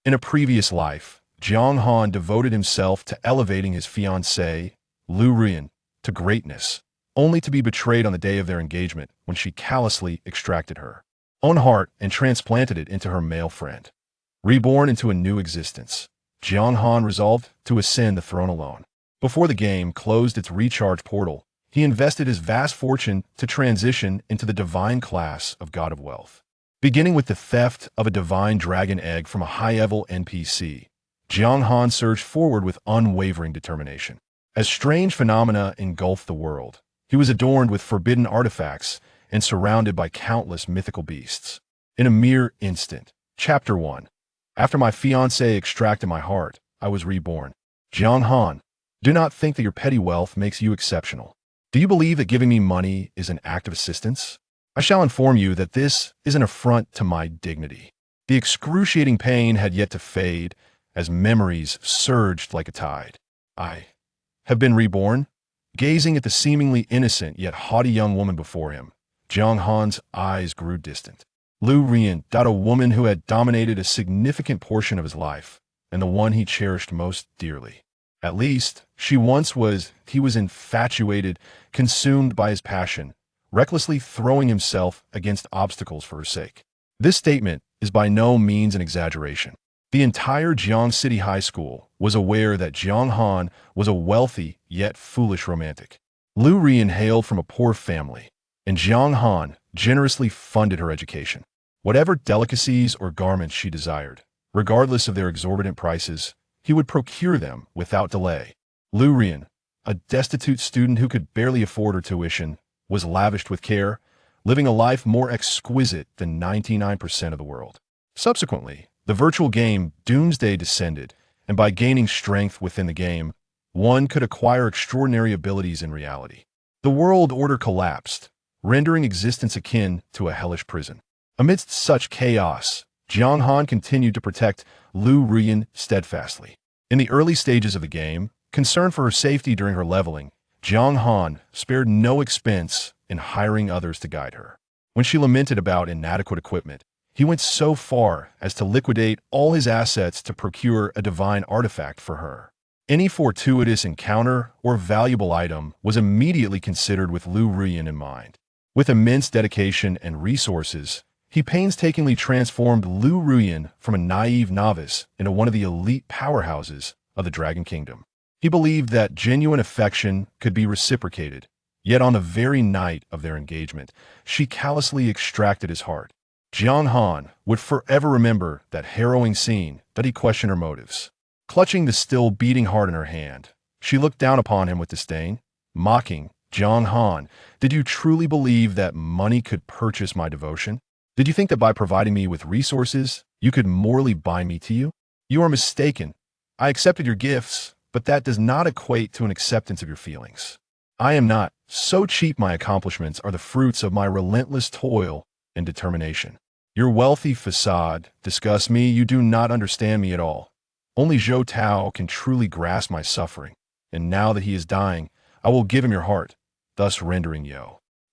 In a previous life, Jiang Han devoted himself to elevating his fiancée, Liu Ruyan, to greatness, only to be betrayed on the day of their engagement when she callously extracted her own heart and transplanted it into her male friend. Reborn into a new existence, Jiang Han resolved to ascend the throne alone. Before the game closed its recharge portal, he invested his vast fortune to transition into the divine class of God of Wealth. Beginning with the theft of a divine dragon egg from a high-level NPC, Jiang Han surged forward with unwavering determination. As strange phenomena engulfed the world, he was adorned with forbidden artifacts and surrounded by countless mythical beasts. In a mere instant, Chapter 1. After my fiancé extracted my heart, I was reborn. Jiang Han, do not think that your petty wealth makes you exceptional. Do you believe that giving me money is an act of assistance? I shall inform you that this is an affront to my dignity. The excruciating pain had yet to fade as memories surged like a tide. I have been reborn? Gazing at the seemingly innocent yet haughty young woman before him, Jiang Han's eyes grew distant. Liu Ruyan, a woman who had dominated a significant portion of his life, and the one he cherished most dearly. At least, she once was. He was infatuated, consumed by his passion, recklessly throwing himself against obstacles for her sake. This statement is by no means an exaggeration. The entire Jiang City High School was aware that Jiang Han was a wealthy yet foolish romantic. Liu Ruyan hailed from a poor family, and Jiang Han generously funded her education. Whatever delicacies or garments she desired, regardless of their exorbitant prices, he would procure them without delay. Liu Ruyan, a destitute student who could barely afford her tuition, was lavished with care, living a life more exquisite than 99% of the world. Subsequently, the virtual game Doomsday descended, and by gaining strength within the game, one could acquire extraordinary abilities in reality. The world order collapsed, rendering existence akin to a hellish prison. Amidst such chaos, Jiang Han continued to protect Liu Ruyan steadfastly. In the early stages of the game, concerned for her safety during her leveling, Jiang Han spared no expense in hiring others to guide her. When she lamented about inadequate equipment, he went so far as to liquidate all his assets to procure a divine artifact for her. Any fortuitous encounter or valuable item was immediately considered with Liu Ruyan in mind. With immense dedication and resources, he painstakingly transformed Liu Ruyan from a naive novice into one of the elite powerhouses of the Dragon Kingdom. He believed that genuine affection could be reciprocated, yet on the very night of their engagement, she callously extracted his heart. Jiang Han would forever remember that harrowing scene that he questioned her motives. Clutching the still beating heart in her hand, she looked down upon him with disdain, mocking. Jiang Han, did you truly believe that money could purchase my devotion? Did you think that by providing me with resources, you could morally bind me to you? You are mistaken. I accepted your gifts, but that does not equate to an acceptance of your feelings. I am not. So cheap my accomplishments are the fruits of my relentless toil and determination. Your wealthy facade disgusts me. You do not understand me at all. Only Zhou Tao can truly grasp my suffering, and now that he is dying, I will give him your heart, thus rendering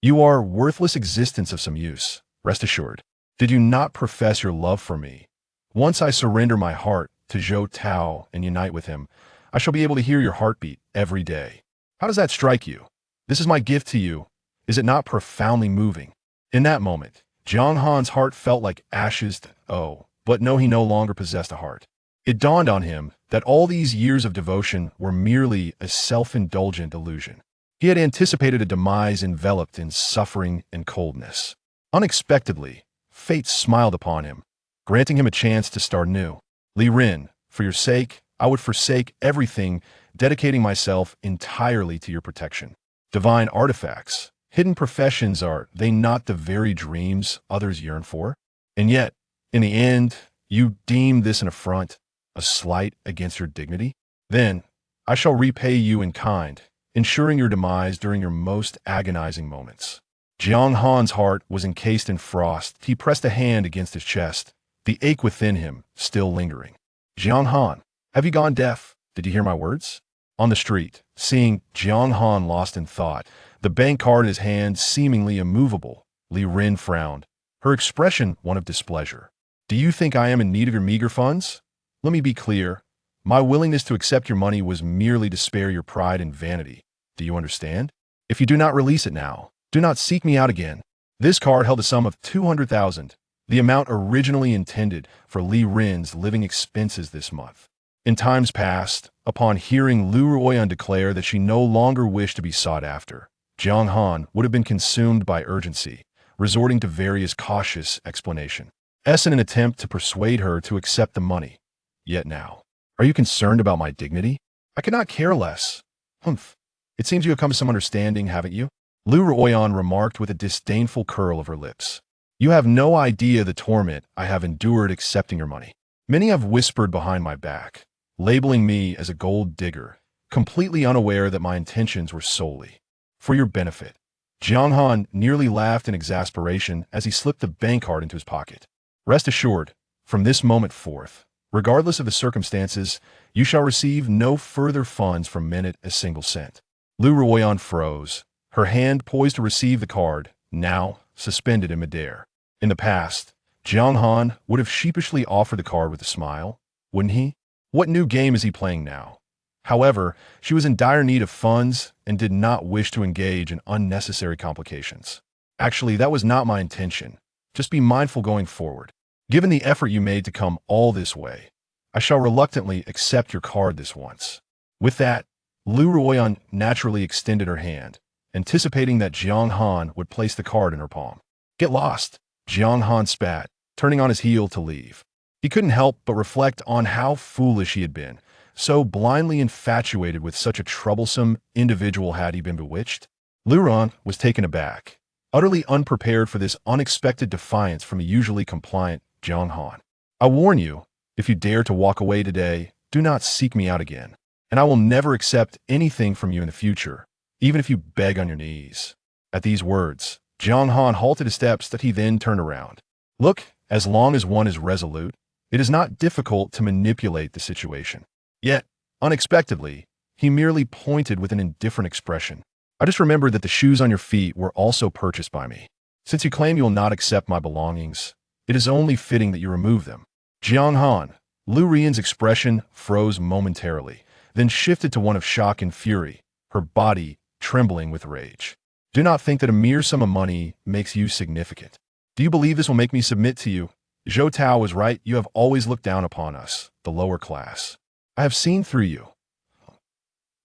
you are worthless existence of some use. Rest assured. Did you not profess your love for me? Once I surrender my heart to Zhou Tao and unite with him, I shall be able to hear your heartbeat every day. How does that strike you? This is my gift to you. Is it not profoundly moving? In that moment, Jiang Han's heart felt like ashes. But no, he no longer possessed a heart. It dawned on him that all these years of devotion were merely a self-indulgent illusion. He had anticipated a demise enveloped in suffering and coldness. Unexpectedly, fate smiled upon him, granting him a chance to start anew. Li Rin, for your sake, I would forsake everything, dedicating myself entirely to your protection. Divine artifacts, hidden professions, are they not the very dreams others yearn for? And yet, in the end, you deem this an affront, a slight against your dignity? Then, I shall repay you in kind, ensuring your demise during your most agonizing moments. Jiang Han's heart was encased in frost. He pressed a hand against his chest, the ache within him still lingering. Jiang Han, have you gone deaf? Did you hear my words? On the street, seeing Jiang Han lost in thought, the bank card in his hand seemingly immovable, Li Rin frowned, her expression one of displeasure. Do you think I am in need of your meager funds? Let me be clear. My willingness to accept your money was merely to spare your pride and vanity. Do you understand? If you do not release it now, do not seek me out again. This card held a sum of 200,000, the amount originally intended for Liu Ruyan's living expenses this month. In times past, upon hearing Liu Ruyan declare that she no longer wished to be sought after, Jiang Han would have been consumed by urgency, resorting to various cautious explanations in an attempt to persuade her to accept the money. Yet now, are you concerned about my dignity? I could not care less. Humph. It seems you have come to some understanding, haven't you? Liu Ruyan remarked with a disdainful curl of her lips. You have no idea the torment I have endured accepting your money. Many have whispered behind my back, labeling me as a gold digger, completely unaware that my intentions were solely for your benefit. Jiang Han nearly laughed in exasperation as he slipped the bank card into his pocket. Rest assured, from this moment forth, regardless of the circumstances, you shall receive no further funds from Minute a single cent. Liu Ruyan froze, her hand poised to receive the card, now suspended in midair. In the past, Jiang Han would have sheepishly offered the card with a smile, wouldn't he? What new game is he playing now? However, she was in dire need of funds and did not wish to engage in unnecessary complications. Actually, that was not my intention. Just be mindful going forward. Given the effort you made to come all this way, I shall reluctantly accept your card this once. With that, Liu Ruyan naturally extended her hand, anticipating that Jiang Han would place the card in her palm. Get lost, Jiang Han spat, turning on his heel to leave. He couldn't help but reflect on how foolish he had been. So blindly infatuated with such a troublesome individual had he been bewitched? Liu Ruyan was taken aback, utterly unprepared for this unexpected defiance from a usually compliant Jiang Han. I warn you, if you dare to walk away today, do not seek me out again, and I will never accept anything from you in the future, even if you beg on your knees. At these words, Jiang Han halted his steps that he then turned around. Look, as long as one is resolute, it is not difficult to manipulate the situation. Yet, unexpectedly, he merely pointed with an indifferent expression. I just remembered that the shoes on your feet were also purchased by me. Since you claim you will not accept my belongings, it is only fitting that you remove them. Jiang Han, Liu Ruyan's expression froze momentarily, then shifted to one of shock and fury, her body trembling with rage. Do not think that a mere sum of money makes you significant. Do you believe this will make me submit to you? Zhou Tao was right, you have always looked down upon us, the lower class. I have seen through you.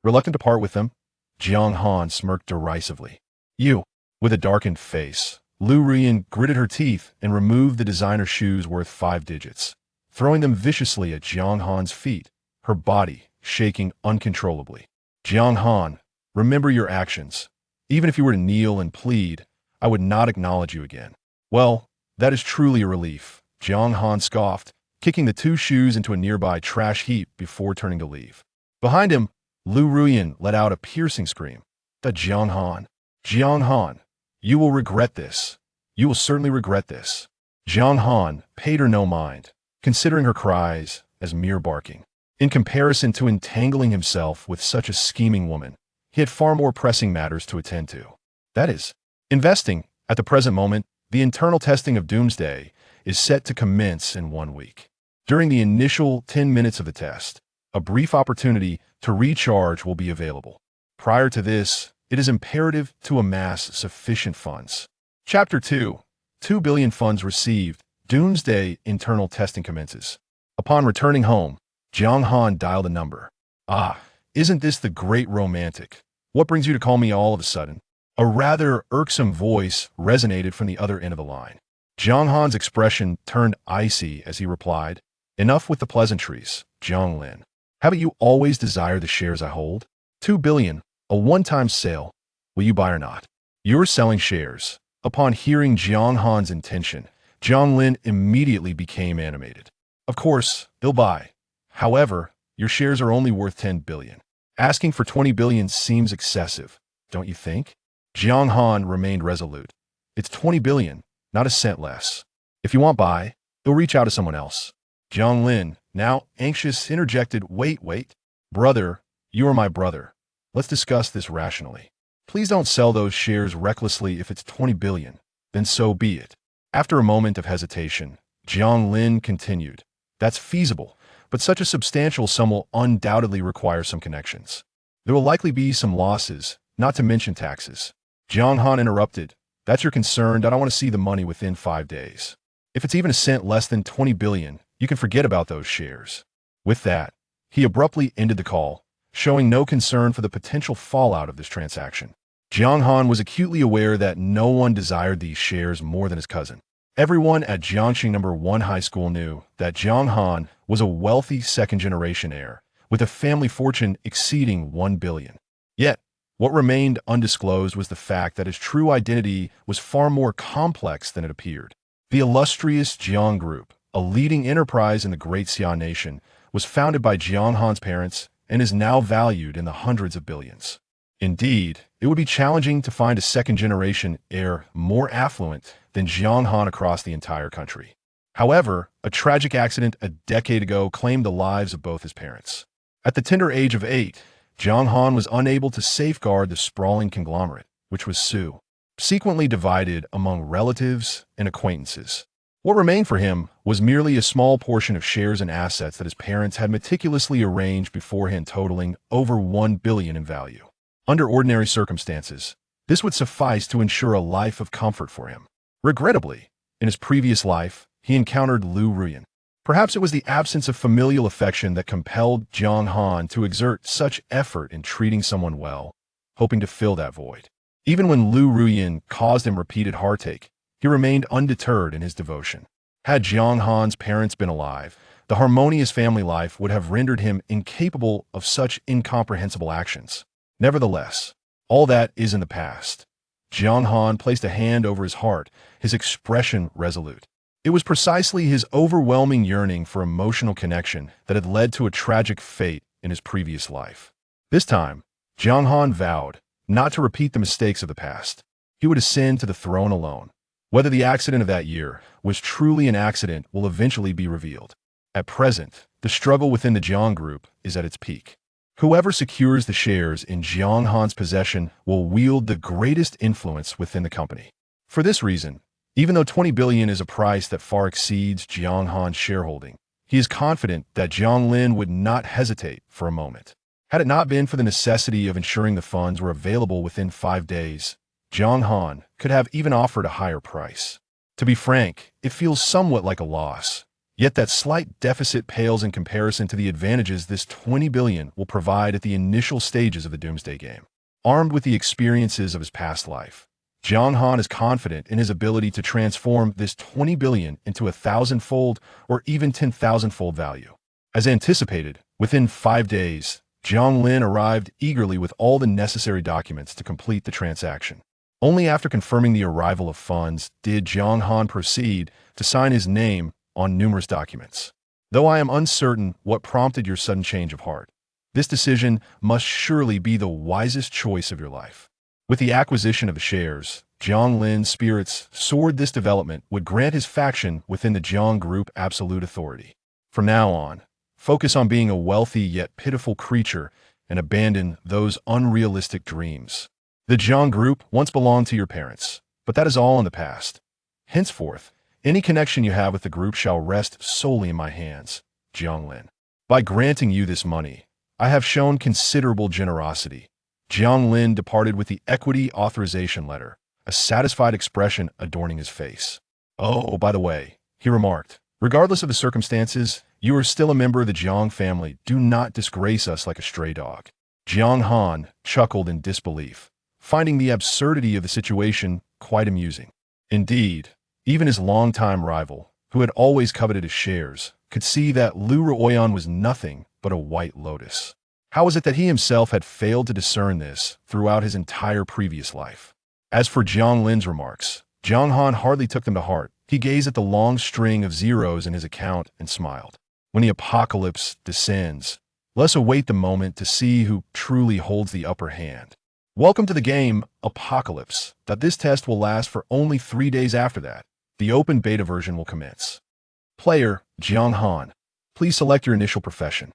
Reluctant to part with them, Jiang Han smirked derisively. You, with a darkened face, Liu Ruyan gritted her teeth and removed the designer shoes worth 5 digits, throwing them viciously at Jiang Han's feet, her body shaking uncontrollably. Jiang Han, remember your actions. Even if you were to kneel and plead, I would not acknowledge you again. Well, that is truly a relief, Jiang Han scoffed, kicking the 2 shoes into a nearby trash heap before turning to leave. Behind him, Liu Ruyan let out a piercing scream. Jiang Han, you will regret this. You will certainly regret this. Jiang Han paid her no mind, considering her cries as mere barking. In comparison to entangling himself with such a scheming woman, he had far more pressing matters to attend to. That is, investing. At the present moment, the internal testing of Doomsday is set to commence in 1 week. During the initial 10 minutes of the test, a brief opportunity to recharge will be available. Prior to this, it is imperative to amass sufficient funds. Chapter 2. 2 billion funds received. Doomsday internal testing commences. Upon returning home, Jiang Han dialed a number. Ah, isn't this the great romantic? What brings you to call me all of a sudden? A rather irksome voice resonated from the other end of the line. Jiang Han's expression turned icy as he replied, Enough with the pleasantries, Jiang Lin. Haven't you always desired the shares I hold? 2 billion, a one-time sale. Will you buy or not? You're selling shares. Upon hearing Jiang Han's intention, Jiang Lin immediately became animated. Of course, they'll buy. However, your shares are only worth 10 billion. Asking for 20 billion seems excessive, don't you think? Jiang Han remained resolute. It's 20 billion, not a cent less. If you want buy, you'll reach out to someone else. Jiang Lin, now anxious, interjected, Wait. Brother, you are my brother. Let's discuss this rationally. Please don't sell those shares recklessly. If it's 20 billion, then so be it. After a moment of hesitation, Jiang Lin continued. That's feasible, but such a substantial sum will undoubtedly require some connections. There will likely be some losses, not to mention taxes. Jiang Han interrupted. That's your concern. I don't want to see the money within 5 days. If it's even a cent less than 20 billion, you can forget about those shares. With that, he abruptly ended the call, showing no concern for the potential fallout of this transaction. Jiang Han was acutely aware that no one desired these shares more than his cousin. Everyone at Jiangxing No. 1 High School knew that Jiang Han was a wealthy second-generation heir, with a family fortune exceeding 1 billion. Yet, what remained undisclosed was the fact that his true identity was far more complex than it appeared. The illustrious Jiang Group, a leading enterprise in the Great Xia Nation, was founded by Jiang Han's parents and is now valued in the hundreds of billions. Indeed, it would be challenging to find a second-generation heir more affluent than Jiang Han across the entire country. However, a tragic accident a decade ago claimed the lives of both his parents. At the tender age of 8, Jiang Han was unable to safeguard the sprawling conglomerate, which was subsequently divided among relatives and acquaintances. What remained for him was merely a small portion of shares and assets that his parents had meticulously arranged beforehand, totaling over 1 billion in value. Under ordinary circumstances, this would suffice to ensure a life of comfort for him. Regrettably, in his previous life, he encountered Liu Ruyan. Perhaps it was the absence of familial affection that compelled Jiang Han to exert such effort in treating someone well, hoping to fill that void. Even when Liu Ruyan caused him repeated heartache, he remained undeterred in his devotion. Had Jiang Han's parents been alive, the harmonious family life would have rendered him incapable of such incomprehensible actions. Nevertheless, all that is in the past. Jiang Han placed a hand over his heart, his expression resolute. It was precisely his overwhelming yearning for emotional connection that had led to a tragic fate in his previous life. This time, Jiang Han vowed not to repeat the mistakes of the past. He would ascend to the throne alone. Whether the accident of that year was truly an accident will eventually be revealed. At present, the struggle within the Jiang Group is at its peak. Whoever secures the shares in Jiang Han's possession will wield the greatest influence within the company. For this reason, even though 20 billion is a price that far exceeds Jiang Han's shareholding, he is confident that Jiang Lin would not hesitate for a moment. Had it not been for the necessity of ensuring the funds were available within 5 days, Jiang Han could have even offered a higher price. To be frank, it feels somewhat like a loss. Yet that slight deficit pales in comparison to the advantages this 20 billion will provide at the initial stages of the Doomsday game. Armed with the experiences of his past life, Jiang Han is confident in his ability to transform this 20 billion into 1,000-fold or even 10,000-fold value. As anticipated, within 5 days, Jiang Lin arrived eagerly with all the necessary documents to complete the transaction. Only after confirming the arrival of funds did Jiang Han proceed to sign his name on numerous documents. Though I am uncertain what prompted your sudden change of heart, this decision must surely be the wisest choice of your life. With the acquisition of the shares, Jiang Lin's spirits soared. This development would grant his faction within the Jiang Group absolute authority. From now on, focus on being a wealthy yet pitiful creature and abandon those unrealistic dreams. The Jiang Group once belonged to your parents, but that is all in the past. Henceforth, any connection you have with the group shall rest solely in my hands, Jiang Lin. By granting you this money, I have shown considerable generosity. Jiang Lin departed with the equity authorization letter, a satisfied expression adorning his face. Oh, by the way, he remarked, regardless of the circumstances, you are still a member of the Jiang family. Do not disgrace us like a stray dog. Jiang Han chuckled in disbelief, finding the absurdity of the situation quite amusing. Indeed, even his longtime rival, who had always coveted his shares, could see that Liu Ruyan was nothing but a white lotus. How was it that he himself had failed to discern this throughout his entire previous life? As for Jiang Lin's remarks, Jiang Han hardly took them to heart. He gazed at the long string of zeros in his account and smiled. When the apocalypse descends, let us await the moment to see who truly holds the upper hand. Welcome to the game, Apocalypse. That this test will last for only 3 days. After that, the open beta version will commence. Player, Jiang Han. Please select your initial profession.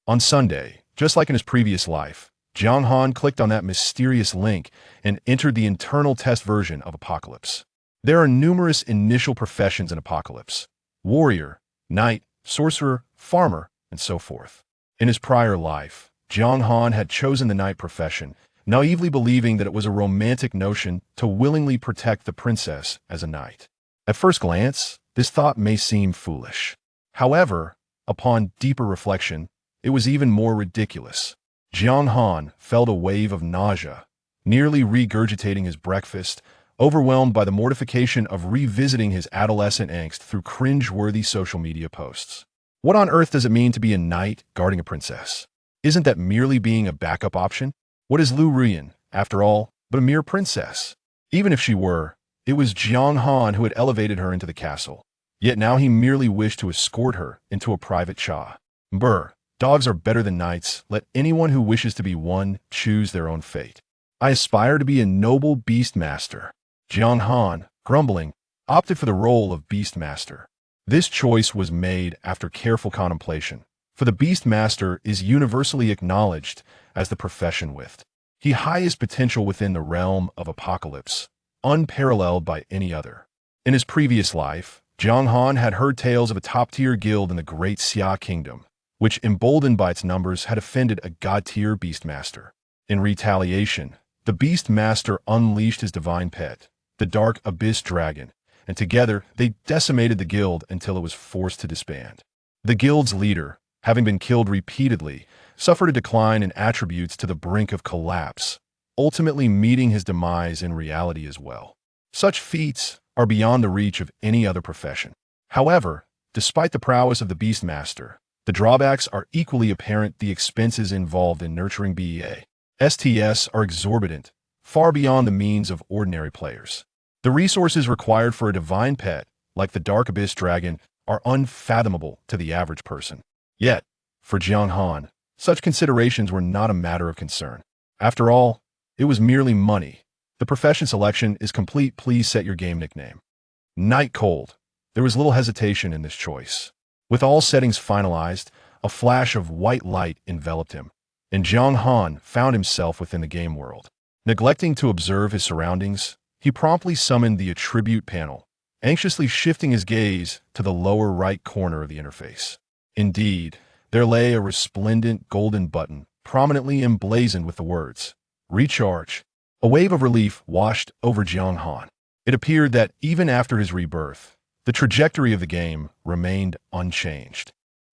On Sunday, just like in his previous life, Jiang Han clicked on that mysterious link and entered the internal test version of Apocalypse. There are numerous initial professions in Apocalypse: warrior, knight, sorcerer, farmer, and so forth. In his prior life, Jiang Han had chosen the knight profession, naively believing that it was a romantic notion to willingly protect the princess as a knight. At first glance, this thought may seem foolish. However, upon deeper reflection, it was even more ridiculous. Jiang Han felt a wave of nausea, nearly regurgitating his breakfast, overwhelmed by the mortification of revisiting his adolescent angst through cringe-worthy social media posts. What on earth does it mean to be a knight guarding a princess? Isn't that merely being a backup option? What is Liu Ruyan, after all, but a mere princess? Even if she were, it was Jiang Han who had elevated her into the castle. Yet now he merely wished to escort her into a private cha. Brr, dogs are better than knights. Let anyone who wishes to be one choose their own fate. I aspire to be a noble beastmaster. Jiang Han, grumbling, opted for the role of beastmaster. This choice was made after careful contemplation, for the beastmaster is universally acknowledged as the profession with the highest potential within the realm of apocalypse, unparalleled by any other. In his previous life, Jiang Han had heard tales of a top-tier guild in the Great Xia Kingdom, which, emboldened by its numbers, had offended a god-tier beastmaster. In retaliation, the beastmaster unleashed his divine pet, the Dark Abyss Dragon, and together they decimated the guild until it was forced to disband. The guild's leader, having been killed repeatedly, suffered a decline in attributes to the brink of collapse, ultimately meeting his demise in reality as well. Such feats are beyond the reach of any other profession. However, despite the prowess of the beastmaster, the drawbacks are equally apparent. The expenses involved in nurturing BEA/STS are exorbitant, far beyond the means of ordinary players. The resources required for a divine pet, like the Dark Abyss Dragon, are unfathomable to the average person. Yet, for Jiang Han, such considerations were not a matter of concern. After all, it was merely money. The profession selection is complete. Please set your game nickname. Night Cold. There was little hesitation in this choice. With all settings finalized, a flash of white light enveloped him, and Jiang Han found himself within the game world. Neglecting to observe his surroundings, he promptly summoned the attribute panel, anxiously shifting his gaze to the lower right corner of the interface. Indeed, there lay a resplendent golden button, prominently emblazoned with the words, Recharge. A wave of relief washed over Jiang Han. It appeared that even after his rebirth, the trajectory of the game remained unchanged.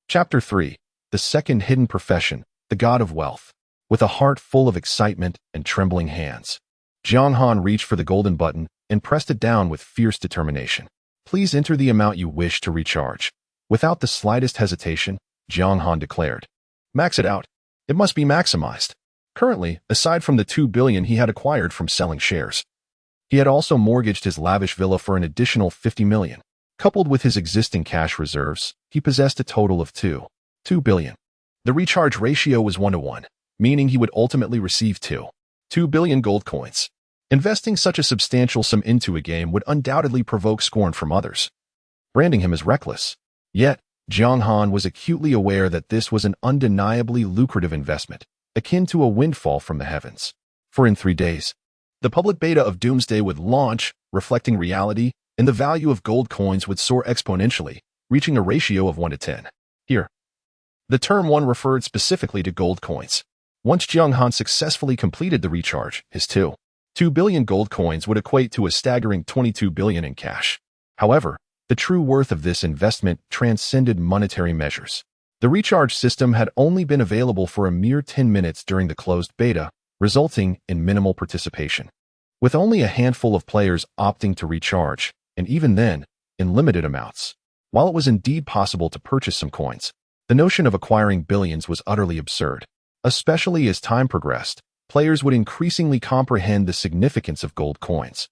Chapter 3. The Second Hidden Profession, the God of Wealth. With a heart full of excitement and trembling hands, Jiang Han reached for the golden button and pressed it down with fierce determination. Please enter the amount you wish to recharge. Without the slightest hesitation, Jiang Han declared, Max it out. It must be maximized. Currently, aside from the 2 billion he had acquired from selling shares, he had also mortgaged his lavish villa for an additional 50 million. Coupled with his existing cash reserves, he possessed a total of 2 billion. The recharge ratio was 1-to-1, meaning he would ultimately receive 2 billion gold coins. Investing such a substantial sum into a game would undoubtedly provoke scorn from others, branding him as reckless. Yet, Jiang Han was acutely aware that this was an undeniably lucrative investment, akin to a windfall from the heavens. For in 3 days, the public beta of Doomsday would launch, reflecting reality, and the value of gold coins would soar exponentially, reaching a ratio of 1-to-10. Here, the term 1 referred specifically to gold coins. Once Jiang Han successfully completed the recharge, his 2 billion gold coins would equate to a staggering 22 billion in cash. However, the true worth of this investment transcended monetary measures. The recharge system had only been available for a mere 10 minutes during the closed beta, resulting in minimal participation. With only a handful of players opting to recharge, and even then, in limited amounts. While it was indeed possible to purchase some coins, the notion of acquiring billions was utterly absurd. Especially as time progressed, players would increasingly comprehend the significance of gold coins,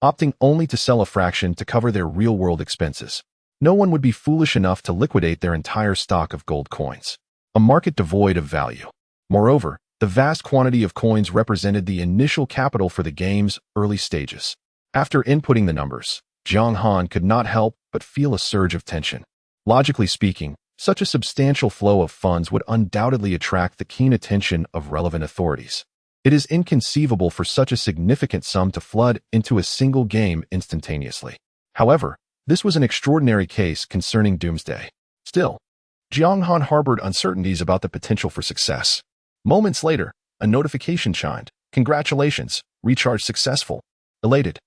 opting only to sell a fraction to cover their real-world expenses. No one would be foolish enough to liquidate their entire stock of gold coins, a market devoid of value. Moreover, the vast quantity of coins represented the initial capital for the game's early stages. After inputting the numbers, Jiang Han could not help but feel a surge of tension. Logically speaking, such a substantial flow of funds would undoubtedly attract the keen attention of relevant authorities. It is inconceivable for such a significant sum to flood into a single game instantaneously. However, this was an extraordinary case concerning Doomsday. Still, Jiang Han harbored uncertainties about the potential for success. Moments later, a notification chimed. Congratulations, recharge successful. Elated,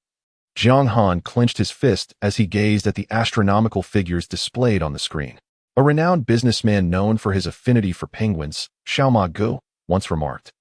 Jiang Han clenched his fist as he gazed at the astronomical figures displayed on the screen. A renowned businessman known for his affinity for penguins, Xiaoma Gu, once remarked,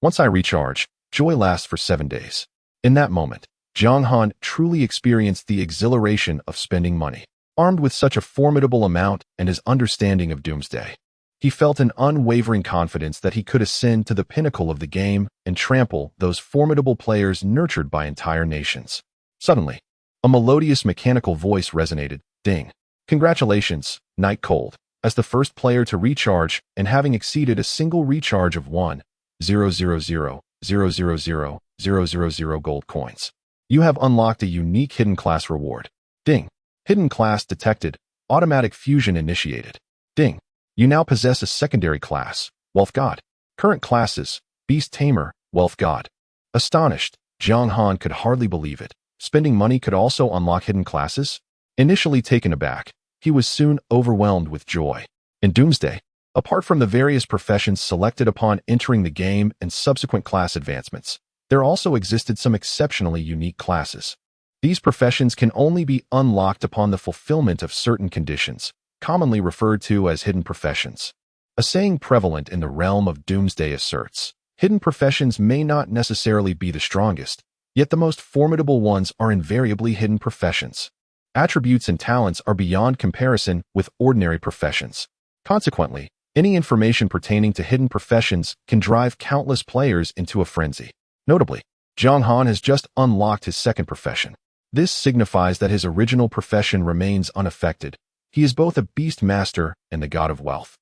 "Once I recharge, joy lasts for 7 days." In that moment, Jiang Han truly experienced the exhilaration of spending money. Armed with such a formidable amount and his understanding of doomsday, he felt an unwavering confidence that he could ascend to the pinnacle of the game and trample those formidable players nurtured by entire nations. Suddenly, a melodious mechanical voice resonated. Ding. Congratulations, Night Cold, as the first player to recharge and having exceeded a single recharge of 1,000,000,000 gold coins. You have unlocked a unique hidden class reward. Ding. Hidden class detected. Automatic fusion initiated. Ding. You now possess a secondary class, Wealth God. Current classes, Beast Tamer, Wealth God. Astonished, Jiang Han could hardly believe it. Spending money could also unlock hidden classes? Initially taken aback, he was soon overwhelmed with joy. In Doomsday, apart from the various professions selected upon entering the game and subsequent class advancements, there also existed some exceptionally unique classes. These professions can only be unlocked upon the fulfillment of certain conditions, commonly referred to as hidden professions. A saying prevalent in the realm of Doomsday asserts, hidden professions may not necessarily be the strongest, yet the most formidable ones are invariably hidden professions. Attributes and talents are beyond comparison with ordinary professions. Consequently, any information pertaining to hidden professions can drive countless players into a frenzy. Notably, Jiang Han has just unlocked his second profession. This signifies that his original profession remains unaffected. He is both a beast master and the god of wealth.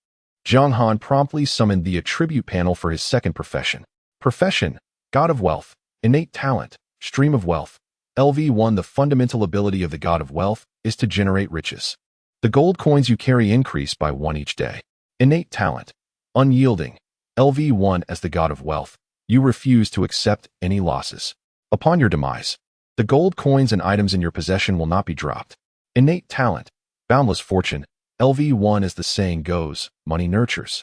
Jiang Han promptly summoned the attribute panel for his second profession. Profession, God of Wealth. Innate talent, Stream of Wealth. LV1. The fundamental ability of the god of wealth is to generate riches. The gold coins you carry increase by 1 each day. Innate talent, Unyielding. LV1. As the god of wealth, you refuse to accept any losses. Upon your demise, the gold coins and items in your possession will not be dropped. Innate talent, Boundless fortune. LV1. As the saying goes, money nurtures.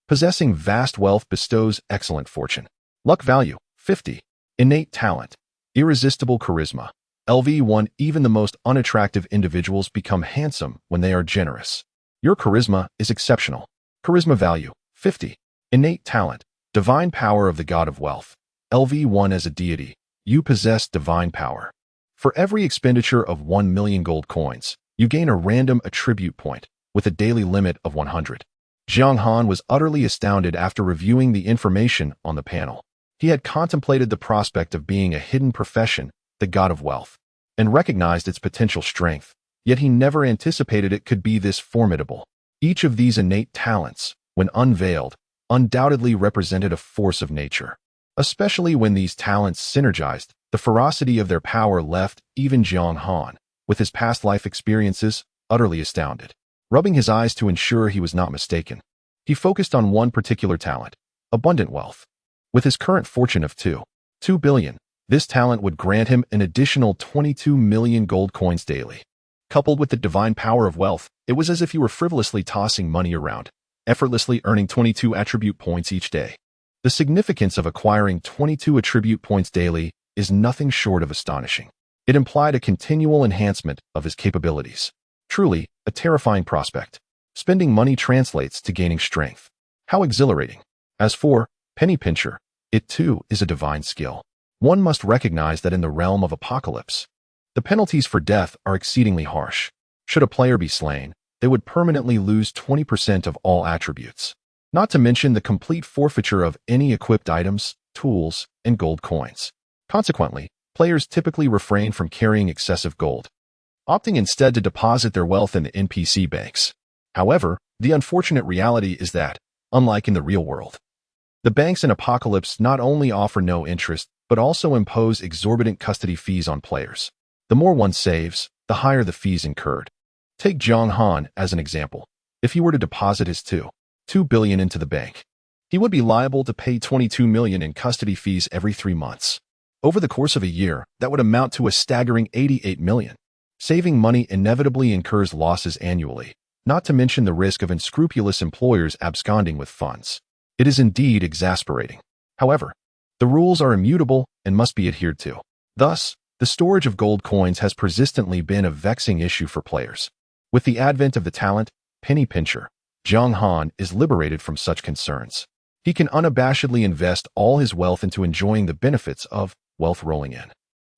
Possessing vast wealth bestows excellent fortune. Luck value, 50. Innate talent, Irresistible charisma. LV1. Even the most unattractive individuals become handsome when they are generous. Your charisma is exceptional. Charisma value, 50. Innate talent, Divine power of the god of wealth. LV1. As a deity, you possess divine power. For every expenditure of 1 million gold coins, you gain a random attribute point, with a daily limit of 100. Jiang Han was utterly astounded after reviewing the information on the panel. He had contemplated the prospect of being a hidden profession, the god of wealth, and recognized its potential strength, yet he never anticipated it could be this formidable. Each of these innate talents, when unveiled, undoubtedly represented a force of nature. Especially when these talents synergized, the ferocity of their power left even Jiang Han, with his past life experiences, utterly astounded. Rubbing his eyes to ensure he was not mistaken, he focused on one particular talent, abundant wealth. With his current fortune of 2 billion, this talent would grant him an additional 22 million gold coins daily. Coupled with the divine power of wealth, it was as if he were frivolously tossing money around, effortlessly earning 22 attribute points each day. The significance of acquiring 22 attribute points daily is nothing short of astonishing. It implied a continual enhancement of his capabilities. Truly, a terrifying prospect. Spending money translates to gaining strength. How exhilarating. As for Penny Pincher, it too is a divine skill. One must recognize that in the realm of apocalypse, the penalties for death are exceedingly harsh. Should a player be slain, they would permanently lose 20% of all attributes. Not to mention the complete forfeiture of any equipped items, tools, and gold coins. Consequently, players typically refrain from carrying excessive gold, opting instead to deposit their wealth in the NPC banks. However, the unfortunate reality is that, unlike in the real world, the banks in Apocalypse not only offer no interest, but also impose exorbitant custody fees on players. The more one saves, the higher the fees incurred. Take Jiang Han as an example. If he were to deposit his 2 billion into the bank, he would be liable to pay 22 million in custody fees every 3 months. Over the course of a year, that would amount to a staggering 88 million. Saving money inevitably incurs losses annually, not to mention the risk of unscrupulous employers absconding with funds. It is indeed exasperating. However, the rules are immutable and must be adhered to. Thus, the storage of gold coins has persistently been a vexing issue for players. With the advent of the talent, penny pincher, Jiang Han is liberated from such concerns. He can unabashedly invest all his wealth into enjoying the benefits of wealth rolling in.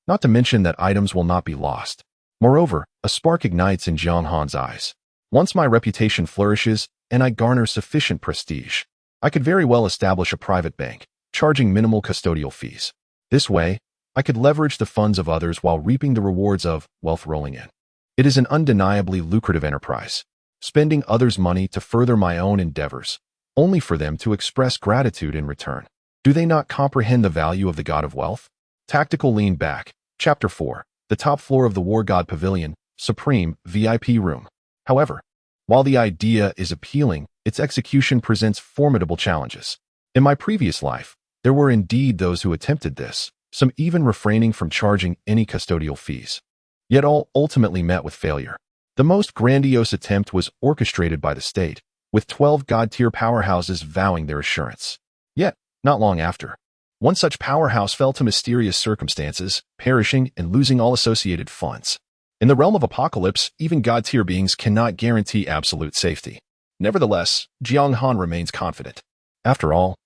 Not to mention that items will not be lost. Moreover, a spark ignites in Jiang Han's eyes. Once my reputation flourishes and I garner sufficient prestige, I could very well establish a private bank, charging minimal custodial fees. This way, I could leverage the funds of others while reaping the rewards of wealth rolling in. It is an undeniably lucrative enterprise, spending others' money to further my own endeavors, only for them to express gratitude in return. Do they not comprehend the value of the god of wealth? Tactical lean back. Chapter 4. The top floor of the War God Pavilion, Supreme VIP room. However, while the idea is appealing, its execution presents formidable challenges. In my previous life, there were indeed those who attempted this, some even refraining from charging any custodial fees. Yet all ultimately met with failure. The most grandiose attempt was orchestrated by the state, with 12 god-tier powerhouses vowing their assurance. Yet, not long after, one such powerhouse fell to mysterious circumstances, perishing and losing all associated funds. In the realm of apocalypse, even god-tier beings cannot guarantee absolute safety. Nevertheless, Jiang Han remains confident. After all,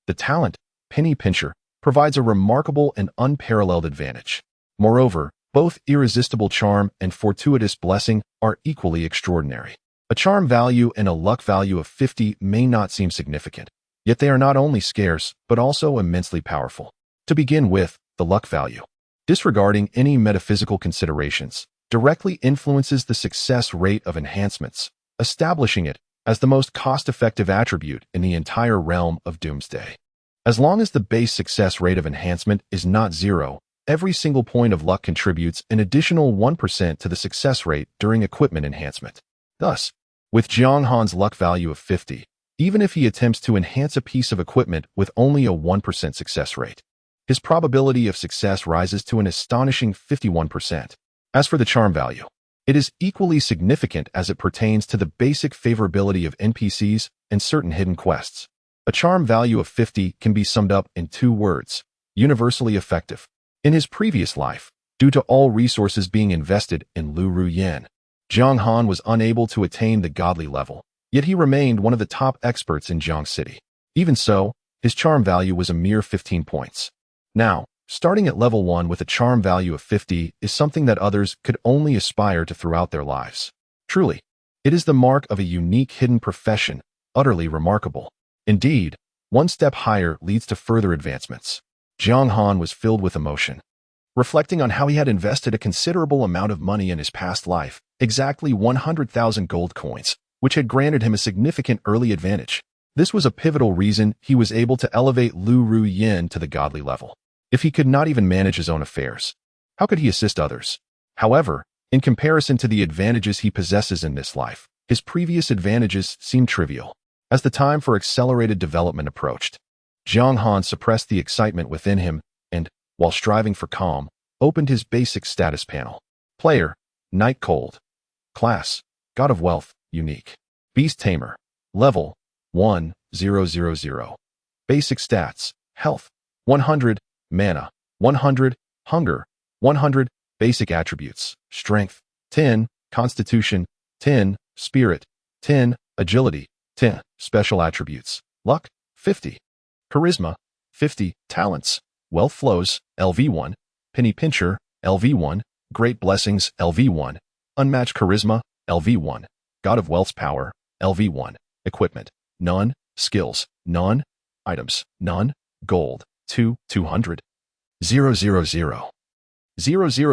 the talent, penny pincher, provides a remarkable and unparalleled advantage. Moreover, both irresistible charm and fortuitous blessing are equally extraordinary. A charm value and a luck value of 50 may not seem significant, yet they are not only scarce, but also immensely powerful. To begin with, the luck value, disregarding any metaphysical considerations, directly influences the success rate of enhancements, establishing it as the most cost-effective attribute in the entire realm of Doomsday. As long as the base success rate of enhancement is not zero, every single point of luck contributes an additional 1% to the success rate during equipment enhancement. Thus, with Jiang Han's luck value of 50, even if he attempts to enhance a piece of equipment with only a 1% success rate, his probability of success rises to an astonishing 51%. As for the charm value, it is equally significant as it pertains to the basic favorability of NPCs and certain hidden quests. A charm value of 50 can be summed up in 2 words: universally effective. In his previous life, due to all resources being invested in Liu Ruyan, Jiang Han was unable to attain the godly level, yet he remained one of the top experts in Jiang City. Even so, his charm value was a mere 15 points. Now, starting at level 1 with a charm value of 50 is something that others could only aspire to throughout their lives. Truly, it is the mark of a unique hidden profession, utterly remarkable. Indeed, one step higher leads to further advancements. Jiang Han was filled with emotion, reflecting on how he had invested a considerable amount of money in his past life, exactly 100,000 gold coins, which had granted him a significant early advantage. This was a pivotal reason he was able to elevate Liu Ruyan to the godly level. If he could not even manage his own affairs, how could he assist others? However, in comparison to the advantages he possesses in this life, his previous advantages seemed trivial. As the time for accelerated development approached, Jiang Han suppressed the excitement within him and, while striving for calm, opened his basic status panel. Player, Night Cold. Class, God of Wealth, Unique. Beast Tamer. Level, 1000. Basic stats, Health, 100, Mana, 100, Hunger, 100, Basic attributes, Strength, 10, Constitution, 10, Spirit, 10, Agility, 10, Special attributes, Luck, 50, Charisma, 50, Talents, Wealth Flows, LV1, Penny Pincher, LV1, Great Blessings, LV1, Unmatched Charisma, LV1, God of Wealth's Power, LV1, Equipment, none, Skills, none, Items, none, Gold, 200. 000.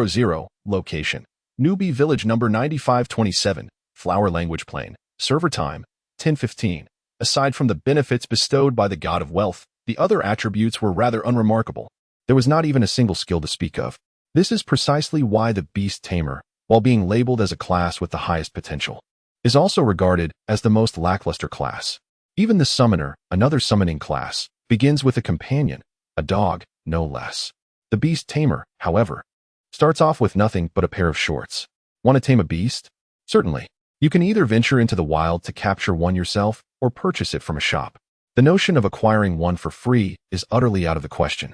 000. Location, Newbie Village number 9527, Flower Language Plane, Server Time, 10:15. Aside from the benefits bestowed by the God of Wealth, the other attributes were rather unremarkable. There was not even a single skill to speak of. This is precisely why the Beast Tamer, while being labeled as a class with the highest potential, is also regarded as the most lackluster class. Even the Summoner, another summoning class, begins with a companion, a dog, no less. The Beast Tamer, however, starts off with nothing but a pair of shorts. Want to tame a beast? Certainly. You can either venture into the wild to capture one yourself or purchase it from a shop. The notion of acquiring one for free is utterly out of the question.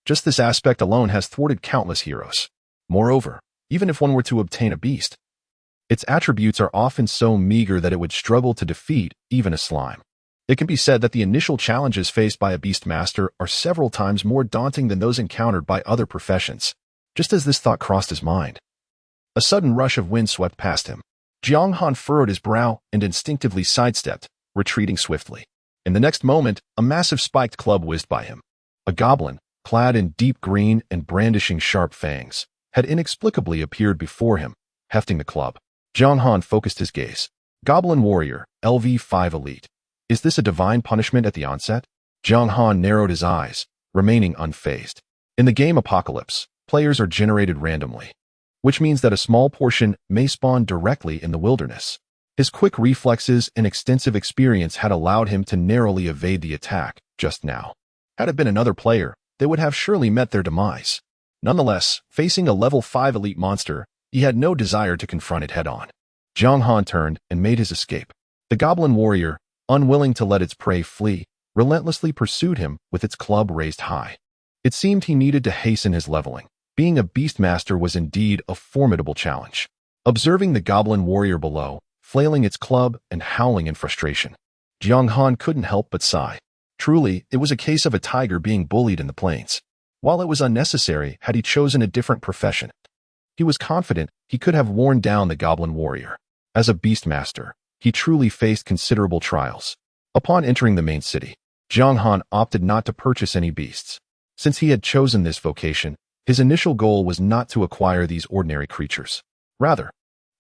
Just this aspect alone has thwarted countless heroes. Moreover, even if one were to obtain a beast, its attributes are often so meager that it would struggle to defeat even a slime. It can be said that the initial challenges faced by a beast master are several times more daunting than those encountered by other professions. Just as this thought crossed his mind, a sudden rush of wind swept past him. Jiang Han furrowed his brow and instinctively sidestepped, retreating swiftly. In the next moment, a massive spiked club whizzed by him. A goblin, clad in deep green and brandishing sharp fangs, had inexplicably appeared before him, hefting the club. Jiang Han focused his gaze. Goblin warrior, LV5 elite. Is this a divine punishment at the onset? Jiang Han narrowed his eyes, remaining unfazed. In the game Apocalypse, players are generated randomly, which means that a small portion may spawn directly in the wilderness. His quick reflexes and extensive experience had allowed him to narrowly evade the attack just now. Had it been another player, they would have surely met their demise. Nonetheless, facing a level 5 elite monster, he had no desire to confront it head-on. Jiang Han turned and made his escape. The goblin warrior, unwilling to let its prey flee, relentlessly pursued him with its club raised high. It seemed he needed to hasten his leveling. Being a beastmaster was indeed a formidable challenge. Observing the goblin warrior below, flailing its club and howling in frustration, Jiang Han couldn't help but sigh. Truly, it was a case of a tiger being bullied in the plains. While it was unnecessary had he chosen a different profession, he was confident he could have worn down the goblin warrior. As a beastmaster, he truly faced considerable trials. Upon entering the main city, Jiang Han opted not to purchase any beasts. Since he had chosen this vocation, his initial goal was not to acquire these ordinary creatures. Rather,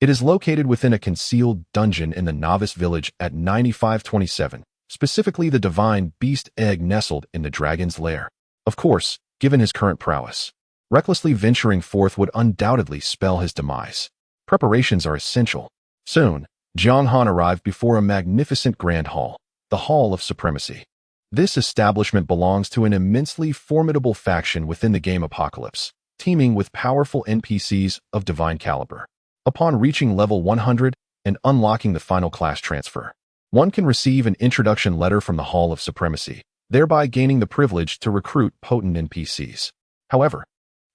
it is located within a concealed dungeon in the novice village at 9527, specifically the divine beast egg nestled in the dragon's lair. Of course, given his current prowess, recklessly venturing forth would undoubtedly spell his demise. Preparations are essential. Soon, Jiang Han arrived before a magnificent grand hall, the Hall of Supremacy. This establishment belongs to an immensely formidable faction within the game Apocalypse, teeming with powerful NPCs of divine caliber. Upon reaching level 100 and unlocking the final class transfer, one can receive an introduction letter from the Hall of Supremacy, thereby gaining the privilege to recruit potent NPCs. However,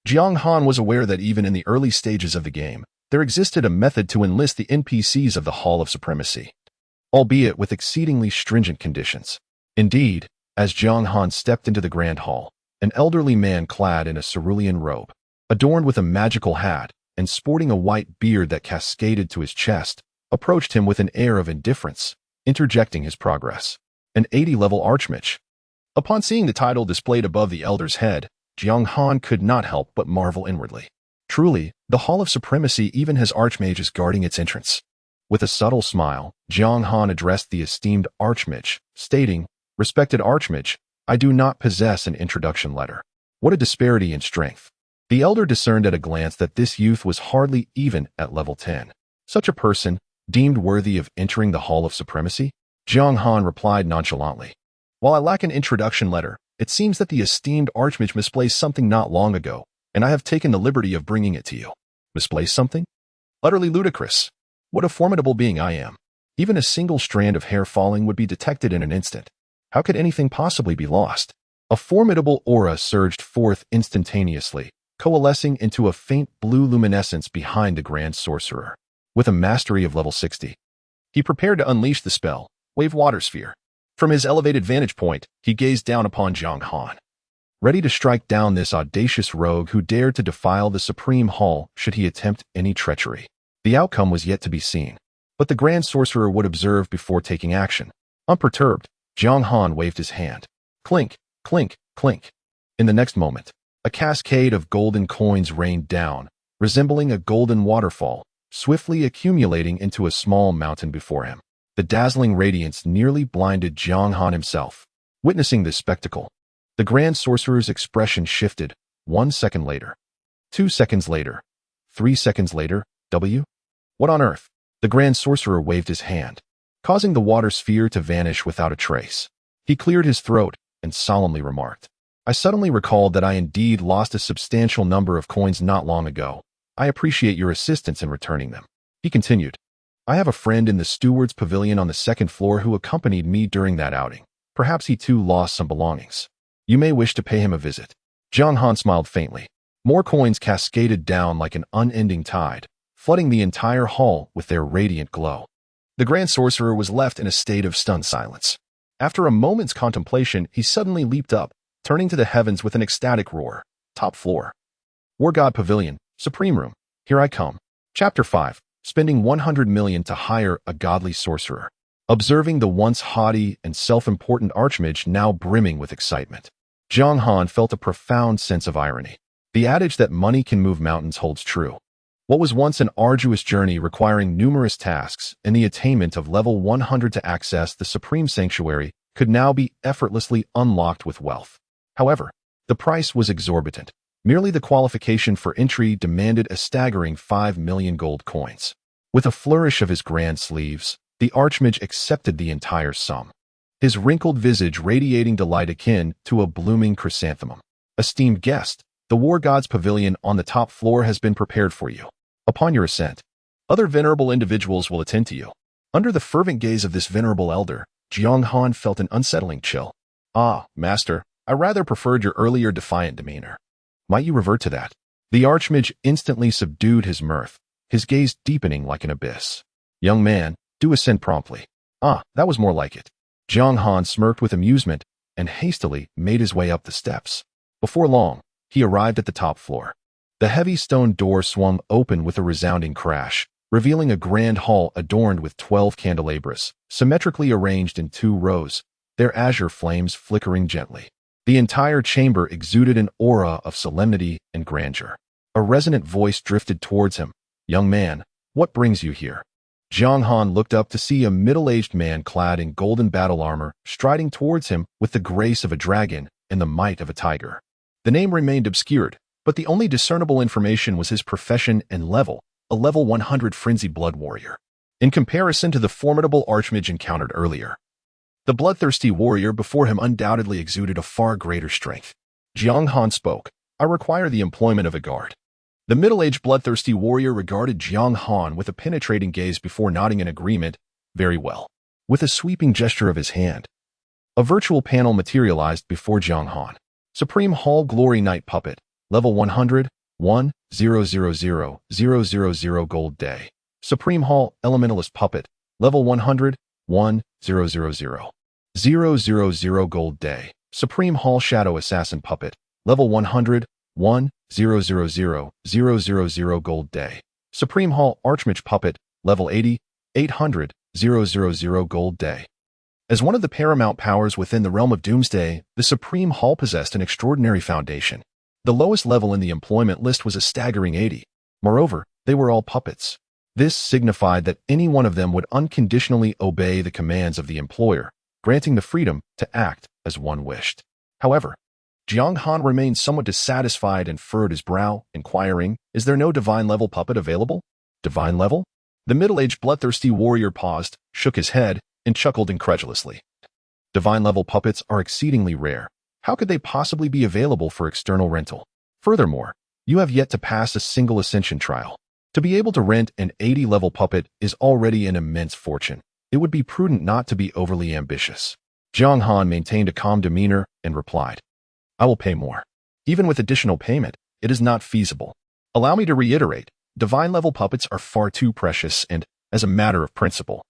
Jiang Han was aware that even in the early stages of the game, there existed a method to enlist the NPCs of the Hall of Supremacy, albeit with exceedingly stringent conditions. Indeed, as Jiang Han stepped into the grand hall, an elderly man clad in a cerulean robe, adorned with a magical hat, and sporting a white beard that cascaded to his chest, approached him with an air of indifference, interjecting his progress. An 80-level archmage. Upon seeing the title displayed above the elder's head, Jiang Han could not help but marvel inwardly. Truly, the Hall of Supremacy even has archmages guarding its entrance. With a subtle smile, Jiang Han addressed the esteemed archmage, stating, "Respected archmage, I do not possess an introduction letter." What a disparity in strength. The elder discerned at a glance that this youth was hardly even at level 10. Such a person, deemed worthy of entering the Hall of Supremacy? Jiang Han replied nonchalantly. "While I lack an introduction letter, it seems that the esteemed archmage misplaced something not long ago, and I have taken the liberty of bringing it to you." Misplaced something? Utterly ludicrous. What a formidable being I am. Even a single strand of hair falling would be detected in an instant. How could anything possibly be lost? A formidable aura surged forth instantaneously, coalescing into a faint blue luminescence behind the Grand Sorcerer. With a mastery of level 60, he prepared to unleash the spell, Wave Water Sphere. From his elevated vantage point, he gazed down upon Jiang Han, ready to strike down this audacious rogue who dared to defile the Supreme Hall should he attempt any treachery. The outcome was yet to be seen, but the Grand Sorcerer would observe before taking action. Unperturbed, Jiang Han waved his hand. Clink, clink, clink. In the next moment, a cascade of golden coins rained down, resembling a golden waterfall, swiftly accumulating into a small mountain before him. The dazzling radiance nearly blinded Jiang Han himself. Witnessing this spectacle, the Grand Sorcerer's expression shifted. 1 second later, 2 seconds later, 3 seconds later, What on earth? The Grand Sorcerer waved his hand, causing the water sphere to vanish without a trace. He cleared his throat and solemnly remarked, "I suddenly recalled that I indeed lost a substantial number of coins not long ago. I appreciate your assistance in returning them." He continued, I have a friend in the steward's pavilion on the second floor who accompanied me during that outing. Perhaps he too lost some belongings. You may wish to pay him a visit. Jiang Han smiled faintly. More coins cascaded down like an unending tide, flooding the entire hall with their radiant glow. The Grand Sorcerer was left in a state of stunned silence. After a moment's contemplation, he suddenly leaped up, turning to the heavens with an ecstatic roar. Top floor. War God Pavilion, Supreme Room. Here I come. Chapter 5. Spending 100 million to hire a godly sorcerer. Observing the once haughty and self-important archmage now brimming with excitement, Jiang Han felt a profound sense of irony. The adage that money can move mountains holds true. What was once an arduous journey requiring numerous tasks and the attainment of level 100 to access the Supreme Sanctuary could now be effortlessly unlocked with wealth. However, the price was exorbitant. Merely the qualification for entry demanded a staggering 5 million gold coins. With a flourish of his grand sleeves, the archmage accepted the entire sum, his wrinkled visage radiating delight akin to a blooming chrysanthemum. Esteemed guest, the War God's Pavilion on the top floor has been prepared for you. Upon your ascent, other venerable individuals will attend to you. Under the fervent gaze of this venerable elder, Jiang Han felt an unsettling chill. Ah, master, I rather preferred your earlier defiant demeanor. Might you revert to that? The archmage instantly subdued his mirth, his gaze deepening like an abyss. Young man, do ascend promptly. Ah, that was more like it. Jiang Han smirked with amusement and hastily made his way up the steps. Before long, he arrived at the top floor. The heavy stone door swung open with a resounding crash, revealing a grand hall adorned with 12 candelabras, symmetrically arranged in 2 rows, their azure flames flickering gently. The entire chamber exuded an aura of solemnity and grandeur. A resonant voice drifted towards him. Young man, what brings you here? Jiang Han looked up to see a middle-aged man clad in golden battle armor striding towards him with the grace of a dragon and the might of a tiger. The name remained obscured, but the only discernible information was his profession and level, a level 100 frenzied blood warrior. In comparison to the formidable archmage encountered earlier, the bloodthirsty warrior before him undoubtedly exuded a far greater strength. Jiang Han spoke. I require the employment of a guard. The middle-aged bloodthirsty warrior regarded Jiang Han with a penetrating gaze before nodding in agreement. Very well. With a sweeping gesture of his hand, a virtual panel materialized before Jiang Han. Supreme Hall Glory Knight Puppet, level 100, 1,000,000 gold day. Supreme Hall Elementalist Puppet, level 100, 1,000,000 gold day. Supreme Hall Shadow Assassin Puppet, level 100, 1,000,000 gold day. Supreme Hall Archmage Puppet, level 80, 800,000 gold day. As one of the paramount powers within the realm of Doomsday, the Supreme Hall possessed an extraordinary foundation. The lowest level in the employment list was a staggering 80. Moreover, they were all puppets. This signified that any one of them would unconditionally obey the commands of the employer, granting the freedom to act as one wished. However, Jiang Han remained somewhat dissatisfied and furrowed his brow, inquiring, is there no divine level puppet available? Divine level? The middle-aged bloodthirsty warrior paused, shook his head, and chuckled incredulously. Divine level puppets are exceedingly rare. How could they possibly be available for external rental? Furthermore, you have yet to pass a single ascension trial. To be able to rent an 80-level puppet is already an immense fortune. It would be prudent not to be overly ambitious. Jiang Han maintained a calm demeanor and replied, I will pay more. Even with additional payment, it is not feasible. Allow me to reiterate, divine-level puppets are far too precious and, as a matter of principle,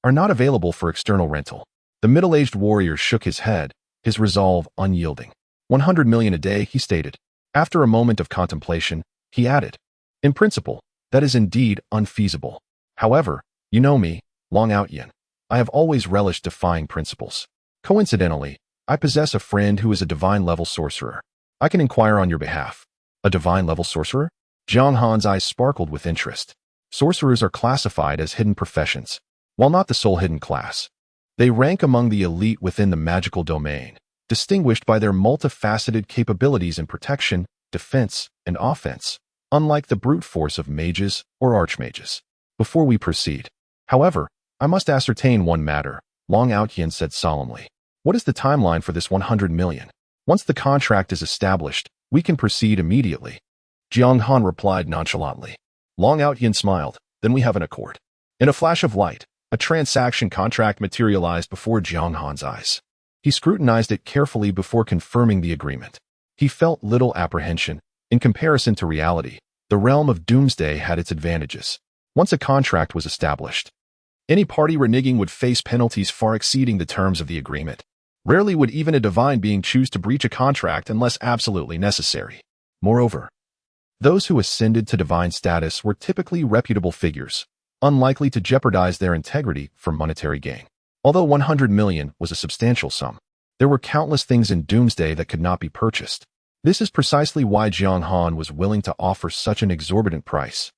are not available for external rental. The middle-aged warrior shook his head, his resolve unyielding. 100 million a day, he stated. After a moment of contemplation, he added, in principle, that is indeed unfeasible. However, you know me, Long Out Yin. I have always relished defying principles. Coincidentally, I possess a friend who is a divine-level sorcerer. I can inquire on your behalf. A divine-level sorcerer? Jiang Han's eyes sparkled with interest. Sorcerers are classified as hidden professions. While not the sole hidden class, they rank among the elite within the magical domain, distinguished by their multifaceted capabilities in protection, defense, and offense, unlike the brute force of mages or archmages. Before we proceed, however, I must ascertain one matter, Long Out Yin said solemnly. What is the timeline for this 100 million? Once the contract is established, we can proceed immediately. Jiang Han replied nonchalantly. Long Out Yin smiled, then we have an accord. In a flash of light, a transaction contract materialized before Jiang Han's eyes. He scrutinized it carefully before confirming the agreement. He felt little apprehension. In comparison to reality, the realm of doomsday had its advantages. Once a contract was established, any party reneging would face penalties far exceeding the terms of the agreement. Rarely would even a divine being choose to breach a contract unless absolutely necessary. Moreover, those who ascended to divine status were typically reputable figures, unlikely to jeopardize their integrity for monetary gain. Although 100 million was a substantial sum, there were countless things in doomsday that could not be purchased. This is precisely why Jiang Han was willing to offer such an exorbitant price,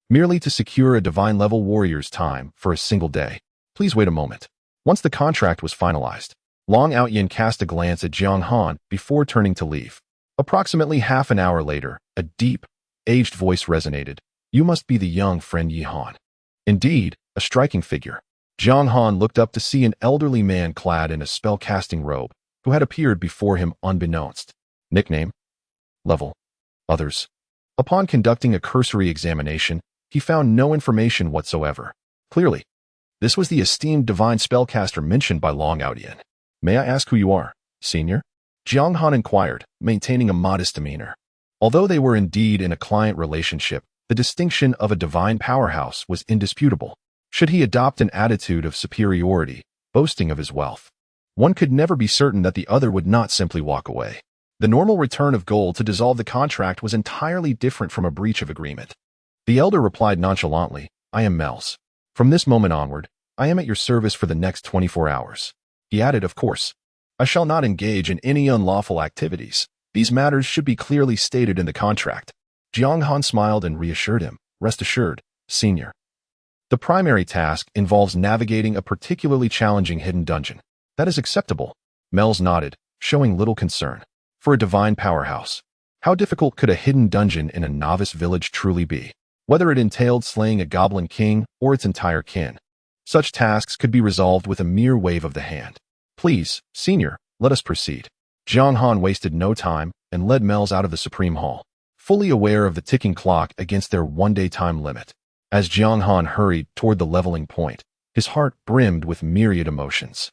merely to secure a divine-level warrior's time for a single day. Please wait a moment. Once the contract was finalized, Long Outyin cast a glance at Jiang Han before turning to leave. Approximately half an hour later, a deep, aged voice resonated. You must be the young friend Yi Han. Indeed, a striking figure. Jiang Han looked up to see an elderly man clad in a spell-casting robe, who had appeared before him unbeknownst. Nickname? Level? Others? Upon conducting a cursory examination, he found no information whatsoever. Clearly, this was the esteemed divine spellcaster mentioned by Long Outyin. May I ask who you are, senior? Jiang Han inquired, maintaining a modest demeanor. Although they were indeed in a client relationship, the distinction of a divine powerhouse was indisputable. Should he adopt an attitude of superiority, boasting of his wealth, one could never be certain that the other would not simply walk away. The normal return of gold to dissolve the contract was entirely different from a breach of agreement. The elder replied nonchalantly, I am Mel's. From this moment onward, I am at your service for the next 24 hours. He added, of course, I shall not engage in any unlawful activities. These matters should be clearly stated in the contract. Jiang Han smiled and reassured him, rest assured, senior. The primary task involves navigating a particularly challenging hidden dungeon. That is acceptable. Mel's nodded, showing little concern. For a divine powerhouse, how difficult could a hidden dungeon in a novice village truly be? Whether it entailed slaying a goblin king or its entire kin, such tasks could be resolved with a mere wave of the hand. Please, senior, let us proceed. Jiang Han wasted no time and led Mel's out of the Supreme Hall, fully aware of the ticking clock against their one-day time limit. As Jiang Han hurried toward the leveling point, his heart brimmed with myriad emotions.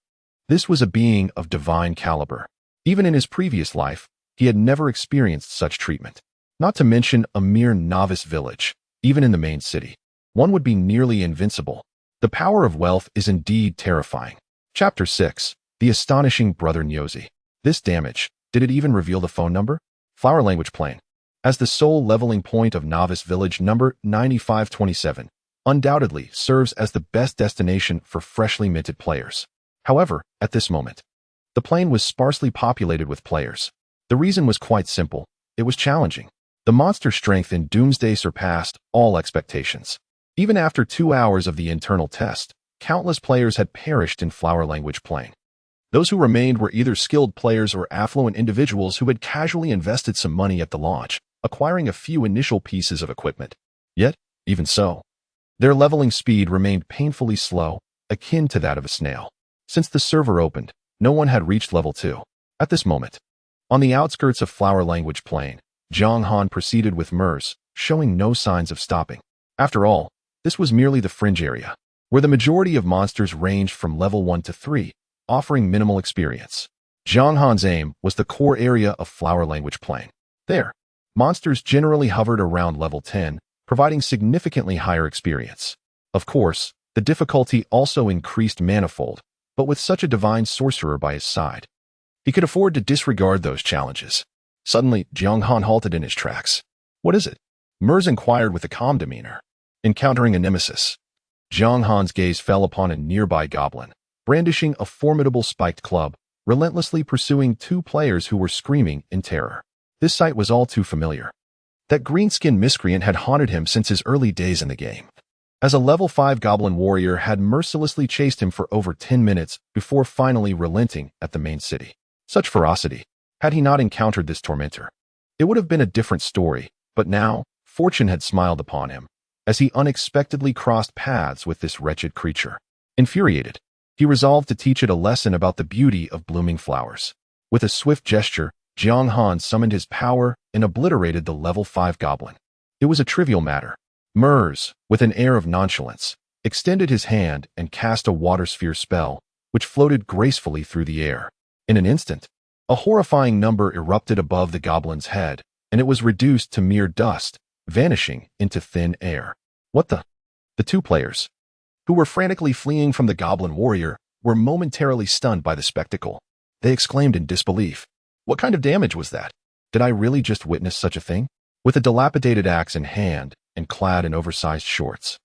This was a being of divine caliber. Even in his previous life, he had never experienced such treatment. Not to mention a mere novice village, even in the main city. One would be nearly invincible. The power of wealth is indeed terrifying. Chapter 6. The Astonishing Brother Nyozi. This damage, did it even reveal the phone number? Flower language plane. As the sole leveling point of novice village number 9527, undoubtedly serves as the best destination for freshly minted players. However, at this moment, the plane was sparsely populated with players. The reason was quite simple. It was challenging. The monster strength in Doomsday surpassed all expectations. Even after 2 hours of the internal test, countless players had perished in flower language plane. Those who remained were either skilled players or affluent individuals who had casually invested some money at the launch, acquiring a few initial pieces of equipment. Yet, even so, their leveling speed remained painfully slow, akin to that of a snail. Since the server opened, no one had reached level 2. At this moment, on the outskirts of flower language plane, Jiang Han proceeded with Mers, showing no signs of stopping. After all, this was merely the fringe area, where the majority of monsters ranged from level 1 to 3, offering minimal experience. Jiang Han's aim was the core area of flower language plane. There, monsters generally hovered around level 10, providing significantly higher experience. Of course, the difficulty also increased manifold, but with such a divine sorcerer by his side, he could afford to disregard those challenges. Suddenly, Jiang Han halted in his tracks. What is it? Mers inquired with a calm demeanor. Encountering a nemesis. Jiang Han's gaze fell upon a nearby goblin, brandishing a formidable spiked club, relentlessly pursuing 2 players who were screaming in terror. This sight was all too familiar. That green-skinned miscreant had haunted him since his early days in the game. As a level 5 goblin warrior had mercilessly chased him for over 10 minutes before finally relenting at the main city. Such ferocity. Had he not encountered this tormentor, it would have been a different story, but now, fortune had smiled upon him, as he unexpectedly crossed paths with this wretched creature. Infuriated, he resolved to teach it a lesson about the beauty of blooming flowers. With a swift gesture, Jiang Han summoned his power and obliterated the level 5 goblin. It was a trivial matter. Mers, with an air of nonchalance, extended his hand and cast a water sphere spell, which floated gracefully through the air. In an instant, a horrifying number erupted above the goblin's head, and it was reduced to mere dust, vanishing into thin air. What the? The two players, who were frantically fleeing from the goblin warrior, were momentarily stunned by the spectacle. They exclaimed in disbelief. What kind of damage was that? Did I really just witness such a thing? With a dilapidated axe in hand and clad in oversized shorts,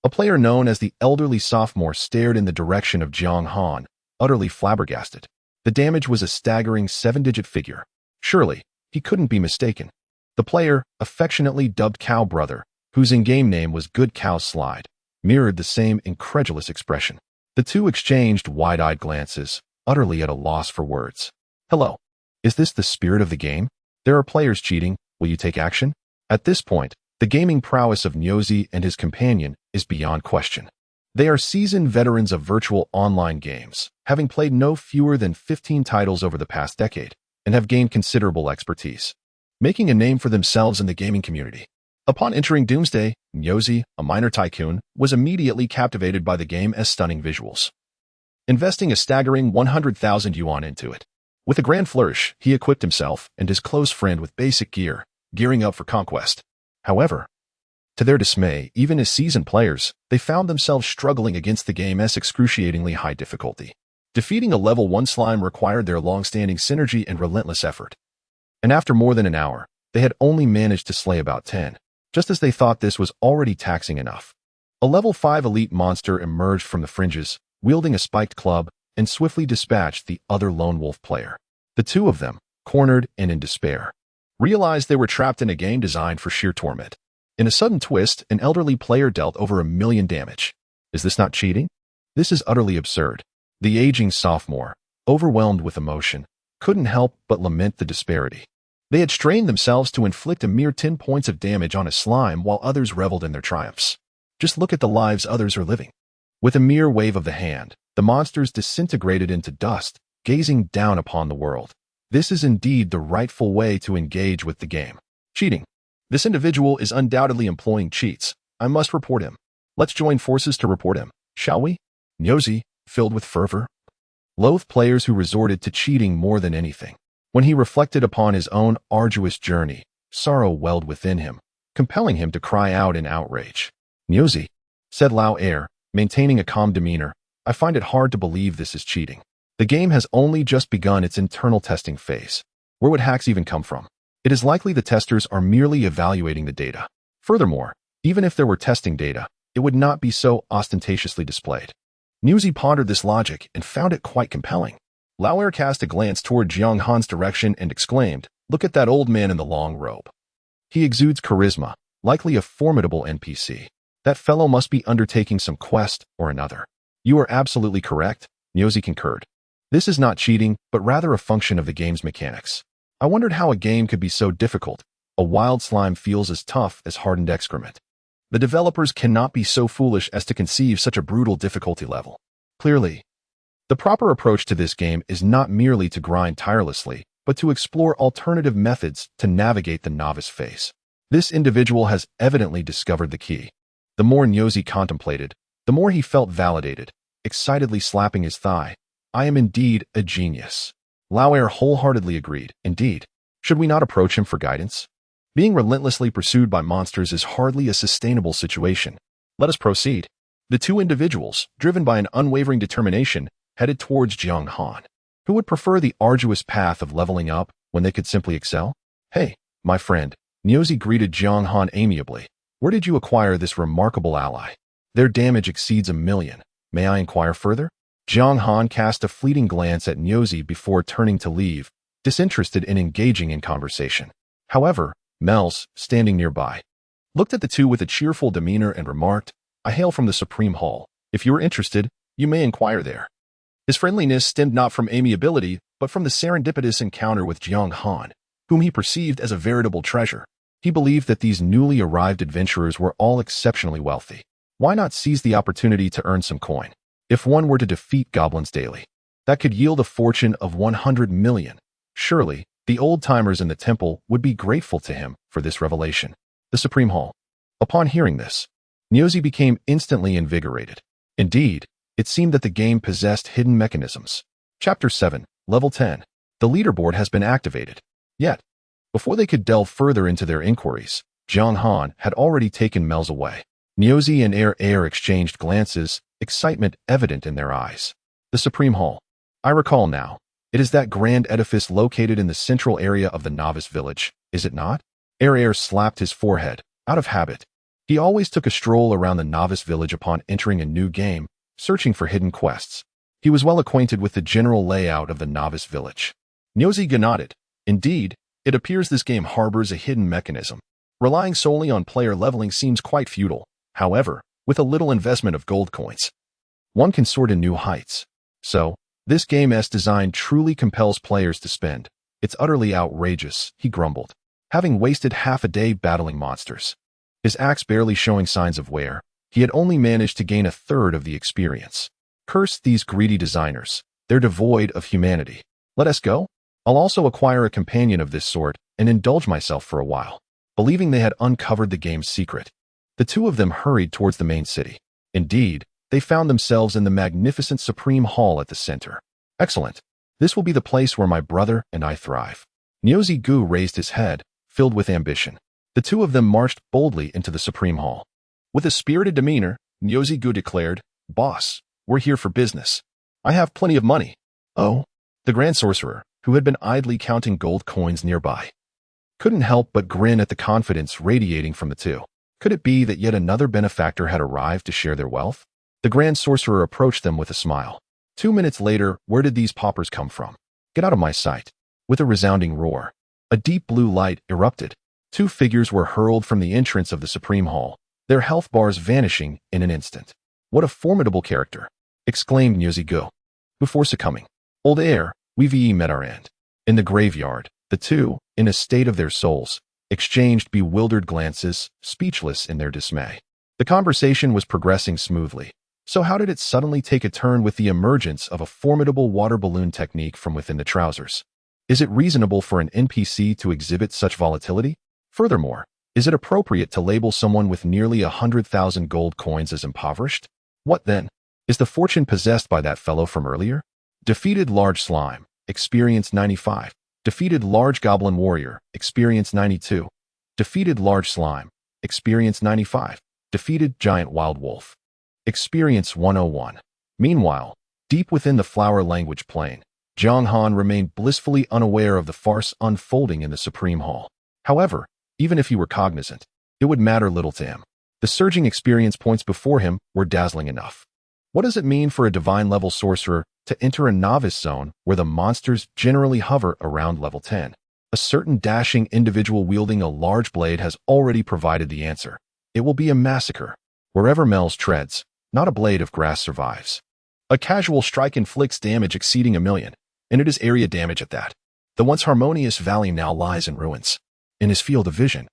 a player known as the elderly sophomore stared in the direction of Jiang Han, utterly flabbergasted. The damage was a staggering 7-digit figure. Surely, he couldn't be mistaken. The player, affectionately dubbed Cow Brother, whose in-game name was Good Cow Slide, mirrored the same incredulous expression. The two exchanged wide-eyed glances, utterly at a loss for words. Hello. Is this the spirit of the game? There are players cheating. Will you take action? At this point, the gaming prowess of Nyozi and his companion is beyond question. They are seasoned veterans of virtual online games, having played no fewer than 15 titles over the past decade, and have gained considerable expertise, making a name for themselves in the gaming community. Upon entering Doomsday, Nyozi, a minor tycoon, was immediately captivated by the game's stunning visuals, investing a staggering 100,000 yuan into it. With a grand flourish, he equipped himself and his close friend with basic gear, gearing up for conquest. However, to their dismay, even as seasoned players, they found themselves struggling against the game's excruciatingly high difficulty. Defeating a level 1 slime required their long-standing synergy and relentless effort. And after more than an hour, they had only managed to slay about 10, just as they thought this was already taxing enough. A level 5 elite monster emerged from the fringes, wielding a spiked club, and swiftly dispatched the other lone wolf player. The two of them, cornered and in despair, realized they were trapped in a game designed for sheer torment. In a sudden twist, an elderly player dealt over 1 million damage. Is this not cheating? This is utterly absurd. The aging sophomore, overwhelmed with emotion, couldn't help but lament the disparity. They had strained themselves to inflict a mere 10 points of damage on a slime while others reveled in their triumphs. Just look at the lives others are living. With a mere wave of the hand, the monsters disintegrated into dust, gazing down upon the world. This is indeed the rightful way to engage with the game. Cheating. This individual is undoubtedly employing cheats. I must report him. Let's join forces to report him, shall we? Nyozi, filled with fervor, loathed players who resorted to cheating more than anything. When he reflected upon his own arduous journey, sorrow welled within him, compelling him to cry out in outrage. Nyozi, said Lao Air, maintaining a calm demeanor, I find it hard to believe this is cheating. The game has only just begun its internal testing phase. Where would hacks even come from? It is likely the testers are merely evaluating the data. Furthermore, even if there were testing data, it would not be so ostentatiously displayed. Nyozi pondered this logic and found it quite compelling. Lao Air cast a glance toward Jiang Han's direction and exclaimed, Look at that old man in the long robe. He exudes charisma, likely a formidable NPC. That fellow must be undertaking some quest or another. You are absolutely correct, Nyozi concurred. This is not cheating, but rather a function of the game's mechanics. I wondered how a game could be so difficult. A wild slime feels as tough as hardened excrement. The developers cannot be so foolish as to conceive such a brutal difficulty level. Clearly, the proper approach to this game is not merely to grind tirelessly, but to explore alternative methods to navigate the novice phase. This individual has evidently discovered the key. The more Nyozi contemplated, the more he felt validated, excitedly slapping his thigh. I am indeed a genius. Lao Air wholeheartedly agreed. Indeed. Should we not approach him for guidance? Being relentlessly pursued by monsters is hardly a sustainable situation. Let us proceed. The two individuals, driven by an unwavering determination, headed towards Jiang Han. Who would prefer the arduous path of leveling up when they could simply excel? Hey, my friend, Nyozi greeted Jiang Han amiably. Where did you acquire this remarkable ally? Their damage exceeds 1 million. May I inquire further? Jiang Han cast a fleeting glance at Nyozi before turning to leave, disinterested in engaging in conversation. However, Mels, standing nearby, looked at the two with a cheerful demeanor and remarked, I hail from the Supreme Hall. If you are interested, you may inquire there. His friendliness stemmed not from amiability, but from the serendipitous encounter with Jiang Han, whom he perceived as a veritable treasure. He believed that these newly arrived adventurers were all exceptionally wealthy. Why not seize the opportunity to earn some coin? If one were to defeat goblins daily, that could yield a fortune of 100 million. Surely, the old-timers in the temple would be grateful to him for this revelation. The Supreme Hall. Upon hearing this, Niuzi became instantly invigorated. Indeed, it seemed that the game possessed hidden mechanisms. Chapter 7, Level 10. The leaderboard has been activated. Yet, before they could delve further into their inquiries, Jiang Han had already taken Mel's away. Niuzi and Air exchanged glances, excitement evident in their eyes. The Supreme Hall. I recall now. It is that grand edifice located in the central area of the novice village, is it not? Air slapped his forehead, out of habit. He always took a stroll around the novice village upon entering a new game, searching for hidden quests. He was well acquainted with the general layout of the novice village. Niuzi nodded. Indeed, it appears this game harbors a hidden mechanism. Relying solely on player leveling seems quite futile. However, with a little investment of gold coins, one can soar to new heights. So, this game's design truly compels players to spend. It's utterly outrageous, he grumbled, having wasted half a day battling monsters. His axe barely showing signs of wear, he had only managed to gain a third of the experience. Curse these greedy designers. They're devoid of humanity. Let us go? I'll also acquire a companion of this sort and indulge myself for a while. Believing they had uncovered the game's secret, the two of them hurried towards the main city. Indeed, they found themselves in the magnificent Supreme Hall at the center. Excellent. This will be the place where my brother and I thrive. Niuzi raised his head, filled with ambition. The two of them marched boldly into the Supreme Hall. With a spirited demeanor, Niuzi declared, "Boss, we're here for business. I have plenty of money." Oh, the Grand Sorcerer, who had been idly counting gold coins nearby, couldn't help but grin at the confidence radiating from the two. Could it be that yet another benefactor had arrived to share their wealth? The Grand Sorcerer approached them with a smile. 2 minutes later, where did these paupers come from? Get out of my sight. With a resounding roar, a deep blue light erupted. Two figures were hurled from the entrance of the Supreme Hall, their health bars vanishing in an instant. What a formidable character, exclaimed Niuzi before succumbing. Old Air, we've met our end. In the graveyard, the two, in a state of their souls, exchanged bewildered glances, speechless in their dismay. The conversation was progressing smoothly. So how did it suddenly take a turn with the emergence of a formidable water balloon technique from within the trousers? Is it reasonable for an NPC to exhibit such volatility? Furthermore, is it appropriate to label someone with nearly 100,000 gold coins as impoverished? What then? Is the fortune possessed by that fellow from earlier? Defeated large slime, experience 95. Defeated large goblin warrior, experience 92. Defeated large slime, experience 95. Defeated giant wild wolf, experience 101. Meanwhile, deep within the flower language plane, Jiang Han remained blissfully unaware of the farce unfolding in the Supreme Hall. However, even if he were cognizant, it would matter little to him. The surging experience points before him were dazzling enough. What does it mean for a divine-level sorcerer to enter a novice zone where the monsters generally hover around level 10? A certain dashing individual wielding a large blade has already provided the answer. It will be a massacre. Wherever Mel's treads, not a blade of grass survives. A casual strike inflicts damage exceeding 1,000,000, and it is area damage at that. The once harmonious valley now lies in ruins. In his field of vision,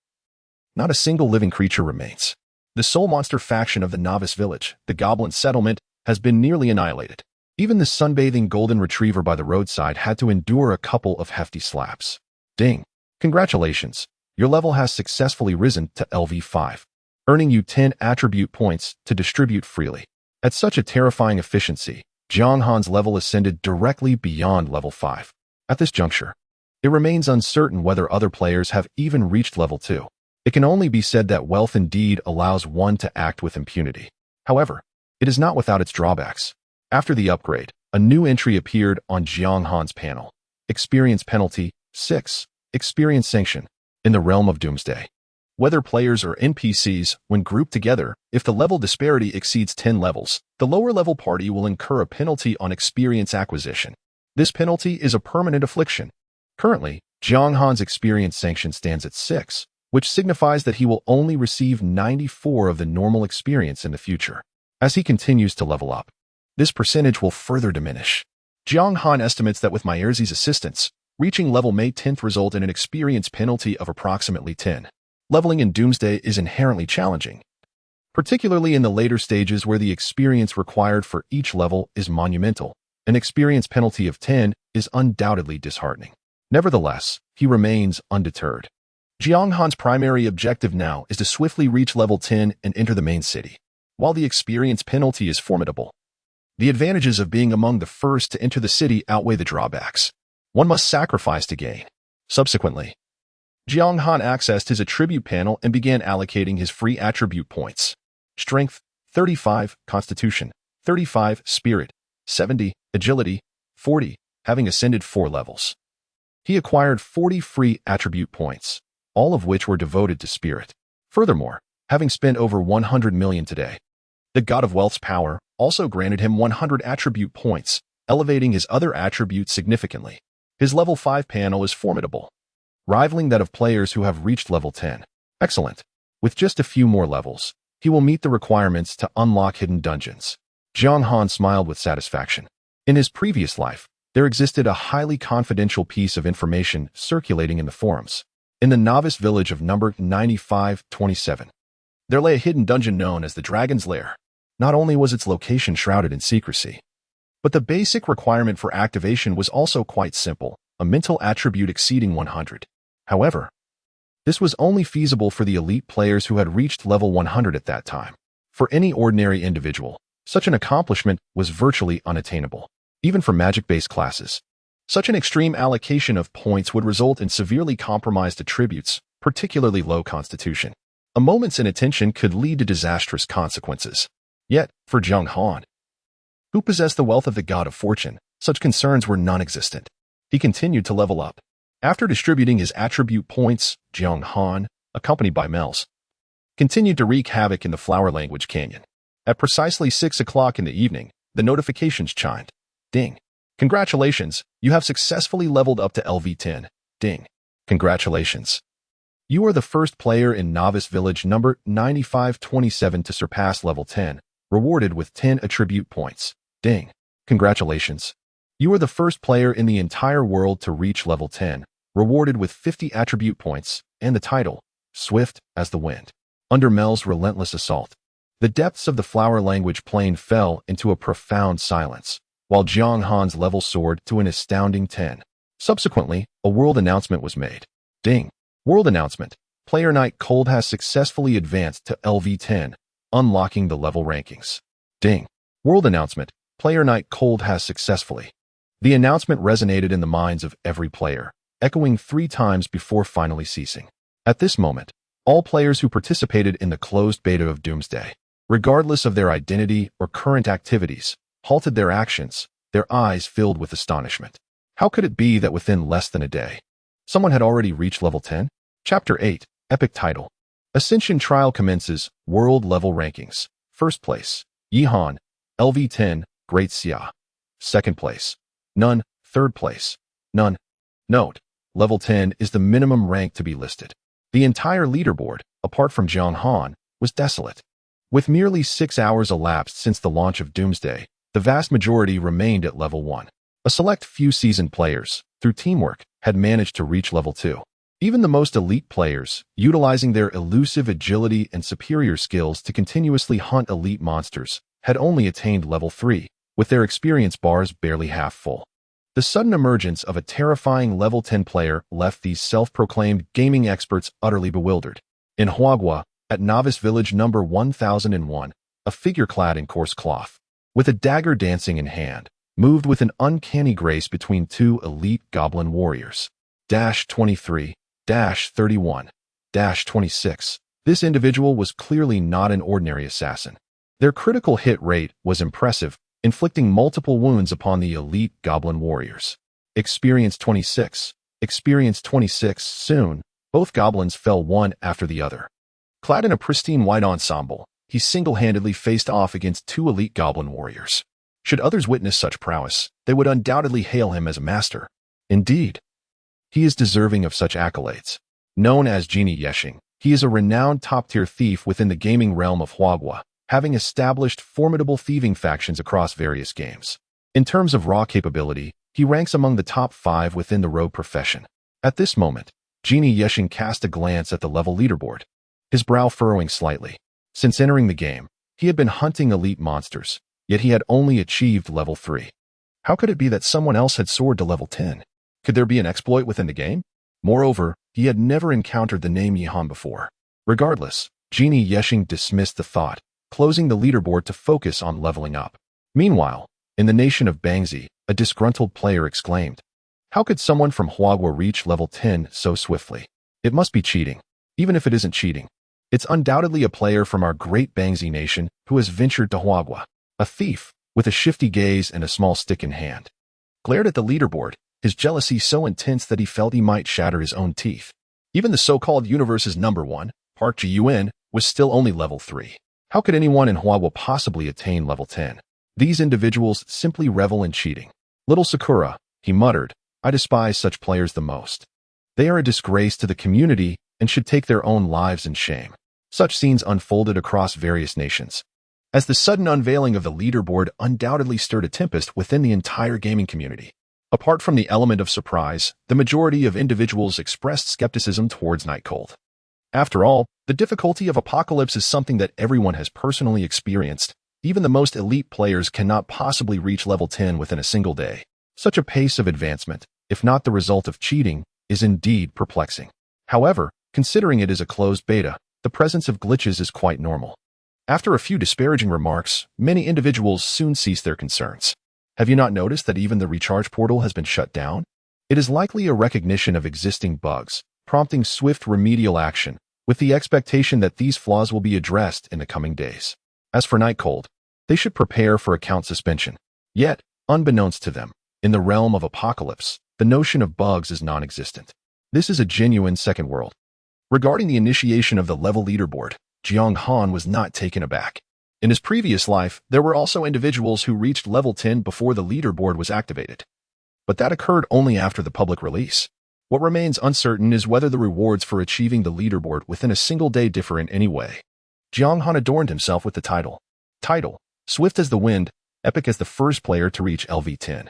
not a single living creature remains. The sole monster faction of the novice village, the goblin settlement, has been nearly annihilated. Even the sunbathing golden retriever by the roadside had to endure a couple of hefty slaps. Ding! Congratulations! Your level has successfully risen to LV5, earning you 10 attribute points to distribute freely. At such a terrifying efficiency, Jiang Han's level ascended directly beyond level 5. At this juncture, it remains uncertain whether other players have even reached level 2. It can only be said that wealth indeed allows one to act with impunity. However, it is not without its drawbacks. After the upgrade, a new entry appeared on Jiang Han's panel. Experience penalty, 6. Experience sanction. In the realm of Doomsday, whether players or NPCs, when grouped together, if the level disparity exceeds 10 levels, the lower level party will incur a penalty on experience acquisition. This penalty is a permanent affliction. Currently, Jiang Han's experience sanction stands at 6, which signifies that he will only receive 94 of the normal experience in the future. As he continues to level up, this percentage will further diminish. Jiang Han estimates that with Myerzi's assistance, reaching level May 10th result in an experience penalty of approximately 10. Leveling in Doomsday is inherently challenging, particularly in the later stages where the experience required for each level is monumental. An experience penalty of 10 is undoubtedly disheartening. Nevertheless, he remains undeterred. Jiang Han's primary objective now is to swiftly reach level 10 and enter the main city. While the experience penalty is formidable, the advantages of being among the first to enter the city outweigh the drawbacks. One must sacrifice to gain. Subsequently, Jiang Han accessed his attribute panel and began allocating his free attribute points. Strength, 35, Constitution, 35, Spirit, 70, Agility, 40, having ascended 4 levels. He acquired 40 free attribute points, all of which were devoted to Spirit. Furthermore, having spent over 100 million today, the God of Wealth's power also granted him 100 attribute points, elevating his other attributes significantly. His level 5 panel is formidable, rivaling that of players who have reached level 10. Excellent. With just a few more levels, he will meet the requirements to unlock hidden dungeons. Jiang Han smiled with satisfaction. In his previous life, there existed a highly confidential piece of information circulating in the forums. In the novice village of number 9527, there lay a hidden dungeon known as the Dragon's Lair. Not only was its location shrouded in secrecy, but the basic requirement for activation was also quite simple, a mental attribute exceeding 100. However, this was only feasible for the elite players who had reached level 100 at that time. For any ordinary individual, such an accomplishment was virtually unattainable. Even for magic-based classes, such an extreme allocation of points would result in severely compromised attributes, particularly low constitution. A moment's inattention could lead to disastrous consequences. Yet, for Jiang Han, who possessed the wealth of the God of Fortune, such concerns were non-existent. He continued to level up. After distributing his attribute points, Jiang Han, accompanied by Mels, continued to wreak havoc in the Flower Language Canyon. At precisely 6 o'clock in the evening, the notifications chimed. Ding. Congratulations, you have successfully leveled up to LV10. Ding. Congratulations. You are the first player in Novice Village number 9527 to surpass level 10, rewarded with 10 attribute points. Ding. Congratulations. You are the first player in the entire world to reach level 10, rewarded with 50 attribute points, and the title, Swift as the Wind. Under Mel's relentless assault, the depths of the Flower Language Plain fell into a profound silence, while Jiang Han's level soared to an astounding 10. Subsequently, a world announcement was made. Ding. World announcement. Player Knight Cold has successfully advanced to LV10, unlocking the level rankings. Ding. World announcement. Player Knight Cold has successfully. The announcement resonated in the minds of every player, echoing 3 times before finally ceasing. At this moment, all players who participated in the closed beta of Doomsday, regardless of their identity or current activities, halted their actions, their eyes filled with astonishment. How could it be that within less than a day, someone had already reached level 10? Chapter 8, Epic Title. Ascension Trial commences, World Level Rankings. First place, Yi Han, LV10, Great Xia. Second place, None. Third place, None. Note, level 10 is the minimum rank to be listed. The entire leaderboard, apart from Jiang Han, was desolate. With merely 6 hours elapsed since the launch of Doomsday, the vast majority remained at level 1. A select few seasoned players, through teamwork, had managed to reach level 2. Even the most elite players, utilizing their elusive agility and superior skills to continuously hunt elite monsters, had only attained level 3, with their experience bars barely half full. The sudden emergence of a terrifying level 10 player left these self-proclaimed gaming experts utterly bewildered. In Huagua, at Novice Village number 1001, a figure clad in coarse cloth, with a dagger dancing in hand, moved with an uncanny grace between 2 elite goblin warriors. 23, 31, 26. This individual was clearly not an ordinary assassin. Their critical hit rate was impressive, inflicting multiple wounds upon the elite goblin warriors. Experience 26. Experience 26. Soon, both goblins fell one after the other. Clad in a pristine white ensemble, he single-handedly faced off against 2 elite goblin warriors. Should others witness such prowess, they would undoubtedly hail him as a master. Indeed, he is deserving of such accolades. Known as Genie Yeshing, he is a renowned top-tier thief within the gaming realm of Huagua, having established formidable thieving factions across various games. In terms of raw capability, he ranks among the top 5 within the rogue profession. At this moment, Genie Yeshing cast a glance at the level leaderboard, his brow furrowing slightly. Since entering the game, he had been hunting elite monsters, yet he had only achieved level 3. How could it be that someone else had soared to level 10? Could there be an exploit within the game? Moreover, he had never encountered the name Jiang Han before. Regardless, Genie Yeshing dismissed the thought, closing the leaderboard to focus on leveling up. Meanwhile, in the nation of Bangzi, a disgruntled player exclaimed, "How could someone from Huagua reach level 10 so swiftly? It must be cheating. Even if it isn't cheating, it's undoubtedly a player from our great Bangzi nation who has ventured to Huagua." A thief, with a shifty gaze and a small stick in hand, glared at the leaderboard, his jealousy so intense that he felt he might shatter his own teeth. Even the so-called universe's number one, Park Ji-Yuan, was still only level 3. How could anyone in Huagua possibly attain level 10? These individuals simply revel in cheating. "Little Sakura," he muttered, "I despise such players the most. They are a disgrace to the community and should take their own lives in shame." Such scenes unfolded across various nations, as the sudden unveiling of the leaderboard undoubtedly stirred a tempest within the entire gaming community. Apart from the element of surprise, the majority of individuals expressed skepticism towards Nightcold. After all, the difficulty of Apocalypse is something that everyone has personally experienced. Even the most elite players cannot possibly reach level 10 within a single day. Such a pace of advancement, if not the result of cheating, is indeed perplexing. However, considering it is a closed beta, the presence of glitches is quite normal. After a few disparaging remarks, many individuals soon cease their concerns. Have you not noticed that even the recharge portal has been shut down? It is likely a recognition of existing bugs, prompting swift remedial action, with the expectation that these flaws will be addressed in the coming days. As for Nightcold, they should prepare for account suspension. Yet, unbeknownst to them, in the realm of Apocalypse, the notion of bugs is non-existent. This is a genuine second world. Regarding the initiation of the level leaderboard, Jiang Han was not taken aback. In his previous life, there were also individuals who reached level 10 before the leaderboard was activated. But that occurred only after the public release. What remains uncertain is whether the rewards for achieving the leaderboard within a single day differ in any way. Jiang Han adorned himself with the title, Swift as the Wind, Epic as the first player to reach LV10.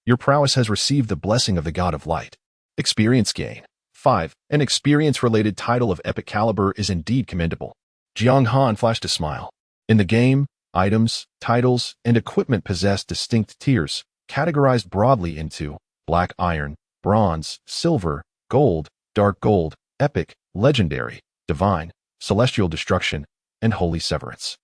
Your prowess has received the blessing of the God of Light. Experience gain. 5. An experience-related title of epic caliber is indeed commendable. Jiang Han flashed a smile. In the game, items, titles, and equipment possess distinct tiers, categorized broadly into black iron, bronze, silver, gold, dark gold, epic, legendary, divine, celestial destruction, and holy severance.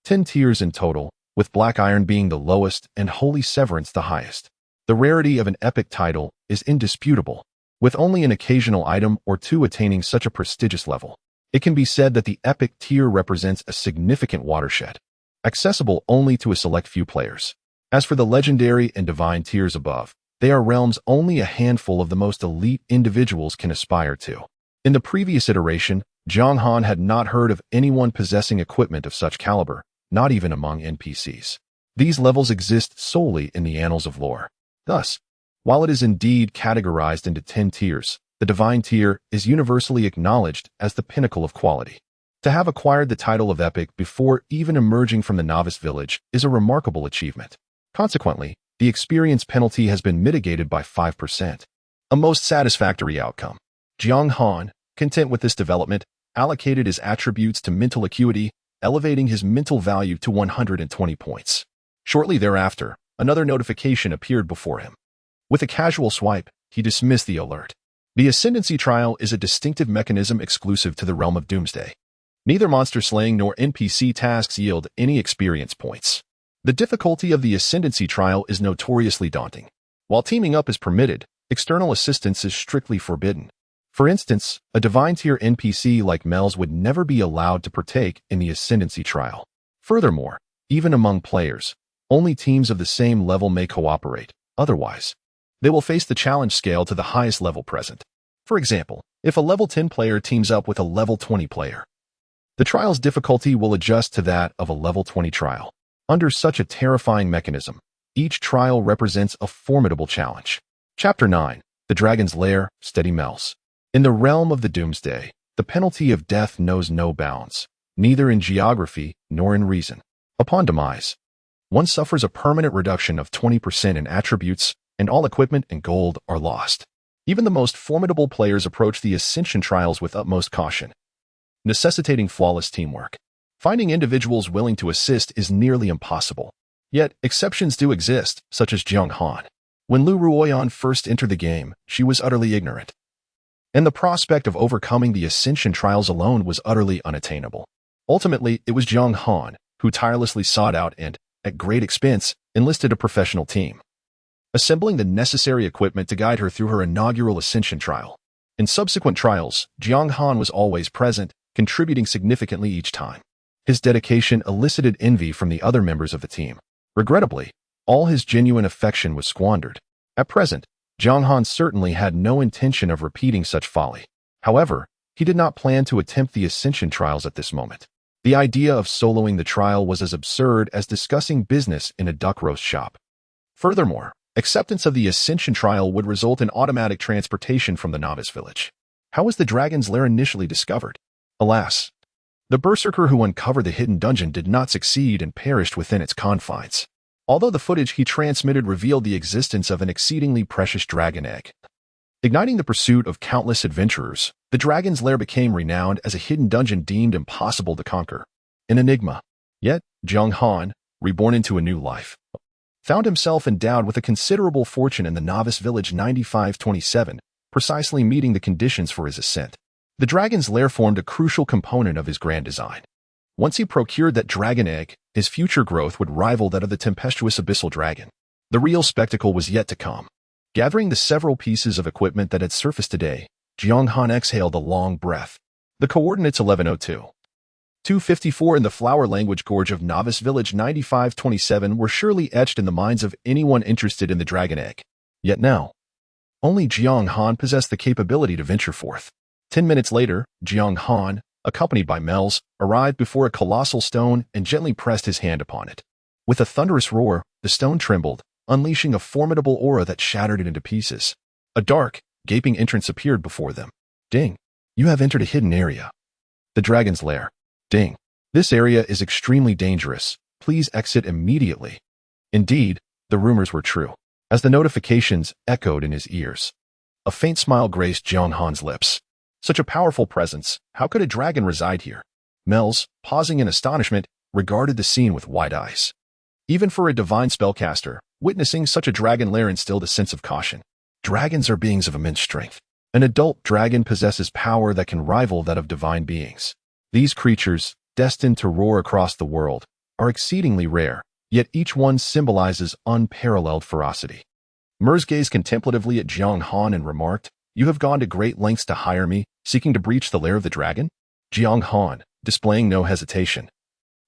10 tiers in total, with black iron being the lowest and holy severance the highest. The rarity of an epic title is indisputable, with only an occasional item or two attaining such a prestigious level. It can be said that the epic tier represents a significant watershed, accessible only to a select few players. As for the legendary and divine tiers above, they are realms only a handful of the most elite individuals can aspire to. In the previous iteration, Jiang Han had not heard of anyone possessing equipment of such caliber, not even among NPCs. These levels exist solely in the annals of lore. Thus, while it is indeed categorized into 10 tiers, the divine tier is universally acknowledged as the pinnacle of quality. To have acquired the title of epic before even emerging from the novice village is a remarkable achievement. Consequently, the experience penalty has been mitigated by 5%. A most satisfactory outcome. Jiang Han, content with this development, allocated his attributes to mental acuity, elevating his mental value to 120 points. Shortly thereafter, another notification appeared before him. With a casual swipe, he dismissed the alert. The Ascendancy Trial is a distinctive mechanism exclusive to the realm of Doomsday. Neither monster slaying nor NPC tasks yield any experience points. The difficulty of the Ascendancy Trial is notoriously daunting. While teaming up is permitted, external assistance is strictly forbidden. For instance, a divine tier NPC like Mel's would never be allowed to partake in the Ascendancy Trial. Furthermore, even among players, only teams of the same level may cooperate. Otherwise, they will face the challenge scale to the highest level present. For example, if a level 10 player teams up with a level 20 player, the trial's difficulty will adjust to that of a level 20 trial. Under such a terrifying mechanism, each trial represents a formidable challenge. Chapter 9. The Dragon's Lair, Steady Mel's. In the realm of the Doomsday, the penalty of death knows no bounds, neither in geography nor in reason. Upon demise, one suffers a permanent reduction of 20% in attributes, and all equipment and gold are lost. Even the most formidable players approach the Ascension trials with utmost caution, necessitating flawless teamwork. Finding individuals willing to assist is nearly impossible. Yet, exceptions do exist, such as Jiang Han. When Liu Ruyan first entered the game, she was utterly ignorant. and the prospect of overcoming the ascension trials alone was utterly unattainable. Ultimately, it was Jiang Han who tirelessly sought out and, at great expense, enlisted a professional team, assembling the necessary equipment to guide her through her inaugural ascension trial. In subsequent trials, Jiang Han was always present, contributing significantly each time. His dedication elicited envy from the other members of the team. Regrettably, all his genuine affection was squandered. At present, Jiang Han certainly had no intention of repeating such folly. However, he did not plan to attempt the ascension trials at this moment. The idea of soloing the trial was as absurd as discussing business in a duck roast shop. Furthermore, acceptance of the ascension trial would result in automatic transportation from the novice village. How was the dragon's lair initially discovered? Alas, the berserker who uncovered the hidden dungeon did not succeed and perished within its confines. Although the footage he transmitted revealed the existence of an exceedingly precious dragon egg. Igniting the pursuit of countless adventurers, the dragon's lair became renowned as a hidden dungeon deemed impossible to conquer. An enigma. Yet, Jiang Han, reborn into a new life, found himself endowed with a considerable fortune in the novice village 9527, precisely meeting the conditions for his ascent. The dragon's lair formed a crucial component of his grand design. Once he procured that dragon egg, his future growth would rival that of the tempestuous abyssal dragon. The real spectacle was yet to come. Gathering the several pieces of equipment that had surfaced today, Jiang Han exhaled a long breath. The coordinates 1102. 254 in the flower language gorge of Novice Village 9527 were surely etched in the minds of anyone interested in the dragon egg. Yet now, only Jiang Han possessed the capability to venture forth. 10 minutes later, Jiang Han, accompanied by Mels, arrived before a colossal stone and gently pressed his hand upon it. With a thunderous roar, the stone trembled, unleashing a formidable aura that shattered it into pieces. A dark, gaping entrance appeared before them. Ding! You have entered a hidden area. The dragon's lair. Ding! This area is extremely dangerous. Please exit immediately. Indeed, the rumors were true, as the notifications echoed in his ears. A faint smile graced Jiang Han's lips. Such a powerful presence, how could a dragon reside here? Mels, pausing in astonishment, regarded the scene with wide eyes. Even for a divine spellcaster, witnessing such a dragon lair instilled a sense of caution. Dragons are beings of immense strength. An adult dragon possesses power that can rival that of divine beings. These creatures, destined to roar across the world, are exceedingly rare, yet each one symbolizes unparalleled ferocity. Mers gazed contemplatively at Jiang Han and remarked, "You have gone to great lengths to hire me, seeking to breach the lair of the dragon?" Jiang Han, displaying no hesitation,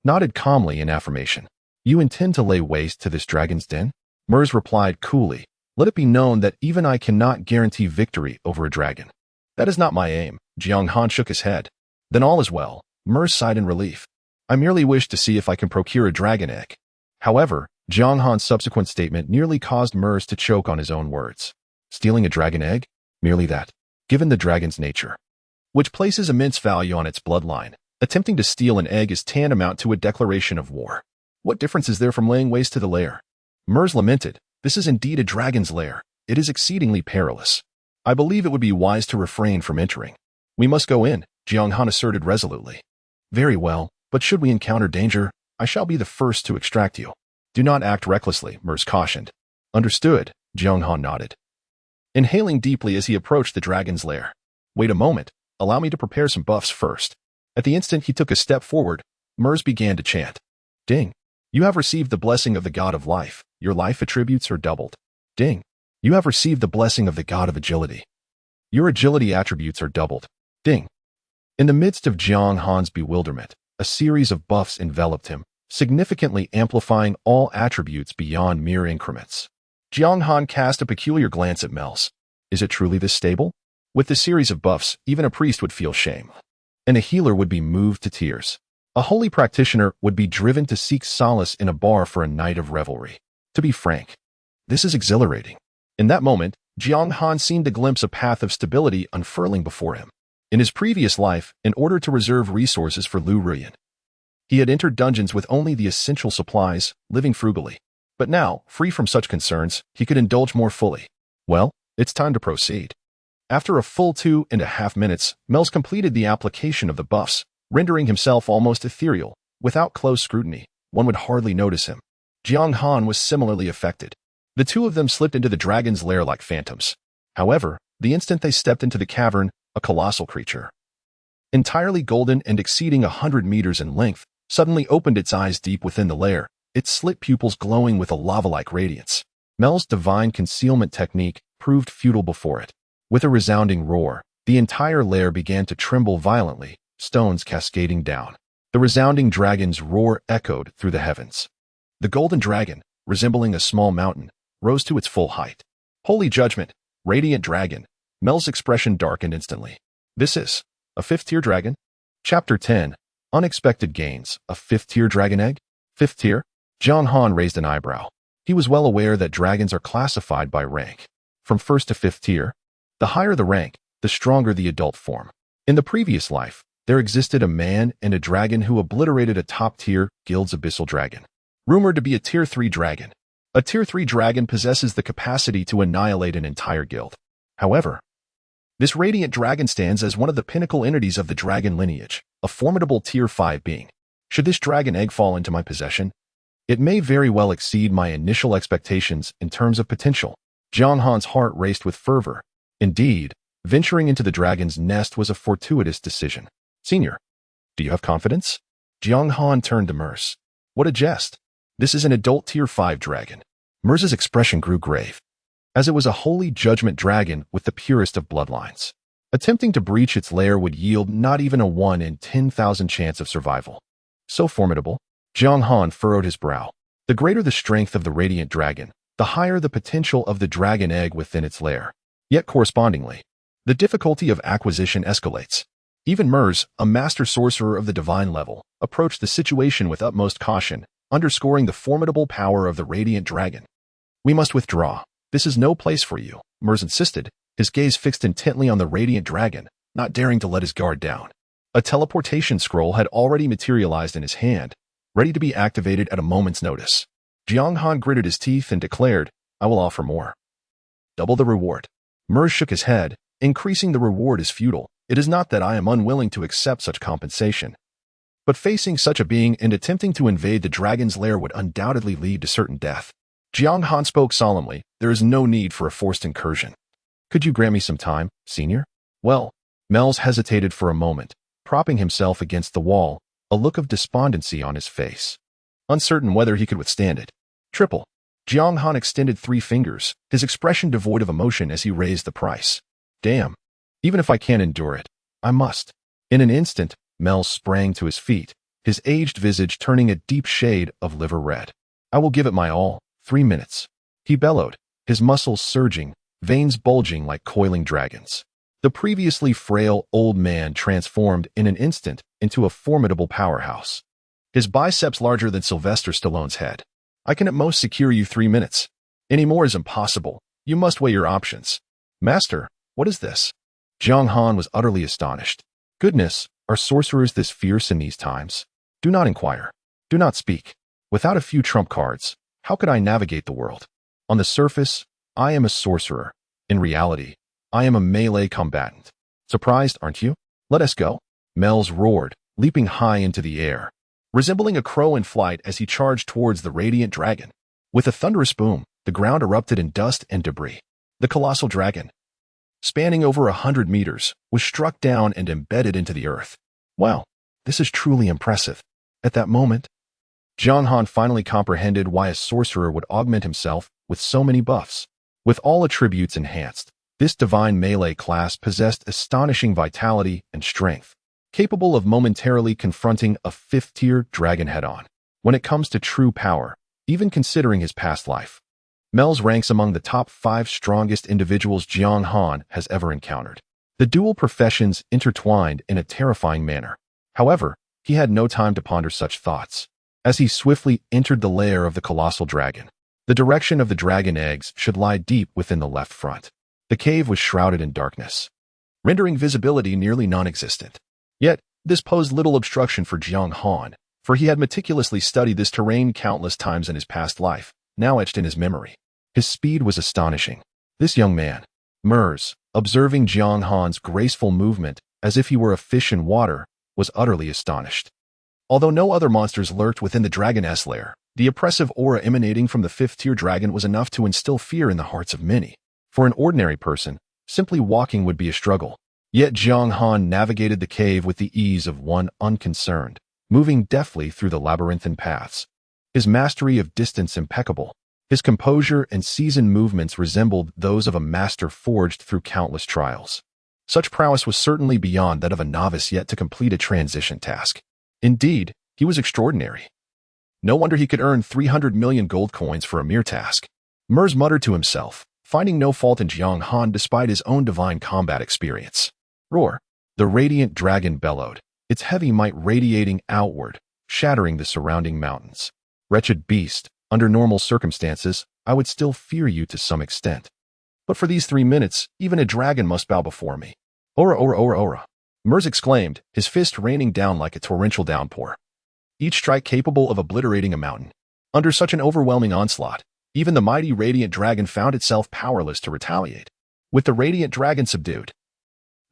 nodded calmly in affirmation. "You intend to lay waste to this dragon's den?" Mers replied coolly, "Let it be known that even I cannot guarantee victory over a dragon." "That is not my aim." Jiang Han shook his head. "Then all is well." Mers sighed in relief. "I merely wish to see if I can procure a dragon egg." However, Jiang Han's subsequent statement nearly caused Mers to choke on his own words. Stealing a dragon egg? Merely that. Given the dragon's nature, which places immense value on its bloodline, attempting to steal an egg is tantamount to a declaration of war. What difference is there from laying waste to the lair? Mers lamented, "This is indeed a dragon's lair. It is exceedingly perilous. I believe it would be wise to refrain from entering." "We must go in," Jiang Han asserted resolutely. "Very well, but should we encounter danger, I shall be the first to extract you." "Do not act recklessly," Mers cautioned. "Understood," Jiang Han nodded, inhaling deeply as he approached the dragon's lair. "Wait a moment, allow me to prepare some buffs first." At the instant he took a step forward, Mers began to chant. "Ding! You have received the blessing of the god of life. Your life attributes are doubled. Ding! You have received the blessing of the god of agility. Your agility attributes are doubled. Ding!" In the midst of Jiang Han's bewilderment, a series of buffs enveloped him, significantly amplifying all attributes beyond mere increments. Jiang Han cast a peculiar glance at Mels. Is it truly this stable? With this series of buffs, even a priest would feel shame, and a healer would be moved to tears. A holy practitioner would be driven to seek solace in a bar for a night of revelry. To be frank, this is exhilarating. In that moment, Jiang Han seemed to glimpse a path of stability unfurling before him. In his previous life, in order to reserve resources for Liu Ruyan, he had entered dungeons with only the essential supplies, living frugally. But now, free from such concerns, he could indulge more fully. Well, it's time to proceed. After a full 2.5 minutes, Mels completed the application of the buffs, rendering himself almost ethereal. Without close scrutiny, one would hardly notice him. Jiang Han was similarly affected. The two of them slipped into the dragon's lair like phantoms. However, The instant they stepped into the cavern, a colossal creature, entirely golden and exceeding 100 meters in length, suddenly opened its eyes deep within the lair, its slit pupils glowing with a lava-like radiance. Mel's divine concealment technique proved futile before it. With a resounding roar, the entire lair began to tremble violently, stones cascading down. The resounding dragon's roar echoed through the heavens. The golden dragon, resembling a small mountain, rose to its full height. Holy judgment! Radiant dragon! Mel's expression darkened instantly. This is a fifth-tier dragon? Chapter 10. Unexpected gains. A fifth-tier dragon egg? Fifth tier? Jiang Han raised an eyebrow. He was well aware that dragons are classified by rank. From first to fifth tier, the higher the rank, the stronger the adult form. In the previous life, there existed a man and a dragon who obliterated a top-tier guild's abyssal dragon. Rumored to be a tier 3 dragon. A tier 3 dragon possesses the capacity to annihilate an entire guild. However, this radiant dragon stands as one of the pinnacle entities of the dragon lineage, a formidable tier 5 being. Should this dragon egg fall into my possession, it may very well exceed my initial expectations in terms of potential. Jiang Han's heart raced with fervor. Indeed, venturing into the dragon's nest was a fortuitous decision. Senior, do you have confidence? Jiang Han turned to Merz. What a jest. This is an adult tier 5 dragon. Merz's expression grew grave, as it was a holy judgment dragon with the purest of bloodlines. Attempting to breach its lair would yield not even a 1 in 10,000 chance of survival. So formidable, Jiang Han furrowed his brow. The greater the strength of the radiant dragon, the higher the potential of the dragon egg within its lair. Yet correspondingly, the difficulty of acquisition escalates. Even Merz, a master sorcerer of the divine level, approached the situation with utmost caution, underscoring the formidable power of the radiant dragon. We must withdraw. This is no place for you, Merz insisted, his gaze fixed intently on the radiant dragon, not daring to let his guard down. A teleportation scroll had already materialized in his hand, ready to be activated at a moment's notice. Jiang Han gritted his teeth and declared, I will offer more. Double the reward. Merz shook his head. Increasing the reward is futile. It is not that I am unwilling to accept such compensation, but facing such a being and attempting to invade the dragon's lair would undoubtedly lead to certain death. Jiang Han spoke solemnly. There is no need for a forced incursion. Could you grant me some time, senior? Well, Mel's hesitated for a moment, propping himself against the wall, a look of despondency on his face, uncertain whether he could withstand it. Triple. Jiang Han extended 3 fingers, his expression devoid of emotion as he raised the price. Damn. Even if I can't endure it, I must. In an instant, Mel sprang to his feet, his aged visage turning a deep shade of liver red. I will give it my all. 3 minutes. He bellowed, his muscles surging, veins bulging like coiling dragons. The previously frail old man transformed in an instant into a formidable powerhouse, his biceps larger than Sylvester Stallone's head. I can at most secure you 3 minutes. Any more is impossible. You must weigh your options. Master, what is this? Jiang Han was utterly astonished. Goodness, are sorcerers this fierce in these times? Do not inquire. Do not speak. Without a few trump cards, how could I navigate the world? On the surface, I am a sorcerer. In reality, I am a melee combatant. Surprised, aren't you? Let us go. Mel's roared, leaping high into the air, resembling a crow in flight as he charged towards the radiant dragon. With a thunderous boom, the ground erupted in dust and debris. The colossal dragon, spanning over 100 meters, was struck down and embedded into the earth. Wow, this is truly impressive. At that moment, Jiang Han finally comprehended why a sorcerer would augment himself with so many buffs. With all attributes enhanced, this divine melee class possessed astonishing vitality and strength, capable of momentarily confronting a 5th-tier dragon head-on. When it comes to true power, even considering his past life, Mel's ranks among the top 5 strongest individuals Jiang Han has ever encountered. The dual professions intertwined in a terrifying manner. However, he had no time to ponder such thoughts. As he swiftly entered the lair of the colossal dragon, the direction of the dragon eggs should lie deep within the left front. The cave was shrouded in darkness, rendering visibility nearly non-existent. Yet, this posed little obstruction for Jiang Han, for he had meticulously studied this terrain countless times in his past life, now etched in his memory. His speed was astonishing. This young man, Merz, observing Jiang Han's graceful movement as if he were a fish in water, was utterly astonished. Although no other monsters lurked within the dragon's lair, the oppressive aura emanating from the 5th-tier dragon was enough to instill fear in the hearts of many. For an ordinary person, Simply walking would be a struggle. Yet Jiang Han navigated the cave with the ease of one unconcerned, moving deftly through the labyrinthine paths. His mastery of distance impeccable. His composure and seasoned movements resembled those of a master forged through countless trials. Such prowess was certainly beyond that of a novice yet to complete a transition task. Indeed, he was extraordinary. No wonder he could earn 300 million gold coins for a mere task. Mers muttered to himself, finding no fault in Jiang Han despite his own divine combat experience. Roar! The radiant dragon bellowed, its heavy might radiating outward, shattering the surrounding mountains. Wretched beast, under normal circumstances, I would still fear you to some extent. But for these 3 minutes, even a dragon must bow before me. Ora, ora, ora, ora! Mers exclaimed, his fist raining down like a torrential downpour. Each strike capable of obliterating a mountain. Under such an overwhelming onslaught, even the mighty radiant dragon found itself powerless to retaliate. With the radiant dragon subdued,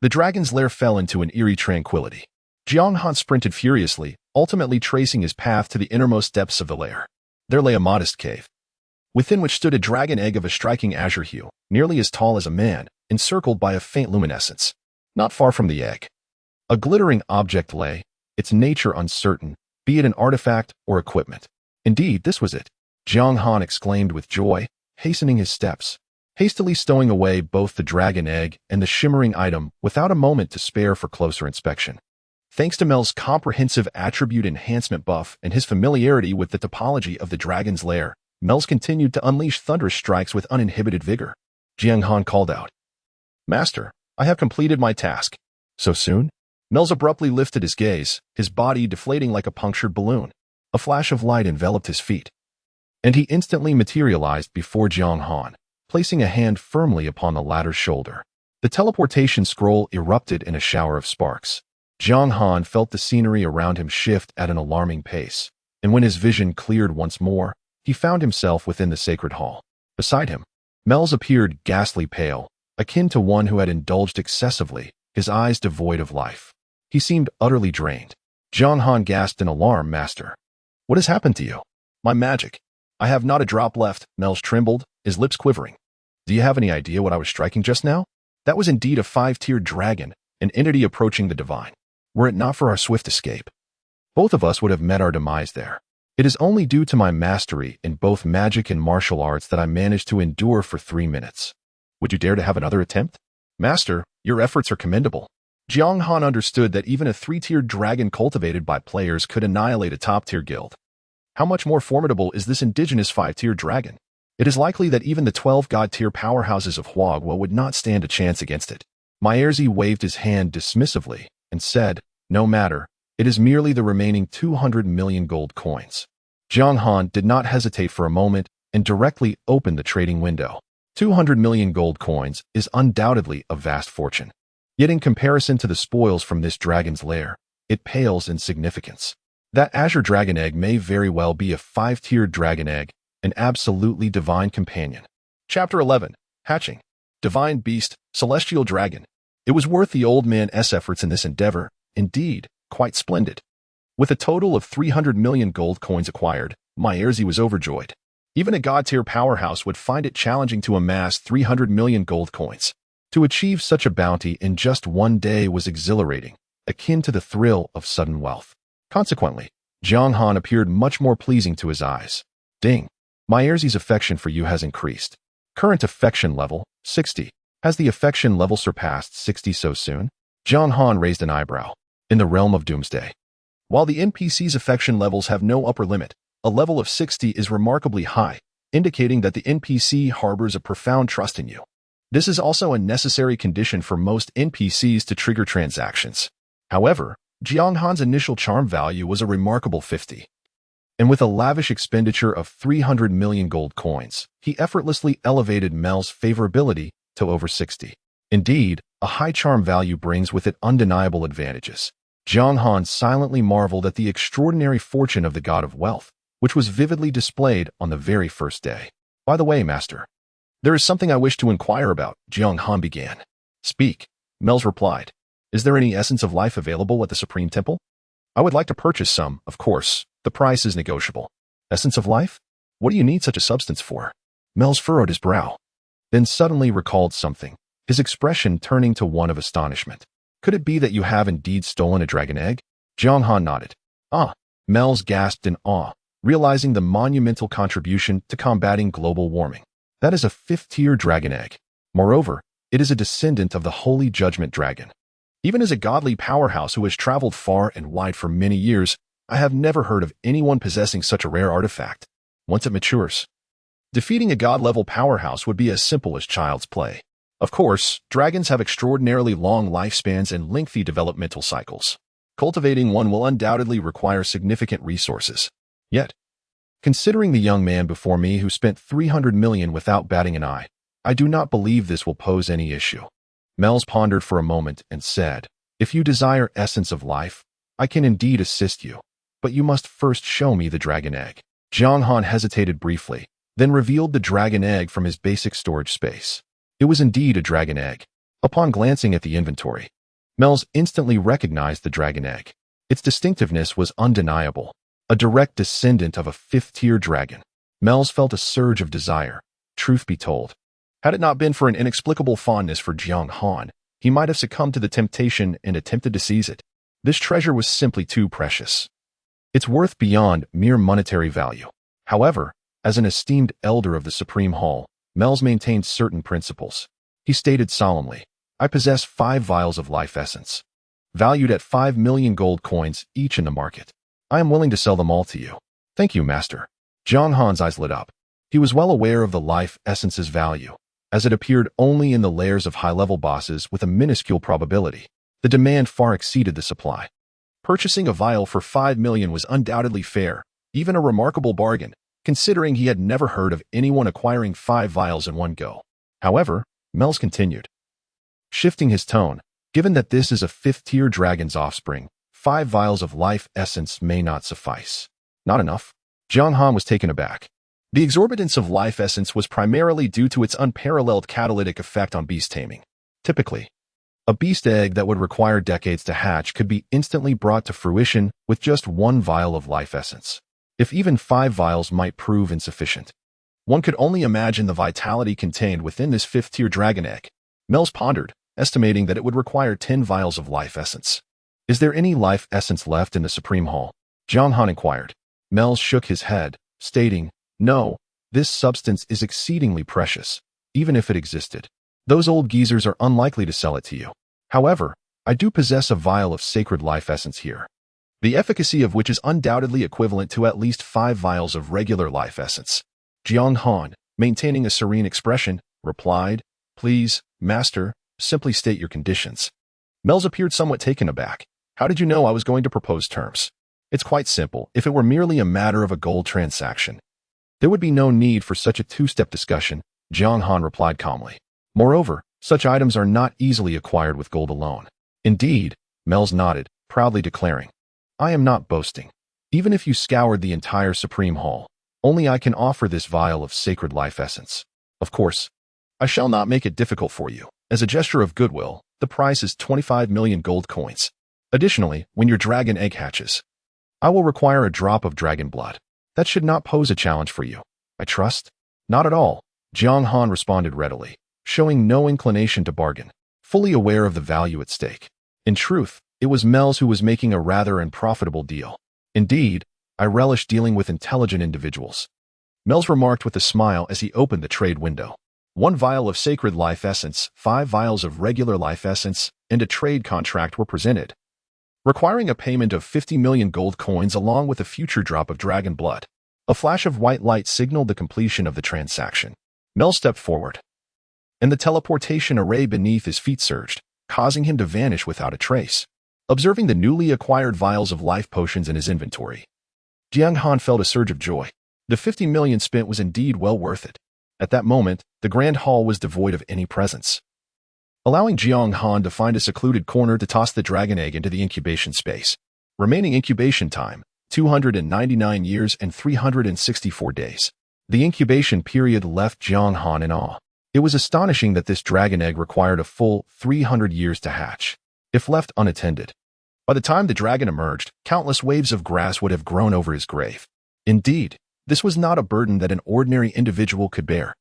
the dragon's lair fell into an eerie tranquility. Jiang Han sprinted furiously, ultimately tracing his path to the innermost depths of the lair. There lay a modest cave, within which stood a dragon egg of a striking azure hue, nearly as tall as a man, encircled by a faint luminescence. Not far from the egg, a glittering object lay, its nature uncertain, be it an artifact or equipment. Indeed, this was it, Jiang Han exclaimed with joy, hastening his steps, hastily stowing away both the dragon egg and the shimmering item without a moment to spare for closer inspection. Thanks to Mel's comprehensive attribute enhancement buff and his familiarity with the topology of the dragon's lair, Mel's continued to unleash thunderous strikes with uninhibited vigor. Jiang Han called out, "Master, I have completed my task." So soon? Mel's abruptly lifted his gaze, his body deflating like a punctured balloon. A flash of light enveloped his feet, and he instantly materialized before Jiang Han, placing a hand firmly upon the latter's shoulder. The teleportation scroll erupted in a shower of sparks. Jiang Han felt the scenery around him shift at an alarming pace, and when his vision cleared once more, he found himself within the sacred hall. Beside him, Mel's appeared ghastly pale, akin to one who had indulged excessively, his eyes devoid of life. He seemed utterly drained. Jiang Han gasped in alarm, "Master, what has happened to you?" "My magic. I have not a drop left." Mel's trembled, his lips quivering. "Do you have any idea what I was striking just now?" That was indeed a 5-tiered dragon, an entity approaching the divine. Were it not for our swift escape, both of us would have met our demise there. It is only due to my mastery in both magic and martial arts that I managed to endure for 3 minutes. Would you dare to have another attempt? "Master, your efforts are commendable." Jiang Han understood that even a 3-tiered dragon cultivated by players could annihilate a top-tier guild. How much more formidable is this indigenous 5-tiered dragon? It is likely that even the 12 god-tier powerhouses of Huagua would not stand a chance against it. Myerzi waved his hand dismissively and said, "No matter, it is merely the remaining 200 million gold coins." Jiang Han did not hesitate for a moment and directly opened the trading window. 200 million gold coins is undoubtedly a vast fortune. Yet in comparison to the spoils from this dragon's lair, it pales in significance. That azure dragon egg may very well be a 5-tiered dragon egg, an absolutely divine companion. Chapter 11. Hatching. Divine Beast, Celestial Dragon. It was worth the old man's efforts in this endeavor, indeed, quite splendid. With a total of 300 million gold coins acquired, Myerzi was overjoyed. Even a god-tier powerhouse would find it challenging to amass 300 million gold coins. To achieve such a bounty in just one day was exhilarating, akin to the thrill of sudden wealth. Consequently, Jiang Han appeared much more pleasing to his eyes. Ding. Myerzi's affection for you has increased. Current affection level, 60. Has the affection level surpassed 60 so soon? Jiang Han raised an eyebrow. In the realm of Doomsday, while the NPC's affection levels have no upper limit, a level of 60 is remarkably high, indicating that the NPC harbors a profound trust in you. This is also a necessary condition for most NPCs to trigger transactions. However, Jiang Han's initial charm value was a remarkable 50. And with a lavish expenditure of 300 million gold coins, he effortlessly elevated Mel's favorability to over 60. Indeed, a high charm value brings with it undeniable advantages. Jiang Han silently marveled at the extraordinary fortune of the god of wealth, which was vividly displayed on the very first day. "By the way, Master, there is something I wish to inquire about," Jiang Han began. "Speak," Mel's replied. "Is there any essence of life available at the Supreme Temple?" "I would like to purchase some, of course. The price is negotiable." "Essence of life? What do you need such a substance for?" Mel's furrowed his brow, then suddenly recalled something. his expression turning to one of astonishment. Could it be that you have indeed stolen a dragon egg? Jiang Han nodded. Ah, Mel's gasped in awe, realizing the monumental contribution to combating global warming. That is a fifth-tier dragon egg. Moreover, it is a descendant of the Holy Judgment Dragon. Even as a godly powerhouse who has traveled far and wide for many years, I have never heard of anyone possessing such a rare artifact. Once it matures, defeating a god-level powerhouse would be as simple as child's play. Of course, dragons have extraordinarily long lifespans and lengthy developmental cycles. Cultivating one will undoubtedly require significant resources. Yet, considering the young man before me who spent 300 million without batting an eye, I do not believe this will pose any issue. Mel's pondered for a moment and said, if you desire essence of life, I can indeed assist you, but you must first show me the dragon egg. Jiang Han hesitated briefly, then revealed the dragon egg from his basic storage space. It was indeed a dragon egg. Upon glancing at the inventory, Mel's instantly recognized the dragon egg. Its distinctiveness was undeniable, a direct descendant of a fifth-tier dragon. Mel's felt a surge of desire. Truth be told, had it not been for an inexplicable fondness for Jiang Han, he might have succumbed to the temptation and attempted to seize it. This treasure was simply too precious. Its worth beyond mere monetary value. However, as an esteemed elder of the Supreme Hall, Mel's maintained certain principles. He stated solemnly, I possess 5 vials of life essence, valued at 5 million gold coins each in the market. I am willing to sell them all to you. Thank you, master. Jiang Han's eyes lit up. He was well aware of the life essence's value, as it appeared only in the lairs of high-level bosses with a minuscule probability. The demand far exceeded the supply. Purchasing a vial for 5 million was undoubtedly fair, even a remarkable bargain, considering he had never heard of anyone acquiring 5 vials in one go. However, Mel's continued, shifting his tone, given that this is a fifth-tier dragon's offspring, 5 vials of life essence may not suffice. Not enough? Jiang Han was taken aback. The exorbitance of life essence was primarily due to its unparalleled catalytic effect on beast taming. Typically, a beast egg that would require decades to hatch could be instantly brought to fruition with just 1 vial of life essence. If even 5 vials might prove insufficient, one could only imagine the vitality contained within this fifth-tier dragon egg. Mel's pondered, estimating that it would require 10 vials of life essence. Is there any life essence left in the Supreme Hall? Jiang Han inquired. Mel shook his head, stating, no, this substance is exceedingly precious, even if it existed. Those old geezers are unlikely to sell it to you. However, I do possess a vial of sacred life essence here, the efficacy of which is undoubtedly equivalent to at least 5 vials of regular life essence. Jiang Han, maintaining a serene expression, replied, please, master, simply state your conditions. Mel's appeared somewhat taken aback. How did you know I was going to propose terms? It's quite simple. If it were merely a matter of a gold transaction, there would be no need for such a two-step discussion, Jiang Han replied calmly. Moreover, such items are not easily acquired with gold alone. Indeed, Mel's nodded, proudly declaring, I am not boasting. Even if you scoured the entire Supreme Hall, only I can offer this vial of sacred life essence. Of course, I shall not make it difficult for you. As a gesture of goodwill, the price is 25 million gold coins. Additionally, when your dragon egg hatches, I will require a drop of dragon blood. That should not pose a challenge for you, I trust? Not at all, Jiang Han responded readily, showing no inclination to bargain, fully aware of the value at stake. In truth, it was Mel's who was making a rather unprofitable deal. Indeed, I relish dealing with intelligent individuals. Mel's remarked with a smile as he opened the trade window. 1 vial of sacred life essence, 5 vials of regular life essence, and a trade contract were presented, requiring a payment of 50 million gold coins along with a future drop of dragon blood. A flash of white light signaled the completion of the transaction. Mel stepped forward, and the teleportation array beneath his feet surged, causing him to vanish without a trace. Observing the newly acquired vials of life potions in his inventory, Jiang Han felt a surge of joy. The 50 million spent was indeed well worth it. At that moment, the grand hall was devoid of any presence, allowing Jiang Han to find a secluded corner to toss the dragon egg into the incubation space. Remaining incubation time, 299 years and 364 days. The incubation period left Jiang Han in awe. It was astonishing that this dragon egg required a full 300 years to hatch, if left unattended. By the time the dragon emerged, countless waves of grass would have grown over his grave. Indeed, this was not a burden that an ordinary individual could bear.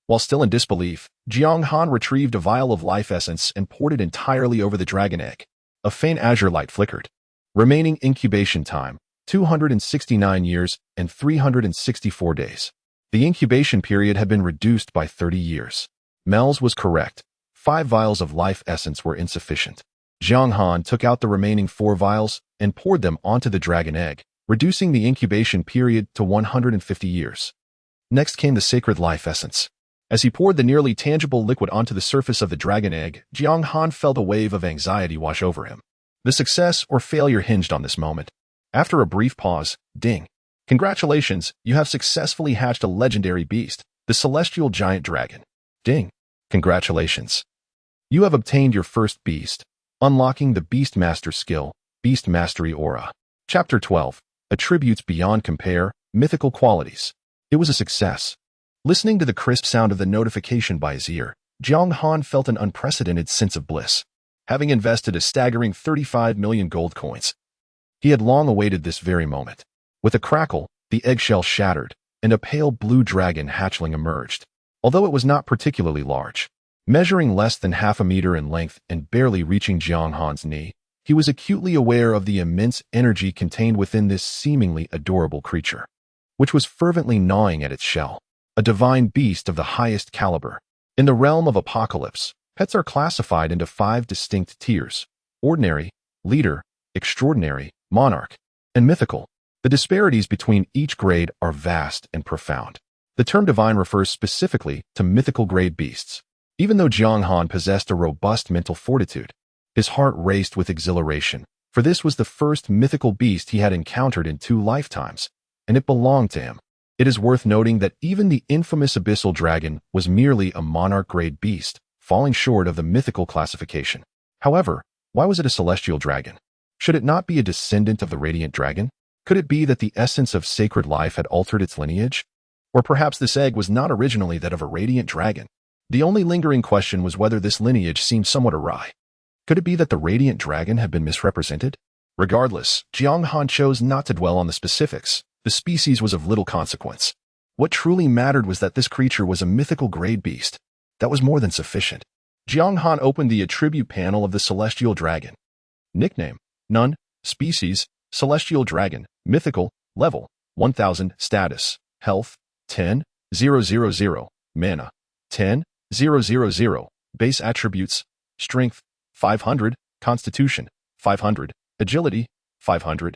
While still in disbelief, Jiang Han retrieved a vial of life essence and poured it entirely over the dragon egg. A faint azure light flickered. Remaining incubation time, 269 years and 364 days. The incubation period had been reduced by 30 years. Mel's was correct. 5 vials of life essence were insufficient. Jiang Han took out the remaining 4 vials and poured them onto the dragon egg, reducing the incubation period to 150 years. Next came the sacred life essence. As he poured the nearly tangible liquid onto the surface of the dragon egg, Jiang Han felt a wave of anxiety wash over him. The success or failure hinged on this moment. After a brief pause, ding. Congratulations, you have successfully hatched a legendary beast, the celestial giant dragon. Ding. Congratulations. You have obtained your first beast, unlocking the Beast Master skill, Beast Mastery Aura. Chapter 12. Attributes Beyond Compare, Mythical Qualities. It was a success. Listening to the crisp sound of the notification by his ear, Jiang Han felt an unprecedented sense of bliss. Having invested a staggering 35 million gold coins, he had long awaited this very moment. With a crackle, the eggshell shattered, and a pale blue dragon hatchling emerged. Although it was not particularly large, measuring less than half a meter in length and barely reaching Jiang Han's knee, he was acutely aware of the immense energy contained within this seemingly adorable creature, which was fervently gnawing at its shell. A divine beast of the highest caliber. In the realm of Apocalypse, pets are classified into 5 distinct tiers: ordinary, leader, extraordinary, monarch, and mythical. The disparities between each grade are vast and profound. The term divine refers specifically to mythical grade beasts. Even though Jiang Han possessed a robust mental fortitude, his heart raced with exhilaration, for this was the first mythical beast he had encountered in 2 lifetimes, and it belonged to him. It is worth noting that even the infamous abyssal dragon was merely a monarch-grade beast, falling short of the mythical classification. However, why was it a celestial dragon? Should it not be a descendant of the radiant dragon? Could it be that the essence of sacred life had altered its lineage? Or perhaps this egg was not originally that of a radiant dragon? The only lingering question was whether this lineage seemed somewhat awry. Could it be that the radiant dragon had been misrepresented? Regardless, Jiang Han chose not to dwell on the specifics. The species was of little consequence. What truly mattered was that this creature was a mythical grade beast. That was more than sufficient. Jiang Han opened the attribute panel of the celestial dragon. Nickname: none. Species: celestial dragon. Mythical: level 1000. Status: health 10,000. Mana: 10,000. Base attributes: strength 500, constitution 500, agility 500,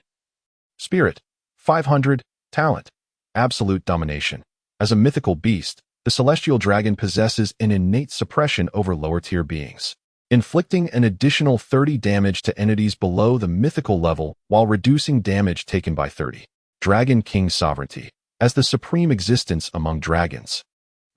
spirit 500, talent, absolute domination. As a mythical beast, the celestial dragon possesses an innate suppression over lower-tier beings, inflicting an additional 30 damage to entities below the mythical level while reducing damage taken by 30. Dragon King Sovereignty. As the supreme existence among dragons,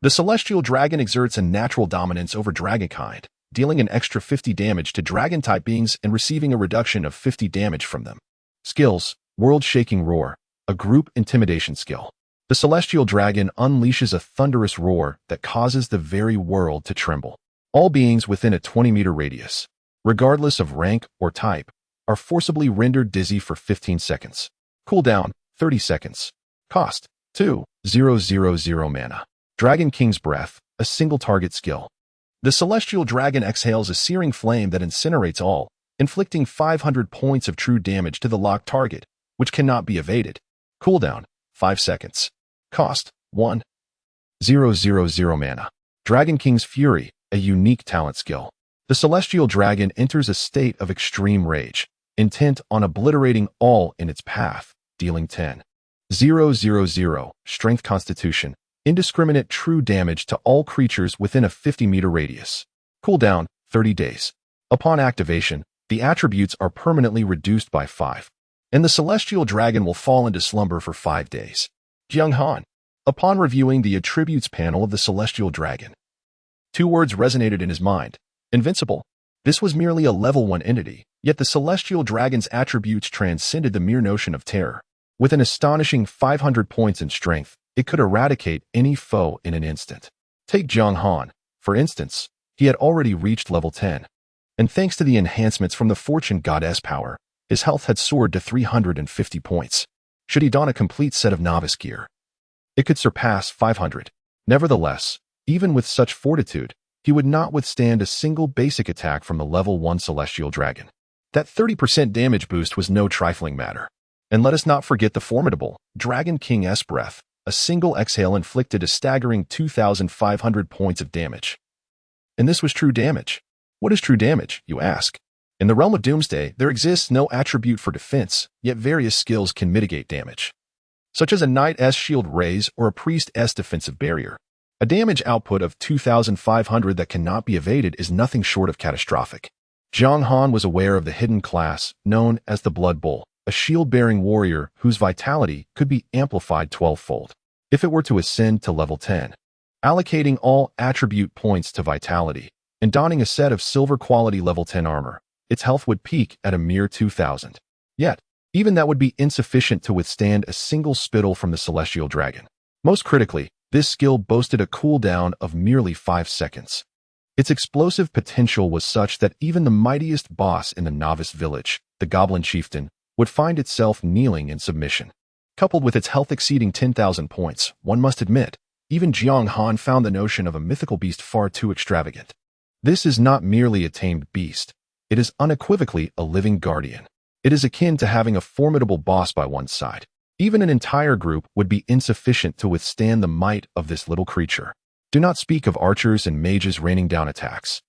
the celestial dragon exerts a natural dominance over dragonkind, dealing an extra 50 damage to dragon-type beings and receiving a reduction of 50 damage from them. Skills: World-Shaking Roar, a group intimidation skill. The celestial dragon unleashes a thunderous roar that causes the very world to tremble. All beings within a 20-meter radius, regardless of rank or type, are forcibly rendered dizzy for 15 seconds. Cooldown: 30 seconds. Cost: 2,000 mana. Dragon King's Breath, a single-target skill. The celestial dragon exhales a searing flame that incinerates all, inflicting 500 points of true damage to the locked target, which cannot be evaded. Cooldown: 5 seconds. Cost: 1,000 mana. Dragon King's Fury, a unique talent skill. The celestial dragon enters a state of extreme rage, intent on obliterating all in its path, dealing 10,000 strength constitution, indiscriminate true damage to all creatures within a 50-meter radius. Cooldown: 30 days. Upon activation, the attributes are permanently reduced by 5, and the celestial dragon will fall into slumber for 5 days. Jiang Han. Upon reviewing the attributes panel of the celestial dragon, 2 words resonated in his mind: invincible. This was merely a level 1 entity, yet the celestial dragon's attributes transcended the mere notion of terror. With an astonishing 500 points in strength, it could eradicate any foe in an instant. Take Jiang Han, for instance. He had already reached level 10, and thanks to the enhancements from the Fortune Goddess power, his health had soared to 350 points. Should he don a complete set of novice gear, it could surpass 500. Nevertheless, Even with such fortitude, he would not withstand a single basic attack from the level 1 celestial dragon. That 30% damage boost was no trifling matter. And let us not forget the formidable Dragon King's breath. A single exhale inflicted a staggering 2,500 points of damage. And this was true damage. What is true damage, you ask? In the realm of Doomsday, there exists no attribute for defense, yet various skills can mitigate damage, such as a knight's shield raise or a priest's defensive barrier. A damage output of 2,500 that cannot be evaded is nothing short of catastrophic. Jiang Han was aware of the hidden class known as the Blood Bull, a shield-bearing warrior whose vitality could be amplified 12-fold if it were to ascend to level 10. Allocating all attribute points to vitality and donning a set of silver-quality level 10 armor, its health would peak at a mere 2,000. Yet, even that would be insufficient to withstand a single spittle from the celestial dragon. Most critically, this skill boasted a cooldown of merely 5 seconds. Its explosive potential was such that even the mightiest boss in the novice village, the Goblin Chieftain, would find itself kneeling in submission. Coupled with its health exceeding 10,000 points, one must admit, even Jiang Han found the notion of a mythical beast far too extravagant. This is not merely a tamed beast. It is unequivocally a living guardian. It is akin to having a formidable boss by one's side. Even an entire group would be insufficient to withstand the might of this little creature. Do not speak of archers and mages raining down attacks.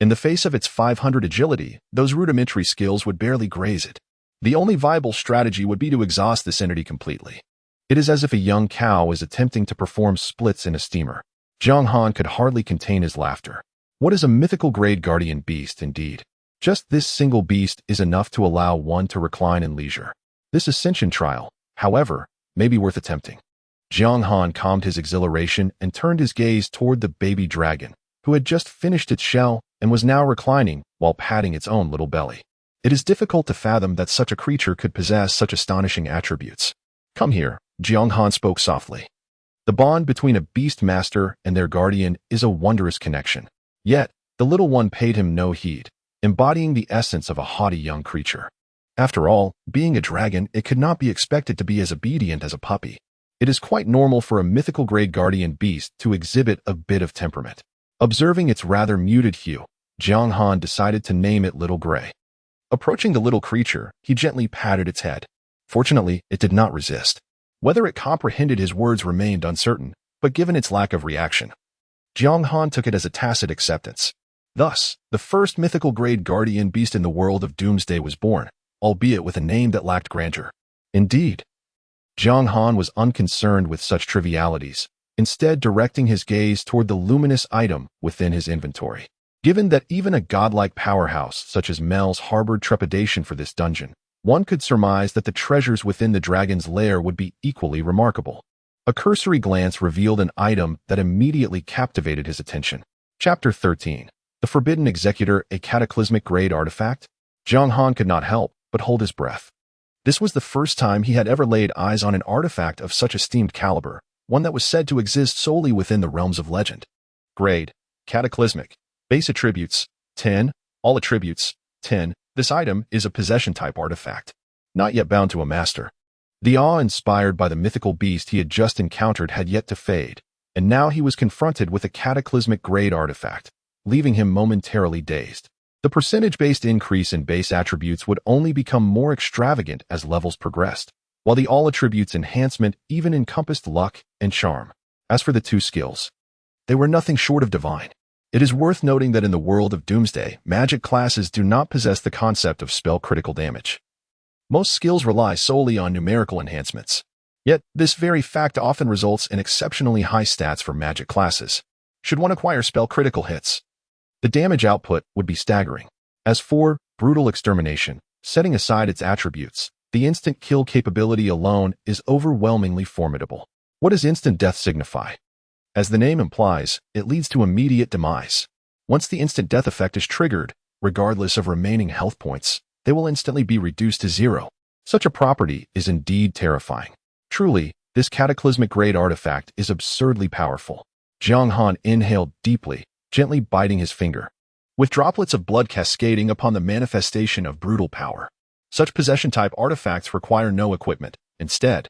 In the face of its 500 agility, those rudimentary skills would barely graze it. The only viable strategy would be to exhaust this entity completely. It is as if a young cow is attempting to perform splits in a steamer. Jiang Han could hardly contain his laughter. What is a mythical grade guardian beast indeed? Just this single beast is enough to allow one to recline in leisure. This ascension trial, however, may be worth attempting. Jiang Han calmed his exhilaration and turned his gaze toward the baby dragon, who had just finished its shell and was now reclining while patting its own little belly. It is difficult to fathom that such a creature could possess such astonishing attributes. Come here, Jiang Han spoke softly. The bond between a beast master and their guardian is a wondrous connection. Yet, the little one paid him no heed, embodying the essence of a haughty young creature. After all, being a dragon, it could not be expected to be as obedient as a puppy. It is quite normal for a mythical grade guardian beast to exhibit a bit of temperament. Observing its rather muted hue, Jiang Han decided to name it Little Gray. Approaching the little creature, he gently patted its head. Fortunately, it did not resist. Whether it comprehended his words remained uncertain, but given its lack of reaction, Jiang Han took it as a tacit acceptance. Thus, the first mythical grade guardian beast in the world of Doomsday was born, albeit with a name that lacked grandeur. Indeed, Jiang Han was unconcerned with such trivialities, instead directing his gaze toward the luminous item within his inventory. Given that even a godlike powerhouse such as Mel's harbored trepidation for this dungeon, one could surmise that the treasures within the dragon's lair would be equally remarkable. A cursory glance revealed an item that immediately captivated his attention. Chapter 13. The Forbidden Executor, a cataclysmic grade artifact? Jiang Han could not help but hold his breath. This was the first time he had ever laid eyes on an artifact of such esteemed caliber, one that was said to exist solely within the realms of legend. Grade: cataclysmic. Base attributes: 10. All attributes: 10. This item is a possession-type artifact, not yet bound to a master. The awe inspired by the mythical beast he had just encountered had yet to fade, and now he was confronted with a cataclysmic grade artifact, leaving him momentarily dazed. The percentage-based increase in base attributes would only become more extravagant as levels progressed, while the all attributes enhancement even encompassed luck and charm. As for the two skills, they were nothing short of divine. It is worth noting that in the world of Doomsday, magic classes do not possess the concept of spell critical damage. Most skills rely solely on numerical enhancements. Yet, this very fact often results in exceptionally high stats for magic classes. Should one acquire spell critical hits, the damage output would be staggering. As for brutal extermination, setting aside its attributes, the instant kill capability alone is overwhelmingly formidable. What does instant death signify? As the name implies, it leads to immediate demise. Once the instant death effect is triggered, regardless of remaining health points, they will instantly be reduced to 0. Such a property is indeed terrifying. Truly, this cataclysmic grade artifact is absurdly powerful. Jiang Han inhaled deeply, gently biting his finger, with droplets of blood cascading upon the manifestation of brutal power. Such possession-type artifacts require no equipment. Instead,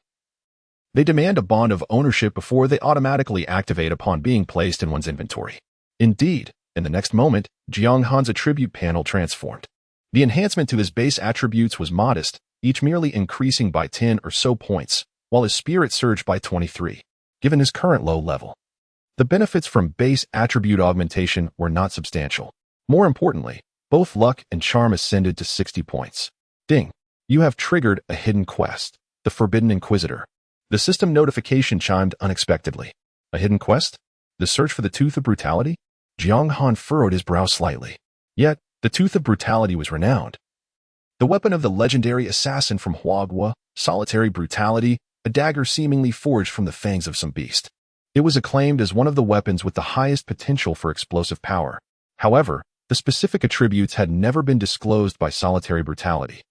They demand a bond of ownership before they automatically activate upon being placed in one's inventory. Indeed, in the next moment, Jiang Han's attribute panel transformed. The enhancement to his base attributes was modest, each merely increasing by 10 or so points, while his spirit surged by 23, given his current low level. The benefits from base attribute augmentation were not substantial. More importantly, both luck and charm ascended to 60 points. Ding! You have triggered a hidden quest, the Forbidden Inquisitor. The system notification chimed unexpectedly. A hidden quest? The search for the Tooth of Brutality? Jiang Han furrowed his brow slightly. Yet, the Tooth of Brutality was renowned. The weapon of the legendary assassin from Huagua, solitary brutality, a dagger seemingly forged from the fangs of some beast. It was acclaimed as one of the weapons with the highest potential for explosive power. However, the specific attributes had never been disclosed by solitary brutality.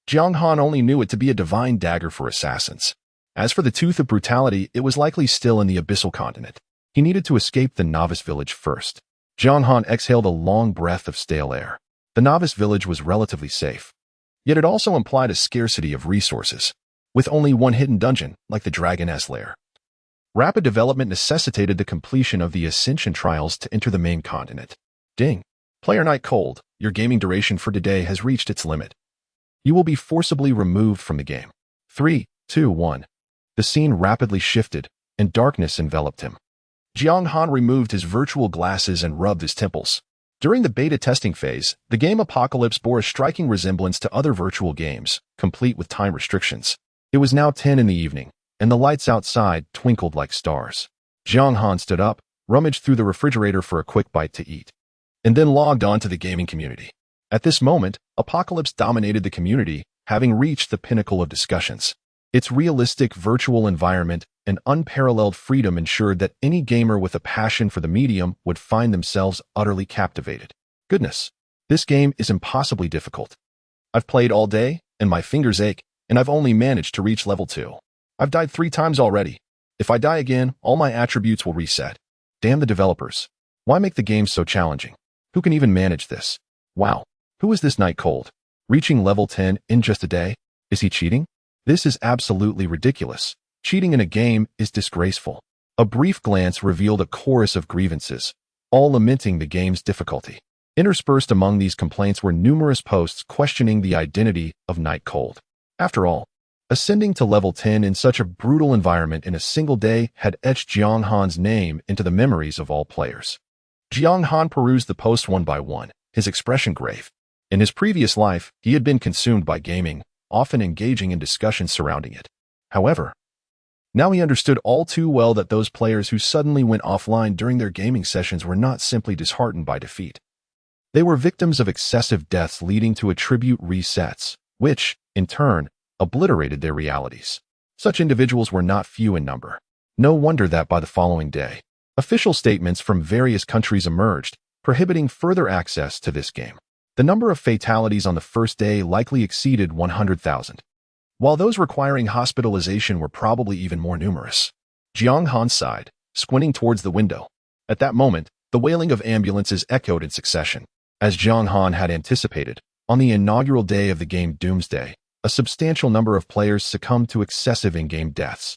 Jiang Han only knew it to be a divine dagger for assassins. As for the Tooth of Brutality, it was likely still in the Abyssal Continent. He needed to escape the novice village first. Jiang Han exhaled a long breath of stale air. The novice village was relatively safe. Yet it also implied a scarcity of resources, with only one hidden dungeon, like the Dragoness Lair. Rapid development necessitated the completion of the Ascension trials to enter the main continent. Ding! Player Night Cold, your gaming duration for today has reached its limit. You will be forcibly removed from the game. 3, 2, 1. The scene rapidly shifted, and darkness enveloped him. Jiang Han removed his virtual glasses and rubbed his temples. During the beta testing phase, the game Apocalypse bore a striking resemblance to other virtual games, complete with time restrictions. It was now 10 in the evening, and the lights outside twinkled like stars. Jiang Han stood up, rummaged through the refrigerator for a quick bite to eat, and then logged on to the gaming community. At this moment, Apocalypse dominated the community, having reached the pinnacle of discussions. Its realistic virtual environment and unparalleled freedom ensured that any gamer with a passion for the medium would find themselves utterly captivated. Goodness, this game is impossibly difficult. I've played all day, and my fingers ache, and I've only managed to reach level 2. I've died 3 times already. If I die again, all my attributes will reset. Damn the developers. Why make the game so challenging? Who can even manage this? Wow. Who is this Night Cold? Reaching level 10 in just a day? Is he cheating? This is absolutely ridiculous. Cheating in a game is disgraceful. A brief glance revealed a chorus of grievances, all lamenting the game's difficulty. Interspersed among these complaints were numerous posts questioning the identity of Night Cold. After all, ascending to level 10 in such a brutal environment in a single day had etched Jiang Han's name into the memories of all players. Jiang Han perused the posts one by one, his expression grave. In his previous life, he had been consumed by gaming, often engaging in discussions surrounding it. However, now he understood all too well that those players who suddenly went offline during their gaming sessions were not simply disheartened by defeat. They were victims of excessive deaths leading to attribute resets, which, in turn, obliterated their realities. Such individuals were not few in number. No wonder that by the following day, official statements from various countries emerged, prohibiting further access to this game. The number of fatalities on the first day likely exceeded 100,000, while those requiring hospitalization were probably even more numerous. Jiang Han sighed, squinting towards the window. At that moment, the wailing of ambulances echoed in succession. As Jiang Han had anticipated, on the inaugural day of the game Doomsday, a substantial number of players succumbed to excessive in-game deaths,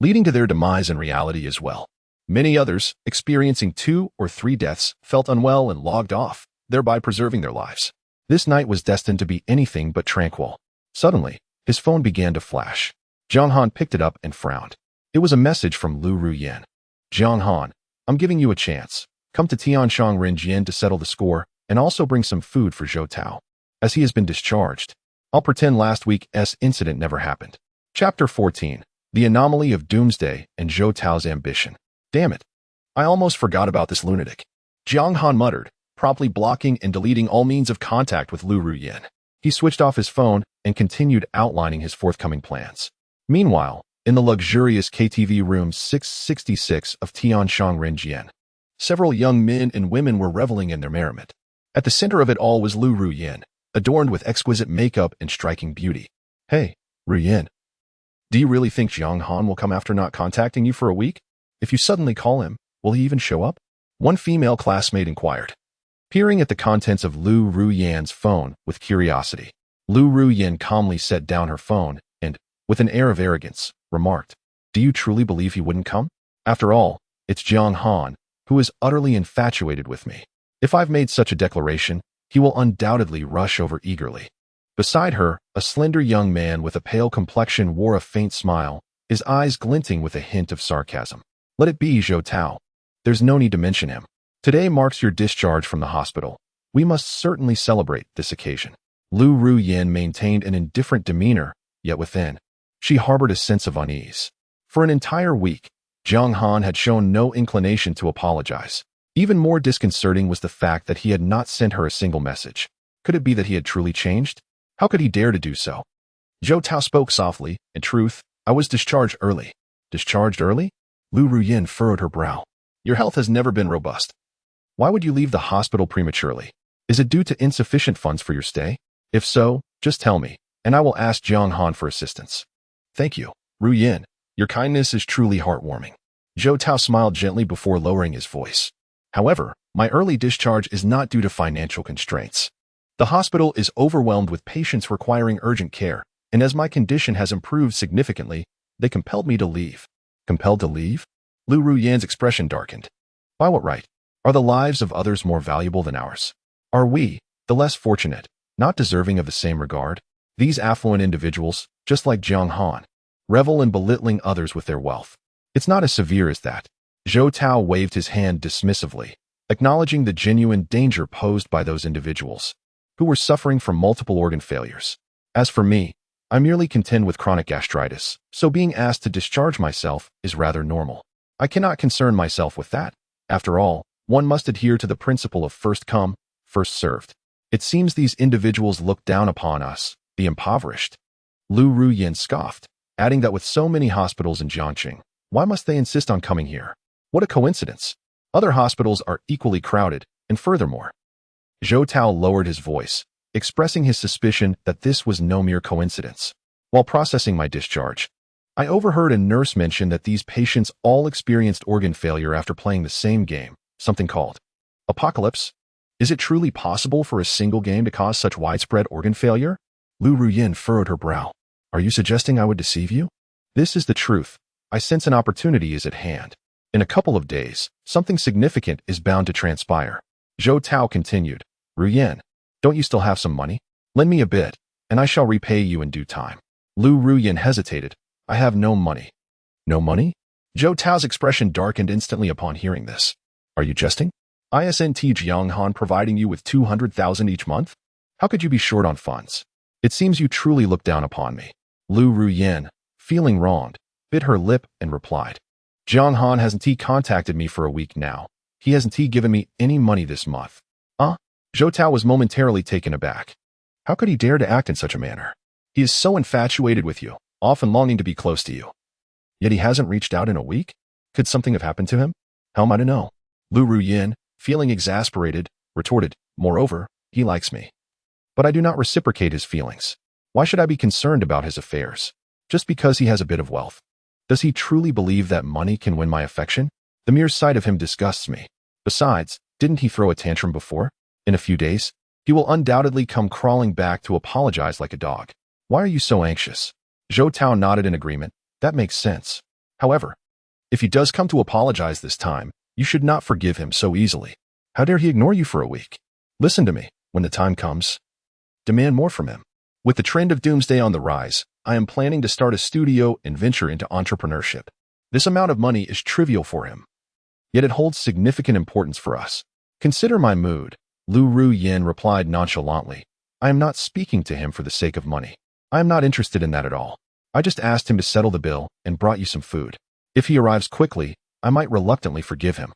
leading to their demise in reality as well. Many others, experiencing 2 or 3 deaths, felt unwell and logged off, thereby preserving their lives. This night was destined to be anything but tranquil. Suddenly, his phone began to flash. Jiang Han picked it up and frowned. It was a message from Liu Ruyan. Jiang Han, I'm giving you a chance. Come to Tianshang Renjian to settle the score, and also bring some food for Zhou Tao, as he has been discharged. I'll pretend last week's incident never happened. Chapter 14. The Anomaly of Doomsday and Zhou Tao's Ambition. Damn it. I almost forgot about this lunatic. Jiang Han muttered, promptly blocking and deleting all means of contact with Liu Ruyan. He switched off his phone and continued outlining his forthcoming plans. Meanwhile, in the luxurious KTV room 666 of Tianshang Renjian, several young men and women were reveling in their merriment. At the center of it all was Liu Ruyan, adorned with exquisite makeup and striking beauty. Hey, Ruyan. Do you really think Jiang Han will come after not contacting you for a week? If you suddenly call him, will he even show up? One female classmate inquired, peering at the contents of Liu Ruyan's phone with curiosity. Liu Ruyan calmly set down her phone and, with an air of arrogance, remarked, Do you truly believe he wouldn't come? After all, it's Jiang Han, who is utterly infatuated with me. If I've made such a declaration, he will undoubtedly rush over eagerly. Beside her, a slender young man with a pale complexion wore a faint smile, his eyes glinting with a hint of sarcasm. Let it be, Zhou Tao. There's no need to mention him. Today marks your discharge from the hospital. We must certainly celebrate this occasion. Liu Ruyan maintained an indifferent demeanor, yet within, she harbored a sense of unease. For an entire week, Jiang Han had shown no inclination to apologize. Even more disconcerting was the fact that he had not sent her a single message. Could it be that he had truly changed? How could he dare to do so? Zhou Tao spoke softly. In truth, I was discharged early. Discharged early? Liu Ruyan furrowed her brow. Your health has never been robust. Why would you leave the hospital prematurely? Is it due to insufficient funds for your stay? If so, just tell me, and I will ask Jiang Han for assistance. Thank you, Ruyan. Your kindness is truly heartwarming. Zhou Tao smiled gently before lowering his voice. However, my early discharge is not due to financial constraints. The hospital is overwhelmed with patients requiring urgent care, and as my condition has improved significantly, they compelled me to leave. Compelled to leave? Liu Ruyan's expression darkened. By what right? Are the lives of others more valuable than ours? Are we, the less fortunate, not deserving of the same regard? These affluent individuals, just like Jiang Han, revel in belittling others with their wealth. It's not as severe as that. Zhou Tao waved his hand dismissively, acknowledging the genuine danger posed by those individuals, who were suffering from multiple organ failures. As for me, I merely contend with chronic gastritis, so being asked to discharge myself is rather normal. I cannot concern myself with that. After all, one must adhere to the principle of first come, first served. It seems these individuals look down upon us, the impoverished. Liu Ruyan scoffed, adding that with so many hospitals in Jiangqing, why must they insist on coming here? What a coincidence. Other hospitals are equally crowded, and furthermore. Zhou Tao lowered his voice, expressing his suspicion that this was no mere coincidence. While processing my discharge, I overheard a nurse mention that these patients all experienced organ failure after playing the same game, something called Apocalypse. Is it truly possible for a single game to cause such widespread organ failure? Liu Ruyan furrowed her brow. Are you suggesting I would deceive you? This is the truth. I sense an opportunity is at hand. In a couple of days, something significant is bound to transpire. Zhou Tao continued. Ruyan, don't you still have some money? Lend me a bit, and I shall repay you in due time. Liu Ruyan hesitated. I have no money. No money? Zhou Tao's expression darkened instantly upon hearing this. Are you jesting? Isn't Jiang Han providing you with 200,000 each month? How could you be short on funds? It seems you truly look down upon me. Liu Ruyan, feeling wronged, bit her lip and replied. Jiang Han hasn't contacted me for a week now. He hasn't given me any money this month. Zhou Tao was momentarily taken aback. How could he dare to act in such a manner? He is so infatuated with you, often longing to be close to you. Yet he hasn't reached out in a week? Could something have happened to him? How am I to know? Liu Ruyan, feeling exasperated, retorted, moreover, he likes me. But I do not reciprocate his feelings. Why should I be concerned about his affairs? Just because he has a bit of wealth. Does he truly believe that money can win my affection? The mere sight of him disgusts me. Besides, didn't he throw a tantrum before? In a few days, he will undoubtedly come crawling back to apologize like a dog. Why are you so anxious? Zhou Tao nodded in agreement. That makes sense. However, if he does come to apologize this time, you should not forgive him so easily. How dare he ignore you for a week? Listen to me. When the time comes, demand more from him. With the trend of doomsday on the rise, I am planning to start a studio and venture into entrepreneurship. This amount of money is trivial for him, yet it holds significant importance for us. Consider my mood. Liu Ruyan replied nonchalantly. I am not speaking to him for the sake of money. I am not interested in that at all. I just asked him to settle the bill and brought you some food. If he arrives quickly, I might reluctantly forgive him.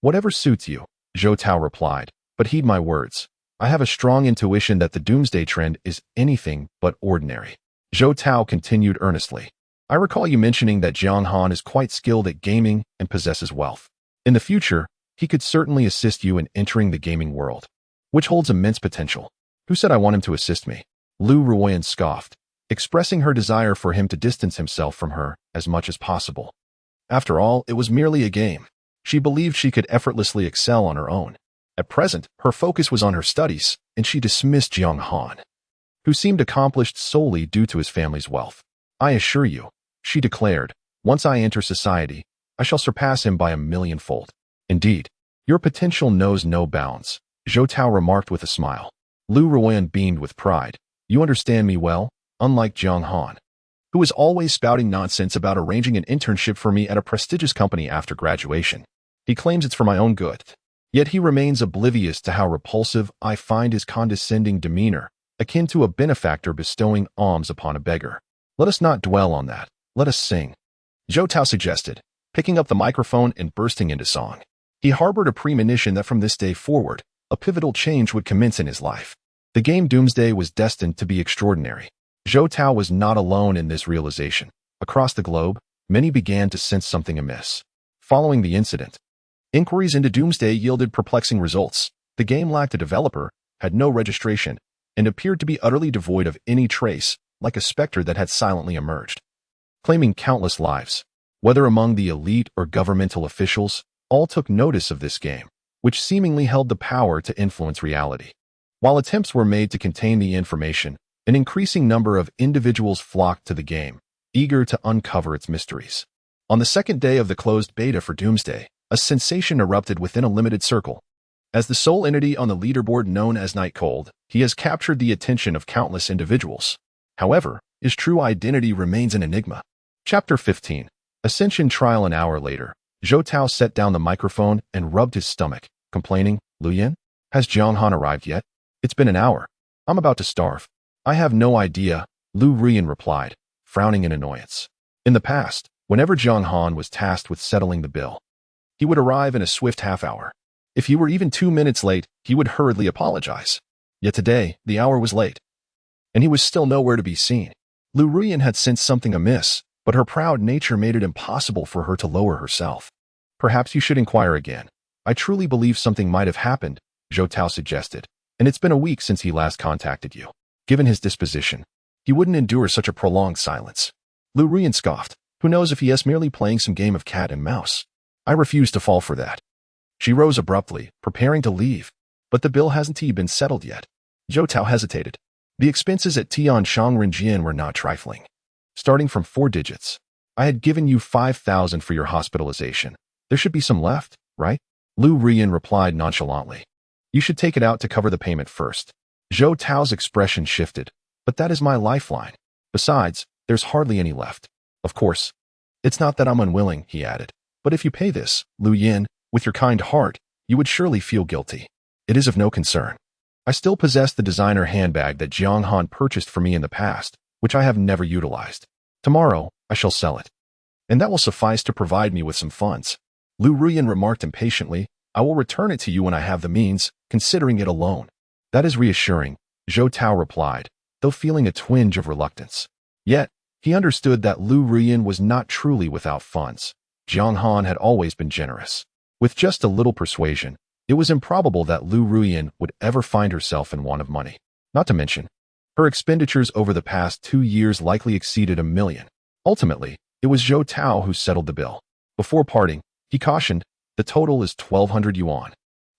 Whatever suits you, Zhou Tao replied, but heed my words. I have a strong intuition that the doomsday trend is anything but ordinary. Zhou Tao continued earnestly. I recall you mentioning that Jiang Han is quite skilled at gaming and possesses wealth. In the future, he could certainly assist you in entering the gaming world, which holds immense potential. Who said I want him to assist me? Liu Ruyan scoffed, expressing her desire for him to distance himself from her as much as possible. After all, it was merely a game. She believed she could effortlessly excel on her own. At present, her focus was on her studies, and she dismissed Jiang Han, who seemed accomplished solely due to his family's wealth. I assure you, she declared, Once I enter society, I shall surpass him by 1,000,000-fold. Indeed, your potential knows no bounds, Zhou Tao remarked with a smile. Liu Ruyan beamed with pride. You understand me well, unlike Jiang Han, who is always spouting nonsense about arranging an internship for me at a prestigious company after graduation. He claims it's for my own good. Yet he remains oblivious to how repulsive I find his condescending demeanor, akin to a benefactor bestowing alms upon a beggar. Let us not dwell on that. Let us sing, Zhou Tao suggested, picking up the microphone and bursting into song. He harbored a premonition that from this day forward, a pivotal change would commence in his life. The game Doomsday was destined to be extraordinary. Zhou Tao was not alone in this realization. Across the globe, many began to sense something amiss. Following the incident, inquiries into Doomsday yielded perplexing results. The game lacked a developer, had no registration, and appeared to be utterly devoid of any trace, like a specter that had silently emerged, claiming countless lives. Whether among the elite or governmental officials, all took notice of this game, which seemingly held the power to influence reality. While attempts were made to contain the information, an increasing number of individuals flocked to the game, eager to uncover its mysteries. On the second day of the closed beta for Doomsday, a sensation erupted within a limited circle. As the sole entity on the leaderboard known as Night Cold, he has captured the attention of countless individuals. However, his true identity remains an enigma. Chapter 15. Ascension Trial. An hour later, Zhou Tao set down the microphone and rubbed his stomach, complaining, Luyan, has Jiang Han arrived yet? It's been an hour. I'm about to starve. I have no idea, Liu Ruyan replied, frowning in annoyance. In the past, whenever Jiang Han was tasked with settling the bill, he would arrive in a swift half-hour. If he were even 2 minutes late, he would hurriedly apologize. Yet today, the hour was late, and he was still nowhere to be seen. Liu Ruyan had sensed something amiss, but her proud nature made it impossible for her to lower herself. Perhaps you should inquire again. I truly believe something might have happened, Zhou Tao suggested, and it's been a week since he last contacted you. Given his disposition, he wouldn't endure such a prolonged silence. Liu Ruyan scoffed. Who knows if he is merely playing some game of cat and mouse? I refuse to fall for that. She rose abruptly, preparing to leave. But the bill hasn't been settled yet. Zhou Tao hesitated. The expenses at Tianshang Renjian were not trifling. Starting from 4 digits. I had given you 5,000 for your hospitalization. There should be some left, right? Liu Ruyan replied nonchalantly. You should take it out to cover the payment first. Zhou Tao's expression shifted. But that is my lifeline. Besides, there's hardly any left. Of course. It's not that I'm unwilling, he added. But if you pay this, Liu Yin, with your kind heart, you would surely feel guilty. It is of no concern. I still possess the designer handbag that Jiang Han purchased for me in the past, which I have never utilized. Tomorrow, I shall sell it. And that will suffice to provide me with some funds. Liu Ruyan remarked impatiently, I will return it to you when I have the means, considering it a loan. That is reassuring, Zhou Tao replied, though feeling a twinge of reluctance. Yet, he understood that Liu Ruyan was not truly without funds. Jiang Han had always been generous. With just a little persuasion, it was improbable that Liu Ruyan would ever find herself in want of money. Not to mention, her expenditures over the past 2 years likely exceeded 1 million. Ultimately, it was Zhou Tao who settled the bill. Before parting, he cautioned, the total is 1,200 yuan.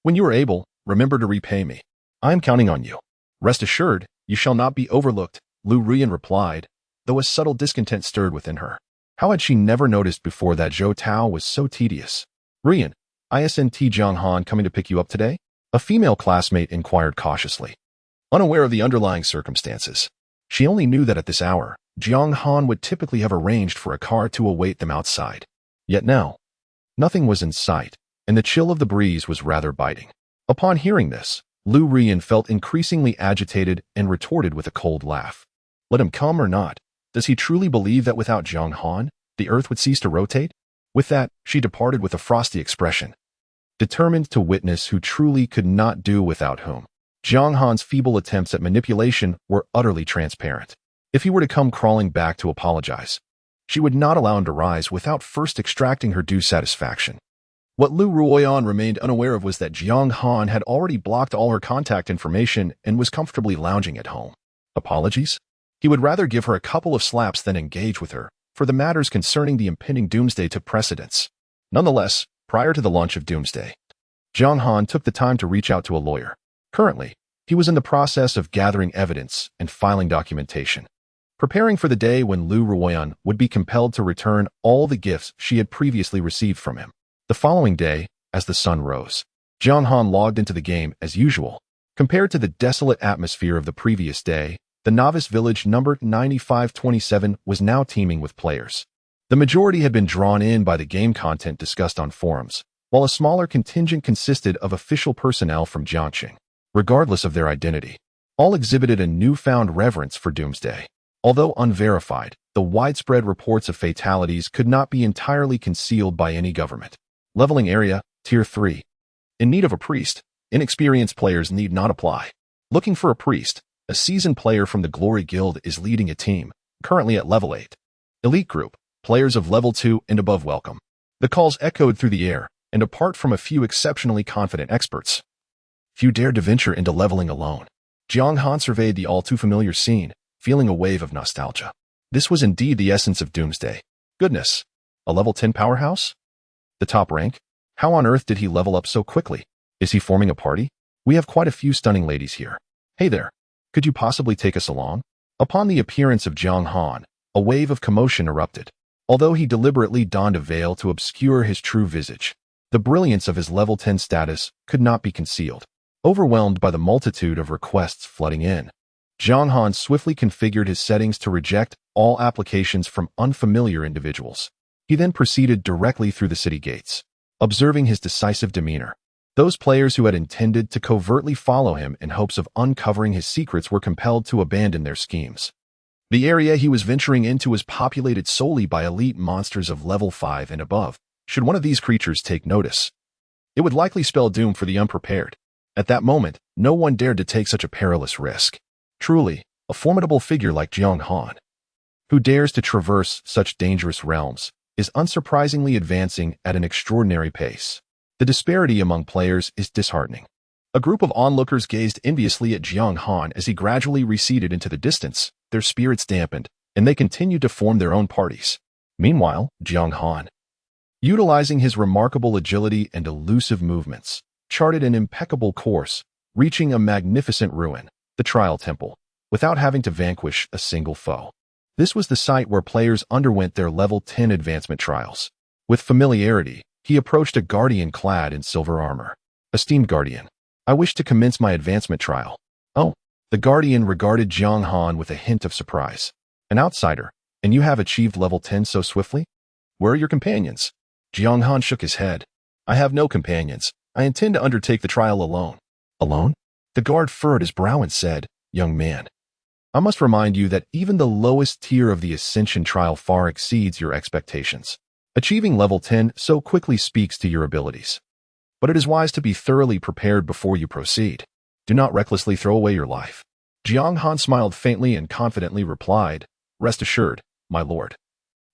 When you are able, remember to repay me. I am counting on you. Rest assured, you shall not be overlooked, Liu Ruyan replied, though a subtle discontent stirred within her. How had she never noticed before that Zhou Tao was so tedious? Ruyan, isn't Jiang Han coming to pick you up today? A female classmate inquired cautiously. Unaware of the underlying circumstances, she only knew that at this hour, Jiang Han would typically have arranged for a car to await them outside. Yet now, nothing was in sight, and the chill of the breeze was rather biting. Upon hearing this, Liu Ruyan felt increasingly agitated and retorted with a cold laugh. Let him come or not, does he truly believe that without Jiang Han, the earth would cease to rotate? With that, she departed with a frosty expression, determined to witness who truly could not do without whom. Jiang Han's feeble attempts at manipulation were utterly transparent. If he were to come crawling back to apologize, she would not allow him to rise without first extracting her due satisfaction. What Liu Ruyan remained unaware of was that Jiang Han had already blocked all her contact information and was comfortably lounging at home. Apologies? He would rather give her a couple of slaps than engage with her, for the matters concerning the impending Doomsday took precedence. Nonetheless, prior to the launch of Doomsday, Jiang Han took the time to reach out to a lawyer. Currently, he was in the process of gathering evidence and filing documentation. preparing for the day when Liu Ruyan would be compelled to return all the gifts she had previously received from him. The following day, as the sun rose, Jiang Han logged into the game as usual. Compared to the desolate atmosphere of the previous day, the novice village number 9527 was now teeming with players. The majority had been drawn in by the game content discussed on forums, while a smaller contingent consisted of official personnel from Jiangxing. Regardless of their identity, all exhibited a newfound reverence for Doomsday. Although unverified, the widespread reports of fatalities could not be entirely concealed by any government. Leveling area, Tier 3. In need of a priest, inexperienced players need not apply. Looking for a priest, a seasoned player from the Glory Guild is leading a team, currently at level 8. Elite group, players of level 2 and above welcome. The calls echoed through the air, and apart from a few exceptionally confident experts, few dared to venture into leveling alone. Jiang Han surveyed the all-too-familiar scene, feeling a wave of nostalgia. This was indeed the essence of Doomsday. Goodness, a level 10 powerhouse? The top rank? How on earth did he level up so quickly? Is he forming a party? We have quite a few stunning ladies here. Hey there, could you possibly take us along? Upon the appearance of Jiang Han, a wave of commotion erupted. Although he deliberately donned a veil to obscure his true visage, the brilliance of his level 10 status could not be concealed. Overwhelmed by the multitude of requests flooding in, Jiang Han swiftly configured his settings to reject all applications from unfamiliar individuals. He then proceeded directly through the city gates. Observing his decisive demeanor, those players who had intended to covertly follow him in hopes of uncovering his secrets were compelled to abandon their schemes. The area he was venturing into was populated solely by elite monsters of level 5 and above. Should one of these creatures take notice, it would likely spell doom for the unprepared. At that moment, no one dared to take such a perilous risk. Truly, a formidable figure like Jiang Han, who dares to traverse such dangerous realms, is unsurprisingly advancing at an extraordinary pace. The disparity among players is disheartening. A group of onlookers gazed enviously at Jiang Han as he gradually receded into the distance, their spirits dampened, and they continued to form their own parties. Meanwhile, Jiang Han, utilizing his remarkable agility and elusive movements, charted an impeccable course, reaching a magnificent ruin, the Trial Temple, without having to vanquish a single foe. This was the site where players underwent their level 10 advancement trials. With familiarity, he approached a guardian clad in silver armor. Esteemed guardian, I wish to commence my advancement trial. Oh, the guardian regarded Jiang Han with a hint of surprise. An outsider, and you have achieved level 10 so swiftly? Where are your companions? Jiang Han shook his head. I have no companions. I intend to undertake the trial alone. Alone? The guard furrowed his brow and said, Young man, I must remind you that even the lowest tier of the Ascension trial far exceeds your expectations. Achieving level 10 so quickly speaks to your abilities. But it is wise to be thoroughly prepared before you proceed. Do not recklessly throw away your life. Jiang Han smiled faintly and confidently replied, Rest assured, my lord.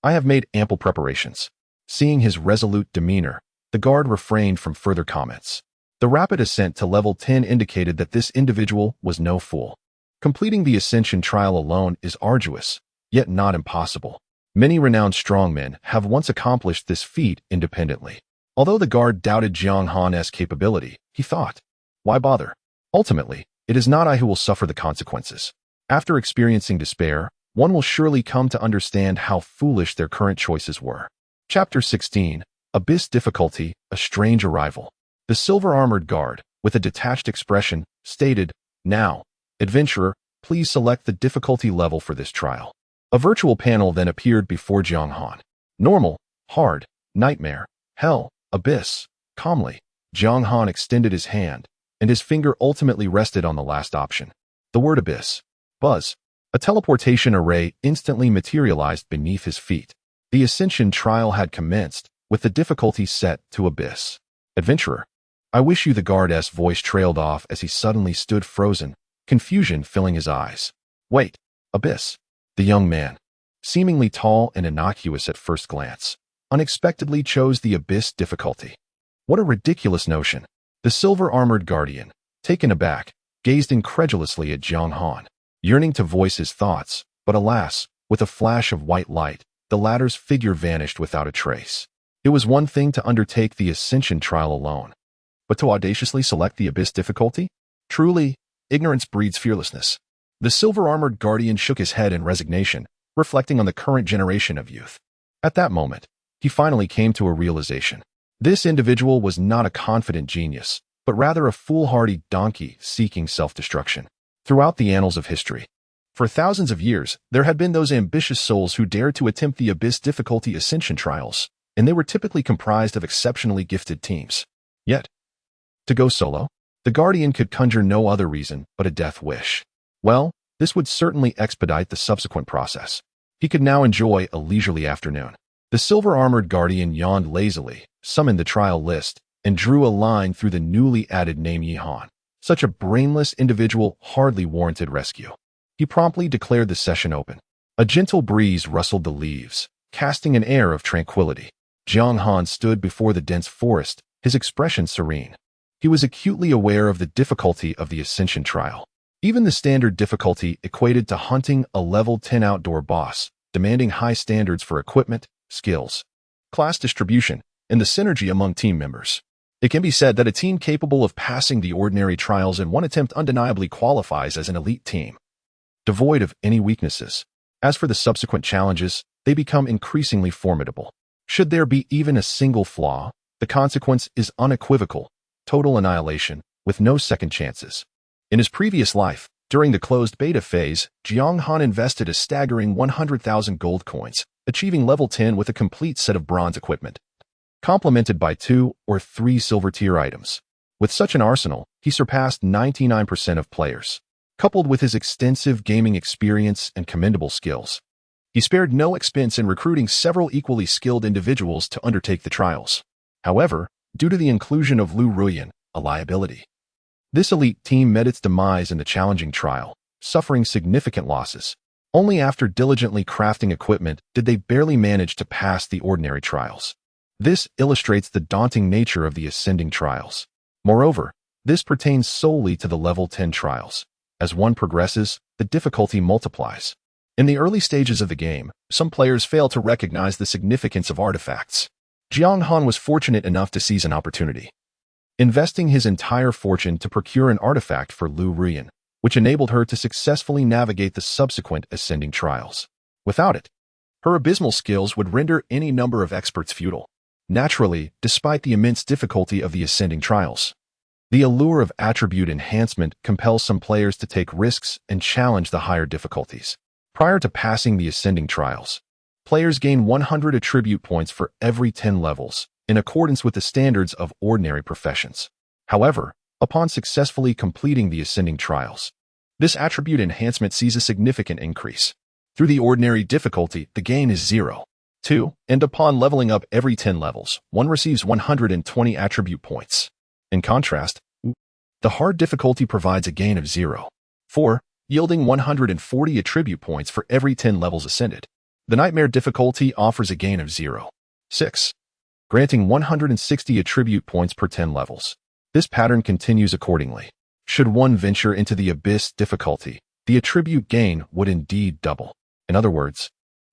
I have made ample preparations. Seeing his resolute demeanor, the guard refrained from further comments. The rapid ascent to level 10 indicated that this individual was no fool. Completing the Ascension trial alone is arduous, yet not impossible. Many renowned strongmen have once accomplished this feat independently. Although the guard doubted Jiang Han's capability, he thought, why bother? Ultimately, it is not I who will suffer the consequences. After experiencing despair, one will surely come to understand how foolish their current choices were. Chapter 16, Abyss Difficulty, A Strange Arrival. The silver-armored guard, with a detached expression, stated, Now, adventurer, please select the difficulty level for this trial. A virtual panel then appeared before Jiang Han. Normal, hard, nightmare, hell, abyss. Calmly, Jiang Han extended his hand, and his finger ultimately rested on the last option. The word abyss. Buzz. A teleportation array instantly materialized beneath his feet. The Ascension trial had commenced, with the difficulty set to abyss. Adventurer, I wish you. The guard's voice trailed off as he suddenly stood frozen, confusion filling his eyes. Wait, abyss. The young man, seemingly tall and innocuous at first glance, unexpectedly chose the abyss difficulty. What a ridiculous notion. The silver-armored guardian, taken aback, gazed incredulously at Jiang Han, yearning to voice his thoughts, but alas, with a flash of white light, the latter's figure vanished without a trace. It was one thing to undertake the Ascension trial alone, but to audaciously select the abyss difficulty? Truly, ignorance breeds fearlessness. The silver-armored guardian shook his head in resignation, reflecting on the current generation of youth. At that moment, he finally came to a realization. This individual was not a confident genius, but rather a foolhardy donkey seeking self-destruction. Throughout the annals of history, for thousands of years, there had been those ambitious souls who dared to attempt the abyss difficulty ascension trials, and they were typically comprised of exceptionally gifted teams. Yet, to go solo, the Guardian could conjure no other reason but a death wish. Well, this would certainly expedite the subsequent process. He could now enjoy a leisurely afternoon. The silver-armored Guardian yawned lazily, summoned the trial list, and drew a line through the newly added name Jiang Han. Such a brainless individual hardly warranted rescue. He promptly declared the session open. A gentle breeze rustled the leaves, casting an air of tranquility. Jiang Han stood before the dense forest, his expression serene. He was acutely aware of the difficulty of the Ascension trial. Even the standard difficulty equated to hunting a level 10 outdoor boss, demanding high standards for equipment, skills, class distribution, and the synergy among team members. It can be said that a team capable of passing the ordinary trials in one attempt undeniably qualifies as an elite team, devoid of any weaknesses. As for the subsequent challenges, they become increasingly formidable. Should there be even a single flaw, the consequence is unequivocal, total annihilation, with no second chances. In his previous life, during the closed beta phase, Jiang Han invested a staggering 100,000 gold coins, achieving level 10 with a complete set of bronze equipment, complemented by 2 or 3 silver tier items. With such an arsenal, he surpassed 99% of players. Coupled with his extensive gaming experience and commendable skills, he spared no expense in recruiting several equally skilled individuals to undertake the trials. However, due to the inclusion of Liu Ruyan, a liability, this elite team met its demise in the challenging trial, suffering significant losses. Only after diligently crafting equipment did they barely manage to pass the ordinary trials. This illustrates the daunting nature of the ascending trials. Moreover, this pertains solely to the level 10 trials. As one progresses, the difficulty multiplies. In the early stages of the game, some players fail to recognize the significance of artifacts. Jiang Han was fortunate enough to seize an opportunity, investing his entire fortune to procure an artifact for Liu Ruyan, which enabled her to successfully navigate the subsequent ascending trials. Without it, her abysmal skills would render any number of experts futile. Naturally, despite the immense difficulty of the ascending trials, the allure of attribute enhancement compels some players to take risks and challenge the higher difficulties. Prior to passing the ascending trials, players gain 100 attribute points for every 10 levels, in accordance with the standards of ordinary professions. However, upon successfully completing the ascending trials, this attribute enhancement sees a significant increase. Through the ordinary difficulty, the gain is 0. 2, and upon leveling up every 10 levels, one receives 120 attribute points. In contrast, the hard difficulty provides a gain of 0. 4, yielding 140 attribute points for every 10 levels ascended. The nightmare difficulty offers a gain of 0. 6, granting 160 attribute points per 10 levels. This pattern continues accordingly. Should one venture into the abyss difficulty, the attribute gain would indeed double. In other words,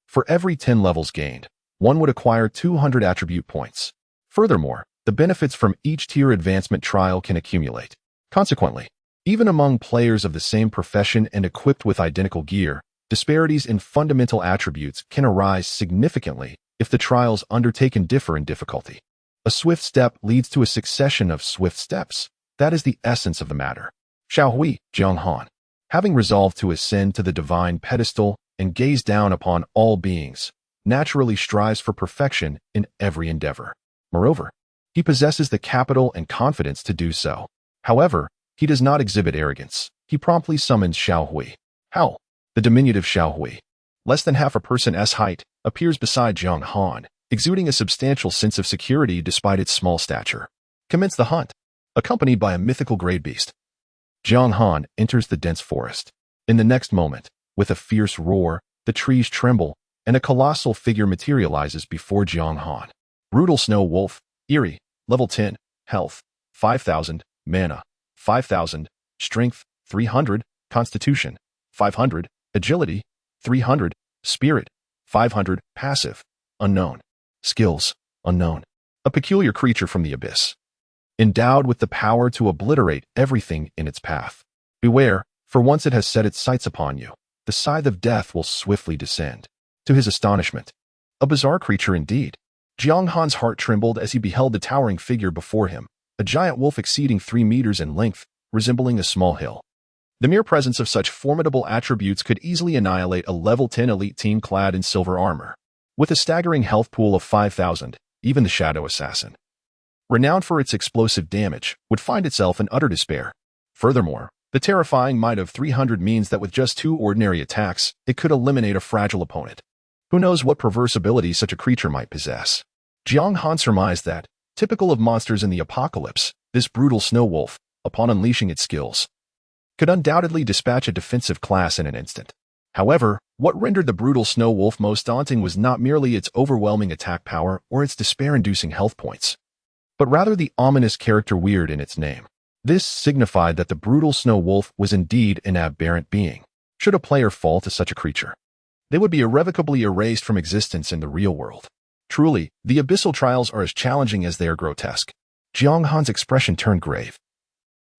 for every 10 levels gained, one would acquire 200 attribute points. Furthermore, the benefits from each tier advancement trial can accumulate. Consequently, even among players of the same profession and equipped with identical gear, disparities in fundamental attributes can arise significantly if the trials undertaken differ in difficulty. A swift step leads to a succession of swift steps. That is the essence of the matter. Xiaohui, Jiang Han, having resolved to ascend to the divine pedestal and gaze down upon all beings, naturally strives for perfection in every endeavor. Moreover, he possesses the capital and confidence to do so. However, he does not exhibit arrogance. He promptly summons Xiaohui. How? The diminutive Xiaohui, less than half a person's height, appears beside Jiang Han, exuding a substantial sense of security despite its small stature. Commence the hunt, accompanied by a mythical grade beast. Jiang Han enters the dense forest. In the next moment, with a fierce roar, the trees tremble, and a colossal figure materializes before Jiang Han. Brutal snow wolf, eerie, level 10, health, 5,000, mana, 5,000, strength, 300, constitution, 500, agility, 300, spirit, 500, passive, unknown, skills, unknown. A peculiar creature from the abyss, endowed with the power to obliterate everything in its path. Beware, For once it has set its sights upon you, the scythe of death will swiftly descend. To his astonishment, a bizarre creature indeed. Jiang Han's heart trembled as he beheld the towering figure before him, a giant wolf exceeding 3 meters in length, resembling a small hill. The mere presence of such formidable attributes could easily annihilate a level 10 elite team clad in silver armor. With a staggering health pool of 5,000, even the Shadow Assassin, renowned for its explosive damage, would find itself in utter despair. Furthermore, the terrifying might of 300 means that with just 2 ordinary attacks, it could eliminate a fragile opponent. Who knows what perverse ability such a creature might possess? Jiang Han surmised that, typical of monsters in the apocalypse, this brutal snow wolf, upon unleashing its skills, could undoubtedly dispatch a defensive class in an instant. However, what rendered the brutal snow wolf most daunting was not merely its overwhelming attack power or its despair-inducing health points, but rather the ominous character weird in its name. This signified that the brutal snow wolf was indeed an aberrant being. Should a player fall to such a creature, they would be irrevocably erased from existence in the real world. Truly, the abyssal trials are as challenging as they are grotesque. Jiang Han's expression turned grave.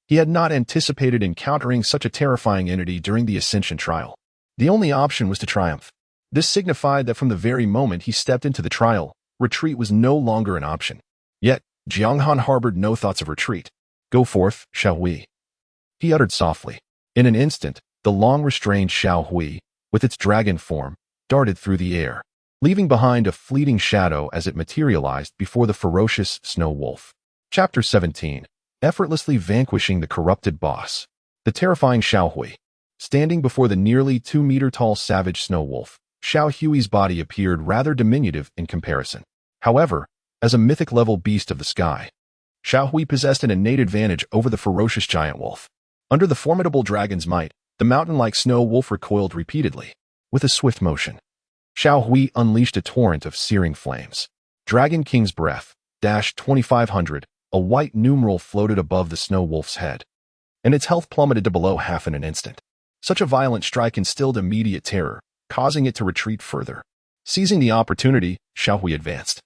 He had not anticipated encountering such a terrifying entity during the Ascension trial. The only option was to triumph. This signified that from the very moment he stepped into the trial, retreat was no longer an option. Yet, Jiang Han harbored no thoughts of retreat. "Go forth, Xiao Hui," he uttered softly. In an instant, the long-restrained Xiao Hui, with its dragon form, darted through the air, leaving behind a fleeting shadow as it materialized before the ferocious snow wolf. Chapter 17. Effortlessly vanquishing the corrupted boss. The terrifying Xiao Hui. Standing before the nearly 2-meter-tall savage snow wolf, Xiao Hui's body appeared rather diminutive in comparison. However, as a mythic-level beast of the sky, Xiao Hui possessed an innate advantage over the ferocious giant wolf. Under the formidable dragon's might, the mountain-like snow wolf recoiled repeatedly. With a swift motion, Xiao Hui unleashed a torrent of searing flames. Dragon King's Breath, -2500, a white numeral floated above the snow wolf's head, and its health plummeted to below half in an instant. Such a violent strike instilled immediate terror, causing it to retreat further. Seizing the opportunity, Xiao Hui advanced,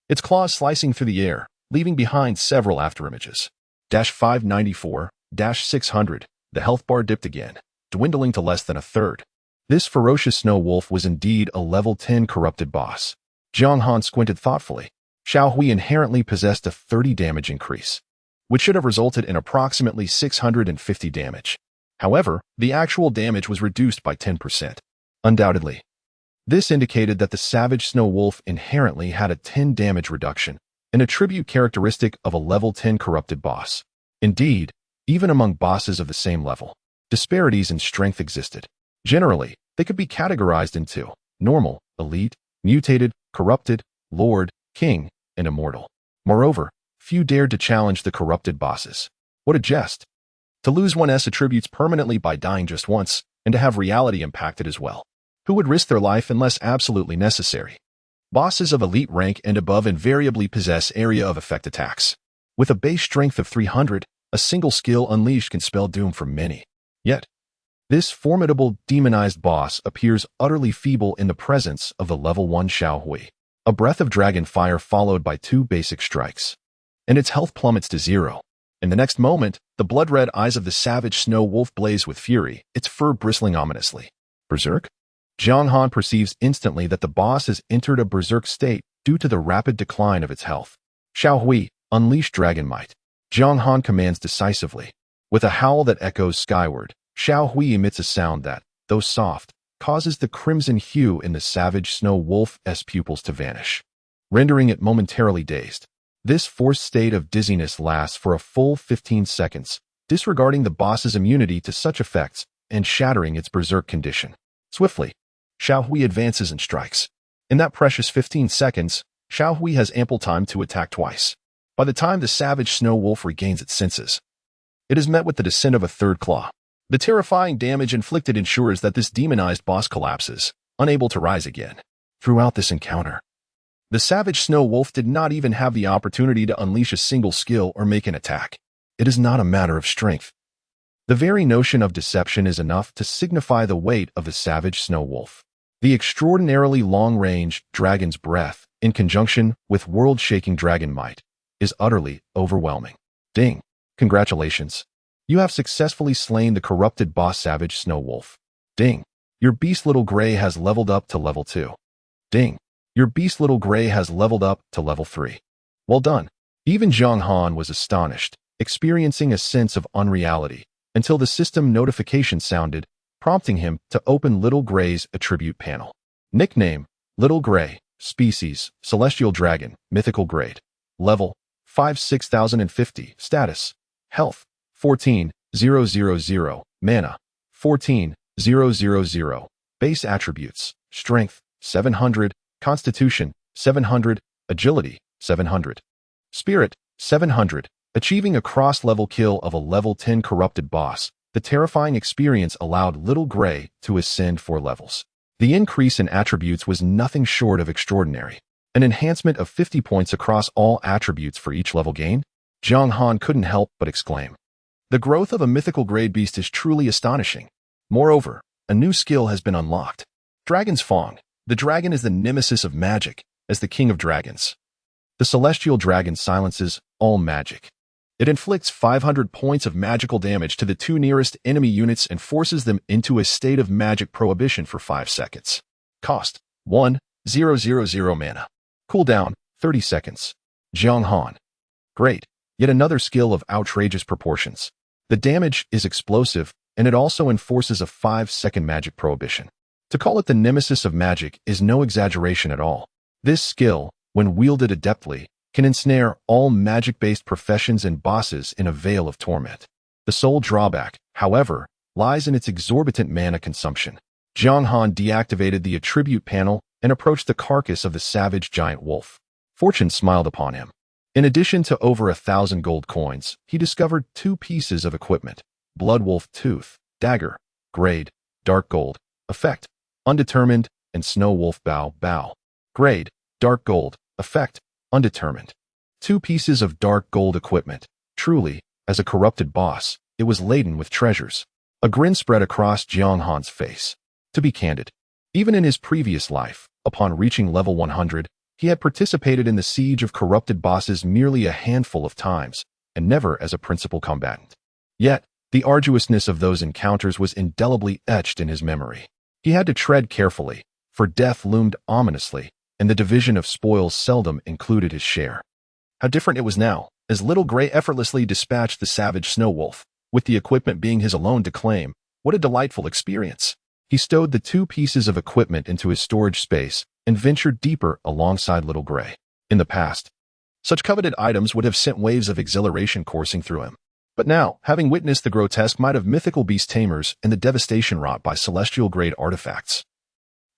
its claws slicing through the air, leaving behind several afterimages. -594, -600, the health bar dipped again, dwindling to less than a third. This ferocious snow wolf was indeed a level 10 corrupted boss. Jiang Han squinted thoughtfully. Xiao Hui inherently possessed a 30 damage increase, which should have resulted in approximately 650 damage. However, the actual damage was reduced by 10%. Undoubtedly, this indicated that the savage snow wolf inherently had a 10 damage reduction, an attribute characteristic of a level 10 corrupted boss. Indeed, even among bosses of the same level, disparities in strength existed. Generally, they could be categorized into normal, elite, mutated, corrupted, lord, king, and immortal. Moreover, few dared to challenge the corrupted bosses. What a jest! To lose one's attributes permanently by dying just once, and to have reality impacted as well. Who would risk their life unless absolutely necessary? Bosses of elite rank and above invariably possess area of effect attacks. With a base strength of 300, a single skill unleashed can spell doom for many. Yet, this formidable demonized boss appears utterly feeble in the presence of the level 1 Xiao Hui. A breath of dragon fire followed by 2 basic strikes, and its health plummets to 0. In the next moment, the blood-red eyes of the savage snow wolf blaze with fury, its fur bristling ominously. Berserk? Jiang Han perceives instantly that the boss has entered a berserk state due to the rapid decline of its health. Xiao Hui, unleash dragon might. Jiang Han commands decisively. With a howl that echoes skyward, Xiao Hui emits a sound that, though soft, causes the crimson hue in the savage snow wolf's pupils to vanish, rendering it momentarily dazed. This forced state of dizziness lasts for a full 15 seconds, disregarding the boss's immunity to such effects and shattering its berserk condition. Swiftly, Xiao Hui advances and strikes. In that precious 15 seconds, Xiao Hui has ample time to attack twice. By the time the savage snow wolf regains its senses, it is met with the descent of a third claw. The terrifying damage inflicted ensures that this demonized boss collapses, unable to rise again. Throughout this encounter, the savage snow wolf did not even have the opportunity to unleash a single skill or make an attack. It is not a matter of strength. The very notion of deception is enough to signify the weight of the savage snow wolf. The extraordinarily long-range dragon's breath, in conjunction with world-shaking dragon might, is utterly overwhelming. Ding! Congratulations. You have successfully slain the corrupted boss savage Snow Wolf. Ding. Your beast Little Gray has leveled up to level 2. Ding. Your beast Little Gray has leveled up to level 3. Well done. Even Jiang Han was astonished, experiencing a sense of unreality, until the system notification sounded, prompting him to open Little Gray's attribute panel. Nickname, Little Gray. Species, Celestial Dragon, Mythical Grade. Level, 56050. Status, Health, 14,000. Mana, 14,000. Base Attributes, Strength, 700. Constitution, 700. Agility, 700. Spirit, 700. Achieving a cross-level kill of a level 10 corrupted boss, the terrifying experience allowed Little Gray to ascend 4 levels. The increase in attributes was nothing short of extraordinary. An enhancement of 50 points across all attributes for each level gained? Jiang Han couldn't help but exclaim. The growth of a mythical grade beast is truly astonishing. Moreover, a new skill has been unlocked. Dragon's Fang. The dragon is the nemesis of magic, as the king of dragons. The celestial dragon silences all magic. It inflicts 500 points of magical damage to the 2 nearest enemy units and forces them into a state of magic prohibition for 5 seconds. Cost, 1,000 mana. Cooldown, 30 seconds. Jiang Han. Great. Yet another skill of outrageous proportions. The damage is explosive, and it also enforces a 5-second magic prohibition. To call it the nemesis of magic is no exaggeration at all. This skill, when wielded adeptly, can ensnare all magic-based professions and bosses in a veil of torment. The sole drawback, however, lies in its exorbitant mana consumption. Jiang Han deactivated the attribute panel and approached the carcass of the savage giant wolf. Fortune smiled upon him. In addition to over 1,000 gold coins, he discovered 2 pieces of equipment: Blood Wolf Tooth, Dagger, Grade, Dark Gold, Effect, Undetermined, and Snow Wolf Bow, Grade, Dark Gold, Effect, Undetermined. 2 pieces of dark gold equipment. Truly, as a corrupted boss, it was laden with treasures. A grin spread across Jiang Han's face. To be candid, even in his previous life, upon reaching level 100, he had participated in the siege of corrupted bosses merely a handful of times, and never as a principal combatant. Yet, the arduousness of those encounters was indelibly etched in his memory. He had to tread carefully, for death loomed ominously, and the division of spoils seldom included his share. How different it was now, as Little Gray effortlessly dispatched the savage Snow Wolf, with the equipment being his alone to claim. What a delightful experience. He stowed the 2 pieces of equipment into his storage space and ventured deeper alongside Little Gray. In the past, such coveted items would have sent waves of exhilaration coursing through him. But now, having witnessed the grotesque might of mythical beast tamers and the devastation wrought by celestial-grade artifacts,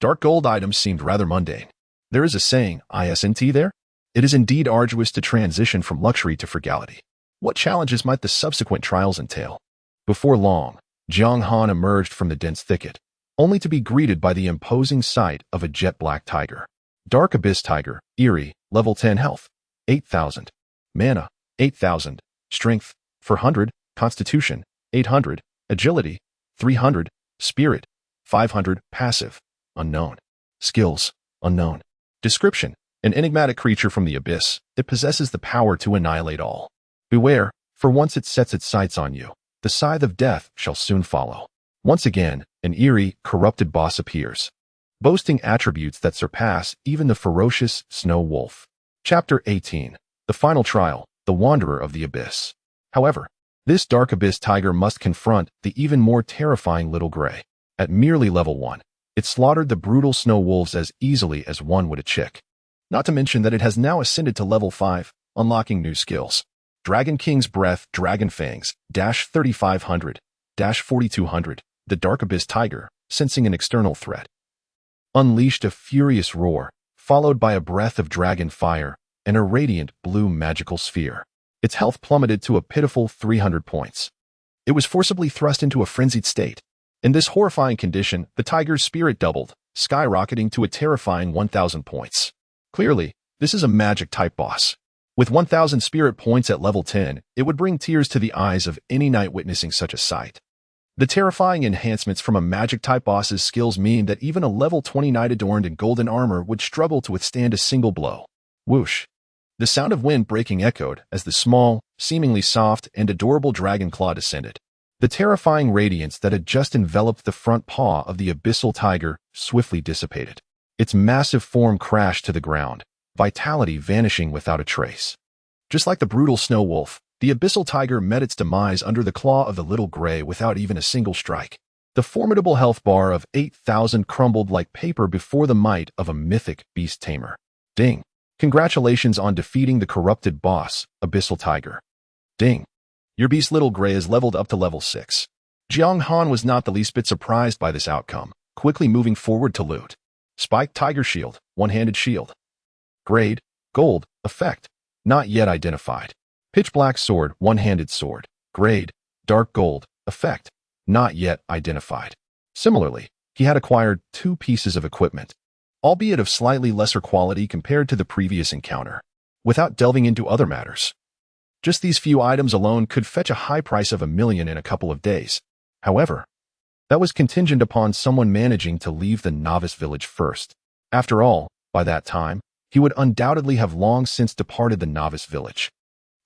dark gold items seemed rather mundane. There is a saying, isn't there? It is indeed arduous to transition from luxury to frugality. What challenges might the subsequent trials entail? Before long, Jiang Han emerged from the dense thicket, only to be greeted by the imposing sight of a jet-black tiger. Dark Abyss Tiger, Eerie, level 10 health, 8,000. Mana, 8,000. Strength, 400. Constitution, 800. Agility, 300. Spirit, 500. Passive, unknown. Skills, unknown. Description: an enigmatic creature from the abyss, it possesses the power to annihilate all. Beware, for once it sets its sights on you, the scythe of death shall soon follow. Once again, an eerie, corrupted boss appears, boasting attributes that surpass even the ferocious Snow Wolf. Chapter 18. The Final Trial, the Wanderer of the Abyss. However, this Dark Abyss Tiger must confront the even more terrifying Little Gray. At merely level 1, it slaughtered the brutal Snow Wolves as easily as one would a chick. Not to mention that it has now ascended to level 5, unlocking new skills. Dragon King's Breath, Dragon Fangs, -3500, -4200. The Dark Abyss Tiger, sensing an external threat, unleashed a furious roar, followed by a breath of dragon fire and a radiant blue magical sphere. Its health plummeted to a pitiful 300 points. It was forcibly thrust into a frenzied state. In this horrifying condition, the tiger's spirit doubled, skyrocketing to a terrifying 1,000 points. Clearly, this is a magic-type boss. With 1,000 spirit points at level 10, it would bring tears to the eyes of any knight witnessing such a sight. The terrifying enhancements from a magic-type boss's skills mean that even a level 20 knight adorned in golden armor would struggle to withstand a single blow. Whoosh! The sound of wind breaking echoed as the small, seemingly soft and adorable dragon claw descended. The terrifying radiance that had just enveloped the front paw of the abyssal tiger swiftly dissipated. Its massive form crashed to the ground, vitality vanishing without a trace. Just like the brutal snow wolf, the abyssal tiger met its demise under the claw of the little gray without even a single strike. The formidable health bar of 8,000 crumbled like paper before the might of a mythic beast tamer. Ding. Congratulations on defeating the corrupted boss, Abyssal Tiger. Ding. Your beast Little Gray is leveled up to level 6. Jiang Han was not the least bit surprised by this outcome, quickly moving forward to loot. Spiked Tiger Shield, one-handed shield. Grade, Gold, Effect, not yet identified. Pitch Black Sword, one-handed sword. Grade, Dark Gold, Effect, not yet identified. Similarly, he had acquired 2 pieces of equipment, albeit of slightly lesser quality compared to the previous encounter, without delving into other matters. Just these few items alone could fetch a high price of $1 million in a couple of days. However, that was contingent upon someone managing to leave the novice village first. After all, by that time, he would undoubtedly have long since departed the novice village,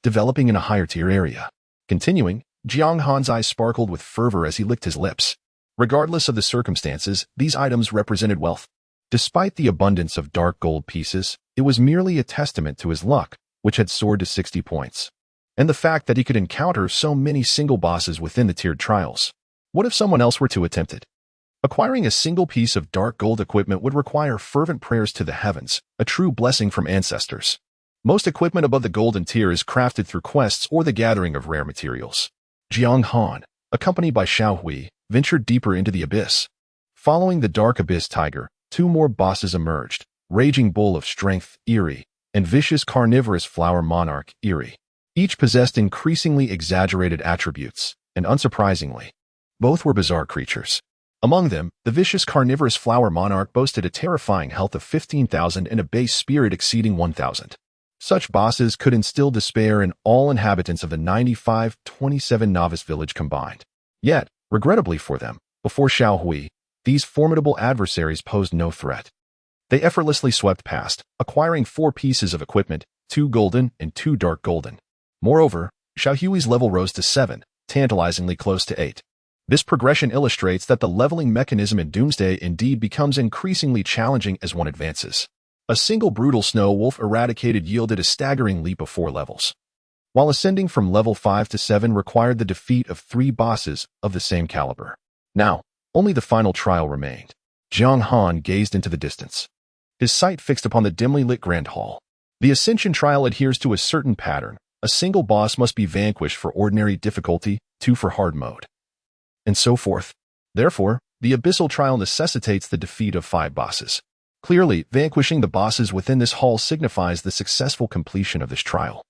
developing in a higher-tier area. Continuing, Jiang Han's eyes sparkled with fervor as he licked his lips. Regardless of the circumstances, these items represented wealth. Despite the abundance of dark gold pieces, it was merely a testament to his luck, which had soared to 60 points, and the fact that he could encounter so many single bosses within the tiered trials. What if someone else were to attempt it? Acquiring a single piece of dark gold equipment would require fervent prayers to the heavens, a true blessing from ancestors. Most equipment above the golden tier is crafted through quests or the gathering of rare materials. Jiang Han, accompanied by Xiao Hui, ventured deeper into the abyss. Following the dark abyss tiger, 2 more bosses emerged: Raging Bull of Strength, Eerie, and Vicious Carnivorous Flower Monarch, Eerie. Each possessed increasingly exaggerated attributes, and unsurprisingly, both were bizarre creatures. Among them, the Vicious Carnivorous Flower Monarch boasted a terrifying health of 15,000 and a base spirit exceeding 1,000. Such bosses could instill despair in all inhabitants of the 95-27 novice village combined. Yet, regrettably for them, before Xiao Hui, these formidable adversaries posed no threat. They effortlessly swept past, acquiring 4 pieces of equipment, 2 golden and 2 dark golden. Moreover, Xiao Hui's level rose to 7, tantalizingly close to 8. This progression illustrates that the leveling mechanism in Doomsday indeed becomes increasingly challenging as one advances. A single brutal snow wolf eradicated yielded a staggering leap of 4 levels, while ascending from level 5 to 7 required the defeat of 3 bosses of the same caliber. Now, only the final trial remained. Jiang Han gazed into the distance, his sight fixed upon the dimly lit Grand Hall. The Ascension trial adheres to a certain pattern. A single boss must be vanquished for ordinary difficulty, 2 for hard mode, and so forth. Therefore, the Abyssal trial necessitates the defeat of 5 bosses. Clearly, vanquishing the bosses within this hall signifies the successful completion of this trial,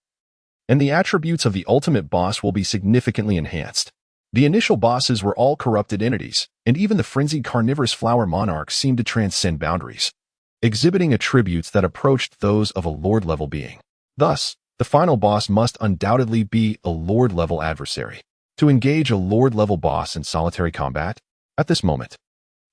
and the attributes of the ultimate boss will be significantly enhanced. The initial bosses were all corrupted entities, and even the frenzied carnivorous flower monarch seemed to transcend boundaries, exhibiting attributes that approached those of a lord-level being. Thus, the final boss must undoubtedly be a lord-level adversary. To engage a lord-level boss in solitary combat, at this moment,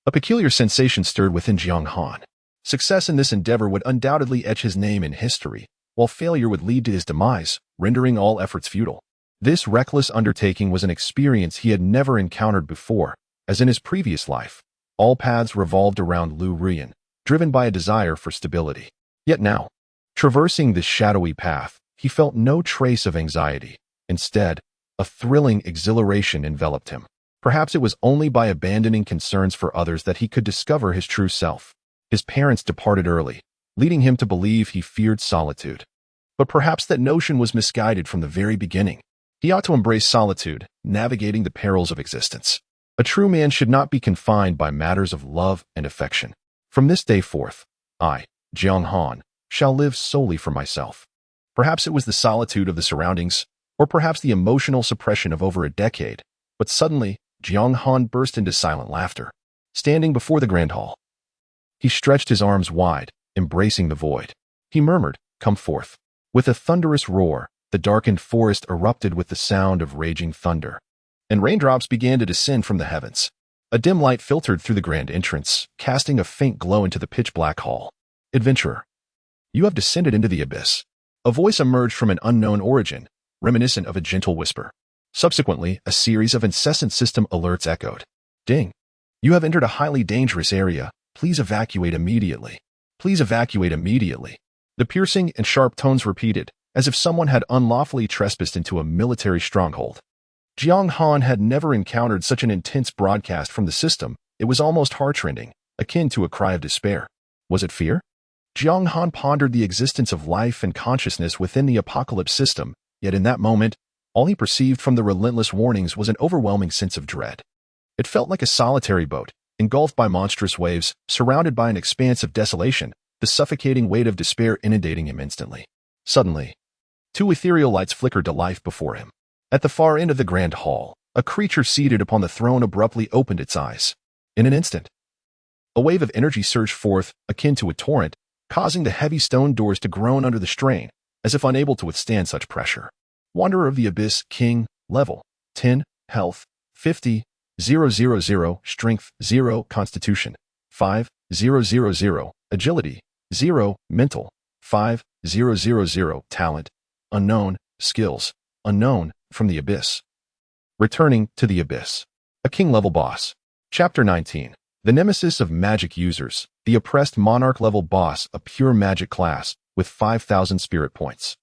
a peculiar sensation stirred within Jiang Han. Success in this endeavor would undoubtedly etch his name in history, while failure would lead to his demise, rendering all efforts futile. This reckless undertaking was an experience he had never encountered before, as in his previous life, all paths revolved around Liu Ruyan, driven by a desire for stability. Yet now, traversing this shadowy path, he felt no trace of anxiety. Instead, a thrilling exhilaration enveloped him. Perhaps it was only by abandoning concerns for others that he could discover his true self. His parents departed early, leading him to believe he feared solitude. But perhaps that notion was misguided from the very beginning. He ought to embrace solitude, navigating the perils of existence. A true man should not be confined by matters of love and affection. From this day forth, I, Jiang Han, shall live solely for myself. Perhaps it was the solitude of the surroundings, or perhaps the emotional suppression of over a decade, but suddenly, Jiang Han burst into silent laughter. Standing before the Grand Hall, he stretched his arms wide, embracing the void. He murmured, "Come forth." With a thunderous roar, the darkened forest erupted with the sound of raging thunder, and raindrops began to descend from the heavens. A dim light filtered through the grand entrance, casting a faint glow into the pitch-black hall. "Adventurer, you have descended into the abyss." A voice emerged from an unknown origin, reminiscent of a gentle whisper. Subsequently, a series of incessant system alerts echoed. Ding! You have entered a highly dangerous area. Please evacuate immediately. Please evacuate immediately. The piercing and sharp tones repeated, as if someone had unlawfully trespassed into a military stronghold. Jiang Han had never encountered such an intense broadcast from the system. It was almost heart-rending, akin to a cry of despair. Was it fear? Jiang Han pondered the existence of life and consciousness within the apocalypse system, yet in that moment, all he perceived from the relentless warnings was an overwhelming sense of dread. It felt like a solitary boat, engulfed by monstrous waves, surrounded by an expanse of desolation, the suffocating weight of despair inundating him instantly. Suddenly, two ethereal lights flickered to life before him. At the far end of the grand hall, a creature seated upon the throne abruptly opened its eyes. In an instant, a wave of energy surged forth, akin to a torrent, causing the heavy stone doors to groan under the strain, as if unable to withstand such pressure. Wanderer of the Abyss, King, level 10, health 50, 000, strength 0, constitution 5, 000, agility 0, mental 5, 000, talent unknown, skills unknown, from the Abyss. Returning to the Abyss. A king-level boss. Chapter 19. The nemesis of magic users, the oppressed monarch-level boss, a pure magic class, with 5,000 spirit points.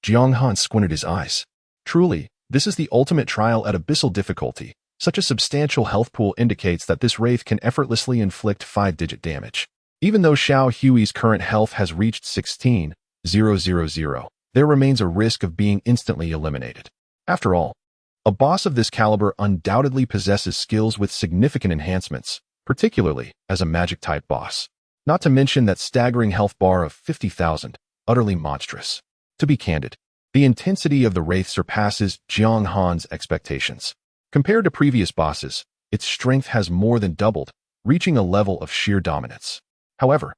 Jiang Han squinted his eyes. Truly, this is the ultimate trial at abyssal difficulty. Such a substantial health pool indicates that this wraith can effortlessly inflict 5-digit damage. Even though Xiao Hui's current health has reached 16,000, there remains a risk of being instantly eliminated. After all, a boss of this caliber undoubtedly possesses skills with significant enhancements, particularly as a magic-type boss. Not to mention that staggering health bar of 50,000, utterly monstrous. To be candid, the intensity of the wraith surpasses Jiang Han's expectations. Compared to previous bosses, its strength has more than doubled, reaching a level of sheer dominance. However,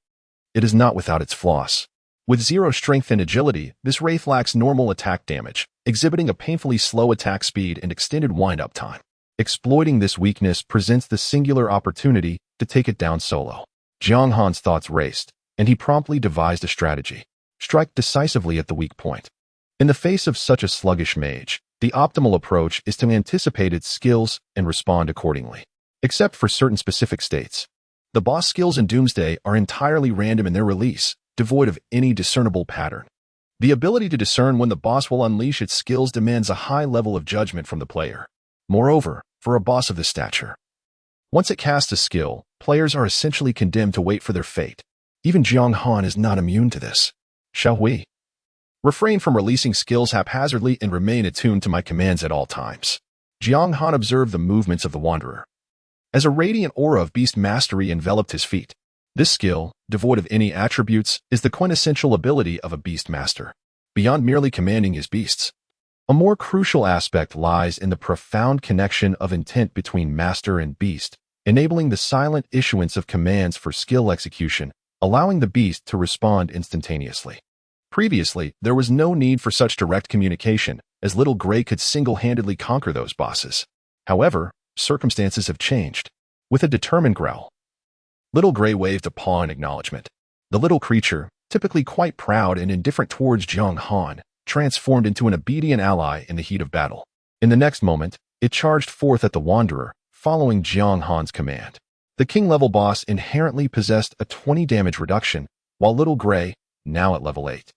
it is not without its flaws. With 0 strength and agility, this wraith lacks normal attack damage, exhibiting a painfully slow attack speed and extended wind-up time. Exploiting this weakness presents the singular opportunity to take it down solo. Jiang Han's thoughts raced, and he promptly devised a strategy. Strike decisively at the weak point. In the face of such a sluggish mage, the optimal approach is to anticipate its skills and respond accordingly. Except for certain specific states. The boss skills in Doomsday are entirely random in their release, devoid of any discernible pattern. The ability to discern when the boss will unleash its skills demands a high level of judgment from the player. Moreover, for a boss of this stature, once it casts a skill, players are essentially condemned to wait for their fate. Even Jiang Han is not immune to this. Shall we? Refrain from releasing skills haphazardly and remain attuned to my commands at all times. Jiang Han observed the movements of the Wanderer. As a radiant aura of beast mastery enveloped his feet, this skill, devoid of any attributes, is the quintessential ability of a beast master. Beyond merely commanding his beasts, a more crucial aspect lies in the profound connection of intent between master and beast, enabling the silent issuance of commands for skill execution, allowing the beast to respond instantaneously. Previously, there was no need for such direct communication, as Little Gray could single-handedly conquer those bosses. However, circumstances have changed. With a determined growl, Little Gray waved a paw in acknowledgement. The little creature, typically quite proud and indifferent towards Jiang Han, transformed into an obedient ally in the heat of battle. In the next moment, it charged forth at the Wanderer, following Jiang Han's command. The king-level boss inherently possessed a 20 damage reduction, while Little Gray, now at level 8,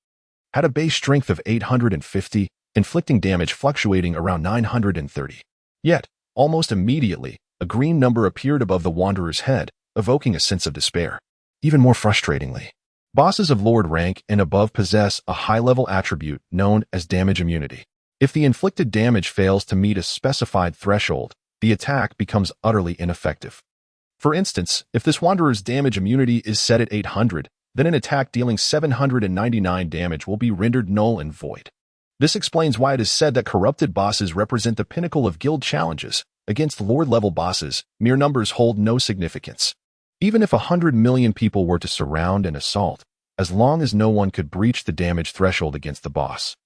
had a base strength of 850, inflicting damage fluctuating around 930. Yet, almost immediately, a green number appeared above the Wanderer's head, evoking a sense of despair. Even more frustratingly, bosses of Lord rank and above possess a high-level attribute known as damage immunity. If the inflicted damage fails to meet a specified threshold, the attack becomes utterly ineffective. For instance, if this Wanderer's damage immunity is set at 800, then an attack dealing 799 damage will be rendered null and void. This explains why it is said that corrupted bosses represent the pinnacle of guild challenges. Against Lord-level bosses, mere numbers hold no significance. Even if 100 million people were to surround and assault, as long as no one could breach the damage threshold against the boss,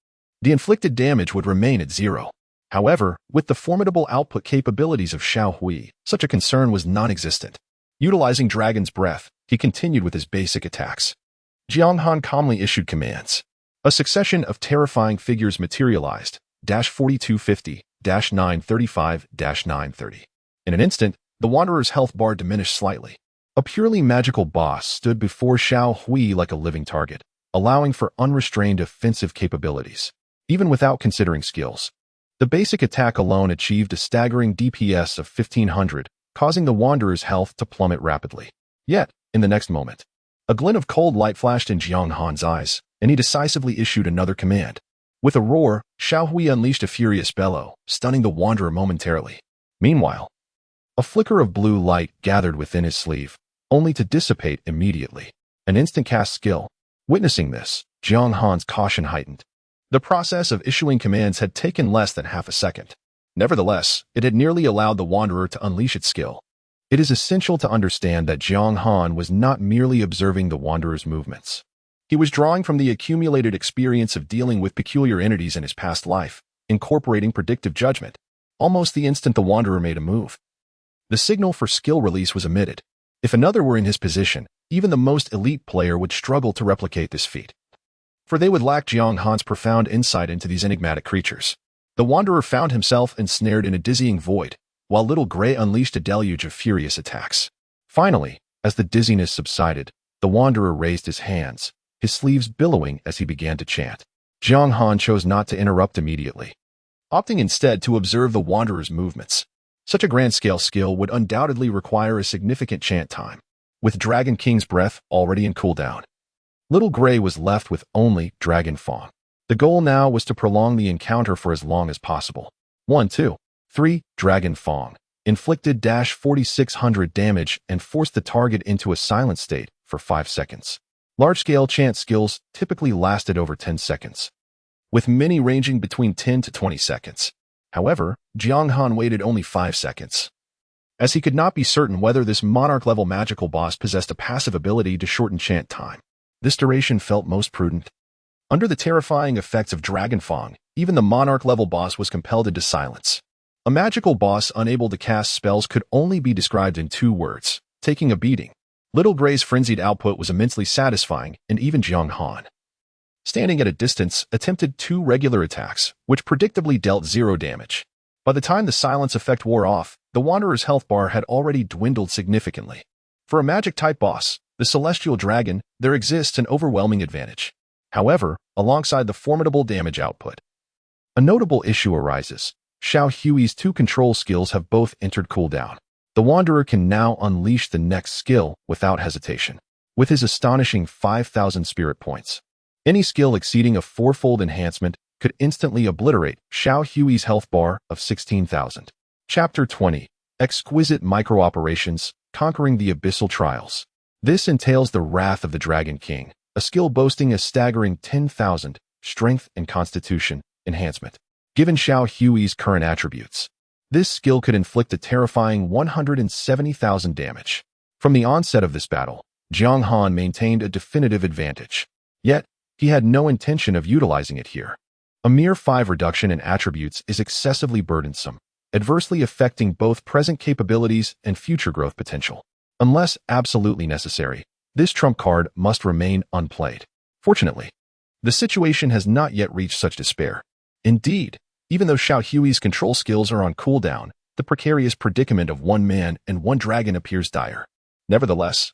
the inflicted damage would remain at 0. However, with the formidable output capabilities of Xiao Hui, such a concern was non-existent. Utilizing Dragon's Breath, he continued with his basic attacks. Jiang Han calmly issued commands. A succession of terrifying figures materialized, 4250-935-930. In an instant, the Wanderer's health bar diminished slightly. A purely magical boss stood before Xiao Hui like a living target, allowing for unrestrained offensive capabilities, even without considering skills. The basic attack alone achieved a staggering DPS of 1500, causing the Wanderer's health to plummet rapidly. Yet, in the next moment, a glint of cold light flashed in Jiang Han's eyes, and he decisively issued another command. With a roar, Xiao Hui unleashed a furious bellow, stunning the Wanderer momentarily. Meanwhile, a flicker of blue light gathered within his sleeve, only to dissipate immediately. An instant cast skill. Witnessing this, Jiang Han's caution heightened. The process of issuing commands had taken less than half a second. Nevertheless, it had nearly allowed the Wanderer to unleash its skill. It is essential to understand that Jiang Han was not merely observing the Wanderer's movements. He was drawing from the accumulated experience of dealing with peculiar entities in his past life, incorporating predictive judgment. Almost the instant the Wanderer made a move, the signal for skill release was emitted. If another were in his position, even the most elite player would struggle to replicate this feat, for they would lack Jiang Han's profound insight into these enigmatic creatures. The Wanderer found himself ensnared in a dizzying void, while Little Gray unleashed a deluge of furious attacks. Finally, as the dizziness subsided, the Wanderer raised his hands, his sleeves billowing as he began to chant. Jiang Han chose not to interrupt immediately, opting instead to observe the Wanderer's movements. Such a grand-scale skill would undoubtedly require a significant chant time. With Dragon King's breath already in cooldown, Little Gray was left with only Dragon Fong. The goal now was to prolong the encounter for as long as possible. 1, 2, 3, Dragon Fong inflicted 4600 damage and forced the target into a silent state for 5 seconds. Large-scale chant skills typically lasted over 10 seconds, with many ranging between 10 to 20 seconds. However, Jiang Han waited only 5 seconds, as he could not be certain whether this monarch-level magical boss possessed a passive ability to shorten chant time. This duration felt most prudent. Under the terrifying effects of Dragon Fong, even the monarch-level boss was compelled into silence. A magical boss unable to cast spells could only be described in 2 words: taking a beating. Little Gray's frenzied output was immensely satisfying, and even Jiang Han, standing at a distance, attempted 2 regular attacks, which predictably dealt 0 damage. By the time the silence effect wore off, the Wanderer's health bar had already dwindled significantly. For a magic-type boss, the Celestial Dragon, there exists an overwhelming advantage. However, alongside the formidable damage output, a notable issue arises. Xiao Hui's 2 control skills have both entered cooldown. The Wanderer can now unleash the next skill without hesitation. With his astonishing 5,000 spirit points, any skill exceeding a 4-fold enhancement could instantly obliterate Xiao Hui's health bar of 16,000. Chapter 20. Exquisite Micro-Operations, Conquering the Abyssal Trials. This entails the Wrath of the Dragon King, a skill boasting a staggering 10,000 strength and constitution enhancement. Given Xiao Hui's current attributes, this skill could inflict a terrifying 170,000 damage. From the onset of this battle, Jiang Han maintained a definitive advantage. Yet, he had no intention of utilizing it here. A mere 5 reduction in attributes is excessively burdensome, adversely affecting both present capabilities and future growth potential. Unless absolutely necessary, this trump card must remain unplayed. Fortunately, the situation has not yet reached such despair. Indeed, even though Xiao Hui's control skills are on cooldown, the precarious predicament of 1 man and 1 dragon appears dire. Nevertheless,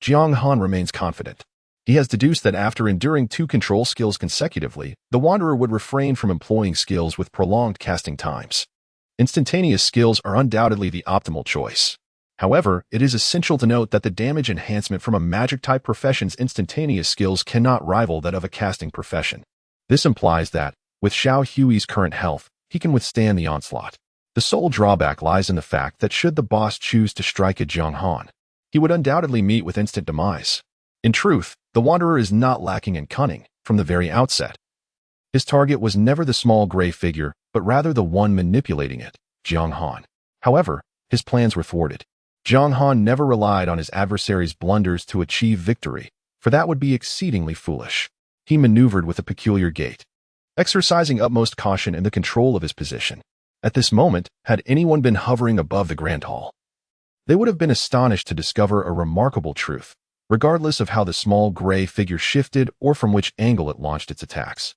Jiang Han remains confident. He has deduced that after enduring 2 control skills consecutively, the Wanderer would refrain from employing skills with prolonged casting times. Instantaneous skills are undoubtedly the optimal choice. However, it is essential to note that the damage enhancement from a magic-type profession's instantaneous skills cannot rival that of a casting profession. This implies that, with Xiao Hui's current health, he can withstand the onslaught. The sole drawback lies in the fact that should the boss choose to strike at Jiang Han, he would undoubtedly meet with instant demise. In truth, the Wanderer is not lacking in cunning from the very outset. His target was never the small gray figure, but rather the one manipulating it, Jiang Han. However, his plans were thwarted. Jiang Han never relied on his adversary's blunders to achieve victory, for that would be exceedingly foolish. He maneuvered with a peculiar gait, exercising utmost caution in the control of his position. At this moment, had anyone been hovering above the Grand Hall, they would have been astonished to discover a remarkable truth, regardless of how the small gray figure shifted or from which angle it launched its attacks.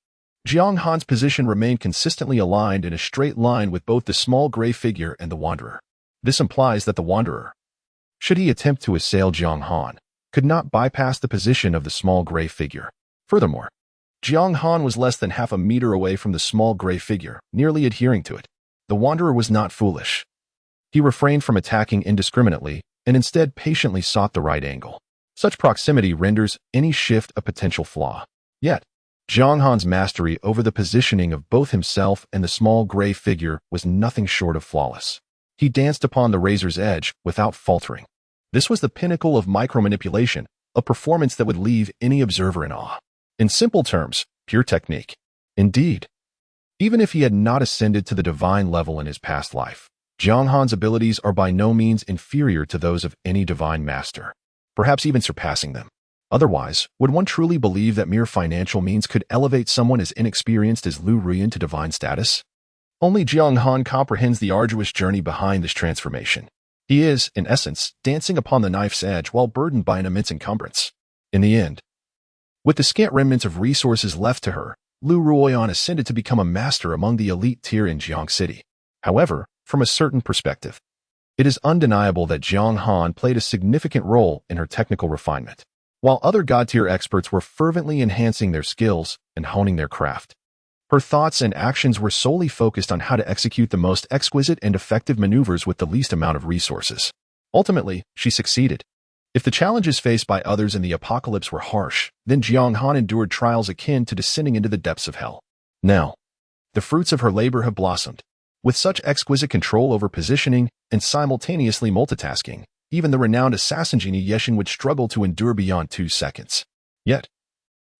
Jiang Han's position remained consistently aligned in a straight line with both the small gray figure and the wanderer. This implies that the wanderer, should he attempt to assail Jiang Han, could not bypass the position of the small gray figure. Furthermore, Jiang Han was less than half a meter away from the small gray figure, nearly adhering to it. The wanderer was not foolish. He refrained from attacking indiscriminately and instead patiently sought the right angle. Such proximity renders any shift a potential flaw. Yet, Jiang Han's mastery over the positioning of both himself and the small gray figure was nothing short of flawless. He danced upon the razor's edge without faltering. This was the pinnacle of micromanipulation, a performance that would leave any observer in awe. In simple terms, pure technique. Indeed, even if he had not ascended to the divine level in his past life, Jiang Han's abilities are by no means inferior to those of any divine master, perhaps even surpassing them. Otherwise, would one truly believe that mere financial means could elevate someone as inexperienced as Liu Ruyan to divine status? Only Jiang Han comprehends the arduous journey behind this transformation. He is, in essence, dancing upon the knife's edge while burdened by an immense encumbrance. In the end, with the scant remnants of resources left to her, Liu Ruyan ascended to become a master among the elite tier in Jiang City. However, from a certain perspective, it is undeniable that Jiang Han played a significant role in her technical refinement, while other god-tier experts were fervently enhancing their skills and honing their craft. Her thoughts and actions were solely focused on how to execute the most exquisite and effective maneuvers with the least amount of resources. Ultimately, she succeeded. If the challenges faced by others in the apocalypse were harsh, then Jiang Han endured trials akin to descending into the depths of hell. Now, the fruits of her labor have blossomed. With such exquisite control over positioning and simultaneously multitasking, even the renowned assassin genie Yeshin would struggle to endure beyond 2 seconds. Yet,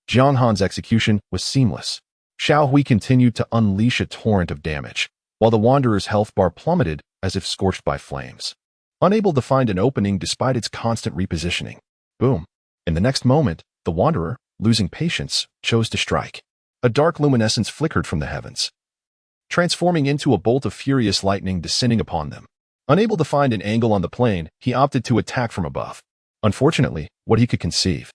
Jiang Han's execution was seamless. Xiao Hui continued to unleash a torrent of damage, while the Wanderer's health bar plummeted as if scorched by flames. Unable to find an opening despite its constant repositioning. Boom. In the next moment, the Wanderer, losing patience, chose to strike. A dark luminescence flickered from the heavens, transforming into a bolt of furious lightning descending upon them. Unable to find an angle on the plane, he opted to attack from above. Unfortunately, what he could conceive,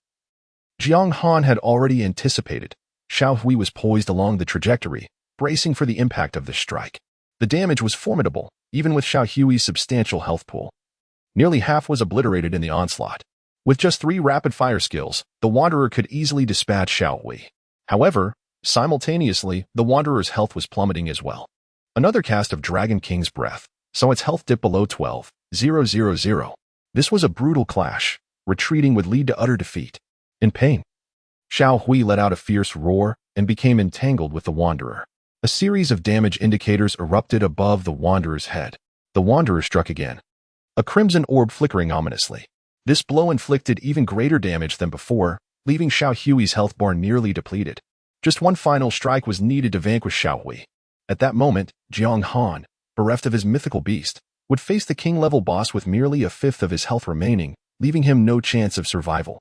Jiang Han had already anticipated. Xiao Hui was poised along the trajectory, bracing for the impact of this strike. The damage was formidable, even with Xiao Hui's substantial health pool. Nearly half was obliterated in the onslaught. With just 3 rapid-fire skills, the Wanderer could easily dispatch Xiao Hui. However, simultaneously, the Wanderer's health was plummeting as well. Another cast of Dragon King's breath saw its health dip below 12,000. This was a brutal clash. Retreating would lead to utter defeat. In pain, Xiao Hui let out a fierce roar and became entangled with the Wanderer. A series of damage indicators erupted above the Wanderer's head. The Wanderer struck again, a crimson orb flickering ominously. This blow inflicted even greater damage than before, leaving Xiao Hui's health bar nearly depleted. Just one final strike was needed to vanquish Xiao Hui. At that moment, Jiang Han, bereft of his mythical beast, would face the king-level boss with merely a fifth of his health remaining, leaving him no chance of survival.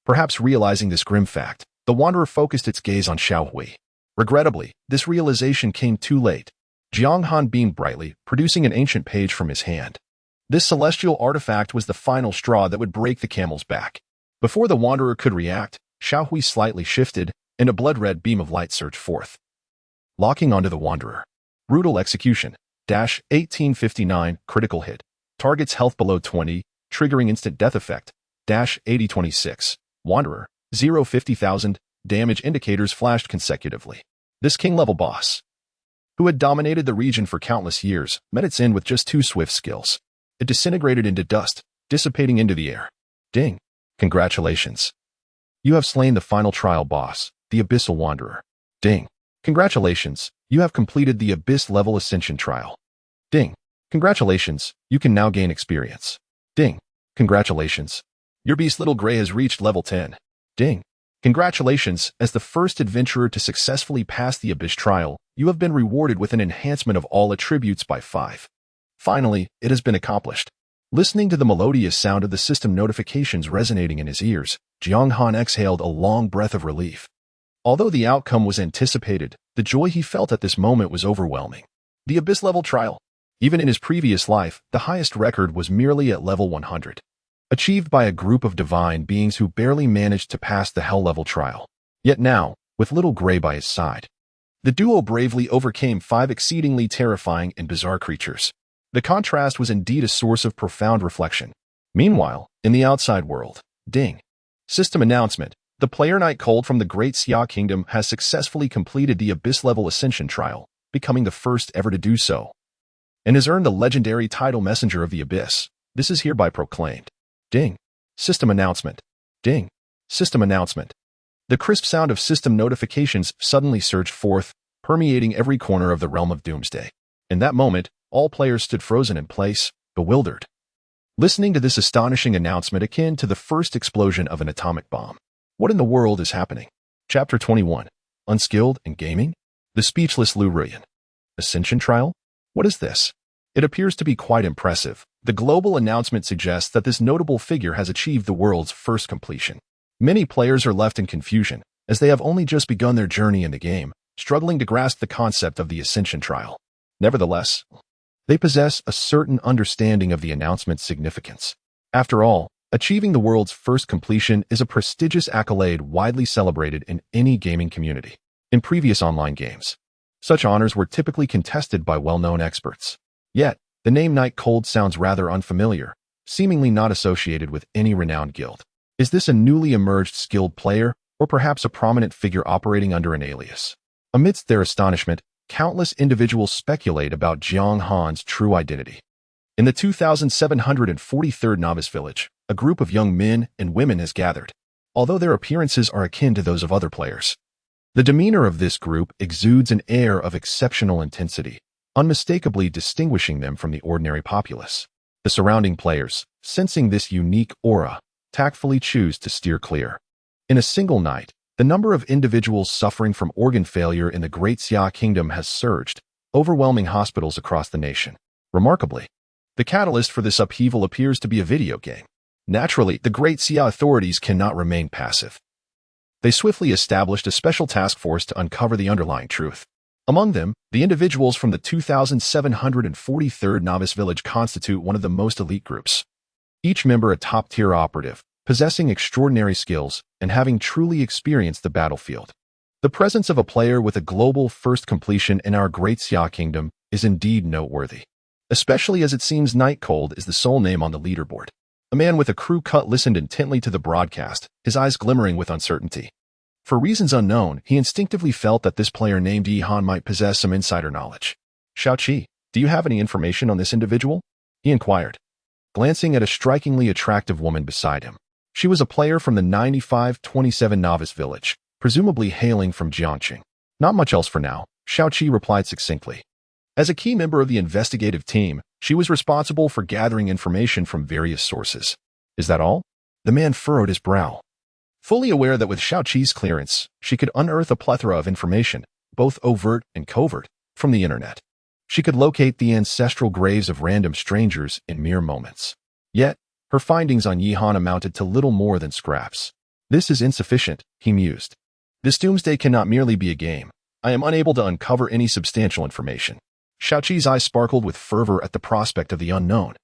Perhaps realizing this grim fact, the Wanderer focused its gaze on Xiao Hui. Regrettably, this realization came too late. Jiang Han beamed brightly, producing an ancient page from his hand. This celestial artifact was the final straw that would break the camel's back. Before the Wanderer could react, Xiao Hui slightly shifted, and a blood-red beam of light surged forth, locking onto the Wanderer. Brutal execution. 1859, critical hit. Target's health below 20, triggering instant death effect. 8026. Wanderer, 50,000. Damage indicators flashed consecutively. This king-level boss, who had dominated the region for countless years, met its end with just 2 swift skills. It disintegrated into dust, dissipating into the air. Ding. Congratulations. You have slain the final trial boss, the Abyssal Wanderer. Ding. Congratulations. You have completed the Abyss level Ascension trial. Ding. Congratulations. You can now gain experience. Ding. Congratulations. Your beast Little Gray has reached level 10. Ding. Congratulations. As the first adventurer to successfully pass the Abyss trial, you have been rewarded with an enhancement of all attributes by 5. Finally, it has been accomplished. Listening to the melodious sound of the system notifications resonating in his ears, Jiang Han exhaled a long breath of relief. Although the outcome was anticipated, the joy he felt at this moment was overwhelming. The Abyss level trial. Even in his previous life, the highest record was merely at level 100. Achieved by a group of divine beings who barely managed to pass the Hell level trial. Yet now, with Little Gray by his side, The duo bravely overcame 5 exceedingly terrifying and bizarre creatures. The contrast was indeed a source of profound reflection. Meanwhile, in the outside world, ding. System announcement. The player Knight Cold from the Great Xia Kingdom has successfully completed the Abyss-level Ascension trial, becoming the first ever to do so, and has earned the legendary title Messenger of the Abyss. This is hereby proclaimed. Ding. System announcement. Ding. System announcement. The crisp sound of system notifications suddenly surged forth, permeating every corner of the realm of Doomsday. In that moment, all players stood frozen in place, bewildered, listening to this astonishing announcement akin to the first explosion of an atomic bomb. What in the world is happening? Chapter 21. Unskilled in Gaming? The speechless Liu Ruyan. Ascension trial? What is this? It appears to be quite impressive. The global announcement suggests that this notable figure has achieved the world's first completion. Many players are left in confusion, as they have only just begun their journey in the game, struggling to grasp the concept of the Ascension trial. Nevertheless, they possess a certain understanding of the announcement's significance. After all, achieving the world's first completion is a prestigious accolade widely celebrated in any gaming community. In previous online games, such honors were typically contested by well-known experts. Yet, the name Knight Cold sounds rather unfamiliar, seemingly not associated with any renowned guild. Is this a newly emerged skilled player, or perhaps a prominent figure operating under an alias? Amidst their astonishment, countless individuals speculate about Jiang Han's true identity. In the 2743rd Novice Village, a group of young men and women has gathered. Although their appearances are akin to those of other players, the demeanor of this group exudes an air of exceptional intensity, unmistakably distinguishing them from the ordinary populace. The surrounding players, sensing this unique aura, tactfully choose to steer clear. In a single night, the number of individuals suffering from organ failure in the Great Xia Kingdom has surged, overwhelming hospitals across the nation. Remarkably, the catalyst for this upheaval appears to be a video game. Naturally, the Great Xia authorities cannot remain passive. They swiftly established a special task force to uncover the underlying truth. Among them, the individuals from the 2743rd Novice Village constitute one of the most elite groups. Each member a top-tier operative, possessing extraordinary skills and having truly experienced the battlefield. The presence of a player with a global first completion in our Great Xia Kingdom is indeed noteworthy, especially as it seems Knight Cold is the sole name on the leaderboard. A man with a crew cut listened intently to the broadcast, his eyes glimmering with uncertainty. For reasons unknown, he instinctively felt that this player named Jiang Han might possess some insider knowledge. Xiaoqi, do you have any information on this individual? He inquired, glancing at a strikingly attractive woman beside him. She was a player from the 9527 Novice Village, presumably hailing from Jiangqing. Not much else for now, Xiaoqi replied succinctly. As a key member of the investigative team, she was responsible for gathering information from various sources. Is that all? The man furrowed his brow, fully aware that with Xiaoqi's clearance, she could unearth a plethora of information, both overt and covert, from the internet. She could locate the ancestral graves of random strangers in mere moments. Yet, her findings on Jiang Han amounted to little more than scraps. This is insufficient, he mused. This doomsday cannot merely be a game. I am unable to uncover any substantial information. Xiaoqi's eyes sparkled with fervor at the prospect of the unknown.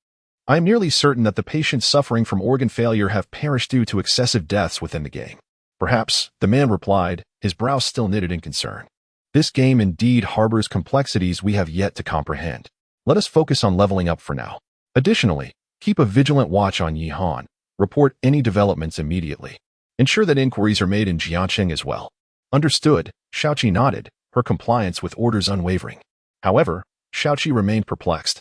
I am nearly certain that the patients suffering from organ failure have perished due to excessive deaths within the game. Perhaps, the man replied, his brow still knitted in concern. This game indeed harbors complexities we have yet to comprehend. Let us focus on leveling up for now. Additionally, keep a vigilant watch on Jiang Han. Report any developments immediately. Ensure that inquiries are made in Jiangqing as well. Understood, Xiaoqi nodded, her compliance with orders unwavering. However, Xiaoqi remained perplexed,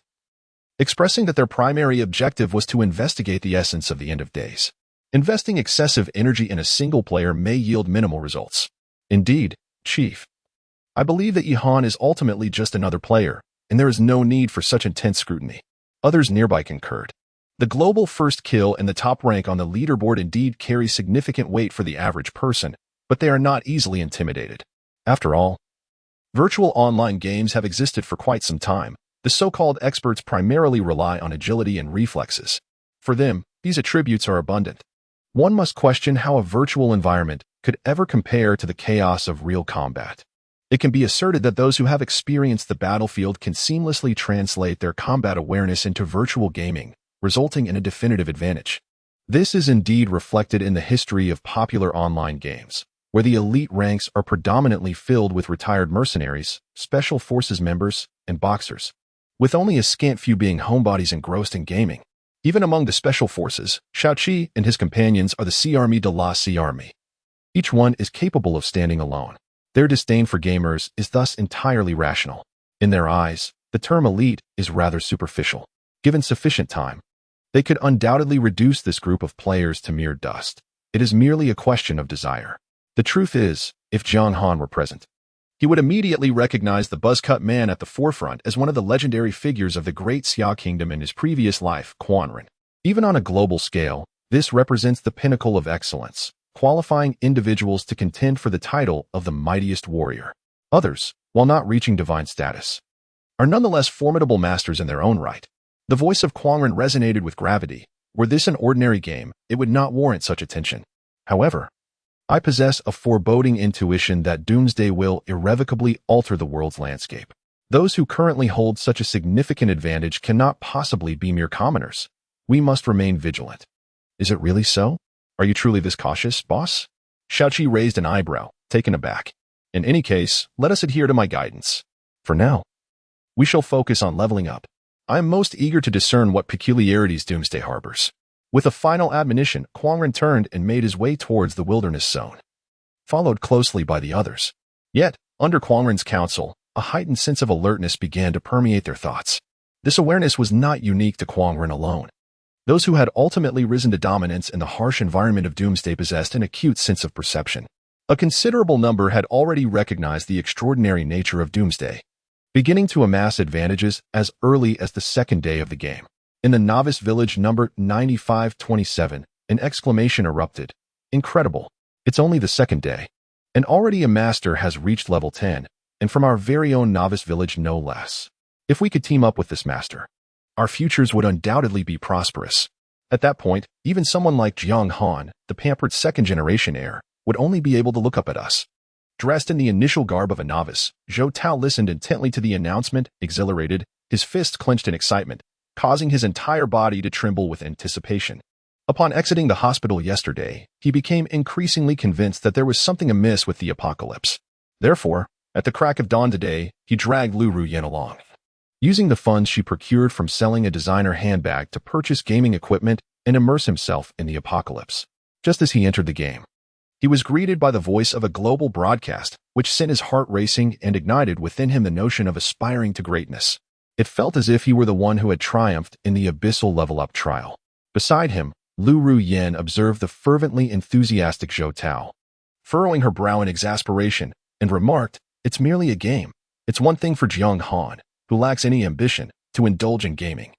expressing that their primary objective was to investigate the essence of the end of days. Investing excessive energy in a single player may yield minimal results. Indeed, Chief, I believe that Jiang Han is ultimately just another player, and there is no need for such intense scrutiny. Others nearby concurred. The global first kill and the top rank on the leaderboard indeed carry significant weight for the average person, but they are not easily intimidated. After all, virtual online games have existed for quite some time. The so-called experts primarily rely on agility and reflexes. For them, these attributes are abundant. One must question how a virtual environment could ever compare to the chaos of real combat. It can be asserted that those who have experienced the battlefield can seamlessly translate their combat awareness into virtual gaming, resulting in a definitive advantage. This is indeed reflected in the history of popular online games. where the elite ranks are predominantly filled with retired mercenaries, special forces members, and boxers, with only a scant few being homebodies engrossed in gaming. Even among the special forces, Shaoqi and his companions are the Sea Army de la Sea Army. Each one is capable of standing alone. Their disdain for gamers is thus entirely rational. In their eyes, the term elite is rather superficial. Given sufficient time, they could undoubtedly reduce this group of players to mere dust. It is merely a question of desire. The truth is, if Jiang Han were present, he would immediately recognize the buzz-cut man at the forefront as one of the legendary figures of the Great Xia Kingdom in his previous life, Quanren. Even on a global scale, this represents the pinnacle of excellence, qualifying individuals to contend for the title of the mightiest warrior. Others, while not reaching divine status, are nonetheless formidable masters in their own right. The voice of Quanren resonated with gravity. Were this an ordinary game, it would not warrant such attention. However, I possess a foreboding intuition that doomsday will irrevocably alter the world's landscape. Those who currently hold such a significant advantage cannot possibly be mere commoners. We must remain vigilant. Is it really so? Are you truly this cautious, boss? Shaoqi raised an eyebrow, taken aback. In any case, let us adhere to my guidance. For now, we shall focus on leveling up. I am most eager to discern what peculiarities Doomsday harbors. With a final admonition, Quanren turned and made his way towards the wilderness zone, followed closely by the others. Yet, under Quanren's counsel, a heightened sense of alertness began to permeate their thoughts. This awareness was not unique to Quanren alone. Those who had ultimately risen to dominance in the harsh environment of Doomsday possessed an acute sense of perception. A considerable number had already recognized the extraordinary nature of Doomsday, beginning to amass advantages as early as the second day of the game. In the novice village number 9527, an exclamation erupted. Incredible. It's only the second day. And already a master has reached level 10, and from our very own novice village no less. If we could team up with this master, our futures would undoubtedly be prosperous. At that point, even someone like Jiang Han, the pampered second-generation heir, would only be able to look up at us. Dressed in the initial garb of a novice, Zhou Tao listened intently to the announcement, exhilarated, his fists clenched in excitement, causing his entire body to tremble with anticipation. Upon exiting the hospital yesterday, he became increasingly convinced that there was something amiss with the apocalypse. Therefore, at the crack of dawn today, he dragged Liu Ruyan along. Using the funds she procured from selling a designer handbag to purchase gaming equipment and immerse himself in the apocalypse. Just as he entered the game, he was greeted by the voice of a global broadcast, which sent his heart racing and ignited within him the notion of aspiring to greatness. It felt as if he were the one who had triumphed in the abyssal level-up trial. Beside him, Liu Ruyan observed the fervently enthusiastic Zhou Tao, furrowing her brow in exasperation, and remarked, "It's merely a game. It's one thing for Jiang Han, who lacks any ambition, to indulge in gaming.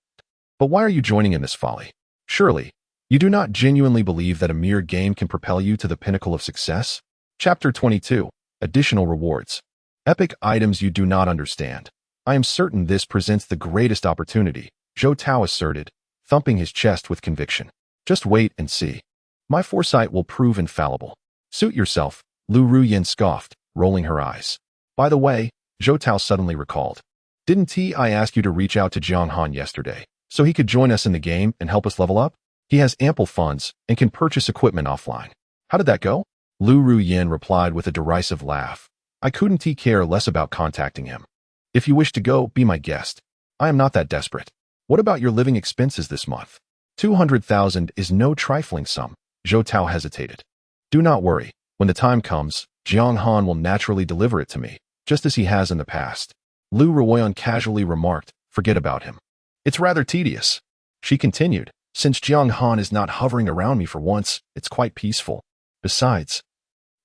But why are you joining in this folly? Surely, you do not genuinely believe that a mere game can propel you to the pinnacle of success?" Chapter 22. Additional Rewards. Epic items you do not understand. I am certain this presents the greatest opportunity, Zhou Tao asserted, thumping his chest with conviction. Just wait and see. My foresight will prove infallible. Suit yourself, Liu Ruyan scoffed, rolling her eyes. By the way, Zhou Tao suddenly recalled. Didn't I ask you to reach out to Jiang Han yesterday, so he could join us in the game and help us level up? He has ample funds and can purchase equipment offline. How did that go? Liu Ruyan replied with a derisive laugh. I couldn't care less about contacting him. If you wish to go, be my guest. I am not that desperate. What about your living expenses this month? 200,000 is no trifling sum. Zhou Tao hesitated. Do not worry. When the time comes, Jiang Han will naturally deliver it to me, just as he has in the past. Liu Ruyan casually remarked, forget about him. It's rather tedious. She continued, since Jiang Han is not hovering around me for once, it's quite peaceful. Besides,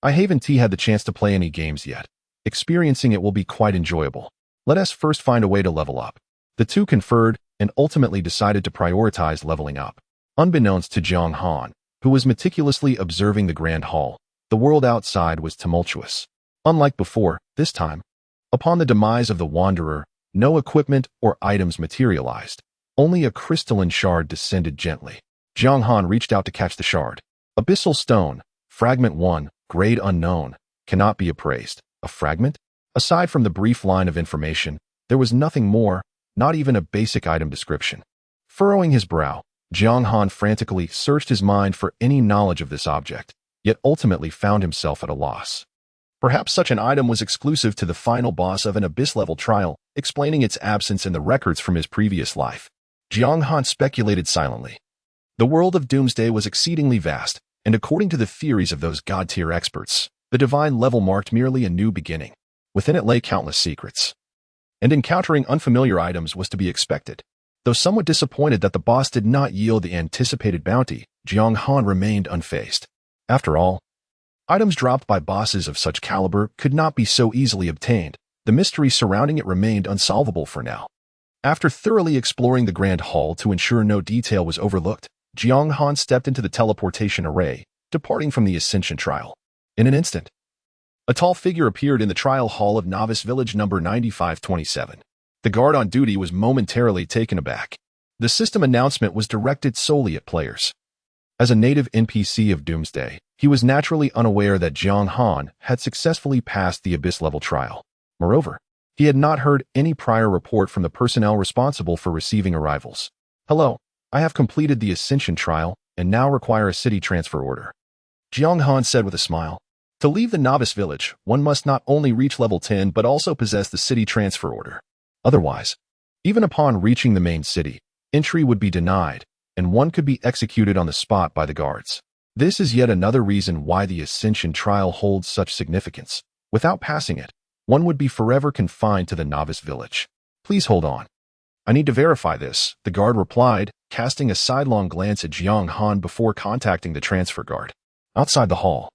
I haven't had the chance to play any games yet. Experiencing it will be quite enjoyable. Let us first find a way to level up. The two conferred and ultimately decided to prioritize leveling up. Unbeknownst to Jiang Han, who was meticulously observing the grand hall, the world outside was tumultuous. Unlike before, this time, upon the demise of the Wanderer, no equipment or items materialized. Only a crystalline shard descended gently. Jiang Han reached out to catch the shard. Abyssal stone, fragment 1, grade unknown, cannot be appraised. A fragment? Aside from the brief line of information, there was nothing more, not even a basic item description. Furrowing his brow, Jiang Han frantically searched his mind for any knowledge of this object. yet ultimately found himself at a loss. Perhaps such an item was exclusive to the final boss of an abyss-level trial, explaining its absence in the records from his previous life. Jiang Han speculated silently. The world of Doomsday was exceedingly vast, and according to the theories of those god-tier experts, the divine level marked merely a new beginning. Within it lay countless secrets. And encountering unfamiliar items was to be expected. Though somewhat disappointed that the boss did not yield the anticipated bounty, Jiang Han remained unfazed. After all, items dropped by bosses of such caliber could not be so easily obtained. The mystery surrounding it remained unsolvable for now. After thoroughly exploring the Grand Hall to ensure no detail was overlooked, Jiang Han stepped into the teleportation array, departing from the Ascension trial. In an instant, a tall figure appeared in the trial hall of Novice Village number 9527. The guard on duty was momentarily taken aback. The system announcement was directed solely at players. As a native NPC of Doomsday, he was naturally unaware that Jiang Han had successfully passed the Abyss-level trial. Moreover, he had not heard any prior report from the personnel responsible for receiving arrivals. "Hello, I have completed the Ascension trial and now require a city transfer order," Jiang Han said with a smile. To leave the Novice Village, one must not only reach level 10 but also possess the city transfer order. Otherwise, even upon reaching the main city, entry would be denied, and one could be executed on the spot by the guards. This is yet another reason why the Ascension trial holds such significance. Without passing it, one would be forever confined to the Novice Village. "Please hold on. I need to verify this," the guard replied, casting a sidelong glance at Jiang Han before contacting the transfer guard. Outside the hall,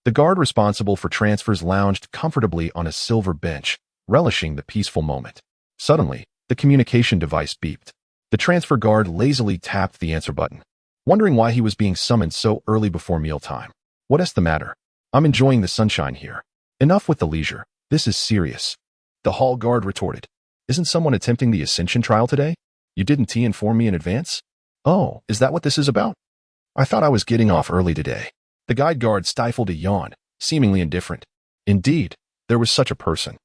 the guard responsible for transfers lounged comfortably on a silver bench, relishing the peaceful moment. Suddenly, the communication device beeped. The transfer guard lazily tapped the answer button, wondering why he was being summoned so early before mealtime. "What is the matter? I'm enjoying the sunshine here. Enough with the leisure. This is serious," the hall guard retorted. "Isn't someone attempting the Ascension trial today? You didn't inform me in advance?" "Oh, is that what this is about? I thought I was getting off early today." The guide guard stifled a yawn, seemingly indifferent. Indeed, there was such a person.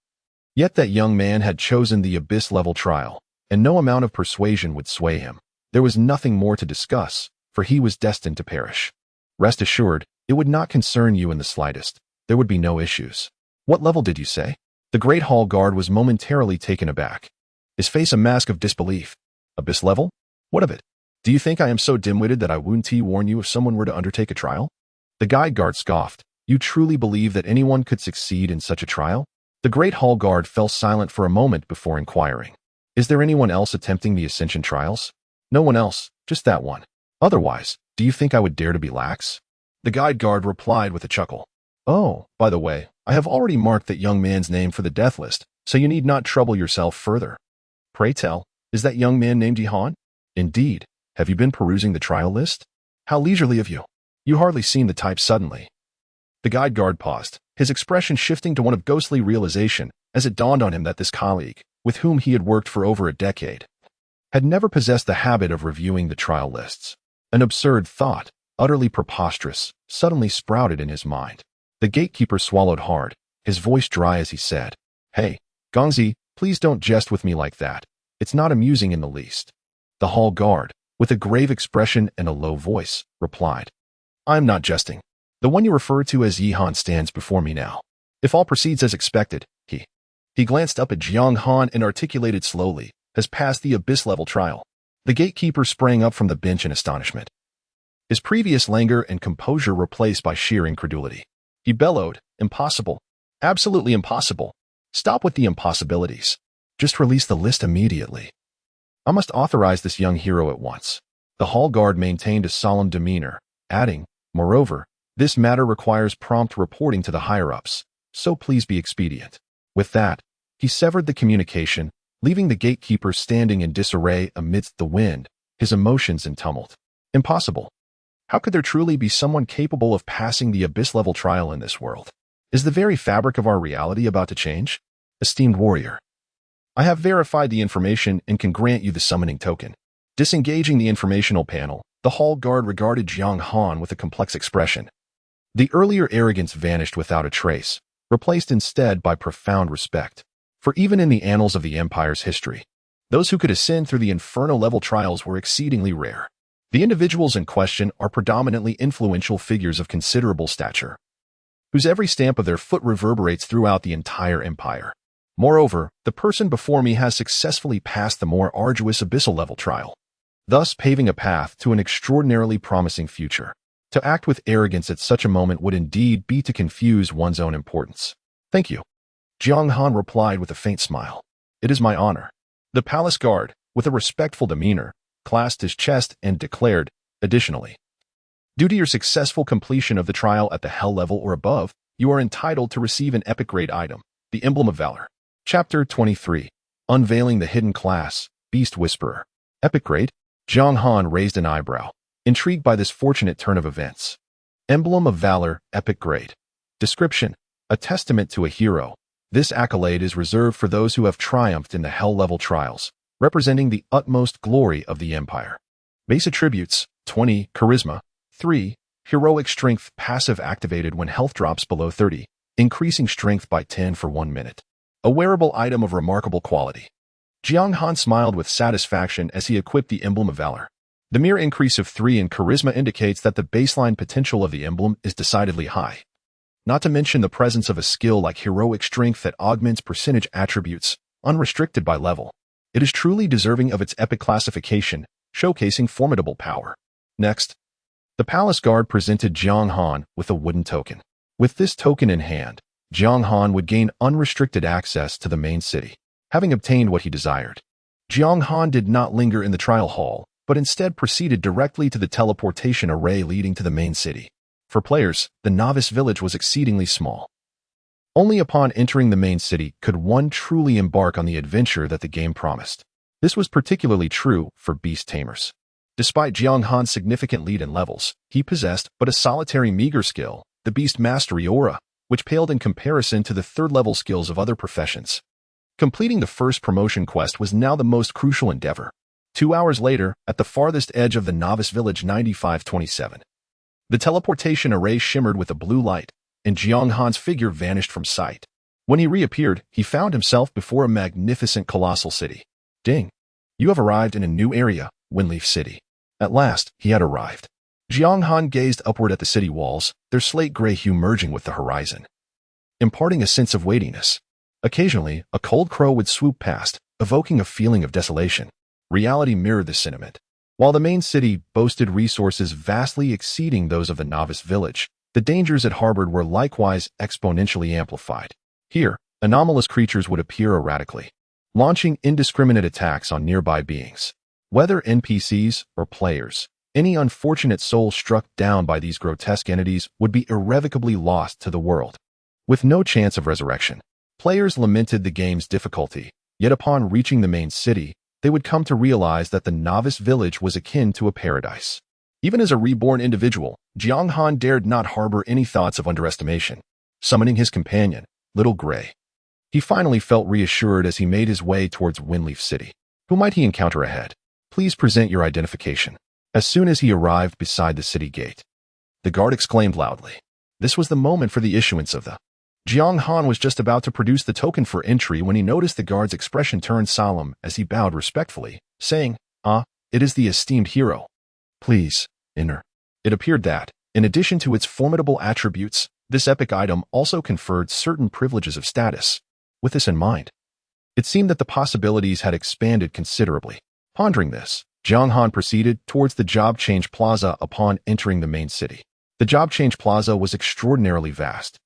Yet that young man had chosen the Abyss-level trial, and no amount of persuasion would sway him. There was nothing more to discuss, for he was destined to perish. Rest assured, it would not concern you in the slightest. There would be no issues. "What level did you say?" The great hall guard was momentarily taken aback, his face a mask of disbelief. "Abyss level? What of it? Do you think I am so dim-witted that I wouldn't warn you if someone were to undertake a trial?" The guide guard scoffed. "You truly believe that anyone could succeed in such a trial?" The great hall guard fell silent for a moment before inquiring. "Is there anyone else attempting the Ascension trials?" "No one else, just that one. Otherwise, do you think I would dare to be lax?" The guide guard replied with a chuckle. "Oh, by the way, I have already marked that young man's name for the death list, so you need not trouble yourself further. Pray tell, is that young man named Jiang Han?" "Indeed. Have you been perusing the trial list?" "How leisurely of you. You hardly seem the type suddenly." The guide guard paused, his expression shifting to one of ghostly realization as it dawned on him that this colleague, with whom he had worked for over a decade, had never possessed the habit of reviewing the trial lists. An absurd thought, utterly preposterous, suddenly sprouted in his mind. The gatekeeper swallowed hard, his voice dry as he said, "Hey, Gongzi, please don't jest with me like that. It's not amusing in the least." The hall guard, with a grave expression and a low voice, replied, "I'm not jesting. The one you refer to as Jiang Han stands before me now. If all proceeds as expected, he glanced up at Jiang Han and articulated slowly, has passed the Abyss-level trial." The gatekeeper sprang up from the bench in astonishment, his previous languor and composure replaced by sheer incredulity. He bellowed, "Impossible. Absolutely impossible. Stop with the impossibilities. Just release the list immediately. I must authorize this young hero at once." The hall guard maintained a solemn demeanor, adding, "Moreover, this matter requires prompt reporting to the higher-ups, so please be expedient." With that, he severed the communication, leaving the gatekeeper standing in disarray amidst the wind, his emotions in tumult. Impossible. How could there truly be someone capable of passing the Abyss-level trial in this world? Is the very fabric of our reality about to change? Esteemed warrior, I have verified the information and can grant you the summoning token. Disengaging the informational panel, the hall guard regarded Jiang Han with a complex expression. The earlier arrogance vanished without a trace, replaced instead by profound respect. For even in the annals of the Empire's history, those who could ascend through the inferno-level trials were exceedingly rare. The individuals in question are predominantly influential figures of considerable stature, whose every stamp of their foot reverberates throughout the entire empire. Moreover, the person before me has successfully passed the more arduous abyssal-level trial, thus paving a path to an extraordinarily promising future. To act with arrogance at such a moment would indeed be to confuse one's own importance. Thank you. Jiang Han replied with a faint smile. It is my honor. The palace guard, with a respectful demeanor, clasped his chest and declared, additionally, due to your successful completion of the trial at the hell level or above, you are entitled to receive an epic grade item, the Emblem of Valor. Chapter 23. Unveiling the Hidden Class, Beast Whisperer. Epic grade? Jiang Han raised an eyebrow, intrigued by this fortunate turn of events. Emblem of Valor, epic grade. Description: a testament to a hero. This accolade is reserved for those who have triumphed in the hell-level trials, representing the utmost glory of the empire. Base attributes: 20, Charisma, 3, Heroic Strength, passive activated when health drops below 30, increasing strength by 10 for 1 minute. A wearable item of remarkable quality. Jiang Han smiled with satisfaction as he equipped the Emblem of Valor. The mere increase of 3 in Charisma indicates that the baseline potential of the emblem is decidedly high. Not to mention the presence of a skill like Heroic Strength that augments percentage attributes, unrestricted by level. It is truly deserving of its epic classification, showcasing formidable power. Next, the palace guard presented Jiang Han with a wooden token. With this token in hand, Jiang Han would gain unrestricted access to the main city, having obtained what he desired. Jiang Han did not linger in the trial hall, but instead proceeded directly to the teleportation array leading to the main city. For players, the novice village was exceedingly small. Only upon entering the main city could one truly embark on the adventure that the game promised. This was particularly true for beast tamers. Despite Jiang Han's significant lead in levels, he possessed but a solitary meager skill, the Beast Mastery Aura, which paled in comparison to the third-level skills of other professions. Completing the first promotion quest was now the most crucial endeavor. 2 hours later, at the farthest edge of the novice village 9527, the teleportation array shimmered with a blue light, and Jiang Han's figure vanished from sight. When he reappeared, he found himself before a magnificent colossal city. Ding! You have arrived in a new area, Windleaf City. At last, he had arrived. Jiang Han gazed upward at the city walls, their slate gray hue merging with the horizon, imparting a sense of weightiness. Occasionally, a cold crow would swoop past, evoking a feeling of desolation. Reality mirrored this sentiment. While the main city boasted resources vastly exceeding those of the novice village, the dangers it harbored were likewise exponentially amplified. Here, anomalous creatures would appear erratically, launching indiscriminate attacks on nearby beings. Whether NPCs or players, any unfortunate soul struck down by these grotesque entities would be irrevocably lost to the world, with no chance of resurrection. Players lamented the game's difficulty, yet upon reaching the main city, they would come to realize that the novice village was akin to a paradise. Even as a reborn individual, Jiang Han dared not harbor any thoughts of underestimation. Summoning his companion, Little Gray, he finally felt reassured as he made his way towards Windleaf City. Who might he encounter ahead? Please present your identification. As soon as he arrived beside the city gate, the guard exclaimed loudly. This was the moment for the issuance of the. Jiang Han was just about to produce the token for entry when he noticed the guard's expression turn solemn as he bowed respectfully, saying, it is the esteemed hero. Please, enter. It appeared that, in addition to its formidable attributes, this epic item also conferred certain privileges of status. With this in mind, it seemed that the possibilities had expanded considerably. Pondering this, Jiang Han proceeded towards the Job Change Plaza upon entering the main city. The Job Change Plaza was extraordinarily vast,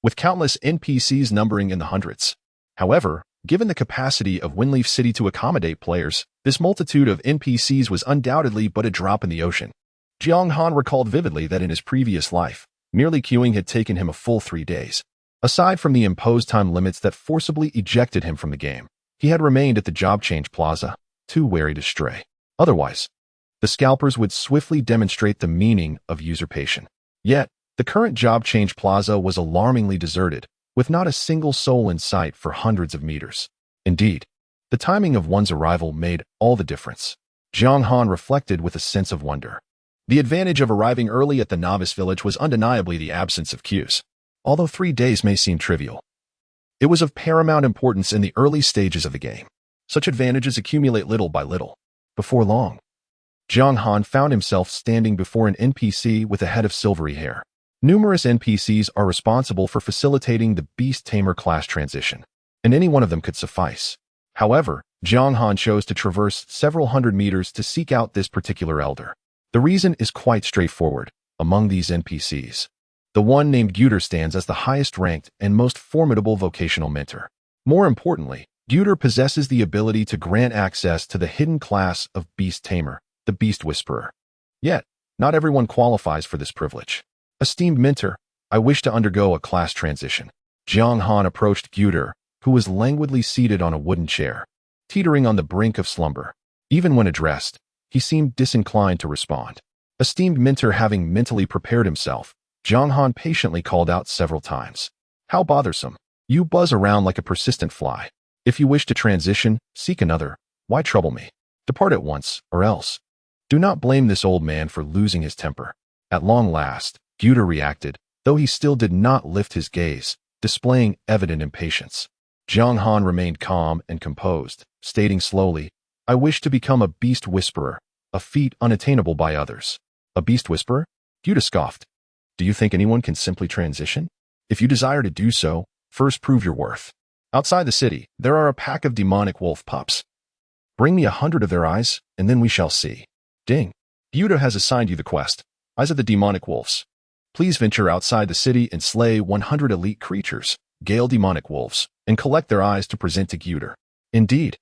with countless NPCs numbering in the hundreds. However, given the capacity of Windleaf City to accommodate players, this multitude of NPCs was undoubtedly but a drop in the ocean. Jiang Han recalled vividly that in his previous life, merely queuing had taken him a full 3 days. Aside from the imposed time limits that forcibly ejected him from the game, he had remained at the Job Change Plaza, too wary to stray. Otherwise, the scalpers would swiftly demonstrate the meaning of usurpation. Yet, the current Job Change Plaza was alarmingly deserted, with not a single soul in sight for hundreds of meters. Indeed, the timing of one's arrival made all the difference. Jiang Han reflected with a sense of wonder. The advantage of arriving early at the novice village was undeniably the absence of queues. Although 3 days may seem trivial, it was of paramount importance in the early stages of the game. Such advantages accumulate little by little. Before long, Jiang Han found himself standing before an NPC with a head of silvery hair. Numerous NPCs are responsible for facilitating the Beast Tamer class transition, and any one of them could suffice. However, Jiang Han chose to traverse several hundred meters to seek out this particular elder. The reason is quite straightforward. Among these NPCs, the one named Guter stands as the highest ranked and most formidable vocational mentor. More importantly, Guter possesses the ability to grant access to the hidden class of Beast Tamer, the Beast Whisperer. Yet, not everyone qualifies for this privilege. Esteemed mentor, I wish to undergo a class transition. Jiang Han approached Guter, who was languidly seated on a wooden chair, teetering on the brink of slumber. Even when addressed, he seemed disinclined to respond. Esteemed mentor having mentally prepared himself, Jiang Han patiently called out several times. How bothersome. You buzz around like a persistent fly. If you wish to transition, seek another. Why trouble me? Depart at once, or else. Do not blame this old man for losing his temper. At long last, Guter reacted, though he still did not lift his gaze, displaying evident impatience. Jiang Han remained calm and composed, stating slowly, I wish to become a Beast Whisperer, a feat unattainable by others. A Beast Whisperer? Guter scoffed. Do you think anyone can simply transition? If you desire to do so, first prove your worth. Outside the city, there are a pack of demonic wolf pups. Bring me 100 of their eyes, and then we shall see. Ding. Guter has assigned you the quest, Eyes of the Demonic Wolves. Please venture outside the city and slay 100 elite creatures, Gale demonic wolves, and collect their eyes to present to Guter. Indeed.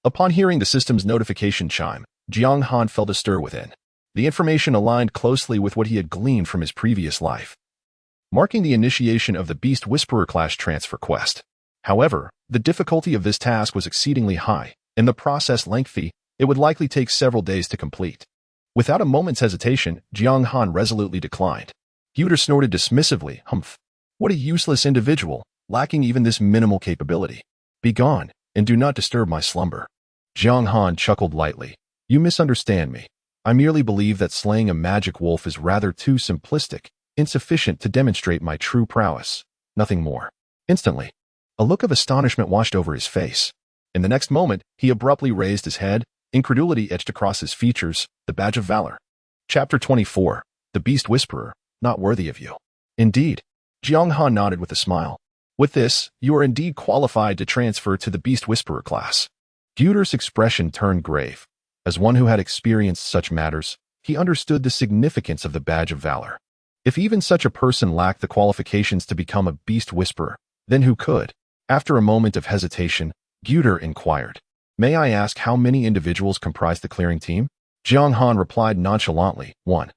Upon hearing the system's notification chime, Jiang Han felt a stir within. The information aligned closely with what he had gleaned from his previous life, marking the initiation of the Beast Whisperer class transfer quest. However, the difficulty of this task was exceedingly high, and the process lengthy. It would likely take several days to complete. Without a moment's hesitation, Jiang Han resolutely declined. Guter snorted dismissively, Humph. What a useless individual, lacking even this minimal capability. Be gone, and do not disturb my slumber. Jiang Han chuckled lightly. You misunderstand me. I merely believe that slaying a magic wolf is rather too simplistic, insufficient to demonstrate my true prowess. Nothing more. Instantly, a look of astonishment washed over his face. In the next moment, he abruptly raised his head, incredulity etched across his features, the badge of valor. Chapter 24. The Beast Whisperer, not worthy of you. Indeed. Jiang Han nodded with a smile. With this, you are indeed qualified to transfer to the Beast Whisperer class. Guter's expression turned grave. As one who had experienced such matters, he understood the significance of the badge of valor. If even such a person lacked the qualifications to become a Beast Whisperer, then who could? After a moment of hesitation, Guter inquired, May I ask how many individuals comprise the clearing team? Jiang Han replied nonchalantly, One.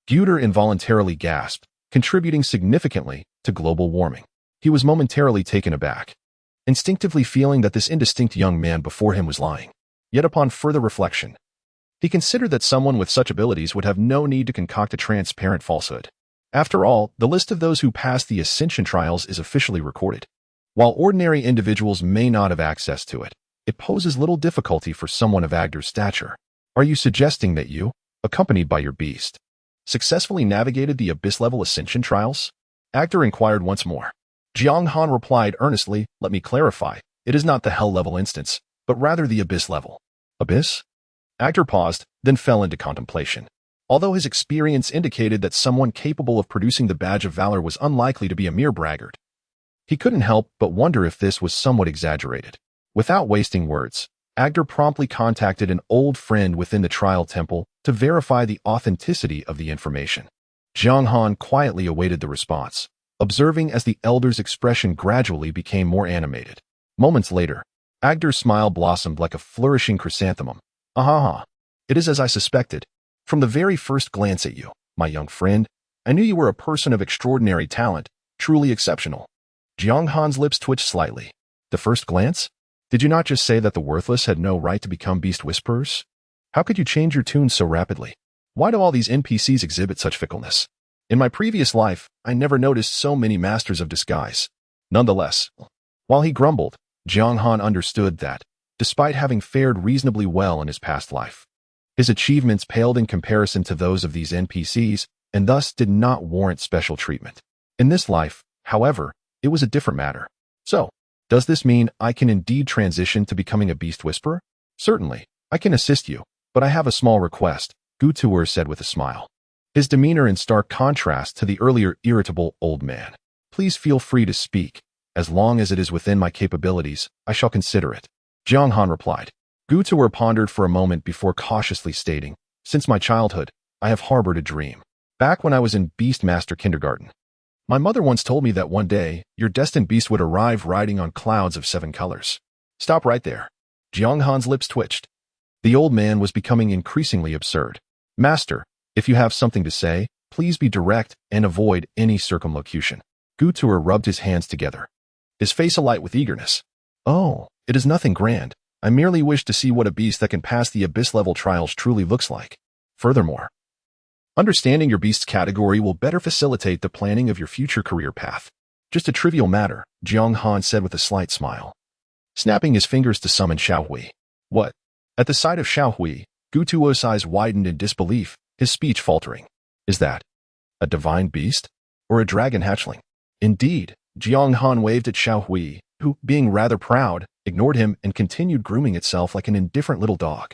Guter involuntarily gasped, contributing significantly to global warming. He was momentarily taken aback, instinctively feeling that this indistinct young man before him was lying. Yet upon further reflection, he considered that someone with such abilities would have no need to concoct a transparent falsehood. After all, the list of those who passed the Ascension trials is officially recorded. While ordinary individuals may not have access to it, it poses little difficulty for someone of Agder's stature. Are you suggesting that you, accompanied by your beast, successfully navigated the Abyss-level Ascension trials? Agder inquired once more. Jiang Han replied earnestly, Let me clarify, it is not the Hell-level instance, but rather the Abyss level. Abyss? Agder paused, then fell into contemplation. Although his experience indicated that someone capable of producing the Badge of Valor was unlikely to be a mere braggart, he couldn't help but wonder if this was somewhat exaggerated. Without wasting words, Agder promptly contacted an old friend within the Trial Temple to verify the authenticity of the information. Jiang Han quietly awaited the response, observing as the elder's expression gradually became more animated. Moments later, Agder's smile blossomed like a flourishing chrysanthemum. Ahaha. It is as I suspected. From the very first glance at you, my young friend, I knew you were a person of extraordinary talent, truly exceptional. Jiang Han's lips twitched slightly. The first glance? Did you not just say that the worthless had no right to become Beast Whisperers? How could you change your tune so rapidly? Why do all these NPCs exhibit such fickleness? In my previous life, I never noticed so many masters of disguise. Nonetheless, while he grumbled, Jiang Han understood that, despite having fared reasonably well in his past life, his achievements paled in comparison to those of these NPCs and thus did not warrant special treatment. In this life, however, it was a different matter. So, does this mean I can indeed transition to becoming a Beast Whisperer? Certainly, I can assist you, But I have a small request, Gu Tuer said with a smile. His demeanor in stark contrast to the earlier irritable old man. Please feel free to speak. As long as it is within my capabilities, I shall consider it. Jiang Han replied. Gu Tuer pondered for a moment before cautiously stating, since my childhood, I have harbored a dream. Back when I was in Beastmaster kindergarten. My mother once told me that one day, your destined beast would arrive riding on clouds of 7 colors. Stop right there. Jiang Han's lips twitched. The old man was becoming increasingly absurd. Master, if you have something to say, please be direct and avoid any circumlocution. Gu Tuer rubbed his hands together, his face alight with eagerness. Oh, it is nothing grand. I merely wish to see what a beast that can pass the abyss-level trials truly looks like. Furthermore, understanding your beast's category will better facilitate the planning of your future career path. Just a trivial matter, Jiang Han said with a slight smile, snapping his fingers to summon Xiaohui. What? At the sight of Xiaohui, Gu Tuo's eyes widened in disbelief, his speech faltering. Is that a divine beast? Or a dragon hatchling? Indeed, Jiang Han waved at Xiaohui, who, being rather proud, ignored him and continued grooming itself like an indifferent little dog.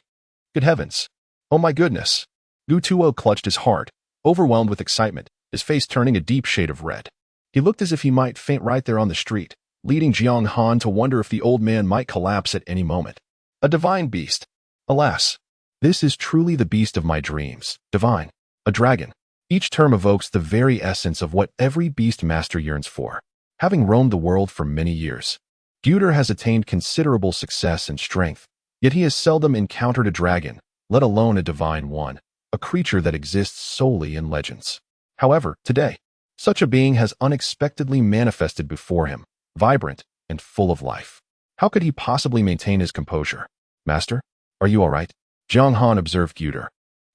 Good heavens! Oh my goodness! Gu Tuo clutched his heart, overwhelmed with excitement, his face turning a deep shade of red. He looked as if he might faint right there on the street, leading Jiang Han to wonder if the old man might collapse at any moment. A divine beast. Alas, this is truly the beast of my dreams. Divine. A dragon. Each term evokes the very essence of what every beast master yearns for. Having roamed the world for many years, Guter has attained considerable success and strength, yet he has seldom encountered a dragon, let alone a divine one, a creature that exists solely in legends. However, today, such a being has unexpectedly manifested before him, vibrant and full of life. How could he possibly maintain his composure? Master, are you all right? Jiang Han observed Guter,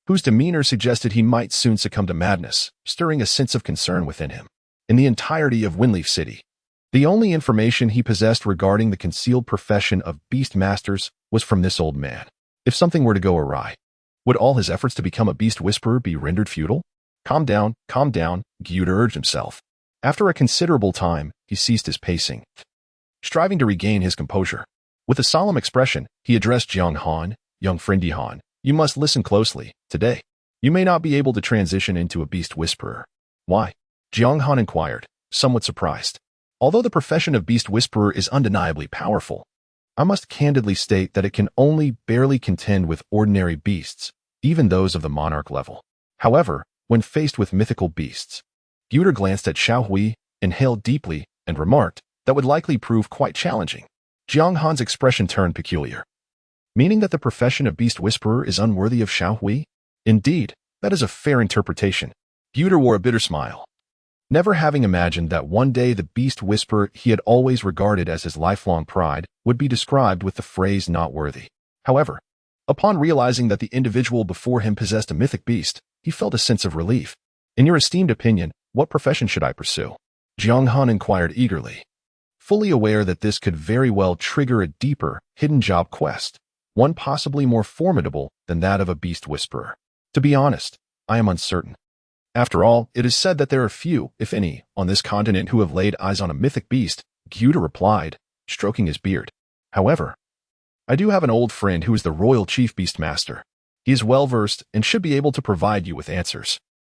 whose demeanor suggested he might soon succumb to madness, stirring a sense of concern within him. In the entirety of Winleaf City, the only information he possessed regarding the concealed profession of beast masters was from this old man. If something were to go awry, would all his efforts to become a beast whisperer be rendered futile? Calm down, Guter urged himself. After a considerable time, he ceased his pacing, striving to regain his composure. With a solemn expression, he addressed Jiang Han. Young friend Han, you must listen closely. Today, you may not be able to transition into a beast whisperer. Why? Jiang Han inquired, somewhat surprised. Although the profession of beast whisperer is undeniably powerful, I must candidly state that it can only barely contend with ordinary beasts, even those of the monarch level. However, when faced with mythical beasts, Guter glanced at Xiaohui, inhaled deeply, and remarked, that would likely prove quite challenging. Jiang Han's expression turned peculiar. Meaning that the profession of beast whisperer is unworthy of Xiaohui? Indeed, that is a fair interpretation. Guter wore a bitter smile, never having imagined that one day the beast whisperer he had always regarded as his lifelong pride would be described with the phrase not worthy. However, upon realizing that the individual before him possessed a mythic beast, he felt a sense of relief. In your esteemed opinion, what profession should I pursue? Jiang Han inquired eagerly, fully aware that this could very well trigger a deeper, hidden job quest, one possibly more formidable than that of a beast whisperer. To be honest, I am uncertain. After all, it is said that there are few, if any, on this continent who have laid eyes on a mythic beast, Guter replied, stroking his beard. However, I do have an old friend who is the royal chief beastmaster. He is well-versed and should be able to provide you with answers.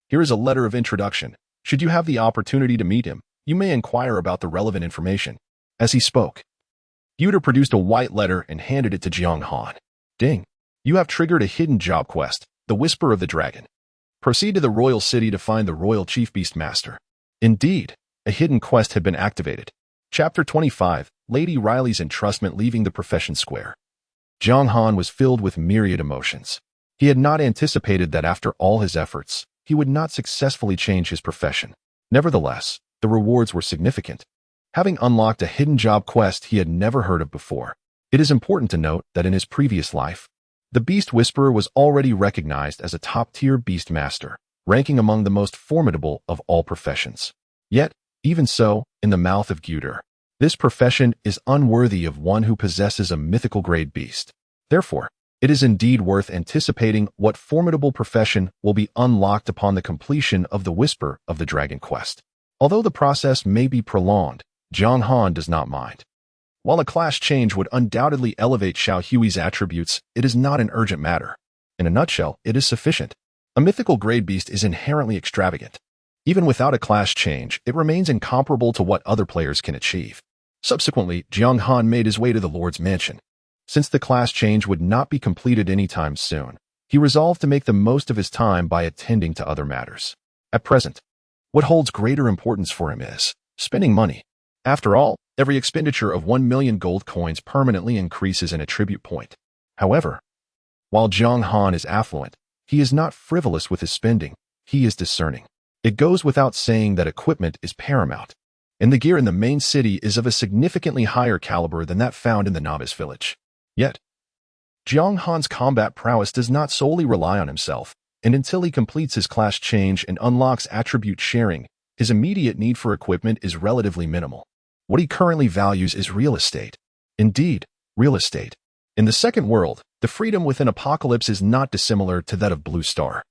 Here is a letter of introduction. Should you have the opportunity to meet him, you may inquire about the relevant information. As he spoke, Guter produced a white letter and handed it to Jiang Han. Ding! You have triggered a hidden job quest, the Whisper of the Dragon. Proceed to the royal city to find the royal chief beastmaster. Indeed, a hidden quest had been activated. Chapter 25, Lady Riley's entrustment leaving the profession square. Jiang Han was filled with myriad emotions. He had not anticipated that after all his efforts, he would not successfully change his profession. Nevertheless, the rewards were significant. Having unlocked a hidden job quest he had never heard of before. It is important to note that in his previous life, the Beast Whisperer was already recognized as a top-tier beast master, ranking among the most formidable of all professions. Yet, even so, in the mouth of Guter, this profession is unworthy of one who possesses a mythical-grade beast. Therefore, it is indeed worth anticipating what formidable profession will be unlocked upon the completion of the Whisper of the Dragon quest. Although the process may be prolonged, Jiang Han does not mind. While a class change would undoubtedly elevate Xiaohui's attributes, it is not an urgent matter. In a nutshell, it is sufficient. A mythical grade beast is inherently extravagant. Even without a class change, it remains incomparable to what other players can achieve. Subsequently, Jiang Han made his way to the Lord's mansion. Since the class change would not be completed anytime soon, he resolved to make the most of his time by attending to other matters. At present, what holds greater importance for him is spending money. After all, every expenditure of 1 million gold coins permanently increases an attribute point. However, while Jiang Han is affluent, he is not frivolous with his spending. He is discerning. It goes without saying that equipment is paramount, and the gear in the main city is of a significantly higher caliber than that found in the novice village. Yet, Jiang Han's combat prowess does not solely rely on himself, and until he completes his class change and unlocks attribute sharing, his immediate need for equipment is relatively minimal. What he currently values is real estate. Indeed, real estate. In the second world, the freedom within Apocalypse is not dissimilar to that of Blue Star.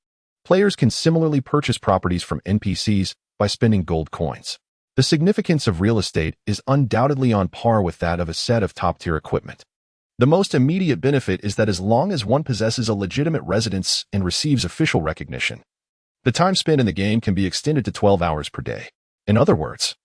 Players can similarly purchase properties from NPCs by spending gold coins. The significance of real estate is undoubtedly on par with that of a set of top-tier equipment. The most immediate benefit is that as long as one possesses a legitimate residence and receives official recognition, the time spent in the game can be extended to 12 hours per day. In other words,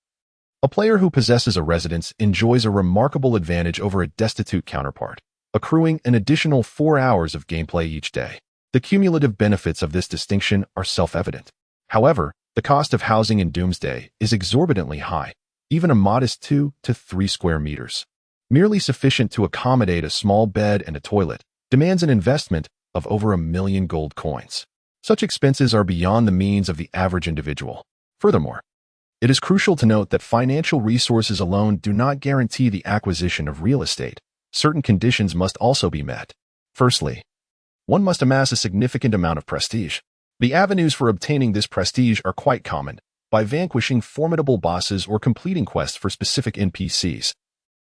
a player who possesses a residence enjoys a remarkable advantage over a destitute counterpart, accruing an additional 4 hours of gameplay each day. The cumulative benefits of this distinction are self-evident. However, the cost of housing in Doomsday is exorbitantly high, even a modest 2 to 3 square meters, merely sufficient to accommodate a small bed and a toilet, demands an investment of over 1 million gold coins. Such expenses are beyond the means of the average individual. Furthermore, it is crucial to note that financial resources alone do not guarantee the acquisition of real estate. Certain conditions must also be met. Firstly, one must amass a significant amount of prestige. The avenues for obtaining this prestige are quite common, by vanquishing formidable bosses or completing quests for specific NPCs.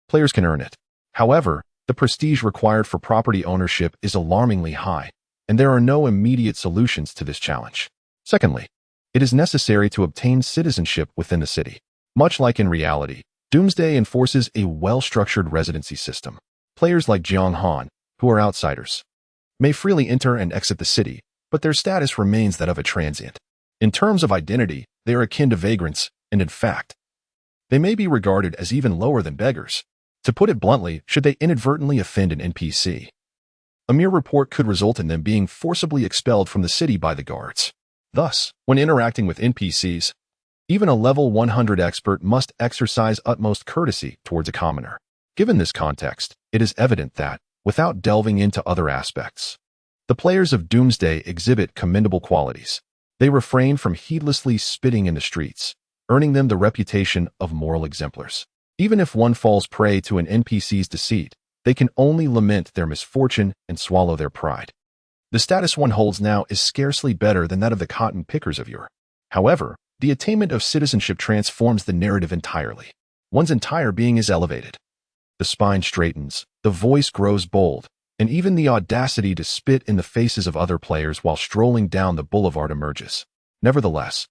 Players can earn it. However, the prestige required for property ownership is alarmingly high, and there are no immediate solutions to this challenge. Secondly, it is necessary to obtain citizenship within the city. Much like in reality, Doomsday enforces a well-structured residency system. Players like Jiang Han, who are outsiders, may freely enter and exit the city, but their status remains that of a transient. In terms of identity, they are akin to vagrants, and in fact, they may be regarded as even lower than beggars. To put it bluntly, should they inadvertently offend an NPC, a mere report could result in them being forcibly expelled from the city by the guards. Thus, when interacting with NPCs, even a level 100 expert must exercise utmost courtesy towards a commoner. Given this context, it is evident that, without delving into other aspects, the players of Doomsday exhibit commendable qualities. They refrain from heedlessly spitting in the streets, earning them the reputation of moral exemplars. Even if one falls prey to an NPC's deceit, they can only lament their misfortune and swallow their pride. The status one holds now is scarcely better than that of the cotton pickers of yore. However, the attainment of citizenship transforms the narrative entirely. One's entire being is elevated. The spine straightens, the voice grows bold, and even the audacity to spit in the faces of other players while strolling down the boulevard emerges. Nevertheless,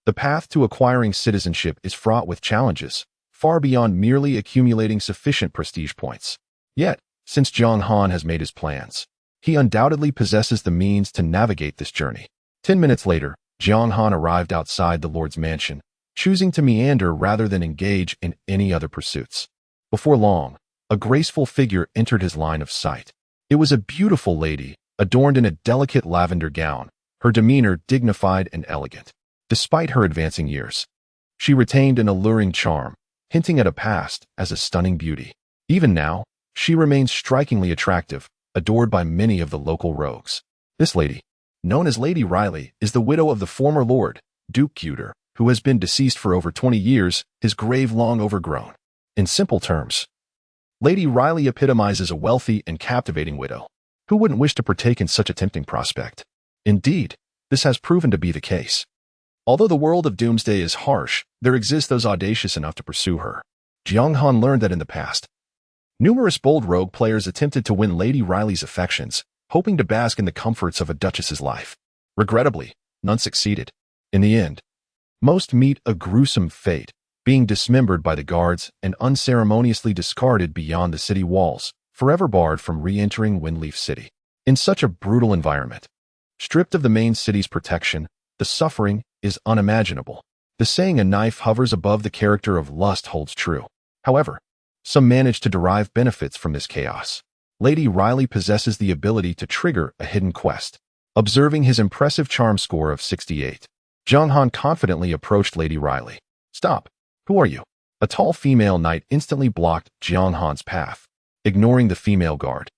the path to acquiring citizenship is fraught with challenges, far beyond merely accumulating sufficient prestige points. Yet, since Jiang Han has made his plans, he undoubtedly possesses the means to navigate this journey. 10 minutes later, Jiang Han arrived outside the Lord's mansion, choosing to meander rather than engage in any other pursuits. Before long, a graceful figure entered his line of sight. It was a beautiful lady, adorned in a delicate lavender gown, her demeanor dignified and elegant. Despite her advancing years, she retained an alluring charm, hinting at a past as a stunning beauty. Even now, she remains strikingly attractive, adored by many of the local rogues. This lady, known as Lady Riley, is the widow of the former lord, Duke Cuter, who has been deceased for over 20 years, his grave long overgrown. In simple terms, Lady Riley epitomizes a wealthy and captivating widow. Who wouldn't wish to partake in such a tempting prospect? Indeed, this has proven to be the case. Although the world of Doomsday is harsh, there exist those audacious enough to pursue her. Jiang Han learned that in the past, numerous bold rogue players attempted to win Lady Riley's affections, hoping to bask in the comforts of a duchess's life. Regrettably, none succeeded. In the end, most meet a gruesome fate, being dismembered by the guards and unceremoniously discarded beyond the city walls, forever barred from re-entering Windleaf City. in such a brutal environment. Stripped of the main city's protection, the suffering is unimaginable. The saying "a knife hovers above the character of lust" holds true. However, some manage to derive benefits from this chaos. Lady Riley possesses the ability to trigger a hidden quest. Observing his impressive charm score of 68, Jiang Han confidently approached Lady Riley. "Stop. Who are you?" A tall female knight instantly blocked Jiang Han's path, ignoring the female guard.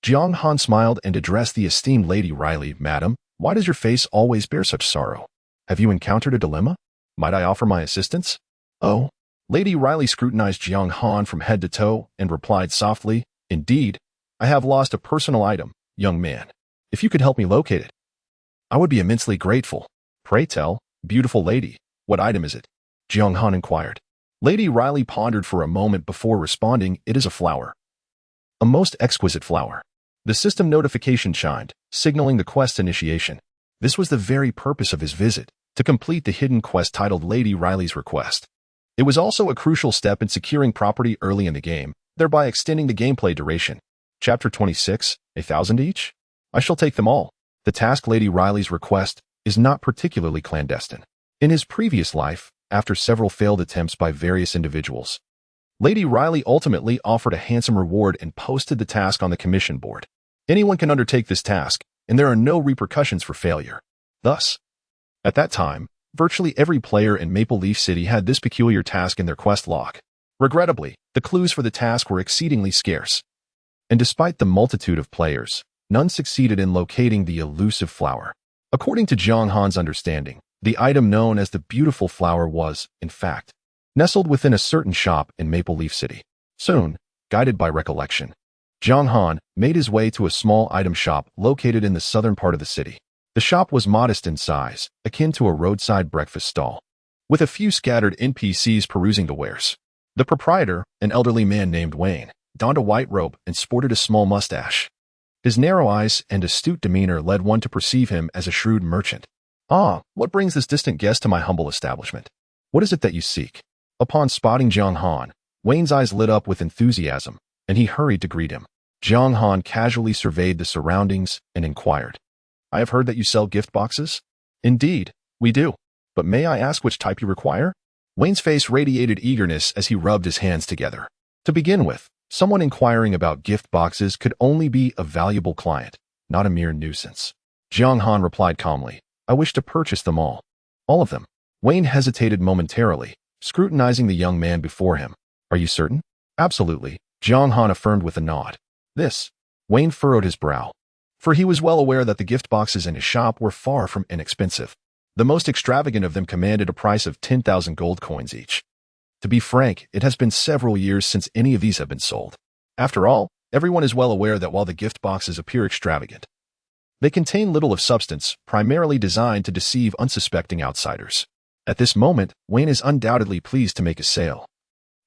Jiang Han smiled and addressed the esteemed Lady Riley. "Madam, why does your face always bear such sorrow? Have you encountered a dilemma? Might I offer my assistance?" "Oh." Lady Riley scrutinized Jiang Han from head to toe and replied softly, "Indeed, I have lost a personal item, young man. If you could help me locate it, I would be immensely grateful." "Pray tell, beautiful lady, what item is it?" Jiang Han inquired. Lady Riley pondered for a moment before responding, "It is a flower. A most exquisite flower." The system notification chimed, signaling the quest initiation. This was the very purpose of his visit, to complete the hidden quest titled Lady Riley's Request. It was also a crucial step in securing property early in the game, thereby extending the gameplay duration. Chapter 26, 1,000 each? I shall take them all. The task Lady Riley's Request is not particularly clandestine. In his previous life, after several failed attempts by various individuals, Lady Riley ultimately offered a handsome reward and posted the task on the commission board. Anyone can undertake this task, and there are no repercussions for failure. Thus, at that time, virtually every player in Maple Leaf City had this peculiar task in their quest log. Regrettably, the clues for the task were exceedingly scarce, and despite the multitude of players, none succeeded in locating the elusive flower. According to Jiang Han's understanding, the item known as the beautiful flower was, in fact, nestled within a certain shop in Maple Leaf City. Soon, guided by recollection, Jiang Han made his way to a small item shop located in the southern part of the city. The shop was modest in size, akin to a roadside breakfast stall, with a few scattered NPCs perusing the wares. The proprietor, an elderly man named Wayne, donned a white robe and sported a small mustache. His narrow eyes and astute demeanor led one to perceive him as a shrewd merchant. "Ah, what brings this distant guest to my humble establishment? What is it that you seek?" Upon spotting Jiang Han, Wayne's eyes lit up with enthusiasm, and he hurried to greet him. Jiang Han casually surveyed the surroundings and inquired, "I have heard that you sell gift boxes?" "Indeed, we do. But may I ask which type you require?" Wayne's face radiated eagerness as he rubbed his hands together. To begin with, someone inquiring about gift boxes could only be a valuable client, not a mere nuisance. Jiang Han replied calmly, "I wish to purchase them all." "All of them?" Wayne hesitated momentarily, scrutinizing the young man before him. "Are you certain?" "Absolutely," Jiang Han affirmed with a nod. "This?" Wayne furrowed his brow, for he was well aware that the gift boxes in his shop were far from inexpensive. The most extravagant of them commanded a price of 10,000 gold coins each. To be frank, it has been several years since any of these have been sold. After all, everyone is well aware that while the gift boxes appear extravagant, they contain little of substance, primarily designed to deceive unsuspecting outsiders. At this moment, Wayne is undoubtedly pleased to make a sale.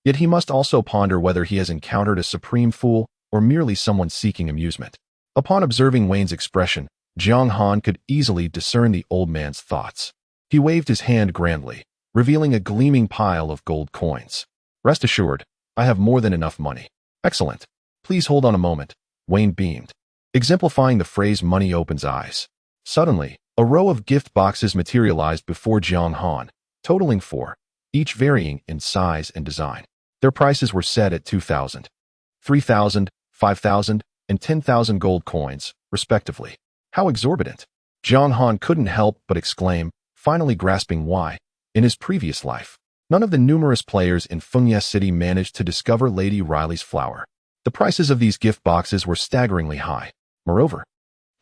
Yet he must also ponder whether he has encountered a supreme fool or merely someone seeking amusement. Upon observing Wayne's expression, Jiang Han could easily discern the old man's thoughts. He waved his hand grandly, revealing a gleaming pile of gold coins. "Rest assured, I have more than enough money." "Excellent. Please hold on a moment." Wayne beamed, exemplifying the phrase "money opens eyes." Suddenly, a row of gift boxes materialized before Jiang Han, totaling 4, each varying in size and design. Their prices were set at 2,000, 3,000, 5,000, and 10,000 gold coins, respectively. How exorbitant! Jiang Han couldn't help but exclaim, finally grasping why, in his previous life, none of the numerous players in Fengye City managed to discover Lady Riley's flower. The prices of these gift boxes were staggeringly high. Moreover,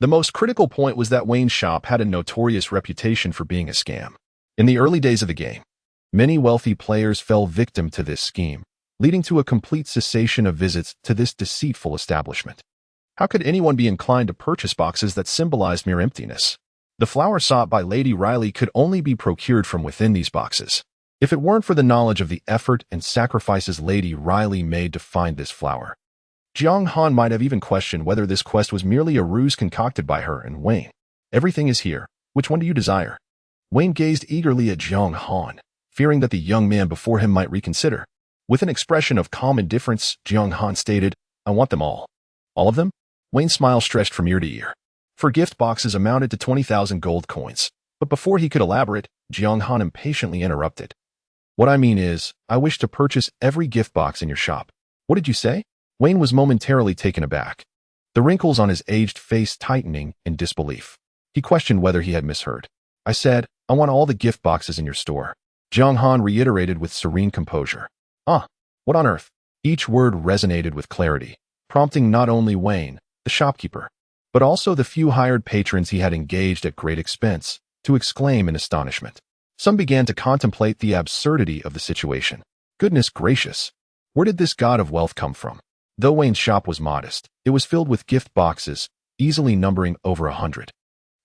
the most critical point was that Wayne's shop had a notorious reputation for being a scam. In the early days of the game, many wealthy players fell victim to this scheme, leading to a complete cessation of visits to this deceitful establishment. How could anyone be inclined to purchase boxes that symbolized mere emptiness? The flower sought by Lady Riley could only be procured from within these boxes. If it weren't for the knowledge of the effort and sacrifices Lady Riley made to find this flower, Jiang Han might have even questioned whether this quest was merely a ruse concocted by her and Wayne. "Everything is here. Which one do you desire?" Wayne gazed eagerly at Jiang Han, fearing that the young man before him might reconsider. With an expression of calm indifference, Jiang Han stated, "I want them all." "All of them?" Wayne's smile stretched from ear to ear. For gift boxes amounted to 20,000 gold coins. But before he could elaborate, Jiang Han impatiently interrupted. What I mean is, I wish to purchase every gift box in your shop. What did you say? Wayne was momentarily taken aback, the wrinkles on his aged face tightening in disbelief. He questioned whether he had misheard. I said, I want all the gift boxes in your store. Jiang Han reiterated with serene composure. What on earth? Each word resonated with clarity, prompting not only Wayne, the shopkeeper, but also the few hired patrons he had engaged at great expense, to exclaim in astonishment. Some began to contemplate the absurdity of the situation. Goodness gracious! Where did this god of wealth come from? Though Wayne's shop was modest, it was filled with gift boxes, easily numbering over 100.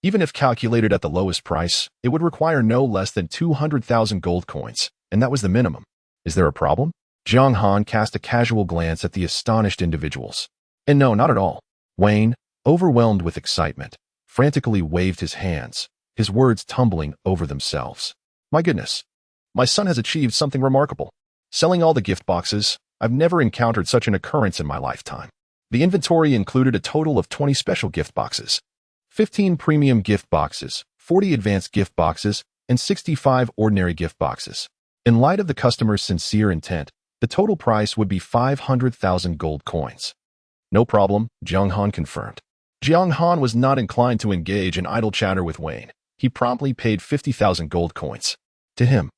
Even if calculated at the lowest price, it would require no less than 200,000 gold coins, and that was the minimum. Is there a problem? Jiang Han cast a casual glance at the astonished individuals. And no, not at all. Wayne, overwhelmed with excitement, frantically waved his hands, his words tumbling over themselves. My goodness, my son has achieved something remarkable. Selling all the gift boxes, I've never encountered such an occurrence in my lifetime. The inventory included a total of 20 special gift boxes, 15 premium gift boxes, 40 advanced gift boxes, and 65 ordinary gift boxes. In light of the customer's sincere intent, the total price would be 500,000 gold coins. No problem, Jiang Han confirmed. Jiang Han was not inclined to engage in idle chatter with Wayne. He promptly paid 50,000 gold coins. To him,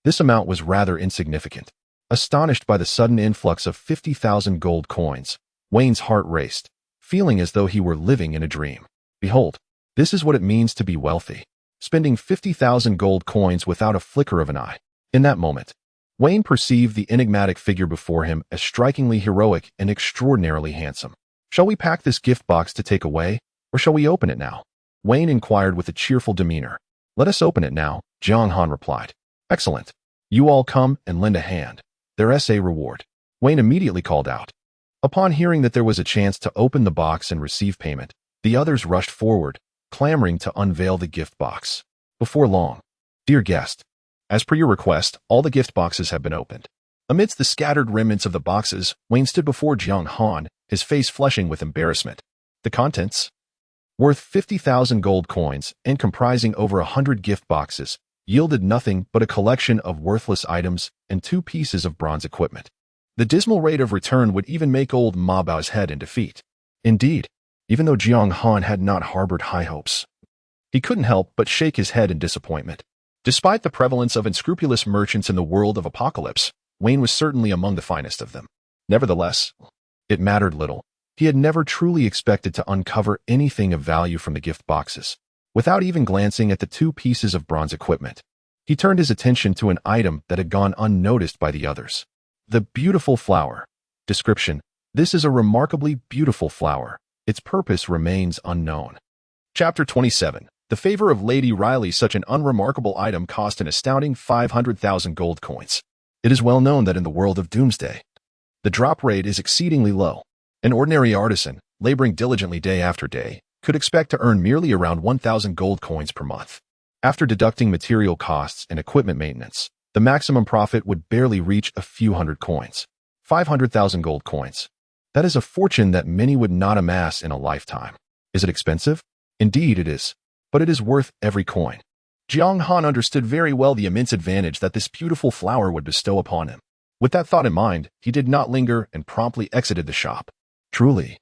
this amount was rather insignificant. Astonished by the sudden influx of 50,000 gold coins, Wayne's heart raced, feeling as though he were living in a dream. Behold, this is what it means to be wealthy. Spending 50,000 gold coins without a flicker of an eye. In that moment, Wayne perceived the enigmatic figure before him as strikingly heroic and extraordinarily handsome. Shall we pack this gift box to take away, or shall we open it now? Wayne inquired with a cheerful demeanor. Let us open it now, Jiang Han replied. Excellent. You all come and lend a hand. There's a reward. Wayne immediately called out. Upon hearing that there was a chance to open the box and receive payment, the others rushed forward, clamoring to unveil the gift box. Before long, dear guest, as per your request, all the gift boxes have been opened. Amidst the scattered remnants of the boxes, Wayne stood before Jiang Han, his face flushing with embarrassment. The contents, worth 50,000 gold coins and comprising over 100 gift boxes, yielded nothing but a collection of worthless items and 2 pieces of bronze equipment. The dismal rate of return would even make old Ma Bao's head in defeat. Indeed, even though Jiang Han had not harbored high hopes, he couldn't help but shake his head in disappointment. Despite the prevalence of unscrupulous merchants in the world of apocalypse, Wayne was certainly among the finest of them. Nevertheless, it mattered little. He had never truly expected to uncover anything of value from the gift boxes. Without even glancing at the 2 pieces of bronze equipment, he turned his attention to an item that had gone unnoticed by the others. The beautiful flower. Description: this is a remarkably beautiful flower. Its purpose remains unknown. Chapter 27. The favor of Lady Riley. Such an unremarkable item cost an astounding 500,000 gold coins. It is well known that in the world of Doomsday, the drop rate is exceedingly low. An ordinary artisan, laboring diligently day after day, could expect to earn merely around 1,000 gold coins per month. After deducting material costs and equipment maintenance, the maximum profit would barely reach a few hundred coins. 500,000 gold coins. That is a fortune that many would not amass in a lifetime. Is it expensive? Indeed it is, but it is worth every coin. Jiang Han understood very well the immense advantage that this beautiful flower would bestow upon him. With that thought in mind, he did not linger and promptly exited the shop. Truly,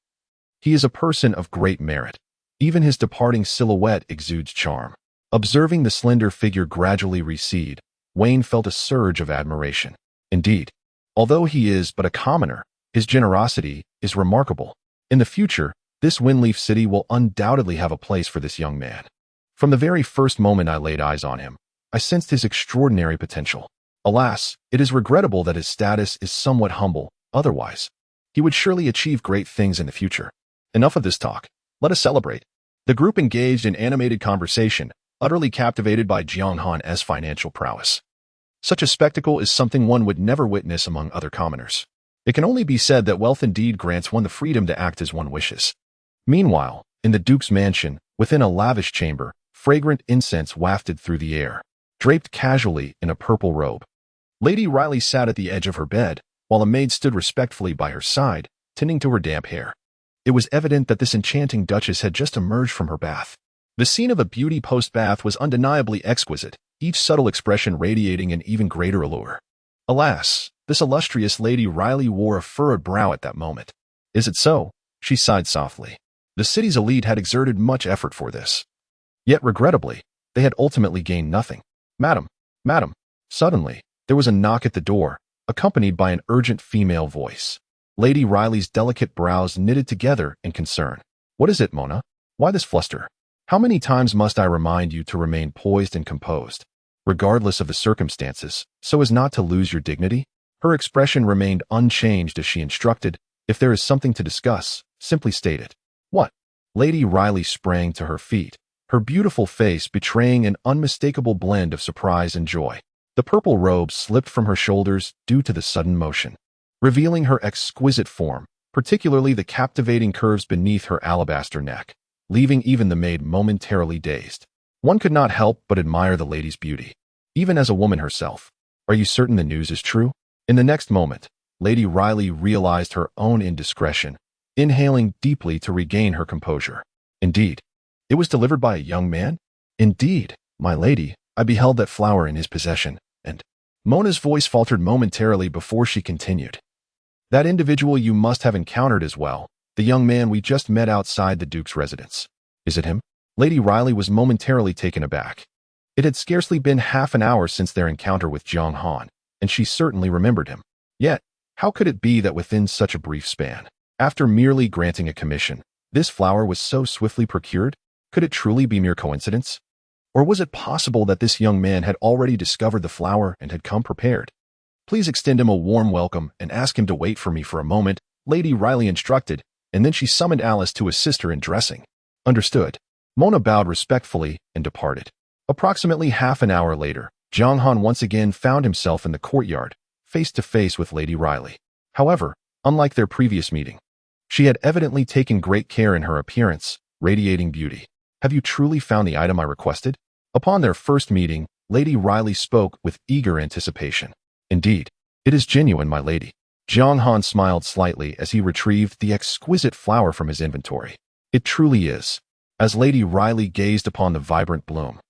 he is a person of great merit. Even his departing silhouette exudes charm. Observing the slender figure gradually recede, Wayne felt a surge of admiration. Indeed, although he is but a commoner, his generosity is remarkable. In the future, this Windleaf City will undoubtedly have a place for this young man. From the very first moment I laid eyes on him, I sensed his extraordinary potential. Alas, it is regrettable that his status is somewhat humble. Otherwise, he would surely achieve great things in the future. Enough of this talk. Let us celebrate. The group engaged in animated conversation, utterly captivated by Jiang Han's financial prowess. Such a spectacle is something one would never witness among other commoners. It can only be said that wealth indeed grants one the freedom to act as one wishes. Meanwhile, in the Duke's mansion, within a lavish chamber, fragrant incense wafted through the air. Draped casually in a purple robe, Lady Riley sat at the edge of her bed, while a maid stood respectfully by her side, tending to her damp hair. It was evident that this enchanting duchess had just emerged from her bath. The scene of a beauty post-bath was undeniably exquisite, each subtle expression radiating an even greater allure. Alas, this illustrious Lady Riley wore a furrowed brow at that moment. Is it so? She sighed softly. The city's elite had exerted much effort for this. Yet regrettably, they had ultimately gained nothing. Madam, madam. Suddenly, there was a knock at the door, accompanied by an urgent female voice. Lady Riley's delicate brows knitted together in concern. What is it, Mona? Why this fluster? How many times must I remind you to remain poised and composed, regardless of the circumstances, so as not to lose your dignity? Her expression remained unchanged as she instructed, if there is something to discuss, simply state it. What? Lady Riley sprang to her feet, her beautiful face betraying an unmistakable blend of surprise and joy. The purple robe slipped from her shoulders due to the sudden motion, revealing her exquisite form, particularly the captivating curves beneath her alabaster neck, leaving even the maid momentarily dazed. One could not help but admire the lady's beauty, even as a woman herself. Are you certain the news is true? In the next moment, Lady Riley realized her own indiscretion, inhaling deeply to regain her composure. Indeed, it was delivered by a young man? Indeed, my lady, I beheld that flower in his possession, and Mona's voice faltered momentarily before she continued. That individual you must have encountered as well, the young man we just met outside the Duke's residence. Is it him? Lady Riley was momentarily taken aback. It had scarcely been half an hour since their encounter with Jiang Han, and she certainly remembered him. Yet, how could it be that within such a brief span, after merely granting a commission, this flower was so swiftly procured? Could it truly be mere coincidence? Or was it possible that this young man had already discovered the flower and had come prepared? Please extend him a warm welcome and ask him to wait for me for a moment, Lady Riley instructed, and then she summoned Alice to assist her in dressing. Understood. Mona bowed respectfully and departed. Approximately half an hour later, Jiang Han once again found himself in the courtyard, face to face with Lady Riley. However, unlike their previous meeting, she had evidently taken great care in her appearance, radiating beauty. Have you truly found the item I requested? Upon their first meeting, Lady Riley spoke with eager anticipation. Indeed, it is genuine, my lady. Jiang Han smiled slightly as he retrieved the exquisite flower from his inventory. It truly is. As Lady Riley gazed upon the vibrant bloom,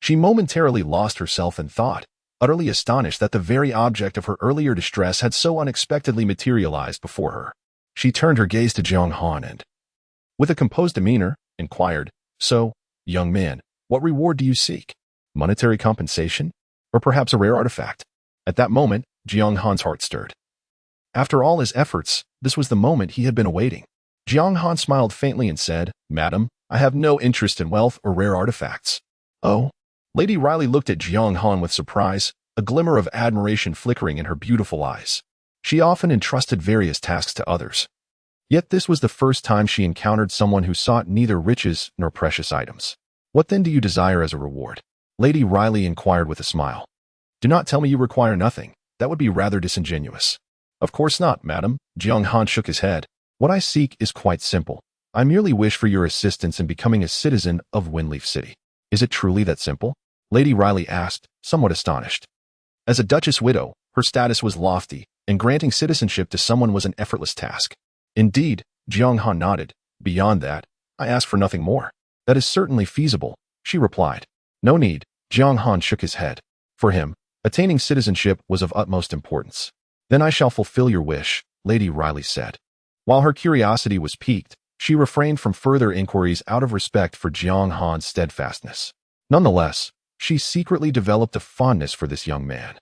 she momentarily lost herself in thought, utterly astonished that the very object of her earlier distress had so unexpectedly materialized before her. She turned her gaze to Jiang Han and, with a composed demeanor, inquired, So, young man, what reward do you seek? Monetary compensation? Or perhaps a rare artifact? At that moment, Jiang Han's heart stirred. After all his efforts, this was the moment he had been awaiting. Jiang Han smiled faintly and said, Madam, I have no interest in wealth or rare artifacts. Oh? Lady Riley looked at Jiang Han with surprise, a glimmer of admiration flickering in her beautiful eyes. She often entrusted various tasks to others. Yet this was the first time she encountered someone who sought neither riches nor precious items. What then do you desire as a reward? Lady Riley inquired with a smile. Do not tell me you require nothing. That would be rather disingenuous. Of course not, madam. Jiang Han shook his head. What I seek is quite simple. I merely wish for your assistance in becoming a citizen of Windleaf City. Is it truly that simple? Lady Riley asked, somewhat astonished. As a duchess widow, her status was lofty, and granting citizenship to someone was an effortless task. Indeed, Jiang Han nodded. Beyond that, I ask for nothing more. That is certainly feasible, she replied. No need. Jiang Han shook his head. For him, attaining citizenship was of utmost importance. Then I shall fulfill your wish, Lady Riley said. While her curiosity was piqued, she refrained from further inquiries out of respect for Jiang Han's steadfastness. Nonetheless, she secretly developed a fondness for this young man,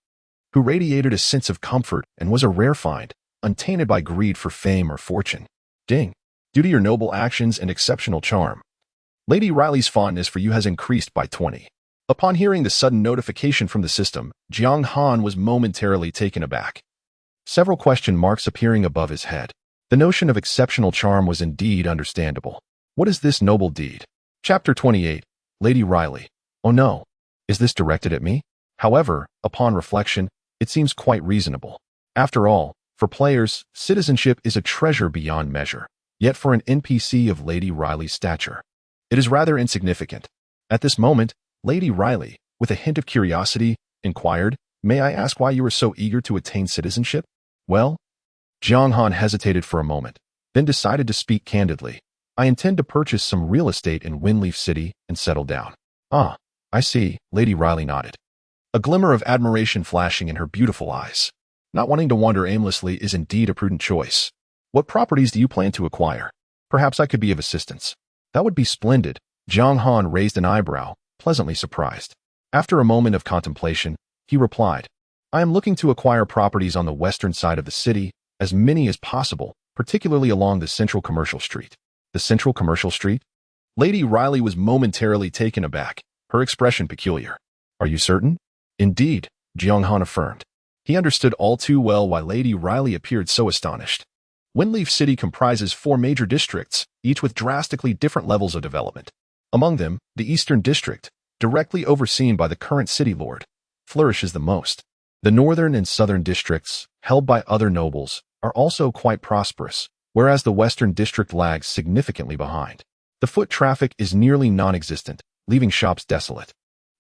who radiated a sense of comfort and was a rare find, untainted by greed for fame or fortune. Ding. Due to your noble actions and exceptional charm, Lady Riley's fondness for you has increased by 20. Upon hearing the sudden notification from the system, Jiang Han was momentarily taken aback, several question marks appearing above his head. The notion of exceptional charm was indeed understandable. What is this noble deed? Chapter 28. Lady Riley. Oh no. Is this directed at me? However, upon reflection, it seems quite reasonable. After all, for players, citizenship is a treasure beyond measure. Yet for an NPC of Lady Riley's stature, it is rather insignificant. At this moment, Lady Riley, with a hint of curiosity, inquired, May I ask why you are so eager to attain citizenship? Well? Jiang Han hesitated for a moment. then decided to speak candidly. I intend to purchase some real estate in Windleaf City and settle down. Ah, I see, Lady Riley nodded, a glimmer of admiration flashing in her beautiful eyes. Not wanting to wander aimlessly is indeed a prudent choice. What properties do you plan to acquire? Perhaps I could be of assistance. That would be splendid. Jiang Han raised an eyebrow, pleasantly surprised. After a moment of contemplation, he replied, I am looking to acquire properties on the western side of the city, as many as possible, particularly along the central commercial street. The central commercial street? Lady Riley was momentarily taken aback, her expression peculiar. Are you certain? Indeed, Jiang Han affirmed. He understood all too well why Lady Riley appeared so astonished. Windleaf City comprises 4 major districts, each with drastically different levels of development. Among them, the Eastern District, directly overseen by the current city lord, flourishes the most. The Northern and Southern districts, held by other nobles, are also quite prosperous, whereas the Western District lags significantly behind. The foot traffic is nearly non-existent, leaving shops desolate.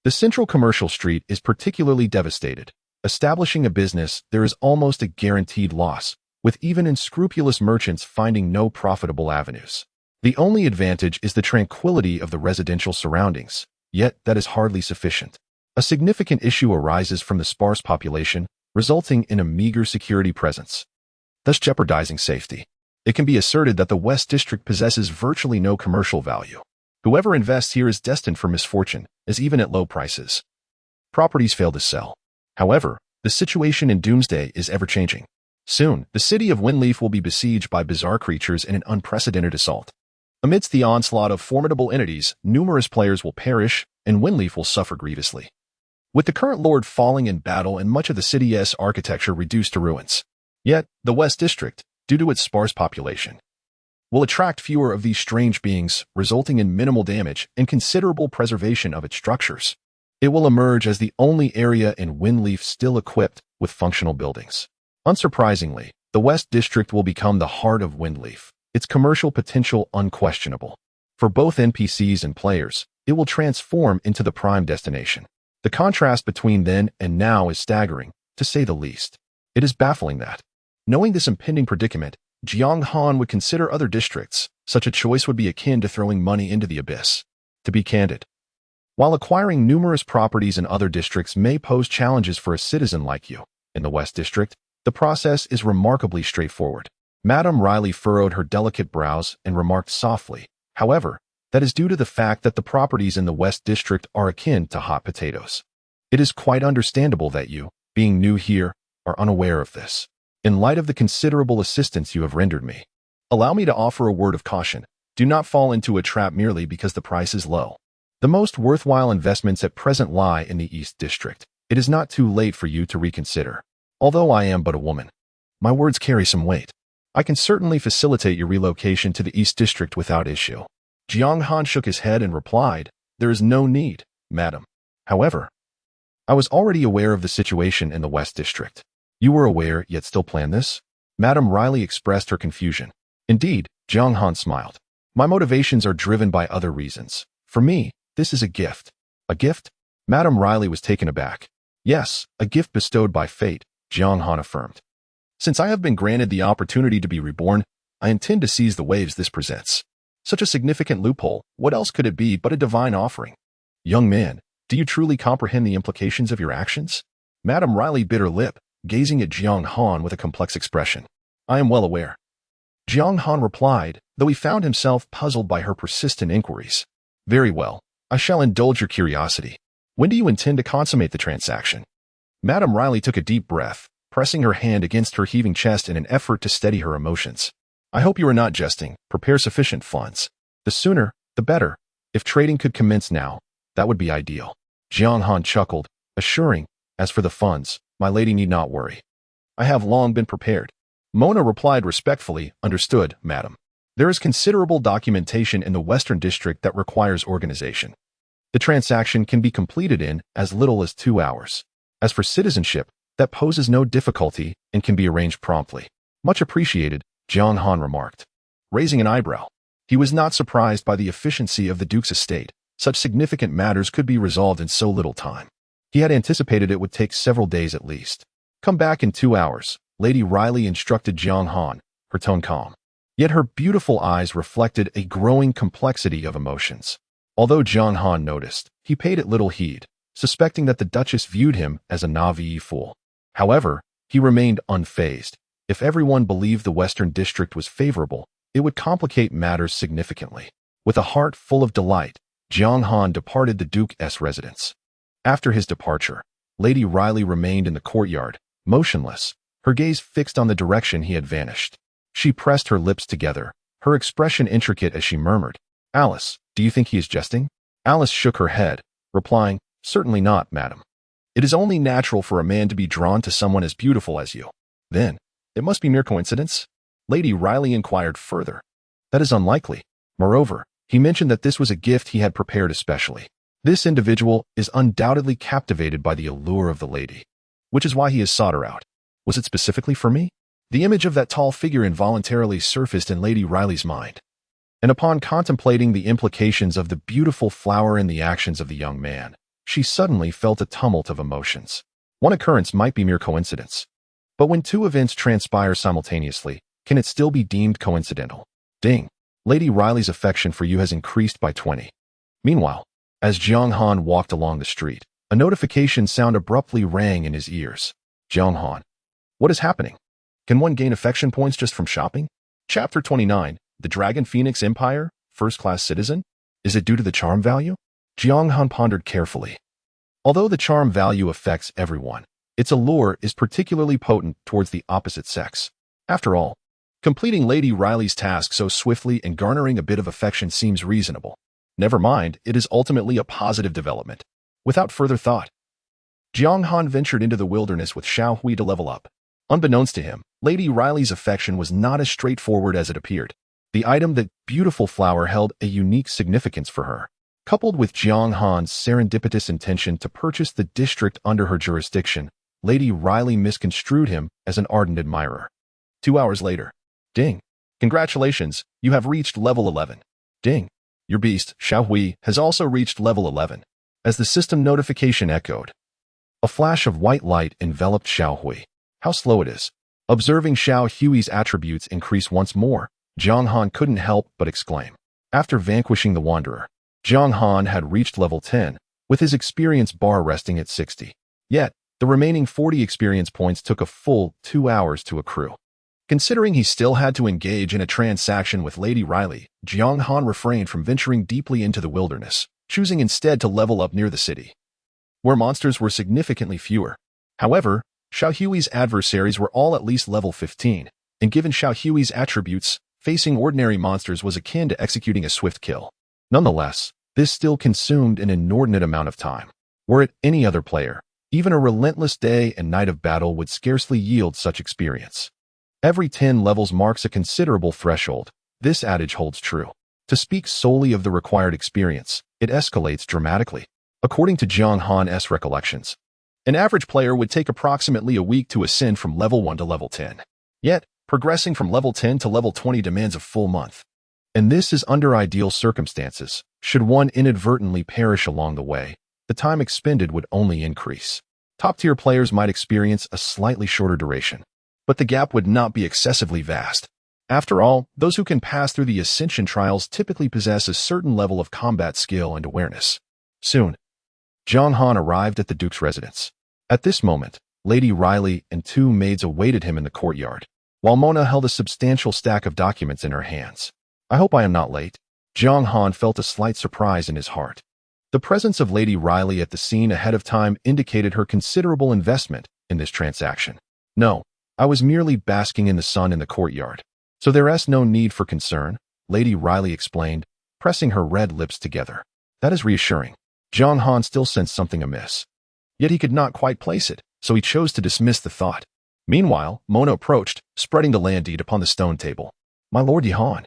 The central commercial street is particularly devastated. Establishing a business, there is almost a guaranteed loss, with even unscrupulous merchants finding no profitable avenues. The only advantage is the tranquility of the residential surroundings, yet that is hardly sufficient. A significant issue arises from the sparse population, resulting in a meager security presence, thus jeopardizing safety. It can be asserted that the West District possesses virtually no commercial value. Whoever invests here is destined for misfortune, as even at low prices, properties fail to sell. However, the situation in Doomsday is ever-changing. Soon, the city of Windleaf will be besieged by bizarre creatures in an unprecedented assault. Amidst the onslaught of formidable entities, numerous players will perish, and Windleaf will suffer grievously. With the current lord falling in battle and much of the city's architecture reduced to ruins. Yet, the West District, due to its sparse population, will attract fewer of these strange beings, resulting in minimal damage and considerable preservation of its structures. It will emerge as the only area in Windleaf still equipped with functional buildings. Unsurprisingly, the West District will become the heart of Windleaf, its commercial potential unquestionable. For both NPCs and players, it will transform into the prime destination. The contrast between then and now is staggering, to say the least. It is baffling that, knowing this impending predicament, Jiang Han would consider other districts. Such a choice would be akin to throwing money into the abyss. To be candid, while acquiring numerous properties in other districts may pose challenges for a citizen like you, in the West District, the process is remarkably straightforward. Madame Riley furrowed her delicate brows and remarked softly, however, that is due to the fact that the properties in the West District are akin to hot potatoes. It is quite understandable that you, being new here, are unaware of this. In light of the considerable assistance you have rendered me, allow me to offer a word of caution. Do not fall into a trap merely because the price is low. The most worthwhile investments at present lie in the East District. It is not too late for you to reconsider. Although I am but a woman, my words carry some weight. I can certainly facilitate your relocation to the East District without issue. Jiang Han shook his head and replied, There is no need, madam. However, I was already aware of the situation in the West District. You were aware, yet still planned this? Madame Riley expressed her confusion. Indeed, Jiang Han smiled. My motivations are driven by other reasons. For me, this is a gift. A gift? Madame Riley was taken aback. Yes, a gift bestowed by fate, Jiang Han affirmed. Since I have been granted the opportunity to be reborn, I intend to seize the waves this presents. Such a significant loophole, what else could it be but a divine offering? Young man, do you truly comprehend the implications of your actions? Madame Riley bit her lip, gazing at Jiang Han with a complex expression. I am well aware. Jiang Han replied, though he found himself puzzled by her persistent inquiries. Very well, I shall indulge your curiosity. When do you intend to consummate the transaction? Madame Riley took a deep breath, pressing her hand against her heaving chest in an effort to steady her emotions. I hope you are not jesting. Prepare sufficient funds. The sooner, the better. If trading could commence now, that would be ideal. Jiang Han chuckled, assuring, as for the funds, my lady need not worry. I have long been prepared. Mona replied respectfully, Understood, madam. There is considerable documentation in the Western District that requires organization. The transaction can be completed in as little as 2 hours. As for citizenship, that poses no difficulty and can be arranged promptly. Much appreciated, Jiang Han remarked, raising an eyebrow. He was not surprised by the efficiency of the Duke's estate. Such significant matters could be resolved in so little time. He had anticipated it would take several days at least. Come back in 2 hours, Lady Riley instructed Jiang Han, her tone calm. Yet her beautiful eyes reflected a growing complexity of emotions. Although Jiang Han noticed, he paid it little heed, suspecting that the Duchess viewed him as a naive fool. However, he remained unfazed. If everyone believed the Western District was favorable, it would complicate matters significantly. With a heart full of delight, Jiang Han departed the Duke's residence. After his departure, Lady Riley remained in the courtyard, motionless, her gaze fixed on the direction he had vanished. She pressed her lips together, her expression intricate as she murmured, "Alice, do you think he is jesting?" Alice shook her head, replying, "Certainly not, madam. It is only natural for a man to be drawn to someone as beautiful as you." "Then, it must be mere coincidence?" Lady Riley inquired further. "That is unlikely. Moreover, he mentioned that this was a gift he had prepared especially. This individual is undoubtedly captivated by the allure of the lady, which is why he has sought her out. Was it specifically for me?" The image of that tall figure involuntarily surfaced in Lady Riley's mind, and upon contemplating the implications of the beautiful flower in the actions of the young man, she suddenly felt a tumult of emotions. One occurrence might be mere coincidence, but when two events transpire simultaneously, can it still be deemed coincidental? Ding! Lady Riley's affection for you has increased by 20. Meanwhile, as Jiang Han walked along the street, a notification sound abruptly rang in his ears. "Jiang Han, what is happening? Can one gain affection points just from shopping?" Chapter 29, The Dragon Phoenix Empire, First-Class Citizen? Is it due to the charm value? Jiang Han pondered carefully. Although the charm value affects everyone, its allure is particularly potent towards the opposite sex. After all, completing Lady Riley's task so swiftly and garnering a bit of affection seems reasonable. Never mind, it is ultimately a positive development. Without further thought, Jiang Han ventured into the wilderness with Xiao Hui to level up. Unbeknownst to him, Lady Riley's affection was not as straightforward as it appeared. The item, that beautiful flower, held a unique significance for her. Coupled with Jiang Han's serendipitous intention to purchase the district under her jurisdiction, Lady Riley misconstrued him as an ardent admirer. 2 hours later. Ding! Congratulations, you have reached level 11. Ding! Your beast, Xiao Hui, has also reached level 11. As the system notification echoed, a flash of white light enveloped Xiao Hui. How slow it is. Observing Xiao Hui's attributes increase once more, Jiang Han couldn't help but exclaim. After vanquishing the Wanderer, Jiang Han had reached level 10, with his experience bar resting at 60. Yet, the remaining 40 experience points took a full 2 hours to accrue. Considering he still had to engage in a transaction with Lady Riley, Jiang Han refrained from venturing deeply into the wilderness, choosing instead to level up near the city, where monsters were significantly fewer. However, Xiao Hui's adversaries were all at least level 15, and given Xiao Hui's attributes, facing ordinary monsters was akin to executing a swift kill. Nonetheless, this still consumed an inordinate amount of time. Were it any other player, even a relentless day and night of battle would scarcely yield such experience. Every 10 levels marks a considerable threshold. This adage holds true. To speak solely of the required experience, it escalates dramatically. According to Jiang Han's recollections, an average player would take approximately a week to ascend from level 1 to level 10. Yet, progressing from level 10 to level 20 demands a full month. And this is under ideal circumstances. Should one inadvertently perish along the way, the time expended would only increase. Top-tier players might experience a slightly shorter duration, but the gap would not be excessively vast. After all, those who can pass through the Ascension trials typically possess a certain level of combat skill and awareness. Soon, Jiang Han arrived at the Duke's residence. At this moment, Lady Riley and 2 maids awaited him in the courtyard, while Mona held a substantial stack of documents in her hands. "I hope I am not late." Jiang Han felt a slight surprise in his heart. The presence of Lady Riley at the scene ahead of time indicated her considerable investment in this transaction. "No, I was merely basking in the sun in the courtyard, so there's no need for concern," Lady Riley explained, pressing her red lips together. That is reassuring. Jiang Han still sensed something amiss. Yet he could not quite place it, so he chose to dismiss the thought. Meanwhile, Mona approached, spreading the land deed upon the stone table. "My Lord Jihan,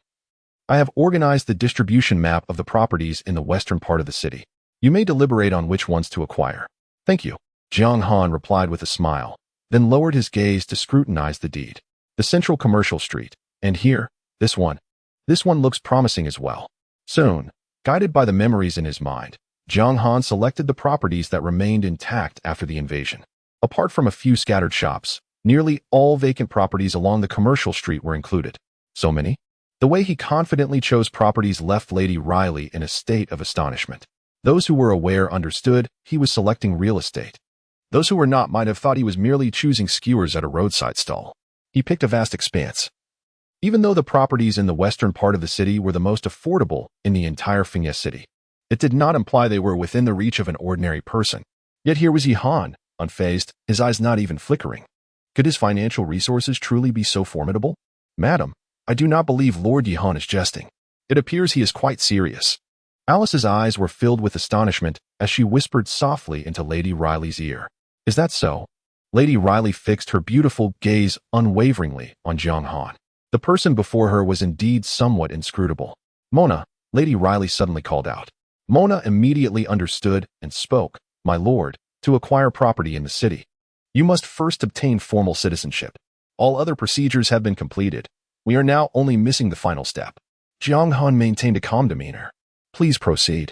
I have organized the distribution map of the properties in the western part of the city. You may deliberate on which ones to acquire." "Thank you," Jiang Han replied with a smile, then lowered his gaze to scrutinize the deed. "The central commercial street, and here, this one. This one looks promising as well." Soon, guided by the memories in his mind, Jiang Han selected the properties that remained intact after the invasion. Apart from a few scattered shops, nearly all vacant properties along the commercial street were included. So many? The way he confidently chose properties left Lady Riley in a state of astonishment. Those who were aware understood he was selecting real estate. Those who were not might have thought he was merely choosing skewers at a roadside stall. He picked a vast expanse. Even though the properties in the western part of the city were the most affordable in the entire Fengye city, it did not imply they were within the reach of an ordinary person. Yet here was Jiang Han, unfazed, his eyes not even flickering. Could his financial resources truly be so formidable? Madam, I do not believe Lord Jiang Han is jesting. It appears he is quite serious. Alice's eyes were filled with astonishment as she whispered softly into Lady Riley's ear. Is that so? Lady Riley fixed her beautiful gaze unwaveringly on Jiang Han. The person before her was indeed somewhat inscrutable. Mona, Lady Riley suddenly called out. Mona immediately understood and spoke. My lord, to acquire property in the city, you must first obtain formal citizenship. All other procedures have been completed. We are now only missing the final step. Jiang Han maintained a calm demeanor. Please proceed.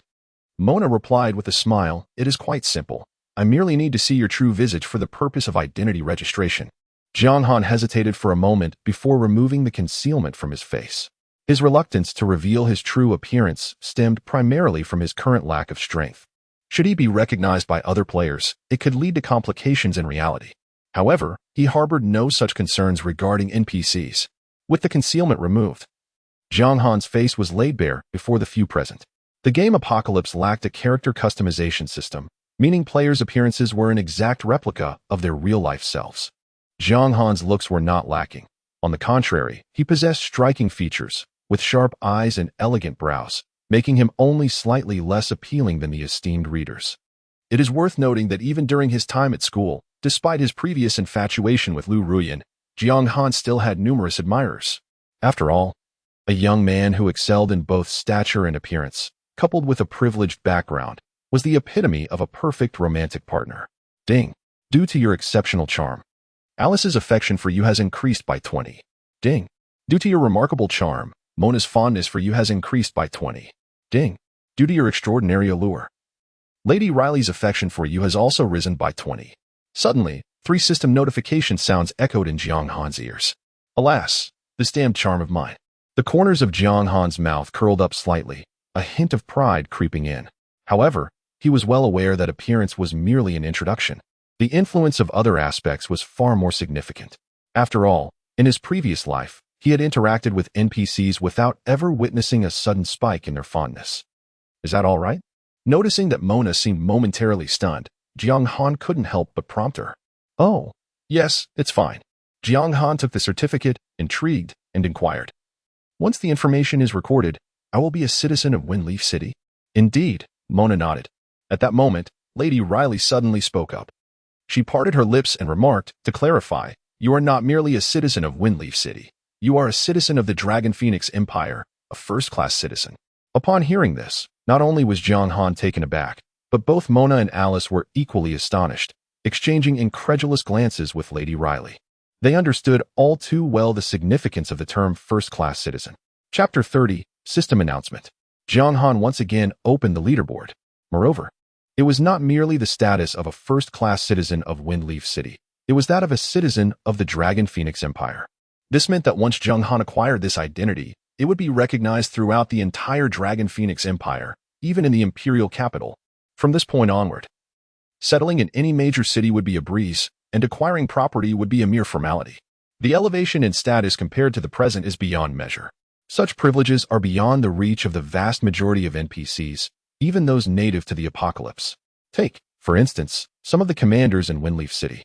Mona replied with a smile. It is quite simple. I merely need to see your true visage for the purpose of identity registration. Jiang Han hesitated for a moment before removing the concealment from his face. His reluctance to reveal his true appearance stemmed primarily from his current lack of strength. Should he be recognized by other players, it could lead to complications in reality. However, he harbored no such concerns regarding NPCs. With the concealment removed, Jiang Han's face was laid bare before the few present. The game Apocalypse lacked a character customization system, meaning players' appearances were an exact replica of their real-life selves. Jiang Han's looks were not lacking. On the contrary, he possessed striking features, with sharp eyes and elegant brows, making him only slightly less appealing than the esteemed readers. It is worth noting that even during his time at school, despite his previous infatuation with Liu Ruyan, Jiang Han still had numerous admirers. After all, a young man who excelled in both stature and appearance, coupled with a privileged background, was the epitome of a perfect romantic partner. Ding. Due to your exceptional charm, Alice's affection for you has increased by 20. Ding. Due to your remarkable charm, Mona's fondness for you has increased by 20. Ding. Due to your extraordinary allure, Lady Riley's affection for you has also risen by 20. Suddenly, 3 system notification sounds echoed in Jiang Han's ears. Alas, this damned charm of mine. The corners of Jiang Han's mouth curled up slightly, a hint of pride creeping in. However, he was well aware that appearance was merely an introduction. The influence of other aspects was far more significant. After all, in his previous life, he had interacted with NPCs without ever witnessing a sudden spike in their fondness. Is that all right? Noticing that Mona seemed momentarily stunned, Jiang Han couldn't help but prompt her. Oh, yes, it's fine. Jiang Han took the certificate, intrigued, and inquired. Once the information is recorded, I will be a citizen of Windleaf City? Indeed, Mona nodded. At that moment, Lady Riley suddenly spoke up. She parted her lips and remarked, to clarify, you are not merely a citizen of Windleaf City. You are a citizen of the Dragon Phoenix Empire, a first-class citizen. Upon hearing this, not only was Jiang Han taken aback, but both Mona and Alice were equally astonished, exchanging incredulous glances with Lady Riley. They understood all too well the significance of the term first-class citizen. Chapter 30, System Announcement. Jiang Han once again opened the leaderboard. Moreover, it was not merely the status of a first-class citizen of Windleaf City. It was that of a citizen of the Dragon Phoenix Empire. This meant that once Jiang Han acquired this identity, it would be recognized throughout the entire Dragon Phoenix Empire, even in the imperial capital. From this point onward, settling in any major city would be a breeze, and acquiring property would be a mere formality. The elevation in status compared to the present is beyond measure. Such privileges are beyond the reach of the vast majority of NPCs, even those native to the Apocalypse. Take, for instance, some of the commanders in Windleaf City.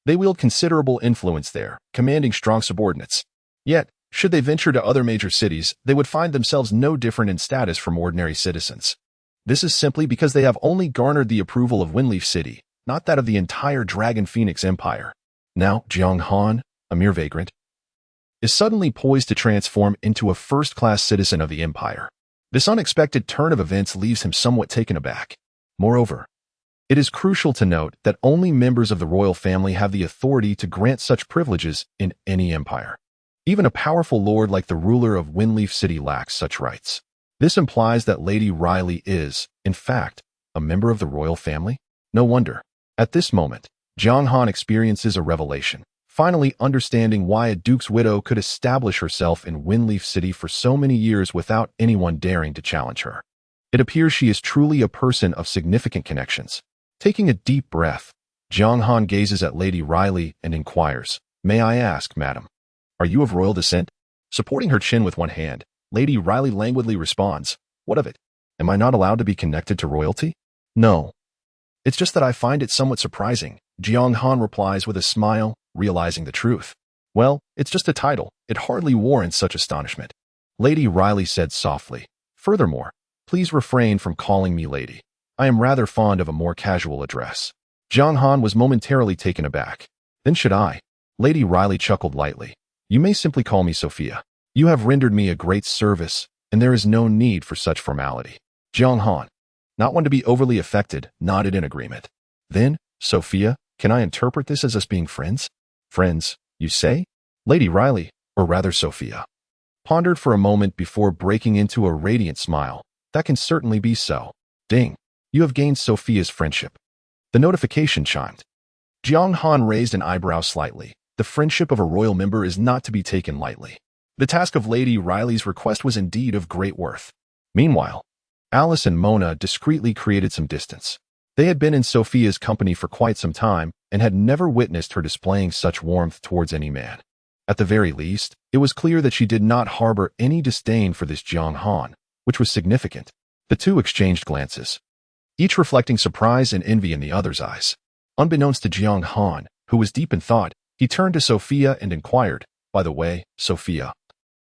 They wield considerable influence there, commanding strong subordinates. Yet, should they venture to other major cities, they would find themselves no different in status from ordinary citizens. This is simply because they have only garnered the approval of Windleaf City, not that of the entire Dragon Phoenix Empire. Now, Jiang Han, a mere vagrant, is suddenly poised to transform into a first-class citizen of the Empire. This unexpected turn of events leaves him somewhat taken aback. Moreover, it is crucial to note that only members of the royal family have the authority to grant such privileges in any empire. Even a powerful lord like the ruler of Windleaf City lacks such rights. This implies that Lady Riley is, in fact, a member of the royal family? No wonder. At this moment, Jiang Han experiences a revelation. finally understanding why a duke's widow could establish herself in Windleaf City for so many years without anyone daring to challenge her. It appears she is truly a person of significant connections. Taking a deep breath, Jiang Han gazes at Lady Riley and inquires, "May I ask, madam, are you of royal descent?" Supporting her chin with one hand, Lady Riley languidly responds, "What of it? Am I not allowed to be connected to royalty?" "No. It's just that I find it somewhat surprising," Jiang Han replies with a smile, realizing the truth. "Well, it's just a title. It hardly warrants such astonishment," Lady Riley said softly. "Furthermore, please refrain from calling me lady. I am rather fond of a more casual address." Jiang Han was momentarily taken aback. "Then should I?" Lady Riley chuckled lightly. "You may simply call me Sophia. You have rendered me a great service, and there is no need for such formality." Jiang Han, not one to be overly affected, nodded in agreement. "Then, Sophia, can I interpret this as us being friends?" "Friends, you say?" Lady Riley, or rather Sophia, pondered for a moment before breaking into a radiant smile. "That can certainly be so." Ding. "You have gained Sophia's friendship." The notification chimed. Jiang Han raised an eyebrow slightly. The friendship of a royal member is not to be taken lightly. The task of Lady Riley's request was indeed of great worth. Meanwhile, Alice and Mona discreetly created some distance. They had been in Sophia's company for quite some time and had never witnessed her displaying such warmth towards any man. At the very least, it was clear that she did not harbor any disdain for this Jiang Han, which was significant. The two exchanged glances, each reflecting surprise and envy in the other's eyes. Unbeknownst to Jiang Han, who was deep in thought, he turned to Sophia and inquired, "By the way, Sophia,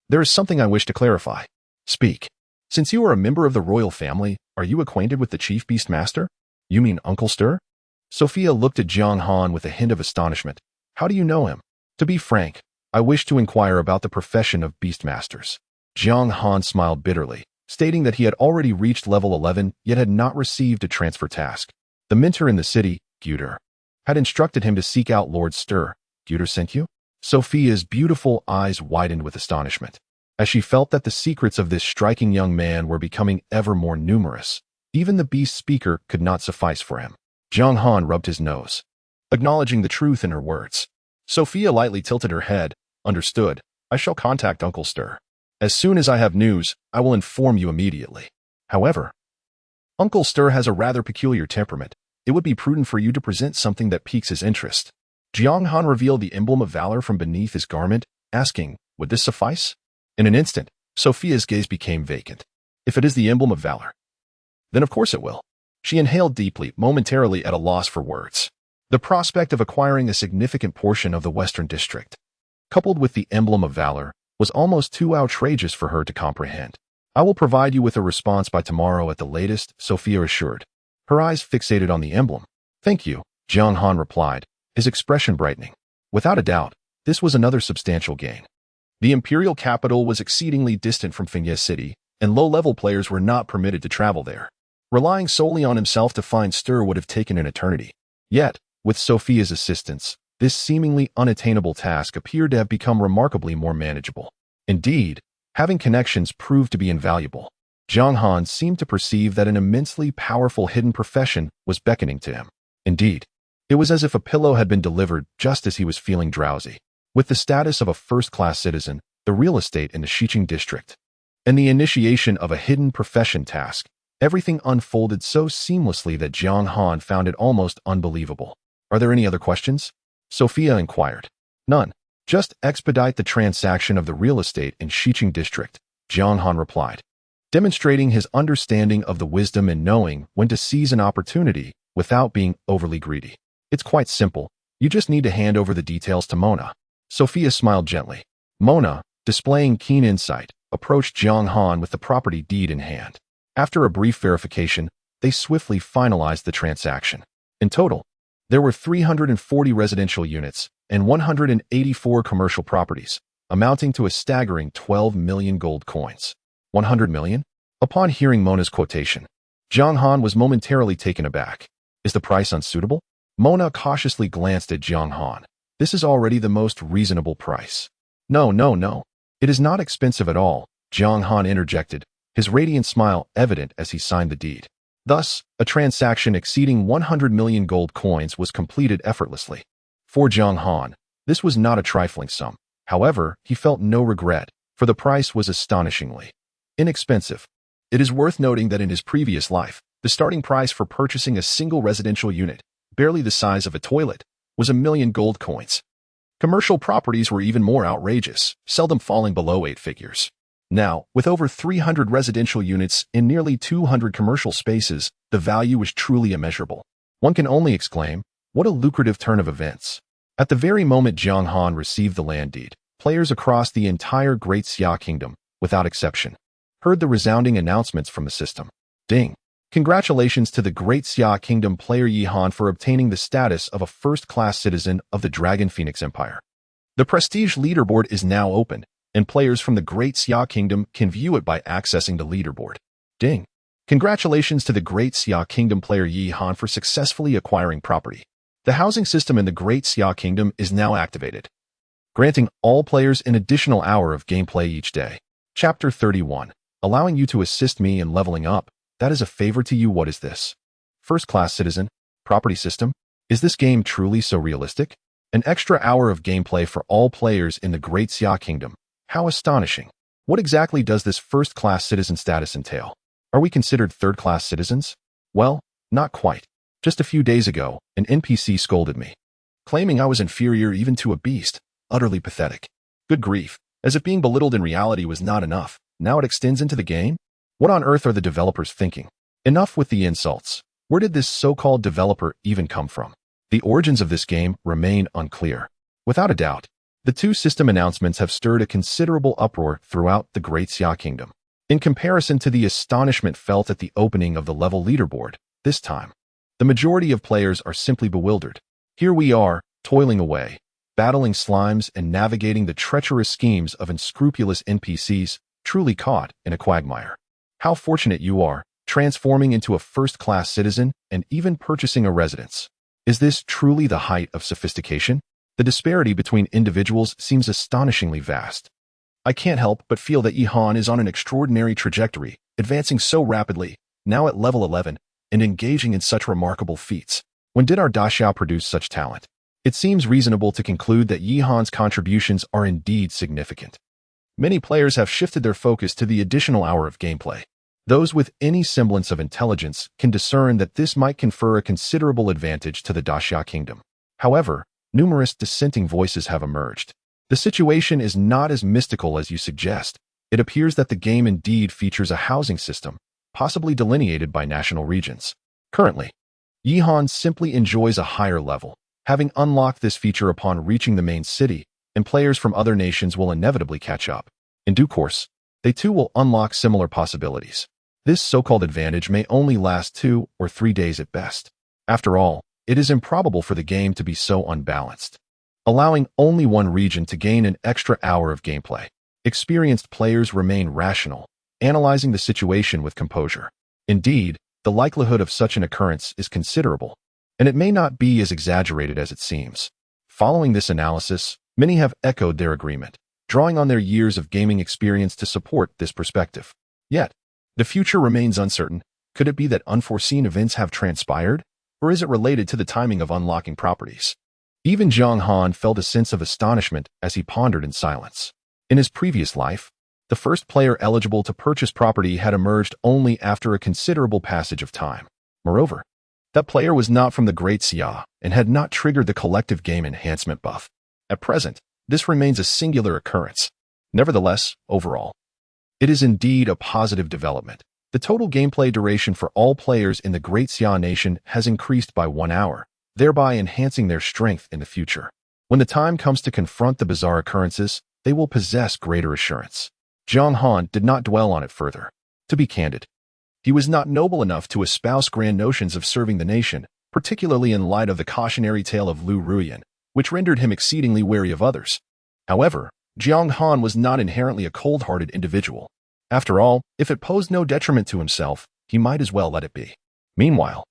there is something I wish to clarify." "Speak." "Since you are a member of the royal family, are you acquainted with the chief beastmaster?" "You mean Uncle Stir?" Sophia looked at Jiang Han with a hint of astonishment. "How do you know him?" "To be frank, I wish to inquire about the profession of beastmasters." Jiang Han smiled bitterly, stating that he had already reached level 11 yet had not received a transfer task. The mentor in the city, Guter, had instructed him to seek out Lord Stir. "Guter sent you?" Sophia's beautiful eyes widened with astonishment, as she felt that the secrets of this striking young man were becoming ever more numerous. Even the beast speaker could not suffice for him. Jiang Han rubbed his nose, acknowledging the truth in her words. Sophia lightly tilted her head. "Understood. I shall contact Uncle Stir. As soon as I have news, I will inform you immediately. However, Uncle Stir has a rather peculiar temperament. It would be prudent for you to present something that piques his interest." Jiang Han revealed the emblem of valor from beneath his garment, asking, "Would this suffice?" In an instant, Sophia's gaze became vacant. "If it is the emblem of valor, then of course it will." She inhaled deeply, momentarily at a loss for words. The prospect of acquiring a significant portion of the Western District, coupled with the emblem of valor, was almost too outrageous for her to comprehend. "I will provide you with a response by tomorrow at the latest," Sophia assured, her eyes fixated on the emblem. "Thank you," Jiang Han replied, his expression brightening. Without a doubt, this was another substantial gain. The imperial capital was exceedingly distant from Fengye City, and low-level players were not permitted to travel there. Relying solely on himself to find Stir would have taken an eternity. Yet, with Sophia's assistance, this seemingly unattainable task appeared to have become remarkably more manageable. Indeed, having connections proved to be invaluable. Jiang Han seemed to perceive that an immensely powerful hidden profession was beckoning to him. Indeed, it was as if a pillow had been delivered just as he was feeling drowsy. With the status of a first-class citizen, the real estate in the Xiqing district, and the initiation of a hidden profession task, everything unfolded so seamlessly that Jiang Han found it almost unbelievable. "Are there any other questions?" Sophia inquired. "None. Just expedite the transaction of the real estate in Xiqing district," Jiang Han replied, demonstrating his understanding of the wisdom in knowing when to seize an opportunity without being overly greedy. "It's quite simple. You just need to hand over the details to Mona." Sophia smiled gently. Mona, displaying keen insight, approached Jiang Han with the property deed in hand. After a brief verification, they swiftly finalized the transaction. In total, there were 340 residential units and 184 commercial properties, amounting to a staggering 12 million gold coins. 100 million? Upon hearing Mona's quotation, Jiang Han was momentarily taken aback. "Is the price unsuitable?" Mona cautiously glanced at Jiang Han. "This is already the most reasonable price." No. It is not expensive at all," Jiang Han interjected, his radiant smile evident as he signed the deed. Thus, a transaction exceeding 100 million gold coins was completed effortlessly. For Jiang Han, This was not a trifling sum. However, he felt no regret, for the price was astonishingly inexpensive. It is worth noting that in his previous life, the starting price for purchasing a single residential unit, barely the size of a toilet, was 1,000,000 gold coins. Commercial properties were even more outrageous, seldom falling below 8 figures. Now, with over 300 residential units in nearly 200 commercial spaces, the value is truly immeasurable. One can only exclaim, what a lucrative turn of events. At the very moment Jiang Han received the land deed, players across the entire Great Xia Kingdom, without exception, heard the resounding announcements from the system. Ding! Congratulations to the Great Xia Kingdom player Jiang Han for obtaining the status of a first-class citizen of the Dragon Phoenix Empire. The prestige leaderboard is now open, and players from the Great Xia Kingdom can view it by accessing the leaderboard. Ding! Congratulations to the Great Xia Kingdom player Jiang Han for successfully acquiring property. The housing system in the Great Xia Kingdom is now activated, granting all players an additional hour of gameplay each day. Chapter 31. Allowing you to assist me in leveling up. That is a favor to you. What is this? First-class citizen? Property system? Is this game truly so realistic? An extra hour of gameplay for all players in the Great Xia Kingdom. How astonishing. What exactly does this first-class citizen status entail? Are we considered third-class citizens? Well, not quite. Just a few days ago, an NPC scolded me, claiming I was inferior even to a beast. Utterly pathetic. Good grief. As if being belittled in reality was not enough, now it extends into the game? What on earth are the developers thinking? Enough with the insults. Where did this so-called developer even come from? The origins of this game remain unclear. Without a doubt, the two system announcements have stirred a considerable uproar throughout the Great Xia Kingdom. In comparison to the astonishment felt at the opening of the level leaderboard, this time, the majority of players are simply bewildered. Here we are, toiling away, battling slimes and navigating the treacherous schemes of unscrupulous NPCs, truly caught in a quagmire. How fortunate you are, transforming into a first-class citizen and even purchasing a residence. Is this truly the height of sophistication? The disparity between individuals seems astonishingly vast. I can't help but feel that Jiang Han is on an extraordinary trajectory, advancing so rapidly, now at level 11, and engaging in such remarkable feats. When did our Daxiao produce such talent? It seems reasonable to conclude that Jiang Han's contributions are indeed significant. Many players have shifted their focus to the additional hour of gameplay. Those with any semblance of intelligence can discern that this might confer a considerable advantage to the Daxia Kingdom. However, numerous dissenting voices have emerged. The situation is not as mystical as you suggest. It appears that the game indeed features a housing system, possibly delineated by national regions. Currently, Jiang Han simply enjoys a higher level, having unlocked this feature upon reaching the main city, and players from other nations will inevitably catch up. In due course, they too will unlock similar possibilities. This so-called advantage may only last 2 or 3 days at best. After all, it is improbable for the game to be so unbalanced, allowing only one region to gain an extra hour of gameplay. Experienced players remain rational, analyzing the situation with composure. Indeed, the likelihood of such an occurrence is considerable, and it may not be as exaggerated as it seems. Following this analysis, many have echoed their agreement, drawing on their years of gaming experience to support this perspective. Yet, the future remains uncertain. Could it be that unforeseen events have transpired, or is it related to the timing of unlocking properties? Even Jiang Han felt a sense of astonishment as he pondered in silence. In his previous life, the first player eligible to purchase property had emerged only after a considerable passage of time. Moreover, that player was not from the Great Xia and had not triggered the collective game enhancement buff. At present, this remains a singular occurrence. Nevertheless, overall, it is indeed a positive development. The total gameplay duration for all players in the Great Xia Nation has increased by 1 hour, thereby enhancing their strength in the future. When the time comes to confront the bizarre occurrences, they will possess greater assurance. Jiang Han did not dwell on it further. To be candid, he was not noble enough to espouse grand notions of serving the nation, particularly in light of the cautionary tale of Liu Ruyan, which rendered him exceedingly wary of others. However, Jiang Han was not inherently a cold-hearted individual. After all, if it posed no detriment to himself, he might as well let it be. Meanwhile,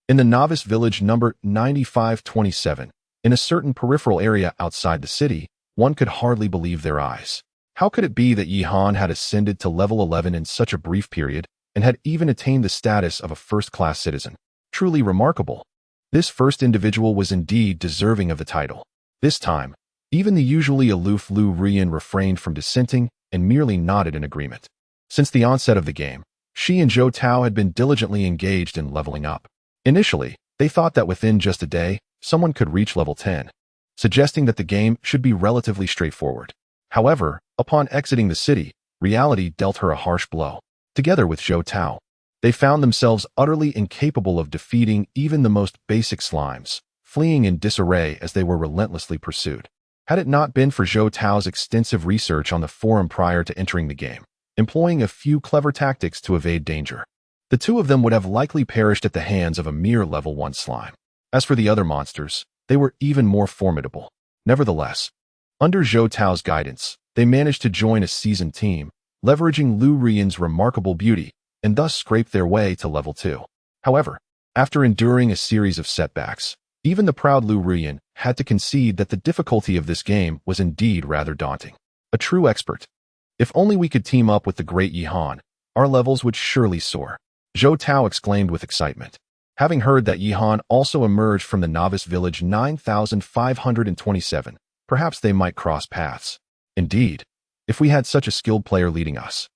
in the novice village number 9527, in a certain peripheral area outside the city, one could hardly believe their eyes. How could it be that Jiang Han had ascended to level 11 in such a brief period and had even attained the status of a first-class citizen? Truly remarkable. This first individual was indeed deserving of the title. This time, Even the usually aloof Liu Ruyan refrained from dissenting and merely nodded in agreement. Since the onset of the game, she and Zhou Tao had been diligently engaged in leveling up. Initially, they thought that within just a day, someone could reach level 10, suggesting that the game should be relatively straightforward. However, upon exiting the city, reality dealt her a harsh blow. Together with Zhou Tao, they found themselves utterly incapable of defeating even the most basic slimes, fleeing in disarray as they were relentlessly pursued. Had it not been for Zhou Tao's extensive research on the forum prior to entering the game, employing a few clever tactics to evade danger, the two of them would have likely perished at the hands of a mere level 1 slime. As for the other monsters, they were even more formidable. Nevertheless, under Zhou Tao's guidance, they managed to join a seasoned team, leveraging Liu Ruyan's remarkable beauty, and thus scrape their way to level 2. However, after enduring a series of setbacks, even the proud Liu Ruyan had to concede that the difficulty of this game was indeed rather daunting. A true expert. If only we could team up with the great Jiang Han, our levels would surely soar. Zhou Tao exclaimed with excitement. Having heard that Jiang Han also emerged from the novice village 9527, perhaps they might cross paths. Indeed, if we had such a skilled player leading us,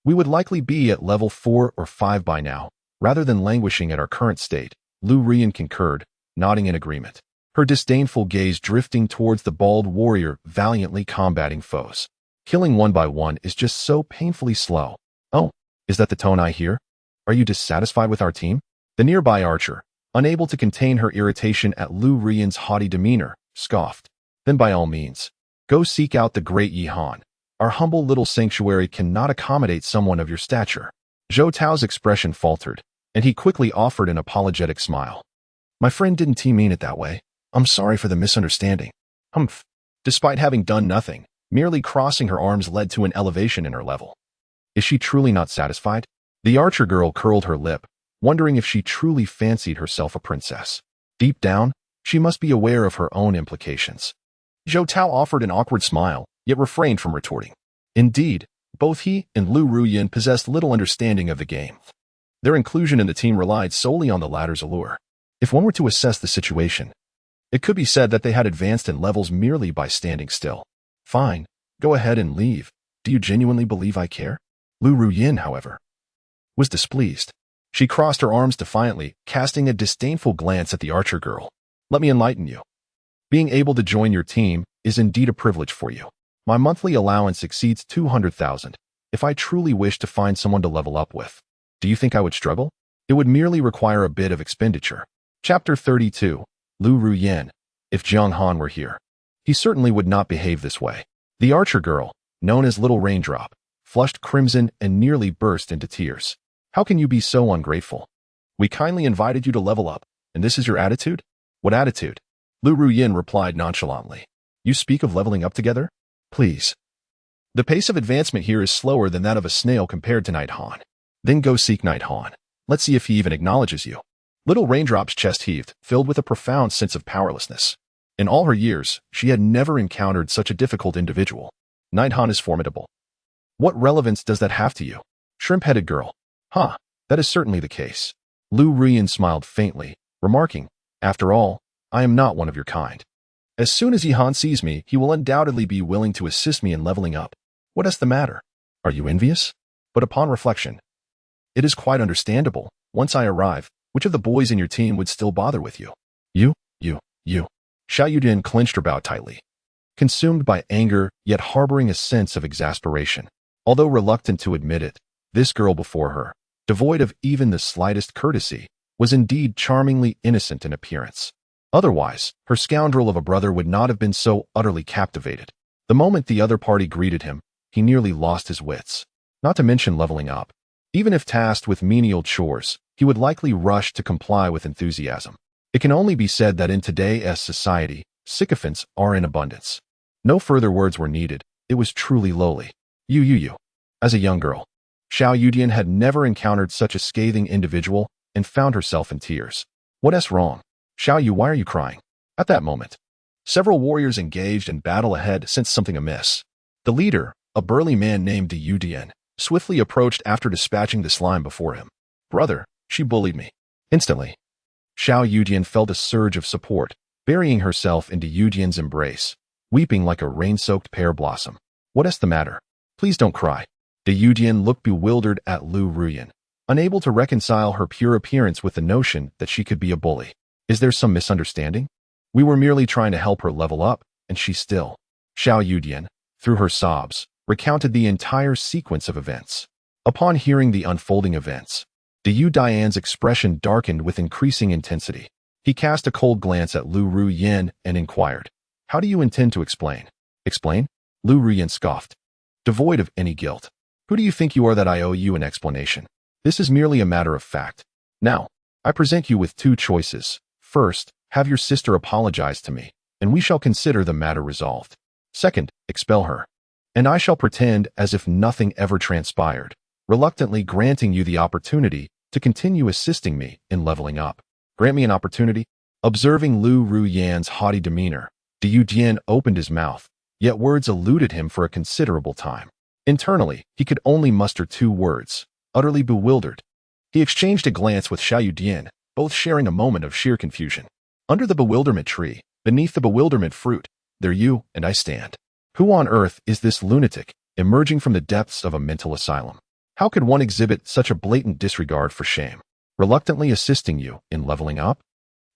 we would likely be at level 4 or 5 by now, rather than languishing at our current state. Liu Ruyan concurred, nodding in agreement, her disdainful gaze drifting towards the bald warrior valiantly combating foes. Killing one by one is just so painfully slow. Oh, is that the tone I hear? Are you dissatisfied with our team? The nearby archer, unable to contain her irritation at Liu Ruyan's haughty demeanor, scoffed. Then by all means, go seek out the great Jiang Han. Our humble little sanctuary cannot accommodate someone of your stature. Zhou Tao's expression faltered, and he quickly offered an apologetic smile. My friend didn't mean it that way. I'm sorry for the misunderstanding. Humph. Despite having done nothing, merely crossing her arms led to an elevation in her level. Is she truly not satisfied? The archer girl curled her lip, wondering if she truly fancied herself a princess. Deep down, she must be aware of her own implications. Zhou Tao offered an awkward smile, yet refrained from retorting. Indeed, both he and Liu Ruyan possessed little understanding of the game. Their inclusion in the team relied solely on the latter's allure. If one were to assess the situation, it could be said that they had advanced in levels merely by standing still. Fine, go ahead and leave. Do you genuinely believe I care? Liu Ruyan, however, was displeased. She crossed her arms defiantly, casting a disdainful glance at the archer girl. Let me enlighten you. Being able to join your team is indeed a privilege for you. My monthly allowance exceeds 200,000. If I truly wish to find someone to level up with, do you think I would struggle? It would merely require a bit of expenditure. Chapter 32. Liu Ruyan. If Jiang Han were here, he certainly would not behave this way. The archer girl, known as Little Raindrop, flushed crimson and nearly burst into tears. How can you be so ungrateful? We kindly invited you to level up, and this is your attitude? What attitude? Liu Ruyan replied nonchalantly. You speak of leveling up together? Please. The pace of advancement here is slower than that of a snail compared to Jiang Han. Then go seek Jiang Han. Let's see if he even acknowledges you. Little Raindrop's chest heaved, filled with a profound sense of powerlessness. In all her years, she had never encountered such a difficult individual. Jiang Han is formidable. What relevance does that have to you? Shrimp-headed girl. Huh, that is certainly the case. Liu Ruyan smiled faintly, remarking, after all, I am not one of your kind. As soon as Jiang Han sees me, he will undoubtedly be willing to assist me in leveling up. What is the matter? Are you envious? But upon reflection, it is quite understandable. Once I arrive, which of the boys in your team would still bother with you? You. Xiao Yudian clenched her bow tightly, consumed by anger, yet harboring a sense of exasperation. Although reluctant to admit it, this girl before her, devoid of even the slightest courtesy, was indeed charmingly innocent in appearance. Otherwise, her scoundrel of a brother would not have been so utterly captivated. The moment the other party greeted him, he nearly lost his wits. Not to mention leveling up. Even if tasked with menial chores, he would likely rush to comply with enthusiasm. It can only be said that in today's society, sycophants are in abundance. No further words were needed. It was truly lowly. You. As a young girl, Xiao Yudian had never encountered such a scathing individual and found herself in tears. What's wrong? Xiao Yu, why are you crying? At that moment, several warriors engaged in battle ahead sensed something amiss. The leader, a burly man named Yudian, swiftly approached after dispatching the slime before him. Brother, she bullied me. Instantly, Xiao Yudian felt a surge of support, burying herself into Yudian's embrace. weeping like a rain-soaked pear blossom. What is the matter? Please don't cry. Liu Ruyan looked bewildered at Liu Ruyan, unable to reconcile her pure appearance with the notion that she could be a bully. Is there some misunderstanding? We were merely trying to help her level up, and she still. Xiao Yudian, through her sobs, recounted the entire sequence of events. Upon hearing the unfolding events, Liu Dian's expression darkened with increasing intensity. He cast a cold glance at Liu Ruyan and inquired, "How do you intend to explain?" "Explain?" Liu Ruyan scoffed. "Devoid of any guilt. Who do you think you are that I owe you an explanation? This is merely a matter of fact. Now, I present you with two choices. First, have your sister apologize to me, and we shall consider the matter resolved. Second, expel her, and I shall pretend as if nothing ever transpired, reluctantly granting you the opportunity to continue assisting me in leveling up. Grant me an opportunity?" Observing Liu Ruyan's haughty demeanor, Liu Dian opened his mouth, yet words eluded him for a considerable time. Internally, he could only muster two words, utterly bewildered. He exchanged a glance with Xiao Yudian, both sharing a moment of sheer confusion. Under the bewilderment tree, beneath the bewilderment fruit, there you and I stand. Who on earth is this lunatic, emerging from the depths of a mental asylum? How could one exhibit such a blatant disregard for shame, reluctantly assisting you in leveling up?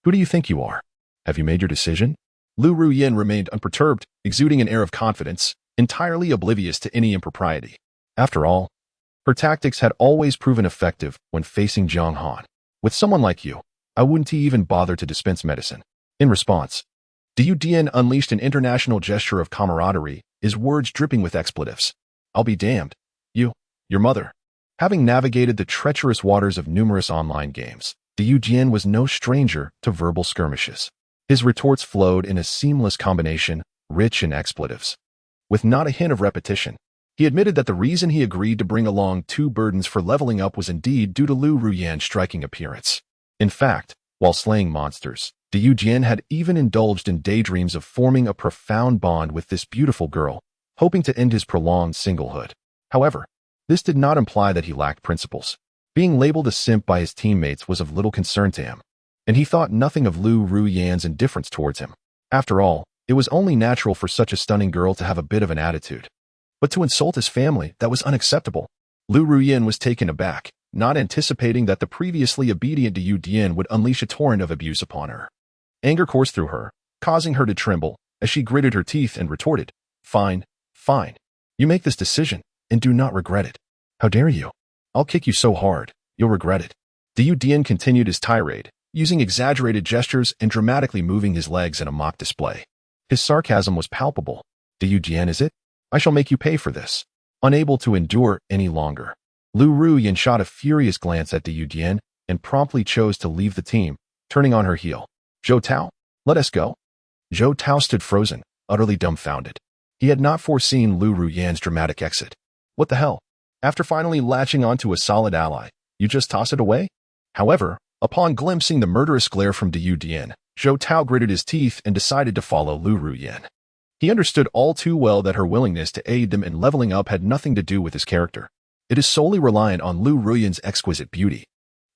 Who do you think you are? Have you made your decision? Liu Ruyan remained unperturbed, exuding an air of confidence, entirely oblivious to any impropriety. After all, her tactics had always proven effective when facing Jiang Han. With someone like you, I wouldn't even bother to dispense medicine. In response, Liu Dian unleashed an international gesture of camaraderie, his words dripping with expletives. "I'll be damned. Your mother." Having navigated the treacherous waters of numerous online games, Liu Dian was no stranger to verbal skirmishes. His retorts flowed in a seamless combination, rich in expletives. With not a hint of repetition, he admitted that the reason he agreed to bring along two burdens for leveling up was indeed due to Liu Ruyan's striking appearance. In fact, while slaying monsters, Liu Dian had even indulged in daydreams of forming a profound bond with this beautiful girl, hoping to end his prolonged singlehood. However, this did not imply that he lacked principles. Being labeled a simp by his teammates was of little concern to him, and he thought nothing of Liu Ruyan's indifference towards him. After all, it was only natural for such a stunning girl to have a bit of an attitude. But to insult his family, that was unacceptable. Liu Ruyan was taken aback, not anticipating that the previously obedient Liu Dian would unleash a torrent of abuse upon her. Anger coursed through her, causing her to tremble as she gritted her teeth and retorted, Fine. You make this decision, and do not regret it. How dare you? I'll kick you so hard, you'll regret it." Liu Dian continued his tirade, using exaggerated gestures and dramatically moving his legs in a mock display. His sarcasm was palpable. "Liu Dian, is it? I shall make you pay for this." Unable to endure any longer, Liu Ruyan shot a furious glance at Liu Dian and promptly chose to leave the team, turning on her heel. "Zhou Tao, let us go." Zhou Tao stood frozen, utterly dumbfounded. He had not foreseen Liu Ruyan's dramatic exit. What the hell? After finally latching onto a solid ally, you just toss it away? However, upon glimpsing the murderous glare from Liu Dian, Zhou Tao gritted his teeth and decided to follow Liu Ruyan. He understood all too well that her willingness to aid them in leveling up had nothing to do with his character. It is solely reliant on Liu Ruyan's exquisite beauty.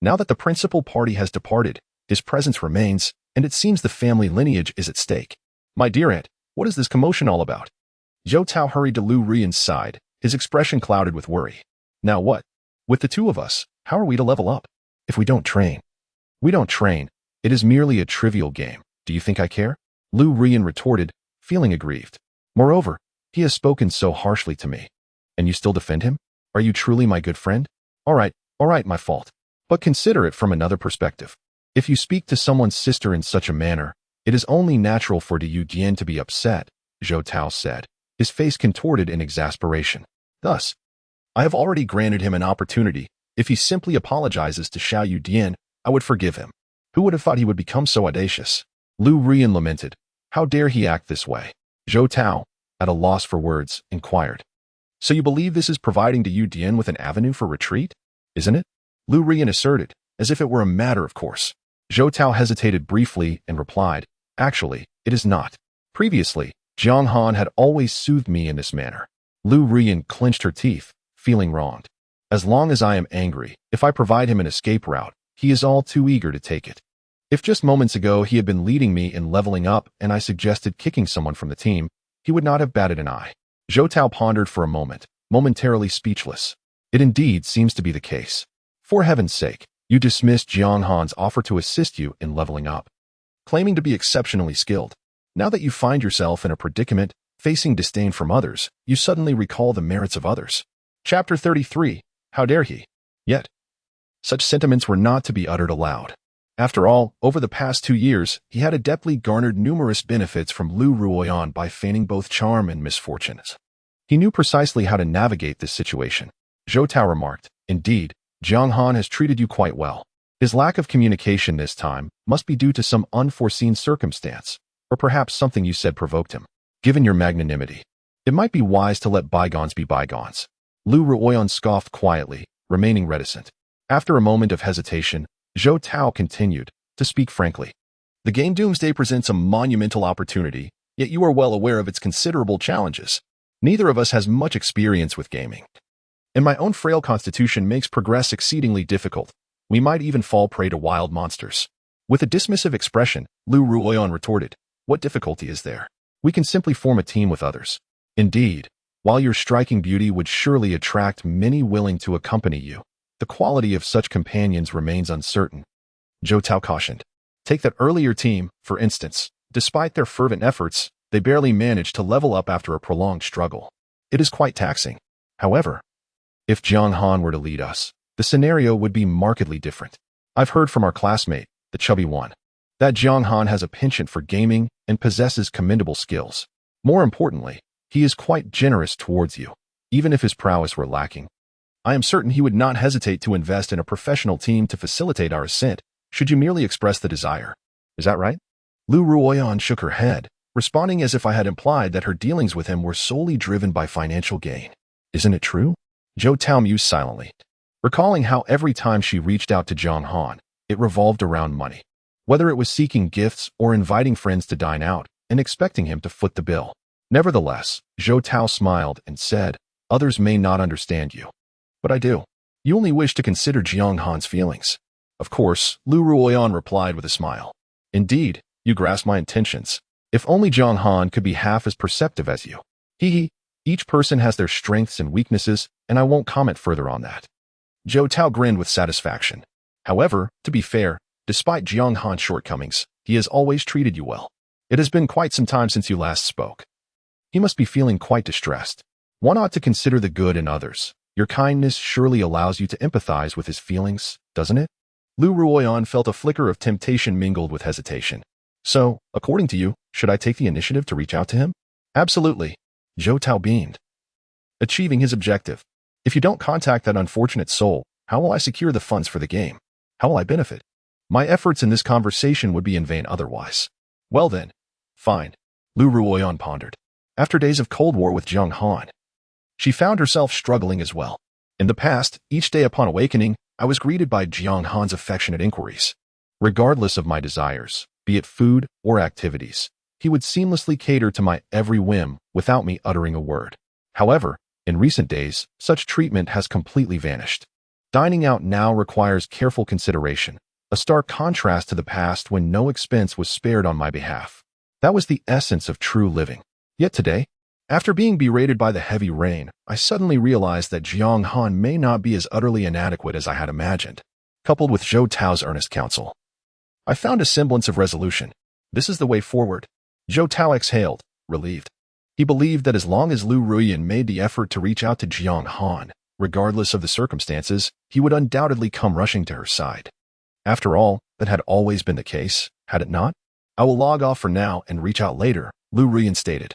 Now that the principal party has departed, his presence remains, and it seems the family lineage is at stake. "My dear aunt, what is this commotion all about?" Zhou Tao hurried to Liu Ruyan's side, his expression clouded with worry. "Now what? With the two of us, how are we to level up? If we don't train." "We don't train. It is merely a trivial game. Do you think I care?" Liu Ruyan retorted, feeling aggrieved. "Moreover, he has spoken so harshly to me. And you still defend him? Are you truly my good friend? All right, my fault. But consider it from another perspective. If you speak to someone's sister in such a manner, it is only natural for Liu Dian to be upset," Zhou Tao said, his face contorted in exasperation. "Thus, I have already granted him an opportunity. If he simply apologizes to Xiao Yudian, I would forgive him. Who would have thought he would become so audacious?" Liu Ruyan lamented. "How dare he act this way?" Zhou Tao, at a loss for words, inquired. "So you believe this is providing Liu Dian with an avenue for retreat, isn't it?" Liu Ruyan asserted, as if it were a matter of course. Zhou Tao hesitated briefly and replied, "Actually, it is not. Previously, Jiang Han had always soothed me in this manner." Liu Ruyan clenched her teeth, feeling wronged. As long as I am angry, if I provide him an escape route, he is all too eager to take it. If just moments ago he had been leading me in leveling up and I suggested kicking someone from the team, he would not have batted an eye. Zhou Tao pondered for a moment, momentarily speechless. It indeed seems to be the case. For heaven's sake, you dismissed Jiang Han's offer to assist you in leveling up, claiming to be exceptionally skilled. Now that you find yourself in a predicament, facing disdain from others, you suddenly recall the merits of others. Chapter 33. How dare he? Yet, such sentiments were not to be uttered aloud. After all, over the past 2 years, he had adeptly garnered numerous benefits from Liu Ruyan by feigning both charm and misfortunes. He knew precisely how to navigate this situation. Zhou Tao remarked, "Indeed, Jiang Han has treated you quite well. His lack of communication this time must be due to some unforeseen circumstance, or perhaps something you said provoked him. Given your magnanimity, it might be wise to let bygones be bygones." Liu Ruyan scoffed quietly, remaining reticent. After a moment of hesitation, Zhou Tao continued, to speak frankly. "The game Doomsday presents a monumental opportunity, yet you are well aware of its considerable challenges. Neither of us has much experience with gaming, and my own frail constitution makes progress exceedingly difficult. We might even fall prey to wild monsters." With a dismissive expression, Liu Ruyan retorted, "What difficulty is there? We can simply form a team with others. Indeed, while your striking beauty would surely attract many willing to accompany you, the quality of such companions remains uncertain." Zhou Tao cautioned. "Take that earlier team, for instance. Despite their fervent efforts, they barely managed to level up after a prolonged struggle. It is quite taxing. However, if Jiang Han were to lead us, the scenario would be markedly different. I've heard from our classmate, the chubby one, that Jiang Han has a penchant for gaming and possesses commendable skills. More importantly, he is quite generous towards you, even if his prowess were lacking. I am certain he would not hesitate to invest in a professional team to facilitate our ascent, should you merely express the desire. Is that right?" Liu Ruyan shook her head, responding as if I had implied that her dealings with him were solely driven by financial gain. "Isn't it true?" Zhou Tao mused silently, recalling how every time she reached out to Jiang Han, it revolved around money. Whether it was seeking gifts or inviting friends to dine out and expecting him to foot the bill. Nevertheless, Zhou Tao smiled and said, "Others may not understand you, but I do. You only wish to consider Jiang Han's feelings." "Of course," Liu Ruyan replied with a smile. "Indeed, you grasp my intentions. If only Jiang Han could be half as perceptive as you. Hee. Each person has their strengths and weaknesses, and I won't comment further on that." Zhou Tao grinned with satisfaction. "However, to be fair, despite Jiang Han's shortcomings, he has always treated you well. It has been quite some time since you last spoke. He must be feeling quite distressed. One ought to consider the good in others. Your kindness surely allows you to empathize with his feelings, doesn't it?" Liu Ruyan felt a flicker of temptation mingled with hesitation. "So, according to you, should I take the initiative to reach out to him?" "Absolutely." Zhou Tao beamed, achieving his objective. "If you don't contact that unfortunate soul, how will I secure the funds for the game? How will I benefit? My efforts in this conversation would be in vain otherwise." "Well then, fine," Liu Ruyan pondered. After days of cold war with Jiang Han, she found herself struggling as well. In the past, each day upon awakening, I was greeted by Jiang Han's affectionate inquiries. Regardless of my desires, be it food or activities, he would seamlessly cater to my every whim without me uttering a word. However, in recent days, such treatment has completely vanished. Dining out now requires careful consideration, a stark contrast to the past when no expense was spared on my behalf. That was the essence of true living. Yet today, after being berated by the heavy rain, I suddenly realized that Jiang Han may not be as utterly inadequate as I had imagined. Coupled with Zhou Tao's earnest counsel, I found a semblance of resolution. This is the way forward. Zhou Tao exhaled, relieved. He believed that as long as Liu Ruyan made the effort to reach out to Jiang Han, regardless of the circumstances, he would undoubtedly come rushing to her side. After all, that had always been the case, had it not? "I will log off for now and reach out later," Liu Ruyan stated,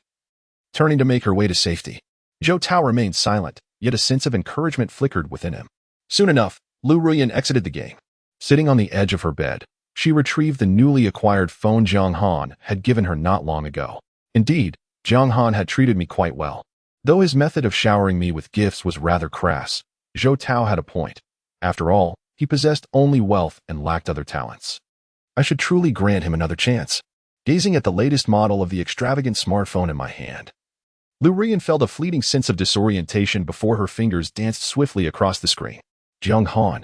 turning to make her way to safety. Zhou Tao remained silent, yet a sense of encouragement flickered within him. Soon enough, Liu Ruyan exited the game. Sitting on the edge of her bed, she retrieved the newly acquired phone Jiang Han had given her not long ago. Indeed, Jiang Han had treated me quite well. Though his method of showering me with gifts was rather crass, Zhou Tao had a point. After all, he possessed only wealth and lacked other talents. I should truly grant him another chance. Gazing at the latest model of the extravagant smartphone in my hand, Liu Ruyan felt a fleeting sense of disorientation before her fingers danced swiftly across the screen. "Jiang Han,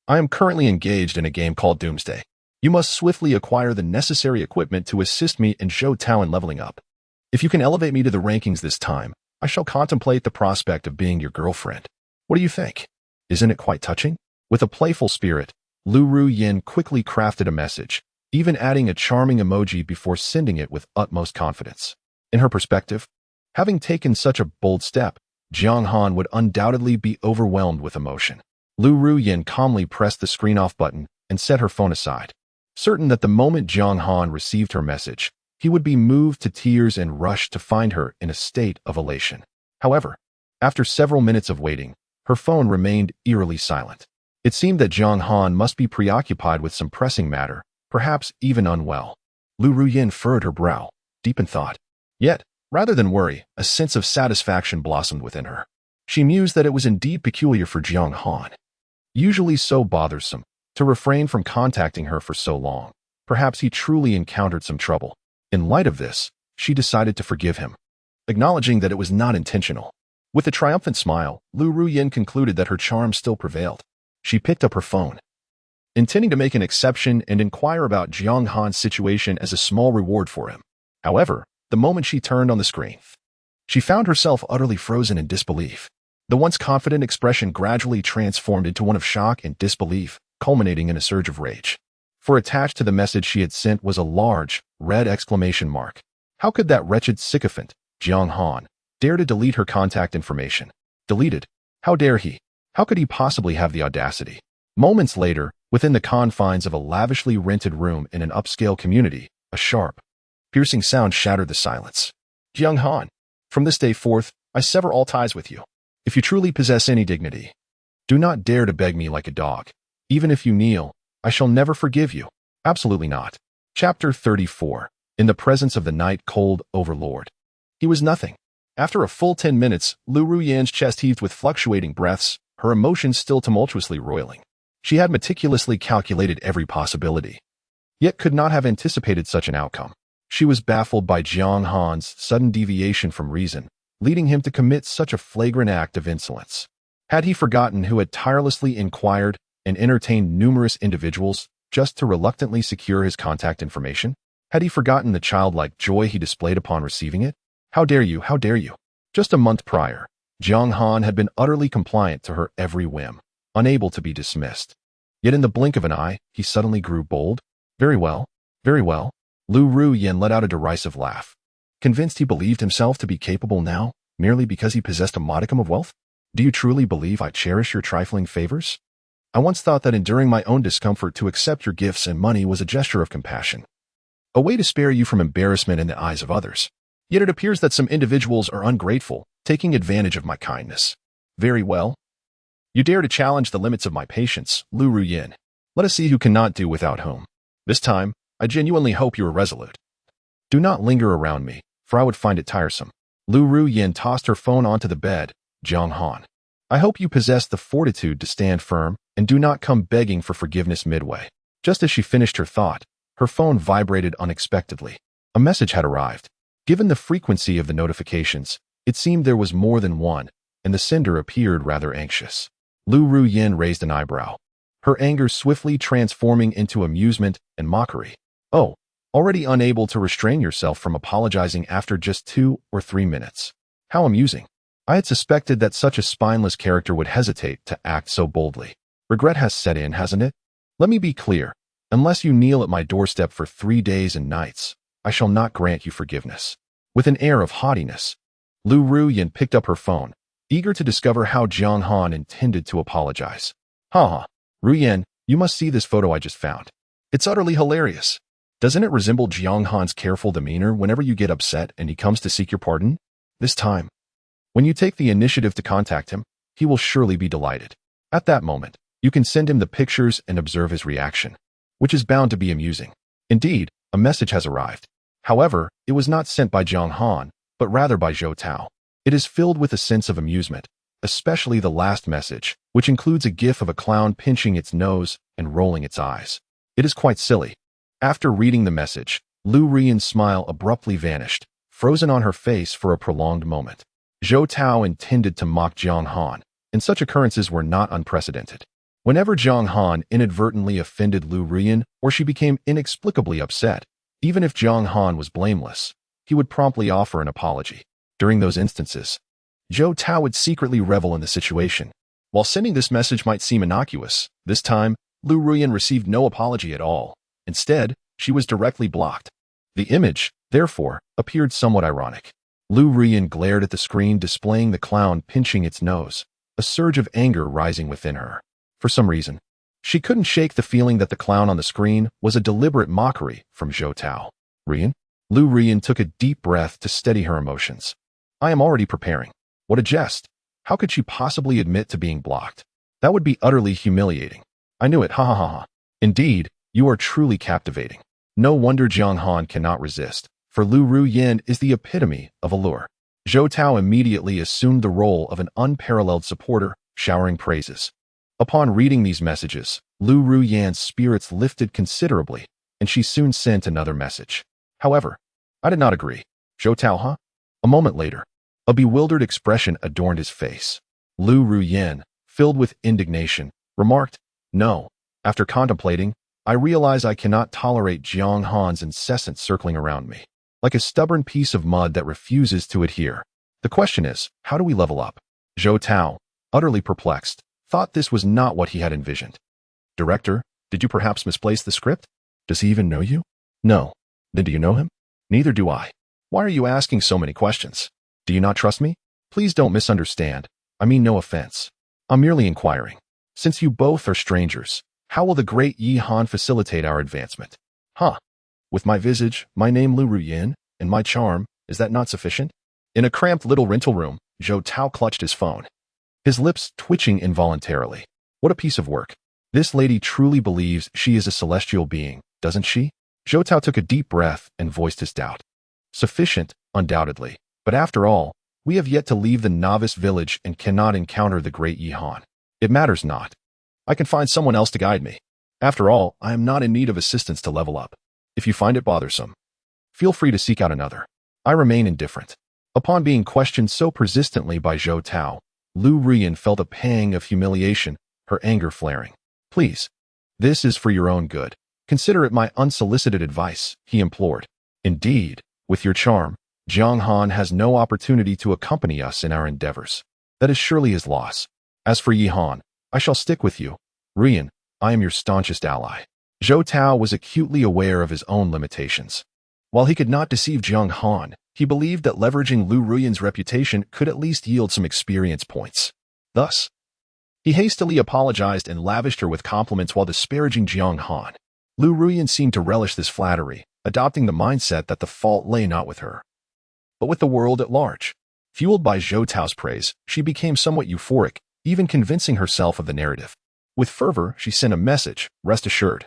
I am currently engaged in a game called Doomsday. You must swiftly acquire the necessary equipment to assist me in Zhou Tao in leveling up. If you can elevate me to the rankings this time, I shall contemplate the prospect of being your girlfriend. What do you think? Isn't it quite touching? With a playful spirit, Liu Ruyan quickly crafted a message, even adding a charming emoji before sending it with utmost confidence. In her perspective, having taken such a bold step, Jiang Han would undoubtedly be overwhelmed with emotion. Liu Ruyan calmly pressed the screen-off button and set her phone aside. Certain that the moment Jiang Han received her message, he would be moved to tears and rush to find her in a state of elation. However, after several minutes of waiting, her phone remained eerily silent. It seemed that Jiang Han must be preoccupied with some pressing matter, perhaps even unwell. Liu Ruyan furrowed her brow, deep in thought. Yet, rather than worry, a sense of satisfaction blossomed within her. She mused that it was indeed peculiar for Jiang Han, usually so bothersome, to refrain from contacting her for so long. Perhaps he truly encountered some trouble. In light of this, she decided to forgive him, acknowledging that it was not intentional. With a triumphant smile, Liu Ruyan concluded that her charm still prevailed. She picked up her phone, intending to make an exception and inquire about Jiang Han's situation as a small reward for him. However, the moment she turned on the screen, she found herself utterly frozen in disbelief. The once confident expression gradually transformed into one of shock and disbelief, culminating in a surge of rage. For attached to the message she had sent was a large, red exclamation mark. How could that wretched sycophant, Jiang Han, dare to delete her contact information? Deleted? How dare he? How could he possibly have the audacity? Moments later, within the confines of a lavishly rented room in an upscale community, a sharp, piercing sound shattered the silence. Jiang Han, from this day forth, I sever all ties with you. If you truly possess any dignity, do not dare to beg me like a dog. Even if you kneel, I shall never forgive you. Absolutely not. Chapter 34. In the presence of the night-cold overlord. He was nothing. After a full 10 minutes, Liu Ruyan's chest heaved with fluctuating breaths, her emotions still tumultuously roiling. She had meticulously calculated every possibility, yet could not have anticipated such an outcome. She was baffled by Jiang Han's sudden deviation from reason, leading him to commit such a flagrant act of insolence. Had he forgotten who had tirelessly inquired and entertained numerous individuals just to reluctantly secure his contact information? Had he forgotten the childlike joy he displayed upon receiving it? How dare you, how dare you? Just a month prior, Jiang Han had been utterly compliant to her every whim, unable to be dismissed. Yet in the blink of an eye, he suddenly grew bold. Very well, very well. Liu Ruyan let out a derisive laugh. Convinced he believed himself to be capable now, merely because he possessed a modicum of wealth? Do you truly believe I cherish your trifling favors? I once thought that enduring my own discomfort to accept your gifts and money was a gesture of compassion, a way to spare you from embarrassment in the eyes of others. Yet it appears that some individuals are ungrateful, taking advantage of my kindness. Very well. You dare to challenge the limits of my patience, Liu Ruyan. Let us see who cannot do without whom. This time, I genuinely hope you are resolute. Do not linger around me, for I would find it tiresome. Liu Ruyan tossed her phone onto the bed. Jiang Han, I hope you possess the fortitude to stand firm and do not come begging for forgiveness midway. Just as she finished her thought, her phone vibrated unexpectedly. A message had arrived. Given the frequency of the notifications, it seemed there was more than one, and the sender appeared rather anxious. Liu Ruyan raised an eyebrow, her anger swiftly transforming into amusement and mockery. Oh, already unable to restrain yourself from apologizing after just 2 or 3 minutes. How amusing. I had suspected that such a spineless character would hesitate to act so boldly. Regret has set in, hasn't it? Let me be clear. Unless you kneel at my doorstep for 3 days and nights, I shall not grant you forgiveness. With an air of haughtiness, Liu Ruyan picked up her phone, eager to discover how Jiang Han intended to apologize. Ha! Ruyan, you must see this photo I just found. It's utterly hilarious. Doesn't it resemble Jiang Han's careful demeanor whenever you get upset and he comes to seek your pardon? This time, when you take the initiative to contact him, he will surely be delighted. At that moment, you can send him the pictures and observe his reaction, which is bound to be amusing. Indeed, a message has arrived. However, it was not sent by Jiang Han, but rather by Zhou Tao. It is filled with a sense of amusement, especially the last message, which includes a gif of a clown pinching its nose and rolling its eyes. It is quite silly. After reading the message, Liu Ruyan's smile abruptly vanished, frozen on her face for a prolonged moment. Zhou Tao intended to mock Jiang Han, and such occurrences were not unprecedented. Whenever Jiang Han inadvertently offended Liu Ruyan or she became inexplicably upset, even if Jiang Han was blameless, he would promptly offer an apology. During those instances, Zhou Tao would secretly revel in the situation. While sending this message might seem innocuous, this time, Liu Ruyan received no apology at all. Instead, she was directly blocked. The image, therefore, appeared somewhat ironic. Liu Ruyan glared at the screen displaying the clown pinching its nose, a surge of anger rising within her. For some reason, she couldn't shake the feeling that the clown on the screen was a deliberate mockery from Zhou Tao. Ruyan? Liu Ruyan took a deep breath to steady her emotions. I am already preparing. What a jest. How could she possibly admit to being blocked? That would be utterly humiliating. I knew it, ha ha ha ha. Indeed, you are truly captivating. No wonder Jiang Han cannot resist, for Liu Ruyan is the epitome of allure. Zhou Tao immediately assumed the role of an unparalleled supporter, showering praises. Upon reading these messages, Liu Ruyan's spirits lifted considerably, and she soon sent another message. However, I did not agree. Zhou Tao, huh? A moment later, a bewildered expression adorned his face. Liu Ruyan, filled with indignation, remarked, No. After contemplating, I realize I cannot tolerate Jiang Han's incessant circling around me, like a stubborn piece of mud that refuses to adhere. The question is, how do we level up? Zhou Tao, utterly perplexed, thought this was not what he had envisioned. Director, did you perhaps misplace the script? Does he even know you? No. Then do you know him? Neither do I. Why are you asking so many questions? Do you not trust me? Please don't misunderstand. I mean no offense. I'm merely inquiring. Since you both are strangers, how will the great Yi Han facilitate our advancement? Huh? With my visage, my name Liu Ruyan, and my charm, is that not sufficient? In a cramped little rental room, Zhou Tao clutched his phone, his lips twitching involuntarily. What a piece of work. This lady truly believes she is a celestial being, doesn't she? Zhou Tao took a deep breath and voiced his doubt. Sufficient, undoubtedly. But after all, we have yet to leave the novice village and cannot encounter the great Yi Han. It matters not. I can find someone else to guide me. After all, I am not in need of assistance to level up. If you find it bothersome, feel free to seek out another. I remain indifferent. Upon being questioned so persistently by Zhou Tao, Liu Ruyan felt a pang of humiliation, her anger flaring. Please. This is for your own good. Consider it my unsolicited advice, he implored. Indeed, with your charm, Jiang Han has no opportunity to accompany us in our endeavors. That is surely his loss. As for Yi Han, I shall stick with you. Ruyan, I am your staunchest ally. Zhou Tao was acutely aware of his own limitations. While he could not deceive Jiang Han, he believed that leveraging Liu Ruyan's reputation could at least yield some experience points. Thus, he hastily apologized and lavished her with compliments while disparaging Jiang Han. Liu Ruyan seemed to relish this flattery, adopting the mindset that the fault lay not with her, but with the world at large. Fueled by Zhou Tao's praise, she became somewhat euphoric, even convincing herself of the narrative. With fervor, she sent a message, rest assured.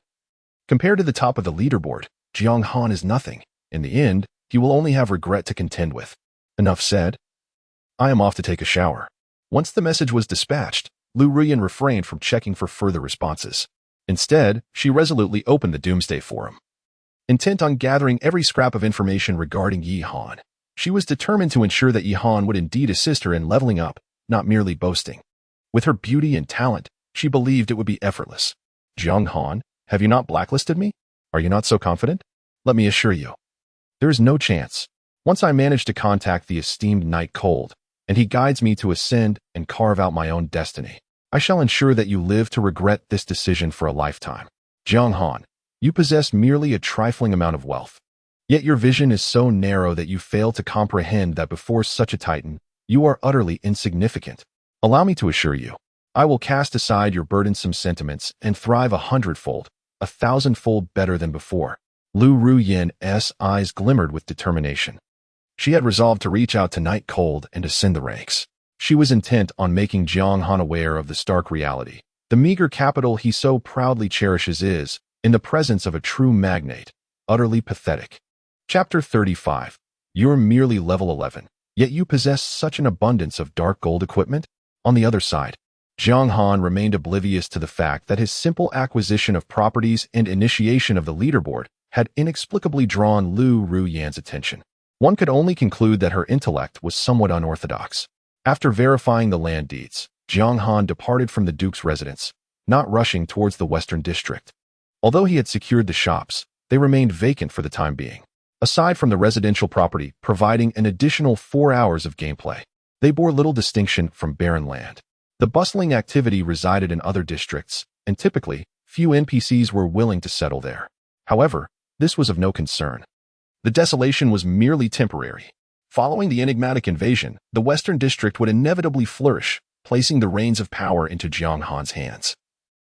Compared to the top of the leaderboard, Jiang Han is nothing. In the end, he will only have regret to contend with. Enough said. I am off to take a shower. Once the message was dispatched, Liu Ruyan refrained from checking for further responses. Instead, she resolutely opened the Doomsday Forum. Intent on gathering every scrap of information regarding Yi Han, she was determined to ensure that Yi Han would indeed assist her in leveling up, not merely boasting. With her beauty and talent, she believed it would be effortless. Jiang Han, have you not blacklisted me? Are you not so confident? Let me assure you, there is no chance. Once I manage to contact the esteemed Knight Cold, and he guides me to ascend and carve out my own destiny, I shall ensure that you live to regret this decision for a lifetime. Jiang Han, you possess merely a trifling amount of wealth. Yet your vision is so narrow that you fail to comprehend that before such a titan, you are utterly insignificant. Allow me to assure you, I will cast aside your burdensome sentiments and thrive 100-fold, 1,000-fold better than before. Liu Ruyan's eyes glimmered with determination. She had resolved to reach out to Knight Cold and ascend the ranks. She was intent on making Jiang Han aware of the stark reality. The meager capital he so proudly cherishes is, in the presence of a true magnate, utterly pathetic. Chapter 35. You're merely level 11, yet you possess such an abundance of dark gold equipment? On the other side, Jiang Han remained oblivious to the fact that his simple acquisition of properties and initiation of the leaderboard had inexplicably drawn Liu Ruyan's attention. One could only conclude that her intellect was somewhat unorthodox. After verifying the land deeds, Jiang Han departed from the Duke's residence, not rushing towards the Western District. Although he had secured the shops, they remained vacant for the time being. Aside from the residential property providing an additional 4 hours of gameplay, they bore little distinction from barren land. The bustling activity resided in other districts, and typically, few NPCs were willing to settle there. However, this was of no concern. The desolation was merely temporary. Following the enigmatic invasion, the Western District would inevitably flourish, placing the reins of power into Jiang Han's hands.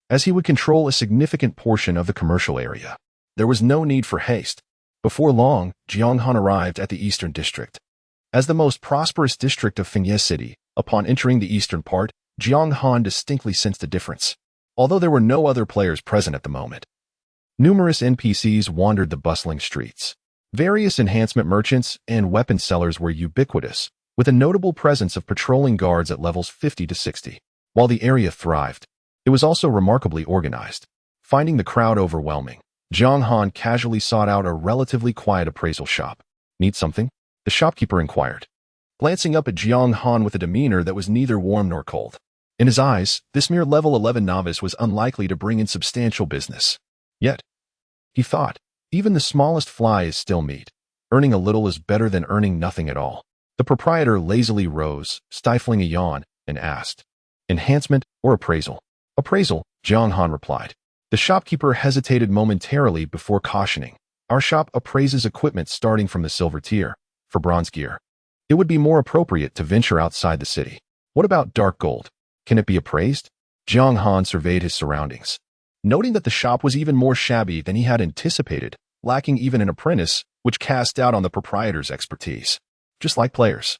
As he would control a significant portion of the commercial area, there was no need for haste. Before long, Jiang Han arrived at the Eastern District. As the most prosperous district of Fengye City, upon entering the eastern part, Jiang Han distinctly sensed a difference, although there were no other players present at the moment. Numerous NPCs wandered the bustling streets. Various enhancement merchants and weapon sellers were ubiquitous, with a notable presence of patrolling guards at levels 50 to 60. While the area thrived, it was also remarkably organized. Finding the crowd overwhelming, Jiang Han casually sought out a relatively quiet appraisal shop. "Need something?" the shopkeeper inquired, glancing up at Jiang Han with a demeanor that was neither warm nor cold. In his eyes, this mere level 11 novice was unlikely to bring in substantial business. Yet, he thought, even the smallest fly is still meat. Earning a little is better than earning nothing at all. The proprietor lazily rose, stifling a yawn, and asked, "Enhancement or appraisal?" "Appraisal," Jiang Han replied. The shopkeeper hesitated momentarily before cautioning, "Our shop appraises equipment starting from the silver tier. For bronze gear, it would be more appropriate to venture outside the city." "What about dark gold? Can it be appraised?" Jiang Han surveyed his surroundings, noting that the shop was even more shabby than he had anticipated, lacking even an apprentice, which cast doubt on the proprietor's expertise. Just like players,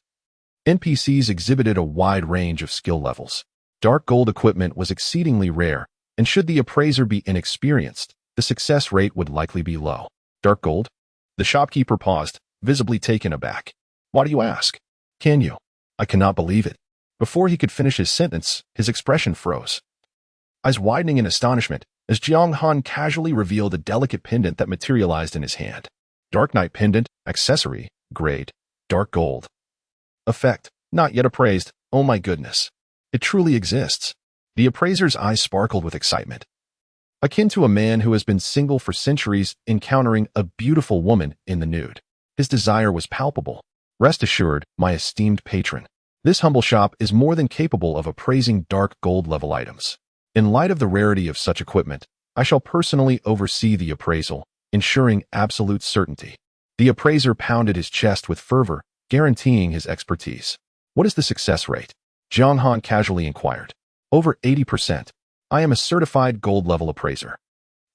NPCs exhibited a wide range of skill levels. Dark gold equipment was exceedingly rare, and should the appraiser be inexperienced, the success rate would likely be low. "Dark gold?" The shopkeeper paused, visibly taken aback. "Why do you ask? Can you?" "I cannot believe it." Before he could finish his sentence, his expression froze, eyes widening in astonishment as Jiang Han casually revealed a delicate pendant that materialized in his hand. Dark Knight pendant, accessory, grade, dark gold. Effect, not yet appraised. Oh my goodness. It truly exists. The appraiser's eyes sparkled with excitement. Akin to a man who has been single for centuries encountering a beautiful woman in the nude. His desire was palpable. "Rest assured, my esteemed patron, this humble shop is more than capable of appraising dark gold level items. In light of the rarity of such equipment, I shall personally oversee the appraisal, ensuring absolute certainty." The appraiser pounded his chest with fervor, guaranteeing his expertise. "What is the success rate?" Jiang Han casually inquired. "Over 80%. I am a certified gold level appraiser.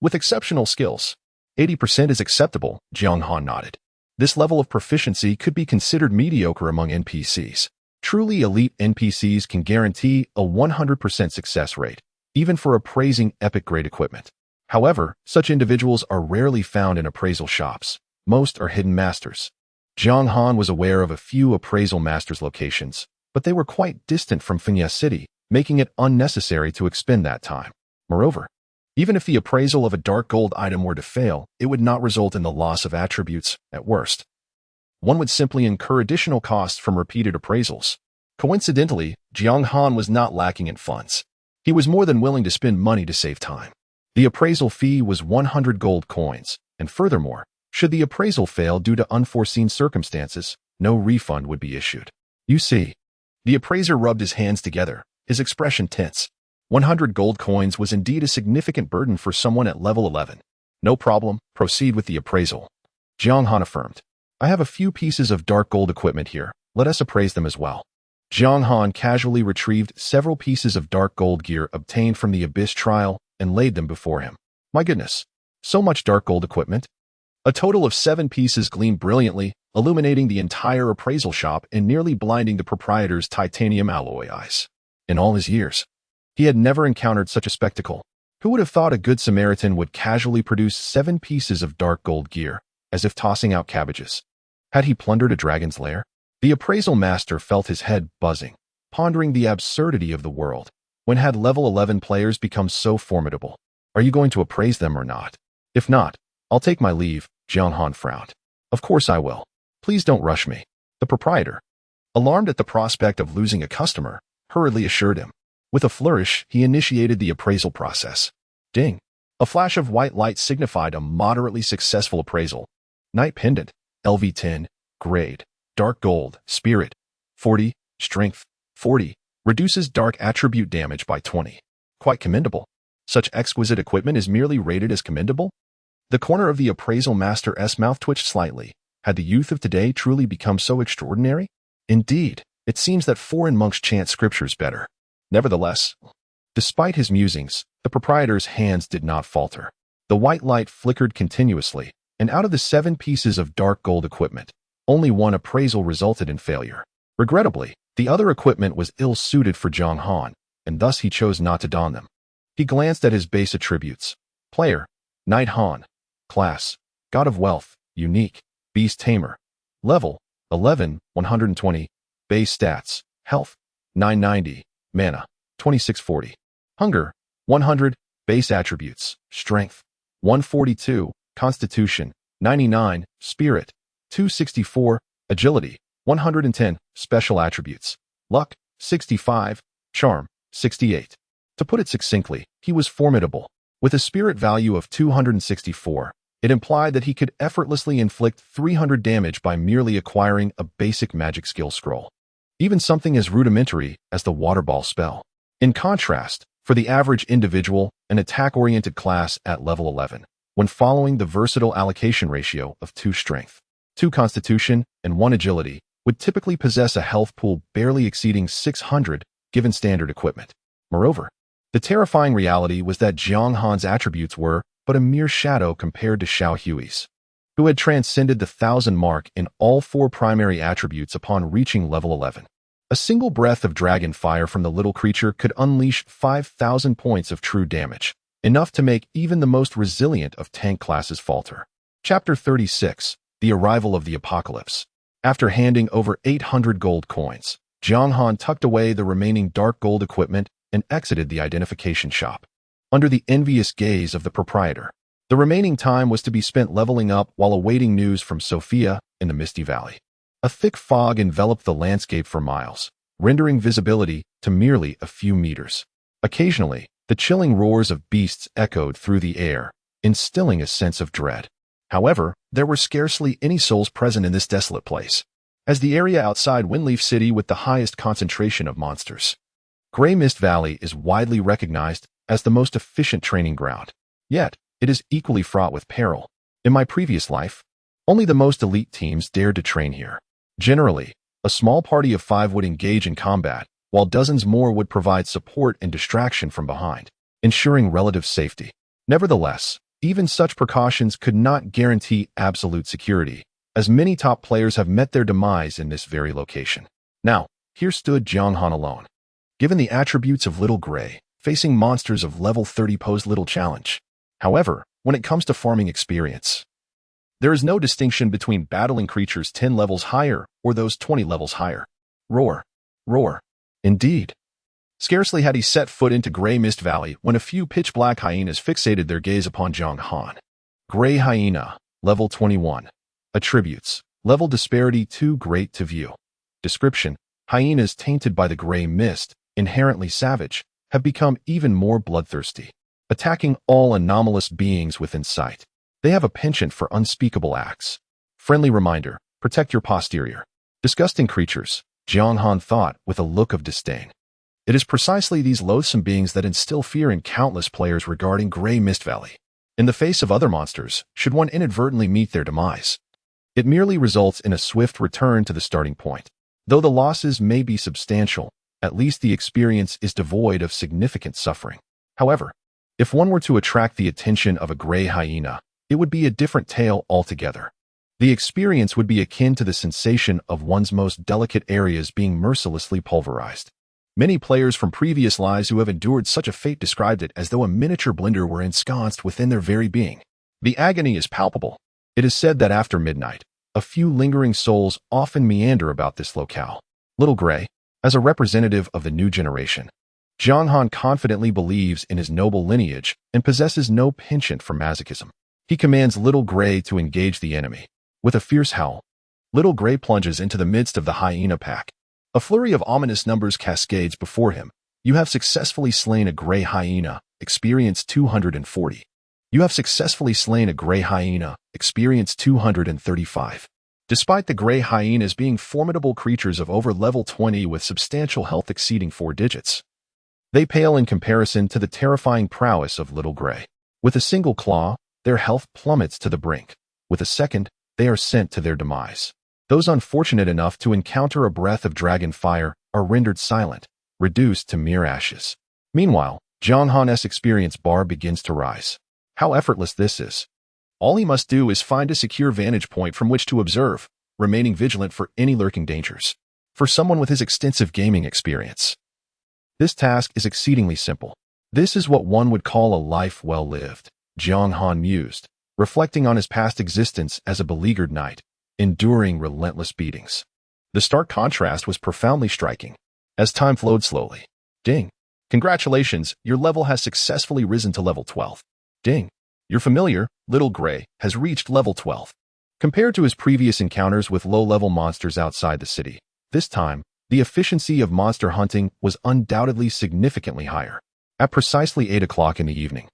With exceptional skills. 80% is acceptable," Jiang Han nodded. This level of proficiency could be considered mediocre among NPCs. Truly elite NPCs can guarantee a 100% success rate, even for appraising epic-grade equipment. However, such individuals are rarely found in appraisal shops. Most are hidden masters. Jiang Han was aware of a few appraisal masters' locations, but they were quite distant from Fengye City, making it unnecessary to expend that time. Moreover, even if the appraisal of a dark gold item were to fail, it would not result in the loss of attributes, at worst. One would simply incur additional costs from repeated appraisals. Coincidentally, Jiang Han was not lacking in funds. He was more than willing to spend money to save time. The appraisal fee was 100 gold coins, and furthermore, should the appraisal fail due to unforeseen circumstances, no refund would be issued. "You see." The appraiser rubbed his hands together, his expression tense. 100 gold coins was indeed a significant burden for someone at level 11. "No problem, proceed with the appraisal," Jiang Han affirmed. "I have a few pieces of dark gold equipment here. Let us appraise them as well." Jiang Han casually retrieved several pieces of dark gold gear obtained from the Abyss trial and laid them before him. "My goodness, so much dark gold equipment." A total of 7 pieces gleamed brilliantly, illuminating the entire appraisal shop and nearly blinding the proprietor's titanium alloy eyes. In all his years, he had never encountered such a spectacle. Who would have thought a good Samaritan would casually produce 7 pieces of dark gold gear, as if tossing out cabbages? Had he plundered a dragon's lair? The appraisal master felt his head buzzing, pondering the absurdity of the world. When had level 11 players become so formidable? "Are you going to appraise them or not?" "If not, I'll take my leave," Jiang Han frowned. "Of course I will. Please don't rush me." The proprietor, alarmed at the prospect of losing a customer, hurriedly assured him. With a flourish, he initiated the appraisal process. Ding! A flash of white light signified a moderately successful appraisal. Knight pendant, LV10, grade, dark gold, spirit, 40, strength, 40, reduces dark attribute damage by 20. Quite commendable. Such exquisite equipment is merely rated as commendable? The corner of the appraisal master's mouth twitched slightly. Had the youth of today truly become so extraordinary? Indeed, it seems that foreign monks chant scriptures better. Nevertheless, despite his musings, the proprietor's hands did not falter. The white light flickered continuously, and out of the 7 pieces of dark gold equipment, only one appraisal resulted in failure. Regrettably, the other equipment was ill-suited for Jiang Han, and thus he chose not to don them. He glanced at his base attributes. Player, Knight Han. Class, God of Wealth, Unique, Beast Tamer. Level, 11, 120. Base stats, Health, 990. Mana, 2640. Hunger, 100. Base attributes, Strength, 142. Constitution, 99. Spirit, 264. Agility, 110. Special attributes, Luck, 65. Charm, 68. To put it succinctly, he was formidable. With a spirit value of 264, it implied that he could effortlessly inflict 300 damage by merely acquiring a basic magic skill scroll. Even something as rudimentary as the water ball spell. In contrast, for the average individual, an attack-oriented class at level 11, when following the versatile allocation ratio of 2 strength, 2 constitution, and 1 agility, would typically possess a health pool barely exceeding 600 given standard equipment. Moreover, the terrifying reality was that Jiang Han's attributes were but a mere shadow compared to Xiao Hui's, who had transcended the 1,000 mark in all 4 primary attributes upon reaching level 11. A single breath of dragon fire from the little creature could unleash 5,000 points of true damage, enough to make even the most resilient of tank classes falter. Chapter 36, The Arrival of the Apocalypse. After handing over 800 gold coins, Jiang Han tucked away the remaining dark gold equipment and exited the identification shop. Under the envious gaze of the proprietor, the remaining time was to be spent leveling up while awaiting news from Sophia in the Misty Valley. A thick fog enveloped the landscape for miles, rendering visibility to merely a few meters. Occasionally, the chilling roars of beasts echoed through the air, instilling a sense of dread. However, there were scarcely any souls present in this desolate place, as the area outside Windleaf City with the highest concentration of monsters. Grey Mist Valley is widely recognized as the most efficient training ground, yet it is equally fraught with peril. In my previous life, only the most elite teams dared to train here. Generally, a small party of 5 would engage in combat, while dozens more would provide support and distraction from behind, ensuring relative safety. Nevertheless, even such precautions could not guarantee absolute security, as many top players have met their demise in this very location. Now, here stood Jiang Han alone. Given the attributes of Little Grey, facing monsters of level 30 posed little challenge. However, when it comes to farming experience, there is no distinction between battling creatures 10 levels higher or those 20 levels higher. Roar. Roar. Indeed. Scarcely had he set foot into Grey Mist Valley when a few pitch-black hyenas fixated their gaze upon Jiang Han. Grey Hyena, level 21. Attributes, level disparity too great to view. Description, hyenas tainted by the grey mist, inherently savage, have become even more bloodthirsty, attacking all anomalous beings within sight. They have a penchant for unspeakable acts. Friendly reminder, protect your posterior. Disgusting creatures, Jiang Han thought with a look of disdain. It is precisely these loathsome beings that instill fear in countless players regarding Grey Mist Valley. In the face of other monsters, should one inadvertently meet their demise, it merely results in a swift return to the starting point. Though the losses may be substantial, at least the experience is devoid of significant suffering. However, if one were to attract the attention of a grey hyena, it would be a different tale altogether. The experience would be akin to the sensation of one's most delicate areas being mercilessly pulverized. Many players from previous lives who have endured such a fate described it as though a miniature blender were ensconced within their very being. The agony is palpable. It is said that after midnight, a few lingering souls often meander about this locale. Little Grey, as a representative of the new generation, Jiang Han confidently believes in his noble lineage and possesses no penchant for masochism. He commands Little Grey to engage the enemy. With a fierce howl, Little Grey plunges into the midst of the hyena pack. A flurry of ominous numbers cascades before him. You have successfully slain a grey hyena, experience 240. You have successfully slain a grey hyena, experience 235. Despite the gray hyenas being formidable creatures of over level 20 with substantial health exceeding 4 digits, they pale in comparison to the terrifying prowess of Little Gray. With a single claw, their health plummets to the brink. With a second, they are sent to their demise. Those unfortunate enough to encounter a breath of dragon fire are rendered silent, reduced to mere ashes. Meanwhile, Jiang Han's experience bar begins to rise. How effortless this is. All he must do is find a secure vantage point from which to observe, remaining vigilant for any lurking dangers. For someone with his extensive gaming experience, this task is exceedingly simple. This is what one would call a life well lived, Jiang Han mused, reflecting on his past existence as a beleaguered knight, enduring relentless beatings. The stark contrast was profoundly striking. As time flowed slowly. Ding. Congratulations, your level has successfully risen to level 12. Ding. Your familiar, Little Gray, has reached level 12. Compared to his previous encounters with low-level monsters outside the city, this time, the efficiency of monster hunting was undoubtedly significantly higher. At precisely 8 o'clock in the evening,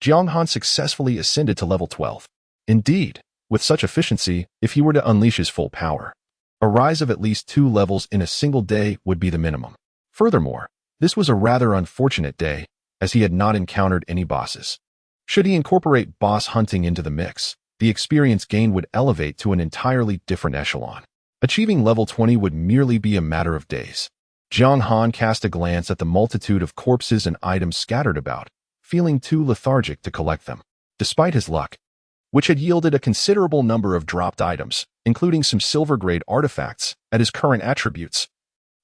Jiang Han successfully ascended to level 12. Indeed, with such efficiency, if he were to unleash his full power, a rise of at least 2 levels in a single day would be the minimum. Furthermore, this was a rather unfortunate day, as he had not encountered any bosses. Should he incorporate boss hunting into the mix, the experience gained would elevate to an entirely different echelon. Achieving level 20 would merely be a matter of days. Jiang Han cast a glance at the multitude of corpses and items scattered about, feeling too lethargic to collect them. Despite his luck, which had yielded a considerable number of dropped items, including some silver-grade artifacts at his current attributes,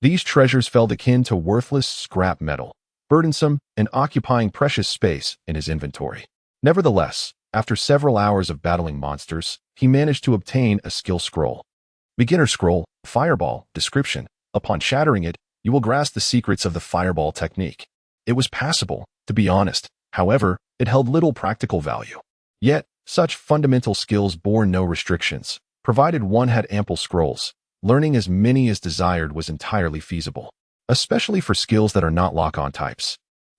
these treasures felt akin to worthless scrap metal, burdensome and occupying precious space in his inventory. Nevertheless, after several hours of battling monsters, he managed to obtain a skill scroll. Beginner scroll, Fireball, description. Upon shattering it, you will grasp the secrets of the Fireball technique. It was passable, to be honest. However, it held little practical value. Yet, such fundamental skills bore no restrictions. Provided one had ample scrolls, learning as many as desired was entirely feasible, especially for skills that are not lock-on types.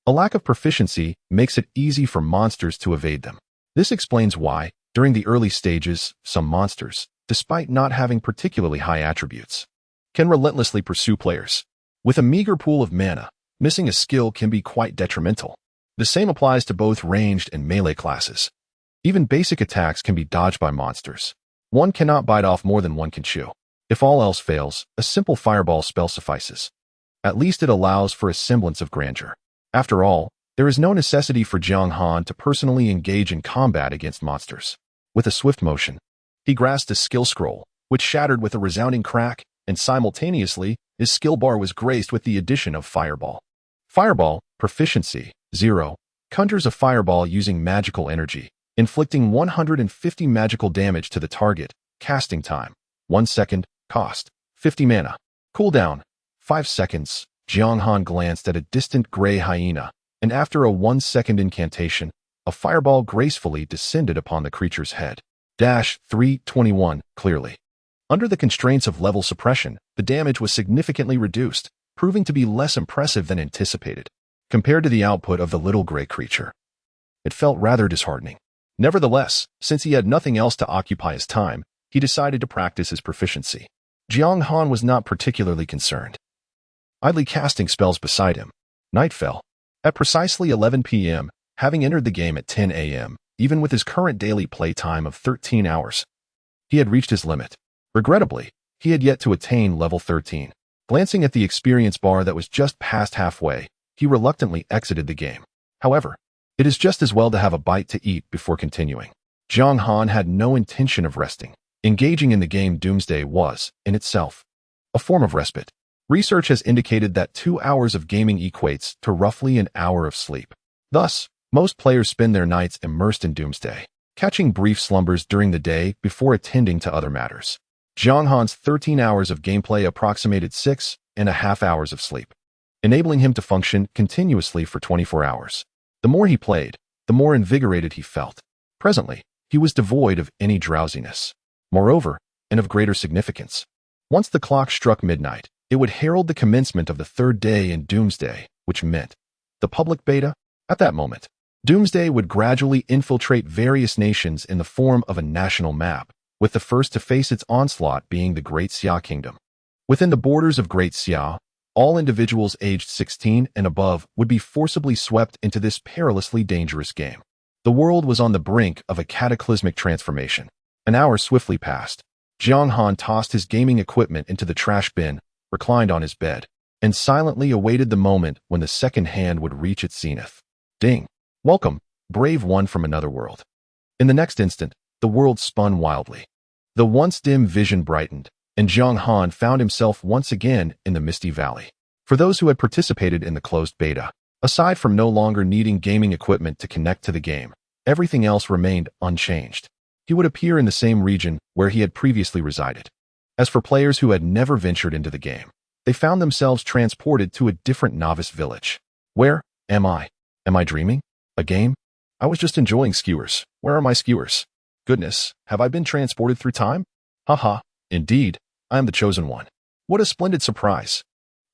A lack of proficiency makes it easy for monsters to evade them. This explains why, during the early stages, some monsters, despite not having particularly high attributes, can relentlessly pursue players. With a meager pool of mana, missing a skill can be quite detrimental. The same applies to both ranged and melee classes. Even basic attacks can be dodged by monsters. One cannot bite off more than one can chew. If all else fails, a simple fireball spell suffices. At least it allows for a semblance of grandeur. After all, there is no necessity for Jiang Han to personally engage in combat against monsters. With a swift motion, he grasped a skill scroll, which shattered with a resounding crack, and simultaneously, his skill bar was graced with the addition of Fireball. Fireball, proficiency, 0, conjures a fireball using magical energy, inflicting 150 magical damage to the target. Casting time, 1 second. Cost, 50 mana. Cooldown, 5 seconds. Jiang Han glanced at a distant gray hyena, and after a 1-second incantation, a fireball gracefully descended upon the creature's head. 321, clearly. Under the constraints of level suppression, the damage was significantly reduced, proving to be less impressive than anticipated. Compared to the output of the little gray creature, it felt rather disheartening. Nevertheless, since he had nothing else to occupy his time, he decided to practice his proficiency. Jiang Han was not particularly concerned, idly casting spells beside him. Night fell. At precisely 11 p.m., having entered the game at 10 a.m., even with his current daily play time of 13 hours, he had reached his limit. Regrettably, he had yet to attain level 13. Glancing at the experience bar that was just past halfway, he reluctantly exited the game. However, it is just as well to have a bite to eat before continuing. Jiang Han had no intention of resting. Engaging in the game Doomsday was, in itself, a form of respite. Research has indicated that 2 hours of gaming equates to roughly an hour of sleep. Thus, most players spend their nights immersed in Doomsday, catching brief slumbers during the day before attending to other matters. Jiang Han's 13 hours of gameplay approximated 6.5 hours of sleep, enabling him to function continuously for 24 hours. The more he played, the more invigorated he felt. Presently, he was devoid of any drowsiness. Moreover, and of greater significance, once the clock struck midnight, it would herald the commencement of the third day in Doomsday, which meant the public beta. At that moment, Doomsday would gradually infiltrate various nations in the form of a national map, with the first to face its onslaught being the Great Xia Kingdom. Within the borders of Great Xia, all individuals aged 16 and above would be forcibly swept into this perilously dangerous game. The world was on the brink of a cataclysmic transformation. An hour swiftly passed. Jiang Han tossed his gaming equipment into the trash bin, reclined on his bed, and silently awaited the moment when the second hand would reach its zenith. Ding! Welcome, brave one from another world. In the next instant, the world spun wildly. The once dim vision brightened, and Jiang Han found himself once again in the misty valley. For those who had participated in the closed beta, aside from no longer needing gaming equipment to connect to the game, everything else remained unchanged. He would appear in the same region where he had previously resided. As for players who had never ventured into the game, they found themselves transported to a different novice village. Where am I? Am I dreaming? A game? I was just enjoying skewers. Where are my skewers? Goodness, have I been transported through time? Haha, indeed, I am the chosen one. What a splendid surprise.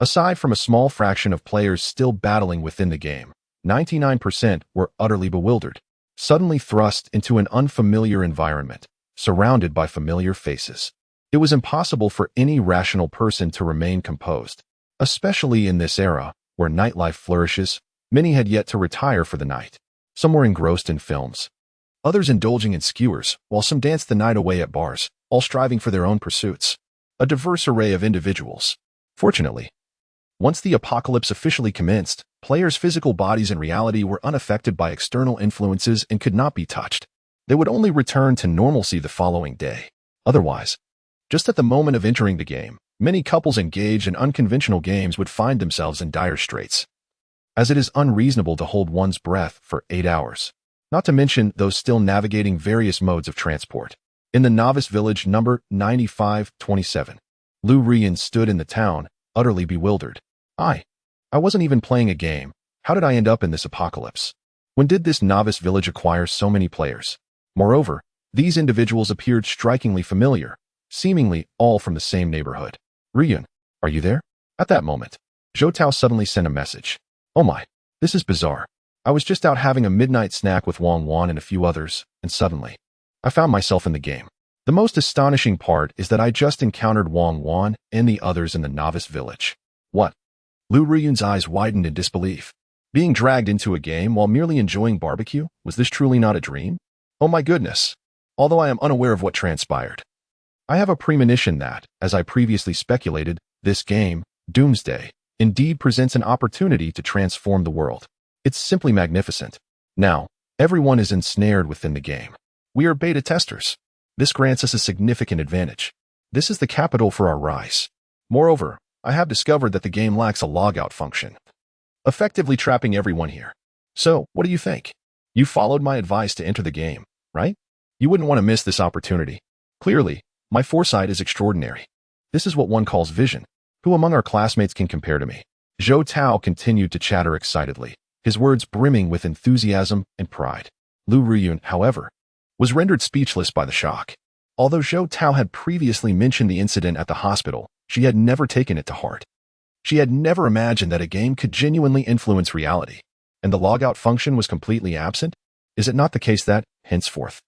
Aside from a small fraction of players still battling within the game, 99% were utterly bewildered, suddenly thrust into an unfamiliar environment, surrounded by familiar faces. It was impossible for any rational person to remain composed, especially in this era where nightlife flourishes. Many had yet to retire for the night. Some were engrossed in films, others indulging in skewers, while some danced the night away at bars, all striving for their own pursuits. A diverse array of individuals. Fortunately, once the apocalypse officially commenced, players' physical bodies in reality were unaffected by external influences and could not be touched. They would only return to normalcy the following day. Otherwise, just at the moment of entering the game, many couples engaged in unconventional games would find themselves in dire straits, as it is unreasonable to hold one's breath for 8 hours, not to mention those still navigating various modes of transport. In the novice village number 9527, Liu Ruyan stood in the town, utterly bewildered. I wasn't even playing a game. How did I end up in this apocalypse? When did this novice village acquire so many players? Moreover, these individuals appeared strikingly familiar, seemingly all from the same neighborhood. Ruyan, are you there? At that moment, Zhou Tao suddenly sent a message. Oh my, this is bizarre. I was just out having a midnight snack with Wang Wan and a few others, and suddenly, I found myself in the game. The most astonishing part is that I just encountered Wang Wan and the others in the novice village. What? Liu Ruyan's eyes widened in disbelief. Being dragged into a game while merely enjoying barbecue? Was this truly not a dream? Oh my goodness. Although I am unaware of what transpired, I have a premonition that, as I previously speculated, this game, Doomsday, indeed presents an opportunity to transform the world. It's simply magnificent. Now, everyone is ensnared within the game. We are beta testers. This grants us a significant advantage. This is the capital for our rise. Moreover, I have discovered that the game lacks a logout function, effectively trapping everyone here. So, what do you think? You followed my advice to enter the game, right? You wouldn't want to miss this opportunity. Clearly, my foresight is extraordinary. This is what one calls vision. Who among our classmates can compare to me? Zhou Tao continued to chatter excitedly, his words brimming with enthusiasm and pride. Liu Ruyan, however, was rendered speechless by the shock. Although Zhou Tao had previously mentioned the incident at the hospital, she had never taken it to heart. She had never imagined that a game could genuinely influence reality, and the logout function was completely absent. Is it not the case that, henceforth,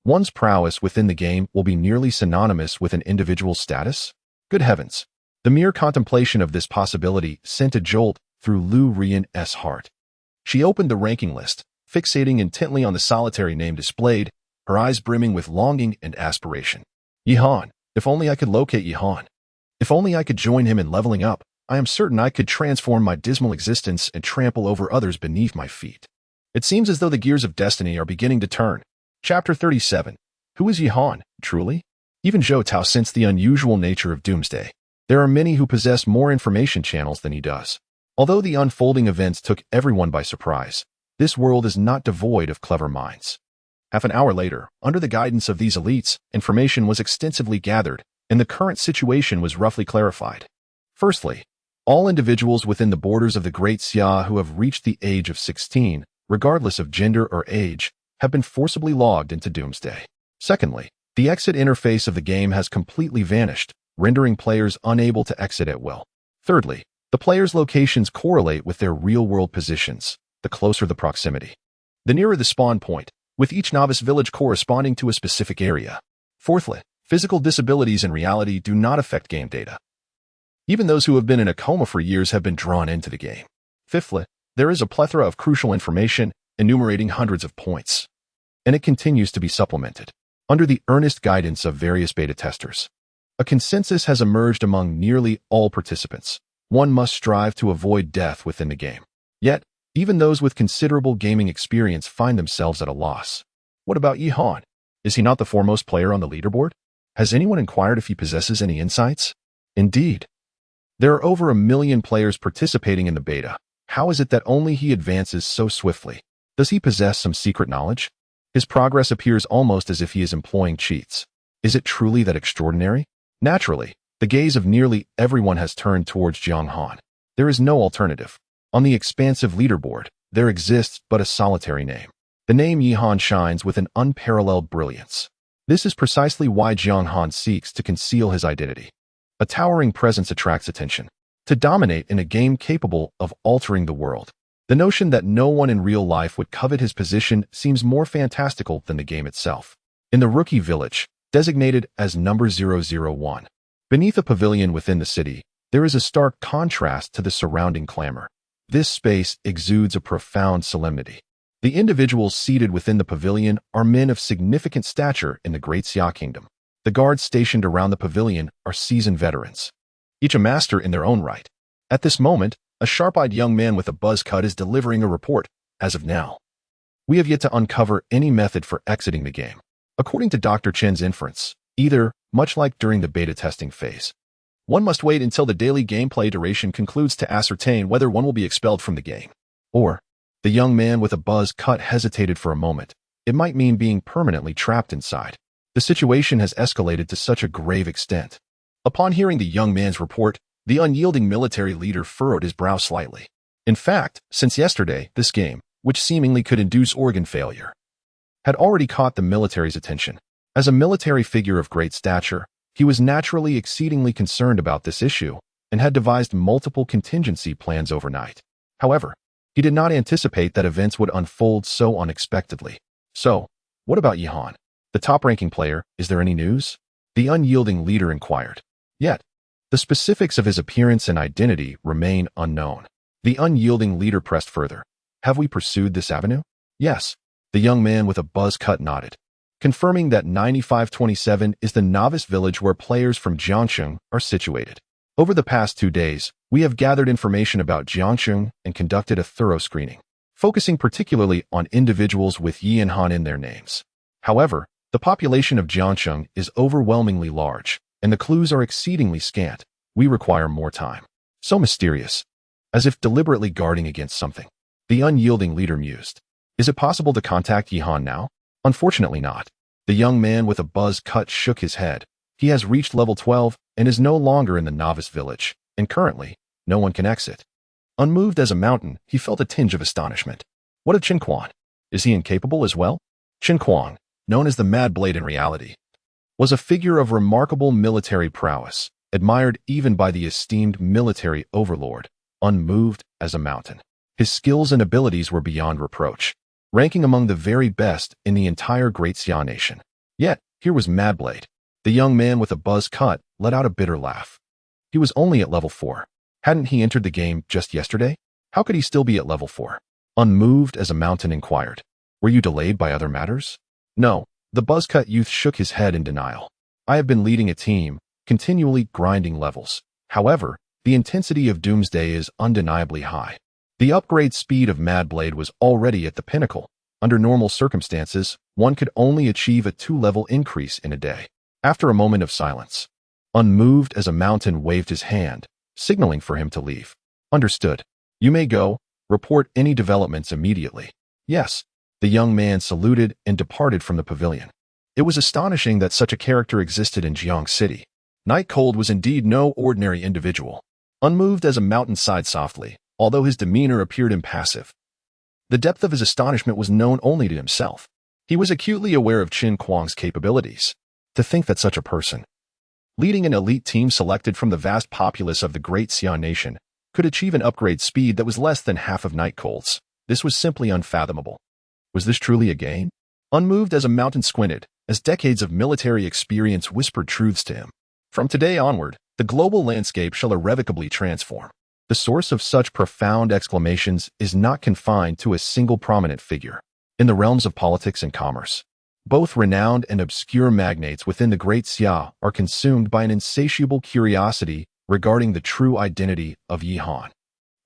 one's prowess within the game will be nearly synonymous with an individual's status? Good heavens! The mere contemplation of this possibility sent a jolt through Liu Ruyan's heart. She opened the ranking list, fixating intently on the solitary name displayed, her eyes brimming with longing and aspiration. Jiang, if only I could locate Jiang. If only I could join him in leveling up, I am certain I could transform my dismal existence and trample over others beneath my feet. It seems as though the gears of destiny are beginning to turn. Chapter 37. Who is Jiang, truly? Even Zhou Tao sensed the unusual nature of Doomsday. There are many who possess more information channels than he does. Although the unfolding events took everyone by surprise, this world is not devoid of clever minds. Half an hour later, under the guidance of these elites, information was extensively gathered, and the current situation was roughly clarified. Firstly, all individuals within the borders of the Great Xia who have reached the age of 16, regardless of gender or age, have been forcibly logged into Doomsday. Secondly, the exit interface of the game has completely vanished, rendering players unable to exit at will. Thirdly, the players' locations correlate with their real-world positions, the closer the proximity, the nearer the spawn point, with each novice village corresponding to a specific area. Fourthly, physical disabilities in reality do not affect game data. Even those who have been in a coma for years have been drawn into the game. Fifthly, there is a plethora of crucial information enumerating hundreds of points, and it continues to be supplemented. Under the earnest guidance of various beta testers, a consensus has emerged among nearly all participants. One must strive to avoid death within the game. Yet, even those with considerable gaming experience find themselves at a loss. What about Jiang Han? Is he not the foremost player on the leaderboard? Has anyone inquired if he possesses any insights? Indeed. There are over 1 million players participating in the beta. How is it that only he advances so swiftly? Does he possess some secret knowledge? His progress appears almost as if he is employing cheats. Is it truly that extraordinary? Naturally, the gaze of nearly everyone has turned towards Jiang Han. There is no alternative. On the expansive leaderboard, there exists but a solitary name. The name Jiang Han shines with an unparalleled brilliance. This is precisely why Jiang Han seeks to conceal his identity. A towering presence attracts attention. To dominate in a game capable of altering the world, the notion that no one in real life would covet his position seems more fantastical than the game itself. In the rookie village, designated as number 001, beneath a pavilion within the city, there is a stark contrast to the surrounding clamor. This space exudes a profound solemnity. The individuals seated within the pavilion are men of significant stature in the Great Xia Kingdom. The guards stationed around the pavilion are seasoned veterans, each a master in their own right. At this moment, a sharp-eyed young man with a buzz cut is delivering a report. As of now, we have yet to uncover any method for exiting the game. According to Dr. Chen's inference, either, much like during the beta testing phase, one must wait until the daily gameplay duration concludes to ascertain whether one will be expelled from the game, or, the young man with a buzz cut hesitated for a moment. It might mean being permanently trapped inside. The situation has escalated to such a grave extent. Upon hearing the young man's report, the unyielding military leader furrowed his brow slightly. In fact, since yesterday, this game, which seemingly could induce organ failure, had already caught the military's attention. As a military figure of great stature, he was naturally exceedingly concerned about this issue and had devised multiple contingency plans overnight. However, he did not anticipate that events would unfold so unexpectedly. So, what about Jiang Han, the top-ranking player? Is there any news? The unyielding leader inquired. Yet, the specifics of his appearance and identity remain unknown. The unyielding leader pressed further. Have we pursued this avenue? Yes. The young man with a buzz cut nodded, confirming that 9527 is the novice village where players from Jiangsheng are situated. Over the past 2 days, we have gathered information about Jiangsheng and conducted a thorough screening, focusing particularly on individuals with Jiang Han in their names. However, the population of Jiangsheng is overwhelmingly large, and the clues are exceedingly scant. We require more time. So mysterious, as if deliberately guarding against something. The unyielding leader mused. Is it possible to contact Jiang Han now? Unfortunately not. The young man with a buzz cut shook his head. He has reached level 12 and is no longer in the novice village, and currently, no one can exit. Unmoved as a mountain, he felt a tinge of astonishment. What of Qin Quan? Is he incapable as well? Qin Quan, known as the Mad Blade in reality, was a figure of remarkable military prowess, admired even by the esteemed military overlord, unmoved as a mountain. His skills and abilities were beyond reproach, ranking among the very best in the entire Great Xia nation. Yet, here was Mad Blade. The young man with a buzz cut let out a bitter laugh. He was only at level 4. Hadn't he entered the game just yesterday? How could he still be at level 4? Unmoved as a mountain inquired. Were you delayed by other matters? No. The buzz-cut youth shook his head in denial. I have been leading a team, continually grinding levels. However, the intensity of Doomsday is undeniably high. The upgrade speed of Mad Blade was already at the pinnacle. Under normal circumstances, one could only achieve a 2-level increase in a day. After a moment of silence, unmoved as a mountain waved his hand, signaling for him to leave. Understood. You may go. Report any developments immediately. Yes. The young man saluted and departed from the pavilion. It was astonishing that such a character existed in Jiang City. Night Cold was indeed no ordinary individual. Unmoved as a mountain sighed softly, although his demeanor appeared impassive. The depth of his astonishment was known only to himself. He was acutely aware of Qin Kuang's capabilities. To think that such a person, leading an elite team selected from the vast populace of the Great Xia nation, could achieve an upgrade speed that was less than half of Night Cold's. This was simply unfathomable. Was this truly a game? Unmoved as a mountain squinted, as decades of military experience whispered truths to him. From today onward, the global landscape shall irrevocably transform. The source of such profound exclamations is not confined to a single prominent figure. In the realms of politics and commerce, both renowned and obscure magnates within the Great Xia are consumed by an insatiable curiosity regarding the true identity of Jiang Han.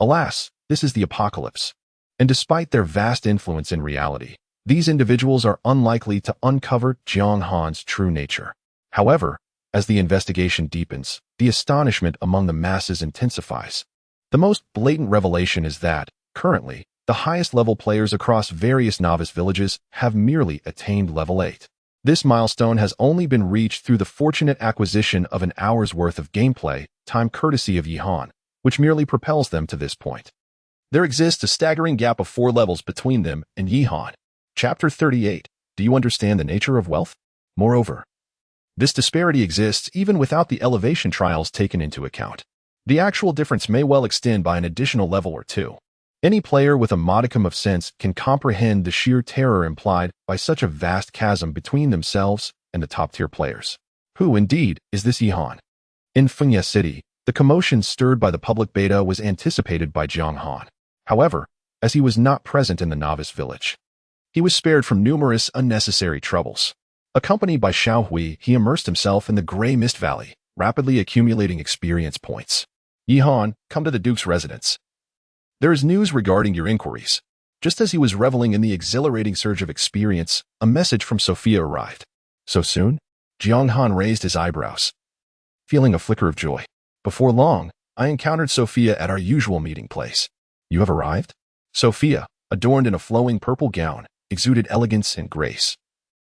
Alas, this is the apocalypse. And despite their vast influence in reality, these individuals are unlikely to uncover Jiang Han's true nature. However, as the investigation deepens, the astonishment among the masses intensifies. The most blatant revelation is that, currently, the highest-level players across various novice villages have merely attained level 8. This milestone has only been reached through the fortunate acquisition of an hour's worth of gameplay time courtesy of Jiang Han, which merely propels them to this point. There exists a staggering gap of 4 levels between them and Jiang Han. Chapter 38. Do you understand the nature of wealth? Moreover, this disparity exists even without the elevation trials taken into account. The actual difference may well extend by an additional level or 2. Any player with a modicum of sense can comprehend the sheer terror implied by such a vast chasm between themselves and the top-tier players. Who, indeed, is this Jiang Han? In Fengye City, the commotion stirred by the public beta was anticipated by Jiang Han. However, as he was not present in the novice village, he was spared from numerous unnecessary troubles. Accompanied by Xiao Hui, he immersed himself in the Grey Mist Valley, rapidly accumulating experience points. Jiang Han, come to the Duke's residence. There is news regarding your inquiries. Just as he was reveling in the exhilarating surge of experience, a message from Sophia arrived. So soon? Jiang Han raised his eyebrows, feeling a flicker of joy. Before long, I encountered Sophia at our usual meeting place. You have arrived? Sophia, adorned in a flowing purple gown, exuded elegance and grace.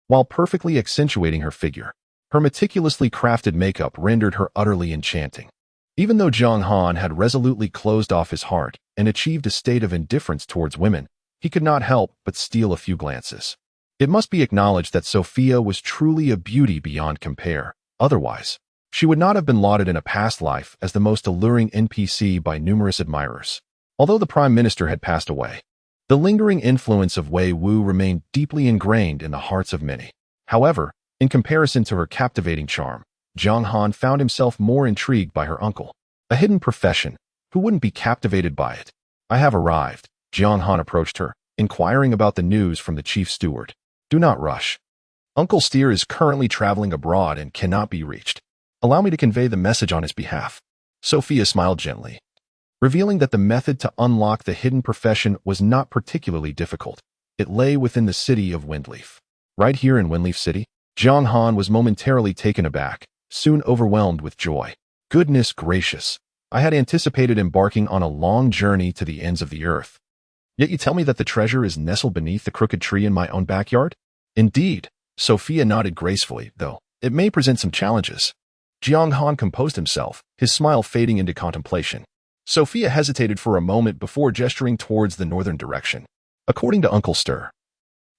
While perfectly accentuating her figure, her meticulously crafted makeup rendered her utterly enchanting. Even though Jiang Han had resolutely closed off his heart and achieved a state of indifference towards women, he could not help but steal a few glances. It must be acknowledged that Sophia was truly a beauty beyond compare. Otherwise, she would not have been lauded in a past life as the most alluring NPC by numerous admirers. Although the Prime Minister had passed away, the lingering influence of Wei Wu remained deeply ingrained in the hearts of many. However, in comparison to her captivating charm, Jiang Han found himself more intrigued by her uncle. A hidden profession. Who wouldn't be captivated by it? I have arrived. Jiang Han approached her, inquiring about the news from the chief steward. Do not rush. Uncle Steer is currently traveling abroad and cannot be reached. Allow me to convey the message on his behalf. Sophia smiled gently, revealing that the method to unlock the hidden profession was not particularly difficult. It lay within the city of Windleaf. Right here in Windleaf City, Jiang Han was momentarily taken aback, soon overwhelmed with joy. Goodness gracious, I had anticipated embarking on a long journey to the ends of the earth. Yet you tell me that the treasure is nestled beneath the crooked tree in my own backyard? Indeed, Sophia nodded gracefully, though it may present some challenges. Jiang Han composed himself, his smile fading into contemplation. Sophia hesitated for a moment before gesturing towards the northern direction. According to Uncle Stir,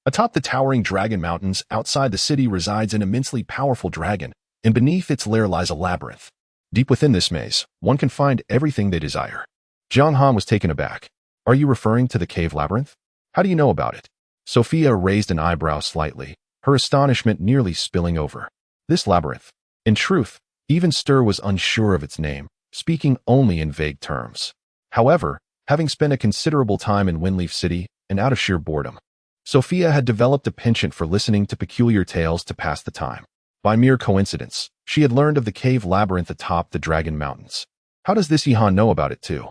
atop the towering dragon mountains outside the city resides an immensely powerful dragon, and beneath its lair lies a labyrinth. Deep within this maze, one can find everything they desire. Jiang Han was taken aback. Are you referring to the cave labyrinth? How do you know about it? Sophia raised an eyebrow slightly, her astonishment nearly spilling over. This labyrinth. In truth, even Stir was unsure of its name, speaking only in vague terms. However, having spent a considerable time in Windleaf City and out of sheer boredom, Sophia had developed a penchant for listening to peculiar tales to pass the time. By mere coincidence, she had learned of the cave labyrinth atop the Dragon Mountains. How does this Jiang Han know about it too?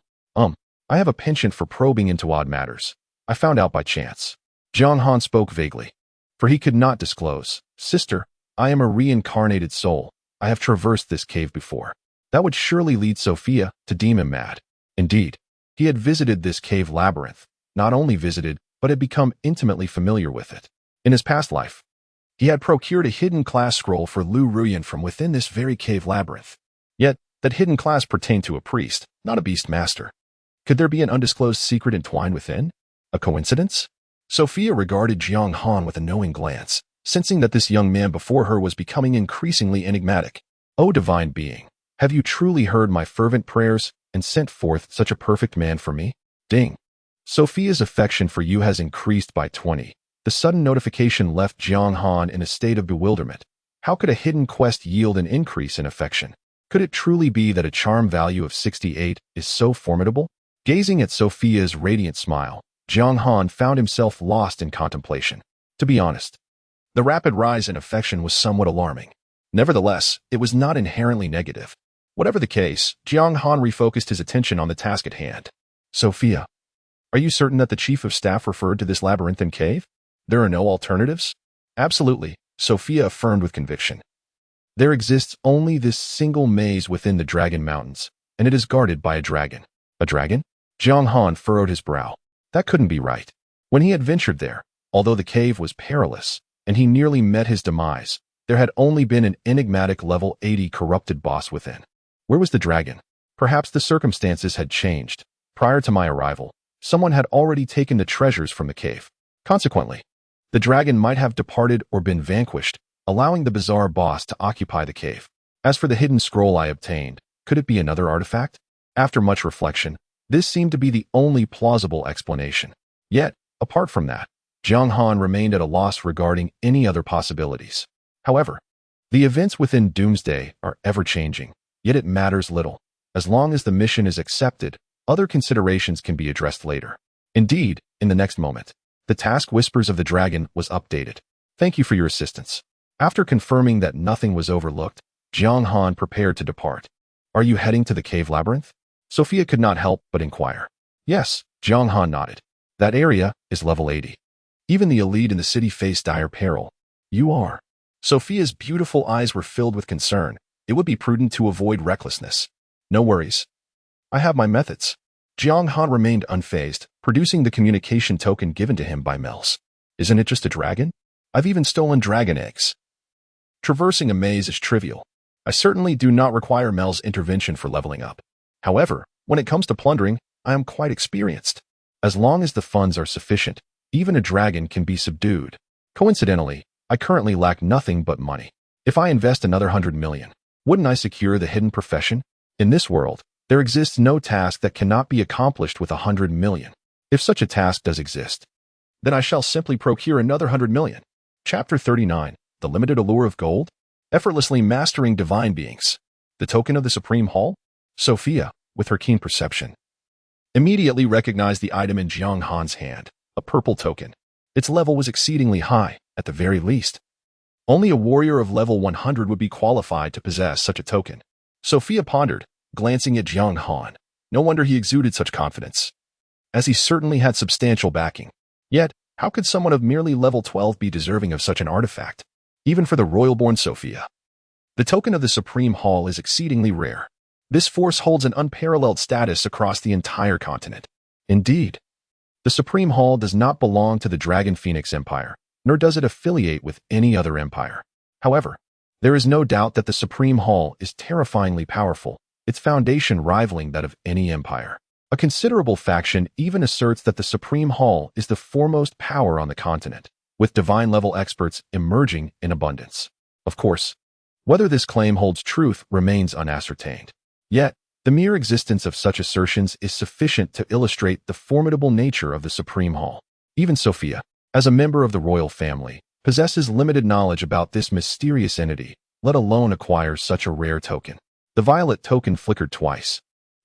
I have a penchant for probing into odd matters. I found out by chance. Jiang Han spoke vaguely, for he could not disclose. Sister, I am a reincarnated soul. I have traversed this cave before. That would surely lead Sophia to deem him mad. Indeed, he had visited this cave labyrinth, not only visited, but had become intimately familiar with it. In his past life, he had procured a hidden class scroll for Liu Ruyan from within this very cave labyrinth. Yet, that hidden class pertained to a priest, not a beast master. Could there be an undisclosed secret entwined within? A coincidence? Sophia regarded Jiang Han with a knowing glance, sensing that this young man before her was becoming increasingly enigmatic. O divine being, have you truly heard my fervent prayers and sent forth such a perfect man for me? Ding. Sophia's affection for you has increased by 20. The sudden notification left Jiang Han in a state of bewilderment. How could a hidden quest yield an increase in affection? Could it truly be that a charm value of 68 is so formidable? Gazing at Sophia's radiant smile, Jiang Han found himself lost in contemplation. To be honest, the rapid rise in affection was somewhat alarming. Nevertheless, it was not inherently negative. Whatever the case, Jiang Han refocused his attention on the task at hand. Sophia, are you certain that the chief of staff referred to this labyrinthine cave? There are no alternatives? Absolutely, Sophia affirmed with conviction. There exists only this single maze within the Dragon Mountains, and it is guarded by a dragon. A dragon? Jiang Han furrowed his brow. That couldn't be right. When he had ventured there, although the cave was perilous, and he nearly met his demise, there had only been an enigmatic level 80 corrupted boss within. Where was the dragon? Perhaps the circumstances had changed. Prior to my arrival, someone had already taken the treasures from the cave. Consequently, the dragon might have departed or been vanquished, allowing the bizarre boss to occupy the cave. As for the hidden scroll I obtained, could it be another artifact? After much reflection, this seemed to be the only plausible explanation. Yet, apart from that, Jiang Han remained at a loss regarding any other possibilities. However, the events within Doomsday are ever-changing, yet it matters little. As long as the mission is accepted, other considerations can be addressed later. Indeed, in the next moment, the task Whispers of the Dragon was updated. Thank you for your assistance. After confirming that nothing was overlooked, Jiang Han prepared to depart. Are you heading to the cave labyrinth? Sophia could not help but inquire. Yes, Jiang Han nodded. That area is level 80. Even the elite in the city face dire peril. You are. Sophia's beautiful eyes were filled with concern. It would be prudent to avoid recklessness. No worries. I have my methods. Jiang Han remained unfazed, producing the communication token given to him by Mels. Isn't it just a dragon? I've even stolen dragon eggs. Traversing a maze is trivial. I certainly do not require Mel's intervention for leveling up. However, when it comes to plundering, I am quite experienced. As long as the funds are sufficient, even a dragon can be subdued. Coincidentally, I currently lack nothing but money. If I invest another 100 million, wouldn't I secure the hidden profession? In this world, there exists no task that cannot be accomplished with 100 million. If such a task does exist, then I shall simply procure another 100 million. Chapter 39, The Limited Allure of Gold? Effortlessly Mastering Divine Beings. The Token of the Supreme Hall? Sophia, with her keen perception, immediately recognized the item in Jiang Han's hand, a purple token. Its level was exceedingly high, at the very least. Only a warrior of level 100 would be qualified to possess such a token. Sophia pondered, glancing at Jiang Han. No wonder he exuded such confidence, as he certainly had substantial backing. Yet, how could someone of merely level 12 be deserving of such an artifact? Even for the royal-born Sophia. The token of the Supreme Hall is exceedingly rare. This force holds an unparalleled status across the entire continent. Indeed, the Supreme Hall does not belong to the Dragon Phoenix Empire, nor does it affiliate with any other empire. However, there is no doubt that the Supreme Hall is terrifyingly powerful, its foundation rivaling that of any empire. A considerable faction even asserts that the Supreme Hall is the foremost power on the continent, with divine-level experts emerging in abundance. Of course, whether this claim holds truth remains unascertained. Yet, the mere existence of such assertions is sufficient to illustrate the formidable nature of the Supreme Hall. Even Sophia, as a member of the royal family, possesses limited knowledge about this mysterious entity, let alone acquire such a rare token. The violet token flickered twice,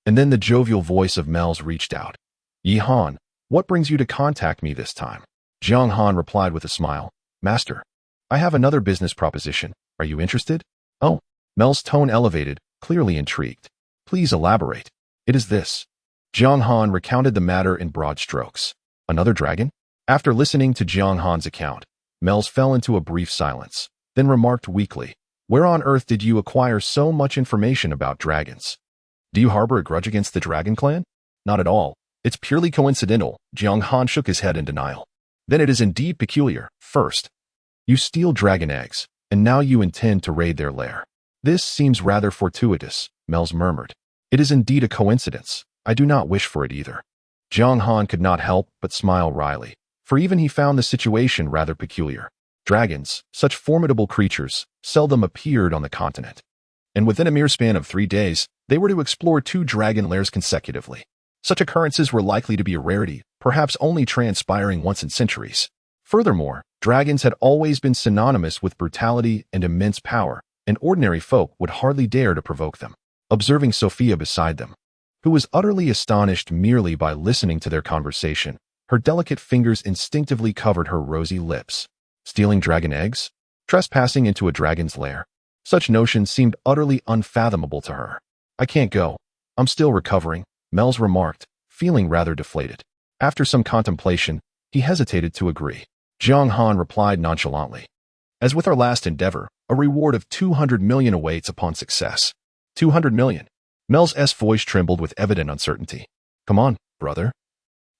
and then the jovial voice of Mels reached out. Yi Han, what brings you to contact me this time? Jiang Han replied with a smile. Master, I have another business proposition. Are you interested? Oh, Mel's tone elevated, clearly intrigued. Please elaborate. It is this. Jiang Han recounted the matter in broad strokes. Another dragon? After listening to Jiang Han's account, Mels fell into a brief silence, then remarked weakly, Where on earth did you acquire so much information about dragons? Do you harbor a grudge against the Dragon Clan? Not at all. It's purely coincidental. Jiang Han shook his head in denial. Then it is indeed peculiar. First, you steal dragon eggs, and now you intend to raid their lair. This seems rather fortuitous, Mels murmured. It is indeed a coincidence. I do not wish for it either. Jiang Han could not help but smile wryly, for even he found the situation rather peculiar. Dragons, such formidable creatures, seldom appeared on the continent. And within a mere span of 3 days, they were to explore 2 dragon lairs consecutively. Such occurrences were likely to be a rarity, perhaps only transpiring once in centuries. Furthermore, dragons had always been synonymous with brutality and immense power, and ordinary folk would hardly dare to provoke them. Observing Sophia beside them, who was utterly astonished merely by listening to their conversation, her delicate fingers instinctively covered her rosy lips. Stealing dragon eggs? Trespassing into a dragon's lair? Such notions seemed utterly unfathomable to her. I can't go. I'm still recovering, Mels remarked, feeling rather deflated. After some contemplation, he hesitated to agree. Jiang Han replied nonchalantly. As with our last endeavor, a reward of 200 million awaits upon success. 200 million. Mel's voice trembled with evident uncertainty. Come on, brother.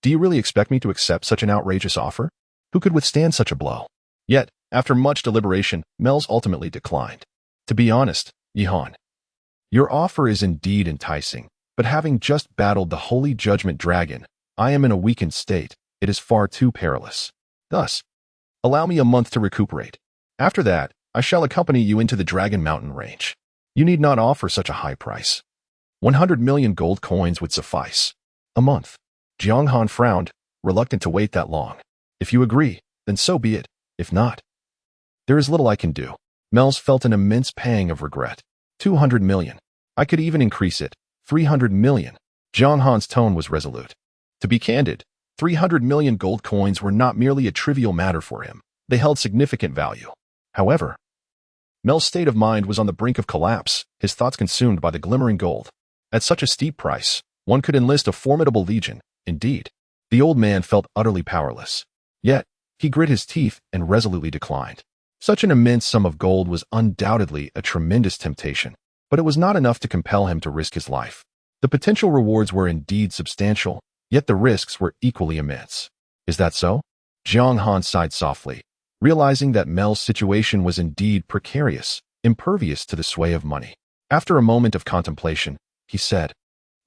Do you really expect me to accept such an outrageous offer? Who could withstand such a blow? Yet, after much deliberation, Mels ultimately declined. To be honest, Han, your offer is indeed enticing, but having just battled the Holy Judgment Dragon, I am in a weakened state. It is far too perilous. Thus, allow me a month to recuperate. After that, I shall accompany you into the Dragon Mountain range. You need not offer such a high price. 100 million gold coins would suffice. A month. Jiang Han frowned, reluctant to wait that long. If you agree, then so be it. If not, there is little I can do. Mels felt an immense pang of regret. 200 million. I could even increase it. 300 million. Jiang Han's tone was resolute. To be candid, 300 million gold coins were not merely a trivial matter for him. They held significant value. However, Mel's state of mind was on the brink of collapse, his thoughts consumed by the glimmering gold. At such a steep price, one could enlist a formidable legion. Indeed, the old man felt utterly powerless. Yet, he grit his teeth and resolutely declined. Such an immense sum of gold was undoubtedly a tremendous temptation, but it was not enough to compel him to risk his life. The potential rewards were indeed substantial, yet the risks were equally immense. Is that so? Jiang Han sighed softly, realizing that Mel's situation was indeed precarious, impervious to the sway of money. After a moment of contemplation, he said,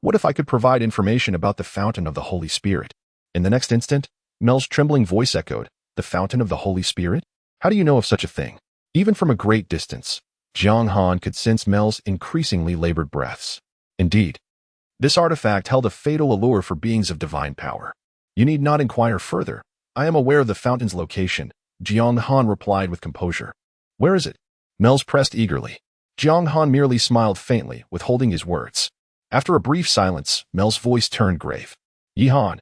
"What if I could provide information about the fountain of the Holy Spirit?" In the next instant, Mel's trembling voice echoed, "The fountain of the Holy Spirit? How do you know of such a thing?" Even from a great distance, Jiang Han could sense Mel's increasingly labored breaths. Indeed, this artifact held a fatal allure for beings of divine power. You need not inquire further. I am aware of the fountain's location, Jiang Han replied with composure. Where is it? Mels pressed eagerly. Jiang Han merely smiled faintly, withholding his words. After a brief silence, Mel's voice turned grave. Han,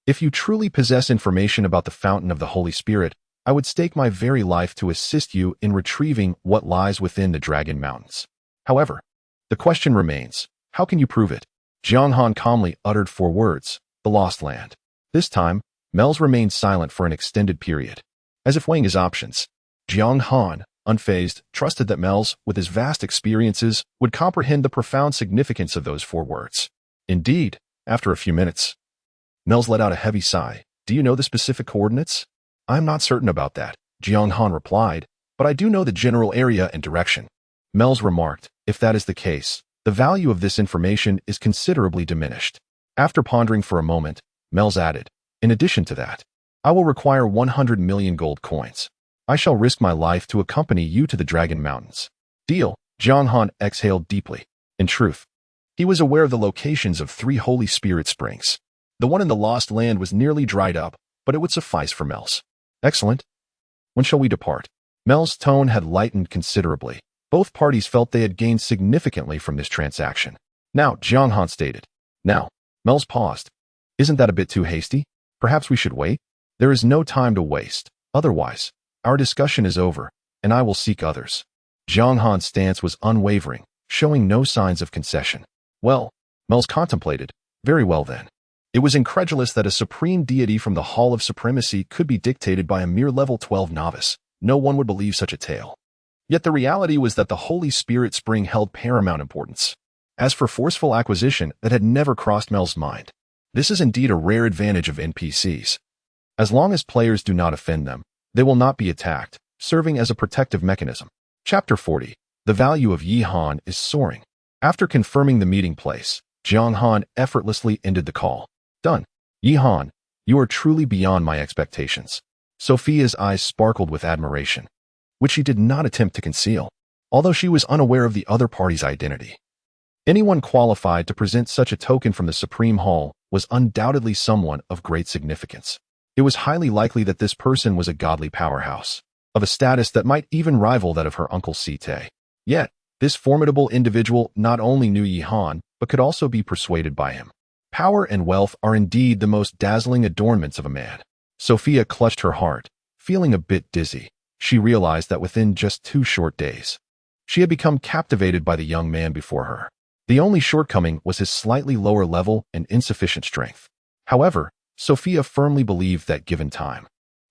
if you truly possess information about the fountain of the Holy Spirit, I would stake my very life to assist you in retrieving what lies within the Dragon Mountains. However, the question remains, how can you prove it? Jiang Han calmly uttered 4 words, the Lost Land. This time, Mels remained silent for an extended period. As if weighing his options, Jiang Han, unfazed, trusted that Mels, with his vast experiences, would comprehend the profound significance of those 4 words. Indeed, after a few minutes, Mels let out a heavy sigh. Do you know the specific coordinates? I'm not certain about that, Jiang Han replied, but I do know the general area and direction. Mels remarked, if that is the case, the value of this information is considerably diminished. After pondering for a moment, Mels added, in addition to that, I will require 100 million gold coins. I shall risk my life to accompany you to the Dragon Mountains. Deal. Jiang Han exhaled deeply. In truth, he was aware of the locations of 3 Holy Spirit springs. The one in the Lost Land was nearly dried up, but it would suffice for Mels. Excellent. When shall we depart? Mel's tone had lightened considerably. Both parties felt they had gained significantly from this transaction. Now, Jiang Han stated. Now, Mels paused. Isn't that a bit too hasty? Perhaps we should wait? There is no time to waste. Otherwise, our discussion is over, and I will seek others. Jiang Han's stance was unwavering, showing no signs of concession. Well, Mels contemplated. Very well then. It was incredulous that a supreme deity from the Hall of Supremacy could be dictated by a mere level 12 novice. No one would believe such a tale. Yet the reality was that the Holy Spirit Spring held paramount importance. As for forceful acquisition, that had never crossed Mel's mind. This is indeed a rare advantage of NPCs. As long as players do not offend them, they will not be attacked, serving as a protective mechanism. Chapter 40. The value of Han is soaring. After confirming the meeting place, Jiang Han effortlessly ended the call. Done. Han, you are truly beyond my expectations. Sophia's eyes sparkled with admiration, which she did not attempt to conceal, although she was unaware of the other party's identity. Anyone qualified to present such a token from the Supreme Hall was undoubtedly someone of great significance. It was highly likely that this person was a godly powerhouse, of a status that might even rival that of her uncle Site. Yet, this formidable individual not only knew Jiang Han, but could also be persuaded by him. Power and wealth are indeed the most dazzling adornments of a man. Sophia clutched her heart, feeling a bit dizzy. She realized that within just 2 short days, she had become captivated by the young man before her. The only shortcoming was his slightly lower level and insufficient strength. However, Sophia firmly believed that given time,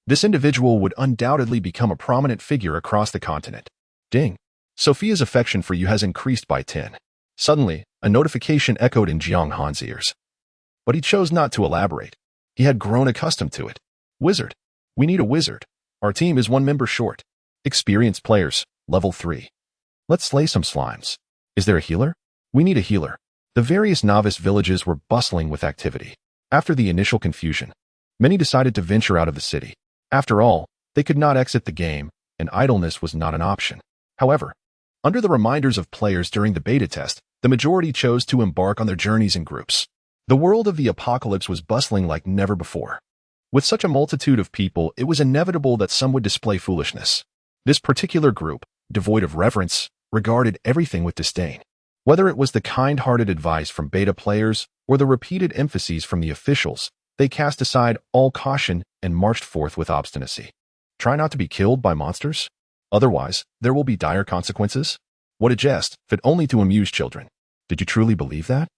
this individual would undoubtedly become a prominent figure across the continent. Ding! Sophia's affection for you has increased by 10. Suddenly, a notification echoed in Jiang Han's ears. But he chose not to elaborate. He had grown accustomed to it. Wizard. We need a wizard. Our team is 1 member short. Experienced players, level 3. Let's slay some slimes. Is there a healer? We need a healer. The various novice villages were bustling with activity. After the initial confusion, many decided to venture out of the city. After all, they could not exit the game, and idleness was not an option. However, under the reminders of players during the beta test, the majority chose to embark on their journeys in groups. The world of the apocalypse was bustling like never before. With such a multitude of people, it was inevitable that some would display foolishness. This particular group, devoid of reverence, regarded everything with disdain. Whether it was the kind-hearted advice from beta players or the repeated emphases from the officials, they cast aside all caution and marched forth with obstinacy. Try not to be killed by monsters? Otherwise, there will be dire consequences? What a jest, fit only to amuse children. Did you truly believe that?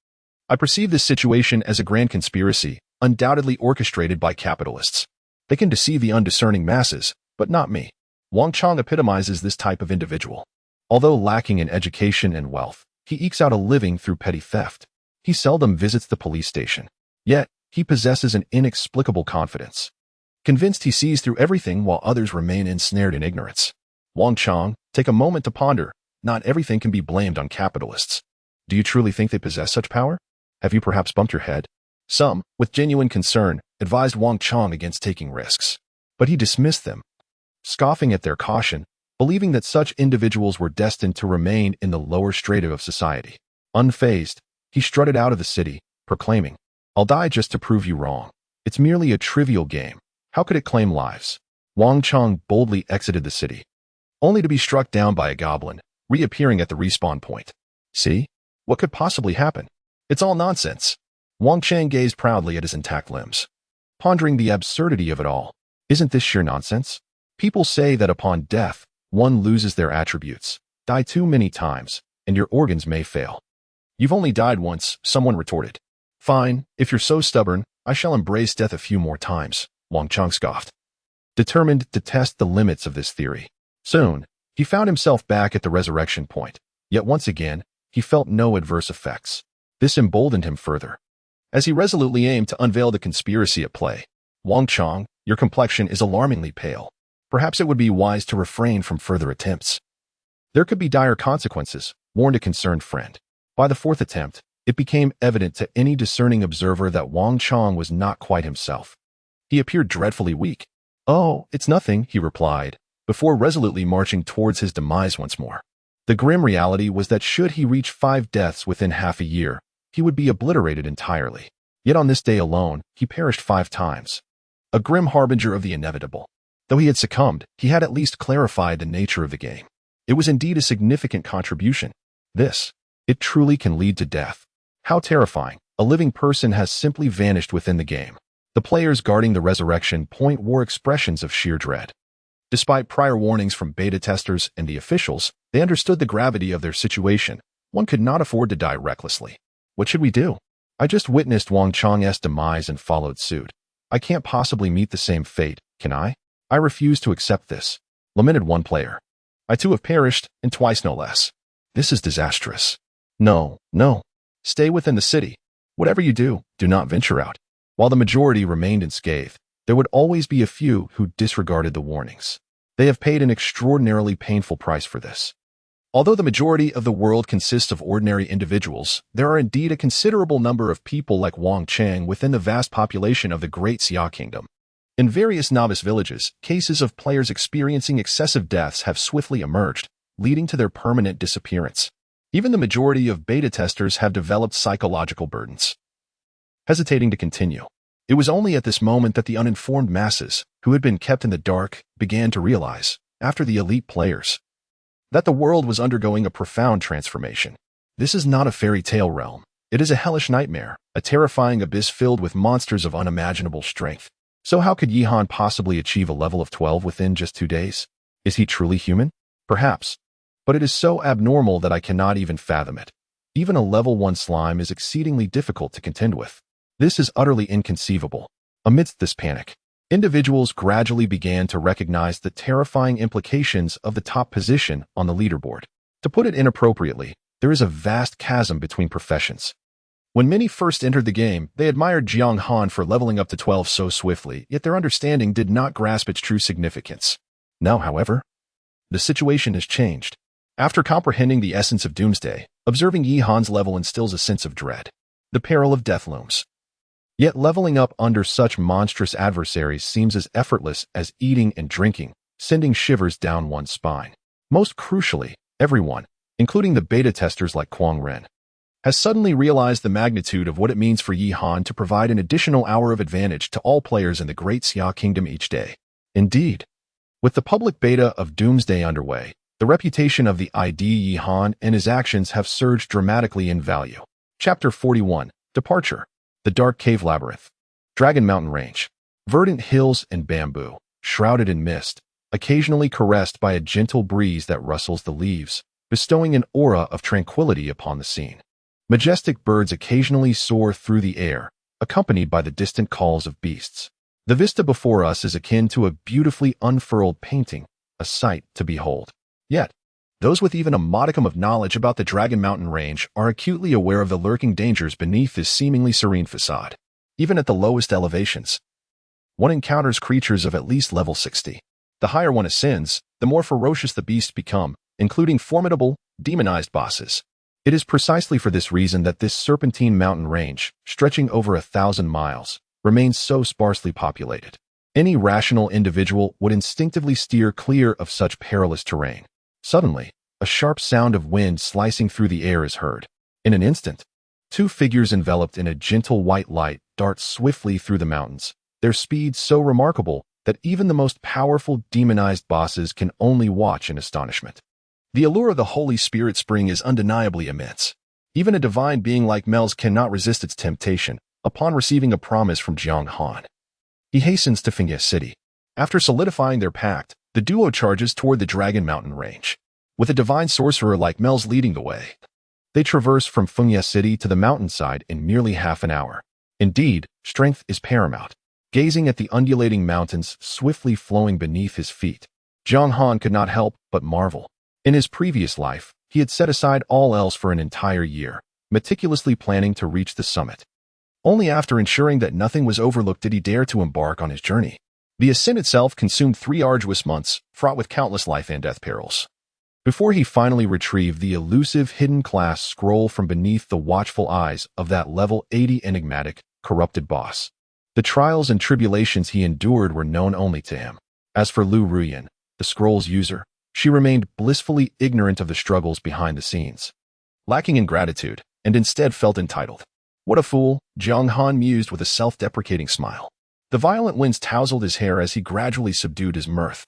I perceive this situation as a grand conspiracy, undoubtedly orchestrated by capitalists. They can deceive the undiscerning masses, but not me. Wang Chang epitomizes this type of individual. Although lacking in education and wealth, he ekes out a living through petty theft. He seldom visits the police station. Yet, he possesses an inexplicable confidence. Convinced he sees through everything while others remain ensnared in ignorance. Wang Chang, take a moment to ponder. Not everything can be blamed on capitalists. Do you truly think they possess such power? Have you perhaps bumped your head? Some, with genuine concern, advised Wang Chang against taking risks. But he dismissed them, scoffing at their caution, believing that such individuals were destined to remain in the lower strata of society. Unfazed, he strutted out of the city, proclaiming, I'll die just to prove you wrong. It's merely a trivial game. How could it claim lives? Wang Chang boldly exited the city, only to be struck down by a goblin, reappearing at the respawn point. See? What could possibly happen? It's all nonsense. Wang Chang gazed proudly at his intact limbs, pondering the absurdity of it all. Isn't this sheer nonsense? People say that upon death, one loses their attributes. Die too many times, and your organs may fail. You've only died once, someone retorted. Fine, if you're so stubborn, I shall embrace death a few more times, Wang Chang scoffed, determined to test the limits of this theory. Soon, he found himself back at the resurrection point, yet once again, he felt no adverse effects. This emboldened him further, as he resolutely aimed to unveil the conspiracy at play. Wang Chang, your complexion is alarmingly pale. Perhaps it would be wise to refrain from further attempts. There could be dire consequences, warned a concerned friend. By the 4th attempt, it became evident to any discerning observer that Wang Chang was not quite himself. He appeared dreadfully weak. Oh, it's nothing, he replied, before resolutely marching towards his demise once more. The grim reality was that should he reach 5 deaths within half a year, he would be obliterated entirely. Yet on this day alone, he perished 5 times. A grim harbinger of the inevitable. Though he had succumbed, he had at least clarified the nature of the game. It was indeed a significant contribution. It truly can lead to death. How terrifying. A living person has simply vanished within the game. The players guarding the resurrection point wore expressions of sheer dread. Despite prior warnings from beta testers and the officials, they understood the gravity of their situation. One could not afford to die recklessly. What should we do? I just witnessed Wang Chang's demise and followed suit. I can't possibly meet the same fate, can I? I refuse to accept this, lamented one player. I too have perished, and twice no less. This is disastrous. No. Stay within the city. Whatever you do, do not venture out. While the majority remained unscathed, there would always be a few who disregarded the warnings. They have paid an extraordinarily painful price for this. Although the majority of the world consists of ordinary individuals, there are indeed a considerable number of people like Wang Chang within the vast population of the Great Xia Kingdom. In various novice villages, cases of players experiencing excessive deaths have swiftly emerged, leading to their permanent disappearance. Even the majority of beta testers have developed psychological burdens. Hesitating to continue, It was only at this moment that the uninformed masses, who had been kept in the dark, began to realize, after the elite players, that the world was undergoing a profound transformation. This is not a fairy tale realm. It is a hellish nightmare, a terrifying abyss filled with monsters of unimaginable strength. So how could Jiang Han possibly achieve a level of 12 within just 2 days? Is he truly human? Perhaps. But it is so abnormal that I cannot even fathom it. Even a level 1 slime is exceedingly difficult to contend with. This is utterly inconceivable. Amidst this panic, individuals gradually began to recognize the terrifying implications of the top position on the leaderboard. To put it inappropriately, there is a vast chasm between professions. When many first entered the game, they admired Jiang Han for leveling up to 12 so swiftly, yet their understanding did not grasp its true significance. Now, however, the situation has changed. After comprehending the essence of doomsday, observing Jiang Han's level instills a sense of dread. The peril of death looms. Yet leveling up under such monstrous adversaries seems as effortless as eating and drinking, sending shivers down one's spine. Most crucially, everyone, including the beta testers like Quang Ren, has suddenly realized the magnitude of what it means for Jiang Han to provide an additional hour of advantage to all players in the Great Xia Kingdom each day. Indeed, with the public beta of Doomsday underway, the reputation of the ID Jiang Han and his actions have surged dramatically in value. Chapter 41, Departure. The Dark Cave Labyrinth. Dragon Mountain Range. Verdant hills and bamboo, shrouded in mist, occasionally caressed by a gentle breeze that rustles the leaves, bestowing an aura of tranquility upon the scene. Majestic birds occasionally soar through the air, accompanied by the distant calls of beasts. The vista before us is akin to a beautifully unfurled painting, a sight to behold. Yet, those with even a modicum of knowledge about the Dragon Mountain Range are acutely aware of the lurking dangers beneath this seemingly serene facade. Even at the lowest elevations, one encounters creatures of at least level 60. The higher one ascends, the more ferocious the beasts become, including formidable, demonized bosses. It is precisely for this reason that this serpentine mountain range, stretching over 1,000 miles, remains so sparsely populated. Any rational individual would instinctively steer clear of such perilous terrain. Suddenly, a sharp sound of wind slicing through the air is heard. In an instant, 2 figures enveloped in a gentle white light dart swiftly through the mountains, their speed so remarkable that even the most powerful demonized bosses can only watch in astonishment. The allure of the Holy Spirit Spring is undeniably immense. Even a divine being like Mel's cannot resist its temptation upon receiving a promise from Jiang Han. He hastens to Fengye City. After solidifying their pact, the duo charges toward the Dragon Mountain Range. With a divine sorcerer like Mel's leading the way, they traverse from Fengye City to the mountainside in merely half an hour. Indeed, strength is paramount. Gazing at the undulating mountains swiftly flowing beneath his feet, Jiang Han could not help but marvel. In his previous life, he had set aside all else for an entire year, meticulously planning to reach the summit. Only after ensuring that nothing was overlooked did he dare to embark on his journey. The ascent itself consumed 3 arduous months, fraught with countless life and death perils. Before he finally retrieved the elusive hidden class scroll from beneath the watchful eyes of that level 80 enigmatic, corrupted boss. The trials and tribulations he endured were known only to him. As for Liu Ruyan, the scroll's user, she remained blissfully ignorant of the struggles behind the scenes, lacking in gratitude, and instead felt entitled. What a fool, Jiang Han mused with a self-deprecating smile. The violent winds tousled his hair as he gradually subdued his mirth,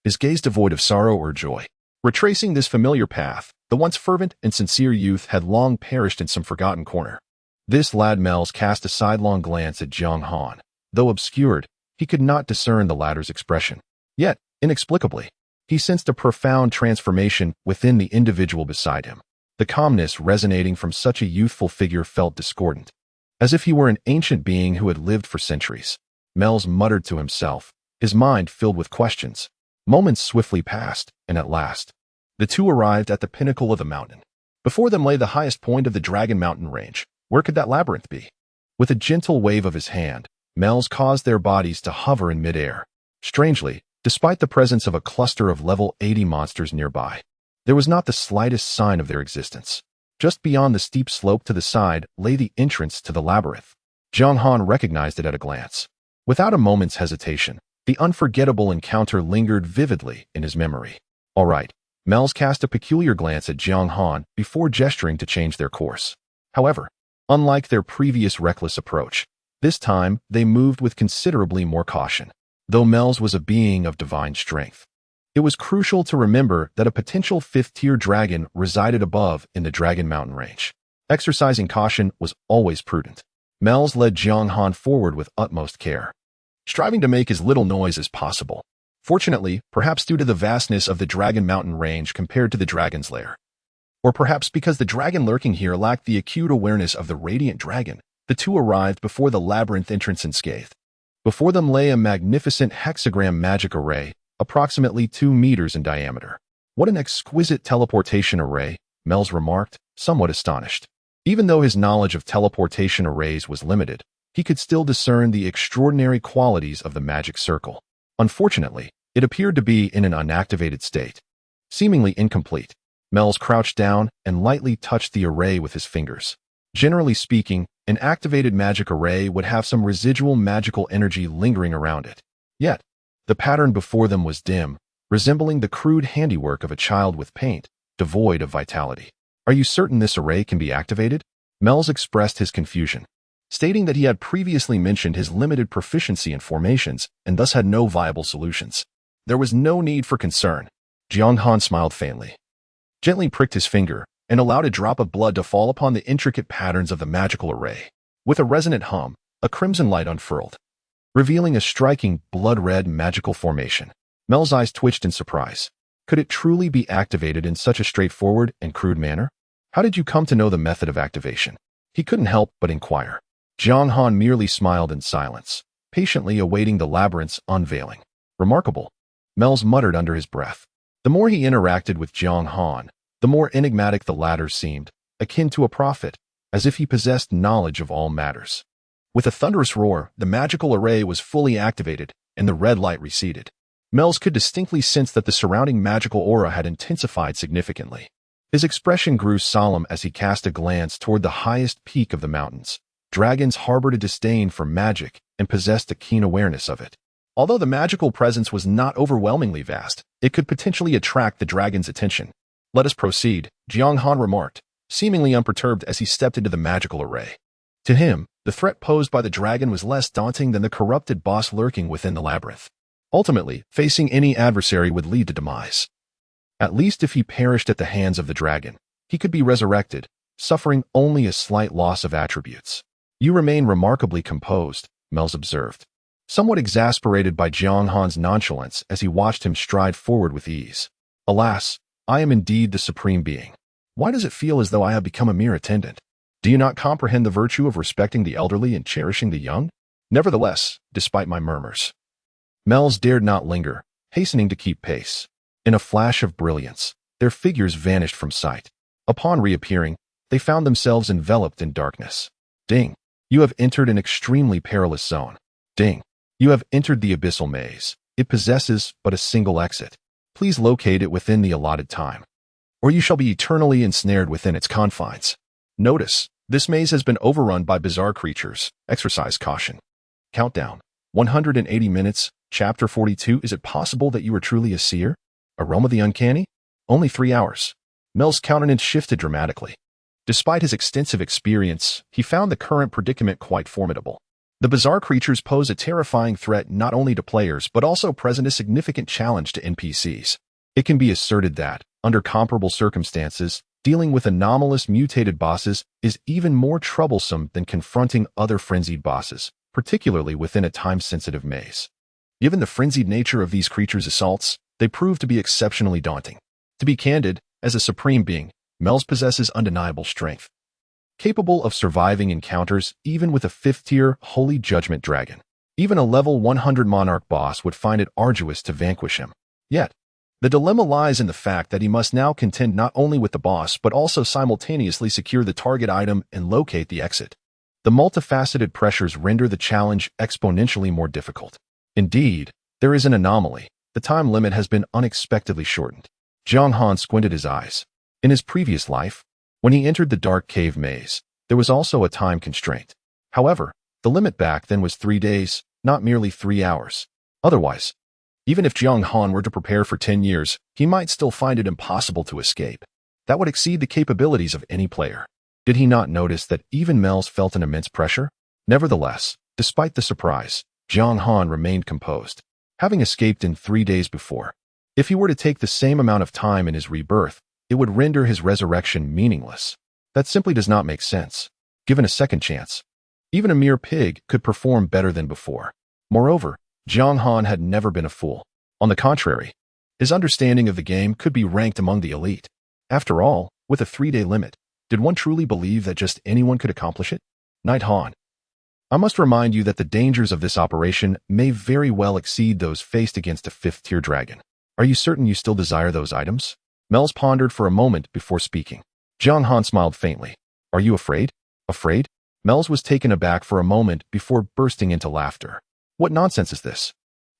his gaze devoid of sorrow or joy. Retracing this familiar path, the once fervent and sincere youth had long perished in some forgotten corner. This lad Mel's cast a sidelong glance at Jiang Han. Though obscured, he could not discern the latter's expression. Yet, inexplicably, he sensed a profound transformation within the individual beside him. The calmness resonating from such a youthful figure felt discordant, as if he were an ancient being who had lived for centuries. Mel's muttered to himself, his mind filled with questions. Moments swiftly passed, and at last, the two arrived at the pinnacle of the mountain. Before them lay the highest point of the Dragon Mountain Range. Where could that labyrinth be? With a gentle wave of his hand, Mel's caused their bodies to hover in midair. Strangely, despite the presence of a cluster of level 80 monsters nearby, there was not the slightest sign of their existence. Just beyond the steep slope to the side lay the entrance to the labyrinth. Jiang Han recognized it at a glance. Without a moment's hesitation, the unforgettable encounter lingered vividly in his memory. All right, Mel's cast a peculiar glance at Jiang Han before gesturing to change their course. However, unlike their previous reckless approach, This time, they moved with considerably more caution, though Mel's was a being of divine strength. It was crucial to remember that a potential fifth-tier dragon resided above in the Dragon Mountain range. Exercising caution was always prudent. Mel's led Jiang Han forward with utmost care, striving to make as little noise as possible. Fortunately, perhaps due to the vastness of the Dragon Mountain range compared to the dragon's lair, or perhaps because the dragon lurking here lacked the acute awareness of the radiant dragon, the two arrived before the labyrinth entrance unscathed. Before them lay a magnificent hexagram magic array, approximately 2 meters in diameter. What an exquisite teleportation array, Mel's remarked, somewhat astonished. Even though his knowledge of teleportation arrays was limited, he could still discern the extraordinary qualities of the magic circle. Unfortunately, it appeared to be in an unactivated state, seemingly incomplete. Mel's crouched down and lightly touched the array with his fingers. Generally speaking, an activated magic array would have some residual magical energy lingering around it. Yet, the pattern before them was dim, resembling the crude handiwork of a child with paint, devoid of vitality. Are you certain this array can be activated? Mel's expressed his confusion, stating that he had previously mentioned his limited proficiency in formations and thus had no viable solutions. There was no need for concern. Jiang Han smiled faintly, gently pricked his finger, and allowed a drop of blood to fall upon the intricate patterns of the magical array. With a resonant hum, a crimson light unfurled, revealing a striking blood-red magical formation. Mel's eyes twitched in surprise. Could it truly be activated in such a straightforward and crude manner? How did you come to know the method of activation? He couldn't help but inquire. Jiang Han merely smiled in silence, patiently awaiting the labyrinth's unveiling. Remarkable, Mel's muttered under his breath. The more he interacted with Jiang Han, the more enigmatic the latter seemed, akin to a prophet, as if he possessed knowledge of all matters. With a thunderous roar, the magical array was fully activated, and the red light receded. Mel's could distinctly sense that the surrounding magical aura had intensified significantly. His expression grew solemn as he cast a glance toward the highest peak of the mountains. Dragons harbored a disdain for magic and possessed a keen awareness of it. Although the magical presence was not overwhelmingly vast, it could potentially attract the dragon's attention. Let us proceed, Jiang Han remarked, seemingly unperturbed as he stepped into the magical array. To him, the threat posed by the dragon was less daunting than the corrupted boss lurking within the labyrinth. Ultimately, facing any adversary would lead to demise. At least if he perished at the hands of the dragon, he could be resurrected, suffering only a slight loss of attributes. You remain remarkably composed, Mel's observed, somewhat exasperated by Jiang Han's nonchalance as he watched him stride forward with ease. Alas, I am indeed the supreme being. Why does it feel as though I have become a mere attendant? Do you not comprehend the virtue of respecting the elderly and cherishing the young? Nevertheless, despite my murmurs, Mel's dared not linger, hastening to keep pace. In a flash of brilliance, their figures vanished from sight. Upon reappearing, they found themselves enveloped in darkness. Ding! You have entered an extremely perilous zone. Ding! You have entered the abyssal maze. It possesses but a single exit. Please locate it within the allotted time, or you shall be eternally ensnared within its confines. Notice, this maze has been overrun by bizarre creatures. Exercise caution. Countdown. 180 minutes. Chapter 42. Is it possible that you are truly a seer? Aroma the uncanny? Only 3 hours. Mel's countenance shifted dramatically. Despite his extensive experience, he found the current predicament quite formidable. The bizarre creatures pose a terrifying threat not only to players but also present a significant challenge to NPCs. It can be asserted that, under comparable circumstances, dealing with anomalous mutated bosses is even more troublesome than confronting other frenzied bosses, particularly within a time-sensitive maze. Given the frenzied nature of these creatures' assaults, they prove to be exceptionally daunting. To be candid, as a supreme being, Mel's possesses undeniable strength, capable of surviving encounters even with a 5th-tier Holy Judgment Dragon. Even a level 100 Monarch boss would find it arduous to vanquish him. Yet, the dilemma lies in the fact that he must now contend not only with the boss but also simultaneously secure the target item and locate the exit. The multifaceted pressures render the challenge exponentially more difficult. Indeed, there is an anomaly. The time limit has been unexpectedly shortened. Jiang Han squinted his eyes. In his previous life, when he entered the dark cave maze, there was also a time constraint. However, the limit back then was 3 days, not merely 3 hours. Otherwise, even if Jiang Han were to prepare for 10 years, he might still find it impossible to escape. That would exceed the capabilities of any player. Did he not notice that even Mel's felt an immense pressure? Nevertheless, Despite the surprise, Jiang Han remained composed, having escaped in 3 days before. If he were to take the same amount of time in his rebirth, it would render his resurrection meaningless. That simply does not make sense. Given a second chance, even a mere pig could perform better than before. Moreover, Jiang Han had never been a fool. On the contrary, his understanding of the game could be ranked among the elite. After all, with a 3-day limit, did one truly believe that just anyone could accomplish it? Knight Han, I must remind you that the dangers of this operation may very well exceed those faced against a 5th-tier dragon. Are you certain you still desire those items? Mel's pondered for a moment before speaking. Jiang Han smiled faintly. Are you afraid? Afraid? Mel's was taken aback for a moment before bursting into laughter. What nonsense is this?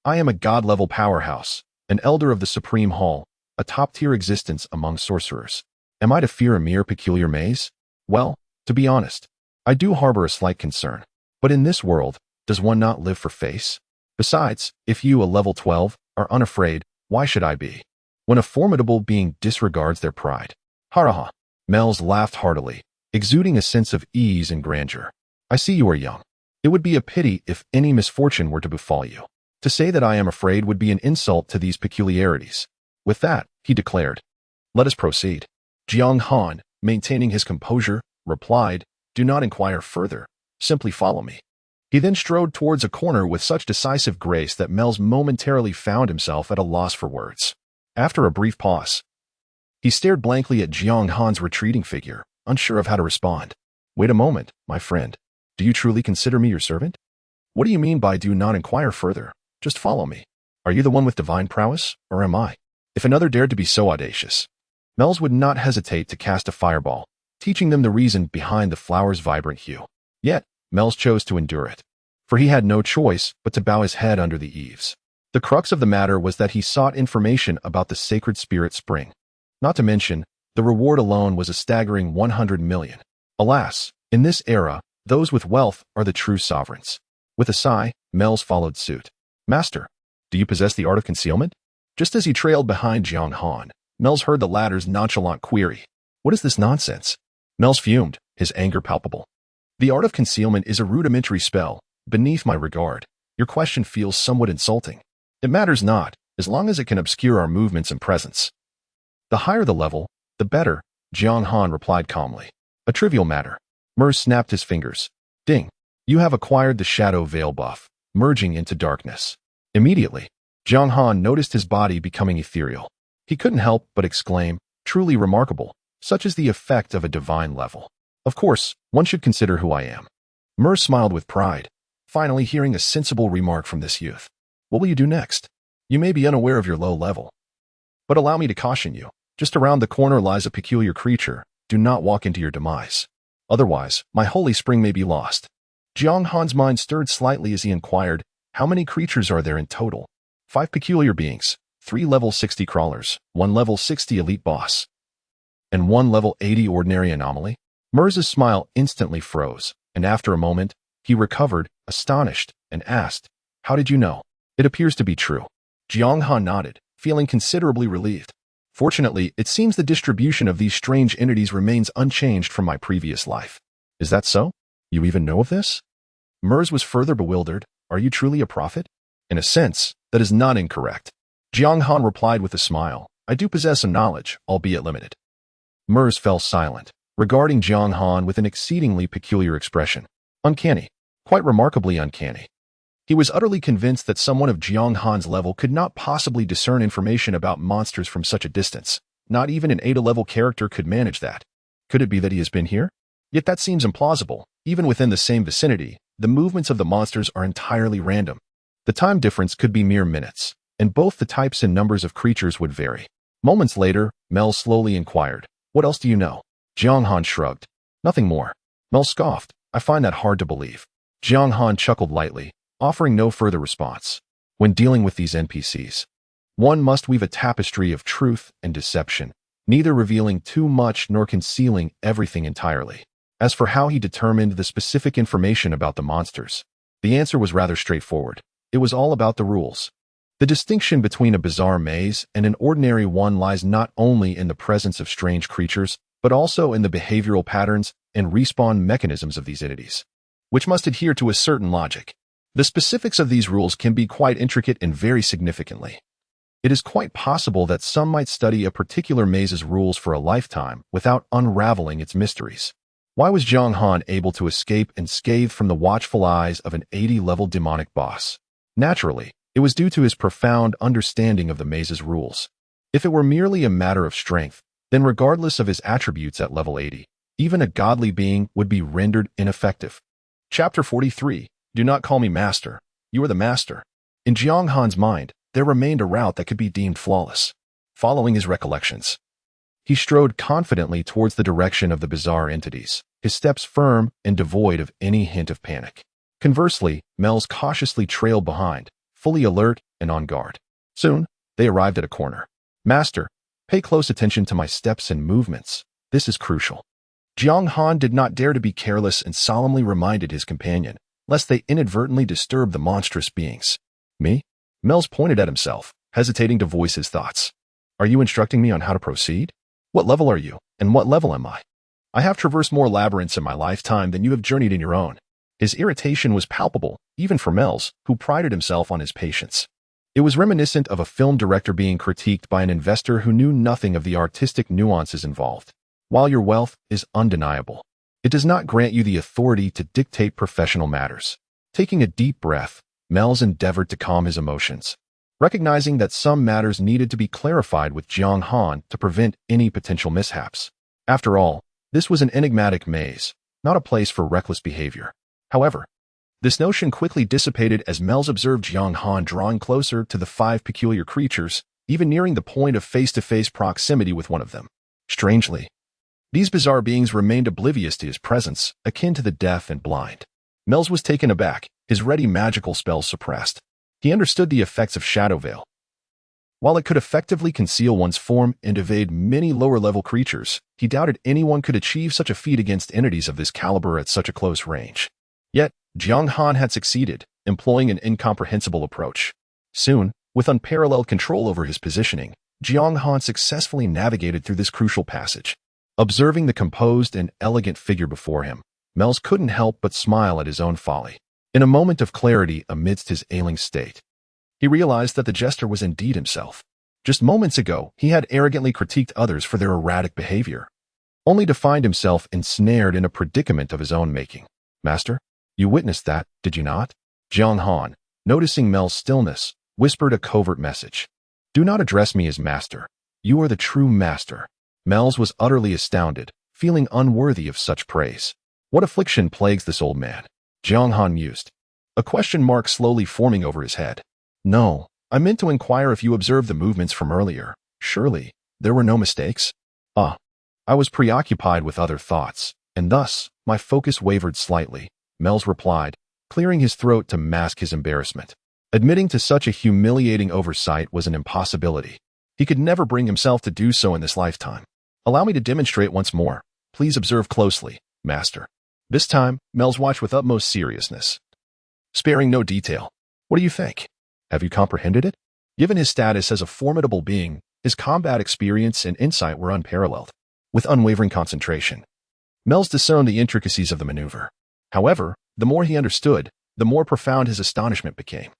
I am a god-level powerhouse, an elder of the Supreme Hall, a top-tier existence among sorcerers. Am I to fear a mere peculiar maze? Well, to be honest, I do harbor a slight concern. But in this world, does one not live for face? Besides, if you, a level 12, are unafraid, why should I be? When a formidable being disregards their pride. Ha. Mel's laughed heartily, exuding a sense of ease and grandeur. I see you are young. It would be a pity if any misfortune were to befall you. To say that I am afraid would be an insult to these peculiarities. With that, he declared, let us proceed. Jiang Han, maintaining his composure, replied, do not inquire further. Simply follow me. He then strode towards a corner with such decisive grace that Mel's momentarily found himself at a loss for words. After a brief pause, he stared blankly at Jiang Han's retreating figure, unsure of how to respond. Wait a moment, my friend. Do you truly consider me your servant? What do you mean by do not inquire further? Just follow me. Are you the one with divine prowess, or am I? If another dared to be so audacious, Mel's would not hesitate to cast a fireball, teaching them the reason behind the flower's vibrant hue. Yet, Mel's chose to endure it, for he had no choice but to bow his head under the eaves. The crux of the matter was that he sought information about the sacred spirit spring. Not to mention, the reward alone was a staggering 100 million. Alas, in this era, those with wealth are the true sovereigns. With a sigh, Mel's followed suit. Master, do you possess the art of concealment? Just as he trailed behind Jiang Han, Mel's heard the latter's nonchalant query. What is this nonsense? Mel's fumed, his anger palpable. The art of concealment is a rudimentary spell, beneath my regard. Your question feels somewhat insulting. It matters not, as long as it can obscure our movements and presence. The higher the level, the better, Jiang Han replied calmly. A trivial matter. Mers snapped his fingers. Ding. You have acquired the shadow veil buff, merging into darkness. Immediately, Jiang Han noticed his body becoming ethereal. He couldn't help but exclaim, truly remarkable, such is the effect of a divine level. Of course, one should consider who I am. Mers smiled with pride, finally hearing a sensible remark from this youth. What will you do next? You may be unaware of your low level. But allow me to caution you, just around the corner lies a peculiar creature. Do not walk into your demise. Otherwise, my holy spring may be lost. Jiang Han's mind stirred slightly as he inquired, how many creatures are there in total? 5 peculiar beings, 3 level 60 crawlers, 1 level 60 elite boss, and 1 level 80 ordinary anomaly? Mers's smile instantly froze, and after a moment, he recovered, astonished, and asked, how did you know? It appears to be true. Jiang Han nodded, feeling considerably relieved. Fortunately, it seems the distribution of these strange entities remains unchanged from my previous life. Is that so? You even know of this? Mers was further bewildered. Are you truly a prophet? In a sense, that is not incorrect. Jiang Han replied with a smile. I do possess some knowledge, albeit limited. Mers fell silent, regarding Jiang Han with an exceedingly peculiar expression. Uncanny. Quite remarkably uncanny. He was utterly convinced that someone of Jiang Han's level could not possibly discern information about monsters from such a distance. Not even an Ada-level character could manage that. Could it be that he has been here? Yet that seems implausible. Even within the same vicinity, the movements of the monsters are entirely random. The time difference could be mere minutes, and both the types and numbers of creatures would vary. Moments later, Mel slowly inquired, what else do you know? Jiang Han shrugged. Nothing more. Mel scoffed. I find that hard to believe. Jiang Han chuckled lightly, offering no further response. When dealing with these NPCs, one must weave a tapestry of truth and deception, neither revealing too much nor concealing everything entirely. As for how he determined the specific information about the monsters, the answer was rather straightforward. It was all about the rules. The distinction between a bizarre maze and an ordinary one lies not only in the presence of strange creatures, but also in the behavioral patterns and respawn mechanisms of these entities. which must adhere to a certain logic. The specifics of these rules can be quite intricate and vary significantly. It is quite possible that some might study a particular maze's rules for a lifetime without unraveling its mysteries. Why was Jiang Han able to escape unscathed from the watchful eyes of an 80-level demonic boss? Naturally, it was due to his profound understanding of the maze's rules. If it were merely a matter of strength, then regardless of his attributes at level 80, even a godly being would be rendered ineffective. Chapter 43. Do not call me master. You are the master. In Jiang Han's mind, there remained a route that could be deemed flawless. Following his recollections, he strode confidently towards the direction of the bizarre entities, his steps firm and devoid of any hint of panic. Conversely, Mel's cautiously trailed behind, fully alert and on guard. Soon, they arrived at a corner. Master, pay close attention to my steps and movements. This is crucial. Jiang Han did not dare to be careless and solemnly reminded his companion, lest they inadvertently disturb the monstrous beings. Me? Mel's pointed at himself, hesitating to voice his thoughts. Are you instructing me on how to proceed? What level are you, and what level am I? I have traversed more labyrinths in my lifetime than you have journeyed in your own. His irritation was palpable, even for Mel's, who prided himself on his patience. It was reminiscent of a film director being critiqued by an investor who knew nothing of the artistic nuances involved. While your wealth is undeniable, it does not grant you the authority to dictate professional matters. Taking a deep breath, Mel's endeavored to calm his emotions, recognizing that some matters needed to be clarified with Jiang Han to prevent any potential mishaps. After all, this was an enigmatic maze, not a place for reckless behavior. However, this notion quickly dissipated as Mel's observed Jiang Han drawing closer to the 5 peculiar creatures, even nearing the point of face-to-face proximity with one of them. Strangely, these bizarre beings remained oblivious to his presence, akin to the deaf and blind. Mel's was taken aback, his ready magical spells suppressed. He understood the effects of Shadow Veil. While it could effectively conceal one's form and evade many lower-level creatures, he doubted anyone could achieve such a feat against entities of this caliber at such a close range. Yet, Jiang Han had succeeded, employing an incomprehensible approach. Soon, with unparalleled control over his positioning, Jiang Han successfully navigated through this crucial passage. Observing the composed and elegant figure before him, Mel's couldn't help but smile at his own folly. In a moment of clarity amidst his ailing state, he realized that the jester was indeed himself. Just moments ago, he had arrogantly critiqued others for their erratic behavior, only to find himself ensnared in a predicament of his own making. Master, you witnessed that, did you not? Jiang Han, noticing Mel's stillness, whispered a covert message. Do not address me as master. You are the true master. Mel's was utterly astounded, feeling unworthy of such praise. What affliction plagues this old man? Jiang Han mused, a question mark slowly forming over his head. No, I meant to inquire if you observed the movements from earlier. Surely, there were no mistakes? I was preoccupied with other thoughts, and thus, my focus wavered slightly, Mel's replied, clearing his throat to mask his embarrassment. Admitting to such a humiliating oversight was an impossibility. He could never bring himself to do so in this lifetime. Allow me to demonstrate once more. Please observe closely, master. This time, Mel's watched with utmost seriousness, sparing no detail. What do you think? Have you comprehended it? Given his status as a formidable being, his combat experience and insight were unparalleled. With unwavering concentration, Mel's discerned the intricacies of the maneuver. However, the more he understood, the more profound his astonishment became.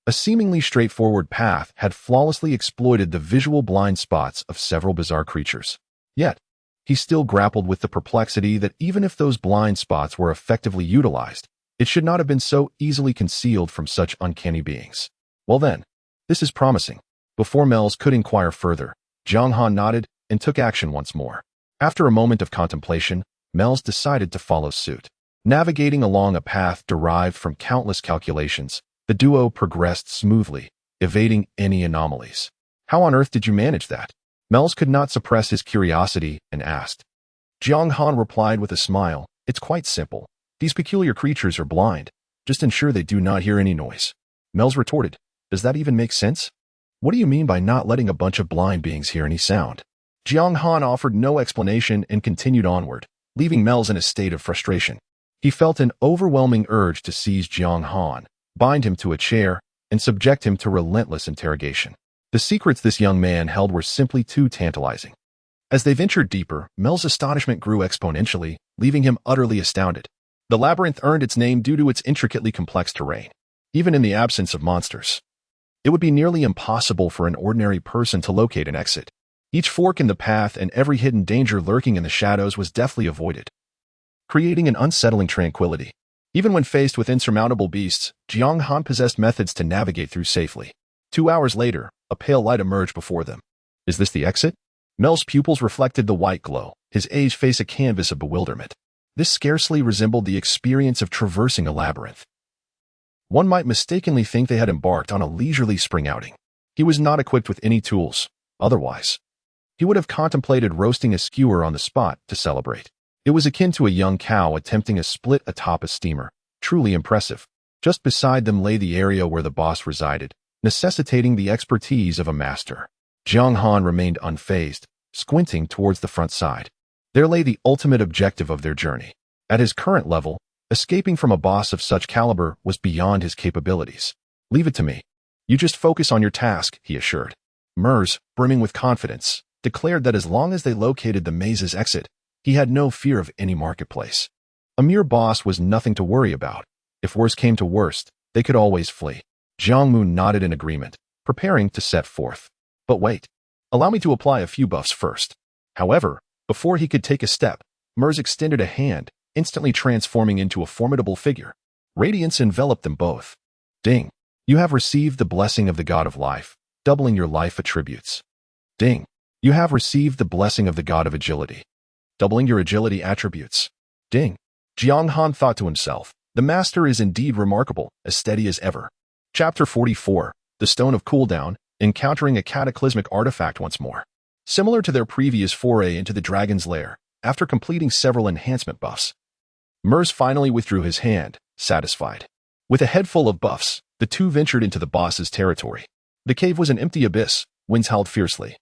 A seemingly straightforward path had flawlessly exploited the visual blind spots of several bizarre creatures. Yet, he still grappled with the perplexity that even if those blind spots were effectively utilized, it should not have been so easily concealed from such uncanny beings. Well then, this is promising. Before Mel's could inquire further, Jiang Han nodded and took action once more. After a moment of contemplation, Mel's decided to follow suit. Navigating along a path derived from countless calculations, the duo progressed smoothly, evading any anomalies. How on earth did you manage that? Mel's could not suppress his curiosity and asked. Jiang Han replied with a smile, it's quite simple. These peculiar creatures are blind. Just ensure they do not hear any noise. Mel's retorted, does that even make sense? What do you mean by not letting a bunch of blind beings hear any sound? Jiang Han offered no explanation and continued onward, leaving Mel's in a state of frustration. He felt an overwhelming urge to seize Jiang Han, bind him to a chair, and subject him to relentless interrogation. The secrets this young man held were simply too tantalizing. As they ventured deeper, Mel's astonishment grew exponentially, leaving him utterly astounded. The labyrinth earned its name due to its intricately complex terrain. Even in the absence of monsters, it would be nearly impossible for an ordinary person to locate an exit. Each fork in the path and every hidden danger lurking in the shadows was deftly avoided, creating an unsettling tranquility. Even when faced with insurmountable beasts, Jiang Han possessed methods to navigate through safely. 2 hours later, a pale light emerged before them. Is this the exit? Mel's pupils reflected the white glow, his aged face a canvas of bewilderment. This scarcely resembled the experience of traversing a labyrinth. One might mistakenly think they had embarked on a leisurely spring outing. He was not equipped with any tools. Otherwise, he would have contemplated roasting a skewer on the spot to celebrate. It was akin to a young cow attempting a split atop a steamer. Truly impressive. Just beside them lay the area where the boss resided, necessitating the expertise of a master. Jiang Han remained unfazed, squinting towards the front side. There lay the ultimate objective of their journey. At his current level, escaping from a boss of such caliber was beyond his capabilities. Leave it to me. You just focus on your task, he assured. Mers, brimming with confidence, declared that as long as they located the maze's exit, he had no fear of any marketplace. A mere boss was nothing to worry about. If worse came to worst, they could always flee. Jiang Moon nodded in agreement, preparing to set forth. But wait. Allow me to apply a few buffs first. However, before he could take a step, Mers extended a hand, instantly transforming into a formidable figure. Radiance enveloped them both. Ding. You have received the blessing of the God of life, doubling your life attributes. Ding. You have received the blessing of the God of agility, doubling your agility attributes. Ding. Jiang Han thought to himself, the master is indeed remarkable, as steady as ever. Chapter 44, The Stone of Cooldown, encountering a cataclysmic artifact once more. Similar to their previous foray into the dragon's lair, after completing several enhancement buffs, Mers finally withdrew his hand, satisfied. With a head full of buffs, the two ventured into the boss's territory. The cave was an empty abyss, winds howled fiercely,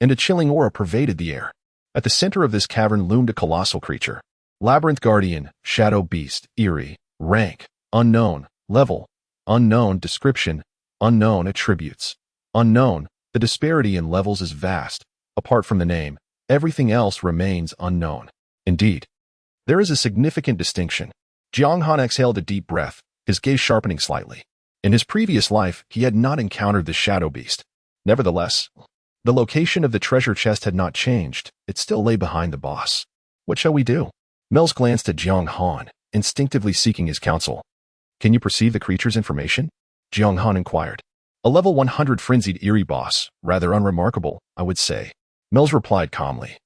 and a chilling aura pervaded the air. At the center of this cavern loomed a colossal creature. Labyrinth Guardian, Shadow Beast, Eerie, Rank, Unknown, Level, Unknown, Description, Unknown, Attributes, Unknown. The disparity in levels is vast. Apart from the name, everything else remains unknown. Indeed, there is a significant distinction. Jiang Han exhaled a deep breath, his gaze sharpening slightly. In his previous life, he had not encountered the Shadow Beast. Nevertheless, the location of the treasure chest had not changed. It still lay behind the boss. What shall we do? Mels glanced at Jiang Han, instinctively seeking his counsel. Can you perceive the creature's information? Jiang Han inquired. A level 100 frenzied eerie boss, rather unremarkable, I would say. Mels replied calmly.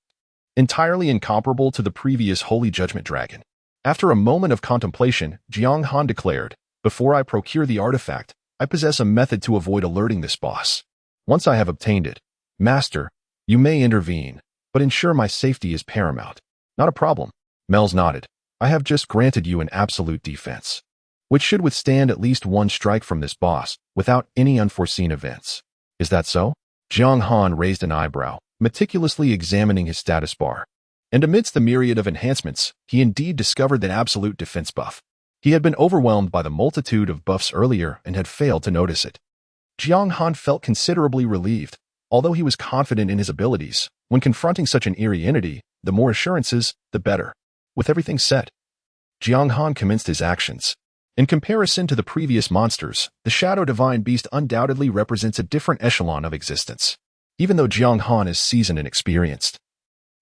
Entirely incomparable to the previous Holy Judgment Dragon. After a moment of contemplation, Jiang Han declared, before I procure the artifact, I possess a method to avoid alerting this boss. Once I have obtained it, Master, you may intervene, but ensure my safety is paramount. Not a problem. Mels nodded. I have just granted you an absolute defense, which should withstand at least one strike from this boss, without any unforeseen events. Is that so? Jiang Han raised an eyebrow, meticulously examining his status bar. And amidst the myriad of enhancements, he indeed discovered that absolute defense buff. He had been overwhelmed by the multitude of buffs earlier and had failed to notice it. Jiang Han felt considerably relieved. Although he was confident in his abilities, when confronting such an eerie entity, the more assurances, the better. With everything set, Jiang Han commenced his actions. In comparison to the previous monsters, the Shadow Divine Beast undoubtedly represents a different echelon of existence. Even though Jiang Han is seasoned and experienced,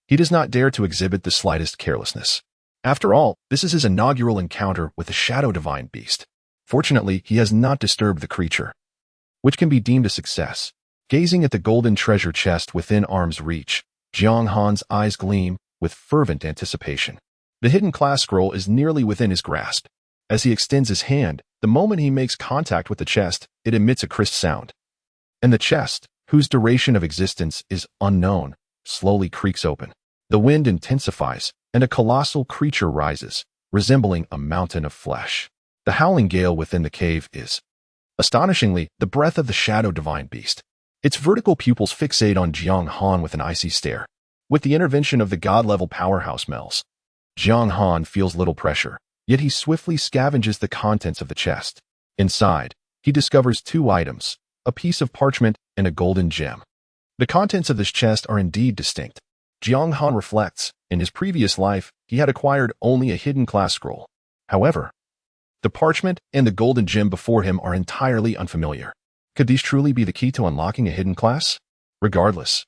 he does not dare to exhibit the slightest carelessness. After all, this is his inaugural encounter with the Shadow Divine Beast. Fortunately, he has not disturbed the creature, which can be deemed a success. Gazing at the golden treasure chest within arm's reach, Jiang Han's eyes gleam with fervent anticipation. The hidden class scroll is nearly within his grasp. As he extends his hand, the moment he makes contact with the chest, it emits a crisp sound. And the chest, whose duration of existence is unknown, slowly creaks open. The wind intensifies, and a colossal creature rises, resembling a mountain of flesh. The howling gale within the cave is, astonishingly, the breath of the Shadow Divine Beast. Its vertical pupils fixate on Jiang Han with an icy stare. With the intervention of the god-level powerhouse Mels, Jiang Han feels little pressure, yet he swiftly scavenges the contents of the chest. Inside, he discovers two items, a piece of parchment and a golden gem. The contents of this chest are indeed distinct. Jiang Han reflects, in his previous life, he had acquired only a hidden class scroll, However, the parchment and the golden gem before him are entirely unfamiliar. Could these truly be the key to unlocking a hidden class? Regardless,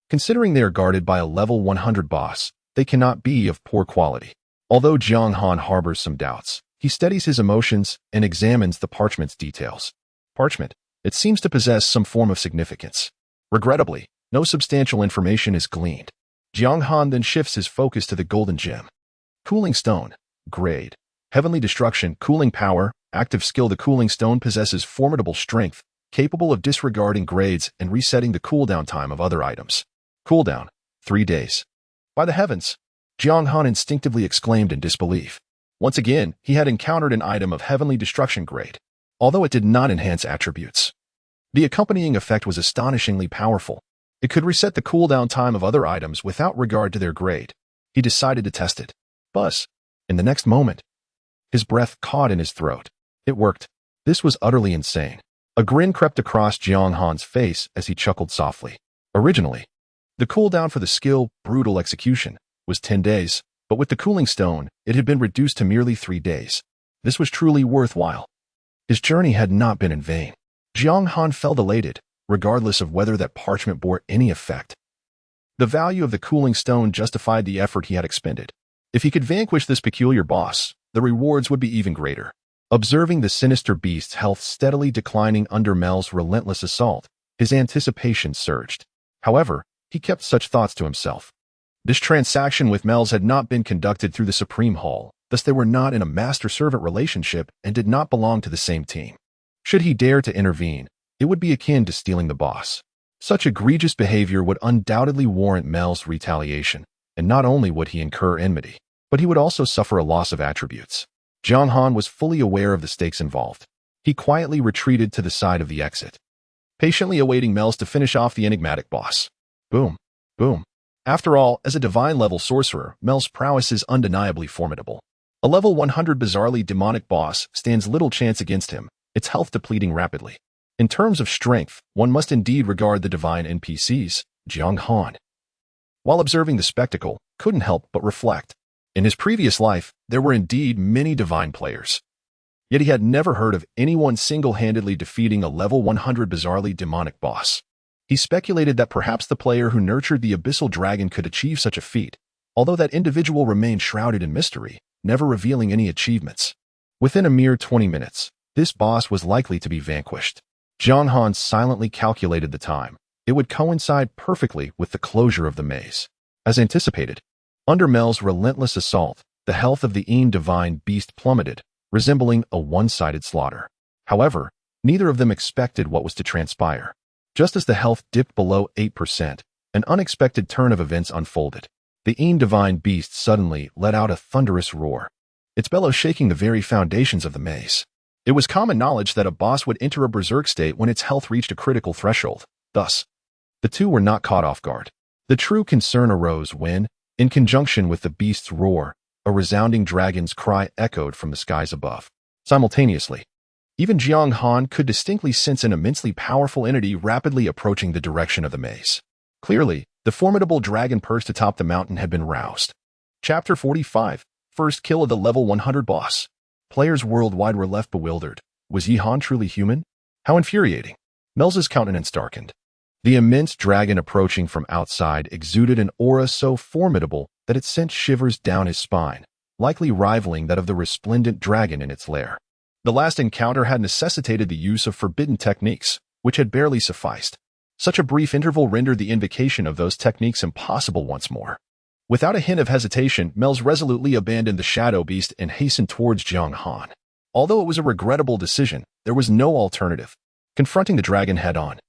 considering they are guarded by a level 100 boss, they cannot be of poor quality. Although Jiang Han harbors some doubts, he steadies his emotions and examines the parchment's details. Parchment, it seems to possess some form of significance. Regrettably, no substantial information is gleaned. Jiang Han then shifts his focus to the golden gem. Cooling stone, grade, heavenly destruction, cooling power, active skill. The cooling stone possesses formidable strength, capable of disregarding grades and resetting the cooldown time of other items. Cooldown, 3 days. By the heavens! Jiang Han instinctively exclaimed in disbelief. Once again, he had encountered an item of heavenly destruction grade, although it did not enhance attributes. The accompanying effect was astonishingly powerful. It could reset the cooldown time of other items without regard to their grade. He decided to test it. Buzz! In the next moment, his breath caught in his throat. It worked. This was utterly insane. A grin crept across Jiang Han's face as he chuckled softly. Originally, the cooldown for the skill, brutal execution, was 10 days, but with the cooling stone, it had been reduced to merely 3 days. This was truly worthwhile. His journey had not been in vain. Jiang Han felt elated, regardless of whether that parchment bore any effect. The value of the cooling stone justified the effort he had expended. If he could vanquish this peculiar boss, the rewards would be even greater. Observing the sinister beast's health steadily declining under Mel's relentless assault, his anticipation surged. However, he kept such thoughts to himself. This transaction with Mel's had not been conducted through the Supreme Hall, thus they were not in a master-servant relationship and did not belong to the same team. Should he dare to intervene, it would be akin to stealing the boss. Such egregious behavior would undoubtedly warrant Mel's retaliation, and not only would he incur enmity, but he would also suffer a loss of attributes. Jiang Han was fully aware of the stakes involved. He quietly retreated to the side of the exit, patiently awaiting Mel's to finish off the enigmatic boss. Boom. Boom. After all, as a divine-level sorcerer, Mel's prowess is undeniably formidable. A level 100 bizarrely demonic boss stands little chance against him, its health depleting rapidly. In terms of strength, one must indeed regard the divine NPCs, Jiang Han. While observing the spectacle, couldn't help but reflect. In his previous life, there were indeed many divine players. Yet he had never heard of anyone single-handedly defeating a level 100 bizarrely demonic boss. He speculated that perhaps the player who nurtured the abyssal dragon could achieve such a feat, although that individual remained shrouded in mystery, never revealing any achievements. Within a mere 20 minutes, this boss was likely to be vanquished. Jiang Han silently calculated the time. It would coincide perfectly with the closure of the maze. As anticipated, under Mel's relentless assault, the health of the divine beast plummeted, resembling a one-sided slaughter. However, neither of them expected what was to transpire. Just as the health dipped below 8%, an unexpected turn of events unfolded. The divine beast suddenly let out a thunderous roar, its bellow shaking the very foundations of the maze. It was common knowledge that a boss would enter a berserk state when its health reached a critical threshold. Thus, the two were not caught off guard. The true concern arose when, in conjunction with the beast's roar, a resounding dragon's cry echoed from the skies above. Simultaneously, even Jiang Han could distinctly sense an immensely powerful entity rapidly approaching the direction of the maze. Clearly, the formidable dragon perched atop the mountain had been roused. Chapter 45, First Kill of the Level 100 Boss. Players worldwide were left bewildered. Was Yi Han truly human? How infuriating. Mel's countenance darkened. The immense dragon approaching from outside exuded an aura so formidable that it sent shivers down his spine, likely rivaling that of the resplendent dragon in its lair. The last encounter had necessitated the use of forbidden techniques, which had barely sufficed. Such a brief interval rendered the invocation of those techniques impossible once more. Without a hint of hesitation, Mel's resolutely abandoned the shadow beast and hastened towards Jiang Han. Although it was a regrettable decision, there was no alternative. Confronting the dragon head-on,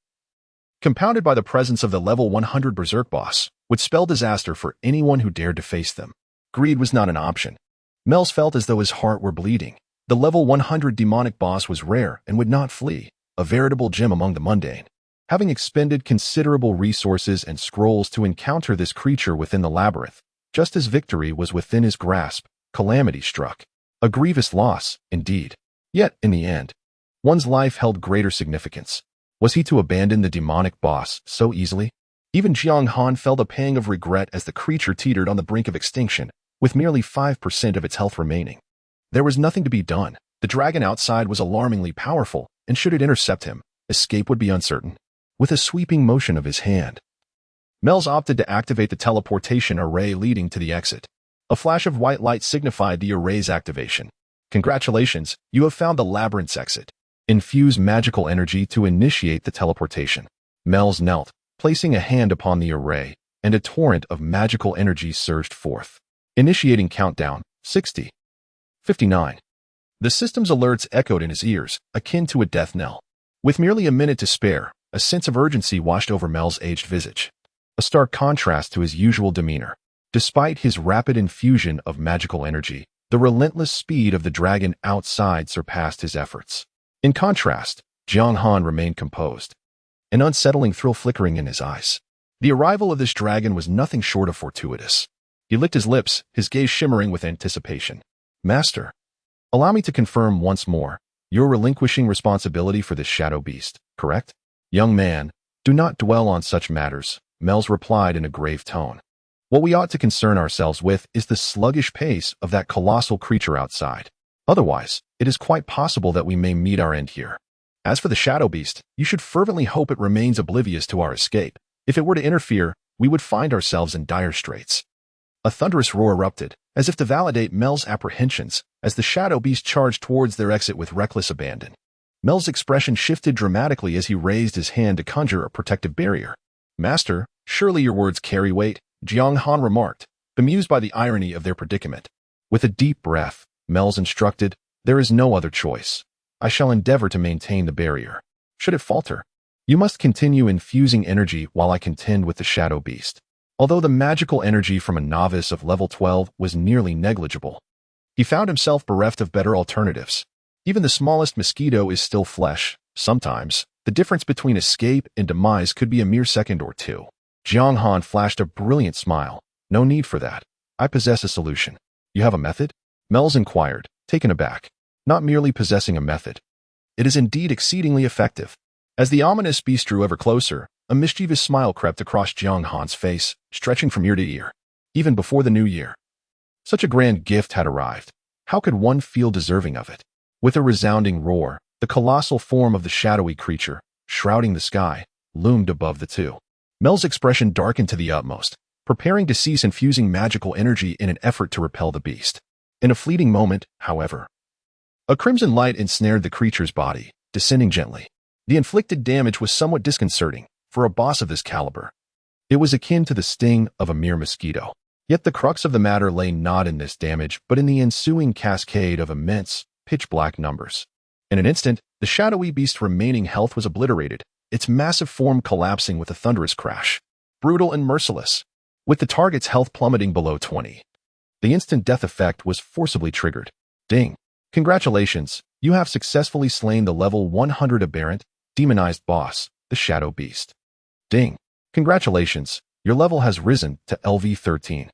compounded by the presence of the level 100 berserk boss, would spell disaster for anyone who dared to face them. Greed was not an option. Mel's felt as though his heart were bleeding. The level 100 demonic boss was rare and would not flee, a veritable gem among the mundane. Having expended considerable resources and scrolls to encounter this creature within the labyrinth, just as victory was within his grasp, calamity struck. A grievous loss, indeed. Yet, in the end, one's life held greater significance. Was he to abandon the demonic boss so easily? Even Jiang Han felt a pang of regret as the creature teetered on the brink of extinction, with merely 5% of its health remaining. There was nothing to be done. The dragon outside was alarmingly powerful, and should it intercept him, escape would be uncertain. With a sweeping motion of his hand, Mel's opted to activate the teleportation array leading to the exit. A flash of white light signified the array's activation. Congratulations, you have found the labyrinth's exit. Infuse magical energy to initiate the teleportation. Mel's knelt, placing a hand upon the array, and a torrent of magical energy surged forth. Initiating countdown, 60. 59. The system's alerts echoed in his ears, akin to a death knell. With merely a minute to spare, a sense of urgency washed over Mel's aged visage. A stark contrast to his usual demeanor. Despite his rapid infusion of magical energy, the relentless speed of the dragon outside surpassed his efforts. In contrast, Jiang Han remained composed, an unsettling thrill flickering in his eyes. The arrival of this dragon was nothing short of fortuitous. He licked his lips, his gaze shimmering with anticipation. Master, allow me to confirm once more, you're relinquishing responsibility for this shadow beast, correct? Young man, do not dwell on such matters, Mel's replied in a grave tone. What we ought to concern ourselves with is the sluggish pace of that colossal creature outside. Otherwise, it is quite possible that we may meet our end here. As for the shadow beast, you should fervently hope it remains oblivious to our escape. If it were to interfere, we would find ourselves in dire straits. A thunderous roar erupted, as if to validate Mel's apprehensions, as the shadow beast charged towards their exit with reckless abandon. Mel's expression shifted dramatically as he raised his hand to conjure a protective barrier. Master, surely your words carry weight, Jiang Han remarked, bemused by the irony of their predicament. With a deep breath, Mel's instructed, there is no other choice. I shall endeavor to maintain the barrier. Should it falter, you must continue infusing energy while I contend with the shadow beast. Although the magical energy from a novice of level 12 was nearly negligible, he found himself bereft of better alternatives. Even the smallest mosquito is still flesh. Sometimes, the difference between escape and demise could be a mere second or two. Jiang Han flashed a brilliant smile. No need for that. I possess a solution. You have a method? Mel's inquired, taken aback. Not merely possessing a method. It is indeed exceedingly effective. As the ominous beast drew ever closer, a mischievous smile crept across Jiang Han's face, stretching from ear to ear. Even before the new year, such a grand gift had arrived. How could one feel deserving of it? With a resounding roar, the colossal form of the shadowy creature, shrouding the sky, loomed above the two. Mel's expression darkened to the utmost, preparing to cease infusing magical energy in an effort to repel the beast. In a fleeting moment, however, a crimson light ensnared the creature's body, descending gently. The inflicted damage was somewhat disconcerting for a boss of this caliber. It was akin to the sting of a mere mosquito. Yet the crux of the matter lay not in this damage, but in the ensuing cascade of immense, pitch-black numbers. In an instant, the shadowy beast's remaining health was obliterated, its massive form collapsing with a thunderous crash. Brutal and merciless. With the target's health plummeting below 20. The instant death effect was forcibly triggered. Ding. Congratulations, you have successfully slain the level 100 aberrant, demonized boss, the Shadow Beast. Ding. Congratulations, your level has risen to LV 13.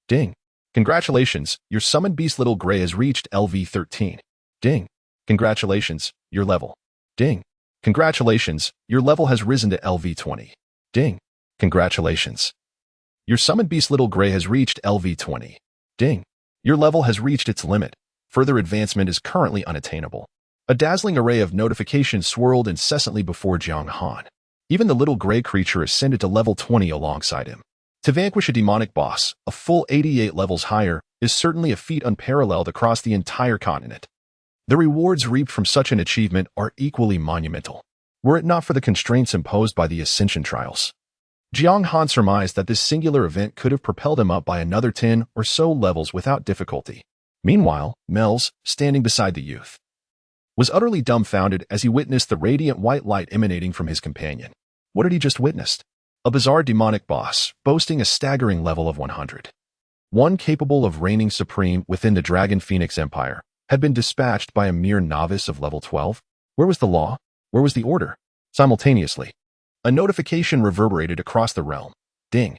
Ding. Congratulations, your summoned beast Little Gray has reached LV 13. Ding. Congratulations, your level. Ding. Congratulations, your level has risen to LV 20. Ding. Congratulations. Your summoned beast Little Gray has reached LV 20. Ding. Your level has reached its limit. Further advancement is currently unattainable. A dazzling array of notifications swirled incessantly before Jiang Han. Even the little gray creature ascended to level 20 alongside him. To vanquish a demonic boss, a full 88 levels higher, is certainly a feat unparalleled across the entire continent. The rewards reaped from such an achievement are equally monumental, were it not for the constraints imposed by the Ascension trials. Jiang Han surmised that this singular event could have propelled him up by another 10 or so levels without difficulty. Meanwhile, Mel's, standing beside the youth, was utterly dumbfounded as he witnessed the radiant white light emanating from his companion. What had he just witnessed? A bizarre demonic boss, boasting a staggering level of 100. One capable of reigning supreme within the Dragon Phoenix Empire, had been dispatched by a mere novice of level 12? Where was the law? Where was the order? Simultaneously, a notification reverberated across the realm. Ding.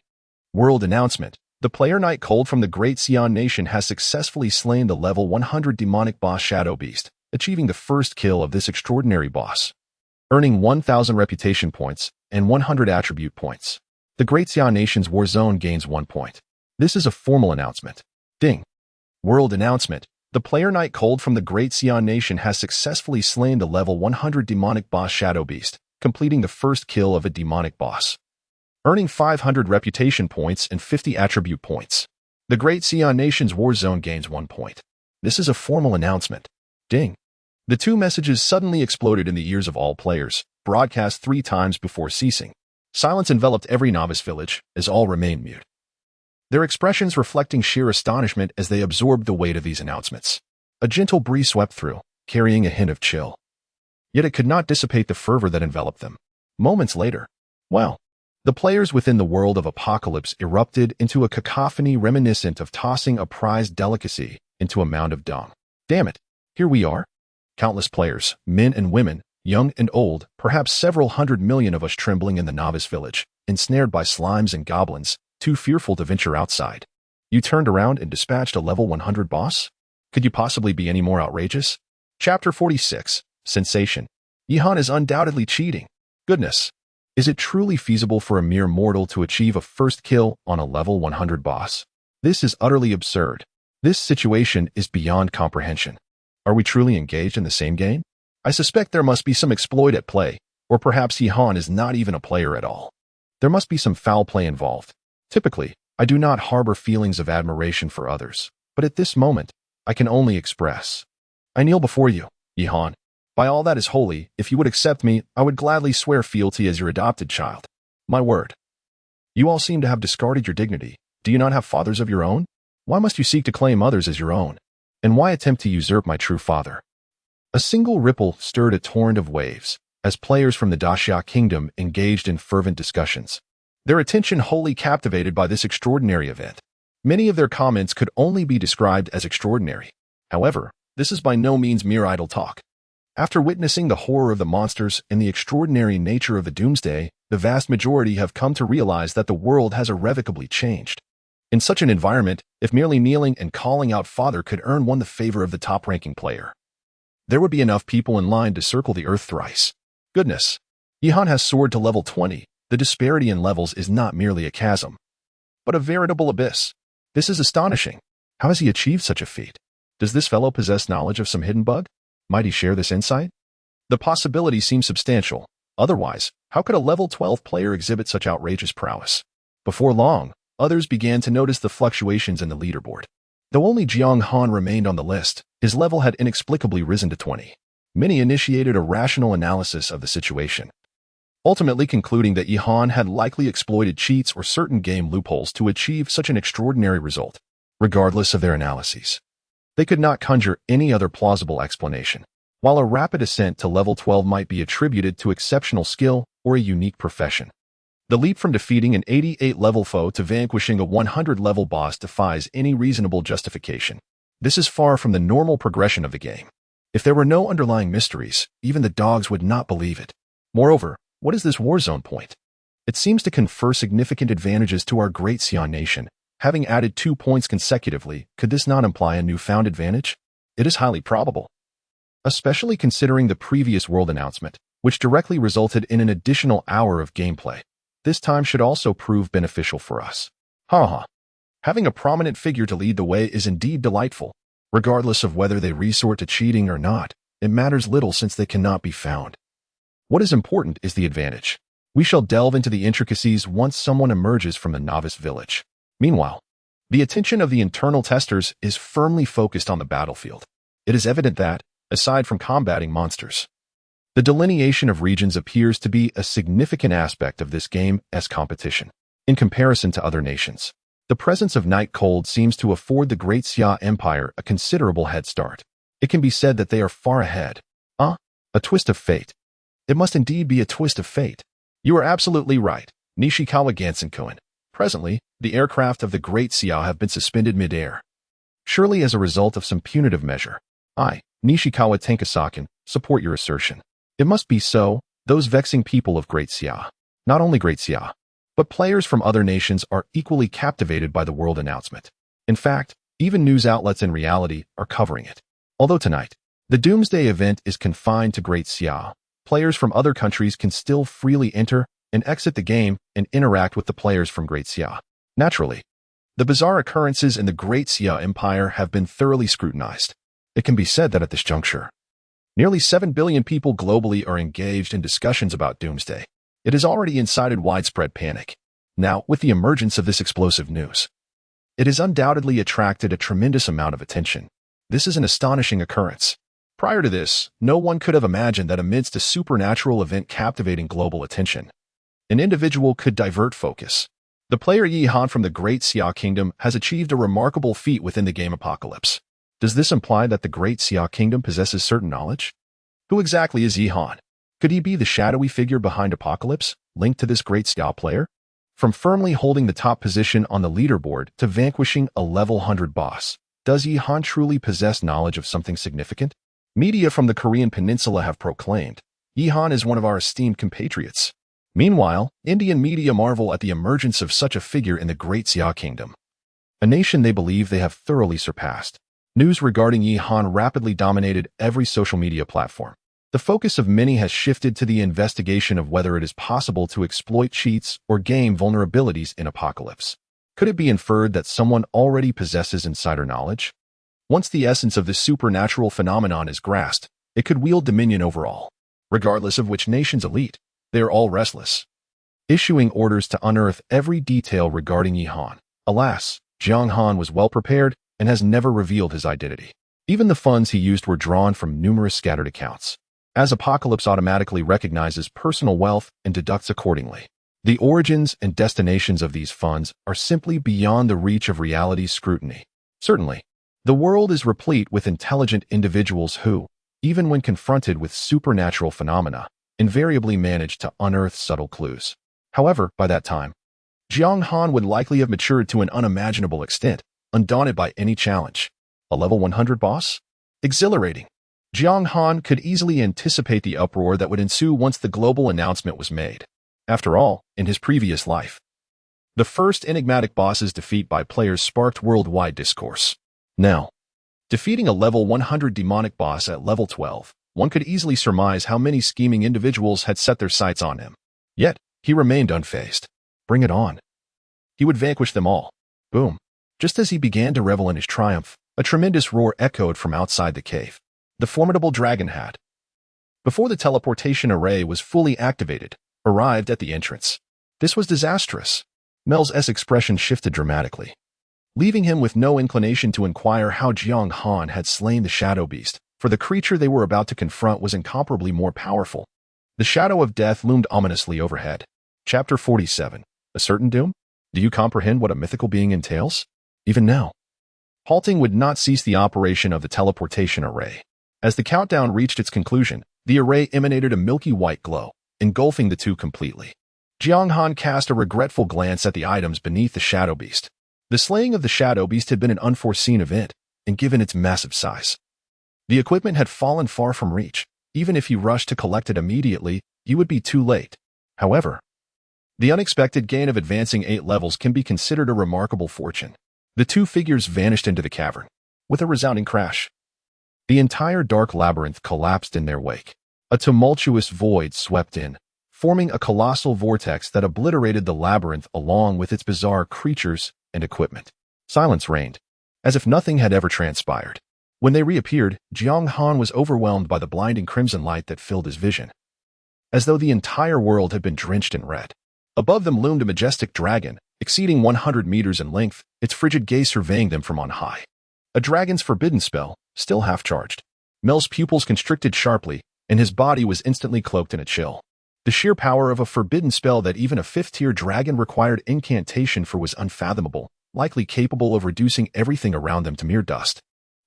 World announcement. The player Knight Cold from the Great Xi'an Nation has successfully slain the level 100 demonic boss Shadow Beast, achieving the first kill of this extraordinary boss, earning 1,000 reputation points and 100 attribute points. The Great Xi'an Nation's war zone gains 1 point. This is a formal announcement. Ding. World announcement. The player Night Cold from the Great Xian Nation has successfully slain the level 100 demonic boss Shadow Beast, completing the first kill of a demonic boss, earning 500 reputation points and 50 attribute points. The Great Xian Nation's war zone gains 1 point. This is a formal announcement. Ding. The two messages suddenly exploded in the ears of all players, broadcast 3 times before ceasing. Silence enveloped every novice village, as all remained mute, their expressions reflecting sheer astonishment as they absorbed the weight of these announcements. A gentle breeze swept through, carrying a hint of chill. Yet it could not dissipate the fervor that enveloped them. Moments later, the players within the world of Apocalypse erupted into a cacophony reminiscent of tossing a prized delicacy into a mound of dung. Damn it, here we are. Countless players, men and women, young and old, perhaps several 100 million of us trembling in the novice village, ensnared by slimes and goblins, too fearful to venture outside. You turned around and dispatched a level 100 boss? Could you possibly be any more outrageous? Chapter 46. Sensation. Jiang Han is undoubtedly cheating. Goodness. Is it truly feasible for a mere mortal to achieve a first kill on a level 100 boss? This is utterly absurd. This situation is beyond comprehension. Are we truly engaged in the same game? I suspect there must be some exploit at play, or perhaps Jiang Han is not even a player at all. There must be some foul play involved. Typically, I do not harbor feelings of admiration for others, but at this moment, I can only express. I kneel before you, Jiang Han. By all that is holy, if you would accept me, I would gladly swear fealty as your adopted child. My word. You all seem to have discarded your dignity. Do you not have fathers of your own? Why must you seek to claim others as your own? And why attempt to usurp my true father? A single ripple stirred a torrent of waves, as players from the Daxia Kingdom engaged in fervent discussions, their attention wholly captivated by this extraordinary event. Many of their comments could only be described as extraordinary. However, this is by no means mere idle talk. After witnessing the horror of the monsters and the extraordinary nature of the doomsday, the vast majority have come to realize that the world has irrevocably changed. In such an environment, if merely kneeling and calling out Father could earn one the favor of the top-ranking player, there would be enough people in line to circle the earth thrice. Goodness. Jiang Han has soared to level 20. The disparity in levels is not merely a chasm, but a veritable abyss. This is astonishing. How has he achieved such a feat? Does this fellow possess knowledge of some hidden bug? Might he share this insight? The possibility seems substantial. Otherwise, how could a level 12 player exhibit such outrageous prowess? Before long, others began to notice the fluctuations in the leaderboard. Though only Jiang Han remained on the list, his level had inexplicably risen to 20. Many initiated a rational analysis of the situation, ultimately concluding that Jiang Han had likely exploited cheats or certain game loopholes to achieve such an extraordinary result. Regardless of their analyses, they could not conjure any other plausible explanation. While a rapid ascent to level 12 might be attributed to exceptional skill or a unique profession, the leap from defeating an 88-level foe to vanquishing a 100-level boss defies any reasonable justification. This is far from the normal progression of the game. If there were no underlying mysteries, even the dogs would not believe it. Moreover, what is this war zone point? It seems to confer significant advantages to our Great Xian Nation. Having added 2 points consecutively, could this not imply a newfound advantage? It is highly probable, especially considering the previous world announcement, which directly resulted in an additional hour of gameplay. This time should also prove beneficial for us. Having a prominent figure to lead the way is indeed delightful. Regardless of whether they resort to cheating or not, it matters little since they cannot be found. What is important is the advantage. We shall delve into the intricacies once someone emerges from the novice village. Meanwhile, the attention of the internal testers is firmly focused on the battlefield. It is evident that, aside from combating monsters, the delineation of regions appears to be a significant aspect of this game as competition. In comparison to other nations, the presence of Night Cold seems to afford the Great Xia Empire a considerable head start. It can be said that they are far ahead. A twist of fate. It must indeed be a twist of fate. You are absolutely right, Nishikawa Gansenkoen. Presently, the aircraft of the Great Xia have been suspended mid-air. Surely as a result of some punitive measure. I, Nishikawa Tenkasaken, support your assertion. It must be so. Those vexing people of Great Xia, not only Great Xia, but players from other nations are equally captivated by the world announcement. In fact, even news outlets in reality are covering it. Although tonight, the Doomsday event is confined to Great Xia, players from other countries can still freely enter and exit the game and interact with the players from Great Xia. Naturally, the bizarre occurrences in the Great Xia Empire have been thoroughly scrutinized. It can be said that at this juncture, nearly 7 billion people globally are engaged in discussions about doomsday. It has already incited widespread panic. Now, with the emergence of this explosive news, it has undoubtedly attracted a tremendous amount of attention. This is an astonishing occurrence. Prior to this, no one could have imagined that amidst a supernatural event captivating global attention, an individual could divert focus. The player Jiang Han from the Great Xia Kingdom has achieved a remarkable feat within the game Apocalypse. Does this imply that the Great Xia Kingdom possesses certain knowledge? Who exactly is Jiang Han? Could he be the shadowy figure behind Apocalypse, linked to this Great Xia player? From firmly holding the top position on the leaderboard to vanquishing a level 100 boss, does Jiang Han truly possess knowledge of something significant? Media from the Korean peninsula have proclaimed Jiang Han is one of our esteemed compatriots. Meanwhile, Indian media marvel at the emergence of such a figure in the Great Xia Kingdom, a nation they believe they have thoroughly surpassed. News regarding Jiang Han rapidly dominated every social media platform. The focus of many has shifted to the investigation of whether it is possible to exploit cheats or game vulnerabilities in Apocalypse. Could it be inferred that someone already possesses insider knowledge? Once the essence of this supernatural phenomenon is grasped, it could wield dominion over all. Regardless of which nation's elite, they are all restless, issuing orders to unearth every detail regarding Jiang Han. Alas, Jiang Han was well prepared and has never revealed his identity. Even the funds he used were drawn from numerous scattered accounts, as Apocalypse automatically recognizes personal wealth and deducts accordingly. The origins and destinations of these funds are simply beyond the reach of reality's scrutiny. Certainly, the world is replete with intelligent individuals who, even when confronted with supernatural phenomena, invariably manage to unearth subtle clues. However, by that time, Jiang Han would likely have matured to an unimaginable extent, undaunted by any challenge. A level 100 boss? Exhilarating. Jiang Han could easily anticipate the uproar that would ensue once the global announcement was made. After all, in his previous life, the first enigmatic boss's defeat by players sparked worldwide discourse. Now, defeating a level 100 demonic boss at level 12, one could easily surmise how many scheming individuals had set their sights on him. Yet, he remained unfazed. Bring it on. He would vanquish them all. Boom. Just as he began to revel in his triumph, a tremendous roar echoed from outside the cave. The formidable dragon had, before the teleportation array was fully activated, arrived at the entrance. This was disastrous. Mel's expression shifted dramatically, leaving him with no inclination to inquire how Jiang Han had slain the shadow beast, for the creature they were about to confront was incomparably more powerful. The shadow of death loomed ominously overhead. Chapter 47. A certain doom? Do you comprehend what a mythical being entails? Even now, halting would not cease the operation of the teleportation array. As the countdown reached its conclusion, the array emanated a milky white glow, engulfing the two completely. Jiang Han cast a regretful glance at the items beneath the shadow beast. The slaying of the shadow beast had been an unforeseen event, and given its massive size, the equipment had fallen far from reach. Even if he rushed to collect it immediately, he would be too late. However, the unexpected gain of advancing 8 levels can be considered a remarkable fortune. The two figures vanished into the cavern, with a resounding crash. The entire dark labyrinth collapsed in their wake. A tumultuous void swept in, forming a colossal vortex that obliterated the labyrinth along with its bizarre creatures and equipment. Silence reigned, as if nothing had ever transpired. When they reappeared, Jiang Han was overwhelmed by the blinding crimson light that filled his vision, as though the entire world had been drenched in red. Above them loomed a majestic dragon, exceeding 100 meters in length, its frigid gaze surveying them from on high. A dragon's forbidden spell, still half-charged. Mel's pupils constricted sharply, and his body was instantly cloaked in a chill. The sheer power of a forbidden spell that even a 5th-tier dragon required incantation for was unfathomable, likely capable of reducing everything around them to mere dust.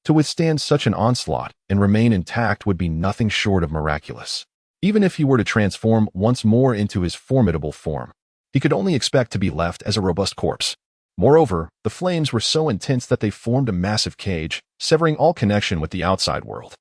To withstand such an onslaught and remain intact would be nothing short of miraculous. Even if he were to transform once more into his formidable form, he could only expect to be left as a robust corpse. Moreover, the flames were so intense that they formed a massive cage, severing all connection with the outside world.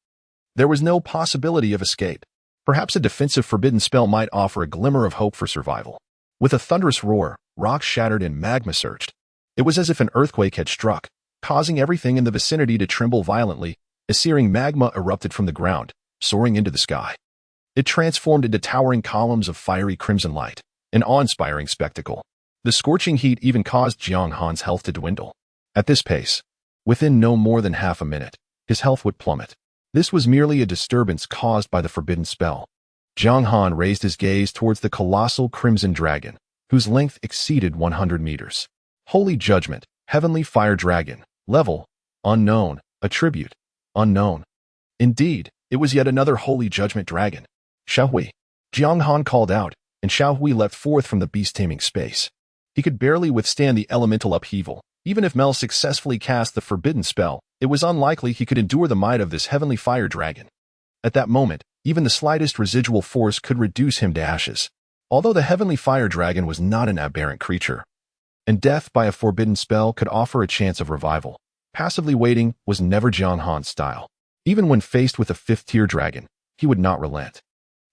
There was no possibility of escape. Perhaps a defensive forbidden spell might offer a glimmer of hope for survival. With a thunderous roar, rocks shattered and magma surged. It was as if an earthquake had struck, causing everything in the vicinity to tremble violently. As searing magma erupted from the ground, soaring into the sky. It transformed into towering columns of fiery crimson light, an awe-inspiring spectacle. The scorching heat even caused Jiang Han's health to dwindle. At this pace, within no more than half a minute, his health would plummet. This was merely a disturbance caused by the forbidden spell. Jiang Han raised his gaze towards the colossal crimson dragon, whose length exceeded 100 meters. Holy Judgment, Heavenly Fire Dragon, level, unknown, attribute, unknown. Indeed, it was yet another Holy Judgment dragon. Xiaohui. Jiang Han called out, and Xiaohui leapt forth from the beast-taming space. He could barely withstand the elemental upheaval. Even if Mel successfully cast the forbidden spell, it was unlikely he could endure the might of this heavenly fire dragon. At that moment, even the slightest residual force could reduce him to ashes. Although the heavenly fire dragon was not an aberrant creature, and death by a forbidden spell could offer a chance of revival, passively waiting was never Jiang Han's style. Even when faced with a fifth-tier dragon, he would not relent.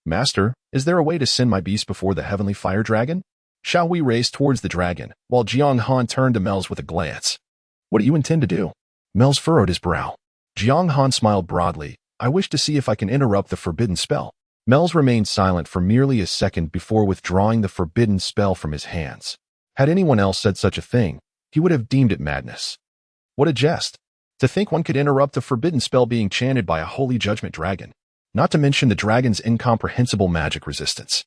Master, is there a way to send my beast before the heavenly fire dragon? Xiaohui raced towards the dragon, while Jiang Han turned to Mel's with a glance. What do you intend to do? Mel's furrowed his brow. Jiang Han smiled broadly. I wish to see if I can interrupt the forbidden spell. Mel's remained silent for merely a second before withdrawing the forbidden spell from his hands. Had anyone else said such a thing, he would have deemed it madness. What a jest! To think one could interrupt a forbidden spell being chanted by a holy judgment dragon, not to mention the dragon's incomprehensible magic resistance.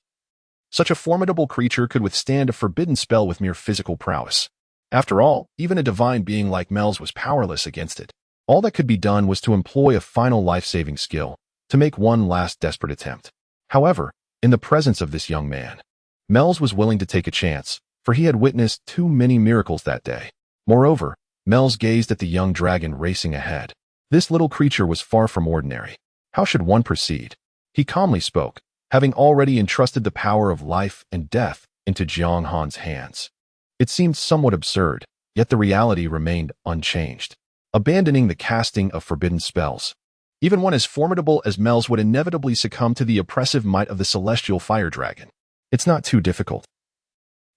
Such a formidable creature could withstand a forbidden spell with mere physical prowess. After all, even a divine being like Mel's was powerless against it. All that could be done was to employ a final life-saving skill, to make one last desperate attempt. However, in the presence of this young man, Mel's was willing to take a chance, for he had witnessed too many miracles that day. Moreover, Mel's gazed at the young dragon racing ahead. This little creature was far from ordinary. How should one proceed? He calmly spoke, having already entrusted the power of life and death into Jiang Han's hands. It seemed somewhat absurd, yet the reality remained unchanged. Abandoning the casting of forbidden spells, even one as formidable as Mel's would inevitably succumb to the oppressive might of the celestial fire dragon. It's not too difficult.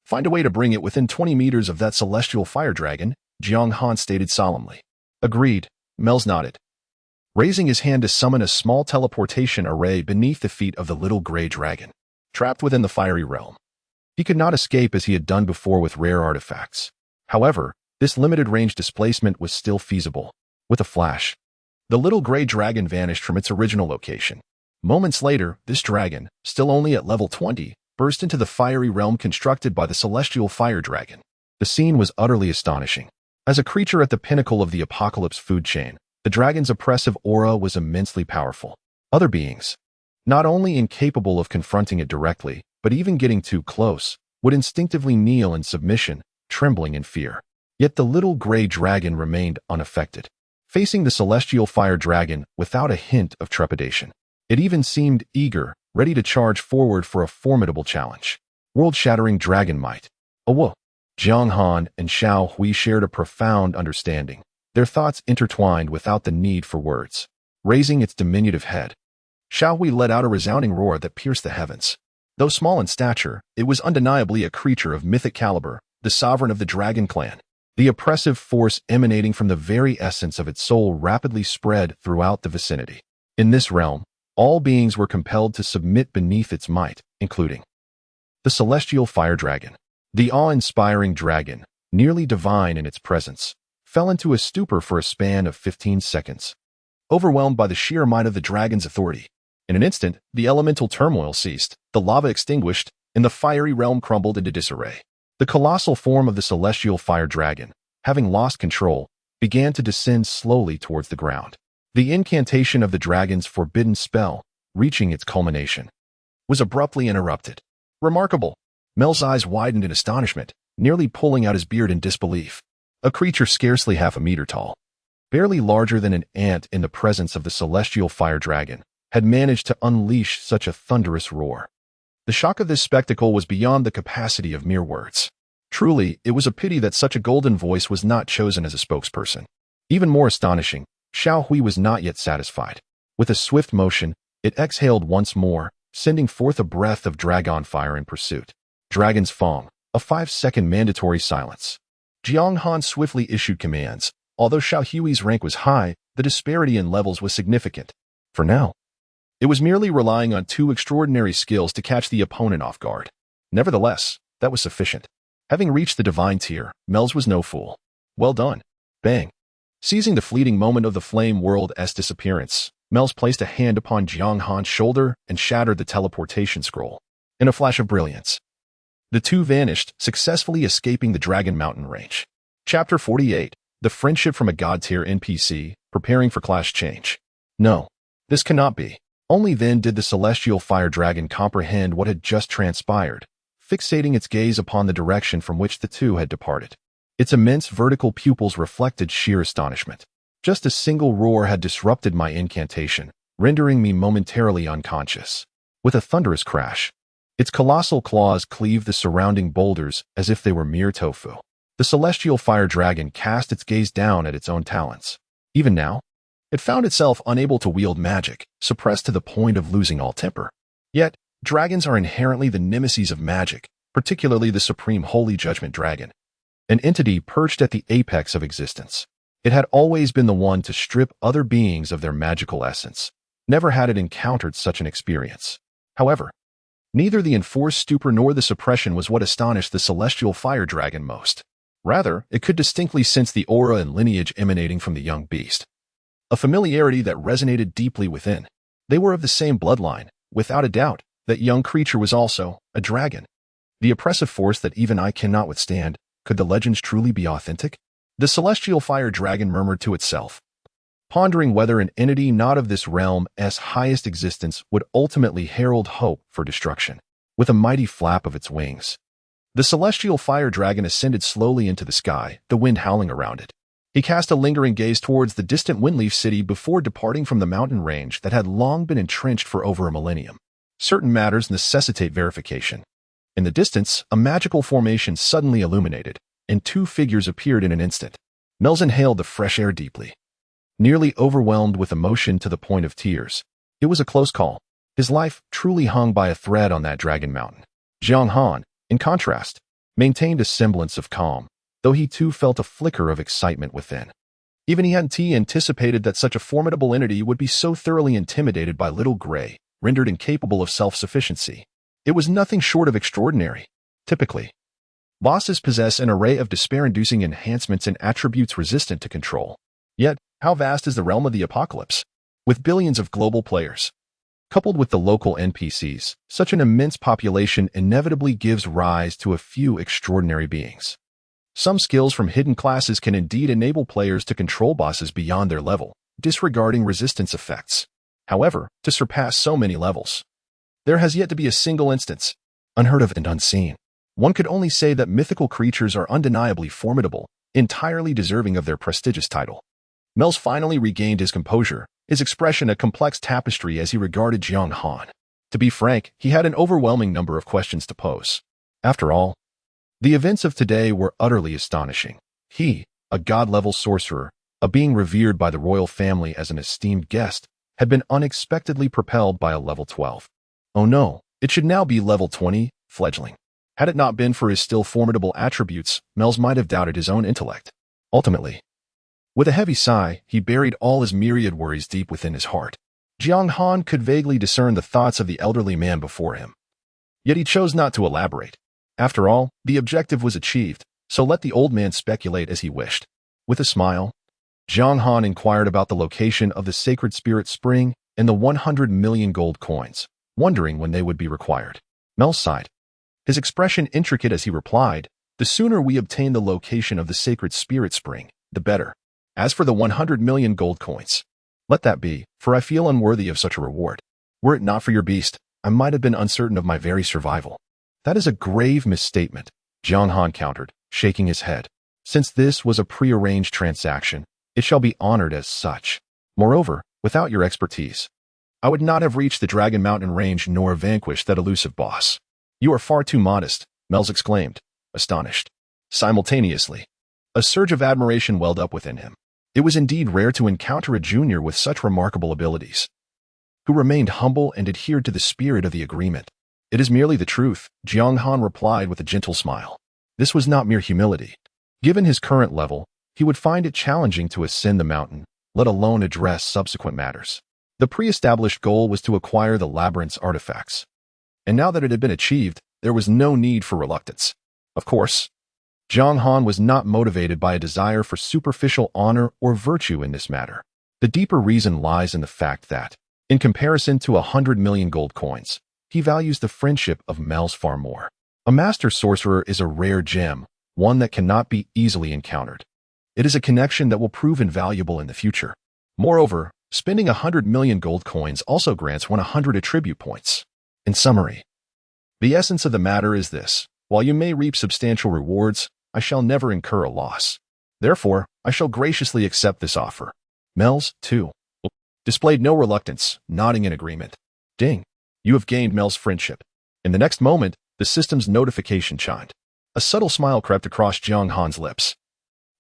Find a way to bring it within 20 meters of that celestial fire dragon, Jiang Han stated solemnly. Agreed, Mel's nodded, raising his hand to summon a small teleportation array beneath the feet of the little gray dragon, trapped within the fiery realm. He could not escape as he had done before with rare artifacts. However, this limited-range displacement was still feasible. With a flash, the little gray dragon vanished from its original location. Moments later, this dragon, still only at level 20, burst into the fiery realm constructed by the celestial fire dragon. The scene was utterly astonishing. As a creature at the pinnacle of the apocalypse food chain, the dragon's oppressive aura was immensely powerful. Other beings, not only incapable of confronting it directly, but even getting too close, would instinctively kneel in submission, trembling in fear. Yet the little gray dragon remained unaffected, facing the celestial fire dragon without a hint of trepidation. It even seemed eager, ready to charge forward for a formidable challenge. World-shattering dragon might. Whoa! Jiang Han and Xiaohui shared a profound understanding, their thoughts intertwined without the need for words. Raising its diminutive head, Xiaohui let out a resounding roar that pierced the heavens. Though small in stature, it was undeniably a creature of mythic caliber, the sovereign of the dragon clan. The oppressive force emanating from the very essence of its soul rapidly spread throughout the vicinity. In this realm, all beings were compelled to submit beneath its might, including the celestial fire dragon. The awe-inspiring dragon, nearly divine in its presence, fell into a stupor for a span of 15 seconds. Overwhelmed by the sheer might of the dragon's authority, in an instant, the elemental turmoil ceased, the lava extinguished, and the fiery realm crumbled into disarray. The colossal form of the celestial fire dragon, having lost control, began to descend slowly towards the ground. The incantation of the dragon's forbidden spell, reaching its culmination, was abruptly interrupted. Remarkable! Mel's eyes widened in astonishment, nearly pulling out his beard in disbelief. A creature scarcely half a meter tall, barely larger than an ant in the presence of the celestial fire dragon, had managed to unleash such a thunderous roar. The shock of this spectacle was beyond the capacity of mere words. Truly, it was a pity that such a golden voice was not chosen as a spokesperson. Even more astonishing, Xiaohui was not yet satisfied. With a swift motion, it exhaled once more, sending forth a breath of dragon fire in pursuit. Dragon's Fong, a 5-second mandatory silence. Jiang Han swiftly issued commands. Although Xiaohui's rank was high, the disparity in levels was significant. For now, it was merely relying on 2 extraordinary skills to catch the opponent off guard. Nevertheless, that was sufficient. Having reached the divine tier, Mel's was no fool. Well done. Bang. Seizing the fleeting moment of the flame world's disappearance, Mel's placed a hand upon Jiang Han's shoulder and shattered the teleportation scroll. In a flash of brilliance, the two vanished, successfully escaping the Dragon Mountain range. Chapter 48. The Friendship from a God-tier NPC, Preparing for Class Change. No, this cannot be. Only then did the celestial fire dragon comprehend what had just transpired, fixating its gaze upon the direction from which the two had departed. Its immense vertical pupils reflected sheer astonishment. Just a single roar had disrupted my incantation, rendering me momentarily unconscious. With a thunderous crash, its colossal claws cleaved the surrounding boulders as if they were mere tofu. The celestial fire dragon cast its gaze down at its own talons. Even now, it found itself unable to wield magic, suppressed to the point of losing all temper. Yet, dragons are inherently the nemesis of magic, particularly the supreme holy judgment dragon, an entity perched at the apex of existence. It had always been the one to strip other beings of their magical essence. Never had it encountered such an experience. However, neither the enforced stupor nor the suppression was what astonished the celestial fire dragon most. Rather, it could distinctly sense the aura and lineage emanating from the young beast. A familiarity that resonated deeply within. They were of the same bloodline. Without a doubt, that young creature was also a dragon. The oppressive force that even I cannot withstand. Could the legends truly be authentic? The celestial fire dragon murmured to itself, pondering whether an entity not of this realm's highest existence would ultimately herald hope for destruction. With a mighty flap of its wings, the celestial fire dragon ascended slowly into the sky, the wind howling around it. He cast a lingering gaze towards the distant Windleaf City before departing from the mountain range that had long been entrenched for over a millennium. Certain matters necessitate verification. In the distance, a magical formation suddenly illuminated, and two figures appeared in an instant. Mel's inhaled the fresh air deeply, nearly overwhelmed with emotion to the point of tears. It was a close call. His life truly hung by a thread on that Dragon Mountain. Jiang Han, in contrast, maintained a semblance of calm, though he too felt a flicker of excitement within. Even he hadn't anticipated that such a formidable entity would be so thoroughly intimidated by Little Gray, rendered incapable of self-sufficiency. It was nothing short of extraordinary. Typically, bosses possess an array of despair-inducing enhancements and attributes resistant to control. Yet, how vast is the realm of the apocalypse? With billions of global players, coupled with the local NPCs, such an immense population inevitably gives rise to a few extraordinary beings. Some skills from hidden classes can indeed enable players to control bosses beyond their level, disregarding resistance effects. However, to surpass so many levels, there has yet to be a single instance, unheard of and unseen. One could only say that mythical creatures are undeniably formidable, entirely deserving of their prestigious title. Mel's finally regained his composure, his expression a complex tapestry as he regarded Jiang Han. To be frank, he had an overwhelming number of questions to pose. After all, the events of today were utterly astonishing. He, a god-level sorcerer, a being revered by the royal family as an esteemed guest, had been unexpectedly propelled by a level 12. Oh no, it should now be level 20, fledgling. Had it not been for his still formidable attributes, Mel's might have doubted his own intellect. Ultimately, with a heavy sigh, he buried all his myriad worries deep within his heart. Jiang Han could vaguely discern the thoughts of the elderly man before him. Yet he chose not to elaborate. After all, the objective was achieved, so let the old man speculate as he wished. With a smile, Jiang Han inquired about the location of the sacred spirit spring and the 100 million gold coins, wondering when they would be required. Mel sighed, his expression intricate as he replied, "The sooner we obtain the location of the sacred spirit spring, the better. As for the 100 million gold coins, let that be, for I feel unworthy of such a reward. Were it not for your beast, I might have been uncertain of my very survival." "That is a grave misstatement," Jiang Han countered, shaking his head. "Since this was a prearranged transaction, it shall be honored as such. Moreover, without your expertise, I would not have reached the Dragon Mountain range nor vanquished that elusive boss." "You are far too modest," Mel's exclaimed, astonished. Simultaneously, a surge of admiration welled up within him. It was indeed rare to encounter a junior with such remarkable abilities, who remained humble and adhered to the spirit of the agreement. "It is merely the truth," Jiang Han replied with a gentle smile. This was not mere humility. Given his current level, he would find it challenging to ascend the mountain, let alone address subsequent matters. The pre-established goal was to acquire the labyrinth's artifacts. And now that it had been achieved, there was no need for reluctance. Of course, Jiang Han was not motivated by a desire for superficial honor or virtue in this matter. The deeper reason lies in the fact that, in comparison to 100 million gold coins, he values the friendship of Mel's far more. A master sorcerer is a rare gem, one that cannot be easily encountered. It is a connection that will prove invaluable in the future. Moreover, spending 100 million gold coins also grants one 100 attribute points. In summary, the essence of the matter is this: while you may reap substantial rewards, I shall never incur a loss. Therefore, I shall graciously accept this offer. Mel's, too, displayed no reluctance, nodding in agreement. Ding! You have gained Mel's friendship. In the next moment, the system's notification chimed. A subtle smile crept across Jiang Han's lips.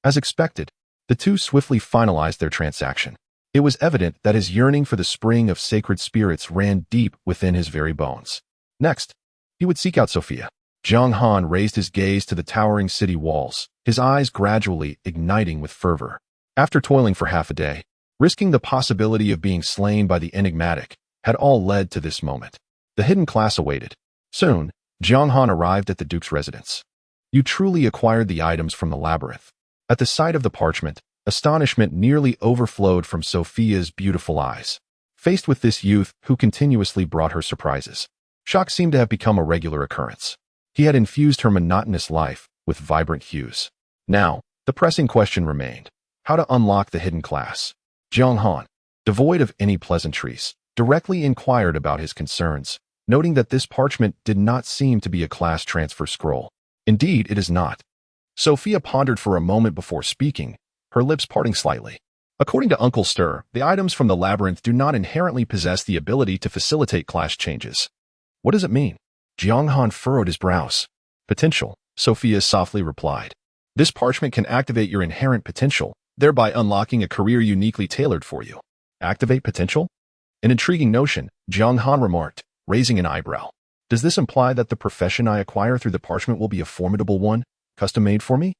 As expected, the two swiftly finalized their transaction. It was evident that his yearning for the spring of sacred spirits ran deep within his very bones. Next, he would seek out Sophia. Jiang Han raised his gaze to the towering city walls, his eyes gradually igniting with fervor. After toiling for half a day, risking the possibility of being slain by the enigmatic, had all led to this moment. The hidden class awaited. Soon, Jiang Han arrived at the Duke's residence. You truly acquired the items from the labyrinth. At the sight of the parchment, astonishment nearly overflowed from Sophia's beautiful eyes. Faced with this youth who continuously brought her surprises, shock seemed to have become a regular occurrence. He had infused her monotonous life with vibrant hues. Now, the pressing question remained: how to unlock the hidden class. Jiang Han, devoid of any pleasantries, directly inquired about his concerns, noting that this parchment did not seem to be a class transfer scroll. Indeed, it is not. Sophia pondered for a moment before speaking, her lips parting slightly. According to Uncle Stir, the items from the labyrinth do not inherently possess the ability to facilitate class changes. What does it mean? Jiang Han furrowed his brows. Potential, Sophia softly replied. This parchment can activate your inherent potential, thereby unlocking a career uniquely tailored for you. Activate potential? An intriguing notion, Jiang Han remarked, raising an eyebrow. Does this imply that the profession I acquire through the parchment will be a formidable one, custom-made for me?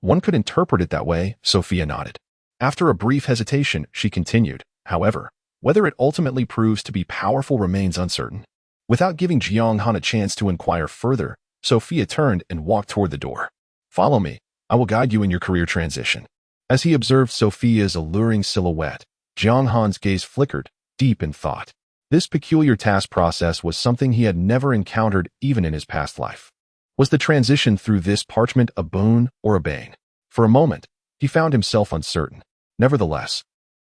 One could interpret it that way, Sophia nodded. After a brief hesitation, she continued. However, whether it ultimately proves to be powerful remains uncertain. Without giving Jiang Han a chance to inquire further, Sophia turned and walked toward the door. Follow me. I will guide you in your career transition. As he observed Sophia's alluring silhouette, Jiang Han's gaze flickered, deep in thought. This peculiar task process was something he had never encountered even in his past life. Was the transition through this parchment a boon or a bane? For a moment, he found himself uncertain. Nevertheless,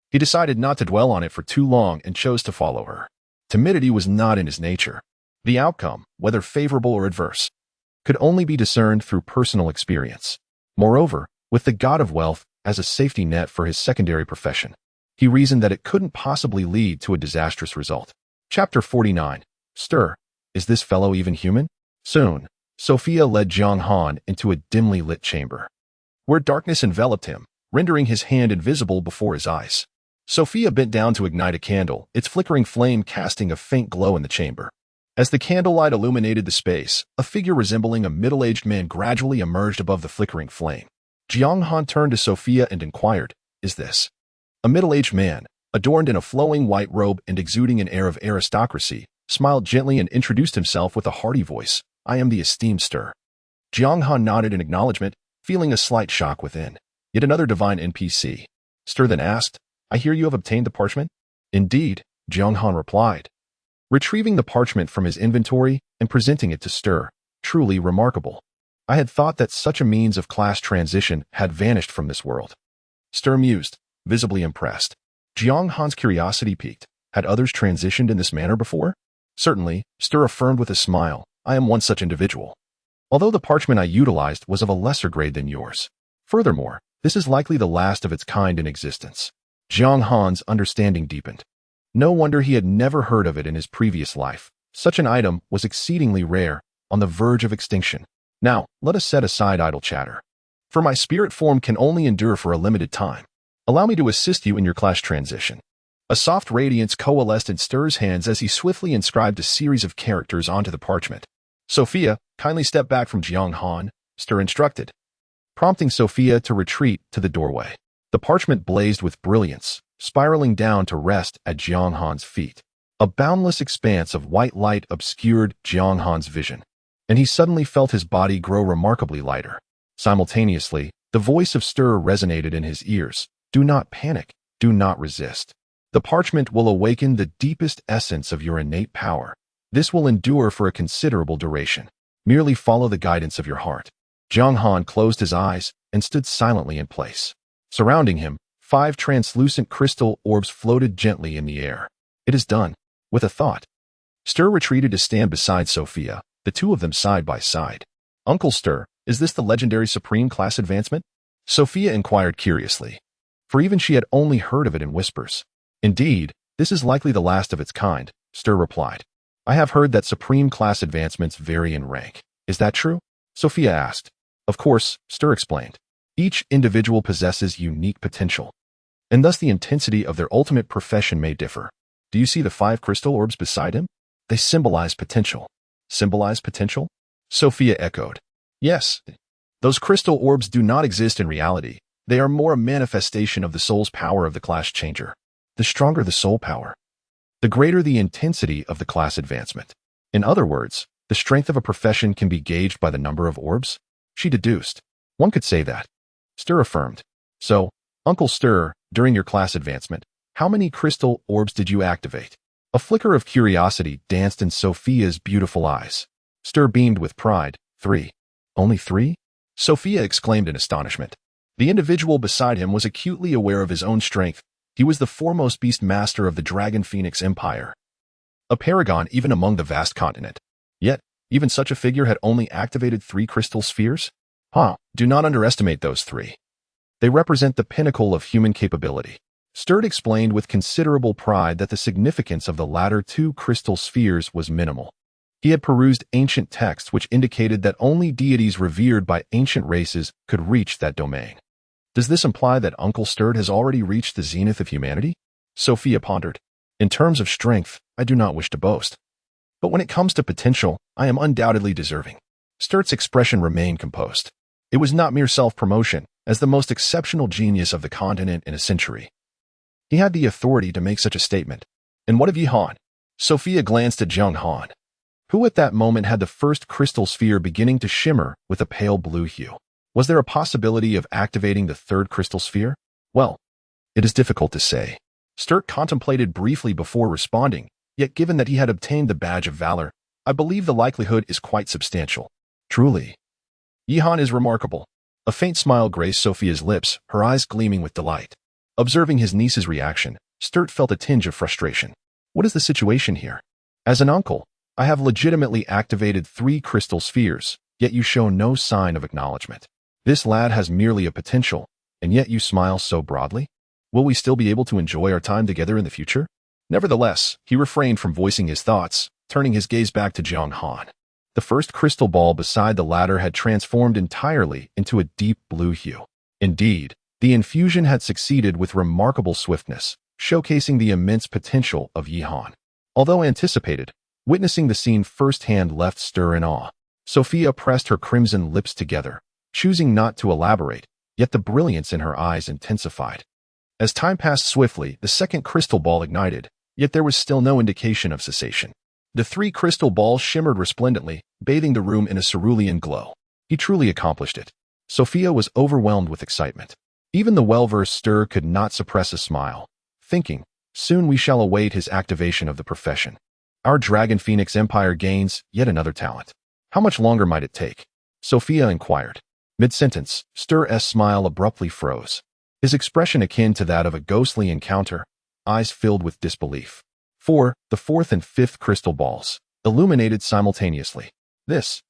he decided not to dwell on it for too long and chose to follow her. Timidity was not in his nature. The outcome, whether favorable or adverse, could only be discerned through personal experience. Moreover, with the god of wealth as a safety net for his secondary profession, he reasoned that it couldn't possibly lead to a disastrous result. Chapter 49. Stir. Is this fellow even human? Soon, Sophia led Jiang Han into a dimly lit chamber, where darkness enveloped him, rendering his hand invisible before his eyes. Sophia bent down to ignite a candle, its flickering flame casting a faint glow in the chamber. As the candlelight illuminated the space, a figure resembling a middle-aged man gradually emerged above the flickering flame. Jiang Han turned to Sophia and inquired, "Is this?" A middle-aged man, adorned in a flowing white robe and exuding an air of aristocracy, smiled gently and introduced himself with a hearty voice. "I am the esteemed Stir." Jiang Han nodded in acknowledgement, feeling a slight shock within. Yet another divine NPC. Stir then asked, "I hear you have obtained the parchment?" "Indeed," Jiang Han replied, retrieving the parchment from his inventory and presenting it to Stir. "Truly remarkable. I had thought that such a means of class transition had vanished from this world." Stir mused, visibly impressed. Jiang Han's curiosity piqued. Had others transitioned in this manner before? Certainly, Stir affirmed with a smile, "I am one such individual. Although the parchment I utilized was of a lesser grade than yours. Furthermore, this is likely the last of its kind in existence." Jiang Han's understanding deepened. No wonder he had never heard of it in his previous life. Such an item was exceedingly rare, on the verge of extinction. Now, let us set aside idle chatter. For my spirit form can only endure for a limited time. Allow me to assist you in your class transition. A soft radiance coalesced in Stir's hands as he swiftly inscribed a series of characters onto the parchment. "Sophia, kindly step back from Jiang Han," Stir instructed, prompting Sophia to retreat to the doorway. The parchment blazed with brilliance, spiraling down to rest at Jiang Han's feet. A boundless expanse of white light obscured Jiang Han's vision, and he suddenly felt his body grow remarkably lighter. Simultaneously, the voice of Stir resonated in his ears. Do not panic. Do not resist. The parchment will awaken the deepest essence of your innate power. This will endure for a considerable duration. Merely follow the guidance of your heart. Jiang Han closed his eyes and stood silently in place. Surrounding him, 5 translucent crystal orbs floated gently in the air. It is done. With a thought, Stir retreated to stand beside Sophia, the two of them side by side. Uncle Stir, is this the legendary Supreme Class advancement? Sophia inquired curiously, for even she had only heard of it in whispers. Indeed, this is likely the last of its kind, Stir replied. I have heard that Supreme Class advancements vary in rank. Is that true? Sophia asked. Of course, Stir explained. Each individual possesses unique potential, and thus the intensity of their ultimate profession may differ. Do you see the 5 crystal orbs beside him? They symbolize potential. Symbolize potential? Sophia echoed. Yes. Those crystal orbs do not exist in reality. They are more a manifestation of the soul's power of the class changer. The stronger the soul power, the greater the intensity of the class advancement. In other words, the strength of a profession can be gauged by the number of orbs? She deduced. One could say that. Stir affirmed. So, Uncle Stir, during your class advancement, how many crystal orbs did you activate? A flicker of curiosity danced in Sophia's beautiful eyes. Stir beamed with pride. 3. Only 3? Sophia exclaimed in astonishment. The individual beside him was acutely aware of his own strength. He was the foremost beast master of the Dragon Phoenix Empire, a paragon even among the vast continent. Yet, even such a figure had only activated 3 crystal spheres? Do not underestimate those 3. They represent the pinnacle of human capability. Sturt explained with considerable pride that the significance of the latter 2 crystal spheres was minimal. He had perused ancient texts which indicated that only deities revered by ancient races could reach that domain. Does this imply that Uncle Sturt has already reached the zenith of humanity? Sophia pondered. In terms of strength, I do not wish to boast. But when it comes to potential, I am undoubtedly deserving. Sturt's expression remained composed. It was not mere self-promotion, as the most exceptional genius of the continent in a century. He had the authority to make such a statement. And what of Jiang Han? Sophia glanced at Jiang Han, who at that moment had the first crystal sphere beginning to shimmer with a pale blue hue. Was there a possibility of activating the 3rd crystal sphere? Well, it is difficult to say. Sturt contemplated briefly before responding, yet given that he had obtained the badge of valor, I believe the likelihood is quite substantial. Truly. Jiang Han is remarkable. A faint smile graced Sophia's lips, her eyes gleaming with delight. Observing his niece's reaction, Sturt felt a tinge of frustration. What is the situation here? As an uncle, I have legitimately activated 3 crystal spheres, yet you show no sign of acknowledgement. This lad has merely a potential, and yet you smile so broadly? Will we still be able to enjoy our time together in the future? Nevertheless, he refrained from voicing his thoughts, turning his gaze back to Jiang Han. The first crystal ball beside the latter had transformed entirely into a deep blue hue. Indeed, the infusion had succeeded with remarkable swiftness, showcasing the immense potential of Jiang Han. Although anticipated, witnessing the scene firsthand left Stir in awe. Sophia pressed her crimson lips together, choosing not to elaborate, yet the brilliance in her eyes intensified. As time passed swiftly, the second crystal ball ignited, yet there was still no indication of cessation. The 3 crystal balls shimmered resplendently, bathing the room in a cerulean glow. He truly accomplished it. Sophia was overwhelmed with excitement. Even the well-versed Stir could not suppress a smile, thinking, soon we shall await his activation of the profession. Our Dragon Phoenix Empire gains yet another talent. How much longer might it take? Sophia inquired. Mid-sentence, Stur's smile abruptly froze. His expression akin to that of a ghostly encounter, eyes filled with disbelief. The 4th and 5th crystal balls, illuminated simultaneously. This.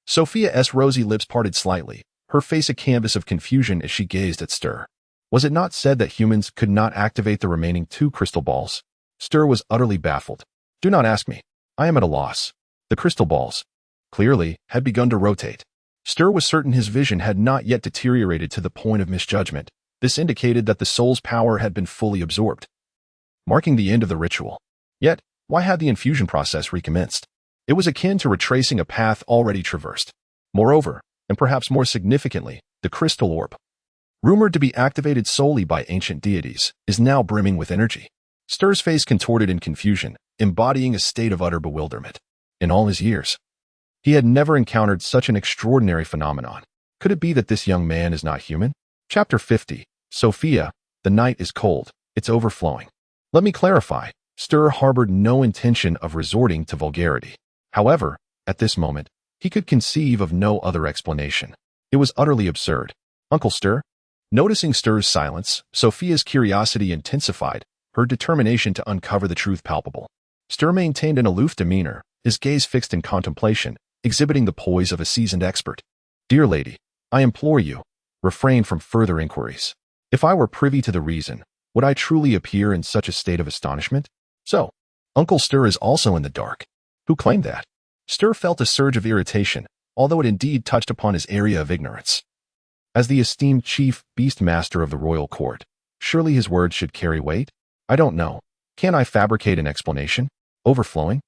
Sophia's rosy lips parted slightly, her face a canvas of confusion as she gazed at Stur. Was it not said that humans could not activate the remaining 2 crystal balls? Stur was utterly baffled. Do not ask me. I am at a loss. The crystal balls, clearly, had begun to rotate. Stur was certain his vision had not yet deteriorated to the point of misjudgment. This indicated that the soul's power had been fully absorbed, marking the end of the ritual. Yet, why had the infusion process recommenced? It was akin to retracing a path already traversed. Moreover, and perhaps more significantly, the crystal orb, rumored to be activated solely by ancient deities, is now brimming with energy. Stur's face contorted in confusion, embodying a state of utter bewilderment. In all his years, he had never encountered such an extraordinary phenomenon. Could it be that this young man is not human? Chapter 50. Sophia, the night is cold. It's overflowing. Let me clarify. Stir harbored no intention of resorting to vulgarity. However, at this moment, he could conceive of no other explanation. It was utterly absurd. Uncle Stir? Noticing Stir's silence, Sophia's curiosity intensified, her determination to uncover the truth palpable. Stir maintained an aloof demeanor, his gaze fixed in contemplation, exhibiting the poise of a seasoned expert. Dear lady, I implore you, refrain from further inquiries. If I were privy to the reason, would I truly appear in such a state of astonishment? So, Uncle Stir is also in the dark. Who claimed that? Stir felt a surge of irritation, although it indeed touched upon his area of ignorance. As the esteemed chief beast master of the royal court, surely his words should carry weight? I don't know. Can I fabricate an explanation? Overflowing?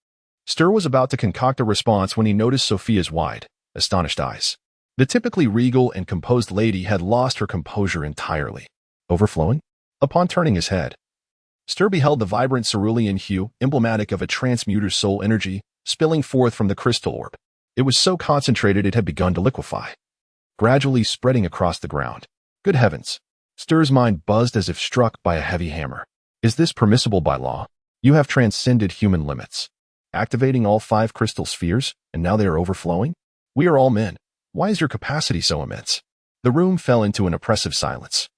Stir was about to concoct a response when he noticed Sophia's wide, astonished eyes. The typically regal and composed lady had lost her composure entirely. Overflowing? Upon turning his head, Stir beheld the vibrant cerulean hue, emblematic of a transmuter's soul energy, spilling forth from the crystal orb. It was so concentrated it had begun to liquefy, gradually spreading across the ground. Good heavens! Stir's mind buzzed as if struck by a heavy hammer. Is this permissible by law? You have transcended human limits, activating all 5 crystal spheres, and now they are overflowing? We are all men. Why is your capacity so immense? The room fell into an oppressive silence.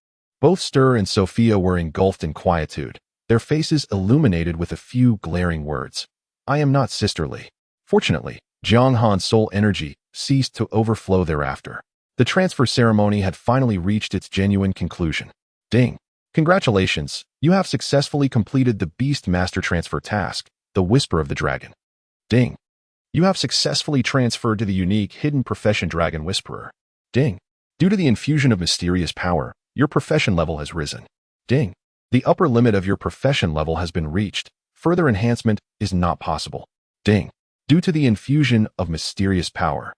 Both Stir and Sophia were engulfed in quietude, their faces illuminated with a few glaring words. I am not sisterly. Fortunately, Jiang Han's soul energy ceased to overflow thereafter. The transfer ceremony had finally reached its genuine conclusion. Ding! Congratulations, you have successfully completed the Beast Master Transfer task, the Whisper of the Dragon. Ding! You have successfully transferred to the unique hidden profession Dragon Whisperer. Ding! Due to the infusion of mysterious power, your profession level has risen. Ding! The upper limit of your profession level has been reached. Further enhancement is not possible. Ding! Due to the infusion of mysterious power,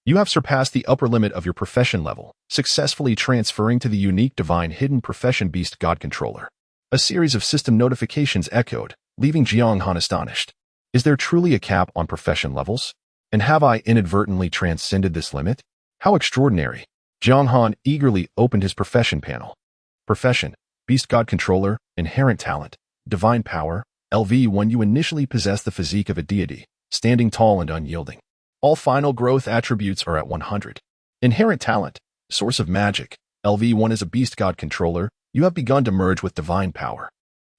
you have surpassed the upper limit of your profession level, successfully transferring to the unique divine hidden profession Beast God Controller. A series of system notifications echoed, leaving Jiang Han astonished. Is there truly a cap on profession levels? And have I inadvertently transcended this limit? How extraordinary! Jiang Han eagerly opened his profession panel. Profession, Beast God Controller, Inherent Talent, Divine Power, LV1. You initially possess the physique of a deity, standing tall and unyielding. All final growth attributes are at 100. Inherent Talent, Source of Magic, LV1. As a Beast God Controller, you have begun to merge with Divine Power.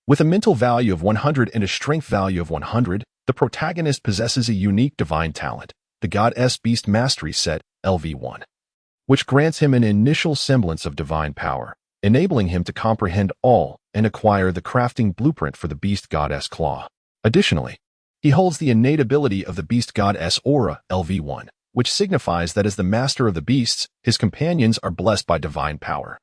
With a mental value of 100 and a strength value of 100, the protagonist possesses a unique divine talent, the Goddess Beast Mastery Set, LV1, which grants him an initial semblance of divine power, enabling him to comprehend all and acquire the crafting blueprint for the Beast Goddess Claw. Additionally, he holds the innate ability of the Beast Goddess Aura, LV1, which signifies that as the master of the beasts, his companions are blessed by divine power,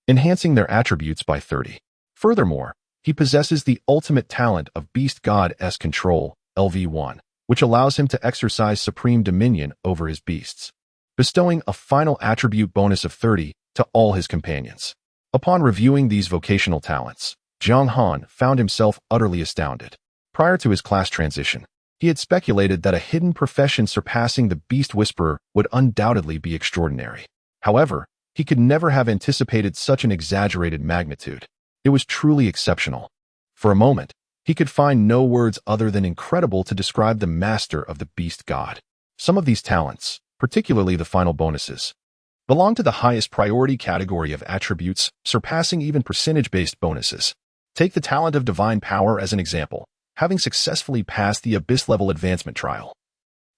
enhancing their attributes by 30. Furthermore, he possesses the ultimate talent of Beast Goddess Control, LV1, which allows him to exercise supreme dominion over his beasts, bestowing a final attribute bonus of 30 to all his companions. Upon reviewing these vocational talents, Jiang Han found himself utterly astounded. Prior to his class transition, he had speculated that a hidden profession surpassing the Beast Whisperer would undoubtedly be extraordinary. However, he could never have anticipated such an exaggerated magnitude. It was truly exceptional. For a moment, he could find no words other than incredible to describe the master of the Beast God. Some of these talents, particularly the final bonuses, belong to the highest priority category of attributes, surpassing even percentage-based bonuses. Take the talent of Divine Power as an example. Having successfully passed the Abyss-level advancement trial,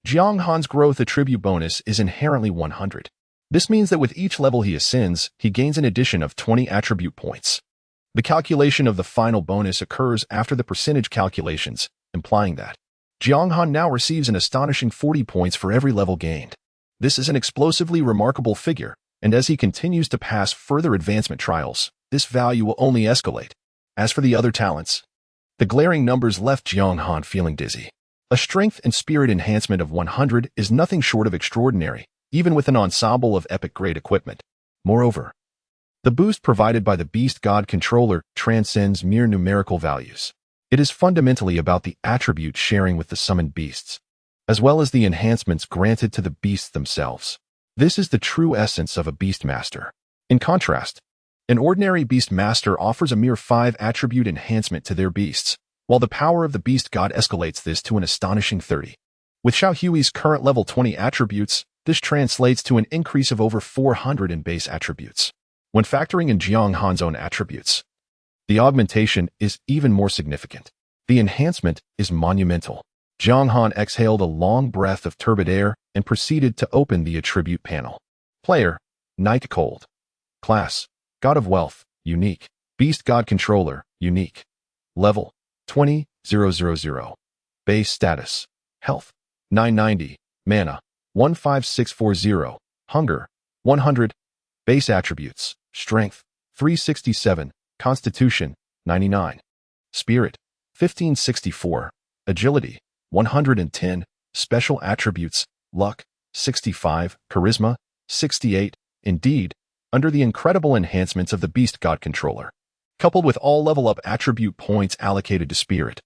Jiang Han's growth attribute bonus is inherently 100. This means that with each level he ascends, he gains an addition of 20 attribute points. The calculation of the final bonus occurs after the percentage calculations, implying that Jiang Han now receives an astonishing 40 points for every level gained. This is an explosively remarkable figure, and as he continues to pass further advancement trials, this value will only escalate. As for the other talents, the glaring numbers left Jiang Han feeling dizzy. A strength and spirit enhancement of 100 is nothing short of extraordinary, even with an ensemble of epic-grade equipment. Moreover, the boost provided by the Beast God Controller transcends mere numerical values. It is fundamentally about the attribute sharing with the summoned beasts, as well as the enhancements granted to the beasts themselves. This is the true essence of a beast master. In contrast, an ordinary beast master offers a mere 5 attribute enhancement to their beasts, while the power of the beast god escalates this to an astonishing 30. With Xiao Hui's current level 20 attributes, this translates to an increase of over 400 in base attributes. When factoring in Jiang Han's own attributes, the augmentation is even more significant. The enhancement is monumental. Jiang Han exhaled a long breath of turbid air and proceeded to open the attribute panel. Player, mythical. Class, God of Wealth, unique. Beast God Controller, unique. Level, 20,000. Base status, Health, 990. Mana, 15640. Hunger, 100. Base attributes, Strength, 367. Constitution, 99. Spirit, 1564. Agility, 110. Special attributes, Luck, 65. Charisma, 68. Indeed, under the incredible enhancements of the Beast God Controller, coupled with all level-up attribute points allocated to Spirit,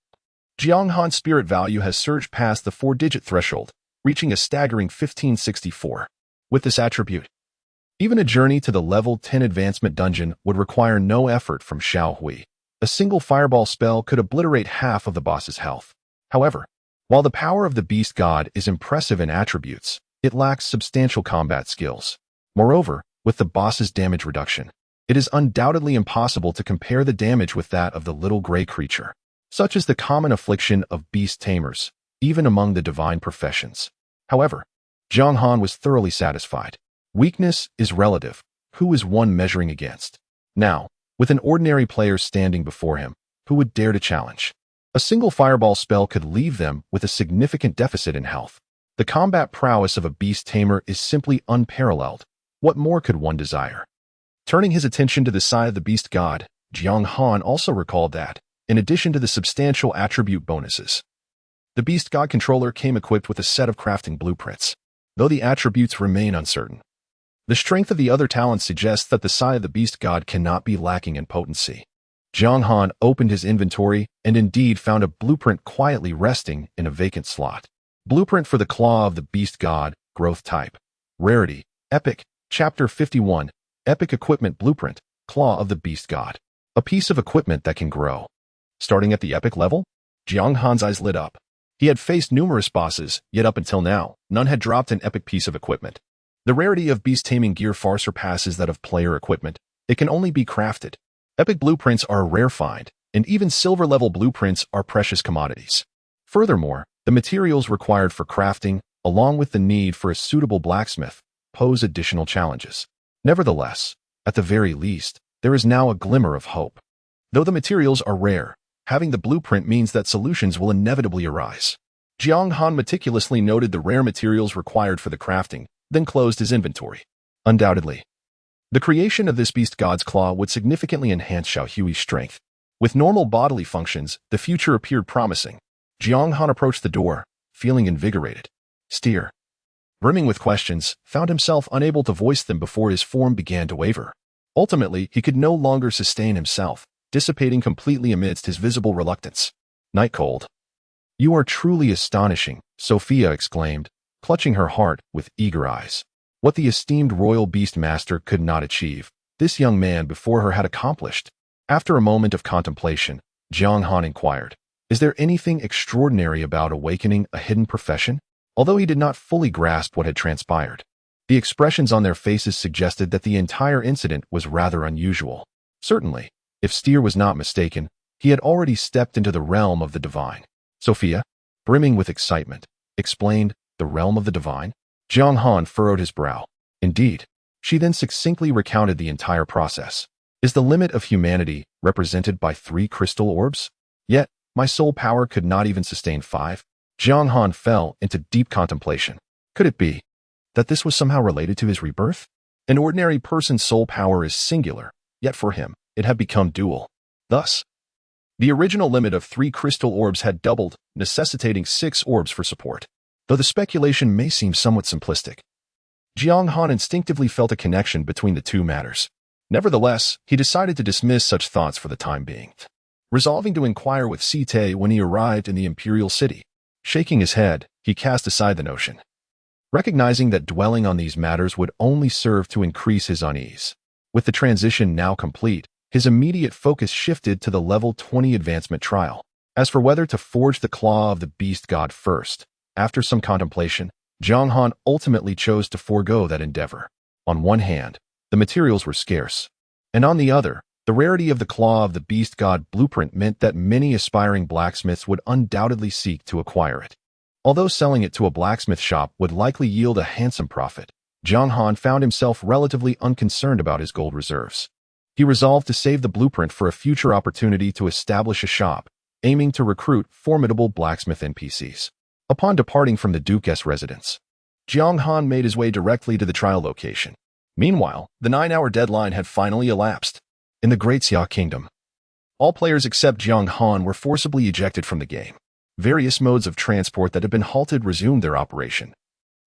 Jiang Han's spirit value has surged past the 4-digit threshold, reaching a staggering 1564. With this attribute, even a journey to the level 10 advancement dungeon would require no effort from Xiao Hui. A single fireball spell could obliterate half of the boss's health. However, while the power of the Beast God is impressive in attributes, it lacks substantial combat skills. Moreover, with the boss's damage reduction, it is undoubtedly impossible to compare the damage with that of the little gray creature. Such is the common affliction of beast tamers, even among the divine professions. However, Jiang Han was thoroughly satisfied. Weakness is relative. Who is one measuring against? Now, with an ordinary player standing before him, who would dare to challenge? A single fireball spell could leave them with a significant deficit in health. The combat prowess of a beast tamer is simply unparalleled. What more could one desire? Turning his attention to the side of the beast god, Jiang Han also recalled that, in addition to the substantial attribute bonuses, the beast god controller came equipped with a set of crafting blueprints, though the attributes remain uncertain. The strength of the other talents suggests that the side of the beast god cannot be lacking in potency. Jiang Han opened his inventory and indeed found a blueprint quietly resting in a vacant slot. Blueprint for the Claw of the Beast God, Growth Type. Rarity, Epic, Chapter 51, Epic Equipment Blueprint, Claw of the Beast God. A piece of equipment that can grow. Starting at the epic level, Jiang Han's eyes lit up. He had faced numerous bosses, yet up until now, none had dropped an epic piece of equipment. The rarity of beast taming gear far surpasses that of player equipment. It can only be crafted. Epic blueprints are a rare find, and even silver-level blueprints are precious commodities. Furthermore, the materials required for crafting, along with the need for a suitable blacksmith, pose additional challenges. Nevertheless, at the very least, there is now a glimmer of hope. Though the materials are rare, having the blueprint means that solutions will inevitably arise. Jiang Han meticulously noted the rare materials required for the crafting, then closed his inventory. Undoubtedly, the creation of this beast god's claw would significantly enhance Xiao Hui's strength. With normal bodily functions, the future appeared promising. Jiang Han approached the door, feeling invigorated. Steer, brimming with questions, found himself unable to voice them before his form began to waver. Ultimately, he could no longer sustain himself, dissipating completely amidst his visible reluctance. Night cold. You are truly astonishing, Sophia exclaimed, clutching her heart with eager eyes. What the esteemed royal beast master could not achieve, this young man before her had accomplished. After a moment of contemplation, Jiang Han inquired, is there anything extraordinary about awakening a hidden profession? Although he did not fully grasp what had transpired, the expressions on their faces suggested that the entire incident was rather unusual. Certainly, if Steer was not mistaken, he had already stepped into the realm of the divine. Sophia, brimming with excitement, explained, the realm of the divine? Jiang Han furrowed his brow. Indeed. She then succinctly recounted the entire process. Is the limit of humanity represented by 3 crystal orbs? Yet, my soul power could not even sustain 5. Jiang Han fell into deep contemplation. Could it be that this was somehow related to his rebirth? An ordinary person's soul power is singular, yet for him, it had become dual. Thus, the original limit of 3 crystal orbs had doubled, necessitating 6 orbs for support. Though the speculation may seem somewhat simplistic, Jiang Han instinctively felt a connection between the two matters. Nevertheless, he decided to dismiss such thoughts for the time being, resolving to inquire with Site when he arrived in the imperial city. Shaking his head, he cast aside the notion. recognizing that dwelling on these matters would only serve to increase his unease. With the transition now complete, his immediate focus shifted to the level 20 advancement trial. As for whether to forge the claw of the beast god first, after some contemplation, Jiang Han ultimately chose to forego that endeavor. On one hand, the materials were scarce, and on the other, the rarity of the claw of the beast god blueprint meant that many aspiring blacksmiths would undoubtedly seek to acquire it. Although selling it to a blacksmith shop would likely yield a handsome profit, Jiang Han found himself relatively unconcerned about his gold reserves. He resolved to save the blueprint for a future opportunity to establish a shop, aiming to recruit formidable blacksmith NPCs. Upon departing from the Duke's residence, Jiang Han made his way directly to the trial location. Meanwhile, the 9-hour deadline had finally elapsed. In the Great Xia Kingdom, all players except Jiang Han were forcibly ejected from the game. Various modes of transport that had been halted resumed their operation,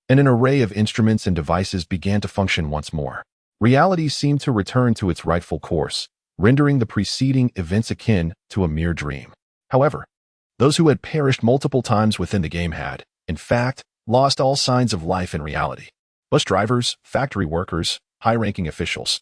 and an array of instruments and devices began to function once more. Reality seemed to return to its rightful course, rendering the preceding events akin to a mere dream. However, those who had perished multiple times within the game had, in fact, lost all signs of life in reality. Bus drivers, factory workers, high-ranking officials,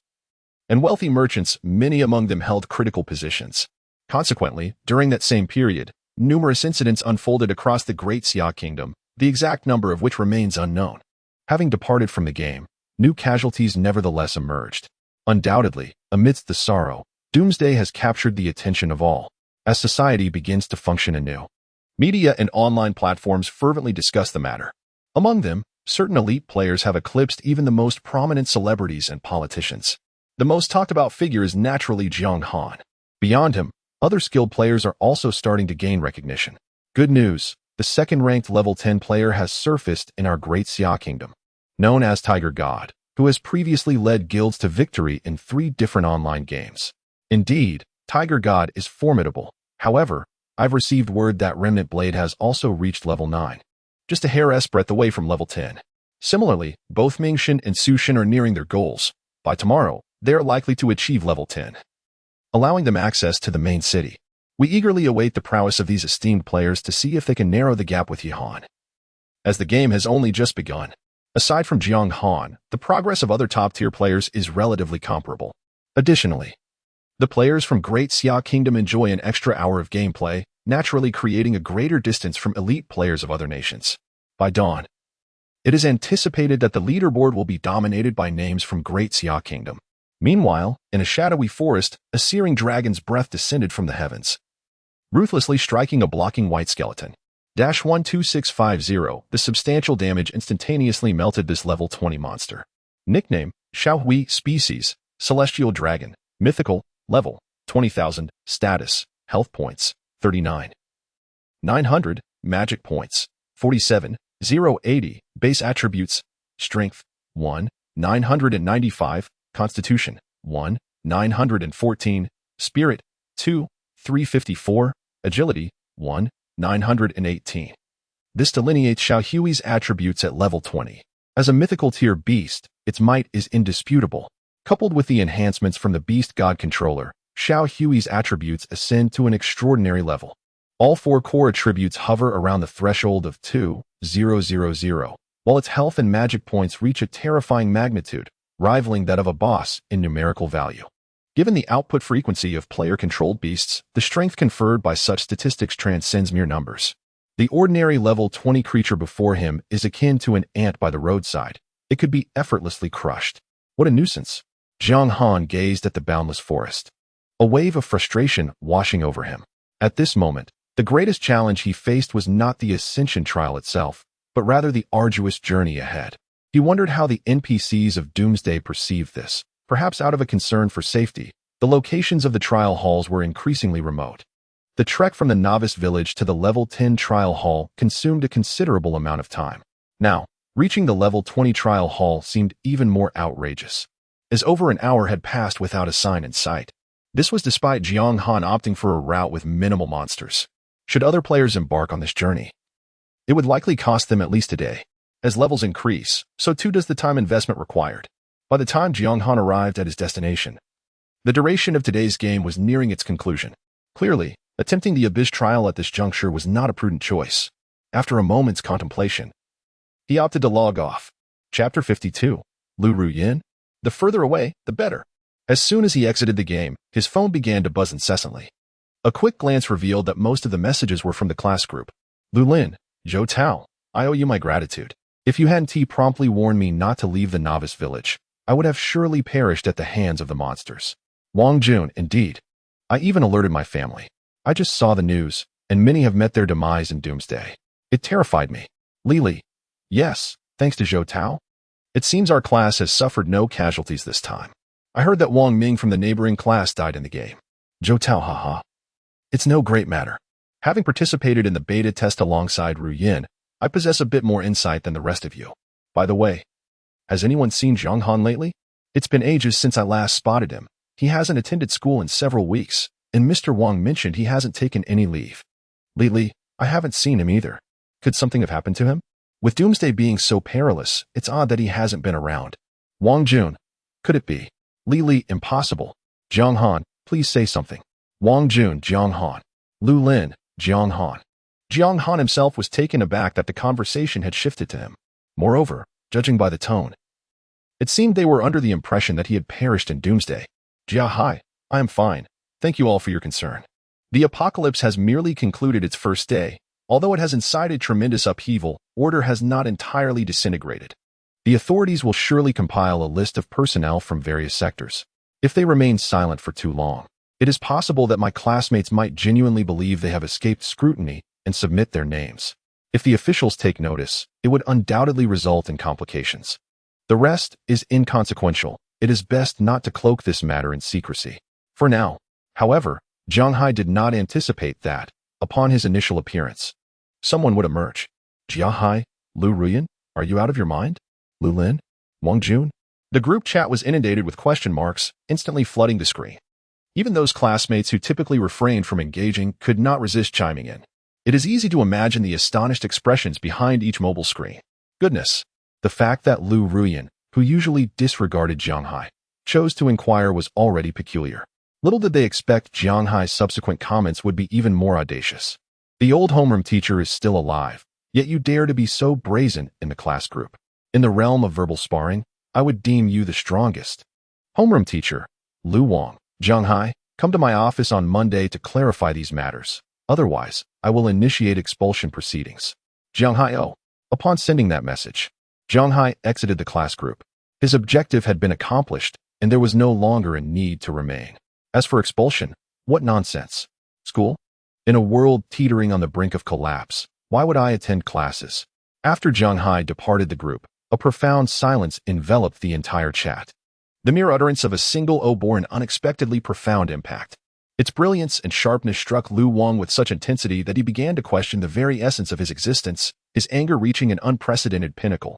and wealthy merchants, many among them held critical positions. Consequently, during that same period, numerous incidents unfolded across the Great Xia Kingdom, the exact number of which remains unknown. Having departed from the game, new casualties nevertheless emerged. Undoubtedly, amidst the sorrow, Doomsday has captured the attention of all, as society begins to function anew. Media and online platforms fervently discuss the matter. Among them, certain elite players have eclipsed even the most prominent celebrities and politicians. The most talked about figure is naturally Jiang Han. Beyond him, other skilled players are also starting to gain recognition. Good news, the second-ranked level 10 player has surfaced in our Great Xia Kingdom, known as Tiger God, who has previously led guilds to victory in 3 different online games. Indeed, Tiger God is formidable. However, I've received word that Remnant Blade has also reached level 9, just a hair's breadth away from level 10. Similarly, both Mingxin and Sushin are nearing their goals. By tomorrow, they are likely to achieve level 10, allowing them access to the main city. We eagerly await the prowess of these esteemed players to see if they can narrow the gap with Yuan, as the game has only just begun. Aside from Jiang Han, the progress of other top-tier players is relatively comparable. Additionally, the players from Great Xia Kingdom enjoy an extra hour of gameplay, naturally creating a greater distance from elite players of other nations. By dawn, it is anticipated that the leaderboard will be dominated by names from Great Xia Kingdom. Meanwhile, in a shadowy forest, a searing dragon's breath descended from the heavens, ruthlessly striking a blocking white skeleton. 12650, the substantial damage instantaneously melted this level 20 monster. Nickname, Xiaohui, species, celestial dragon, mythical, level, 20,000, status, health points, 39. 900, magic points, 47, 080, base attributes, strength, 1, 995, constitution, 1, 914, spirit, 2, 354, agility, 1, 918. This delineates Xiaohui's attributes at level 20. As a mythical tier beast, its might is indisputable. Coupled with the enhancements from the beast god controller, Xiaohui's attributes ascend to an extraordinary level. All 4 core attributes hover around the threshold of 2,000, while its health and magic points reach a terrifying magnitude, rivaling that of a boss in numerical value. Given the output frequency of player-controlled beasts, the strength conferred by such statistics transcends mere numbers. The ordinary level 20 creature before him is akin to an ant by the roadside. It could be effortlessly crushed. What a nuisance. Jiang Han gazed at the boundless forest, a wave of frustration washing over him. At this moment, the greatest challenge he faced was not the ascension trial itself, but rather the arduous journey ahead. He wondered how the NPCs of Doomsday perceived this. Perhaps out of a concern for safety, the locations of the trial halls were increasingly remote. The trek from the novice village to the level 10 trial hall consumed a considerable amount of time. Now, reaching the level 20 trial hall seemed even more outrageous, as over an hour had passed without a sign in sight. This was despite Jiang Han opting for a route with minimal monsters. Should other players embark on this journey, it would likely cost them at least a day. As levels increase, so too does the time investment required. By the time Jiang Han arrived at his destination, the duration of today's game was nearing its conclusion. Clearly, attempting the Abyss trial at this juncture was not a prudent choice. After a moment's contemplation, He opted to log off. Chapter 52. Liu Ruyan. The further away, the better. As soon as he exited the game, his phone began to buzz incessantly. A quick glance revealed that most of the messages were from the class group. Lu Lin, Zhou Tao, I owe you my gratitude. If you hadn't promptly warned me not to leave the novice village, I would have surely perished at the hands of the monsters. Wang Jun, indeed. I even alerted my family. I just saw the news, and many have met their demise in doomsday. It terrified me. Lili. Yes, thanks to Zhou Tao. It seems our class has suffered no casualties this time. I heard that Wang Ming from the neighboring class died in the game. Zhou Tao, haha. It's no great matter. Having participated in the beta test alongside Ruyan, I possess a bit more insight than the rest of you. By the way, has anyone seen Jiang Han lately? It's been ages since I last spotted him. He hasn't attended school in several weeks, and Mr. Wang mentioned he hasn't taken any leave. Lately, I haven't seen him either. Could something have happened to him? With doomsday being so perilous, it's odd that he hasn't been around. Wang Jun. Could it be? Lili, impossible. Jiang Han, please say something. Wang Jun, Jiang Han. Lu Lin, Jiang Han. Jiang Han himself was taken aback that the conversation had shifted to him. Moreover, judging by the tone, it seemed they were under the impression that he had perished in doomsday. Jia Hai, I am fine. Thank you all for your concern. The apocalypse has merely concluded its first day. Although it has incited tremendous upheaval, order has not entirely disintegrated. The authorities will surely compile a list of personnel from various sectors. If they remain silent for too long, it is possible that my classmates might genuinely believe they have escaped scrutiny and submit their names. If the officials take notice, it would undoubtedly result in complications. The rest is inconsequential. It is best not to cloak this matter in secrecy. For now, however, Jiang Hai did not anticipate that, upon his initial appearance, someone would emerge. Jia Hai, Liu Ruyan, are you out of your mind? Lu Lin? Wang Jun? The group chat was inundated with question marks, instantly flooding the screen. Even those classmates who typically refrained from engaging could not resist chiming in. It is easy to imagine the astonished expressions behind each mobile screen. Goodness, the fact that Liu Ruyan, who usually disregarded Jiang Hai, chose to inquire was already peculiar. Little did they expect Jiang Hai's subsequent comments would be even more audacious. The old homeroom teacher is still alive, yet you dare to be so brazen in the class group. In the realm of verbal sparring, I would deem you the strongest. Homeroom teacher, Lu Wang, Jiang Hai, come to my office on Monday to clarify these matters. Otherwise, I will initiate expulsion proceedings. Jiang Hai. Oh. Upon sending that message, Jiang Hai exited the class group. His objective had been accomplished, and there was no longer a need to remain. As for expulsion, what nonsense. School? In a world teetering on the brink of collapse, why would I attend classes? After Jiang Hai departed the group, a profound silence enveloped the entire chat. The mere utterance of a single O bore an unexpectedly profound impact. Its brilliance and sharpness struck Lu Wang with such intensity that he began to question the very essence of his existence, his anger reaching an unprecedented pinnacle.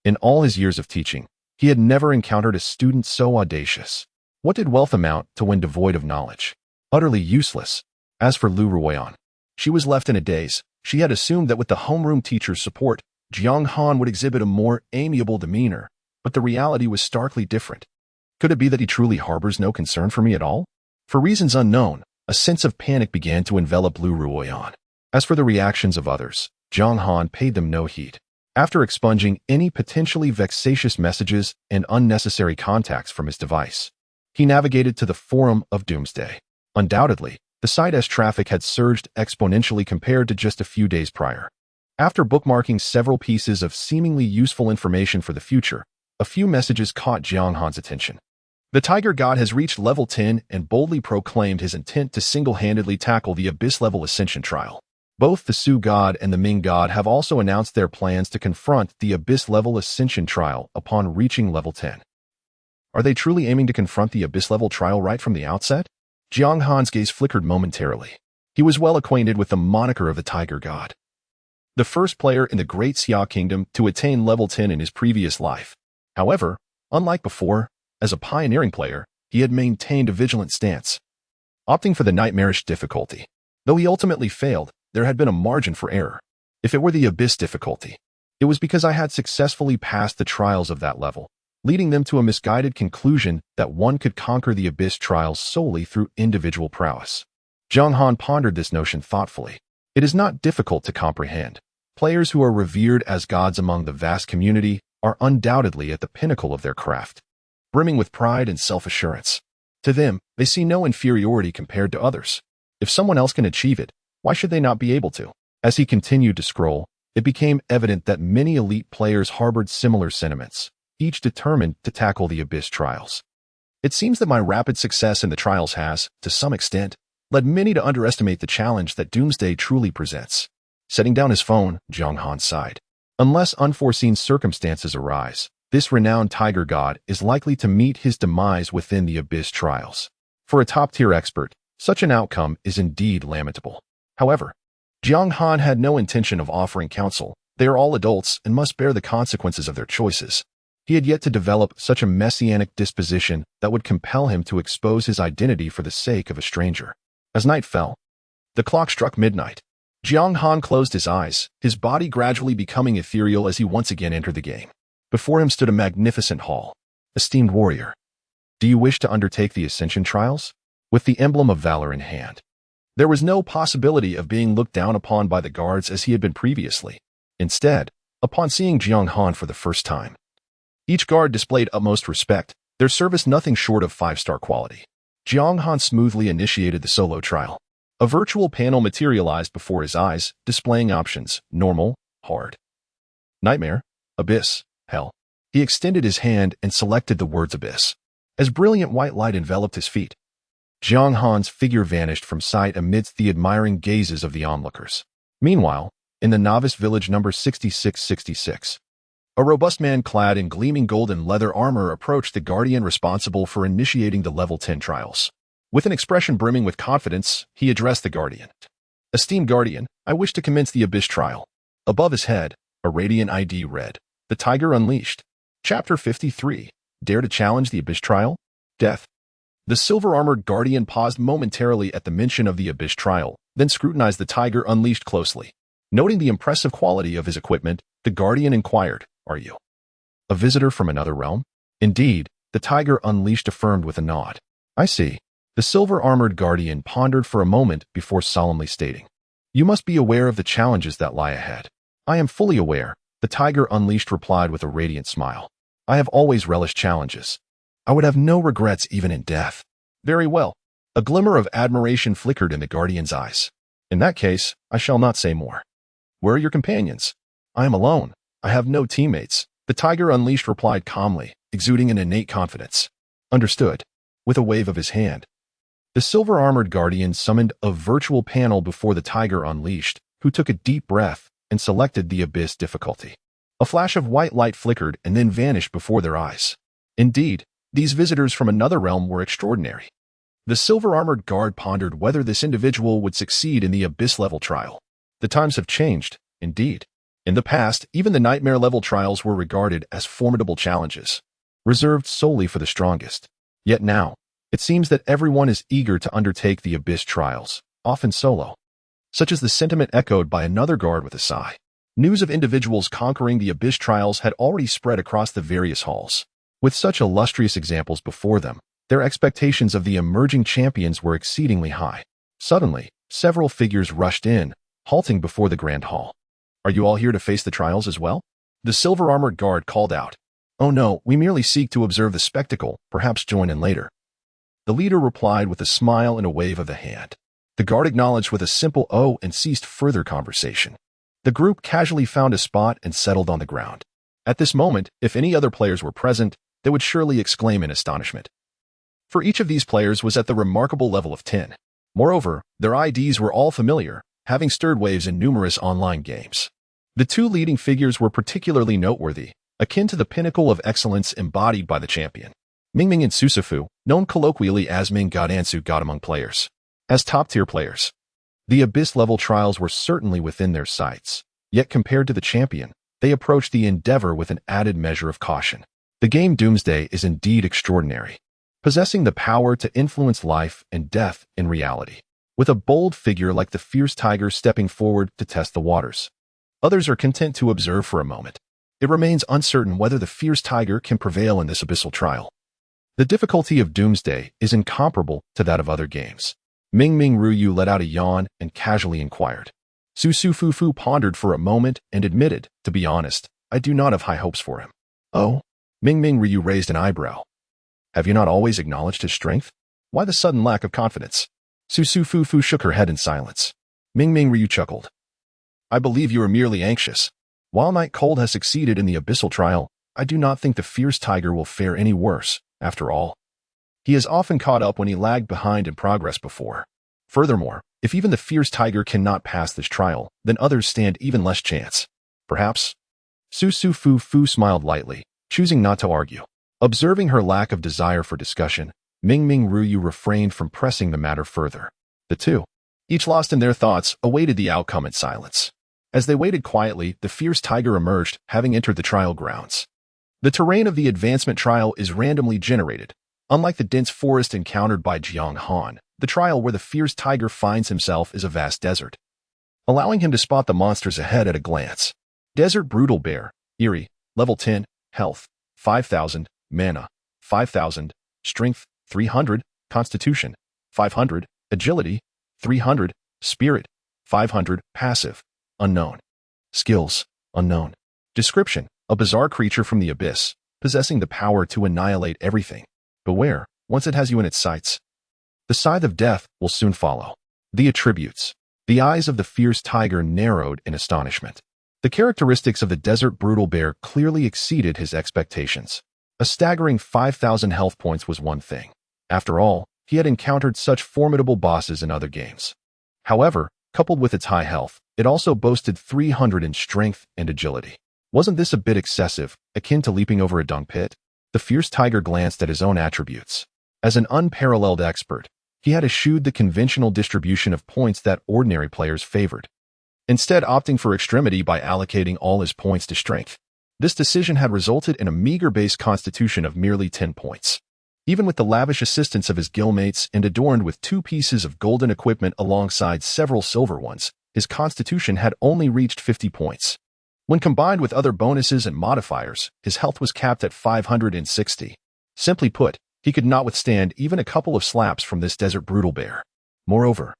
In all his years of teaching, he had never encountered a student so audacious. What did wealth amount to when devoid of knowledge? Utterly useless. As for Liu Ruyan, she was left in a daze. She had assumed that with the homeroom teacher's support, Jiang Han would exhibit a more amiable demeanor, but the reality was starkly different. Could it be that he truly harbors no concern for me at all? For reasons unknown, a sense of panic began to envelop Liu Ruyan. As for the reactions of others, Jiang Han paid them no heed. After expunging any potentially vexatious messages and unnecessary contacts from his device, he navigated to the Forum of Doomsday. Undoubtedly, the site's traffic had surged exponentially compared to just a few days prior. After bookmarking several pieces of seemingly useful information for the future, a few messages caught Jiang Han's attention. The Tiger God has reached level 10 and boldly proclaimed his intent to single-handedly tackle the Abyss-level Ascension trial. Both the Su God and the Ming God have also announced their plans to confront the Abyss-level Ascension trial upon reaching level 10. Are they truly aiming to confront the Abyss-level trial right from the outset? Jiang Han's gaze flickered momentarily. He was well acquainted with the moniker of the Tiger God, the first player in the Great Xia Kingdom to attain level 10 in his previous life. However, unlike before, as a pioneering player, he had maintained a vigilant stance, opting for the nightmarish difficulty. Though he ultimately failed, there had been a margin for error. If it were the Abyss difficulty, it was because I had successfully passed the trials of that level, leading them to a misguided conclusion that one could conquer the Abyss trials solely through individual prowess. Jiang Han pondered this notion thoughtfully. It is not difficult to comprehend. Players who are revered as gods among the vast community are undoubtedly at the pinnacle of their craft, brimming with pride and self-assurance. To them, they see no inferiority compared to others. If someone else can achieve it, why should they not be able to? As he continued to scroll, it became evident that many elite players harbored similar sentiments, each determined to tackle the Abyss trials. It seems that my rapid success in the trials has, to some extent, led many to underestimate the challenge that Doomsday truly presents. Setting down his phone, Jiang Han sighed. Unless unforeseen circumstances arise, this renowned tiger god is likely to meet his demise within the Abyss trials. For a top-tier expert, such an outcome is indeed lamentable. However, Jiang Han had no intention of offering counsel. They are all adults and must bear the consequences of their choices. He had yet to develop such a messianic disposition that would compel him to expose his identity for the sake of a stranger. As night fell, the clock struck midnight. Jiang Han closed his eyes, his body gradually becoming ethereal as he once again entered the game. Before him stood a magnificent hall. Esteemed warrior, do you wish to undertake the Ascension trials? With the emblem of valor in hand. There was no possibility of being looked down upon by the guards as he had been previously. Instead, upon seeing Jiang Han for the first time, each guard displayed utmost respect, their service nothing short of 5-star quality. Jiang Han smoothly initiated the solo trial. A virtual panel materialized before his eyes, displaying options: normal, hard, nightmare, abyss, hell. He extended his hand and selected the words abyss. As brilliant white light enveloped his feet, Jiang Han's figure vanished from sight amidst the admiring gazes of the onlookers. Meanwhile, in the novice village number 6666, a robust man clad in gleaming golden leather armor approached the guardian responsible for initiating the level 10 trials. With an expression brimming with confidence, he addressed the guardian. Esteemed guardian, I wish to commence the Abyss trial. Above his head, a radiant ID read, The Tiger Unleashed. Chapter 53. Dare to challenge the Abyss trial? Death. The silver-armored guardian paused momentarily at the mention of the Abyss trial, then scrutinized the Tiger Unleashed closely. Noting the impressive quality of his equipment, the guardian inquired, Are you a visitor from another realm? Indeed, the Tiger Unleashed affirmed with a nod. I see. The silver-armored guardian pondered for a moment before solemnly stating, You must be aware of the challenges that lie ahead. I am fully aware, the Tiger Unleashed replied with a radiant smile. I have always relished challenges. I would have no regrets even in death. Very well. A glimmer of admiration flickered in the guardian's eyes. In that case, I shall not say more. Where are your companions? I am alone. I have no teammates. The Tiger Unleashed replied calmly, exuding an innate confidence. Understood. With a wave of his hand, the silver-armored guardian summoned a virtual panel before the Tiger Unleashed, who took a deep breath and selected the Abyss difficulty. A flash of white light flickered and then vanished before their eyes. Indeed, these visitors from another realm were extraordinary. The silver-armored guard pondered whether this individual would succeed in the Abyss-level trial. The times have changed, indeed. In the past, even the Nightmare-level trials were regarded as formidable challenges, reserved solely for the strongest. Yet now, it seems that everyone is eager to undertake the Abyss trials, often solo. Such is the sentiment echoed by another guard with a sigh. News of individuals conquering the Abyss trials had already spread across the various halls. With such illustrious examples before them, their expectations of the emerging champions were exceedingly high. Suddenly, several figures rushed in, halting before the grand hall. Are you all here to face the trials as well? The silver-armored guard called out. Oh no, we merely seek to observe the spectacle, perhaps join in later. The leader replied with a smile and a wave of the hand. The guard acknowledged with a simple "oh" and ceased further conversation. The group casually found a spot and settled on the ground. At this moment, if any other players were present, they would surely exclaim in astonishment. For each of these players was at the remarkable level of 10. Moreover, their IDs were all familiar, having stirred waves in numerous online games. The two leading figures were particularly noteworthy, akin to the pinnacle of excellence embodied by the champion. Mingming and Susafu, known colloquially as Ming God and Su God among players. As top-tier players, the Abyss-level trials were certainly within their sights, yet compared to the champion, they approached the endeavor with an added measure of caution. The game Doomsday is indeed extraordinary, possessing the power to influence life and death in reality. With a bold figure like the fierce tiger stepping forward to test the waters, others are content to observe for a moment. It remains uncertain whether the fierce tiger can prevail in this abyssal trial. The difficulty of Doomsday is incomparable to that of other games. Ming Ruyu let out a yawn and casually inquired. Su Su Fu Fu pondered for a moment and admitted, to be honest, I do not have high hopes for him. Oh? Ming Ming Ryu raised an eyebrow. Have you not always acknowledged his strength? Why the sudden lack of confidence? Su Su Fu Fu shook her head in silence. Ming Ming Ryu chuckled. I believe you are merely anxious. While Night Cold has succeeded in the abyssal trial, I do not think the fierce tiger will fare any worse, after all. He has often caught up when he lagged behind in progress before. Furthermore, if even the fierce tiger cannot pass this trial, then others stand even less chance. Perhaps? Su Su Fu Fu smiled lightly, choosing not to argue. Observing her lack of desire for discussion, Ming Ming Ryu refrained from pressing the matter further. The two, each lost in their thoughts, awaited the outcome in silence. As they waited quietly, the fierce tiger emerged, having entered the trial grounds. The terrain of the advancement trial is randomly generated. Unlike the dense forest encountered by Jiang Han, the trial where the fierce tiger finds himself is a vast desert, allowing him to spot the monsters ahead at a glance. Desert Brutal Bear, Eerie, Level 10, Health, 5,000, Mana, 5,000, Strength, 300, Constitution, 500, Agility, 300, Spirit, 500, Passive, Unknown. Skills, Unknown. Description, a bizarre creature from the abyss, possessing the power to annihilate everything. Beware, once it has you in its sights. The scythe of death will soon follow. The attributes. The eyes of the fierce tiger narrowed in astonishment. The characteristics of the Desert Brutal Bear clearly exceeded his expectations. A staggering 5,000 health points was one thing. After all, he had encountered such formidable bosses in other games. However, coupled with its high health, it also boasted 300 in strength and agility. Wasn't this a bit excessive, akin to leaping over a dung pit? The fierce tiger glanced at his own attributes. As an unparalleled expert, he had eschewed the conventional distribution of points that ordinary players favored, instead opting for extremity by allocating all his points to strength. This decision had resulted in a meager base constitution of merely 10 points. Even with the lavish assistance of his guildmates and adorned with 2 pieces of golden equipment alongside several silver ones, his constitution had only reached 50 points. When combined with other bonuses and modifiers, his health was capped at 560. Simply put, he could not withstand even a couple of slaps from this Desert Brutal Bear. Moreover,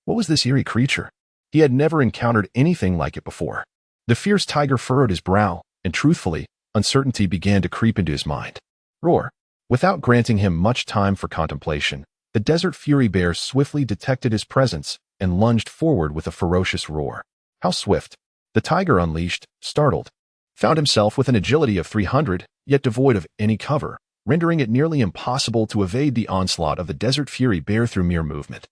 what was this eerie creature? He had never encountered anything like it before. The fierce tiger furrowed his brow, and truthfully, uncertainty began to creep into his mind. Roar. Without granting him much time for contemplation, the Desert Fury Bear swiftly detected his presence and lunged forward with a ferocious roar. How swift! The tiger, unleashed, startled, found himself with an agility of 300, yet devoid of any cover, rendering it nearly impossible to evade the onslaught of the Desert Fury Bear through mere movement.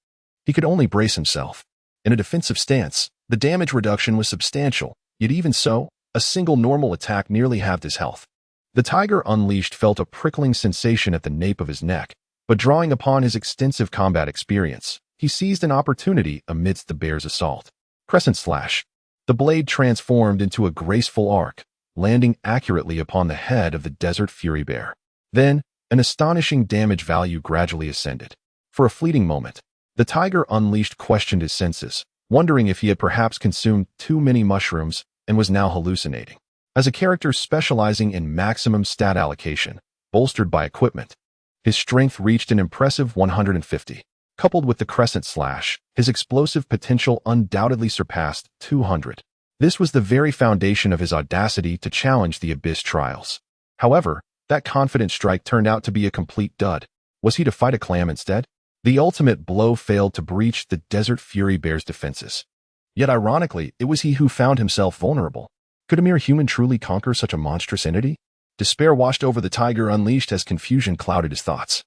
He could only brace himself. In a defensive stance, the damage reduction was substantial, yet even so, a single normal attack nearly halved his health. The tiger, unleashed, felt a prickling sensation at the nape of his neck, but drawing upon his extensive combat experience, he seized an opportunity amidst the bear's assault. Crescent slash. The blade transformed into a graceful arc, landing accurately upon the head of the Desert Fury Bear. Then, an astonishing damage value gradually ascended. For a fleeting moment, the tiger, unleashed, questioned his senses, wondering if he had perhaps consumed too many mushrooms and was now hallucinating. As a character specializing in maximum stat allocation, bolstered by equipment, his strength reached an impressive 150. Coupled with the crescent slash, his explosive potential undoubtedly surpassed 200. This was the very foundation of his audacity to challenge the Abyss trials. However, that confident strike turned out to be a complete dud. Was he to fight a clam instead? The ultimate blow failed to breach the Desert Fury Bear's defenses. Yet ironically, it was he who found himself vulnerable. Could a mere human truly conquer such a monstrous entity? Despair washed over the tiger, unleashed, as confusion clouded his thoughts.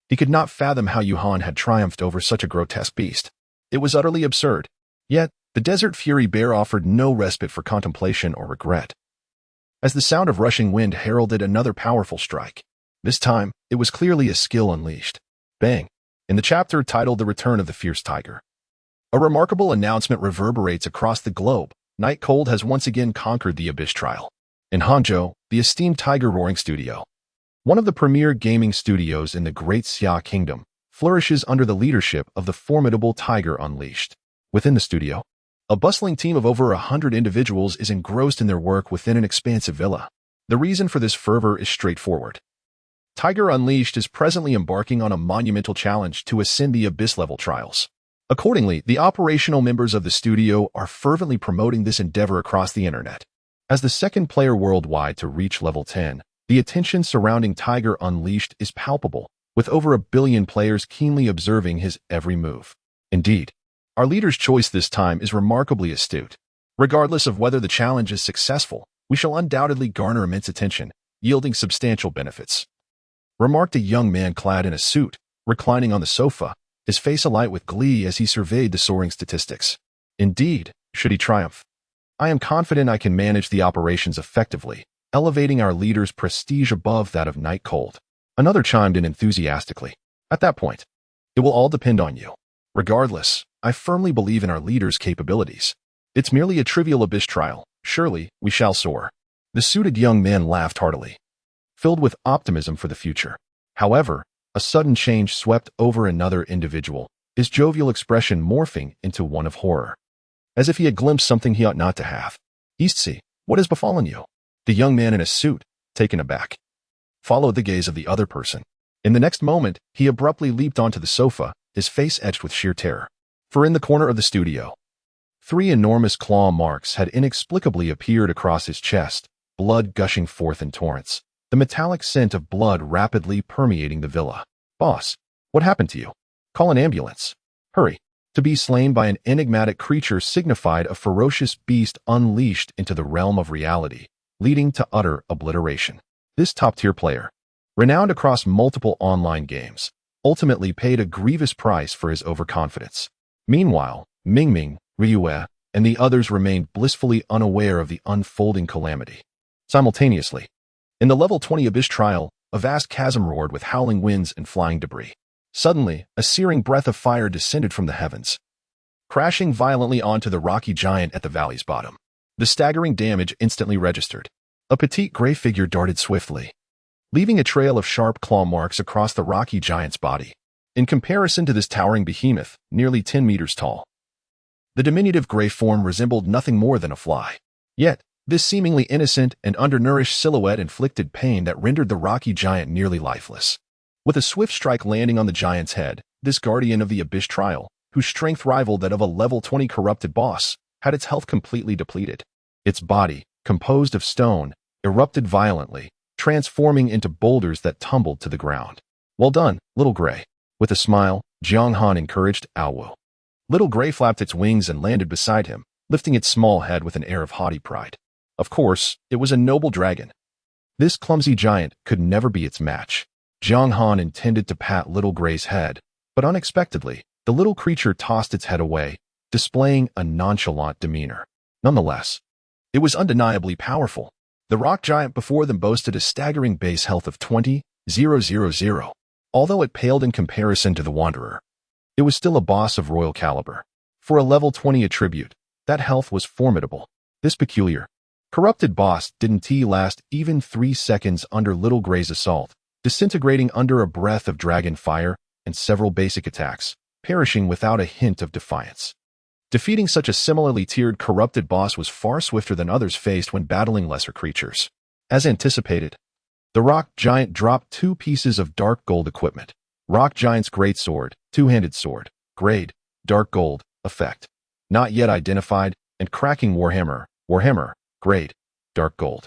He could not fathom how Yuan had triumphed over such a grotesque beast. It was utterly absurd. Yet, the Desert Fury Bear offered no respite for contemplation or regret. As the sound of rushing wind heralded another powerful strike, this time, it was clearly a skill unleashed. Bang! In the chapter titled The Return of the Fierce Tiger, a remarkable announcement reverberates across the globe. Night Cold has once again conquered the Abyss trial. In Hangzhou, the esteemed Tiger Roaring Studio, one of the premier gaming studios in the Great Xia Kingdom, flourishes under the leadership of the formidable Tiger Unleashed. Within the studio, a bustling team of over 100 individuals is engrossed in their work within an expansive villa. The reason for this fervor is straightforward. Tiger Unleashed is presently embarking on a monumental challenge to ascend the Abyss level trials. Accordingly, the operational members of the studio are fervently promoting this endeavor across the internet. As the second player worldwide to reach level 10, the attention surrounding Tiger Unleashed is palpable, with over 1 billion players keenly observing his every move. Indeed, our leader's choice this time is remarkably astute. Regardless of whether the challenge is successful, we shall undoubtedly garner immense attention, yielding substantial benefits. Remarked a young man clad in a suit, reclining on the sofa, his face alight with glee as he surveyed the soaring statistics. Indeed, should he triumph, I am confident I can manage the operations effectively, elevating our leader's prestige above that of Night Cold. Another chimed in enthusiastically. At that point, it will all depend on you. Regardless, I firmly believe in our leader's capabilities. It's merely a trivial abyss trial. Surely, we shall soar. The suited young man laughed heartily, filled with optimism for the future. However, a sudden change swept over another individual, his jovial expression morphing into one of horror, as if he had glimpsed something he ought not to have. Eastsea, what has befallen you? The young man in a suit, taken aback, followed the gaze of the other person. In the next moment, he abruptly leaped onto the sofa, his face etched with sheer terror. For in the corner of the studio, 3 enormous claw marks had inexplicably appeared across his chest, blood gushing forth in torrents, the metallic scent of blood rapidly permeating the villa. Boss, what happened to you? Call an ambulance. Hurry. To be slain by an enigmatic creature signified a ferocious beast unleashed into the realm of reality, leading to utter obliteration. This top-tier player, renowned across multiple online games, ultimately paid a grievous price for his overconfidence. Meanwhile, Mingming, Ryue, and the others remained blissfully unaware of the unfolding calamity. Simultaneously, in the level 20 Abyss trial, a vast chasm roared with howling winds and flying debris. Suddenly, a searing breath of fire descended from the heavens, crashing violently onto the rocky giant at the valley's bottom. The staggering damage instantly registered. A petite gray figure darted swiftly, leaving a trail of sharp claw marks across the rocky giant's body. In comparison to this towering behemoth, nearly 10 meters tall, the diminutive gray form resembled nothing more than a fly. Yet, this seemingly innocent and undernourished silhouette inflicted pain that rendered the rocky giant nearly lifeless. With a swift strike landing on the giant's head, this guardian of the Abyss trial, whose strength rivaled that of a level 20 corrupted boss, had its health completely depleted. Its body, composed of stone, erupted violently, transforming into boulders that tumbled to the ground. Well done, Little Gray. With a smile, Jiang Han encouraged Awu. Little Gray flapped its wings and landed beside him, lifting its small head with an air of haughty pride. Of course, it was a noble dragon. This clumsy giant could never be its match. Jiang Han intended to pat Little Gray's head, but unexpectedly, the little creature tossed its head away, displaying a nonchalant demeanor. Nonetheless, it was undeniably powerful. The rock giant before them boasted a staggering base health of 20,000. Although it paled in comparison to the Wanderer, it was still a boss of royal caliber. For a level 20 attribute, that health was formidable. This peculiar, corrupted boss didn't last even 3 seconds under Little Gray's assault, disintegrating under a breath of dragon fire and several basic attacks, perishing without a hint of defiance. Defeating such a similarly tiered corrupted boss was far swifter than others faced when battling lesser creatures. As anticipated, the rock giant dropped 2 pieces of dark gold equipment. Rock Giant's Great Sword, Two-Handed Sword, Grade, Dark Gold, Effect, Not Yet Identified, and Cracking Warhammer, Grade, Dark Gold.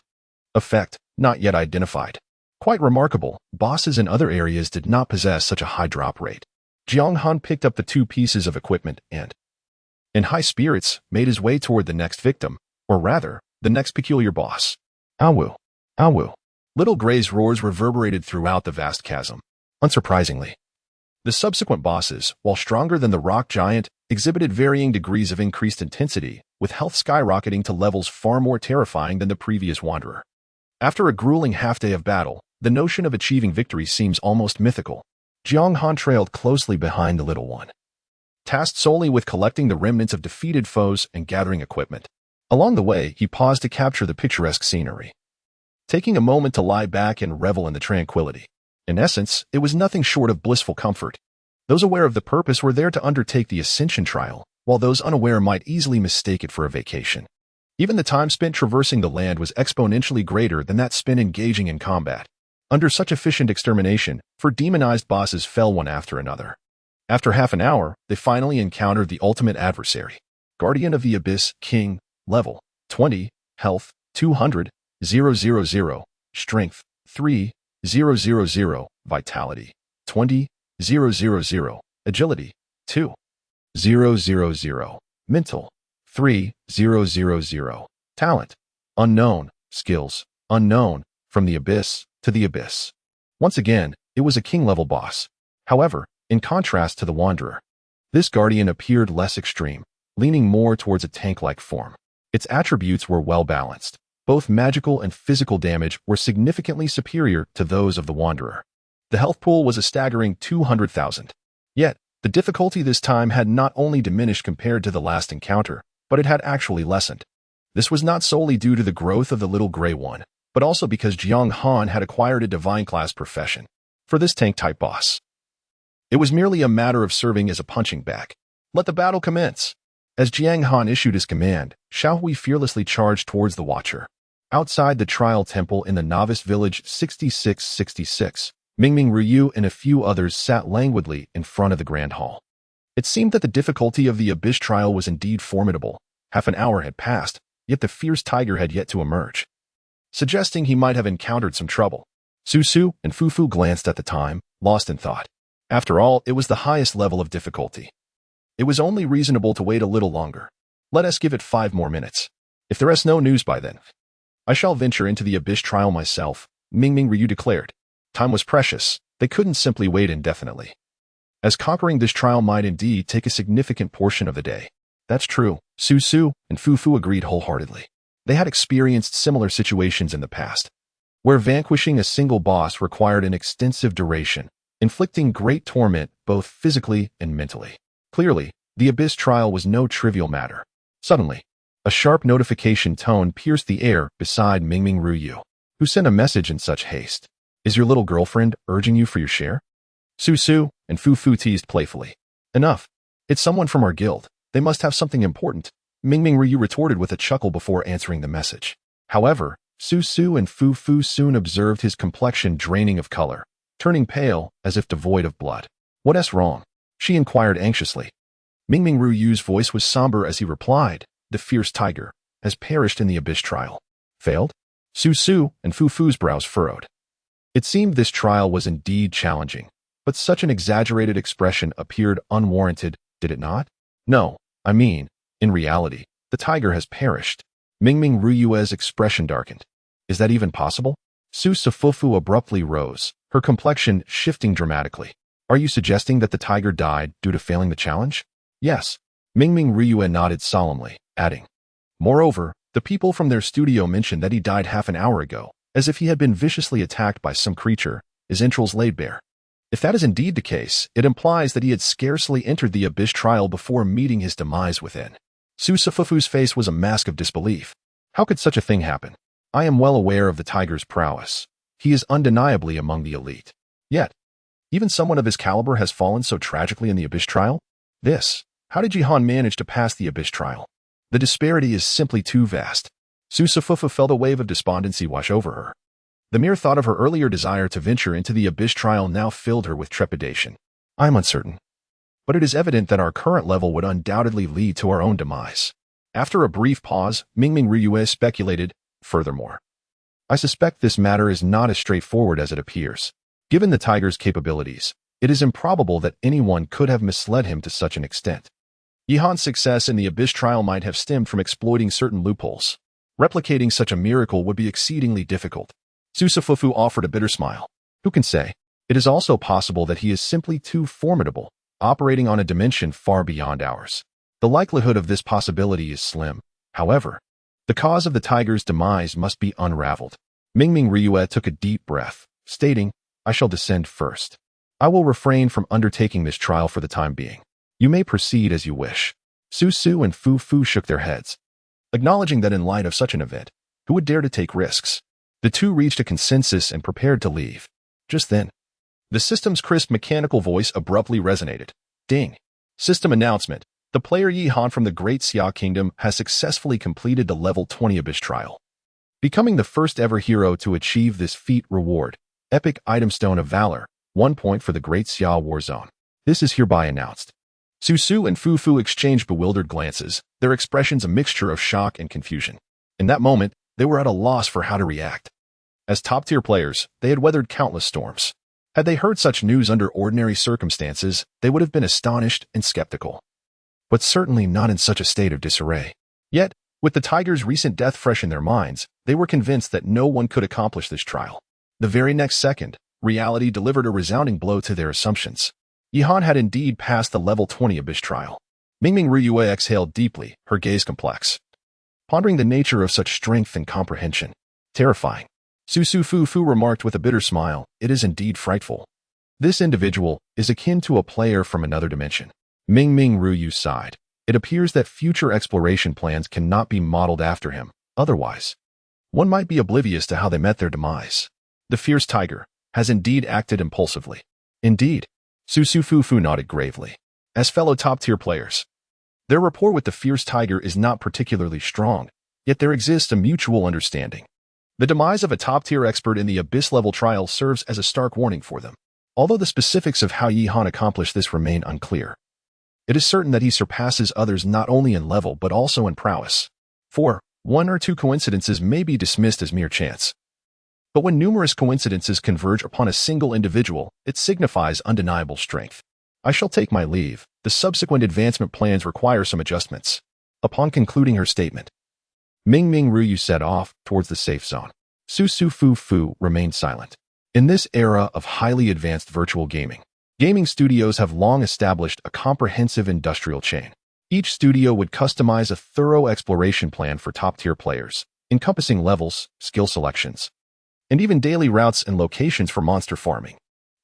Effect, Not Yet Identified. Quite remarkable, bosses in other areas did not possess such a high drop rate. Jiang Han picked up the 2 pieces of equipment and, in high spirits, made his way toward the next victim, or rather, the next peculiar boss. Awu, Awu. Little Gray's roars reverberated throughout the vast chasm. Unsurprisingly, the subsequent bosses, while stronger than the rock giant, exhibited varying degrees of increased intensity, with health skyrocketing to levels far more terrifying than the previous Wanderer. After a grueling half-day of battle, the notion of achieving victory seems almost mythical. Jiang Han trailed closely behind the little one, tasked solely with collecting the remnants of defeated foes and gathering equipment. Along the way, he paused to capture the picturesque scenery, taking a moment to lie back and revel in the tranquility. In essence, it was nothing short of blissful comfort. Those aware of the purpose were there to undertake the Ascension trial, while those unaware might easily mistake it for a vacation. Even the time spent traversing the land was exponentially greater than that spent engaging in combat. Under such efficient extermination, 4 demonized bosses fell one after another, After half an hour, they finally encountered the ultimate adversary. Guardian of the Abyss, King, level 20, health 200, 000, strength 3, 000, vitality 20, 000, agility 2, 000, mental 3, 000, talent unknown, skills unknown, from the abyss to the abyss. Once again, it was a king-level boss. However, in contrast to the Wanderer, this guardian appeared less extreme, leaning more towards a tank-like form. Its attributes were well-balanced. Both magical and physical damage were significantly superior to those of the Wanderer. The health pool was a staggering 200,000. Yet, the difficulty this time had not only diminished compared to the last encounter, but it had actually lessened. This was not solely due to the growth of the little gray one, but also because Jiang Han had acquired a divine-class profession. For this tank-type boss, it was merely a matter of serving as a punching bag. Let the battle commence. As Jiang Han issued his command, Xiao Hui fearlessly charged towards the Watcher. Outside the trial temple in the novice village 6666, Mingming Ryu and a few others sat languidly in front of the grand hall. It seemed that the difficulty of the Abyss trial was indeed formidable. Half an hour had passed, yet the fierce tiger had yet to emerge, suggesting he might have encountered some trouble. Su Su and Fu Fu glanced at the time, lost in thought. After all, it was the highest level of difficulty. It was only reasonable to wait a little longer. Let us give it 5 more minutes. If there is no news by then, I shall venture into the Abyss trial myself, Mingming Ryu declared. Time was precious. They couldn't simply wait indefinitely, as conquering this trial might indeed take a significant portion of the day. That's true, Su Su and Fu Fu agreed wholeheartedly. They had experienced similar situations in the past, where vanquishing a single boss required an extensive duration, inflicting great torment both physically and mentally. Clearly, the Abyss trial was no trivial matter. Suddenly, a sharp notification tone pierced the air beside Mingming Ryu, who sent a message in such haste. Is your little girlfriend urging you for your share? Su Su and Fu Fu teased playfully. Enough. It's someone from our guild. They must have something important. Mingming Ryu retorted with a chuckle before answering the message. However, Su Su and Fu Fu soon observed his complexion draining of color, turning pale as if devoid of blood. What's wrong? She inquired anxiously. Mingming Ryu's voice was somber as he replied, the fierce tiger has perished in the Abyss trial. Failed? Su Su and Fu Fu's brows furrowed. It seemed this trial was indeed challenging, but such an exaggerated expression appeared unwarranted, did it not? No, I mean, in reality, the tiger has perished. Mingming Ryu's expression darkened. Is that even possible? Su Sufufu abruptly rose, her complexion shifting dramatically. Are you suggesting that the tiger died due to failing the challenge? Yes. Mingming Ryu nodded solemnly, adding. Moreover, the people from their studio mentioned that he died half an hour ago, as if he had been viciously attacked by some creature, his entrails laid bare. If that is indeed the case, it implies that he had scarcely entered the Abyss trial before meeting his demise within. Su Sufufu's face was a mask of disbelief. How could such a thing happen? I am well aware of the tiger's prowess. He is undeniably among the elite. Yet, even someone of his caliber has fallen so tragically in the Abyss trial? How did Jiang Han manage to pass the Abyss trial? The disparity is simply too vast. Su Sufufu felt a wave of despondency wash over her. The mere thought of her earlier desire to venture into the Abyss trial now filled her with trepidation. I am uncertain, but it is evident that our current level would undoubtedly lead to our own demise. After a brief pause, Mingming Ryu speculated, furthermore, I suspect this matter is not as straightforward as it appears. Given the tiger's capabilities, it is improbable that anyone could have misled him to such an extent. Jiang Han's success in the Abyss trial might have stemmed from exploiting certain loopholes. Replicating such a miracle would be exceedingly difficult. Su Sufufu offered a bitter smile. Who can say? It is also possible that he is simply too formidable, operating on a dimension far beyond ours. The likelihood of this possibility is slim. However, the cause of the tiger's demise must be unraveled. Mingming Ryu took a deep breath, stating, I shall descend first. I will refrain from undertaking this trial for the time being. You may proceed as you wish. Su Su and Fu Fu shook their heads, acknowledging that in light of such an event, who would dare to take risks? The two reached a consensus and prepared to leave. Just then, the system's crisp mechanical voice abruptly resonated. Ding! System announcement. The player Jiang Han from the Great Xia Kingdom has successfully completed the level 20 Abyss trial, becoming the first ever hero to achieve this feat. Reward. Epic Item Stone of Valor. 1 point for the Great Xia War Zone. This is hereby announced. Su Su and Fu Fu exchanged bewildered glances, their expressions a mixture of shock and confusion. In that moment, they were at a loss for how to react. As top-tier players, they had weathered countless storms. Had they heard such news under ordinary circumstances, they would have been astonished and skeptical. But certainly not in such a state of disarray. Yet, with the tiger's recent death fresh in their minds, they were convinced that no one could accomplish this trial. The very next second, reality delivered a resounding blow to their assumptions. Jiang Han had indeed passed the level 20 abyss trial. Ming Ruyan exhaled deeply, her gaze complex, pondering the nature of such strength and comprehension. Terrifying. Su Su Fu Fu remarked with a bitter smile, it is indeed frightful. This individual is akin to a player from another dimension. Ming Ruyan sighed. It appears that future exploration plans cannot be modeled after him. Otherwise, one might be oblivious to how they met their demise. The fierce tiger has indeed acted impulsively. Indeed. Su Su Fu Fu nodded gravely. As fellow top-tier players, their rapport with the fierce tiger is not particularly strong, yet there exists a mutual understanding. The demise of a top-tier expert in the abyss-level trial serves as a stark warning for them. Although the specifics of how Jiang Han accomplished this remain unclear, it is certain that he surpasses others not only in level but also in prowess. For one or two coincidences may be dismissed as mere chance. But when numerous coincidences converge upon a single individual, it signifies undeniable strength. I shall take my leave. The subsequent advancement plans require some adjustments. Upon concluding her statement, Ming Ruyan set off towards the safe zone. Su Su Fu Fu remained silent. In this era of highly advanced virtual gaming, gaming studios have long established a comprehensive industrial chain. Each studio would customize a thorough exploration plan for top-tier players, encompassing levels, skill selections, and even daily routes and locations for monster farming.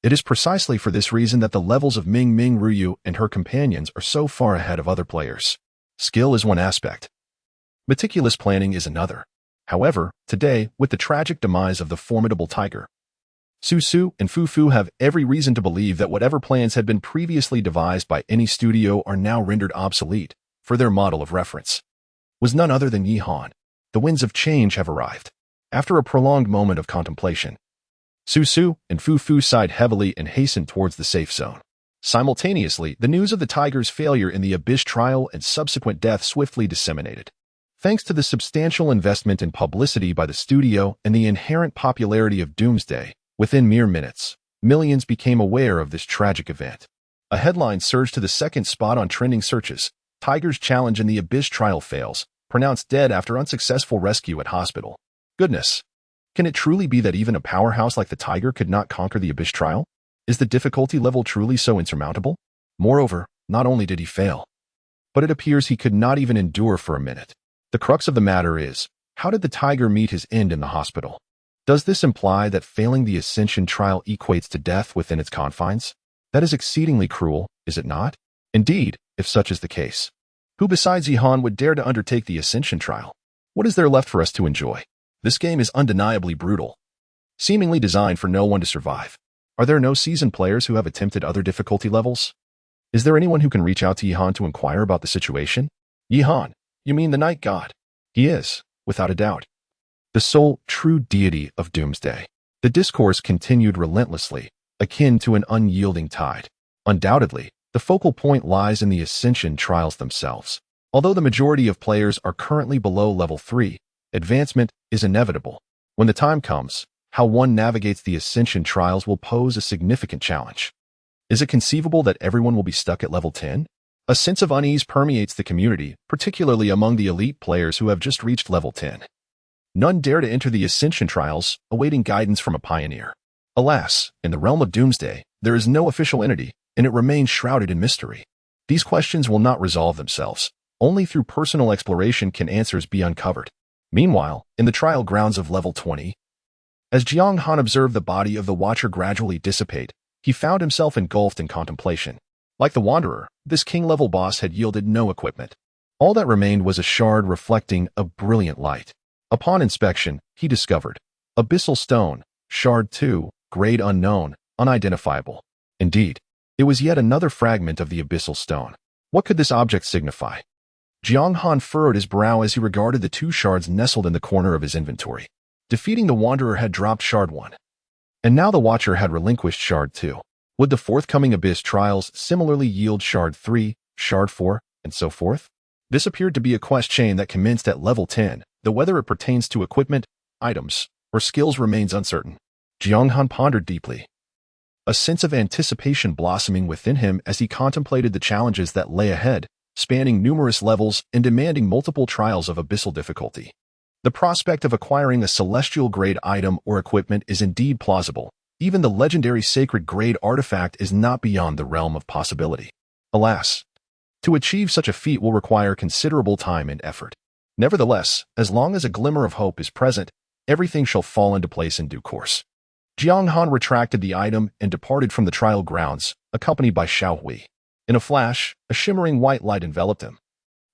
It is precisely for this reason that the levels of Ming Ruyan and her companions are so far ahead of other players. Skill is one aspect. Meticulous planning is another. However, today, with the tragic demise of the formidable tiger, Su Su and Fu Fu have every reason to believe that whatever plans had been previously devised by any studio are now rendered obsolete, for their model of reference was none other than Jiang Han. The winds of change have arrived. After a prolonged moment of contemplation, Su Su and Fu Fu sighed heavily and hastened towards the safe zone. Simultaneously, the news of the tiger's failure in the abyss trial and subsequent death swiftly disseminated. Thanks to the substantial investment in publicity by the studio and the inherent popularity of Doomsday, within mere minutes, millions became aware of this tragic event. A headline surged to the second spot on trending searches. Tiger's challenge in the abyss trial fails, pronounced dead after unsuccessful rescue at hospital. Goodness. Can it truly be that even a powerhouse like the tiger could not conquer the abyss trial? Is the difficulty level truly so insurmountable? Moreover, not only did he fail, but it appears he could not even endure for a minute. The crux of the matter is, how did the tiger meet his end in the hospital? Does this imply that failing the ascension trial equates to death within its confines? That is exceedingly cruel, is it not? Indeed, if such is the case, who besides Jiang Han would dare to undertake the ascension trial? What is there left for us to enjoy? This game is undeniably brutal, seemingly designed for no one to survive. Are there no seasoned players who have attempted other difficulty levels? Is there anyone who can reach out to Jiang Han to inquire about the situation? Jiang Han, you mean the night god? He is, without a doubt, the sole true deity of Doomsday. The discourse continued relentlessly, akin to an unyielding tide. Undoubtedly, the focal point lies in the ascension trials themselves. Although the majority of players are currently below level 3, advancement is inevitable. When the time comes, how one navigates the ascension trials will pose a significant challenge. Is it conceivable that everyone will be stuck at level 10? A sense of unease permeates the community, particularly among the elite players who have just reached level 10. None dare to enter the ascension trials, awaiting guidance from a pioneer. Alas, in the realm of Doomsday, there is no official entity, and it remains shrouded in mystery. These questions will not resolve themselves. Only through personal exploration can answers be uncovered. Meanwhile, in the trial grounds of level 20, as Jiang Han observed the body of the Watcher gradually dissipate, he found himself engulfed in contemplation. Like the Wanderer, this king-level boss had yielded no equipment. All that remained was a shard reflecting a brilliant light. Upon inspection, he discovered Abyssal Stone, Shard 2, grade unknown, unidentifiable. Indeed, it was yet another fragment of the Abyssal Stone. What could this object signify? Jiang Han furrowed his brow as he regarded the two shards nestled in the corner of his inventory. Defeating the Wanderer had dropped Shard 1. And now the Watcher had relinquished Shard 2. Would the forthcoming Abyss trials similarly yield Shard 3, Shard 4, and so forth? This appeared to be a quest chain that commenced at level 10, though whether it pertains to equipment, items, or skills remains uncertain. Jiang Han pondered deeply, a sense of anticipation blossoming within him as he contemplated the challenges that lay ahead, spanning numerous levels and demanding multiple trials of abyssal difficulty. The prospect of acquiring a celestial-grade item or equipment is indeed plausible. Even the legendary sacred-grade artifact is not beyond the realm of possibility. Alas, to achieve such a feat will require considerable time and effort. Nevertheless, as long as a glimmer of hope is present, everything shall fall into place in due course. Jiang Han retracted the item and departed from the trial grounds, accompanied by Xiao Hui. In a flash, a shimmering white light enveloped him,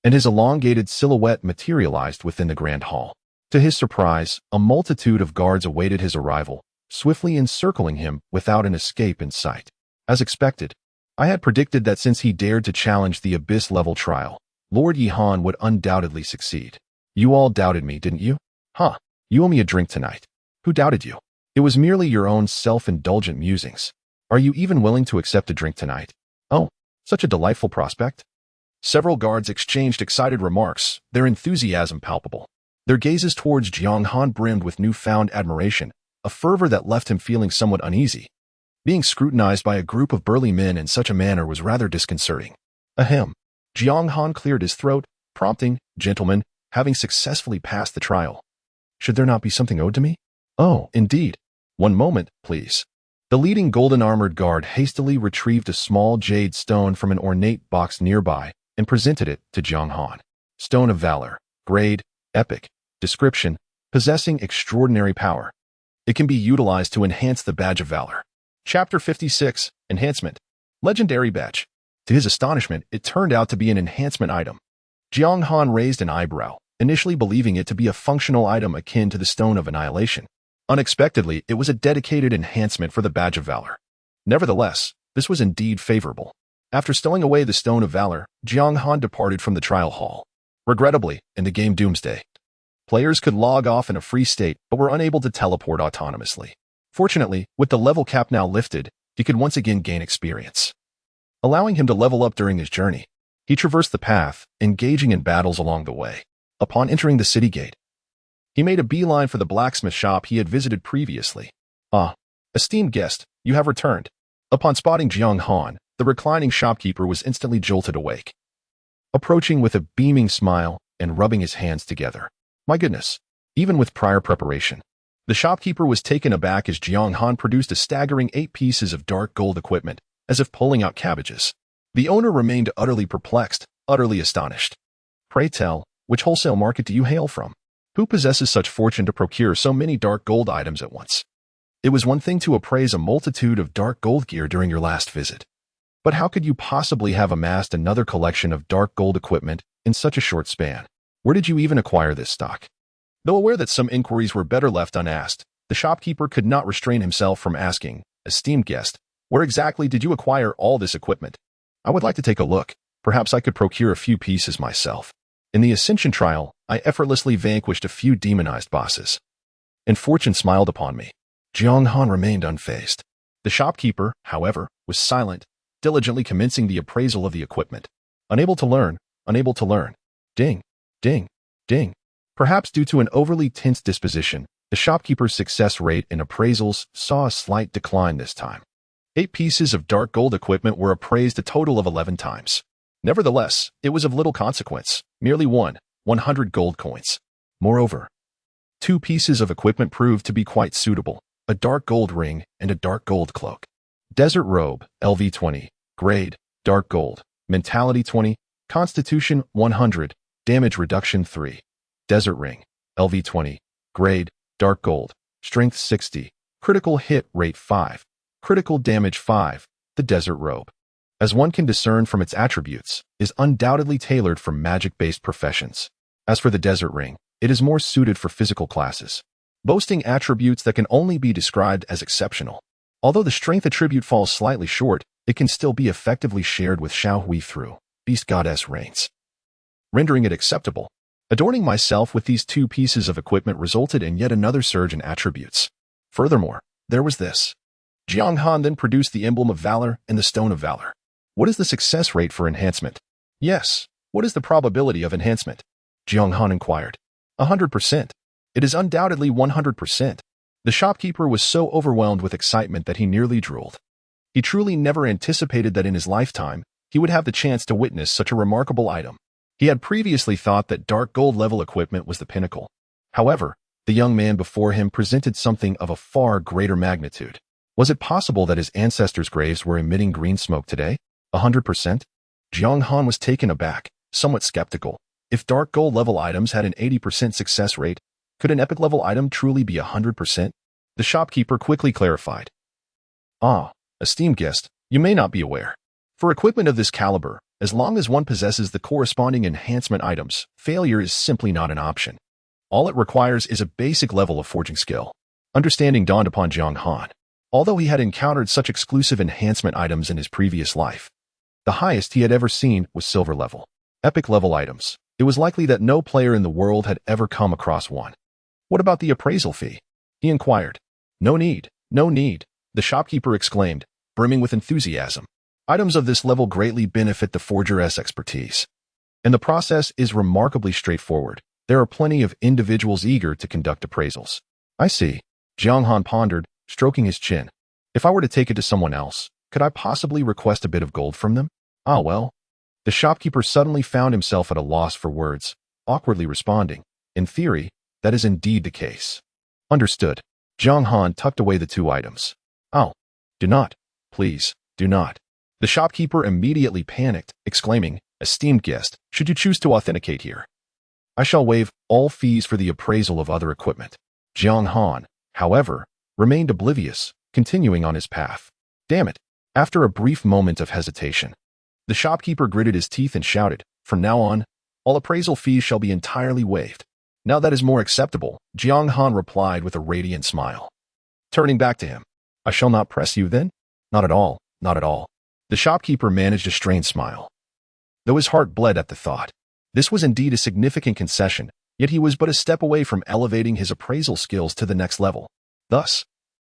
and his elongated silhouette materialized within the grand hall. To his surprise, a multitude of guards awaited his arrival, swiftly encircling him without an escape in sight. As expected, I had predicted that since he dared to challenge the Abyss-level trial, Lord Yi Han would undoubtedly succeed. You all doubted me, didn't you? Huh, you owe me a drink tonight. Who doubted you? It was merely your own self-indulgent musings. Are you even willing to accept a drink tonight? Oh, such a delightful prospect. Several guards exchanged excited remarks, their enthusiasm palpable. Their gazes towards Jiang Han brimmed with newfound admiration, a fervor that left him feeling somewhat uneasy. Being scrutinized by a group of burly men in such a manner was rather disconcerting. Ahem. Jiang Han cleared his throat, prompting, gentlemen, having successfully passed the trial. Should there not be something owed to me? Oh, indeed. One moment, please. The leading golden-armored guard hastily retrieved a small jade stone from an ornate box nearby and presented it to Jiang Han. Stone of Valor. Grade, Epic. Description, possessing extraordinary power. It can be utilized to enhance the Badge of Valor. Chapter 56, Enhancement. Legendary Badge. To his astonishment, it turned out to be an enhancement item. Jiang Han raised an eyebrow, initially believing it to be a functional item akin to the Stone of Annihilation. Unexpectedly, it was a dedicated enhancement for the Badge of Valor. Nevertheless, this was indeed favorable. After stowing away the Stone of Valor, Jiang Han departed from the trial hall. Regrettably, in the game Doomsday, players could log off in a free state but were unable to teleport autonomously. Fortunately, with the level cap now lifted, he could once again gain experience, allowing him to level up during his journey. He traversed the path, engaging in battles along the way. Upon entering the city gate, he made a beeline for the blacksmith shop he had visited previously. Ah, esteemed guest, you have returned. Upon spotting Jiang Han, the reclining shopkeeper was instantly jolted awake, approaching with a beaming smile and rubbing his hands together. My goodness, even with prior preparation. The shopkeeper was taken aback as Jiang Han produced a staggering 8 pieces of dark gold equipment, as if pulling out cabbages. The owner remained utterly perplexed, utterly astonished. Pray tell, which wholesale market do you hail from? Who possesses such fortune to procure so many dark gold items at once? It was one thing to appraise a multitude of dark gold gear during your last visit. But how could you possibly have amassed another collection of dark gold equipment in such a short span? Where did you even acquire this stock? Though aware that some inquiries were better left unasked, the shopkeeper could not restrain himself from asking, esteemed guest, where exactly did you acquire all this equipment? I would like to take a look. Perhaps I could procure a few pieces myself. In the Ascension trial, I effortlessly vanquished a few demonized bosses, and fortune smiled upon me. Jiang Han remained unfazed. The shopkeeper, however, was silent, diligently commencing the appraisal of the equipment. Unable to learn. Ding, ding, ding. Perhaps due to an overly tense disposition, the shopkeeper's success rate in appraisals saw a slight decline this time. 8 pieces of dark gold equipment were appraised a total of 11 times. Nevertheless, it was of little consequence, merely 100 gold coins. Moreover, 2 pieces of equipment proved to be quite suitable, a dark gold ring and a dark gold cloak. Desert Robe, LV 20, Grade, Dark Gold, Mentality 20, Constitution 100, Damage Reduction 3. Desert Ring, LV 20, Grade, Dark Gold, Strength 60, Critical Hit Rate 5, Critical Damage 5. The Desert Robe, as one can discern from its attributes, is undoubtedly tailored for magic-based professions. As for the Desert Ring, it is more suited for physical classes, boasting attributes that can only be described as exceptional. Although the strength attribute falls slightly short, it can still be effectively shared with Xiao Hui through Beast Goddess Reigns, rendering it acceptable. Adorning myself with these 2 pieces of equipment resulted in yet another surge in attributes. Furthermore, there was this. Jiang Han then produced the emblem of valor and the stone of valor. What is the success rate for enhancement? Yes. What is the probability of enhancement? Jiang Han inquired. 100%. It is undoubtedly 100%. The shopkeeper was so overwhelmed with excitement that he nearly drooled. He truly never anticipated that in his lifetime, he would have the chance to witness such a remarkable item. He had previously thought that dark gold level equipment was the pinnacle. However, the young man before him presented something of a far greater magnitude. Was it possible that his ancestors' graves were emitting green smoke today? 100%? Jiang Han was taken aback, somewhat skeptical. If dark gold level items had an 80% success rate, could an epic level item truly be 100%? The shopkeeper quickly clarified. Esteemed guest, you may not be aware. For equipment of this caliber, as long as one possesses the corresponding enhancement items, failure is simply not an option. All it requires is a basic level of forging skill. Understanding dawned upon Jiang Han. Although he had encountered such exclusive enhancement items in his previous life, the highest he had ever seen was silver level. Epic level items. It was likely that no player in the world had ever come across one. What about the appraisal fee? He inquired. No need, no need, the shopkeeper exclaimed, brimming with enthusiasm. Items of this level greatly benefit the forger's expertise. And the process is remarkably straightforward. There are plenty of individuals eager to conduct appraisals. I see. Jiang Han pondered, stroking his chin. If I were to take it to someone else, could I possibly request a bit of gold from them? Well. The shopkeeper suddenly found himself at a loss for words, awkwardly responding. In theory, that is indeed the case. Understood. Jiang Han tucked away the two items. Do not. Please, do not. The shopkeeper immediately panicked, exclaiming, Esteemed guest, should you choose to authenticate here, I shall waive all fees for the appraisal of other equipment. Jiang Han, however, remained oblivious, continuing on his path. Damn it. After a brief moment of hesitation, the shopkeeper gritted his teeth and shouted, From now on, all appraisal fees shall be entirely waived. Now that is more acceptable, Jiang Han replied with a radiant smile. Turning back to him, I shall not press you then? Not at all, not at all. The shopkeeper managed a strained smile, though his heart bled at the thought. This was indeed a significant concession, yet he was but a step away from elevating his appraisal skills to the next level. Thus,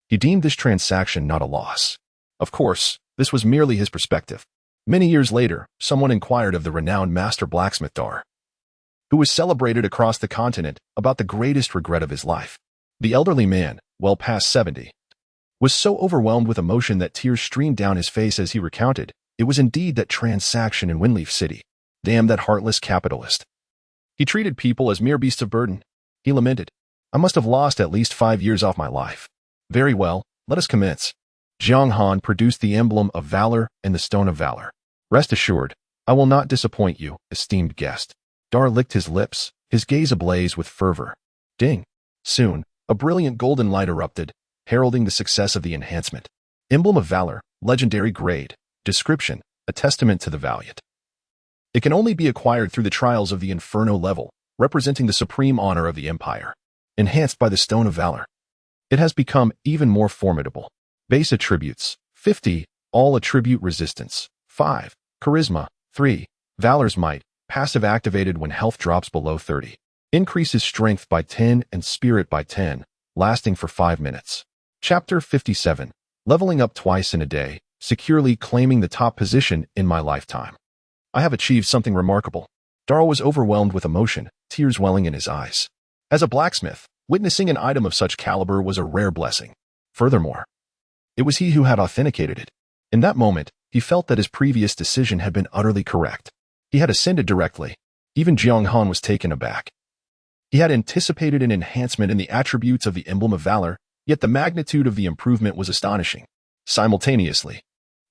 he deemed this transaction not a loss. Of course, this was merely his perspective. Many years later, someone inquired of the renowned master blacksmith Dar, who was celebrated across the continent, about the greatest regret of his life. The elderly man, well past 70, was so overwhelmed with emotion that tears streamed down his face as he recounted, it was indeed that transaction in Windleaf City. Damn that heartless capitalist. He treated people as mere beasts of burden. He lamented, I must have lost at least 5 years off my life. Very well, let us commence. Jiang Han produced the emblem of valor and the stone of valor. Rest assured, I will not disappoint you, esteemed guest. Dar licked his lips, his gaze ablaze with fervor. Ding. Soon, a brilliant golden light erupted, heralding the success of the enhancement. Emblem of valor, legendary grade. Description, a testament to the valiant. It can only be acquired through the trials of the Inferno level, representing the supreme honor of the Empire. Enhanced by the Stone of Valor, it has become even more formidable. Base attributes, 50, all attribute resistance, 5, charisma, 3, valor's might, passive activated when health drops below 30. Increases strength by 10 and spirit by 10, lasting for 5 minutes. Chapter 57, leveling up twice in a day, securely claiming the top position in my lifetime. I have achieved something remarkable. Darl was overwhelmed with emotion, tears welling in his eyes. As a blacksmith, witnessing an item of such caliber was a rare blessing. Furthermore, it was he who had authenticated it. In that moment, he felt that his previous decision had been utterly correct. He had ascended directly. Even Jiang Han was taken aback. He had anticipated an enhancement in the attributes of the Emblem of Valor, yet the magnitude of the improvement was astonishing. Simultaneously,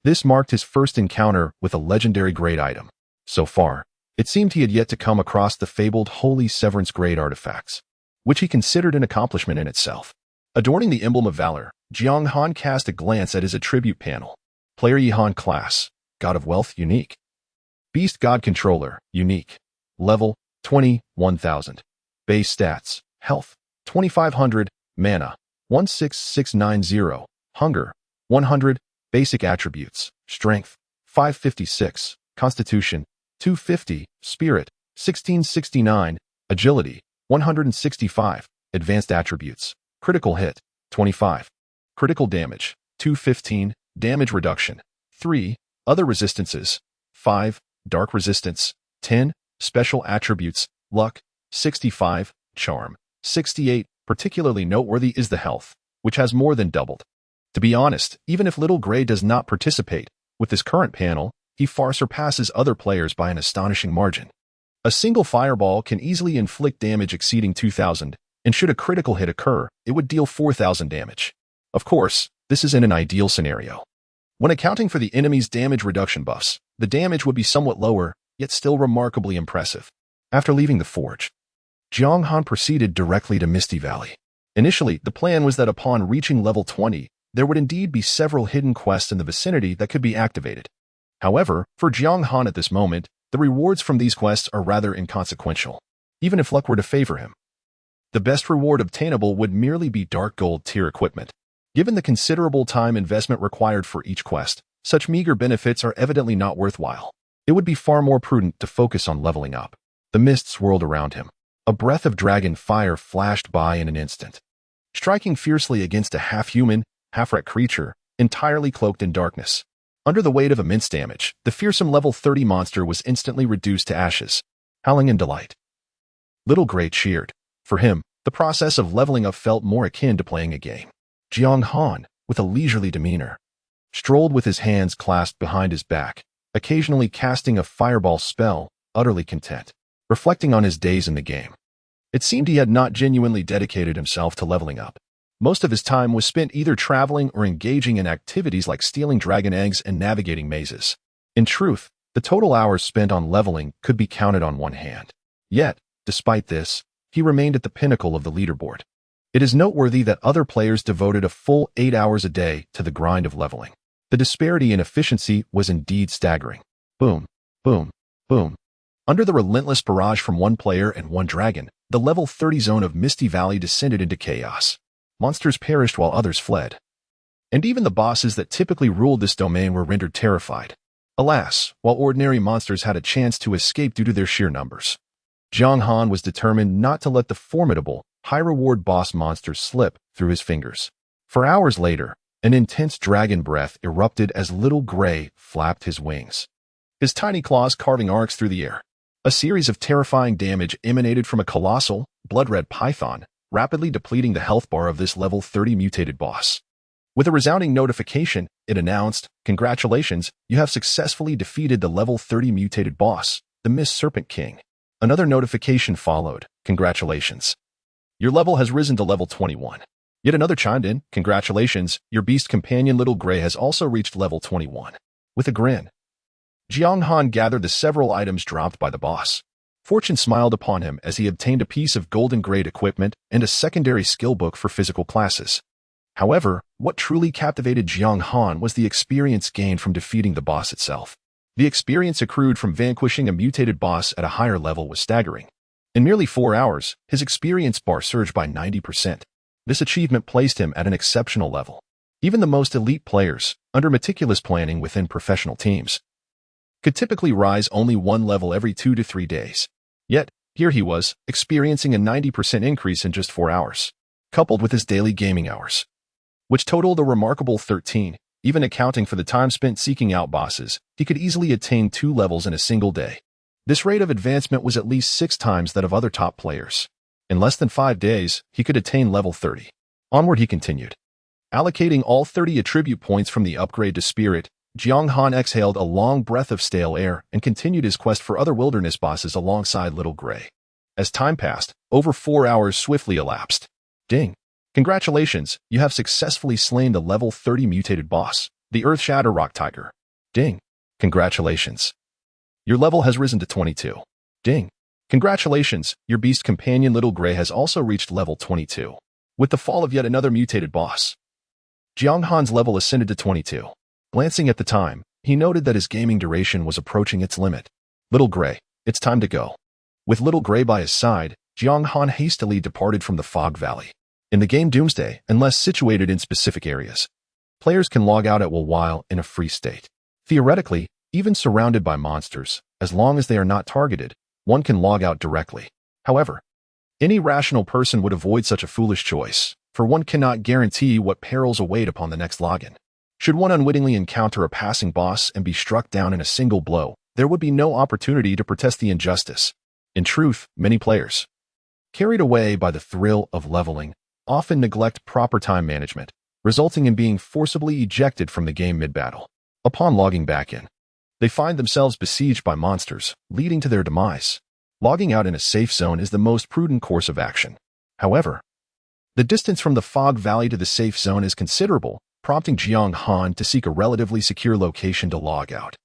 this marked his first encounter with a legendary grade item. So far, it seemed he had yet to come across the fabled Holy Severance grade artifacts, which he considered an accomplishment in itself. Adorning the Emblem of Valor, Jiang Han cast a glance at his attribute panel. Player Yihan class, God of Wealth, unique. Beast God Controller, unique. Level, 21,000. Base stats, health, 2,500, mana, 16690, hunger, 100, basic attributes, strength, 556, constitution, 250, spirit, 1669, agility, 165, advanced attributes, critical hit, 25, critical damage, 215, damage reduction. 3, other resistances. 5, dark resistance. 10, special attributes, luck. 65, charm. 68, particularly noteworthy is the health, which has more than doubled. To be honest, even if Little Gray does not participate, with his current panel, he far surpasses other players by an astonishing margin. A single fireball can easily inflict damage exceeding 2,000, and should a critical hit occur, it would deal 4,000 damage. Of course, this is in an ideal scenario. When accounting for the enemy's damage reduction buffs, the damage would be somewhat lower, yet still remarkably impressive. After leaving the forge, Jiang Han proceeded directly to Misty Valley. Initially, the plan was that upon reaching level 20, there would indeed be several hidden quests in the vicinity that could be activated. However, for Jiang Han at this moment, the rewards from these quests are rather inconsequential, even if luck were to favor him. The best reward obtainable would merely be dark gold tier equipment. Given the considerable time investment required for each quest, such meager benefits are evidently not worthwhile. It would be far more prudent to focus on leveling up. The mist swirled around him. A breath of dragon fire flashed by in an instant, striking fiercely against a half-human, half-rat creature, entirely cloaked in darkness. Under the weight of immense damage, the fearsome level 30 monster was instantly reduced to ashes, howling in delight. Little Gray cheered. For him, the process of leveling up felt more akin to playing a game. Jiang Han, with a leisurely demeanor, strolled with his hands clasped behind his back, occasionally casting a fireball spell, utterly content, reflecting on his days in the game. It seemed he had not genuinely dedicated himself to leveling up. Most of his time was spent either traveling or engaging in activities like stealing dragon eggs and navigating mazes. In truth, the total hours spent on leveling could be counted on one hand. Yet, despite this, he remained at the pinnacle of the leaderboard. It is noteworthy that other players devoted a full 8 hours a day to the grind of leveling. The disparity in efficiency was indeed staggering. Boom, boom, boom. Under the relentless barrage from one player and one dragon, the level 30 zone of Misty Valley descended into chaos. Monsters perished while others fled. And even the bosses that typically ruled this domain were rendered terrified. Alas, while ordinary monsters had a chance to escape due to their sheer numbers, Jiang Han was determined not to let the formidable, high-reward boss monsters slip through his fingers. For hours later, an intense dragon breath erupted as Little Gray flapped his wings, his tiny claws carving arcs through the air. A series of terrifying damage emanated from a colossal, blood-red python, rapidly depleting the health bar of this level 30 mutated boss. With a resounding notification, it announced, "Congratulations, you have successfully defeated the level 30 mutated boss, the Mist Serpent King." Another notification followed, "Congratulations. Your level has risen to level 21. Yet another chimed in, "Congratulations, your beast companion Little Gray has also reached level 21. With a grin, Jiang Han gathered the several items dropped by the boss. Fortune smiled upon him as he obtained a piece of golden-grade equipment and a secondary skill book for physical classes. However, what truly captivated Jiang Han was the experience gained from defeating the boss itself. The experience accrued from vanquishing a mutated boss at a higher level was staggering. In merely 4 hours, his experience bar surged by 90%. This achievement placed him at an exceptional level. Even the most elite players, under meticulous planning within professional teams, could typically rise only one level every 2 to 3 days. Yet, here he was, experiencing a 90% increase in just 4 hours, coupled with his daily gaming hours, which totaled a remarkable 13. Even accounting for the time spent seeking out bosses, he could easily attain 2 levels in a single day. This rate of advancement was at least 6 times that of other top players. In less than 5 days, he could attain level 30. Onward he continued. Allocating all 30 attribute points from the upgrade to Spirit, Jiang Han exhaled a long breath of stale air and continued his quest for other wilderness bosses alongside Little Gray. As time passed, over 4 hours swiftly elapsed. Ding! Congratulations, you have successfully slain the level 30 mutated boss, the Earth Shatter Rock Tiger. Ding! Congratulations. Your level has risen to 22. Ding! Congratulations, your beast companion Little Gray has also reached level 22. With the fall of yet another mutated boss, Jiang Han's level ascended to 22. Glancing at the time, he noted that his gaming duration was approaching its limit. Little Gray, it's time to go. With Little Gray by his side, Jiang Han hastily departed from the Fog Valley. In the game Doomsday, unless situated in specific areas, players can log out at will while in a free state. Theoretically, even surrounded by monsters, as long as they are not targeted, one can log out directly. However, any rational person would avoid such a foolish choice, for one cannot guarantee what perils await upon the next login. Should one unwittingly encounter a passing boss and be struck down in a single blow, there would be no opportunity to protest the injustice. In truth, many players, carried away by the thrill of leveling, often neglect proper time management, resulting in being forcibly ejected from the game mid-battle. Upon logging back in, they find themselves besieged by monsters, leading to their demise. Logging out in a safe zone is the most prudent course of action. However, the distance from the fog valley to the safe zone is considerable, prompting Jiang Han to seek a relatively secure location to log out.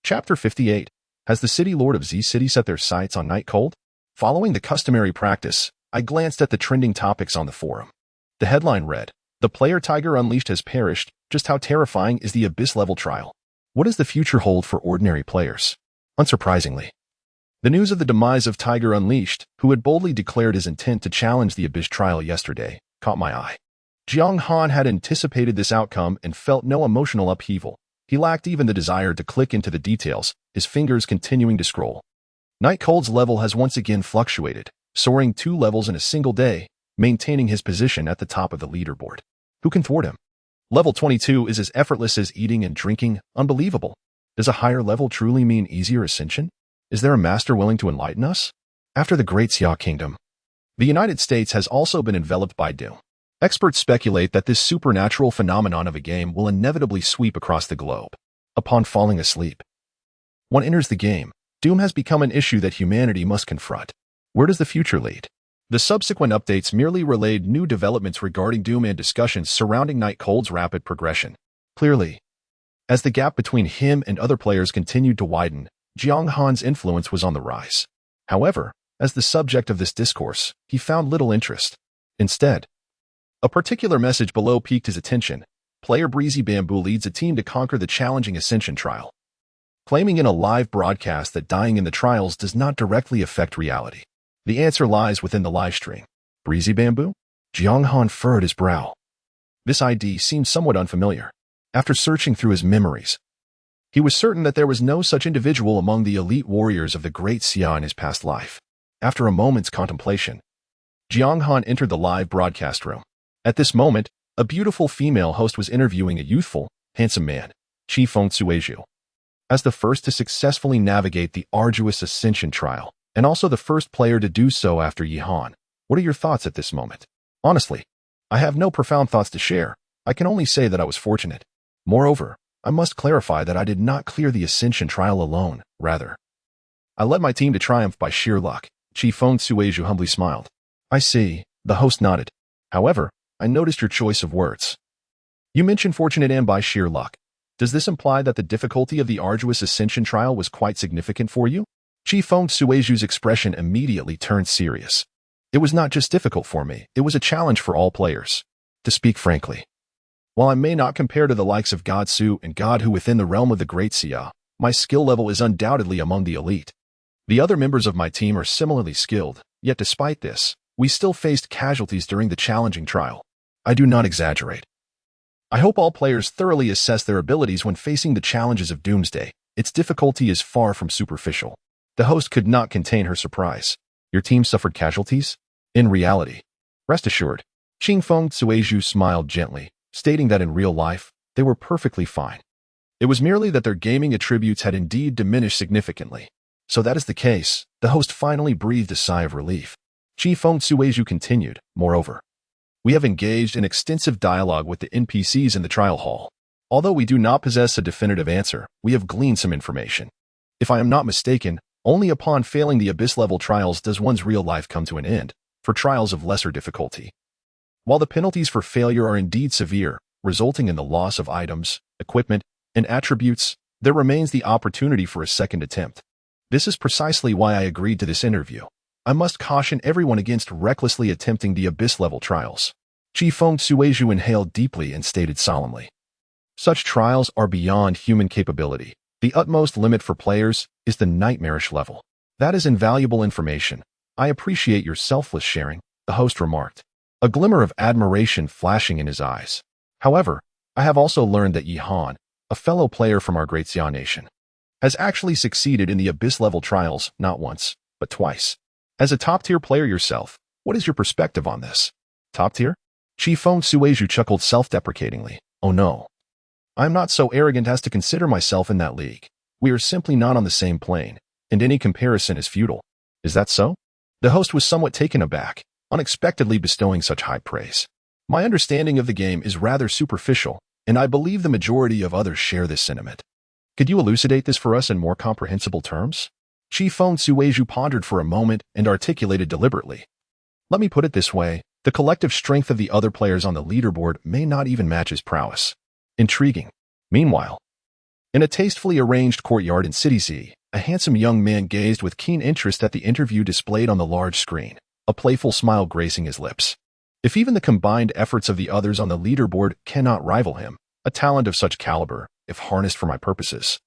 Chapter 58. Has the city lord of Z City set their sights on Night Cold? Following the customary practice, I glanced at the trending topics on the forum. The headline read, "The player Tiger Unleashed has perished. Just how terrifying is the Abyss-level trial? What does the future hold for ordinary players?" Unsurprisingly, the news of the demise of Tiger Unleashed, who had boldly declared his intent to challenge the Abyss trial yesterday, caught my eye. Jiang Han had anticipated this outcome and felt no emotional upheaval. He lacked even the desire to click into the details, his fingers continuing to scroll. Night Cold's level has once again fluctuated, soaring 2 levels in a single day, maintaining his position at the top of the leaderboard. Who can thwart him? Level 22 is as effortless as eating and drinking. Unbelievable. Does a higher level truly mean easier ascension? Is there a master willing to enlighten us? After the Great Xia Kingdom, the United States has also been enveloped by doom. Experts speculate that this supernatural phenomenon of a game will inevitably sweep across the globe. Upon falling asleep, one enters the game. Doom has become an issue that humanity must confront. Where does the future lead? The subsequent updates merely relayed new developments regarding Doom and discussions surrounding Night Cold's rapid progression. Clearly, as the gap between him and other players continued to widen, Jiang Han's influence was on the rise. However, as the subject of this discourse, he found little interest. Instead, a particular message below piqued his attention. Player Breezy Bamboo leads a team to conquer the challenging Ascension trial, claiming in a live broadcast that dying in the trials does not directly affect reality. The answer lies within the livestream. Breezy Bamboo? Jiang Han furrowed his brow. This ID seemed somewhat unfamiliar. After searching through his memories, he was certain that there was no such individual among the elite warriors of the Great Xia in his past life. After a moment's contemplation, Jiang Han entered the live broadcast room. At this moment, a beautiful female host was interviewing a youthful, handsome man, Qi Feng Sueju. As the first to successfully navigate the arduous Ascension trial, and also the first player to do so after Yi Han, what are your thoughts at this moment? Honestly, I have no profound thoughts to share. I can only say that I was fortunate. Moreover, I must clarify that I did not clear the Ascension trial alone. Rather, I led my team to triumph by sheer luck. Qi Feng Sueju humbly smiled. I see, the host nodded. However, I noticed your choice of words. You mentioned fortunate and by sheer luck. Does this imply that the difficulty of the arduous Ascension trial was quite significant for you? Qi Feng Sueju's expression immediately turned serious. It was not just difficult for me, it was a challenge for all players. To speak frankly, while I may not compare to the likes of God Su and God Hu within the realm of the Great Xia, my skill level is undoubtedly among the elite. The other members of my team are similarly skilled, yet despite this, we still faced casualties during the challenging trial. I do not exaggerate. I hope all players thoroughly assess their abilities when facing the challenges of Doomsday. Its difficulty is far from superficial. The host could not contain her surprise. Your team suffered casualties? In reality, rest assured, Qi Feng Sueju smiled gently, stating that in real life, they were perfectly fine. It was merely that their gaming attributes had indeed diminished significantly. So that is the case, the host finally breathed a sigh of relief. Qi Feng Sueju continued, moreover, we have engaged in extensive dialogue with the NPCs in the trial hall. Although we do not possess a definitive answer, we have gleaned some information. If I am not mistaken, only upon failing the Abyss-level trials does one's real life come to an end, for trials of lesser difficulty. While the penalties for failure are indeed severe, resulting in the loss of items, equipment, and attributes, there remains the opportunity for a second attempt. This is precisely why I agreed to this interview. I must caution everyone against recklessly attempting the Abyss-level trials. Qi Feng Sueju inhaled deeply and stated solemnly. Such trials are beyond human capability. The utmost limit for players is the nightmarish level. That is invaluable information. I appreciate your selfless sharing, the host remarked, a glimmer of admiration flashing in his eyes. However, I have also learned that Yi Han, a fellow player from our Great Xia nation, has actually succeeded in the Abyss-level trials not once, but twice. As a top-tier player yourself, what is your perspective on this? Top tier? Qi Feng Sueju chuckled self-deprecatingly. Oh no. I'm not so arrogant as to consider myself in that league. We are simply not on the same plane, and any comparison is futile. Is that so? The host was somewhat taken aback, unexpectedly bestowing such high praise. My understanding of the game is rather superficial, and I believe the majority of others share this sentiment. Could you elucidate this for us in more comprehensible terms? Qifeng Suizhu pondered for a moment and articulated deliberately. Let me put it this way, the collective strength of the other players on the leaderboard may not even match his prowess. Intriguing. Meanwhile, in a tastefully arranged courtyard in City Z, a handsome young man gazed with keen interest at the interview displayed on the large screen, a playful smile gracing his lips. If even the combined efforts of the others on the leaderboard cannot rival him, a talent of such caliber, if harnessed for my purposes,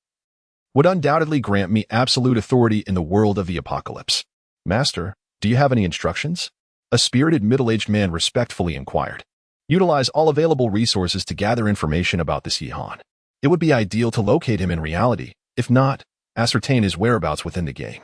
would undoubtedly grant me absolute authority in the world of the apocalypse. Master, do you have any instructions? A spirited middle-aged man respectfully inquired. Utilize all available resources to gather information about this Jiang Han. It would be ideal to locate him in reality. If not, ascertain his whereabouts within the game.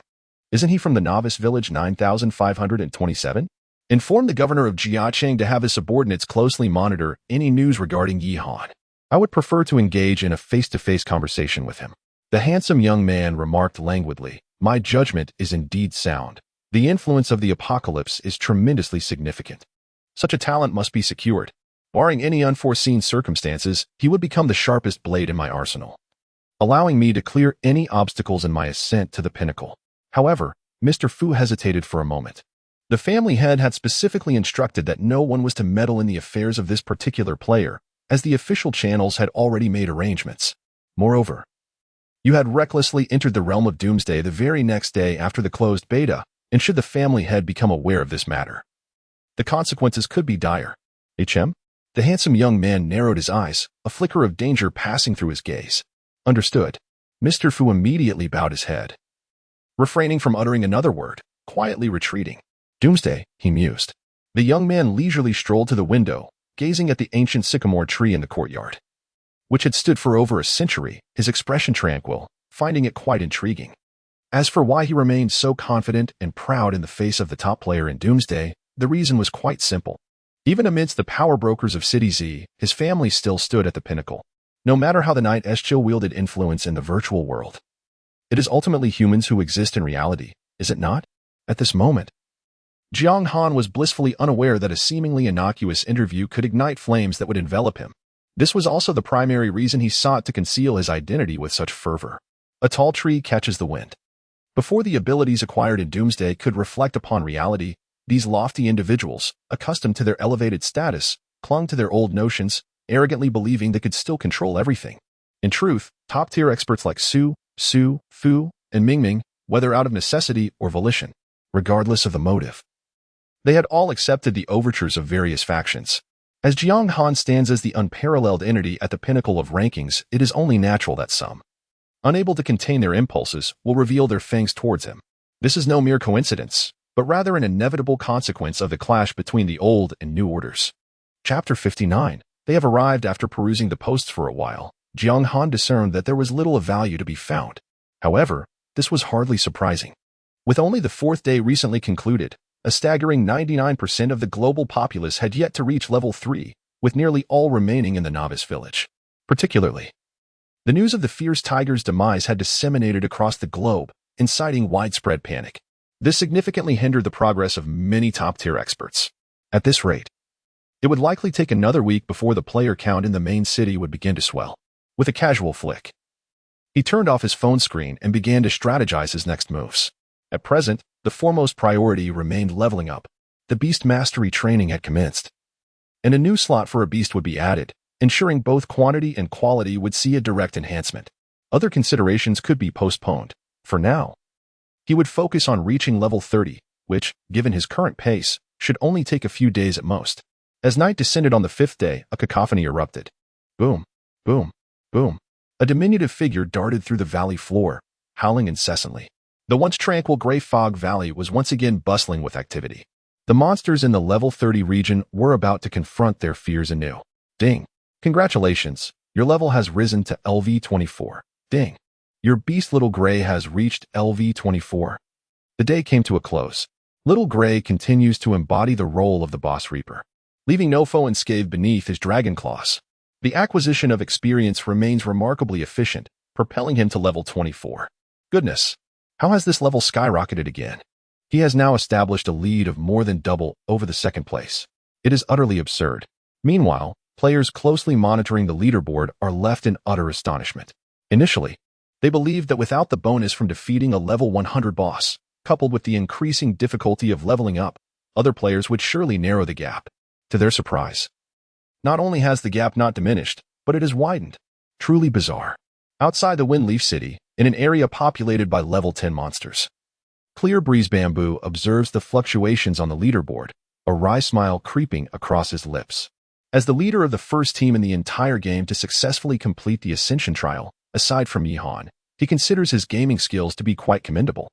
Isn't he from the novice village 9527? Inform the governor of Jiacheng to have his subordinates closely monitor any news regarding Jiang Han. I would prefer to engage in a face-to-face conversation with him. The handsome young man remarked languidly, my judgment is indeed sound. The influence of the apocalypse is tremendously significant. Such a talent must be secured. Barring any unforeseen circumstances, he would become the sharpest blade in my arsenal, allowing me to clear any obstacles in my ascent to the pinnacle. However, Mr. Fu hesitated for a moment. The family head had specifically instructed that no one was to meddle in the affairs of this particular player, as the official channels had already made arrangements. Moreover, you had recklessly entered the realm of Doomsday the very next day after the closed beta, and should the family head become aware of this matter, the consequences could be dire. HM? The handsome young man narrowed his eyes, a flicker of danger passing through his gaze. Understood. Mr. Fu immediately bowed his head, refraining from uttering another word, quietly retreating. Doomsday, he mused. The young man leisurely strolled to the window, gazing at the ancient sycamore tree in the courtyard, which had stood for over a century, his expression tranquil, finding it quite intriguing. As for why he remained so confident and proud in the face of the top player in Doomsday, the reason was quite simple. Even amidst the power brokers of City Z, his family still stood at the pinnacle. No matter how the Night Eschil wielded influence in the virtual world, it is ultimately humans who exist in reality, is it not? At this moment, Jiang Han was blissfully unaware that a seemingly innocuous interview could ignite flames that would envelop him. This was also the primary reason he sought to conceal his identity with such fervor. A tall tree catches the wind. Before the abilities acquired in Doomsday could reflect upon reality, these lofty individuals, accustomed to their elevated status, clung to their old notions, arrogantly believing they could still control everything. In truth, top-tier experts like Su, Fu, and Mingming, whether out of necessity or volition, regardless of the motive, they had all accepted the overtures of various factions. As Jiang Han stands as the unparalleled entity at the pinnacle of rankings, it is only natural that some, unable to contain their impulses, will reveal their fangs towards him. This is no mere coincidence, but rather an inevitable consequence of the clash between the old and new orders. Chapter 59. They have arrived. After perusing the posts for a while, Jiang Han discerned that there was little of value to be found. However, this was hardly surprising. With only the fourth day recently concluded, a staggering 99% of the global populace had yet to reach level 3, with nearly all remaining in the novice village. Particularly, the news of the fierce tiger's demise had disseminated across the globe, inciting widespread panic. This significantly hindered the progress of many top-tier experts. At this rate, it would likely take another week before the player count in the main city would begin to swell. With a casual flick, he turned off his phone screen and began to strategize his next moves. At present, the foremost priority remained leveling up. The beast mastery training had commenced, and a new slot for a beast would be added, ensuring both quantity and quality would see a direct enhancement. Other considerations could be postponed. For now, he would focus on reaching level 30, which, given his current pace, should only take a few days at most. As night descended on the fifth day, a cacophony erupted. Boom, boom, boom. A diminutive figure darted through the valley floor, howling incessantly. The once tranquil Grey Fog Valley was once again bustling with activity. The monsters in the level 30 region were about to confront their fears anew. Ding. Congratulations, your level has risen to LV24. Ding. Your beast Little Grey has reached LV24. The day came to a close. Little Grey continues to embody the role of the boss reaper, leaving no foe unscathed beneath his dragon claws. The acquisition of experience remains remarkably efficient, propelling him to level 24. Goodness, how has this level skyrocketed again? He has now established a lead of more than double over the second place. It is utterly absurd. Meanwhile, players closely monitoring the leaderboard are left in utter astonishment. Initially, they believed that without the bonus from defeating a level 100 boss, coupled with the increasing difficulty of leveling up, other players would surely narrow the gap. To their surprise, not only has the gap not diminished, but it has widened. Truly bizarre. Outside the Windleaf City, in an area populated by level 10 monsters, Clear Breeze Bamboo observes the fluctuations on the leaderboard, a wry smile creeping across his lips. As the leader of the first team in the entire game to successfully complete the Ascension Trial, aside from Jiang Han, he considers his gaming skills to be quite commendable.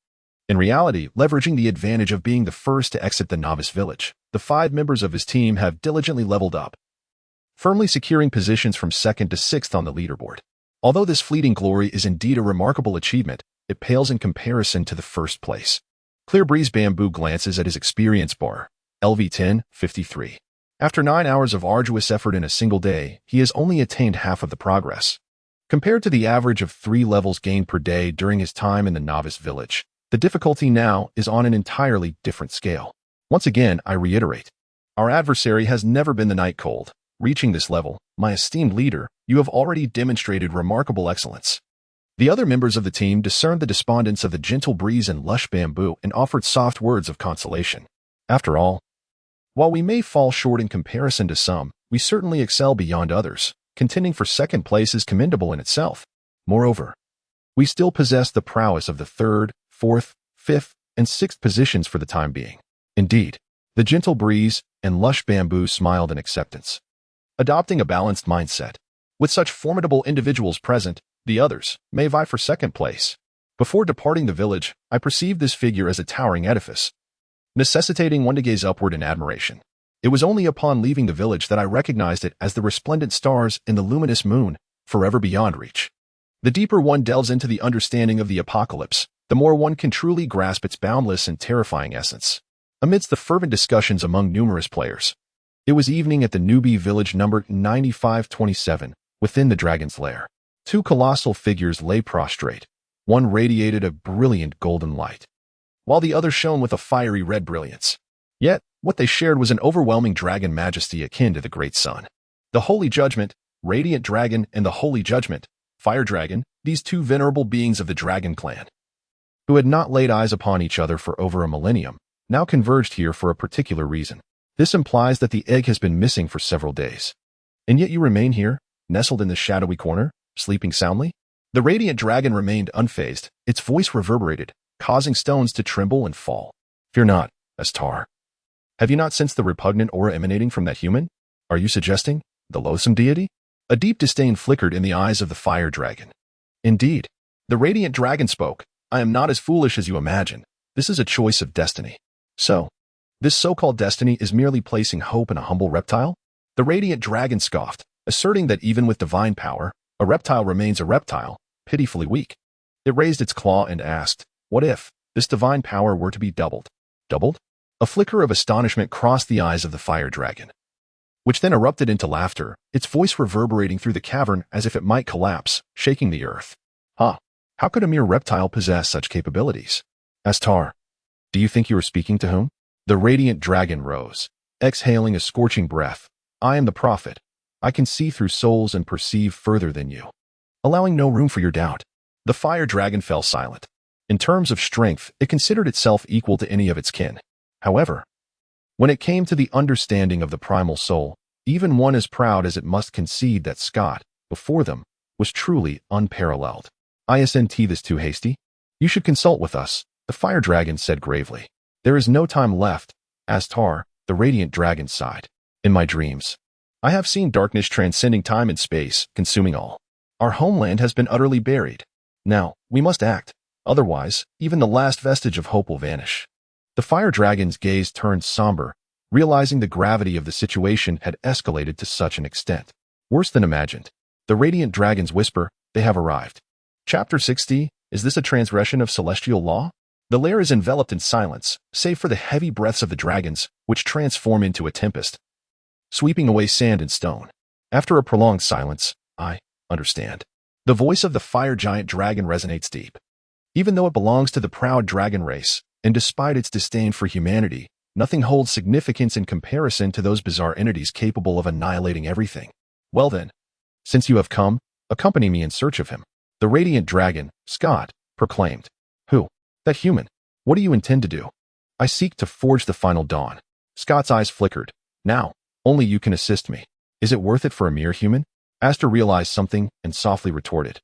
In reality, leveraging the advantage of being the first to exit the novice village, the 5 members of his team have diligently leveled up, firmly securing positions from 2nd to 6th on the leaderboard. Although this fleeting glory is indeed a remarkable achievement, it pales in comparison to the first place. Clear Breeze Bamboo glances at his experience bar, LV10, 53. After 9 hours of arduous effort in a single day, he has only attained half of the progress. Compared to the average of 3 levels gained per day during his time in the novice village, the difficulty now is on an entirely different scale. Once again, I reiterate, our adversary has never been the Night Cold. Reaching this level, my esteemed leader, you have already demonstrated remarkable excellence. The other members of the team discerned the despondence of the gentle breeze and lush bamboo and offered soft words of consolation. After all, while we may fall short in comparison to some, we certainly excel beyond others. Contending for second place is commendable in itself. Moreover, we still possess the prowess of the 3rd, 4th, 5th, and 6th positions for the time being. Indeed, the gentle breeze and lush bamboo smiled in acceptance, adopting a balanced mindset. With such formidable individuals present, the others may vie for second place. Before departing the village, I perceived this figure as a towering edifice, necessitating one to gaze upward in admiration. It was only upon leaving the village that I recognized it as the resplendent stars in the luminous moon, forever beyond reach. The deeper one delves into the understanding of the apocalypse, the more one can truly grasp its boundless and terrifying essence. Amidst the fervent discussions among numerous players, it was evening at the newbie village numbered 9527, within the dragon's lair. 2 colossal figures lay prostrate. One radiated a brilliant golden light, while the other shone with a fiery red brilliance. Yet, what they shared was an overwhelming dragon majesty akin to the great sun. The Holy Judgment, Radiant Dragon, and the Holy Judgment, Fire Dragon, these 2 venerable beings of the dragon clan, who had not laid eyes upon each other for over a millennium, now converged here for a particular reason. This implies that the egg has been missing for several days. And yet you remain here, nestled in this shadowy corner, sleeping soundly? The Radiant Dragon remained unfazed, its voice reverberated, causing stones to tremble and fall. Fear not, Astar. Have you not sensed the repugnant aura emanating from that human? Are you suggesting the loathsome deity? A deep disdain flickered in the eyes of the Fire Dragon. Indeed, the Radiant Dragon spoke. I am not as foolish as you imagine. This is a choice of destiny. So, this so-called destiny is merely placing hope in a humble reptile? The Radiant Dragon scoffed, asserting that even with divine power, a reptile remains a reptile, pitifully weak. It raised its claw and asked, what if this divine power were to be doubled? Doubled? A flicker of astonishment crossed the eyes of the Fire Dragon, which then erupted into laughter, its voice reverberating through the cavern as if it might collapse, shaking the earth. Huh? How could a mere reptile possess such capabilities? Astar, do you think you are speaking to whom? The Radiant Dragon rose, exhaling a scorching breath. I am the prophet. I can see through souls and perceive further than you, allowing no room for your doubt. The Fire Dragon fell silent. In terms of strength, it considered itself equal to any of its kin. However, when it came to the understanding of the primal soul, even one as proud as it must concede that Scott, before them, was truly unparalleled. Isn't this too hasty? You should consult with us, the Fire Dragon said gravely. There is no time left, Astar, the Radiant Dragon sighed. In my dreams, I have seen darkness transcending time and space, consuming all. Our homeland has been utterly buried. Now, we must act. Otherwise, even the last vestige of hope will vanish. The Fire Dragon's gaze turned somber, realizing the gravity of the situation had escalated to such an extent. Worse than imagined. The Radiant Dragon's whisper, they have arrived. Chapter 60, is this a transgression of celestial law? The lair is enveloped in silence, save for the heavy breaths of the dragons, which transform into a tempest, sweeping away sand and stone. After a prolonged silence, I understand. The voice of the fire giant dragon resonates deep. Even though it belongs to the proud dragon race, and despite its disdain for humanity, nothing holds significance in comparison to those bizarre entities capable of annihilating everything. Well then, since you have come, accompany me in search of him. The radiant dragon, Scott, proclaimed. Who? That human. What do you intend to do? I seek to forge the final dawn. Scott's eyes flickered. Now, only you can assist me. Is it worth it for a mere human? Aster realized something and softly retorted.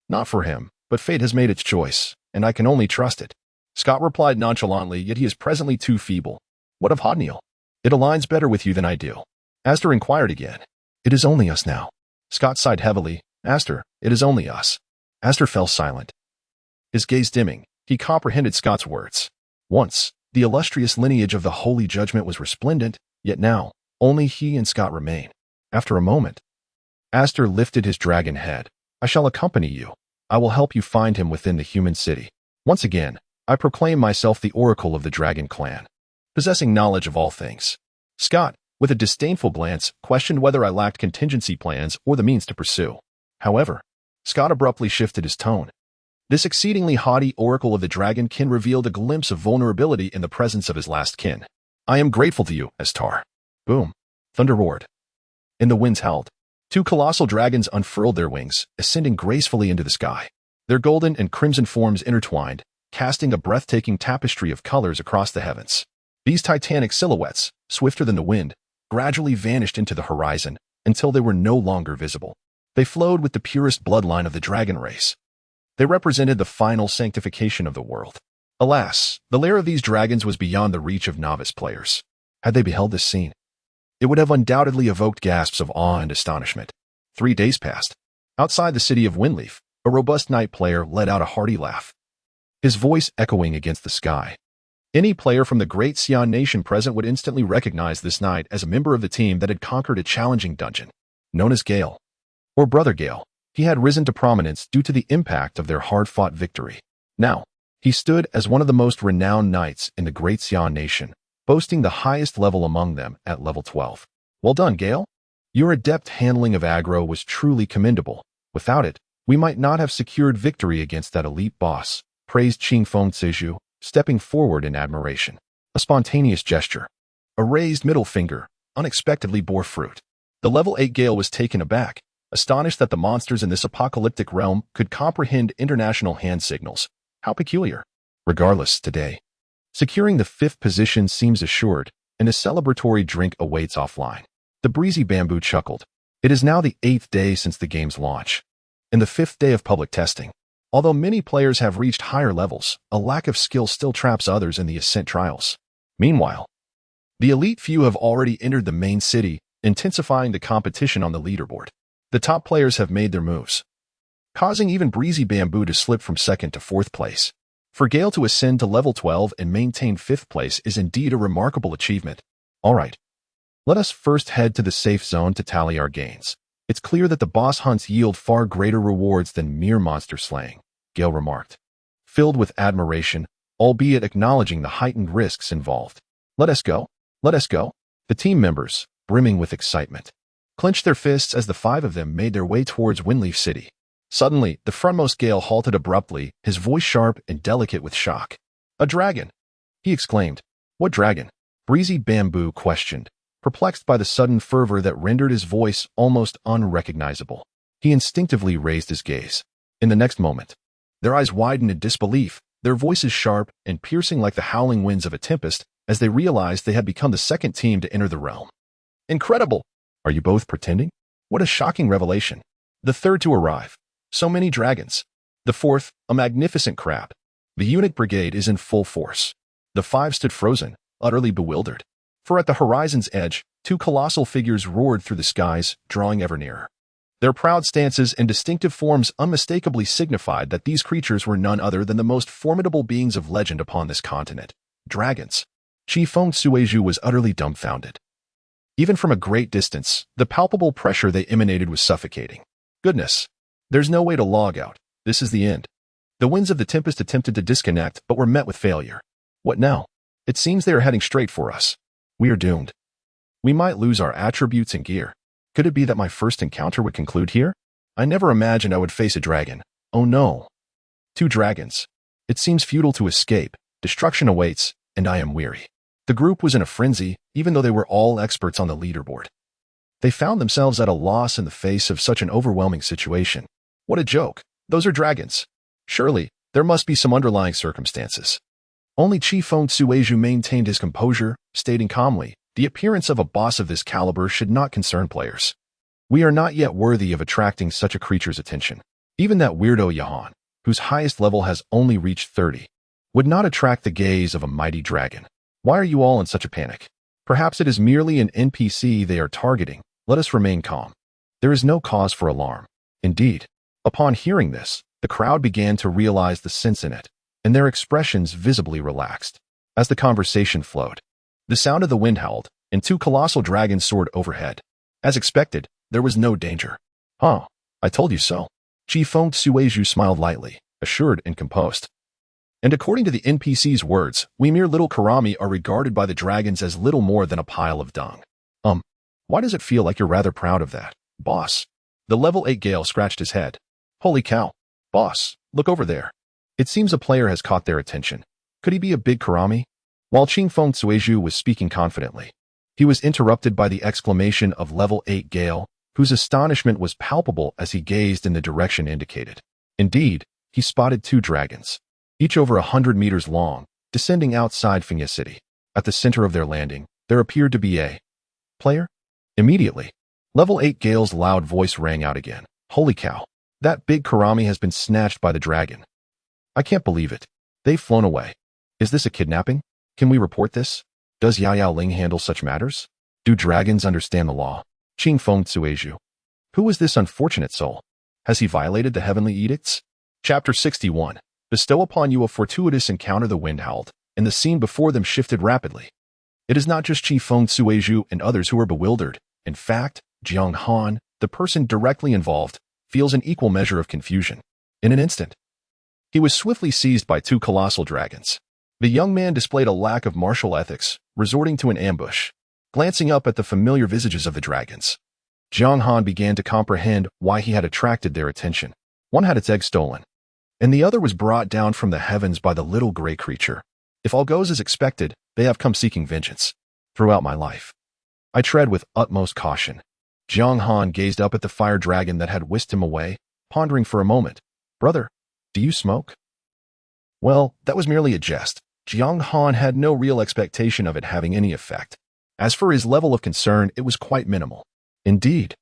Not for him, but fate has made its choice, and I can only trust it. Scott replied nonchalantly, yet he is presently too feeble. What of Hodniel? It aligns better with you than I do. Aster inquired again. It is only us now. Scott sighed heavily. Aster, it is only us. Aster fell silent. His gaze dimming, he comprehended Scott's words. Once, the illustrious lineage of the Holy Judgment was resplendent, yet now, only he and Scott remain. After a moment, Aster lifted his dragon head. I shall accompany you. I will help you find him within the human city. Once again, I proclaim myself the oracle of the dragon clan, possessing knowledge of all things. Scott, with a disdainful glance, questioned whether I lacked contingency plans or the means to pursue. However, Scott abruptly shifted his tone. This exceedingly haughty oracle of the dragon kin revealed a glimpse of vulnerability in the presence of his last kin. I am grateful to you, Astar. Boom. Thunder roared. And the winds howled. Two colossal dragons unfurled their wings, ascending gracefully into the sky. Their golden and crimson forms intertwined, casting a breathtaking tapestry of colors across the heavens. These titanic silhouettes, swifter than the wind, gradually vanished into the horizon until they were no longer visible. They flowed with the purest bloodline of the dragon race. They represented the final sanctification of the world. Alas, the lair of these dragons was beyond the reach of novice players. Had they beheld this scene, it would have undoubtedly evoked gasps of awe and astonishment. 3 days passed. Outside the city of Windleaf, a robust knight player let out a hearty laugh, his voice echoing against the sky. Any player from the great Xian nation present would instantly recognize this knight as a member of the team that had conquered a challenging dungeon. Known as Gale, or Brother Gale, he had risen to prominence due to the impact of their hard-fought victory. Now, he stood as one of the most renowned knights in the great Xian nation, boasting the highest level among them at level 12. Well done, Gale. Your adept handling of aggro was truly commendable. Without it, we might not have secured victory against that elite boss, praised Qingfeng Zizhu, stepping forward in admiration. A spontaneous gesture, a raised middle finger, unexpectedly bore fruit. The level 8 Gale was taken aback, astonished that the monsters in this apocalyptic realm could comprehend international hand signals. How peculiar. Regardless, today, securing the 5th position seems assured, and a celebratory drink awaits offline. The breezy bamboo chuckled. It is now the 8th day since the game's launch, and the 5th day of public testing. Although many players have reached higher levels, a lack of skill still traps others in the ascent trials. Meanwhile, the elite few have already entered the main city, intensifying the competition on the leaderboard. The top players have made their moves, causing even breezy bamboo to slip from 2nd to 4th place. For Gale to ascend to level 12 and maintain 5th place is indeed a remarkable achievement. Alright, let us first head to the safe zone to tally our gains. It's clear that the boss hunts yield far greater rewards than mere monster slaying, Gale remarked, filled with admiration, albeit acknowledging the heightened risks involved. Let us go. Let us go. The team members, brimming with excitement, clenched their fists as the 5 of them made their way towards Windleaf City. Suddenly, the frontmost Gale halted abruptly, his voice sharp and delicate with shock. A dragon! He exclaimed. What dragon? Breezy Bamboo questioned, perplexed by the sudden fervor that rendered his voice almost unrecognizable. He instinctively raised his gaze. In the next moment, their eyes widened in disbelief, their voices sharp and piercing like the howling winds of a tempest, as they realized they had become the 2nd team to enter the realm. Incredible! Are you both pretending? What a shocking revelation. The 3rd to arrive. So many dragons. The 4th, a magnificent crab. The eunuch brigade is in full force. The 5 stood frozen, utterly bewildered. For at the horizon's edge, 2 colossal figures roared through the skies, drawing ever nearer. Their proud stances and distinctive forms unmistakably signified that these creatures were none other than the most formidable beings of legend upon this continent. Dragons. Qifeng Suizhu was utterly dumbfounded. Even from a great distance, the palpable pressure they emanated was suffocating. Goodness. There's no way to log out. This is the end. The winds of the tempest attempted to disconnect, but were met with failure. What now? It seems they are heading straight for us. We are doomed. We might lose our attributes and gear. Could it be that my first encounter would conclude here? I never imagined I would face a dragon. Oh no. 2 dragons. It seems futile to escape. Destruction awaits, and I am weary. The group was in a frenzy, even though they were all experts on the leaderboard. They found themselves at a loss in the face of such an overwhelming situation. What a joke. Those are dragons. Surely, there must be some underlying circumstances. Only Qifeng Sueju maintained his composure, stating calmly, the appearance of a boss of this caliber should not concern players. We are not yet worthy of attracting such a creature's attention. Even that weirdo Jiang Han, whose highest level has only reached 30, would not attract the gaze of a mighty dragon. Why are you all in such a panic? Perhaps it is merely an NPC they are targeting. Let us remain calm. There is no cause for alarm. Indeed, upon hearing this, the crowd began to realize the sense in it, and their expressions visibly relaxed. As the conversation flowed, the sound of the wind howled, and 2 colossal dragons soared overhead. As expected, there was no danger. Huh, I told you so. Qifeng Sueju smiled lightly, assured and composed. And according to the NPC's words, we mere little Karami are regarded by the dragons as little more than a pile of dung. Why does it feel like you're rather proud of that, boss? The level 8 Gale scratched his head. Holy cow, boss, look over there. It seems a player has caught their attention. Could he be a big Karami? While Qifeng Sueju was speaking confidently, he was interrupted by the exclamation of level 8 Gale, whose astonishment was palpable as he gazed in the direction indicated. Indeed, he spotted 2 dragons, each over 100 meters long, descending outside Fengya City. At the center of their landing, there appeared to be a player. Immediately, level 8 Gale's loud voice rang out again. Holy cow, that big Karami has been snatched by the dragon. I can't believe it. They've flown away. Is this a kidnapping? Can we report this? Does Yao Ling handle such matters? Do dragons understand the law? Qifeng Sueju. Who is this unfortunate soul? Has he violated the heavenly edicts? Chapter 61. Bestow upon you a fortuitous encounter. The wind howled, and the scene before them shifted rapidly. It is not just Qifeng Sueju and others who are bewildered. In fact, Jiang Han, the person directly involved, feels an equal measure of confusion. In an instant, he was swiftly seized by 2 colossal dragons. The young man displayed a lack of martial ethics, resorting to an ambush. Glancing up at the familiar visages of the dragons, Jiang Han began to comprehend why he had attracted their attention. One had its egg stolen, and the other was brought down from the heavens by the little gray creature. If all goes as expected, they have come seeking vengeance. Throughout my life, I tread with utmost caution. Jiang Han gazed up at the fire dragon that had whisked him away, pondering for a moment. Brother, do you smoke? Well, that was merely a jest. Jiang Han had no real expectation of it having any effect. As for his level of concern, it was quite minimal. Indeed,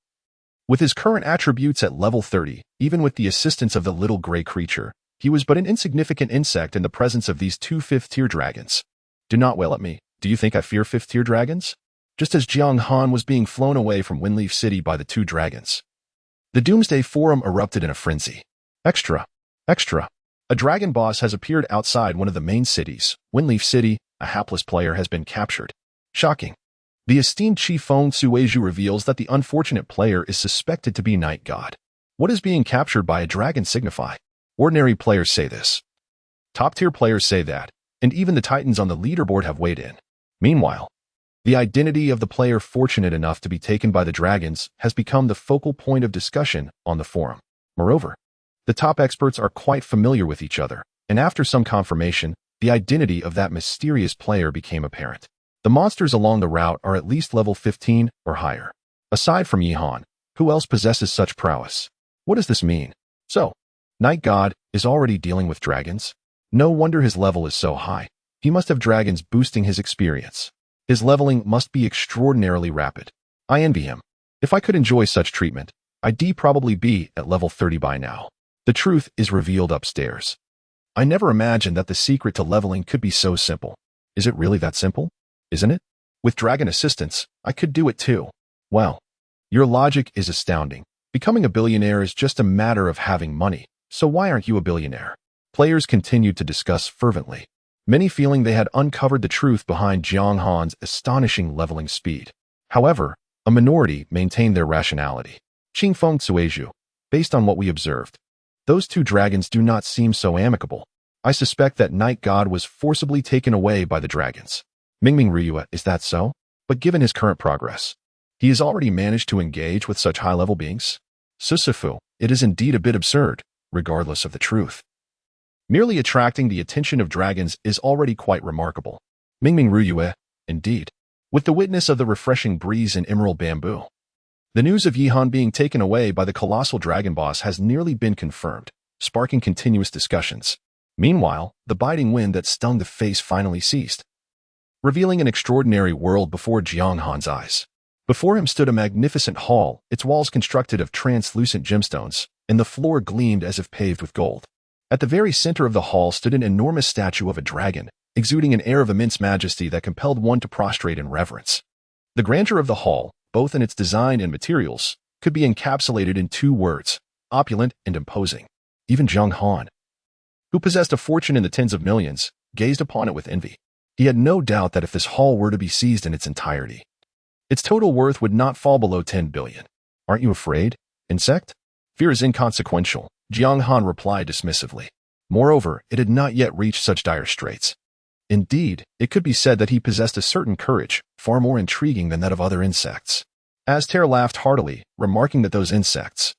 with his current attributes at level 30, even with the assistance of the little gray creature, he was but an insignificant insect in the presence of these 2 5th-tier dragons. Do not wail at me. Do you think I fear 5th-tier dragons? Just as Jiang Han was being flown away from Windleaf City by the 2 dragons, the Doomsday Forum erupted in a frenzy. Extra! Extra! A dragon boss has appeared outside one of the main cities. Windleaf City, a hapless player has been captured. Shocking. The esteemed Qifeng Sueju reveals that the unfortunate player is suspected to be Night God. What does being captured by a dragon signify? Ordinary players say this. Top-tier players say that, and even the titans on the leaderboard have weighed in. Meanwhile, the identity of the player fortunate enough to be taken by the dragons has become the focal point of discussion on the forum. Moreover, the top experts are quite familiar with each other, and after some confirmation, the identity of that mysterious player became apparent. The monsters along the route are at least level 15 or higher. Aside from Jiang Han, who else possesses such prowess? What does this mean? So, Night God is already dealing with dragons? No wonder his level is so high. He must have dragons boosting his experience. His leveling must be extraordinarily rapid. I envy him. If I could enjoy such treatment, I'd probably be at level 30 by now. The truth is revealed upstairs. I never imagined that the secret to leveling could be so simple. Is it really that simple? Isn't it? With dragon assistance, I could do it too. Well, your logic is astounding. Becoming a billionaire is just a matter of having money, so why aren't you a billionaire? Players continued to discuss fervently, many feeling they had uncovered the truth behind Jiang Han's astonishing leveling speed. However, a minority maintained their rationality. Qifeng Sueju, based on what we observed, those 2 dragons do not seem so amicable. I suspect that Night God was forcibly taken away by the dragons. Mingming Ryua, is that so? But given his current progress, He has already managed to engage with such high-level beings? Sisyphu, it is indeed a bit absurd, regardless of the truth. Merely attracting the attention of dragons is already quite remarkable. Mingming Ruyue, indeed. With the witness of the refreshing breeze and emerald bamboo. The news of Jiang Han being taken away by the colossal dragon boss has nearly been confirmed, sparking continuous discussions. Meanwhile, the biting wind that stung the face finally ceased, revealing an extraordinary world before Jiang Han's eyes. Before him stood a magnificent hall, its walls constructed of translucent gemstones, and the floor gleamed as if paved with gold. At the very center of the hall stood an enormous statue of a dragon, exuding an air of immense majesty that compelled one to prostrate in reverence. The grandeur of the hall, both in its design and materials, could be encapsulated in two words: opulent and imposing. Even Jiang Han, who possessed a fortune in the tens of millions, gazed upon it with envy. He had no doubt that if this hall were to be seized in its entirety, its total worth would not fall below 10 billion. Aren't you afraid, insect? Fear is inconsequential, Jiang Han replied dismissively. Moreover, it had not yet reached such dire straits. Indeed, it could be said that he possessed a certain courage, far more intriguing than that of other insects. Aster laughed heartily, remarking that those insects,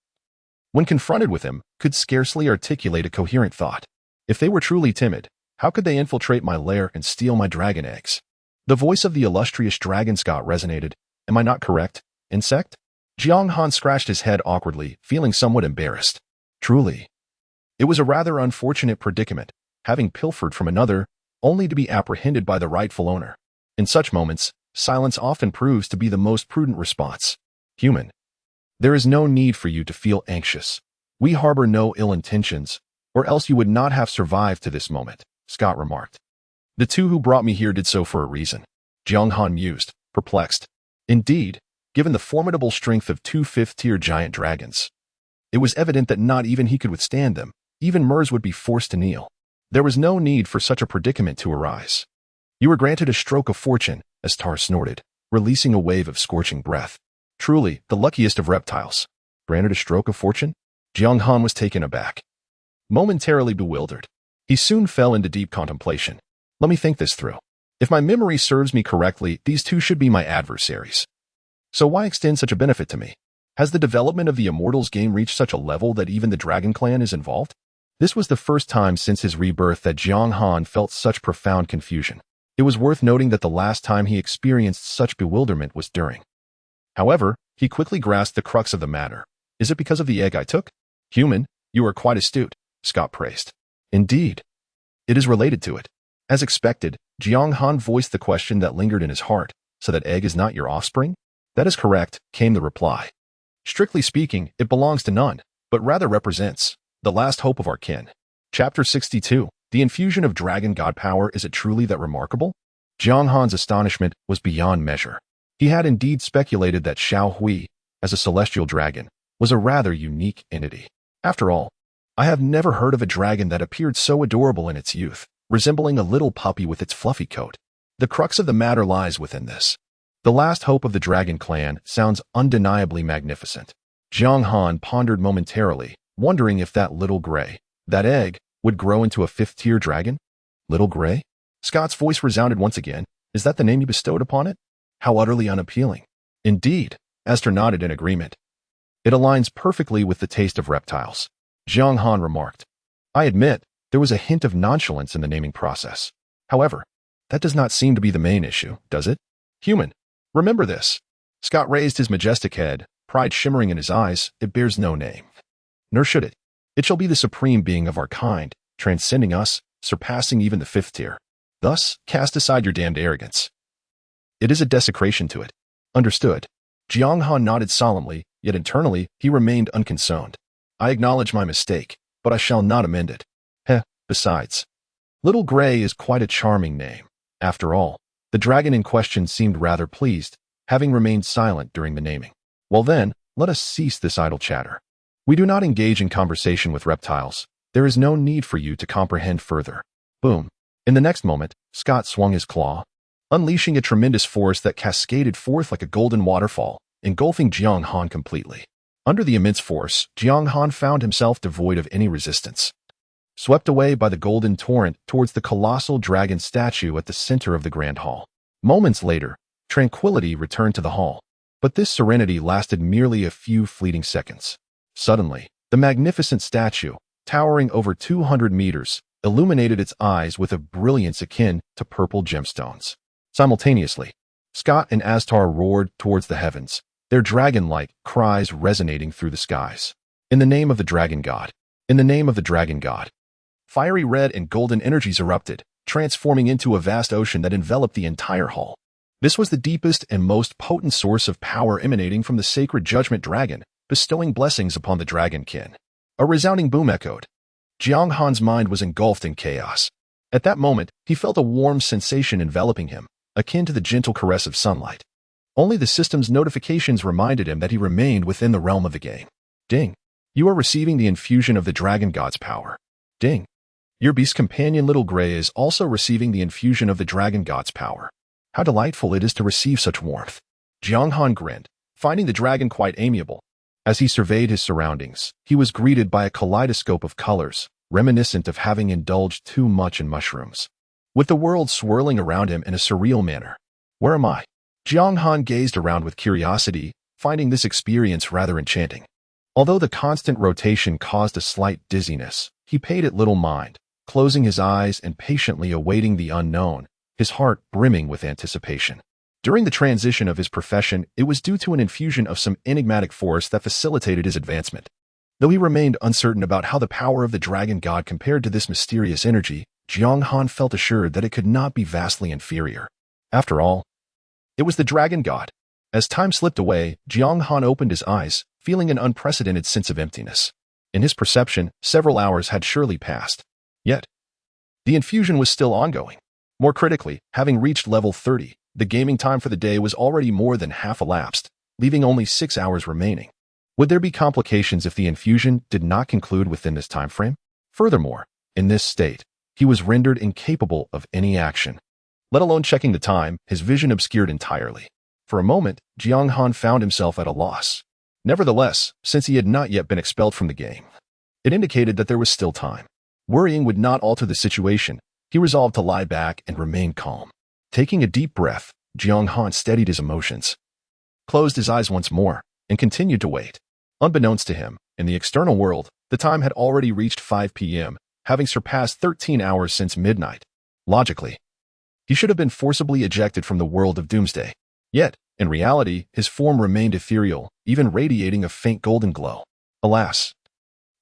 when confronted with him, could scarcely articulate a coherent thought. If they were truly timid, how could they infiltrate my lair and steal my dragon eggs? The voice of the illustrious dragon Scott resonated. Am I not correct, insect? Jiang Han scratched his head awkwardly, feeling somewhat embarrassed. Truly. It was a rather unfortunate predicament, having pilfered from another, only to be apprehended by the rightful owner. In such moments, silence often proves to be the most prudent response. Human. There is no need for you to feel anxious. We harbor no ill intentions, or else you would not have survived to this moment, Scott remarked. The two who brought me here did so for a reason. Jiang Han mused, perplexed. Indeed, given the formidable strength of two fifth-tier giant dragons, it was evident that not even he could withstand them. Even Mers would be forced to kneel. There was no need for such a predicament to arise. You were granted a stroke of fortune, as Tar snorted, releasing a wave of scorching breath. Truly, the luckiest of reptiles. Granted a stroke of fortune? Jiang Han was taken aback. Momentarily bewildered, he soon fell into deep contemplation. Let me think this through. If my memory serves me correctly, these two should be my adversaries. So why extend such a benefit to me? Has the development of the Immortals game reached such a level that even the Dragon Clan is involved? This was the first time since his rebirth that Jiang Han felt such profound confusion. It was worth noting that the last time he experienced such bewilderment was during. However, he quickly grasped the crux of the matter. Is it because of the egg I took? Human, you are quite astute, Scott praised. Indeed. It is related to it. As expected, Jiang Han voiced the question that lingered in his heart. So that egg is not your offspring? That is correct, came the reply. Strictly speaking, it belongs to none, but rather represents the last hope of our kin. Chapter 62. The infusion of dragon god power, is it truly that remarkable? Jiang Han's astonishment was beyond measure. He had indeed speculated that Xiao Hui, as a celestial dragon, was a rather unique entity. After all, I have never heard of a dragon that appeared so adorable in its youth, resembling a little puppy with its fluffy coat. The crux of the matter lies within this. The last hope of the dragon clan sounds undeniably magnificent. Jiang Han pondered momentarily, wondering if that little gray, that egg, would grow into a fifth-tier dragon? Little gray? Scott's voice resounded once again. Is that the name you bestowed upon it? How utterly unappealing. Indeed, Esther nodded in agreement. It aligns perfectly with the taste of reptiles. Jiang Han remarked. I admit, there was a hint of nonchalance in the naming process. However, that does not seem to be the main issue, does it? Human. Remember this. Scott raised his majestic head, pride shimmering in his eyes. It bears no name. Nor should it. It shall be the supreme being of our kind, transcending us, surpassing even the fifth tier. Thus, cast aside your damned arrogance. It is a desecration to it. Understood. Jiang Han nodded solemnly, yet internally, he remained unconcerned. I acknowledge my mistake, but I shall not amend it. Besides, Little Gray is quite a charming name. After all, the dragon in question seemed rather pleased, having remained silent during the naming. Well then, let us cease this idle chatter. We do not engage in conversation with reptiles. There is no need for you to comprehend further. Boom. In the next moment, Scott swung his claw, unleashing a tremendous force that cascaded forth like a golden waterfall, engulfing Jiang Han completely. Under the immense force, Jiang Han found himself devoid of any resistance. Swept away by the golden torrent towards the colossal dragon statue at the center of the grand hall. Moments later, tranquility returned to the hall. But this serenity lasted merely a few fleeting seconds. Suddenly, the magnificent statue, towering over 200 meters, illuminated its eyes with a brilliance akin to purple gemstones. Simultaneously, Scott and Astar roared towards the heavens, their dragon-like cries resonating through the skies. In the name of the dragon god! In the name of the dragon god! Fiery red and golden energies erupted, transforming into a vast ocean that enveloped the entire hall. This was the deepest and most potent source of power emanating from the sacred judgment dragon, bestowing blessings upon the dragonkin. A resounding boom echoed. Jiang Han's mind was engulfed in chaos. At that moment, he felt a warm sensation enveloping him, akin to the gentle caress of sunlight. Only the system's notifications reminded him that he remained within the realm of the game. Ding! You are receiving the infusion of the dragon god's power. Ding! Your beast companion Little Gray is also receiving the infusion of the dragon god's power. How delightful it is to receive such warmth. Jiang Han grinned, finding the dragon quite amiable. As he surveyed his surroundings, he was greeted by a kaleidoscope of colors, reminiscent of having indulged too much in mushrooms. With the world swirling around him in a surreal manner. Where am I? Jiang Han gazed around with curiosity, finding this experience rather enchanting. Although the constant rotation caused a slight dizziness, he paid it little mind, closing his eyes and patiently awaiting the unknown, his heart brimming with anticipation. During the transition of his profession, it was due to an infusion of some enigmatic force that facilitated his advancement. Though he remained uncertain about how the power of the dragon god compared to this mysterious energy, Jiang Han felt assured that it could not be vastly inferior. After all, it was the dragon god. As time slipped away, Jiang Han opened his eyes, feeling an unprecedented sense of emptiness. In his perception, several hours had surely passed. Yet, the infusion was still ongoing. More critically, having reached level 30, the gaming time for the day was already more than half elapsed, leaving only 6 hours remaining. Would there be complications if the infusion did not conclude within this time frame? Furthermore, in this state, he was rendered incapable of any action. Let alone checking the time, his vision obscured entirely. For a moment, Jiang Han found himself at a loss. Nevertheless, since he had not yet been expelled from the game, it indicated that there was still time. Worrying would not alter the situation. He resolved to lie back and remain calm. Taking a deep breath, Jiang Han steadied his emotions, closed his eyes once more, and continued to wait. Unbeknownst to him, in the external world, the time had already reached 5 p.m., having surpassed 13 hours since midnight. Logically, he should have been forcibly ejected from the world of doomsday. Yet, in reality, his form remained ethereal, even radiating a faint golden glow. Alas,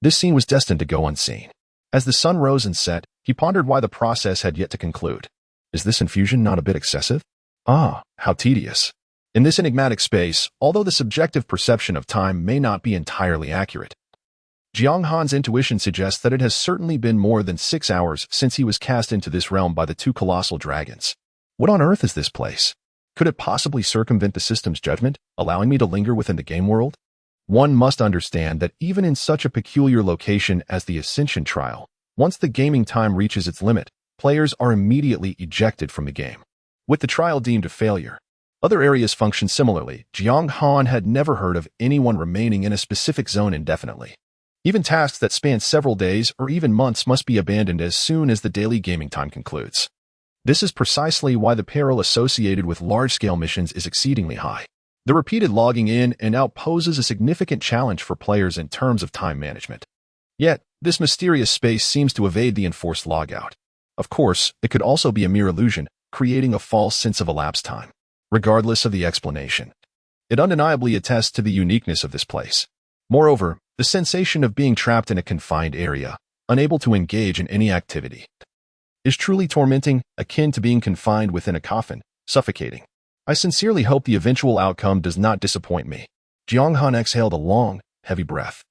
this scene was destined to go unseen. As the sun rose and set, he pondered why the process had yet to conclude. Is this infusion not a bit excessive? Ah, how tedious. In this enigmatic space, although the subjective perception of time may not be entirely accurate, Jiang Han's intuition suggests that it has certainly been more than 6 hours since he was cast into this realm by the two colossal dragons. What on earth is this place? Could it possibly circumvent the system's judgment, allowing me to linger within the game world? One must understand that even in such a peculiar location as the Ascension Trial, once the gaming time reaches its limit, players are immediately ejected from the game. With the trial deemed a failure, other areas function similarly. Jiang Han had never heard of anyone remaining in a specific zone indefinitely. Even tasks that span several days or even months must be abandoned as soon as the daily gaming time concludes. This is precisely why the peril associated with large-scale missions is exceedingly high. The repeated logging in and out poses a significant challenge for players in terms of time management. Yet, this mysterious space seems to evade the enforced logout. Of course, it could also be a mere illusion, creating a false sense of elapsed time. Regardless of the explanation, it undeniably attests to the uniqueness of this place. Moreover, the sensation of being trapped in a confined area, unable to engage in any activity, is truly tormenting, akin to being confined within a coffin, suffocating. I sincerely hope the eventual outcome does not disappoint me. Jiang Han exhaled a long, heavy breath,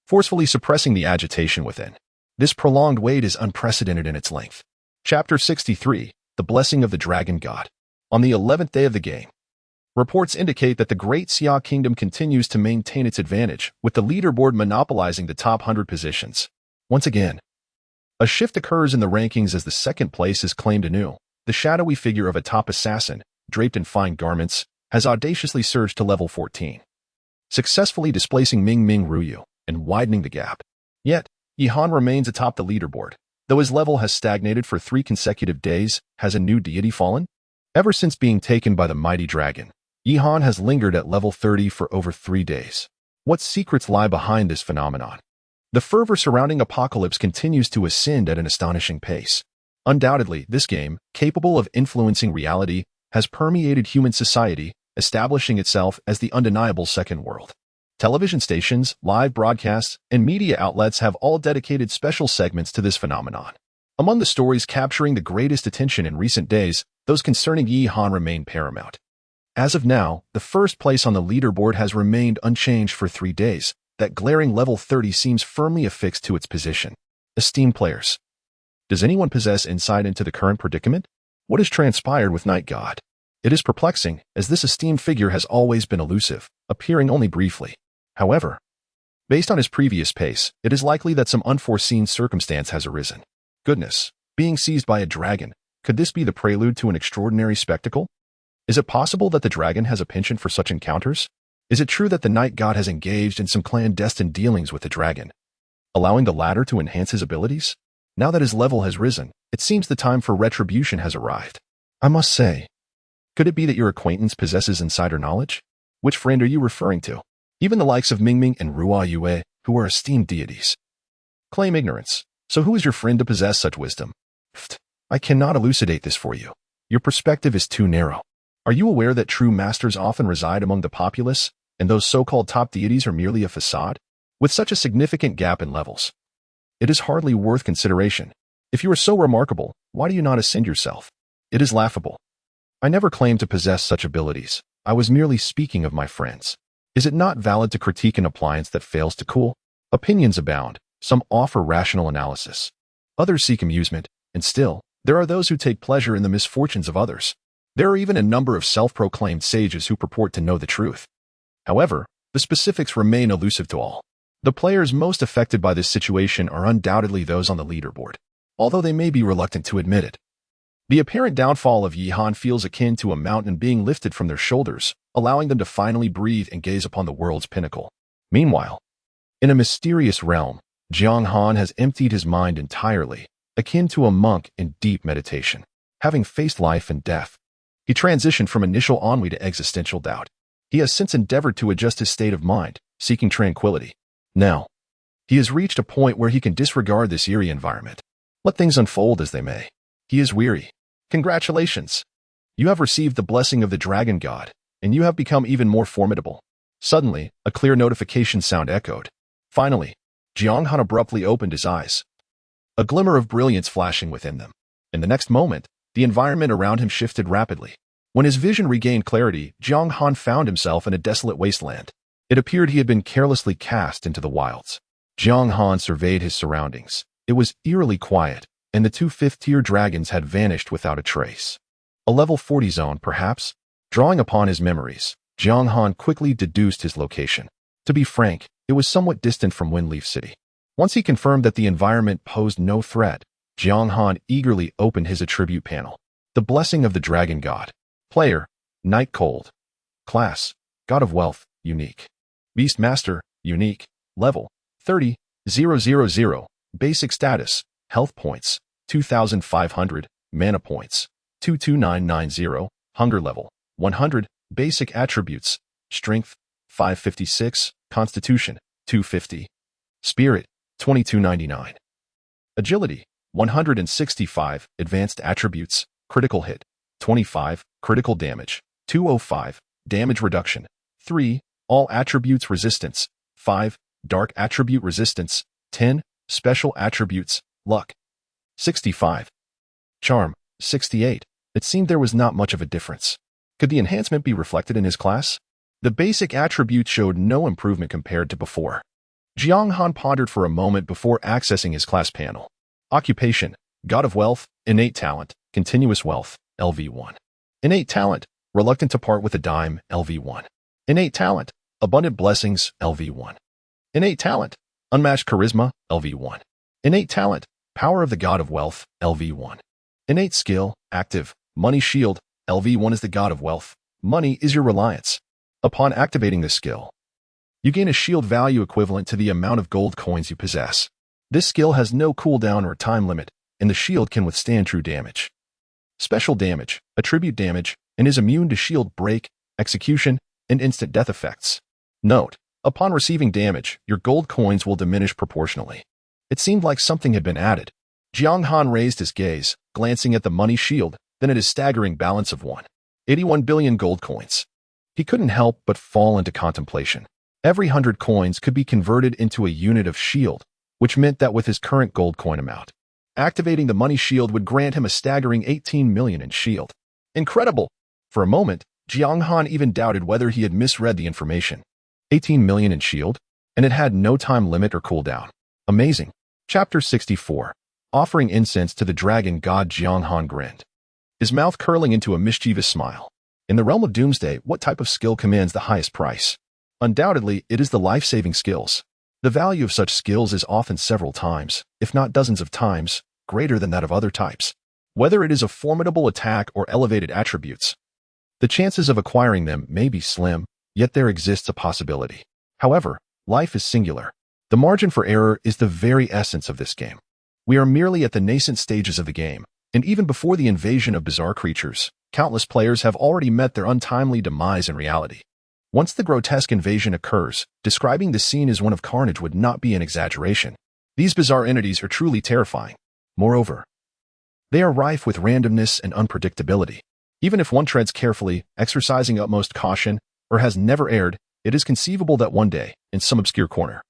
forcefully suppressing the agitation within. This prolonged wait is unprecedented in its length. Chapter 63, The Blessing of the Dragon God. On the 11th day of the game, reports indicate that the Great Xia Kingdom continues to maintain its advantage, with the leaderboard monopolizing the top 100 positions. Once again, a shift occurs in the rankings as the second place is claimed anew. The shadowy figure of a top assassin, draped in fine garments, has audaciously surged to level 14, successfully displacing Ming Ruyu and widening the gap. Yet, Yihan remains atop the leaderboard. Though his level has stagnated for 3 consecutive days, has a new deity fallen? Ever since being taken by the mighty dragon, Jiang Han has lingered at level 30 for over 3 days. What secrets lie behind this phenomenon? The fervor surrounding Apocalypse continues to ascend at an astonishing pace. Undoubtedly, this game, capable of influencing reality, has permeated human society, establishing itself as the undeniable second world. Television stations, live broadcasts, and media outlets have all dedicated special segments to this phenomenon. Among the stories capturing the greatest attention in recent days, those concerning Jiang Han remain paramount. As of now, the first place on the leaderboard has remained unchanged for 3 days. That glaring level 30 seems firmly affixed to its position. Esteemed players, does anyone possess insight into the current predicament? What has transpired with Night God? It is perplexing, as this esteemed figure has always been elusive, appearing only briefly. However, based on his previous pace, it is likely that some unforeseen circumstance has arisen. Goodness, being seized by a dragon, could this be the prelude to an extraordinary spectacle? Is it possible that the dragon has a penchant for such encounters? Is it true that the Night God has engaged in some clandestine dealings with the dragon, allowing the latter to enhance his abilities? Now that his level has risen, it seems the time for retribution has arrived. I must say, could it be that your acquaintance possesses insider knowledge? Which friend are you referring to? Even the likes of Mingming and Ruo Yue, who are esteemed deities, claim ignorance. So who is your friend to possess such wisdom? Pfft, I cannot elucidate this for you. Your perspective is too narrow. Are you aware that true masters often reside among the populace, and those so-called top deities are merely a facade? With such a significant gap in levels, it is hardly worth consideration. If you are so remarkable, why do you not ascend yourself? It is laughable. I never claimed to possess such abilities. I was merely speaking of my friends. Is it not valid to critique an appliance that fails to cool? Opinions abound. Some offer rational analysis. Others seek amusement, and still, there are those who take pleasure in the misfortunes of others. There are even a number of self-proclaimed sages who purport to know the truth. However, the specifics remain elusive to all. The players most affected by this situation are undoubtedly those on the leaderboard, although they may be reluctant to admit it. The apparent downfall of Jiang Han feels akin to a mountain being lifted from their shoulders, allowing them to finally breathe and gaze upon the world's pinnacle. Meanwhile, in a mysterious realm, Jiang Han has emptied his mind entirely, akin to a monk in deep meditation. Having faced life and death, he transitioned from initial ennui to existential doubt. He has since endeavored to adjust his state of mind, seeking tranquility. Now, he has reached a point where he can disregard this eerie environment. Let things unfold as they may. He is weary. Congratulations! You have received the blessing of the Dragon God, and you have become even more formidable. Suddenly, a clear notification sound echoed. Finally, Jiang Han abruptly opened his eyes, a glimmer of brilliance flashing within them. In the next moment, the environment around him shifted rapidly. When his vision regained clarity, Jiang Han found himself in a desolate wasteland. It appeared he had been carelessly cast into the wilds. Jiang Han surveyed his surroundings. It was eerily quiet, and the 2 fifth-tier dragons had vanished without a trace. A level 40 zone, perhaps? Drawing upon his memories, Jiang Han quickly deduced his location. To be frank, it was somewhat distant from Windleaf City. Once he confirmed that the environment posed no threat, Jiang Han eagerly opened his attribute panel. The Blessing of the Dragon God. Player, Night Cold. Class, God of Wealth, Unique. Beast Master, Unique. Level, 30,000. Basic Status, Health Points, 2,500. Mana Points, 22990. Hunger Level, 100. Basic Attributes, Strength, 556. Constitution, 250. Spirit, 2299. Agility, 165. Advanced Attributes, Critical Hit, 25. Critical Damage, 205. Damage Reduction, 3. All Attributes Resistance, 5. Dark Attribute Resistance, 10. Special Attributes, Luck, 65. Charm, 68. It seemed there was not much of a difference. Could the enhancement be reflected in his class? The basic attributes showed no improvement compared to before. Jiang Han pondered for a moment before accessing his class panel. Occupation, God of Wealth, Innate Talent, Continuous Wealth, LV1. Innate Talent, Reluctant to Part with a Dime, LV1. Innate Talent, Abundant Blessings, LV1. Innate Talent, Unmatched Charisma, LV1. Innate Talent, Power of the God of Wealth, LV1. Innate Skill, Active, Money Shield, LV1 is the God of Wealth. Money is your reliance. Upon activating this skill, you gain a shield value equivalent to the amount of gold coins you possess. This skill has no cooldown or time limit, and the shield can withstand true damage. Special damage, attribute damage, and is immune to shield break, execution, and instant death effects. Note: upon receiving damage, your gold coins will diminish proportionally. It seemed like something had been added. Jiang Han raised his gaze, glancing at the money shield, then at his staggering balance of 181 billion gold coins. He couldn't help but fall into contemplation. Every 100 coins could be converted into a unit of shield, which meant that with his current gold coin amount, activating the money shield would grant him a staggering 18 million in shield. Incredible! For a moment, Jiang Han even doubted whether he had misread the information. 18 million in shield? And it had no time limit or cooldown. Amazing. Chapter 64. Offering incense to the dragon god. Jiang Han grinned, his mouth curling into a mischievous smile. In the realm of Doomsday, what type of skill commands the highest price? Undoubtedly, it is the life-saving skills. The value of such skills is often several times, if not dozens of times, greater than that of other types. Whether it is a formidable attack or elevated attributes, the chances of acquiring them may be slim, yet there exists a possibility. However, life is singular. The margin for error is the very essence of this game. We are merely at the nascent stages of the game, and even before the invasion of bizarre creatures, countless players have already met their untimely demise in reality. Once the grotesque invasion occurs, describing the scene as one of carnage would not be an exaggeration. These bizarre entities are truly terrifying. Moreover, they are rife with randomness and unpredictability. Even if one treads carefully, exercising utmost caution, or has never erred, it is conceivable that one day, in some obscure corner,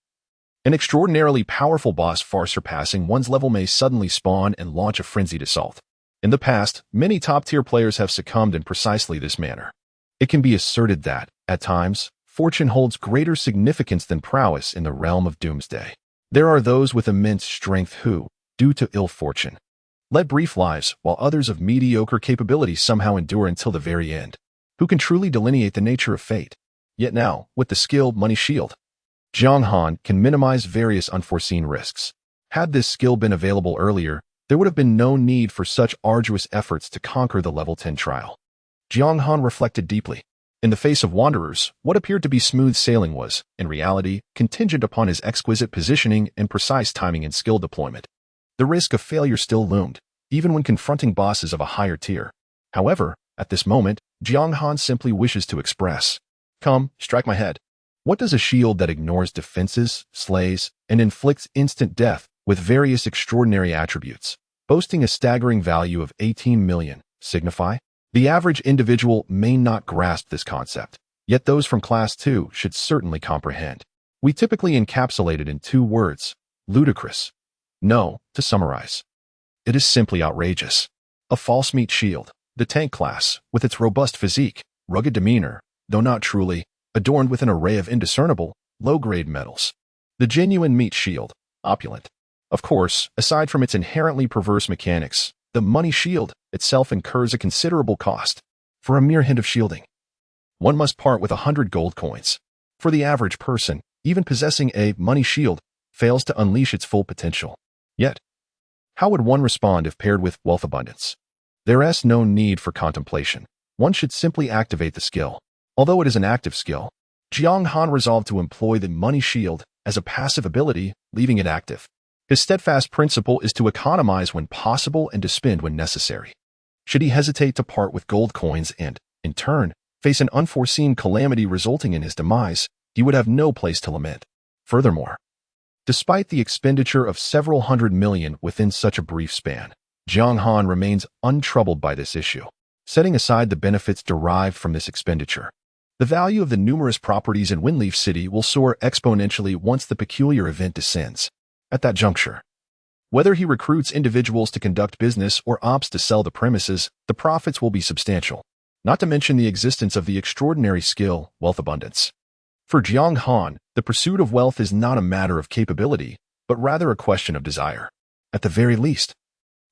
an extraordinarily powerful boss far surpassing one's level may suddenly spawn and launch a frenzied assault. In the past, many top-tier players have succumbed in precisely this manner. It can be asserted that, at times, fortune holds greater significance than prowess in the realm of Doomsday. There are those with immense strength who, due to ill fortune, led brief lives, while others of mediocre capability somehow endure until the very end. Who can truly delineate the nature of fate? Yet now, with the skill Money Shield, Jiang Han can minimize various unforeseen risks. Had this skill been available earlier, there would have been no need for such arduous efforts to conquer the level 10 trial. Jiang Han reflected deeply. In the face of wanderers, what appeared to be smooth sailing was, in reality, contingent upon his exquisite positioning and precise timing and skill deployment. The risk of failure still loomed, even when confronting bosses of a higher tier. However, at this moment, Jiang Han simply wishes to express, "Come, strike my head." What does a shield that ignores defenses, slays, and inflicts instant death with various extraordinary attributes, boasting a staggering value of 18 million, signify? The average individual may not grasp this concept, yet those from Class 2 should certainly comprehend. We typically encapsulate it in 2 words: ludicrous. No, to summarize, it is simply outrageous. A false meat shield, the tank class, with its robust physique, rugged demeanor, though not truly, adorned with an array of indiscernible, low-grade metals. The genuine meat shield, opulent. Of course, aside from its inherently perverse mechanics, the money shield itself incurs a considerable cost. For a mere hint of shielding, one must part with 100 gold coins. For the average person, even possessing a money shield fails to unleash its full potential. Yet, how would one respond if paired with wealth abundance? There is no need for contemplation. One should simply activate the skill. Although it is an active skill, Jiang Han resolved to employ the money shield as a passive ability, leaving it active. His steadfast principle is to economize when possible and to spend when necessary. Should he hesitate to part with gold coins and, in turn, face an unforeseen calamity resulting in his demise, he would have no place to lament. Furthermore, despite the expenditure of several hundred million within such a brief span, Jiang Han remains untroubled by this issue. Setting aside the benefits derived from this expenditure, the value of the numerous properties in Windleaf City will soar exponentially once the peculiar event descends. At that juncture, whether he recruits individuals to conduct business or opts to sell the premises, the profits will be substantial, not to mention the existence of the extraordinary skill, wealth abundance. For Jiang Han, the pursuit of wealth is not a matter of capability, but rather a question of desire. At the very least,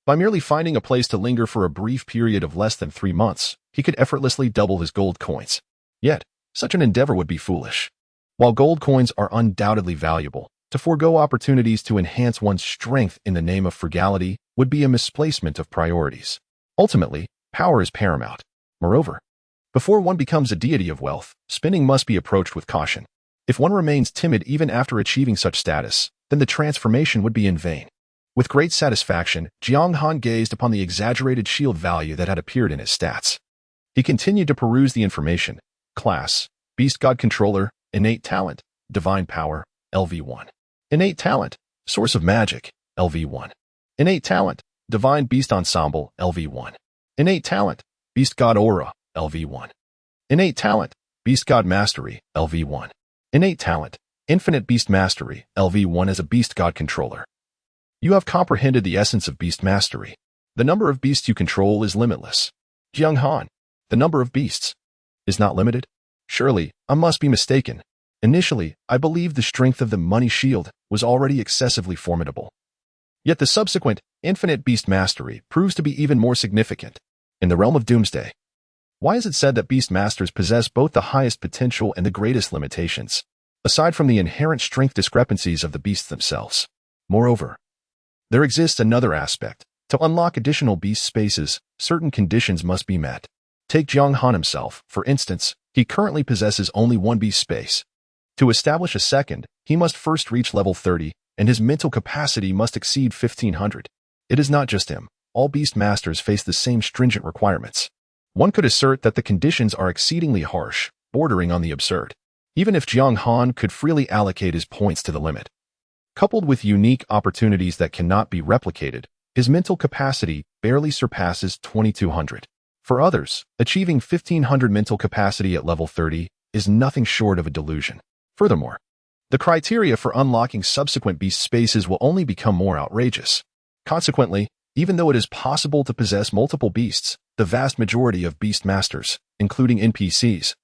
by merely finding a place to linger for a brief period of less than 3 months, he could effortlessly double his gold coins. Yet, such an endeavor would be foolish. While gold coins are undoubtedly valuable, to forego opportunities to enhance one's strength in the name of frugality would be a misplacement of priorities. Ultimately, power is paramount. Moreover, before one becomes a deity of wealth, spending must be approached with caution. If one remains timid even after achieving such status, then the transformation would be in vain. With great satisfaction, Jiang Han gazed upon the exaggerated shield value that had appeared in his stats. He continued to peruse the information, Class: Beast God Controller, Innate Talent, Divine Power, LV1. Innate Talent, Source of Magic, LV1. Innate Talent, Divine Beast Ensemble, LV1. Innate Talent, Beast God Aura, LV1. Innate Talent, Beast God Mastery, LV1. Innate Talent, Infinite Beast Mastery, LV1 as a Beast God Controller. You have comprehended the essence of Beast Mastery. The number of beasts you control is limitless. Jiang Han, the number of beasts is not limited? Surely, I must be mistaken. Initially, I believed the strength of the money shield was already excessively formidable. Yet the subsequent infinite beast mastery proves to be even more significant. In the realm of doomsday, why is it said that beast masters possess both the highest potential and the greatest limitations, aside from the inherent strength discrepancies of the beasts themselves? Moreover, there exists another aspect. To unlock additional beast spaces, certain conditions must be met. Take Jiang Han himself, for instance. He currently possesses only one beast space. To establish a second, he must first reach level 30, and his mental capacity must exceed 1500. It is not just him. All beast masters face the same stringent requirements. One could assert that the conditions are exceedingly harsh, bordering on the absurd, even if Jiang Han could freely allocate his points to the limit. Coupled with unique opportunities that cannot be replicated, his mental capacity barely surpasses 2200. For others, achieving 1500 mental capacity at level 30 is nothing short of a delusion. Furthermore, the criteria for unlocking subsequent beast spaces will only become more outrageous. Consequently, even though it is possible to possess multiple beasts, the vast majority of beast masters, including NPCs,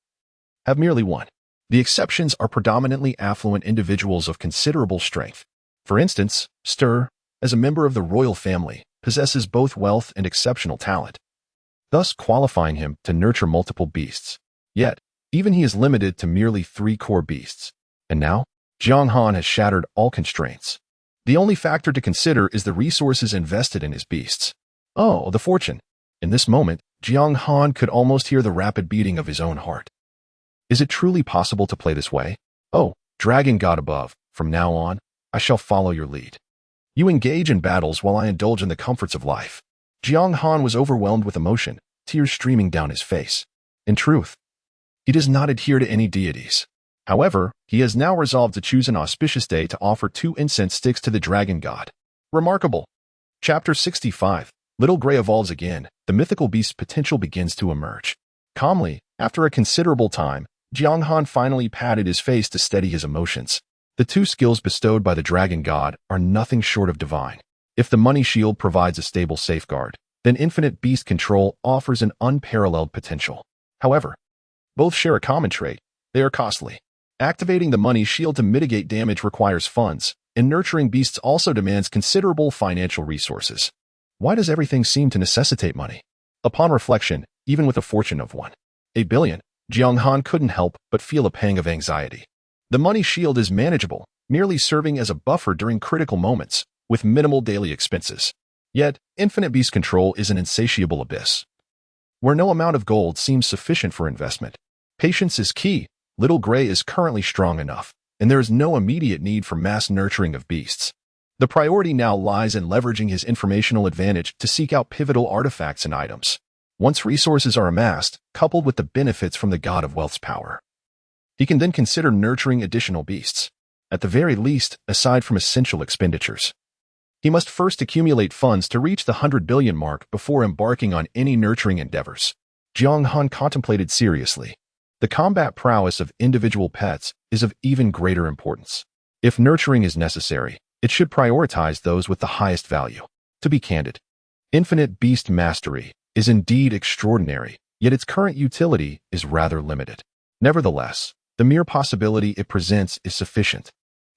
have merely one. The exceptions are predominantly affluent individuals of considerable strength. For instance, Stir, as a member of the royal family, possesses both wealth and exceptional talent, thus qualifying him to nurture multiple beasts. Yet, even he is limited to merely 3 core beasts. And now, Jiang Han has shattered all constraints. The only factor to consider is the resources invested in his beasts. Oh, the fortune. In this moment, Jiang Han could almost hear the rapid beating of his own heart. Is it truly possible to play this way? Oh, Dragon God above, from now on, I shall follow your lead. You engage in battles while I indulge in the comforts of life. Jiang Han was overwhelmed with emotion, tears streaming down his face. In truth, he does not adhere to any deities. However, he has now resolved to choose an auspicious day to offer 2 incense sticks to the Dragon God. Remarkable. Chapter 65. Little Gray evolves again. The mythical beast's potential begins to emerge. Calmly, after a considerable time, Jiang Han finally patted his face to steady his emotions. The 2 skills bestowed by the Dragon God are nothing short of divine. If the money shield provides a stable safeguard, then infinite beast control offers an unparalleled potential. However, both share a common trait. They are costly. Activating the money shield to mitigate damage requires funds, and nurturing beasts also demands considerable financial resources. Why does everything seem to necessitate money? Upon reflection, even with a fortune of 1.8 billion, Jiang Han couldn't help but feel a pang of anxiety. The money shield is manageable, merely serving as a buffer during critical moments, with minimal daily expenses. Yet, infinite beast control is an insatiable abyss, where no amount of gold seems sufficient for investment. Patience is key. Little Gray is currently strong enough, and there is no immediate need for mass nurturing of beasts. The priority now lies in leveraging his informational advantage to seek out pivotal artifacts and items. Once resources are amassed, coupled with the benefits from the God of Wealth's power, he can then consider nurturing additional beasts. At the very least, aside from essential expenditures, he must first accumulate funds to reach the 100 billion mark before embarking on any nurturing endeavors. Jiang Han contemplated seriously. The combat prowess of individual pets is of even greater importance. If nurturing is necessary, it should prioritize those with the highest value. To be candid, infinite beast mastery is indeed extraordinary, yet its current utility is rather limited. Nevertheless, the mere possibility it presents is sufficient.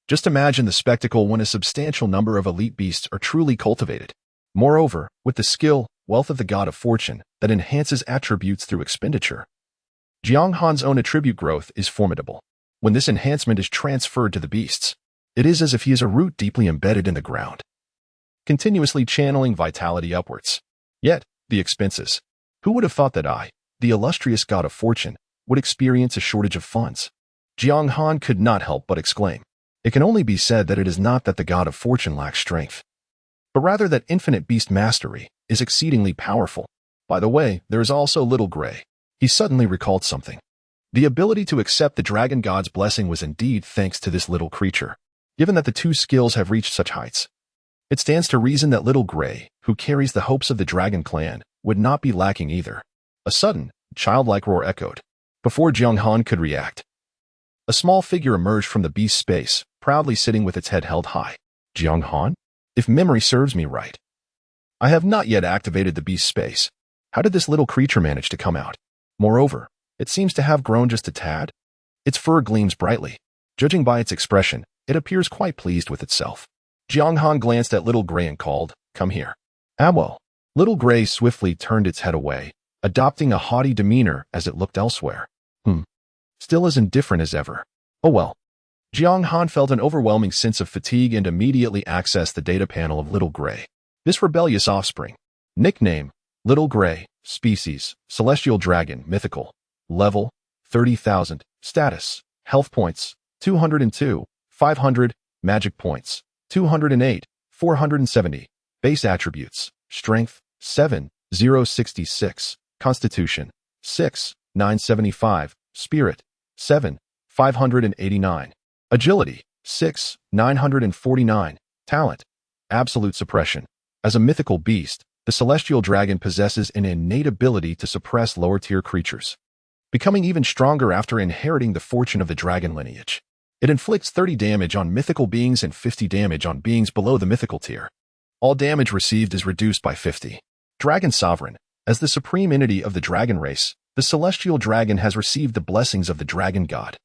Just imagine the spectacle when a substantial number of elite beasts are truly cultivated. Moreover, with the skill, wealth of the God of Fortune that enhances attributes through expenditure, Jiang Han's own attribute growth is formidable. When this enhancement is transferred to the beasts, it is as if he is a root deeply embedded in the ground, continuously channeling vitality upwards. Yet, the expenses. Who would have thought that I, the illustrious God of Fortune, would experience a shortage of funds? Jiang Han could not help but exclaim. It can only be said that it is not that the God of Fortune lacks strength, but rather that infinite beast mastery is exceedingly powerful. By the way, there is also Little Gray. He suddenly recalled something. The ability to accept the dragon god's blessing was indeed thanks to this little creature. Given that the two skills have reached such heights, it stands to reason that Little Gray, who carries the hopes of the dragon clan, would not be lacking either. A sudden, childlike roar echoed. Before Jiang Han could react, a small figure emerged from the beast's space, proudly sitting with its head held high. Jiang Han? If memory serves me right, I have not yet activated the beast's space. How did this little creature manage to come out? Moreover, it seems to have grown just a tad. Its fur gleams brightly. Judging by its expression, it appears quite pleased with itself. Jiang Han glanced at Little Gray and called, "Come here." Ah well. Little Gray swiftly turned its head away, adopting a haughty demeanor as it looked elsewhere. Still as indifferent as ever. Oh well. Jiang Han felt an overwhelming sense of fatigue and immediately accessed the data panel of Little Gray. This rebellious offspring. Nickname, Little Gray. Species, Celestial Dragon, Mythical. Level, 30,000. Status, Health Points, 202, 500. Magic Points, 208, 470. Base Attributes, Strength, 7, 066. Constitution, 6, 975. Spirit, 7, 589. Agility, 6, 949. Talent, Absolute Suppression. As a mythical beast, the Celestial Dragon possesses an innate ability to suppress lower-tier creatures, becoming even stronger after inheriting the fortune of the dragon lineage. It inflicts 30 damage on mythical beings and 50 damage on beings below the mythical tier. All damage received is reduced by 50. Dragon Sovereign. As the supreme entity of the dragon race, the Celestial Dragon has received the blessings of the dragon god,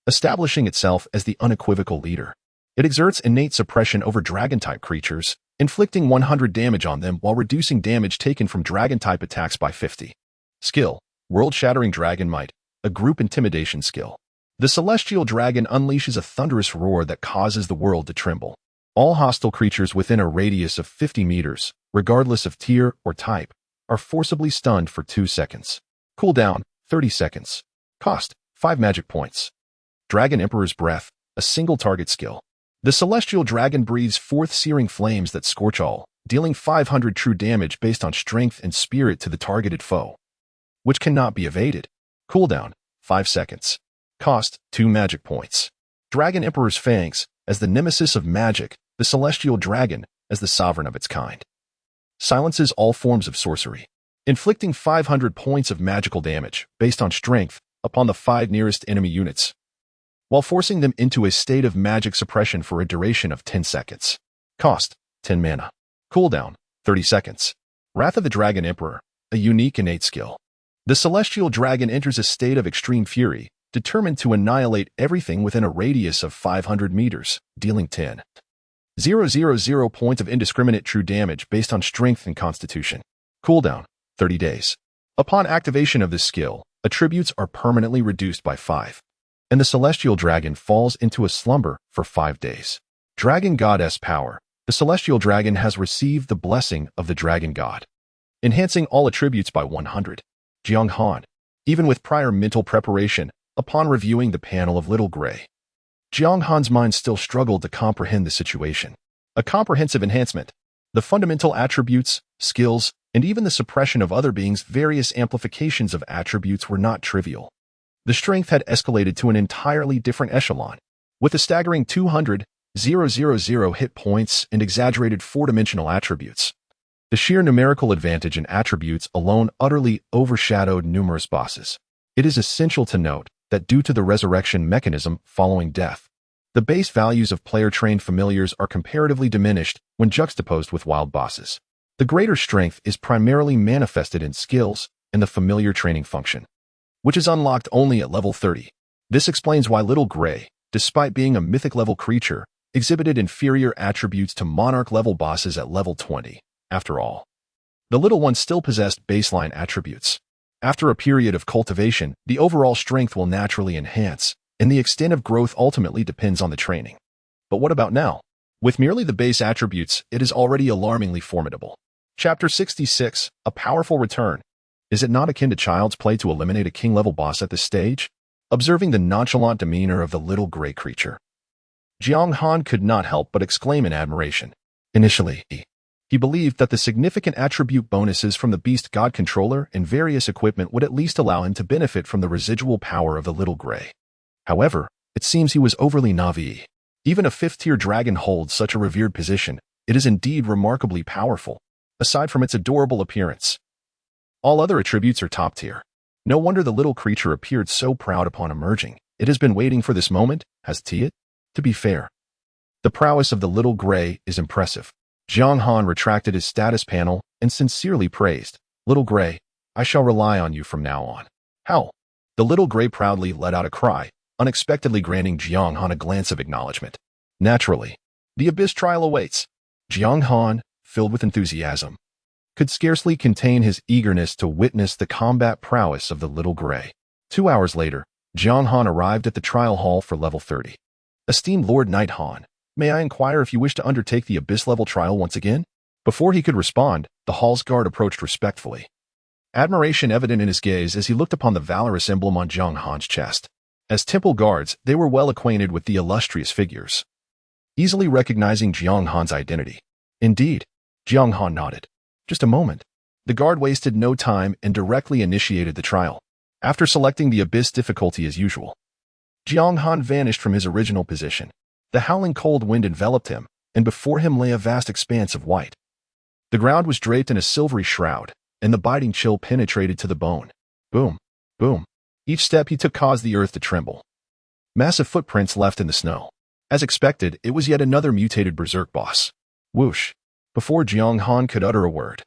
establishing itself as the unequivocal leader. It exerts innate suppression over dragon-type creatures, inflicting 100 damage on them while reducing damage taken from dragon-type attacks by 50. Skill, World-Shattering Dragon Might, a group intimidation skill. The Celestial Dragon unleashes a thunderous roar that causes the world to tremble. All hostile creatures within a radius of 50 meters, regardless of tier or type, are forcibly stunned for 2 seconds. Cooldown, 30 seconds. Cost, 5 magic points. Dragon Emperor's Breath, a single target skill. The Celestial Dragon breathes forth searing flames that scorch all, dealing 500 true damage based on strength and spirit to the targeted foe, which cannot be evaded. Cooldown, 5 seconds. Cost, 2 magic points. Dragon Emperor's Fangs, as the nemesis of magic, the Celestial Dragon, as the sovereign of its kind, silences all forms of sorcery, inflicting 500 points of magical damage based on strength upon the 5 nearest enemy units, while forcing them into a state of magic suppression for a duration of 10 seconds. Cost, 10 mana. Cooldown, 30 seconds. Wrath of the Dragon Emperor, a unique innate skill. The Celestial Dragon enters a state of extreme fury, determined to annihilate everything within a radius of 500 meters, dealing 10,000 points of indiscriminate true damage based on strength and constitution. Cooldown, 30 days. Upon activation of this skill, attributes are permanently reduced by 5. And the Celestial Dragon falls into a slumber for 5 days. Dragon Goddess Power. The Celestial Dragon has received the blessing of the Dragon God, enhancing all attributes by 100. Jiang Han. Even with prior mental preparation, upon reviewing the panel of Little Gray, Jiang Han's mind still struggled to comprehend the situation. A comprehensive enhancement. The fundamental attributes, skills, and even the suppression of other beings' various amplifications of attributes were not trivial. The strength had escalated to an entirely different echelon, with a staggering 200,000 hit points and exaggerated 4-dimensional attributes. The sheer numerical advantage in attributes alone utterly overshadowed numerous bosses. It is essential to note that due to the resurrection mechanism following death, the base values of player-trained familiars are comparatively diminished when juxtaposed with wild bosses. The greater strength is primarily manifested in skills and the familiar training function, which is unlocked only at level 30. This explains why Little Gray, despite being a mythic-level creature, exhibited inferior attributes to monarch-level bosses at level 20. After all, the little one still possessed baseline attributes. After a period of cultivation, the overall strength will naturally enhance, and the extent of growth ultimately depends on the training. But what about now? With merely the base attributes, it is already alarmingly formidable. Chapter 66, A Powerful Return. Is it not akin to child's play to eliminate a king-level boss at this stage? Observing the nonchalant demeanor of the little gray creature, Jiang Han could not help but exclaim in admiration. Initially, he He believed that the significant attribute bonuses from the Beast God Controller and various equipment would at least allow him to benefit from the residual power of the Little Gray. However, it seems he was overly naive. Even a fifth-tier dragon holds such a revered position. It is indeed remarkably powerful, aside from its adorable appearance. All other attributes are top-tier. No wonder the little creature appeared so proud upon emerging. It has been waiting for this moment, hasn't it? To be fair, the prowess of the Little Gray is impressive. Jiang Han retracted his status panel and sincerely praised, "Little Gray, I shall rely on you from now on." How? The Little Gray proudly let out a cry, unexpectedly granting Jiang Han a glance of acknowledgement. Naturally, the Abyss trial awaits. Jiang Han, filled with enthusiasm, could scarcely contain his eagerness to witness the combat prowess of the Little Gray. 2 hours later, Jiang Han arrived at the trial hall for level 30. "Esteemed Lord Knight Han, may I inquire if you wish to undertake the Abyss-level trial once again?" Before he could respond, the hall's guard approached respectfully, admiration evident in his gaze as he looked upon the valorous emblem on Jiang Han's chest. As temple guards, they were well acquainted with the illustrious figures, easily recognizing Jiang Han's identity. Indeed, Jiang Han nodded. Just a moment. The guard wasted no time and directly initiated the trial. After selecting the Abyss difficulty as usual, Jiang Han vanished from his original position. The howling cold wind enveloped him, and before him lay a vast expanse of white. The ground was draped in a silvery shroud, and the biting chill penetrated to the bone. Boom, boom. Each step he took caused the earth to tremble. Massive footprints left in the snow. As expected, it was yet another mutated berserk boss. Whoosh. Before Jiang Han could utter a word,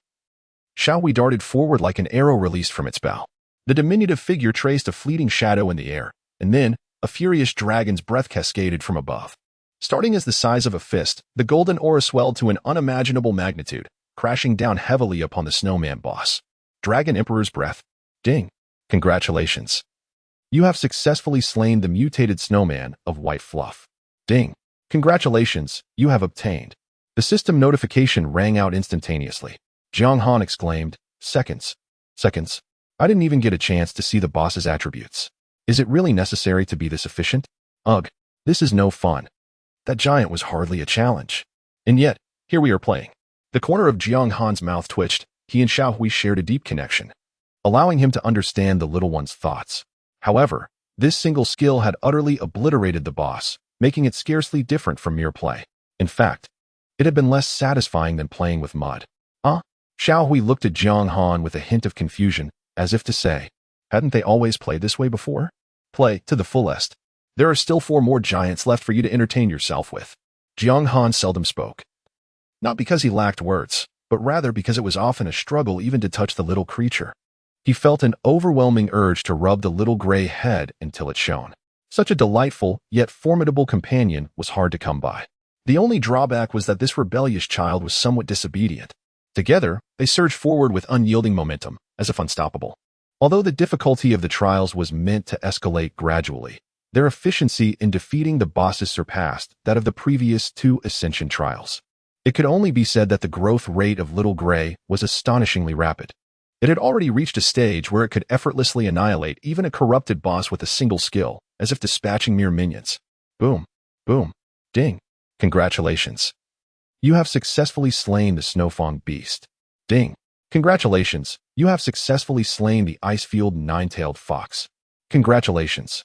Xiaohui darted forward like an arrow released from its bow. The diminutive figure traced a fleeting shadow in the air, and then a furious dragon's breath cascaded from above. Starting as the size of a fist, the golden aura swelled to an unimaginable magnitude, crashing down heavily upon the snowman boss. Dragon Emperor's breath. Ding. Congratulations. You have successfully slain the mutated snowman of white fluff. Ding. Congratulations, you have obtained. The system notification rang out instantaneously. Jiang Han exclaimed, Seconds. I didn't even get a chance to see the boss's attributes. Is it really necessary to be this efficient? Ugh, this is no fun. That giant was hardly a challenge. And yet, here we are playing. The corner of Jiang Han's mouth twitched. He and Xiaohui shared a deep connection, allowing him to understand the little one's thoughts. However, this single skill had utterly obliterated the boss, making it scarcely different from mere play. In fact, it had been less satisfying than playing with mud. Xiaohui looked at Jiang Han with a hint of confusion, as if to say, hadn't they always played this way before? Play to the fullest. There are still 4 more giants left for you to entertain yourself with. Jiang Han seldom spoke. Not because he lacked words, but rather because it was often a struggle even to touch the little creature. He felt an overwhelming urge to rub the little gray head until it shone. Such a delightful, yet formidable companion was hard to come by. The only drawback was that this rebellious child was somewhat disobedient. Together, they surged forward with unyielding momentum, as if unstoppable. Although the difficulty of the trials was meant to escalate gradually, their efficiency in defeating the bosses surpassed that of the previous 2 Ascension trials. It could only be said that the growth rate of Little Gray was astonishingly rapid. It had already reached a stage where it could effortlessly annihilate even a corrupted boss with a single skill, as if dispatching mere minions. Boom, boom, ding. Congratulations. You have successfully slain the Snowfang beast. Ding. Congratulations. You have successfully slain the Icefield Nine-tailed fox. Congratulations.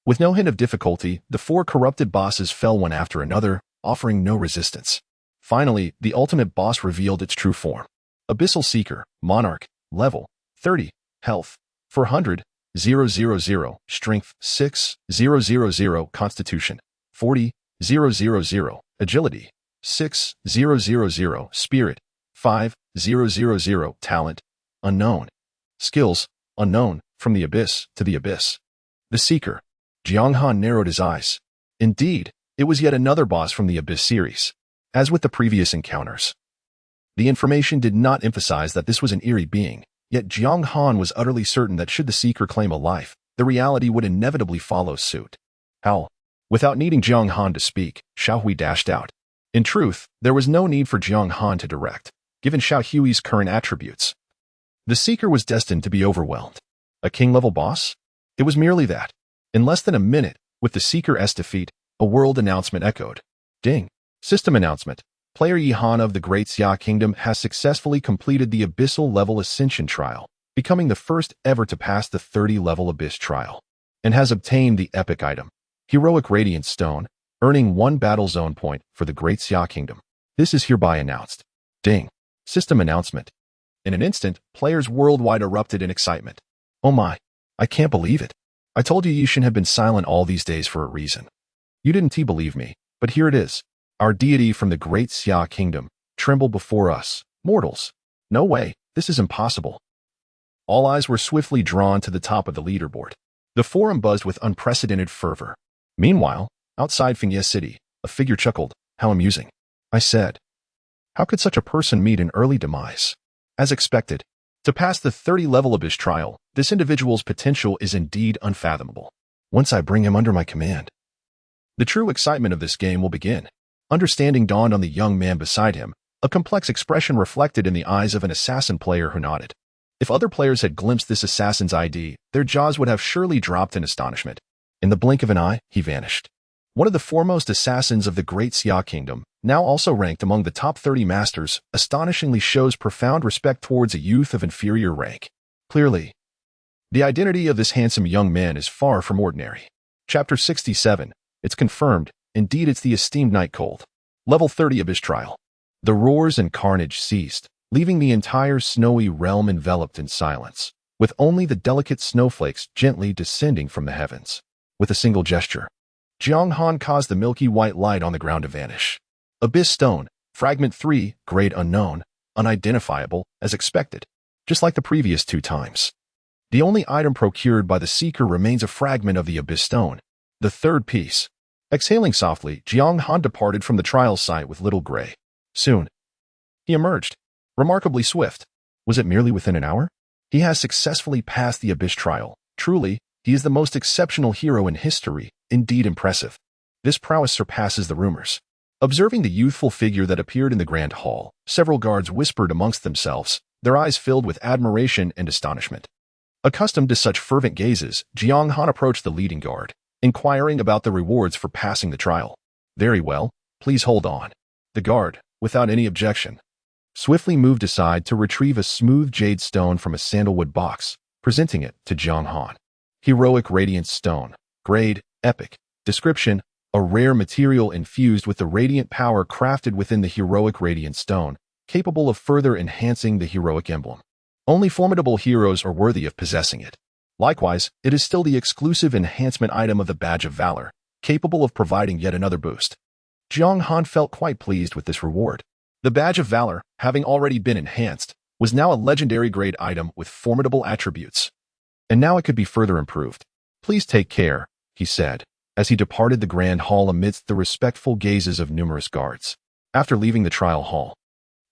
With no hint of difficulty, the 4 corrupted bosses fell one after another, offering no resistance. Finally, the ultimate boss revealed its true form. Abyssal Seeker, Monarch, level 30, health 400, 000, strength 6, 000, constitution 40, 000, agility 6, 000, spirit 5, 000, talent unknown, skills unknown, from the abyss to the abyss. The Seeker. Jiang Han narrowed his eyes. Indeed, it was yet another boss from the Abyss series. As with the previous encounters, the information did not emphasize that this was an eerie being, yet Jiang Han was utterly certain that should the Seeker claim a life, the reality would inevitably follow suit. How? Without needing Jiang Han to speak, Xiaohui dashed out. In truth, there was no need for Jiang Han to direct, given Xiaohui's current attributes. The Seeker was destined to be overwhelmed. A king-level boss? It was merely that. In less than a minute, with the Seeker's defeat, a world announcement echoed. Ding. System announcement. Player Jiang Han of the Great Xia Kingdom has successfully completed the Abyssal Level Ascension Trial, becoming the first ever to pass the 30-level Abyss Trial, and has obtained the epic item, Heroic Radiant Stone, earning 1 battle zone point for the Great Xia Kingdom. This is hereby announced. Ding. System announcement. In an instant, players worldwide erupted in excitement. Oh my, I can't believe it. I told you you shouldn't have been silent all these days for a reason. You didn't believe me, but here it is. Our deity from the Great Xia Kingdom, tremble before us, mortals. No way, this is impossible. All eyes were swiftly drawn to the top of the leaderboard. The forum buzzed with unprecedented fervor. Meanwhile, outside Fengye City, a figure chuckled. How amusing. I said. How could such a person meet an early demise? As expected, to pass the 30-level Abyss trial, this individual's potential is indeed unfathomable. Once I bring him under my command, the true excitement of this game will begin. Understanding dawned on the young man beside him, a complex expression reflected in the eyes of an assassin player who nodded. If other players had glimpsed this assassin's ID, their jaws would have surely dropped in astonishment. In the blink of an eye, he vanished. One of the foremost assassins of the Great Xia Kingdom, now also ranked among the top 30 masters, astonishingly shows profound respect towards a youth of inferior rank. Clearly, the identity of this handsome young man is far from ordinary. Chapter 67. It's confirmed. Indeed, it's the esteemed Night Cold. Level 30 Abyss Trial. The roars and carnage ceased, leaving the entire snowy realm enveloped in silence, with only the delicate snowflakes gently descending from the heavens. With a single gesture, Jiang Han caused the milky white light on the ground to vanish. Abyss Stone, Fragment 3, Grade Unknown, unidentifiable, as expected, just like the previous 2 times. The only item procured by the Seeker remains a fragment of the Abyss Stone, the 3rd piece. Exhaling softly, Jiang Han departed from the trial site with little gray. Soon, he emerged. Remarkably swift. Was it merely within an hour? He has successfully passed the Abyss trial. Truly, he is the most exceptional hero in history, indeed impressive. This prowess surpasses the rumors. Observing the youthful figure that appeared in the grand hall, several guards whispered amongst themselves, their eyes filled with admiration and astonishment. Accustomed to such fervent gazes, Jiang Han approached the leading guard, inquiring about the rewards for passing the trial. Very well, please hold on. The guard, without any objection, swiftly moved aside to retrieve a smooth jade stone from a sandalwood box, presenting it to Jiang Han. Heroic Radiant Stone. Grade, Epic. Description, a rare material infused with the radiant power crafted within the Heroic Radiant Stone, capable of further enhancing the heroic emblem. Only formidable heroes are worthy of possessing it. Likewise, it is still the exclusive enhancement item of the Badge of Valor, capable of providing yet another boost. Jiang Han felt quite pleased with this reward. The Badge of Valor, having already been enhanced, was now a legendary grade item with formidable attributes. And now it could be further improved. Please take care, he said, as he departed the grand hall amidst the respectful gazes of numerous guards. After leaving the trial hall,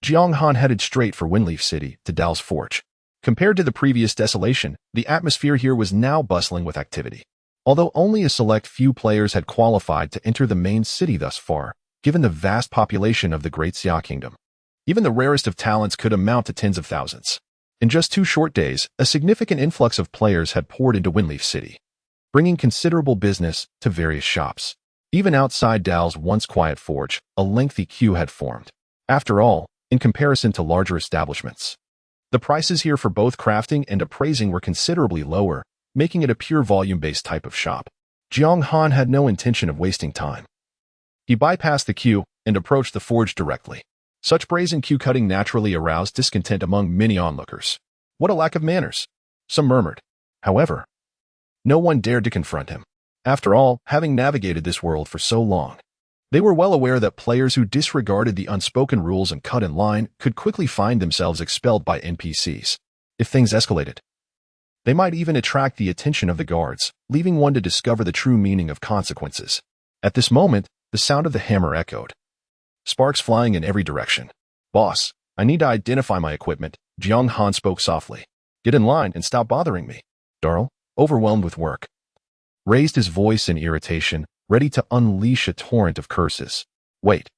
Jiang Han headed straight for Windleaf City to Dao's Forge. Compared to the previous desolation, the atmosphere here was now bustling with activity. Although only a select few players had qualified to enter the main city thus far, given the vast population of the Great Xia Kingdom, even the rarest of talents could amount to tens of thousands. In just 2 short days, a significant influx of players had poured into Windleaf City, bringing considerable business to various shops. Even outside Dao's once quiet forge, a lengthy queue had formed. After all, in comparison to larger establishments, the prices here for both crafting and appraising were considerably lower, making it a pure volume-based type of shop. Jiang Han had no intention of wasting time. He bypassed the queue and approached the forge directly. Such brazen queue-cutting naturally aroused discontent among many onlookers. What a lack of manners, some murmured. However, no one dared to confront him. After all, having navigated this world for so long, they were well aware that players who disregarded the unspoken rules and cut in line could quickly find themselves expelled by NPCs. If things escalated, they might even attract the attention of the guards, leaving one to discover the true meaning of consequences. At this moment, the sound of the hammer echoed, sparks flying in every direction. Boss, I need to identify my equipment, Jiang Han spoke softly. Get in line and stop bothering me. Darl, overwhelmed with work, raised his voice in irritation, ready to unleash a torrent of curses. Wait,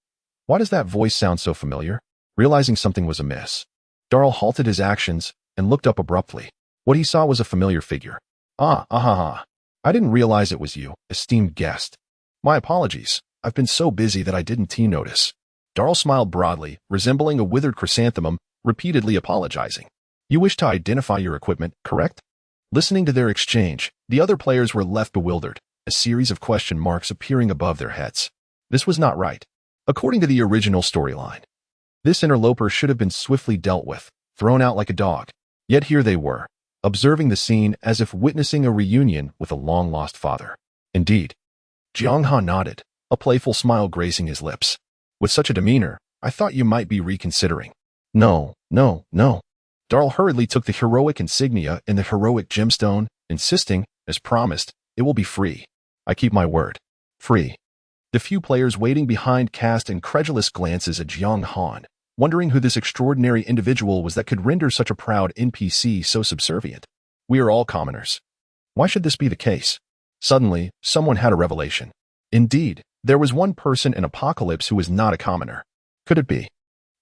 why does that voice sound so familiar? Realizing something was amiss, Darl halted his actions and looked up abruptly. What he saw was a familiar figure. I didn't realize it was you, esteemed guest. My apologies, I've been so busy that I didn't notice. Darl smiled broadly, resembling a withered chrysanthemum, repeatedly apologizing. You wish to identify your equipment, correct? Listening to their exchange, the other players were left bewildered, a series of question marks appearing above their heads. This was not right. According to the original storyline, this interloper should have been swiftly dealt with, thrown out like a dog. Yet here they were, observing the scene as if witnessing a reunion with a long-lost father. Indeed. Jiang Han nodded, a playful smile gracing his lips. With such a demeanor, I thought you might be reconsidering. No. Darl hurriedly took the heroic insignia and the heroic gemstone, insisting, as promised, it will be free. I keep my word. Free. The few players waiting behind cast incredulous glances at Jiang Han, wondering who this extraordinary individual was that could render such a proud NPC so subservient. We are all commoners. Why should this be the case? Suddenly, someone had a revelation. Indeed, there was one person in Apocalypse who was not a commoner. Could it be?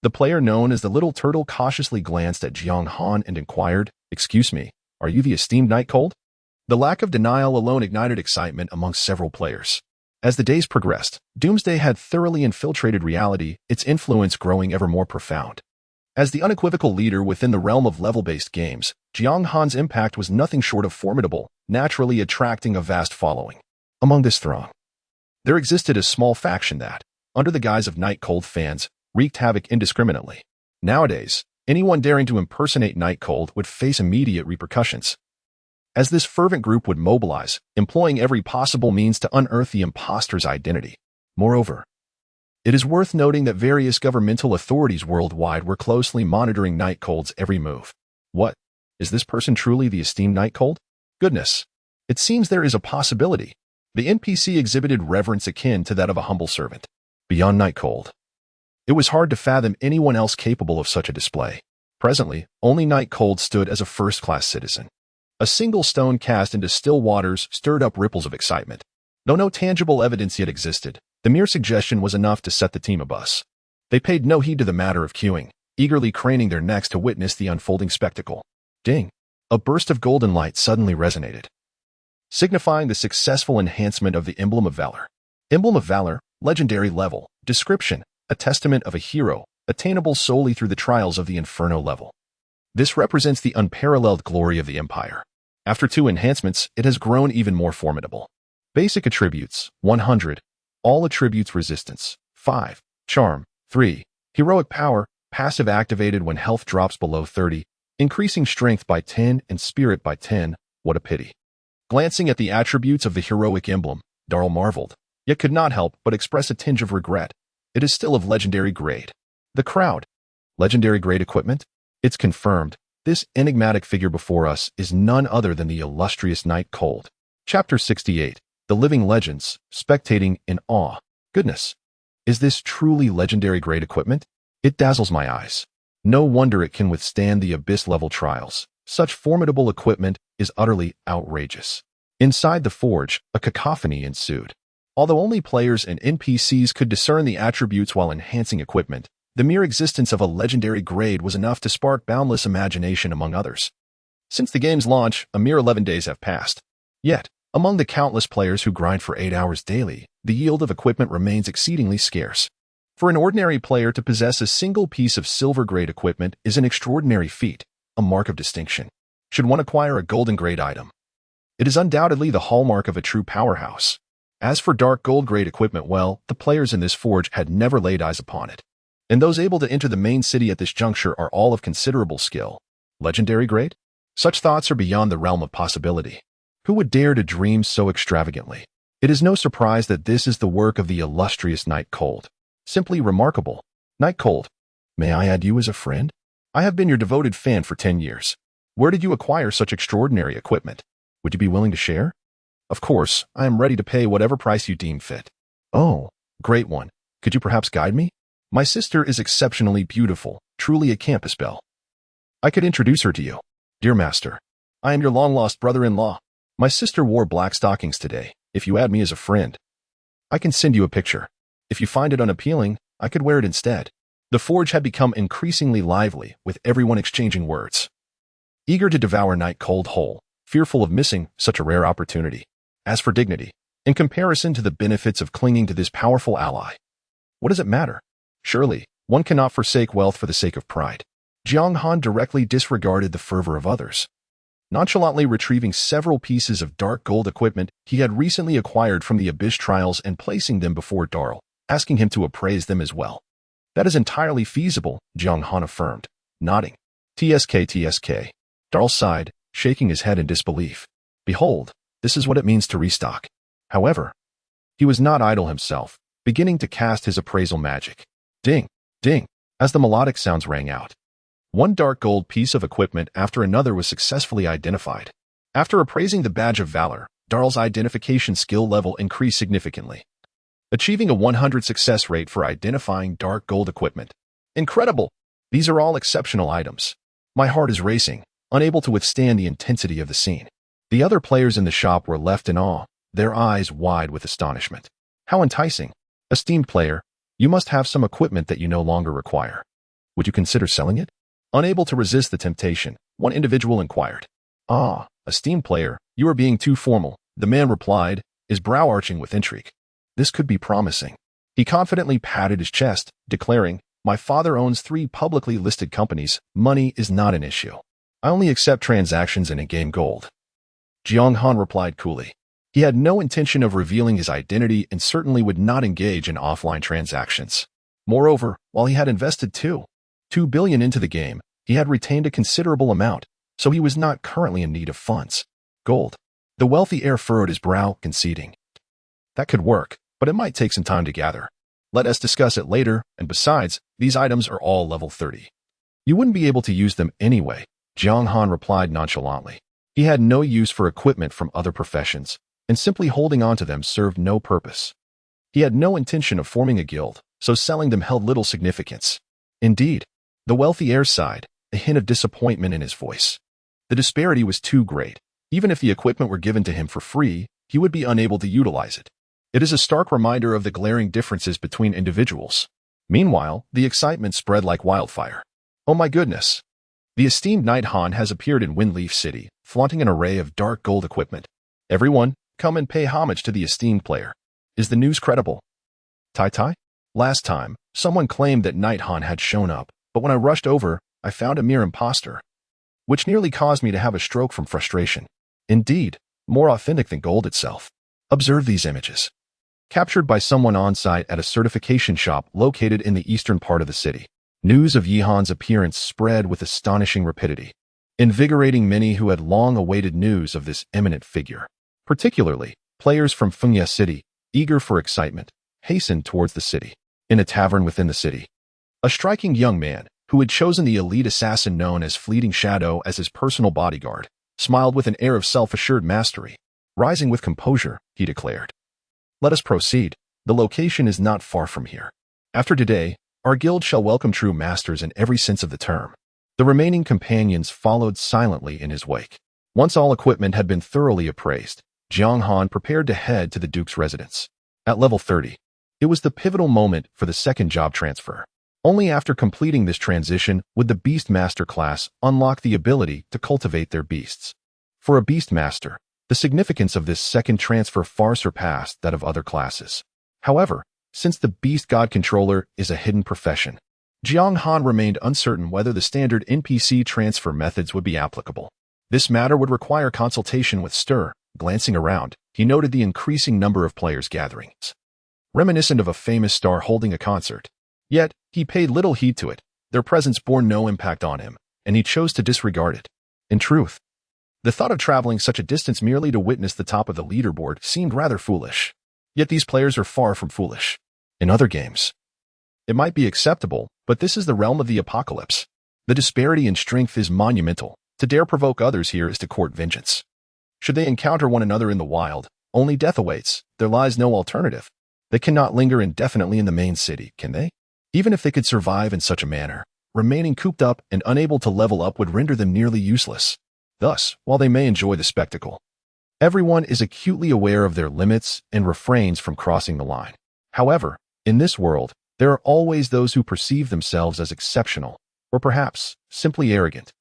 The player known as the Little Turtle cautiously glanced at Jiang Han and inquired, "Excuse me, are you the esteemed Night Cold?" The lack of denial alone ignited excitement amongst several players. As the days progressed, Doomsday had thoroughly infiltrated reality, its influence growing ever more profound. As the unequivocal leader within the realm of level-based games, Jiang Han's impact was nothing short of formidable, naturally attracting a vast following. Among this throng, there existed a small faction that, under the guise of Night Cold fans, wreaked havoc indiscriminately. Nowadays, anyone daring to impersonate Night Cold would face immediate repercussions, as this fervent group would mobilize, employing every possible means to unearth the imposter's identity. Moreover, it is worth noting that various governmental authorities worldwide were closely monitoring Night Cold's every move. What? Is this person truly the esteemed Night Cold? Goodness. It seems there is a possibility. The NPC exhibited reverence akin to that of a humble servant. Beyond Night Cold, it was hard to fathom anyone else capable of such a display. Presently, only Night Cold stood as a first-class citizen. A single stone cast into still waters stirred up ripples of excitement. Though no tangible evidence yet existed, the mere suggestion was enough to set the team abuzz. They paid no heed to the matter of queuing, eagerly craning their necks to witness the unfolding spectacle. Ding! A burst of golden light suddenly resonated, signifying the successful enhancement of the Emblem of Valor. Emblem of Valor, legendary level, description, a testament of a hero, attainable solely through the trials of the Inferno level. This represents the unparalleled glory of the Empire. After 2 enhancements, it has grown even more formidable. Basic attributes, 100. All attributes resistance, 5. Charm, 3. Heroic power, passive activated when health drops below 30, increasing strength by 10 and spirit by 10, what a pity. Glancing at the attributes of the heroic emblem, Darl marveled, yet could not help but express a tinge of regret. It is still of legendary grade. The crowd. Legendary grade equipment? It's confirmed. This enigmatic figure before us is none other than the illustrious Night Cold. Chapter 68. The Living Legends, spectating in awe. Goodness. Is this truly legendary grade equipment? It dazzles my eyes. No wonder it can withstand the abyss-level trials. Such formidable equipment is utterly outrageous. Inside the forge, a cacophony ensued. Although only players and NPCs could discern the attributes while enhancing equipment, the mere existence of a legendary grade was enough to spark boundless imagination among others. Since the game's launch, a mere 11 days have passed. Yet, among the countless players who grind for 8 hours daily, the yield of equipment remains exceedingly scarce. For an ordinary player to possess a single piece of silver-grade equipment is an extraordinary feat, a mark of distinction. Should one acquire a golden-grade item, it is undoubtedly the hallmark of a true powerhouse. As for dark gold-grade equipment, well, the players in this forge had never laid eyes upon it. And those able to enter the main city at this juncture are all of considerable skill. Legendary grade? Such thoughts are beyond the realm of possibility. Who would dare to dream so extravagantly? It is no surprise that this is the work of the illustrious Night Cold. Simply remarkable. Night Cold, may I add you as a friend? I have been your devoted fan for 10 years. Where did you acquire such extraordinary equipment? Would you be willing to share? Of course, I am ready to pay whatever price you deem fit. Oh, great one. Could you perhaps guide me? My sister is exceptionally beautiful, truly a campus belle. I could introduce her to you. Dear master, I am your long-lost brother-in-law. My sister wore black stockings today. If you add me as a friend, I can send you a picture. If you find it unappealing, I could wear it instead. The forge had become increasingly lively, with everyone exchanging words, eager to devour Night Cold whole, fearful of missing such a rare opportunity. As for dignity, in comparison to the benefits of clinging to this powerful ally, what does it matter? Surely, one cannot forsake wealth for the sake of pride. Jiang Han directly disregarded the fervor of others, nonchalantly retrieving several pieces of dark gold equipment he had recently acquired from the Abyss trials and placing them before Darl, asking him to appraise them as well. That is entirely feasible, Jiang Han affirmed, nodding. TSK. Darl sighed, shaking his head in disbelief. Behold, this is what it means to restock. However, he was not idle himself, beginning to cast his appraisal magic. Ding, ding, as the melodic sounds rang out. One dark gold piece of equipment after another was successfully identified. After appraising the badge of valor, Darl's identification skill level increased significantly, achieving a 100 success rate for identifying dark gold equipment. Incredible! These are all exceptional items. My heart is racing, unable to withstand the intensity of the scene. The other players in the shop were left in awe, their eyes wide with astonishment. How enticing! Esteemed player, you must have some equipment that you no longer require. Would you consider selling it? Unable to resist the temptation, one individual inquired. Ah, esteemed player, you are being too formal, the man replied, his brow arching with intrigue. This could be promising. He confidently patted his chest, declaring, my father owns 3 publicly listed companies, money is not an issue. I only accept transactions in in-game gold. Jiang Han replied coolly. He had no intention of revealing his identity and certainly would not engage in offline transactions. Moreover, while he had invested 2 billion into the game, he had retained a considerable amount, so he was not currently in need of funds. Gold. The wealthy heir furrowed his brow, conceding. That could work, but it might take some time to gather. Let us discuss it later, and besides, these items are all level 30. You wouldn't be able to use them anyway, Jiang Han replied nonchalantly. He had no use for equipment from other professions, and simply holding on to them served no purpose. He had no intention of forming a guild, so selling them held little significance. Indeed, the wealthy heir sighed, a hint of disappointment in his voice. The disparity was too great. Even if the equipment were given to him for free, he would be unable to utilize it. It is a stark reminder of the glaring differences between individuals. Meanwhile, the excitement spread like wildfire. Oh my goodness! The esteemed Knight Han has appeared in Windleaf City, flaunting an array of dark gold equipment. Everyone, come and pay homage to the esteemed player. Is the news credible? Tai? Last time, someone claimed that Knight Han had shown up, but when I rushed over, I found a mere imposter, which nearly caused me to have a stroke from frustration. Indeed, more authentic than gold itself. Observe these images. Captured by someone on-site at a certification shop located in the eastern part of the city. News of Yihan's appearance spread with astonishing rapidity, invigorating many who had long awaited news of this eminent figure. Particularly, players from Fengya City, eager for excitement, hastened towards the city. In a tavern within the city, a striking young man, who had chosen the elite assassin known as Fleeting Shadow as his personal bodyguard, smiled with an air of self-assured mastery. Rising with composure, he declared, let us proceed. The location is not far from here. After today, our guild shall welcome true masters in every sense of the term. The remaining companions followed silently in his wake. Once all equipment had been thoroughly appraised, Jiang Han prepared to head to the Duke's residence. At level 30, it was the pivotal moment for the second job transfer. Only after completing this transition would the Beast Master class unlock the ability to cultivate their beasts. For a Beast Master, the significance of this second transfer far surpassed that of other classes. However, since the Beast God Controller is a hidden profession, Jiang Han remained uncertain whether the standard NPC transfer methods would be applicable. This matter would require consultation with Stir. Glancing around, he noted the increasing number of players gathering, reminiscent of a famous star holding a concert. Yet, he paid little heed to it. Their presence bore no impact on him, and he chose to disregard it. In truth, the thought of traveling such a distance merely to witness the top of the leaderboard seemed rather foolish. Yet these players are far from foolish. In other games, it might be acceptable, but this is the realm of the apocalypse. The disparity in strength is monumental. To dare provoke others here is to court vengeance. Should they encounter one another in the wild, only death awaits. There lies no alternative. They cannot linger indefinitely in the main city, can they? Even if they could survive in such a manner, remaining cooped up and unable to level up would render them nearly useless. Thus, while they may enjoy the spectacle, everyone is acutely aware of their limits and refrains from crossing the line. However, in this world, there are always those who perceive themselves as exceptional, or perhaps simply arrogant.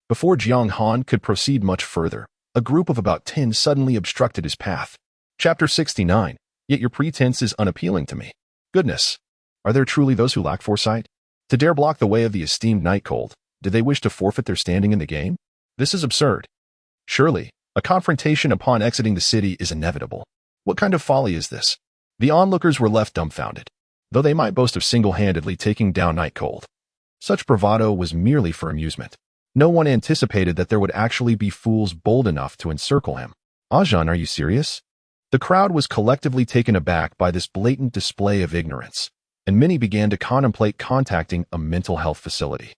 Before Jiang Han could proceed much further, a group of about 10 suddenly obstructed his path. Chapter 69. Yet your pretense is unappealing to me. Goodness. Are there truly those who lack foresight? To dare block the way of the esteemed Night Cold, did they wish to forfeit their standing in the game? This is absurd. Surely, a confrontation upon exiting the city is inevitable. What kind of folly is this? The onlookers were left dumbfounded, though they might boast of single-handedly taking down Night Cold. Such bravado was merely for amusement. No one anticipated that there would actually be fools bold enough to encircle him. Ajahn, are you serious? The crowd was collectively taken aback by this blatant display of ignorance, and many began to contemplate contacting a mental health facility.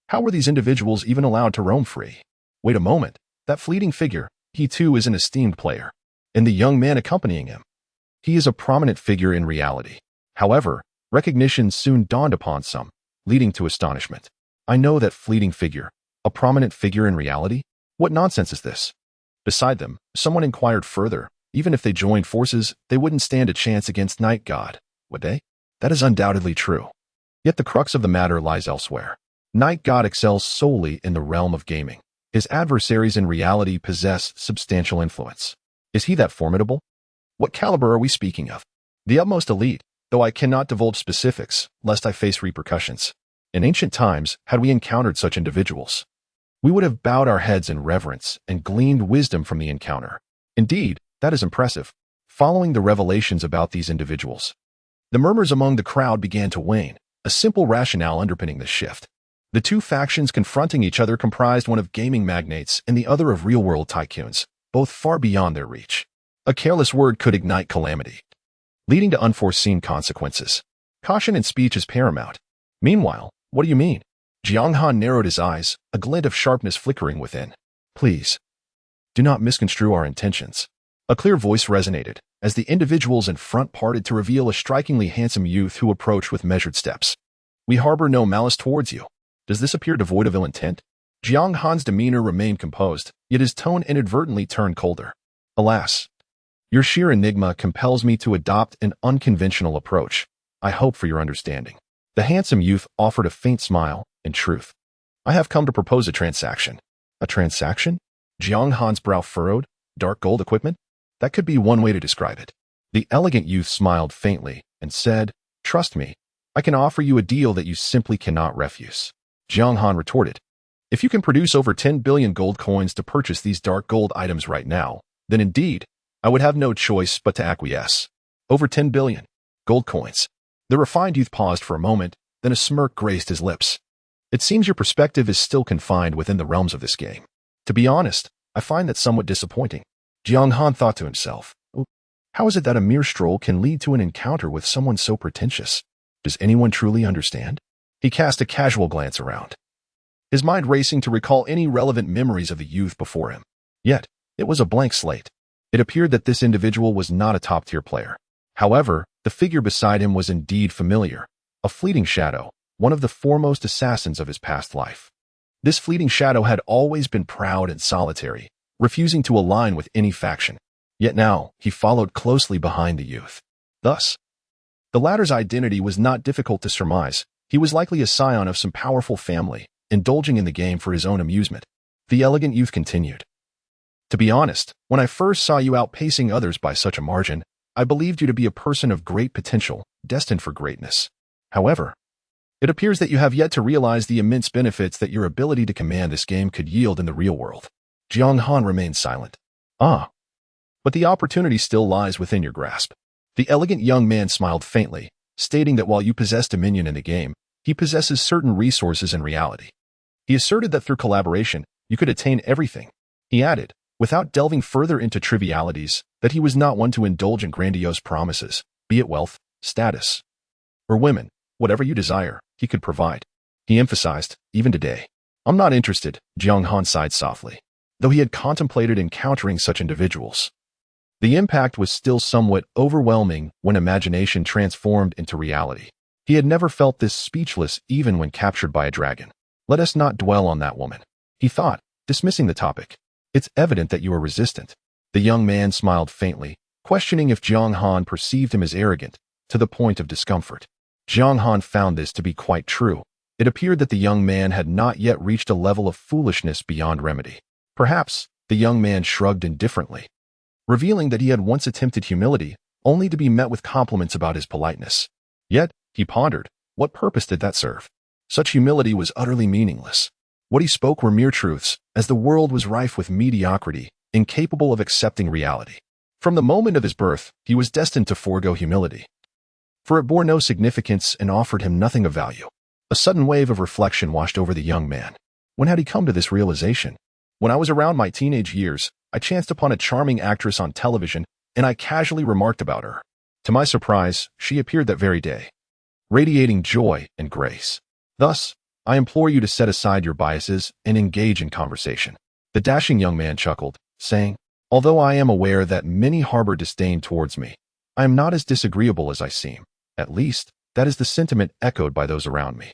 How were these individuals even allowed to roam free? Wait a moment, that fleeting figure, he too is an esteemed player. And the young man accompanying him. He is a prominent figure in reality. However, recognition soon dawned upon some, leading to astonishment. I know that fleeting figure, a prominent figure in reality? What nonsense is this? Beside them, someone inquired further. Even if they joined forces, they wouldn't stand a chance against Night God, would they? That is undoubtedly true. Yet the crux of the matter lies elsewhere. Night God excels solely in the realm of gaming. His adversaries in reality possess substantial influence. Is he that formidable? What caliber are we speaking of? The utmost elite, though I cannot divulge specifics, lest I face repercussions. In ancient times, had we encountered such individuals, we would have bowed our heads in reverence and gleaned wisdom from the encounter. Indeed, that is impressive. Following the revelations about these individuals, the murmurs among the crowd began to wane, a simple rationale underpinning this shift. The two factions confronting each other comprised one of gaming magnates and the other of real-world tycoons, both far beyond their reach. A careless word could ignite calamity, leading to unforeseen consequences. Caution in speech is paramount. Meanwhile, what do you mean? Jiang Han narrowed his eyes, a glint of sharpness flickering within. Please, do not misconstrue our intentions. A clear voice resonated, as the individuals in front parted to reveal a strikingly handsome youth who approached with measured steps. We harbor no malice towards you. Does this appear devoid of ill intent? Jiang Han's demeanor remained composed, yet his tone inadvertently turned colder. Alas, your sheer enigma compels me to adopt an unconventional approach. I hope for your understanding. The handsome youth offered a faint smile. In truth, I have come to propose a transaction. A transaction? Jiang Han's brow furrowed. Dark gold equipment? That could be one way to describe it. The elegant youth smiled faintly and said, Trust me, I can offer you a deal that you simply cannot refuse. Jiang Han retorted, If you can produce over 10 billion gold coins to purchase these dark gold items right now, then indeed, I would have no choice but to acquiesce. Over 10 billion gold coins. The refined youth paused for a moment, then a smirk graced his lips. It seems your perspective is still confined within the realms of this game. To be honest, I find that somewhat disappointing. Jiang Han thought to himself, how is it that a mere stroll can lead to an encounter with someone so pretentious? Does anyone truly understand? He cast a casual glance around, his mind racing to recall any relevant memories of the youth before him. Yet, it was a blank slate. It appeared that this individual was not a top-tier player. However, the figure beside him was indeed familiar, a fleeting shadow, one of the foremost assassins of his past life. This fleeting shadow had always been proud and solitary, refusing to align with any faction. Yet now, he followed closely behind the youth. Thus, the latter's identity was not difficult to surmise. He was likely a scion of some powerful family, indulging in the game for his own amusement. The elegant youth continued. To be honest, when I first saw you outpacing others by such a margin, I believed you to be a person of great potential, destined for greatness. However, it appears that you have yet to realize the immense benefits that your ability to command this game could yield in the real world. Jiang Han remained silent. But the opportunity still lies within your grasp. The elegant young man smiled faintly, stating that while you possess dominion in the game, he possesses certain resources in reality. He asserted that through collaboration, you could attain everything. He added, without delving further into trivialities, that he was not one to indulge in grandiose promises, be it wealth, status, or women. Whatever you desire, he could provide. He emphasized, even today. I'm not interested, Jiang Han sighed softly, though he had contemplated encountering such individuals. The impact was still somewhat overwhelming when imagination transformed into reality. He had never felt this speechless even when captured by a dragon. Let us not dwell on that woman, he thought, dismissing the topic. It's evident that you are resistant. The young man smiled faintly, questioning if Jiang Han perceived him as arrogant, to the point of discomfort. Jiang Han found this to be quite true. It appeared that the young man had not yet reached a level of foolishness beyond remedy. Perhaps, the young man shrugged indifferently, revealing that he had once attempted humility, only to be met with compliments about his politeness. Yet, He pondered, what purpose did that serve? Such humility was utterly meaningless. What he spoke were mere truths, as the world was rife with mediocrity, incapable of accepting reality. From the moment of his birth, he was destined to forego humility, for it bore no significance and offered him nothing of value. A sudden wave of reflection washed over the young man. When had he come to this realization? When I was around my teenage years, I chanced upon a charming actress on television, and I casually remarked about her. To my surprise, she appeared that very day, radiating joy and grace. Thus, I implore you to set aside your biases and engage in conversation. The dashing young man chuckled, saying, although I am aware that many harbor disdain towards me, I am not as disagreeable as I seem. At least, that is the sentiment echoed by those around me.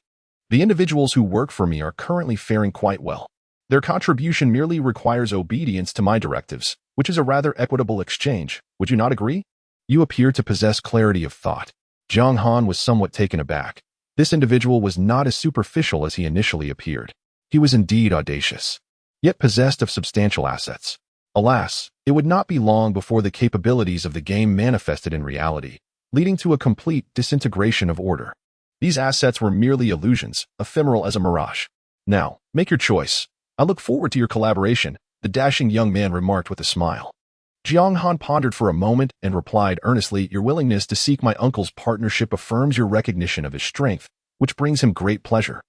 The individuals who work for me are currently faring quite well. Their contribution merely requires obedience to my directives, which is a rather equitable exchange. Would you not agree? You appear to possess clarity of thought. Jiang Han was somewhat taken aback. This individual was not as superficial as he initially appeared. He was indeed audacious, yet possessed of substantial assets. Alas, it would not be long before the capabilities of the game manifested in reality, leading to a complete disintegration of order. These assets were merely illusions, ephemeral as a mirage. Now, make your choice. I look forward to your collaboration, the dashing young man remarked with a smile. Jiang Han pondered for a moment and replied earnestly, your willingness to seek my uncle's partnership affirms your recognition of his strength, which brings him great pleasure.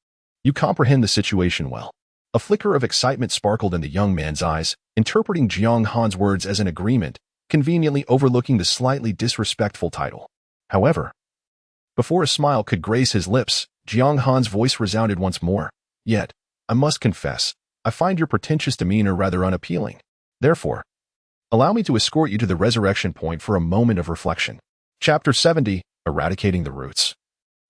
You comprehend the situation well. A flicker of excitement sparkled in the young man's eyes, interpreting Jiang Han's words as an agreement, conveniently overlooking the slightly disrespectful title. However, before a smile could grace his lips, Jiang Han's voice resounded once more. Yet, I must confess, I find your pretentious demeanor rather unappealing. Therefore, allow me to escort you to the resurrection point for a moment of reflection. Chapter 70, Eradicating the Roots.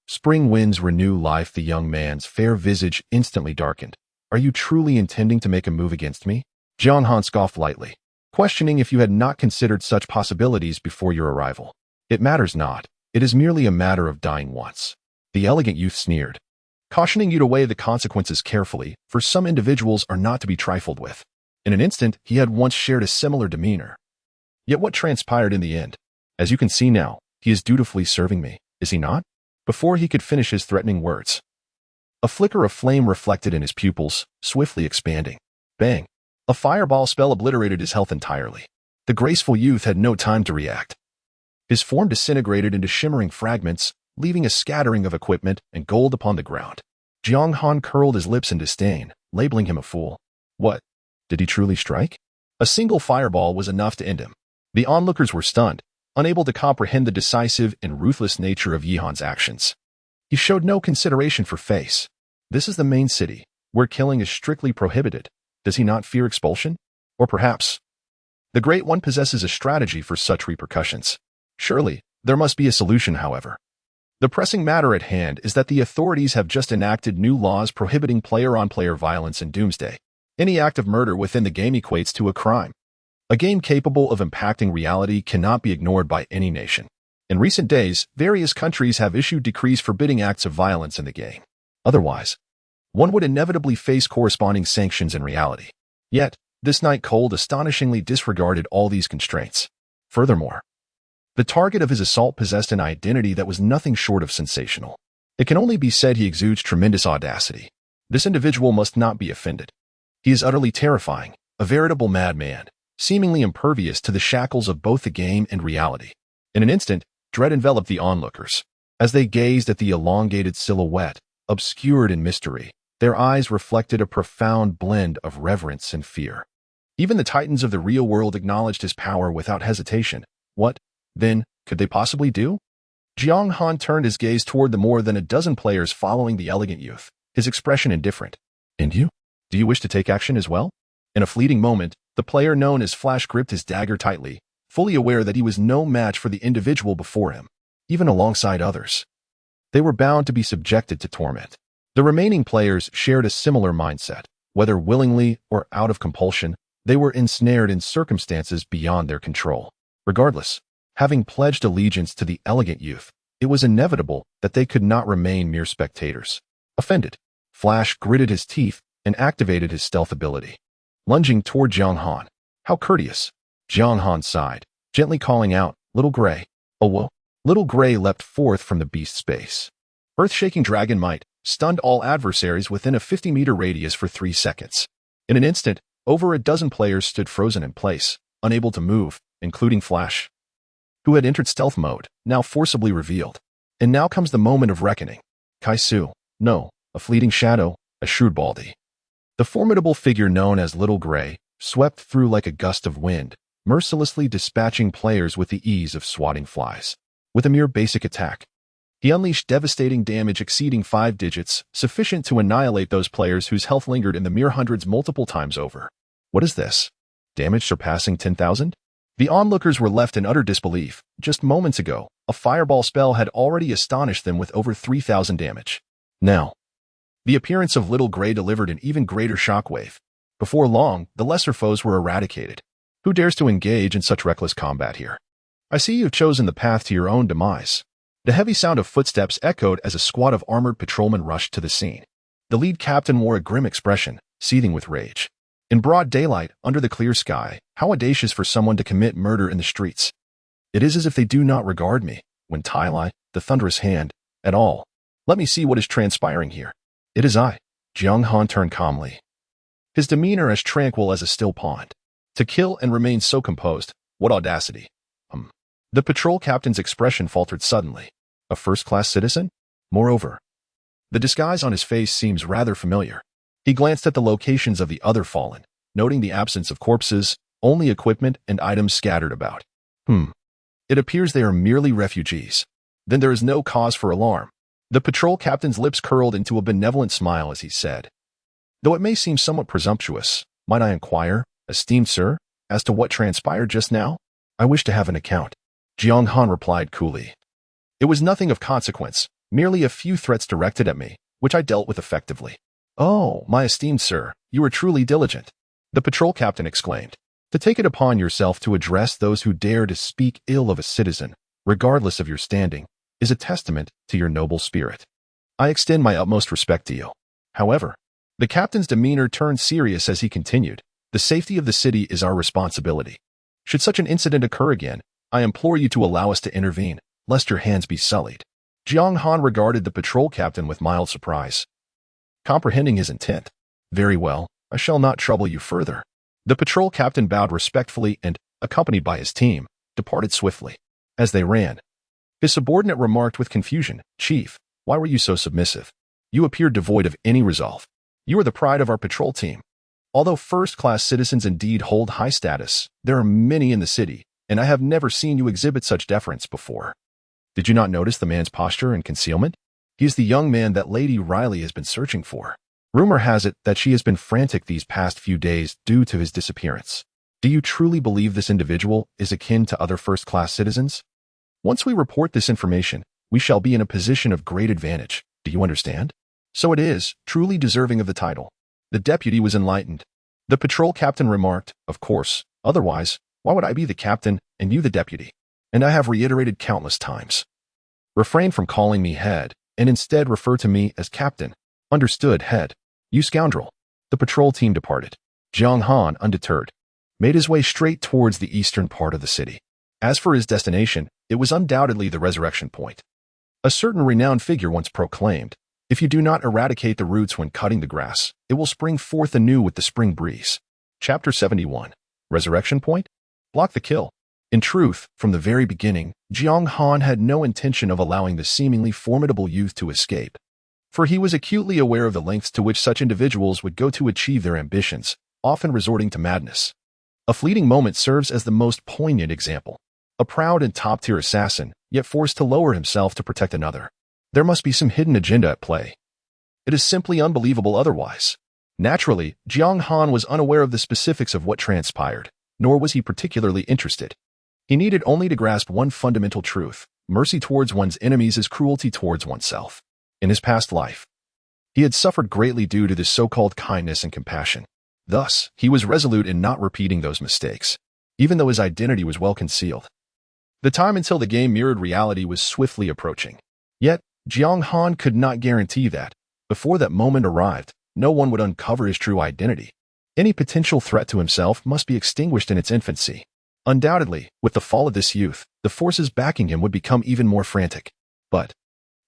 Spring winds renew life. The young man's fair visage instantly darkened. Are you truly intending to make a move against me? Jiang Han scoffed lightly, questioning if you had not considered such possibilities before your arrival. It matters not. It is merely a matter of dying once. The elegant youth sneered, cautioning you to weigh the consequences carefully, for some individuals are not to be trifled with. In an instant, he had once shared a similar demeanor. Yet what transpired in the end? As you can see now, he is dutifully serving me, is he not? Before he could finish his threatening words, a flicker of flame reflected in his pupils, swiftly expanding. Bang! A fireball spell obliterated his health entirely. The graceful youth had no time to react. His form disintegrated into shimmering fragments, leaving a scattering of equipment and gold upon the ground. Jiang Han curled his lips in disdain, labeling him a fool. What? Did he truly strike? A single fireball was enough to end him. The onlookers were stunned, unable to comprehend the decisive and ruthless nature of Yi Han's actions. He showed no consideration for face. This is the main city, where killing is strictly prohibited. Does he not fear expulsion? Or perhaps the Great One possesses a strategy for such repercussions. Surely, there must be a solution, however. The pressing matter at hand is that the authorities have just enacted new laws prohibiting player-on-player violence and doomsday. Any act of murder within the game equates to a crime. A game capable of impacting reality cannot be ignored by any nation. In recent days, various countries have issued decrees forbidding acts of violence in the game. Otherwise, one would inevitably face corresponding sanctions in reality. Yet, this night cold astonishingly disregarded all these constraints. Furthermore, the target of his assault possessed an identity that was nothing short of sensational. It can only be said he exudes tremendous audacity. This individual must not be offended. He is utterly terrifying, a veritable madman, seemingly impervious to the shackles of both the game and reality. In an instant, dread enveloped the onlookers. As they gazed at the elongated silhouette, obscured in mystery, their eyes reflected a profound blend of reverence and fear. Even the titans of the real world acknowledged his power without hesitation. What, then, could they possibly do? Jiang Han turned his gaze toward the more than a dozen players following the elegant youth, his expression indifferent. And you? Do you wish to take action as well? In a fleeting moment, the player known as Flash gripped his dagger tightly, fully aware that he was no match for the individual before him, even alongside others. They were bound to be subjected to torment. The remaining players shared a similar mindset. Whether willingly or out of compulsion, they were ensnared in circumstances beyond their control. Regardless, having pledged allegiance to the elegant youth, it was inevitable that they could not remain mere spectators. Offended, Flash gritted his teeth and activated his stealth ability. Lunging toward Jiang Han. How courteous! Jiang Han sighed, gently calling out, Little Gray. Oh, whoa. Little Gray leapt forth from the beast's base. Earth-shaking dragon might stunned all adversaries within a 50-meter radius for 3 seconds. In an instant, over a dozen players stood frozen in place, unable to move, including Flash, who had entered stealth mode, now forcibly revealed. And now comes the moment of reckoning. Kaisu, no, a fleeting shadow, a shrewd Baldy. The formidable figure known as Little Gray swept through like a gust of wind, mercilessly dispatching players with the ease of swatting flies. With a mere basic attack, he unleashed devastating damage exceeding 5 digits, sufficient to annihilate those players whose health lingered in the mere hundreds multiple times over. What is this? Damage surpassing 10,000? The onlookers were left in utter disbelief. Just moments ago, a fireball spell had already astonished them with over 3,000 damage. Now, the appearance of Little Gray delivered an even greater shockwave. Before long, the lesser foes were eradicated. Who dares to engage in such reckless combat here? I see you've chosen the path to your own demise. The heavy sound of footsteps echoed as a squad of armored patrolmen rushed to the scene. The lead captain wore a grim expression, seething with rage. In broad daylight, under the clear sky, how audacious for someone to commit murder in the streets. It is as if they do not regard me, when Tylai, the thunderous hand, at all. Let me see what is transpiring here. It is I. Jiang Han turned calmly, his demeanor as tranquil as a still pond. To kill and remain so composed, what audacity. The patrol captain's expression faltered suddenly. A first-class citizen? Moreover, the disguise on his face seems rather familiar. He glanced at the locations of the other fallen, noting the absence of corpses, only equipment and items scattered about. It appears they are merely refugees. Then there is no cause for alarm. The patrol captain's lips curled into a benevolent smile as he said, though it may seem somewhat presumptuous, might I inquire, esteemed sir, as to what transpired just now? I wish to have an account. Jiang Han replied coolly. It was nothing of consequence, merely a few threats directed at me, which I dealt with effectively. Oh, my esteemed sir, you are truly diligent, the patrol captain exclaimed. To take it upon yourself to address those who dare to speak ill of a citizen, regardless of your standing, is a testament to your noble spirit. I extend my utmost respect to you. However, the captain's demeanor turned serious as he continued, the safety of the city is our responsibility. Should such an incident occur again, I implore you to allow us to intervene, lest your hands be sullied. Jiang Han regarded the patrol captain with mild surprise. Comprehending his intent, very well, I shall not trouble you further. The patrol captain bowed respectfully and, accompanied by his team, departed swiftly. As they ran, his subordinate remarked with confusion, Chief, why were you so submissive? You appeared devoid of any resolve. You are the pride of our patrol team. Although first-class citizens indeed hold high status, there are many in the city, and I have never seen you exhibit such deference before. Did you not notice the man's posture and concealment? He is the young man that Lady Riley has been searching for. Rumor has it that she has been frantic these past few days due to his disappearance. Do you truly believe this individual is akin to other first-class citizens? Once we report this information, we shall be in a position of great advantage. Do you understand? So it is, truly deserving of the title. The deputy was enlightened. The patrol captain remarked, of course, otherwise, why would I be the captain and you the deputy? And I have reiterated countless times. Refrain from calling me head, and instead refer to me as captain. Understood, head. You scoundrel. The patrol team departed. Jiang Han, undeterred, made his way straight towards the eastern part of the city. As for his destination, it was undoubtedly the resurrection point. A certain renowned figure once proclaimed, if you do not eradicate the roots when cutting the grass, it will spring forth anew with the spring breeze. Chapter 71. Resurrection Point? Block the kill. In truth, from the very beginning, Jiang Han had no intention of allowing the seemingly formidable youth to escape, for he was acutely aware of the lengths to which such individuals would go to achieve their ambitions, often resorting to madness. A fleeting moment serves as the most poignant example. A proud and top-tier assassin, yet forced to lower himself to protect another. There must be some hidden agenda at play. It is simply unbelievable otherwise. Naturally, Jiang Han was unaware of the specifics of what transpired, nor was he particularly interested. He needed only to grasp one fundamental truth: mercy towards one's enemies is cruelty towards oneself. In his past life, he had suffered greatly due to this so-called kindness and compassion. Thus, he was resolute in not repeating those mistakes, even though his identity was well concealed. The time until the game mirrored reality was swiftly approaching. Yet, Jiang Han could not guarantee that, before that moment arrived, no one would uncover his true identity. Any potential threat to himself must be extinguished in its infancy. Undoubtedly, with the fall of this youth, the forces backing him would become even more frantic. But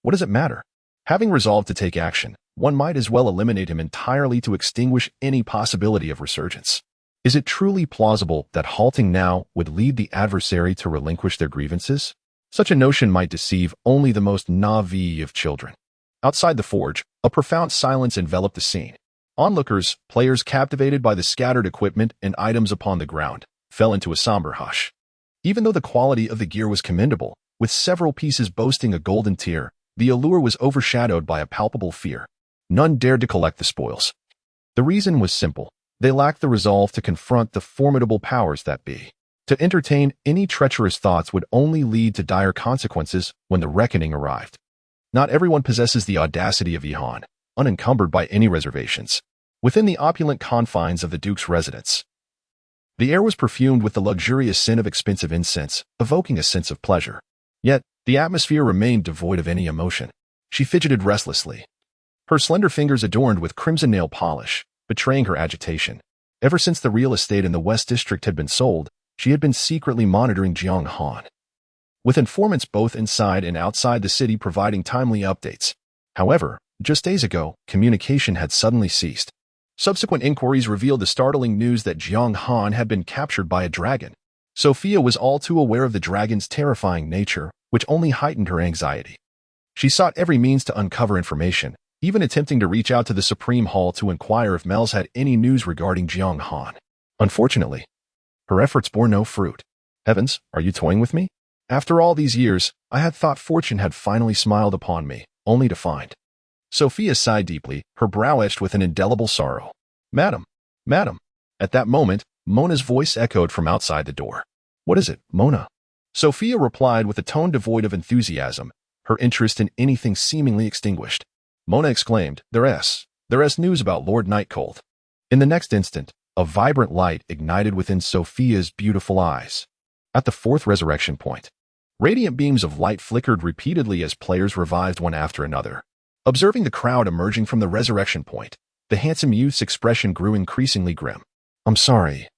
what does it matter? Having resolved to take action, one might as well eliminate him entirely to extinguish any possibility of resurgence. Is it truly plausible that halting now would lead the adversary to relinquish their grievances? Such a notion might deceive only the most naive of children. Outside the forge, a profound silence enveloped the scene. Onlookers, players captivated by the scattered equipment and items upon the ground, fell into a somber hush. Even though the quality of the gear was commendable, with several pieces boasting a golden tier, the allure was overshadowed by a palpable fear. None dared to collect the spoils. The reason was simple. They lacked the resolve to confront the formidable powers that be. To entertain any treacherous thoughts would only lead to dire consequences when the reckoning arrived. Not everyone possesses the audacity of Jiang Han, unencumbered by any reservations. Within the opulent confines of the Duke's residence, the air was perfumed with the luxurious scent of expensive incense, evoking a sense of pleasure. Yet, the atmosphere remained devoid of any emotion. She fidgeted restlessly, her slender fingers adorned with crimson nail polish, betraying her agitation. Ever since the real estate in the West District had been sold, she had been secretly monitoring Jiang Han, with informants both inside and outside the city providing timely updates. However, just days ago, communication had suddenly ceased. Subsequent inquiries revealed the startling news that Jiang Han had been captured by a dragon. Sophia was all too aware of the dragon's terrifying nature, which only heightened her anxiety. She sought every means to uncover information, even attempting to reach out to the Supreme Hall to inquire if Mel's had any news regarding Jiang Han. Unfortunately, her efforts bore no fruit. Heavens, are you toying with me? After all these years, I had thought fortune had finally smiled upon me, only to find. Sophia sighed deeply, her brow etched with an indelible sorrow. Madam, madam. At that moment, Mona's voice echoed from outside the door. What is it, Mona? Sophia replied with a tone devoid of enthusiasm, her interest in anything seemingly extinguished. Mona exclaimed, There's news about Lord Nightcold. In the next instant, a vibrant light ignited within Sophia's beautiful eyes. At the fourth resurrection point, radiant beams of light flickered repeatedly as players revived one after another. Observing the crowd emerging from the resurrection point, the handsome youth's expression grew increasingly grim. I'm sorry.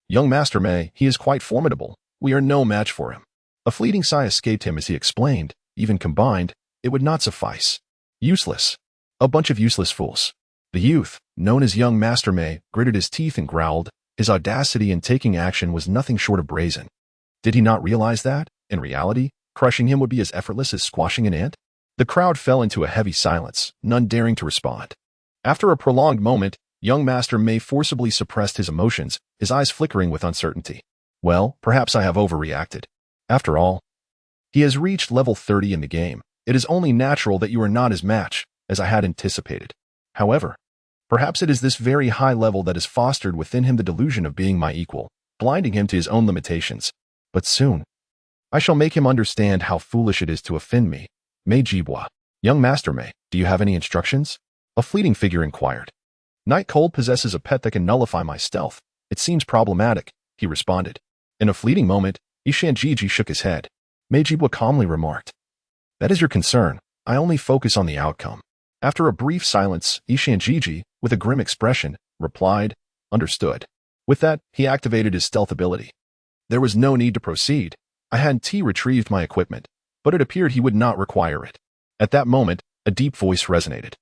Young Master May, he is quite formidable. We are no match for him. A fleeting sigh escaped him as he explained, even combined, it would not suffice. Useless. A bunch of useless fools. The youth, known as young Master May, gritted his teeth and growled. His audacity in taking action was nothing short of brazen. Did he not realize that, in reality, crushing him would be as effortless as squashing an ant? The crowd fell into a heavy silence, none daring to respond. After a prolonged moment, young Master May forcibly suppressed his emotions, his eyes flickering with uncertainty. Well, perhaps I have overreacted. After all, he has reached level 30 in the game. It is only natural that you are not his match, as I had anticipated. However, perhaps it is this very high level that has fostered within him the delusion of being my equal, blinding him to his own limitations. But soon, I shall make him understand how foolish it is to offend me. May Jibois. Young Master May, do you have any instructions? A fleeting figure inquired. Nightcold possesses a pet that can nullify my stealth. It seems problematic, he responded. In a fleeting moment, Ishanjiji shook his head. May Jibois calmly remarked. That is your concern. I only focus on the outcome. After a brief silence, Ishanjiji, with a grim expression, replied, Understood. With that, he activated his stealth ability. There was no need to proceed. I had retrieved my equipment, but it appeared he would not require it. At that moment, a deep voice resonated.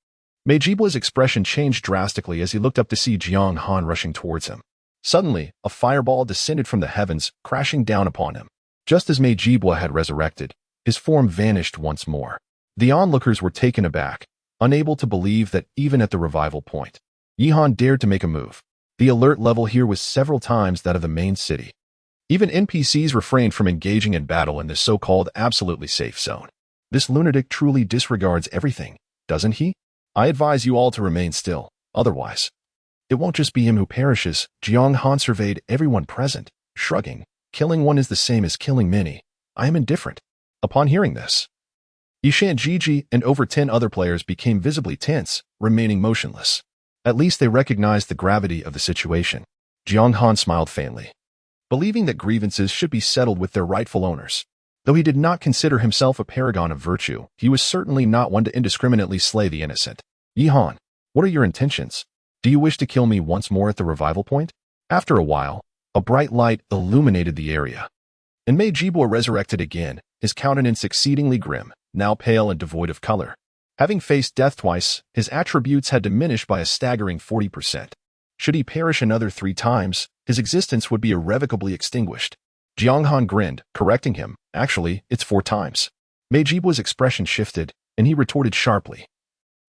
May Jibois's expression changed drastically as he looked up to see Jiang Han rushing towards him. Suddenly, a fireball descended from the heavens, crashing down upon him. Just as May Jibois had resurrected, his form vanished once more. The onlookers were taken aback, unable to believe that even at the revival point, Jiang Han dared to make a move. The alert level here was several times that of the main city. Even NPCs refrained from engaging in battle in this so-called absolutely safe zone. This lunatic truly disregards everything, doesn't he? I advise you all to remain still, otherwise, it won't just be him who perishes. Jiang Han surveyed everyone present, shrugging. Killing one is the same as killing many. I am indifferent. Upon hearing this, Ishanjiji and over 10 other players became visibly tense, remaining motionless. At least they recognized the gravity of the situation. Jiang Han smiled faintly, believing that grievances should be settled with their rightful owners. Though he did not consider himself a paragon of virtue, he was certainly not one to indiscriminately slay the innocent. Jiang Han, what are your intentions? Do you wish to kill me once more at the revival point? After a while, A bright light illuminated the area. And Mei Jibua resurrected again, his countenance exceedingly grim, now pale and devoid of color. Having faced death twice, his attributes had diminished by a staggering 40%. Should he perish another 3 times, his existence would be irrevocably extinguished. Jiang Han grinned, correcting him. Actually, it's 4 times. Mei Jibua's expression shifted, and he retorted sharply.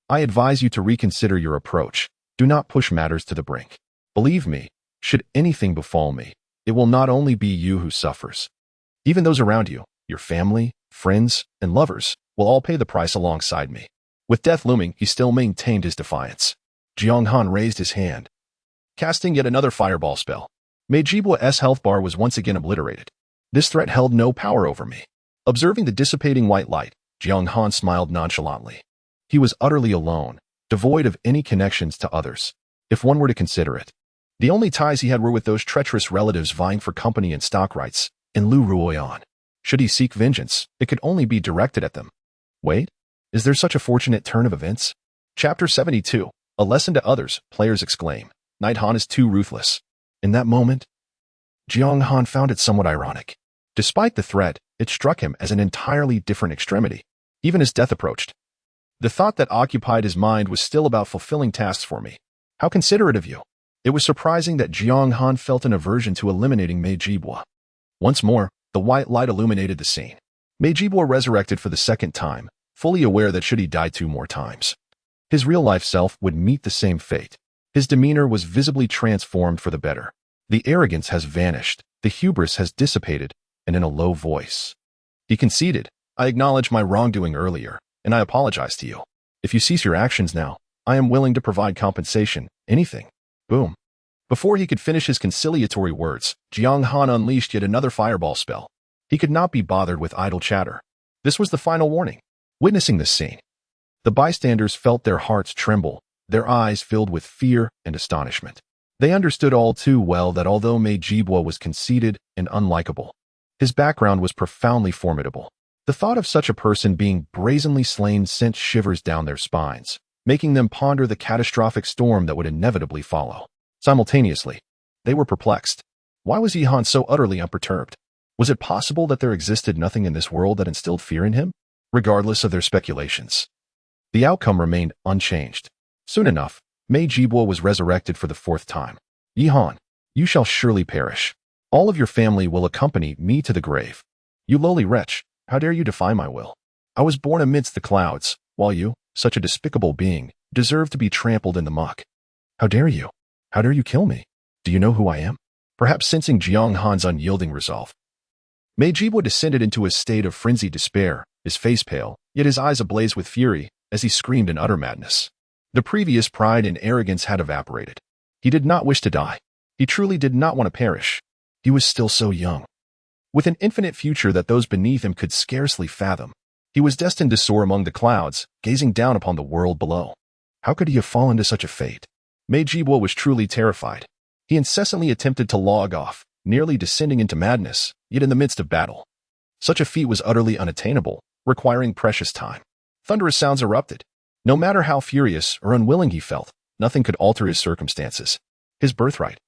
I advise you to reconsider your approach. Do not push matters to the brink. Believe me, should anything befall me, it will not only be you who suffers. Even those around you, your family, friends, and lovers, will all pay the price alongside me. With death looming, he still maintained his defiance. Jiang Han raised his hand, casting yet another fireball spell. Mei Jibua's health bar was once again obliterated. This threat held no power over me. Observing the dissipating white light, Jiang Han smiled nonchalantly. He was utterly alone, devoid of any connections to others, if one were to consider it. The only ties he had were with those treacherous relatives vying for company and stock rights, and Liu Ruyan. Should he seek vengeance, it could only be directed at them. Wait, is there such a fortunate turn of events? Chapter 72, A Lesson to Others, players exclaim. Knight Han is too ruthless. In that moment, Jiang Han found it somewhat ironic. Despite the threat, it struck him as an entirely different extremity, even as death approached. The thought that occupied his mind was still about fulfilling tasks for me. How considerate of you. It was surprising that Jiang Han felt an aversion to eliminating Mei Jibua. Once more, the white light illuminated the scene. Mei Jibua resurrected for the 2nd time, fully aware that should he die 2 more times, his real-life self would meet the same fate. His demeanor was visibly transformed for the better. The arrogance has vanished, the hubris has dissipated, and in a low voice, he conceded, I acknowledge my wrongdoing earlier, and I apologize to you. If you cease your actions now, I am willing to provide compensation, anything. Boom. Before he could finish his conciliatory words, Jiang Han unleashed yet another fireball spell. He could not be bothered with idle chatter. This was the final warning. Witnessing this scene, the bystanders felt their hearts tremble, their eyes filled with fear and astonishment. They understood all too well that although Mei Jibua was conceited and unlikable, his background was profoundly formidable. The thought of such a person being brazenly slain sent shivers down their spines, making them ponder the catastrophic storm that would inevitably follow. Simultaneously, they were perplexed. Why was Jiang Han so utterly unperturbed? Was it possible that there existed nothing in this world that instilled fear in him? Regardless of their speculations, the outcome remained unchanged. Soon enough, Mei Jibua was resurrected for the 4th time. Jiang Han, you shall surely perish. All of your family will accompany me to the grave. You lowly wretch, how dare you defy my will? I was born amidst the clouds, while you, such a despicable being, deserve to be trampled in the muck. How dare you? How dare you kill me? Do you know who I am? Perhaps sensing Jiang Han's unyielding resolve, Mei Jibua descended into a state of frenzied despair, his face pale, yet his eyes ablaze with fury, as he screamed in utter madness. The previous pride and arrogance had evaporated. He did not wish to die. He truly did not want to perish. He was still so young, with an infinite future that those beneath him could scarcely fathom. He was destined to soar among the clouds, gazing down upon the world below. How could he have fallen to such a fate? Mei Jibua was truly terrified. He incessantly attempted to log off, nearly descending into madness, yet in the midst of battle. Such a feat was utterly unattainable, requiring precious time. Thunderous sounds erupted. No matter how furious or unwilling he felt, nothing could alter his circumstances. His birthright,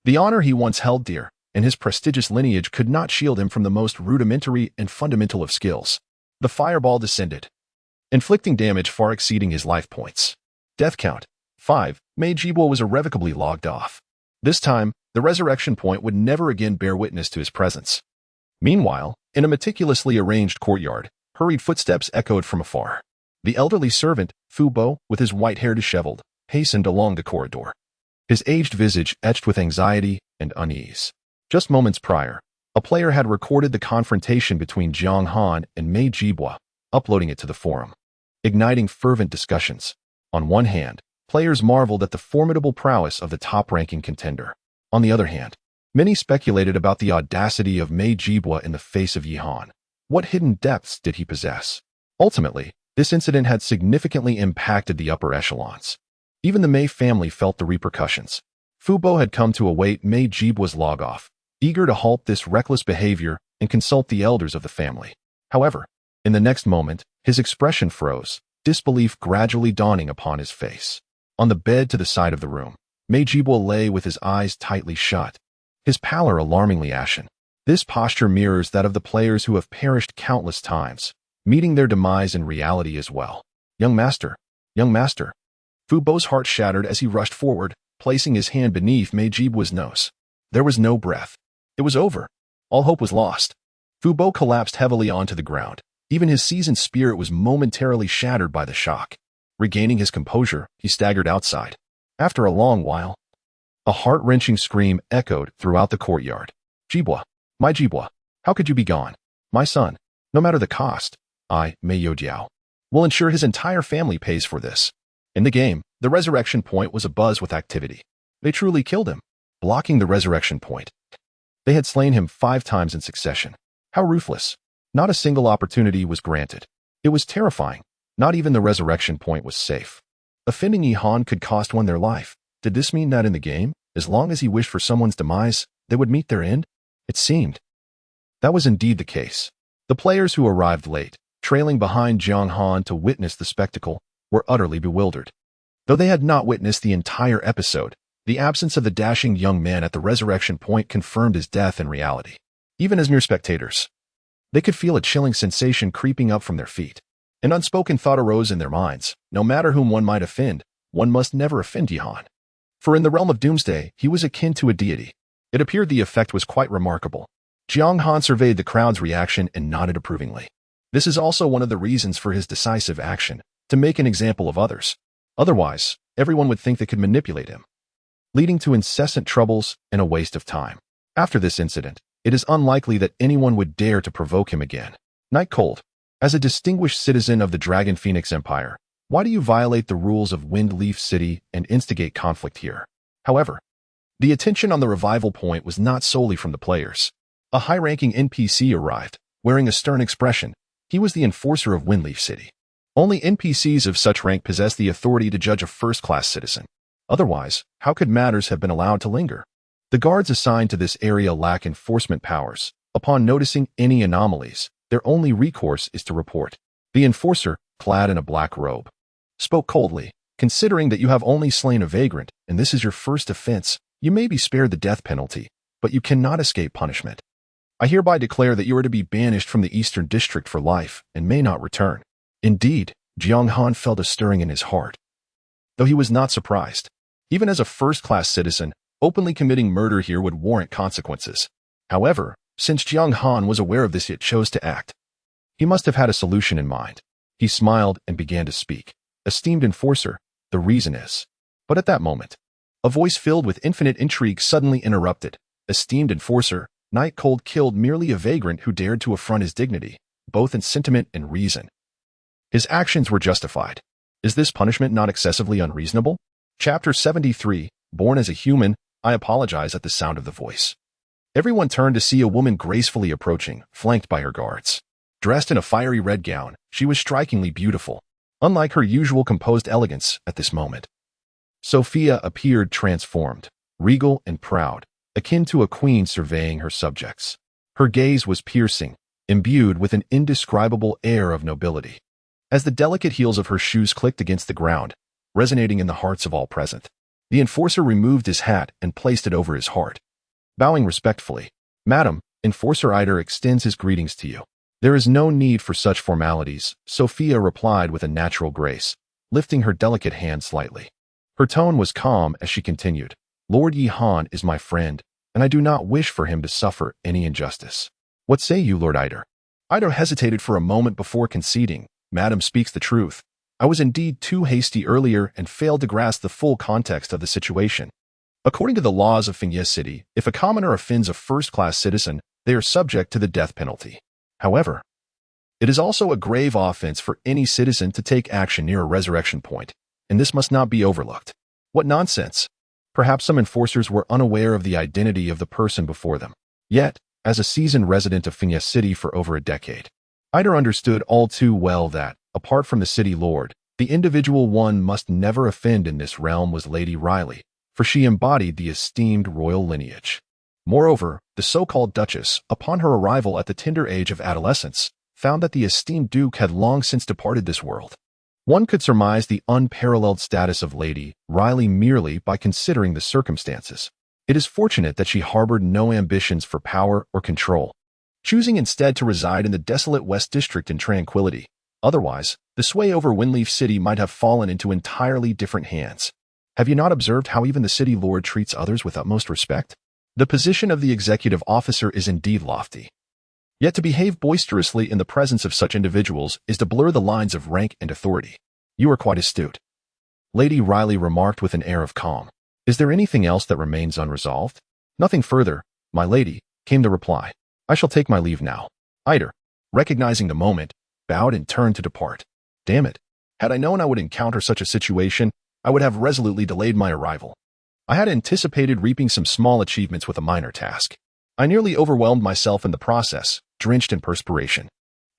the honor he once held dear, and his prestigious lineage could not shield him from the most rudimentary and fundamental of skills. The fireball descended, inflicting damage far exceeding his life points. Death count 5. Mei Jibua was irrevocably logged off. This time, the resurrection point would never again bear witness to his presence. Meanwhile, in a meticulously arranged courtyard, hurried footsteps echoed from afar. The elderly servant, Fu Bo, with his white hair disheveled, hastened along the corridor, his aged visage etched with anxiety and unease. Just moments prior, a player had recorded the confrontation between Jiang Han and Mei Jibua, uploading it to the forum, igniting fervent discussions. On one hand, players marveled at the formidable prowess of the top-ranking contender. On the other hand, many speculated about the audacity of Mei Jibua in the face of Jiang Han. What hidden depths did he possess? Ultimately, this incident had significantly impacted the upper echelons. Even the Mei family felt the repercussions. Fu Bo had come to await Mei Jibua's log-off, eager to halt this reckless behavior and consult the elders of the family. However, in the next moment, his expression froze, disbelief gradually dawning upon his face. On the bed to the side of the room, Mei Jibua lay with his eyes tightly shut. his pallor alarmingly ashen. This posture mirrors that of the players who have perished countless times, meeting their demise in reality as well. Young master, young master. Fu Bo's heart shattered as he rushed forward, placing his hand beneath Mei Jibua's nose. There was no breath. It was over. All hope was lost. Fu Bo collapsed heavily onto the ground. Even his seasoned spirit was momentarily shattered by the shock. Regaining his composure, he staggered outside. After a long while, a heart-wrenching scream echoed throughout the courtyard. Jibua, my Jibua, how could you be gone? My son, no matter the cost, I, Mei Youjiao, will ensure his entire family pays for this. In the game, the resurrection point was abuzz with activity. They truly killed him, blocking the resurrection point. They had slain him 5 times in succession. How ruthless. Not a single opportunity was granted. It was terrifying. Not even the resurrection point was safe. Offending Jiang Han could cost one their life. Did this mean that in the game, as long as he wished for someone's demise, they would meet their end? It seemed. That was indeed the case. The players who arrived late, trailing behind Jiang Han to witness the spectacle, were utterly bewildered. Though they had not witnessed the entire episode, the absence of the dashing young man at the resurrection point confirmed his death in reality. Even as mere spectators, they could feel a chilling sensation creeping up from their feet. An unspoken thought arose in their minds. No matter whom one might offend, one must never offend Jiang Han. For in the realm of doomsday, he was akin to a deity. It appeared the effect was quite remarkable. Jiang Han surveyed the crowd's reaction and nodded approvingly. This is also one of the reasons for his decisive action, to make an example of others. Otherwise, everyone would think they could manipulate him, leading to incessant troubles and a waste of time. After this incident, it is unlikely that anyone would dare to provoke him again. Night Cold, as a distinguished citizen of the Dragon Phoenix Empire, why do you violate the rules of Windleaf City and instigate conflict here? However, the attention on the revival point was not solely from the players. A high-ranking NPC arrived, wearing a stern expression. He was the enforcer of Windleaf City. Only NPCs of such rank possess the authority to judge a first-class citizen. Otherwise, how could matters have been allowed to linger? The guards assigned to this area lack enforcement powers. Upon noticing any anomalies, their only recourse is to report. The enforcer, clad in a black robe, spoke coldly. Considering that you have only slain a vagrant, and this is your first offense, you may be spared the death penalty, but you cannot escape punishment. I hereby declare that you are to be banished from the Eastern District for life and may not return. Indeed, Jiang Han felt a stirring in his heart, though he was not surprised. Even as a first-class citizen, openly committing murder here would warrant consequences. However, since Jiang Han was aware of this yet chose to act, he must have had a solution in mind. He smiled and began to speak. Esteemed enforcer, the reason is. But at that moment, a voice filled with infinite intrigue suddenly interrupted. Esteemed enforcer, Night Cold killed merely a vagrant who dared to affront his dignity, both in sentiment and reason. His actions were justified. Is this punishment not excessively unreasonable? Chapter 73, Born as a Human, I apologize at the sound of the voice. Everyone turned to see a woman gracefully approaching, flanked by her guards. Dressed in a fiery red gown, she was strikingly beautiful, unlike her usual composed elegance at this moment. Sophia appeared transformed, regal and proud, akin to a queen surveying her subjects. Her gaze was piercing, imbued with an indescribable air of nobility. As the delicate heels of her shoes clicked against the ground, resonating in the hearts of all present, the enforcer removed his hat and placed it over his heart. Bowing respectfully, Madam, Enforcer Eider extends his greetings to you. There is no need for such formalities, Sophia replied with a natural grace, lifting her delicate hand slightly. Her tone was calm as she continued. Lord Jiang Han is my friend, and I do not wish for him to suffer any injustice. What say you, Lord Eider? Eider hesitated for a moment before conceding. Madam speaks the truth. I was indeed too hasty earlier and failed to grasp the full context of the situation. According to the laws of Fengye City, if a commoner offends a first-class citizen, they are subject to the death penalty. However, it is also a grave offense for any citizen to take action near a resurrection point, and this must not be overlooked. What nonsense! Perhaps some enforcers were unaware of the identity of the person before them. Yet, as a seasoned resident of Fengye City for over a decade, Eider understood all too well that, apart from the city lord, the individual one must never offend in this realm was Lady Riley, for she embodied the esteemed royal lineage. Moreover, the so-called Duchess, upon her arrival at the tender age of adolescence, found that the esteemed Duke had long since departed this world. One could surmise the unparalleled status of Lady Riley merely by considering the circumstances. It is fortunate that she harbored no ambitions for power or control, choosing instead to reside in the desolate West District in tranquility. Otherwise, the sway over Windleaf City might have fallen into entirely different hands. Have you not observed how even the city lord treats others with utmost respect? The position of the executive officer is indeed lofty. Yet to behave boisterously in the presence of such individuals is to blur the lines of rank and authority. You are quite astute, Lady Riley remarked with an air of calm. Is there anything else that remains unresolved? Nothing further, my lady, came the reply. I shall take my leave now. Ida, recognizing the moment, bowed and turned to depart. Damn it. Had I known I would encounter such a situation, I would have resolutely delayed my arrival. I had anticipated reaping some small achievements with a minor task. I nearly overwhelmed myself in the process, drenched in perspiration.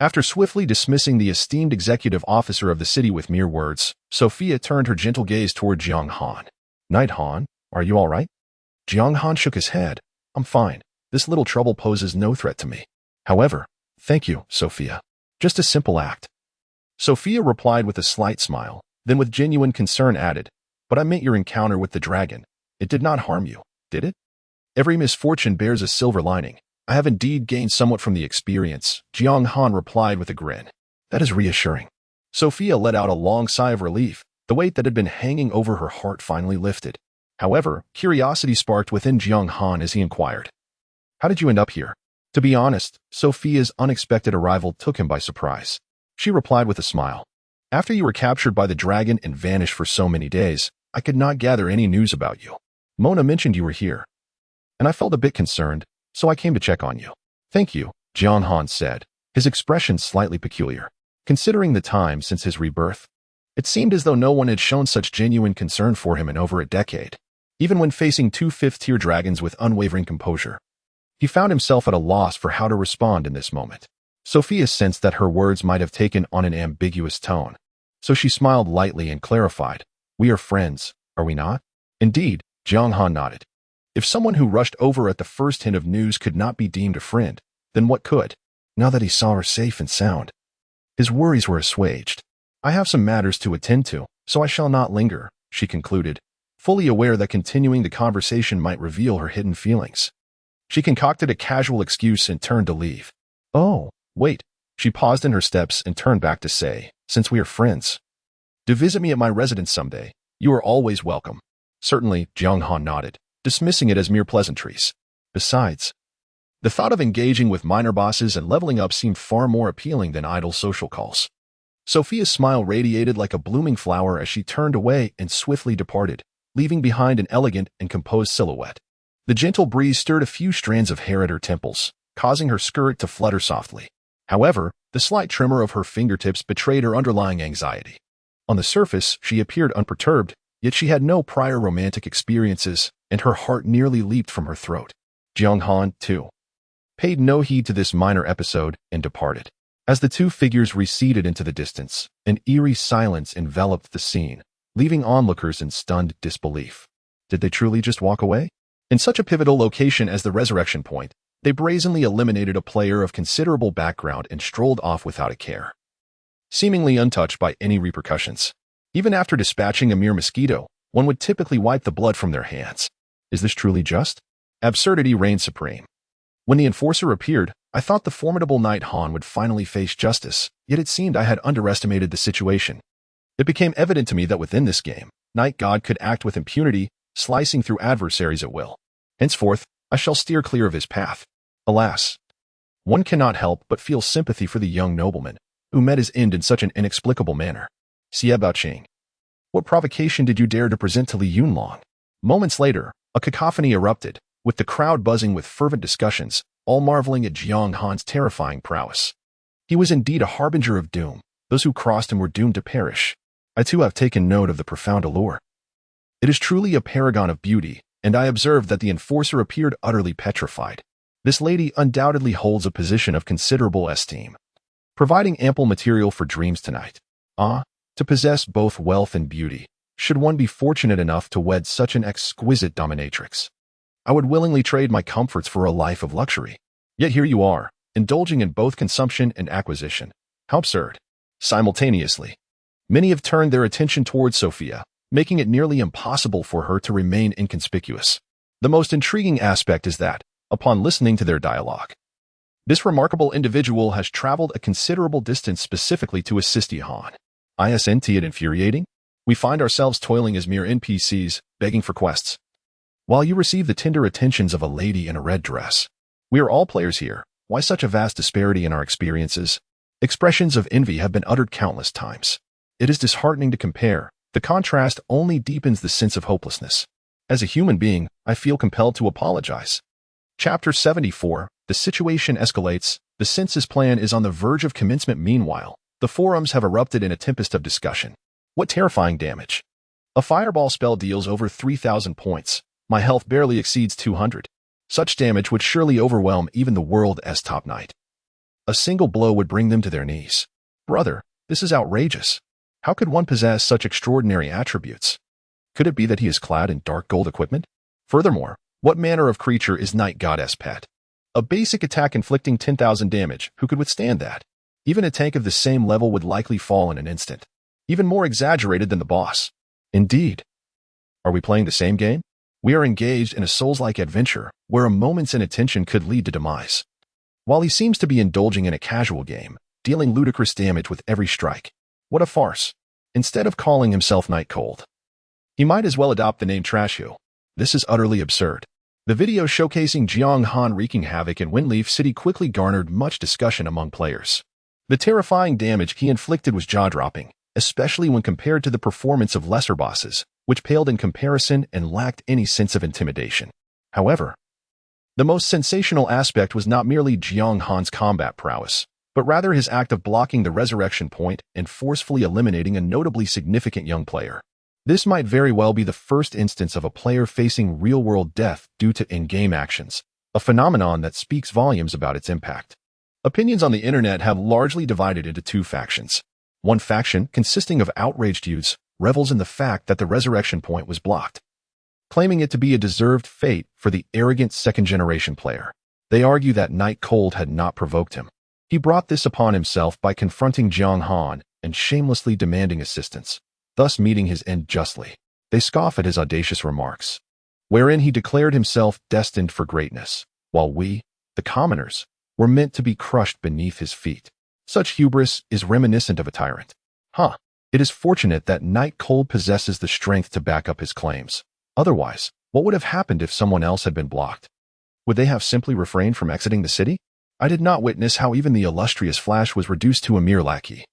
After swiftly dismissing the esteemed executive officer of the city with mere words, Sophia turned her gentle gaze toward Jiang Han. Knight Han, are you all right? Jiang Han shook his head. I'm fine. This little trouble poses no threat to me. However, thank you, Sophia. Just a simple act. Sophia replied with a slight smile, then with genuine concern added, but I meant your encounter with the dragon. It did not harm you, did it? Every misfortune bears a silver lining. I have indeed gained somewhat from the experience, Jiang Han replied with a grin. That is reassuring. Sophia let out a long sigh of relief. The weight that had been hanging over her heart finally lifted. However, curiosity sparked within Jiang Han as he inquired. How did you end up here? To be honest, Sophia's unexpected arrival took him by surprise. She replied with a smile. After you were captured by the dragon and vanished for so many days, I could not gather any news about you. Mona mentioned you were here, and I felt a bit concerned, so I came to check on you. Thank you, Jiang Han said, his expression slightly peculiar. Considering the time since his rebirth, it seemed as though no one had shown such genuine concern for him in over a decade. Even when facing two fifth-tier dragons with unwavering composure, he found himself at a loss for how to respond in this moment. Sophia sensed that her words might have taken on an ambiguous tone, so she smiled lightly and clarified. We are friends, are we not? Indeed, Jiang Han nodded. If someone who rushed over at the first hint of news could not be deemed a friend, then what could? Now that he saw her safe and sound, his worries were assuaged. I have some matters to attend to, so I shall not linger, she concluded, fully aware that continuing the conversation might reveal her hidden feelings. She concocted a casual excuse and turned to leave. Oh, wait. She paused in her steps and turned back to say, since we are friends, do visit me at my residence someday. You are always welcome. Certainly, Jiang Han nodded, dismissing it as mere pleasantries. Besides, the thought of engaging with minor bosses and leveling up seemed far more appealing than idle social calls. Sophia's smile radiated like a blooming flower as she turned away and swiftly departed, leaving behind an elegant and composed silhouette. The gentle breeze stirred a few strands of hair at her temples, causing her skirt to flutter softly. However, the slight tremor of her fingertips betrayed her underlying anxiety. On the surface, she appeared unperturbed, yet she had no prior romantic experiences, and her heart nearly leaped from her throat. Jiang Han, too, paid no heed to this minor episode and departed. As the two figures receded into the distance, an eerie silence enveloped the scene, leaving onlookers in stunned disbelief. Did they truly just walk away? In such a pivotal location as the Resurrection Point, they brazenly eliminated a player of considerable background and strolled off without a care, seemingly untouched by any repercussions. Even after dispatching a mere mosquito, one would typically wipe the blood from their hands. Is this truly just? Absurdity reigned supreme. When the enforcer appeared, I thought the formidable Knight Han would finally face justice, yet it seemed I had underestimated the situation. It became evident to me that within this game, Knight God could act with impunity, slicing through adversaries at will. Henceforth, I shall steer clear of his path. Alas, one cannot help but feel sympathy for the young nobleman, who met his end in such an inexplicable manner. Xie Baoqing, what provocation did you dare to present to Li Yunlong? Moments later, a cacophony erupted, with the crowd buzzing with fervent discussions, all marveling at Jiang Han's terrifying prowess. He was indeed a harbinger of doom. Those who crossed him were doomed to perish. I too have taken note of the profound allure. It is truly a paragon of beauty, and I observed that the enforcer appeared utterly petrified. This lady undoubtedly holds a position of considerable esteem, providing ample material for dreams tonight. To possess both wealth and beauty, should one be fortunate enough to wed such an exquisite dominatrix. I would willingly trade my comforts for a life of luxury. Yet here you are, indulging in both consumption and acquisition. How absurd. Simultaneously, many have turned their attention towards Sophia, making it nearly impossible for her to remain inconspicuous. The most intriguing aspect is that, upon listening to their dialogue, this remarkable individual has traveled a considerable distance specifically to assist Jiang Han. Isn't it infuriating? We find ourselves toiling as mere NPCs, begging for quests, while you receive the tender attentions of a lady in a red dress. We are all players here. Why such a vast disparity in our experiences? Expressions of envy have been uttered countless times. It is disheartening to compare. The contrast only deepens the sense of hopelessness. As a human being, I feel compelled to apologize. Chapter 74. The situation escalates. The census plan is on the verge of commencement. Meanwhile, the forums have erupted in a tempest of discussion. What terrifying damage! A fireball spell deals over 3,000 points. My health barely exceeds 200. Such damage would surely overwhelm even the world's top knight. A single blow would bring them to their knees. Brother, this is outrageous. How could one possess such extraordinary attributes? Could it be that he is clad in dark gold equipment? Furthermore, what manner of creature is Night Goddess Pet? A basic attack inflicting 10,000 damage, who could withstand that? Even a tank of the same level would likely fall in an instant. Even more exaggerated than the boss. Indeed. Are we playing the same game? We are engaged in a Souls-like adventure, where a moment's inattention could lead to demise. While he seems to be indulging in a casual game, dealing ludicrous damage with every strike. What a farce. Instead of calling himself Night Cold, he might as well adopt the name Trashu. This is utterly absurd. The video showcasing Jiang Han wreaking havoc in Windleaf City quickly garnered much discussion among players. The terrifying damage he inflicted was jaw-dropping, especially when compared to the performance of lesser bosses, which paled in comparison and lacked any sense of intimidation. However, the most sensational aspect was not merely Jiang Han's combat prowess, but rather his act of blocking the resurrection point and forcefully eliminating a notably significant young player. This might very well be the first instance of a player facing real-world death due to in-game actions, a phenomenon that speaks volumes about its impact. Opinions on the internet have largely divided into two factions. One faction, consisting of outraged youths, revels in the fact that the resurrection point was blocked, claiming it to be a deserved fate for the arrogant second-generation player. They argue that Night Cold had not provoked him. He brought this upon himself by confronting Jiang Han and shamelessly demanding assistance, thus meeting his end justly. They scoff at his audacious remarks, wherein he declared himself destined for greatness, while we, the commoners, were meant to be crushed beneath his feet. Such hubris is reminiscent of a tyrant. It is fortunate that Night Cold possesses the strength to back up his claims. Otherwise, what would have happened if someone else had been blocked? Would they have simply refrained from exiting the city? I did not witness how even the illustrious Flash was reduced to a mere lackey.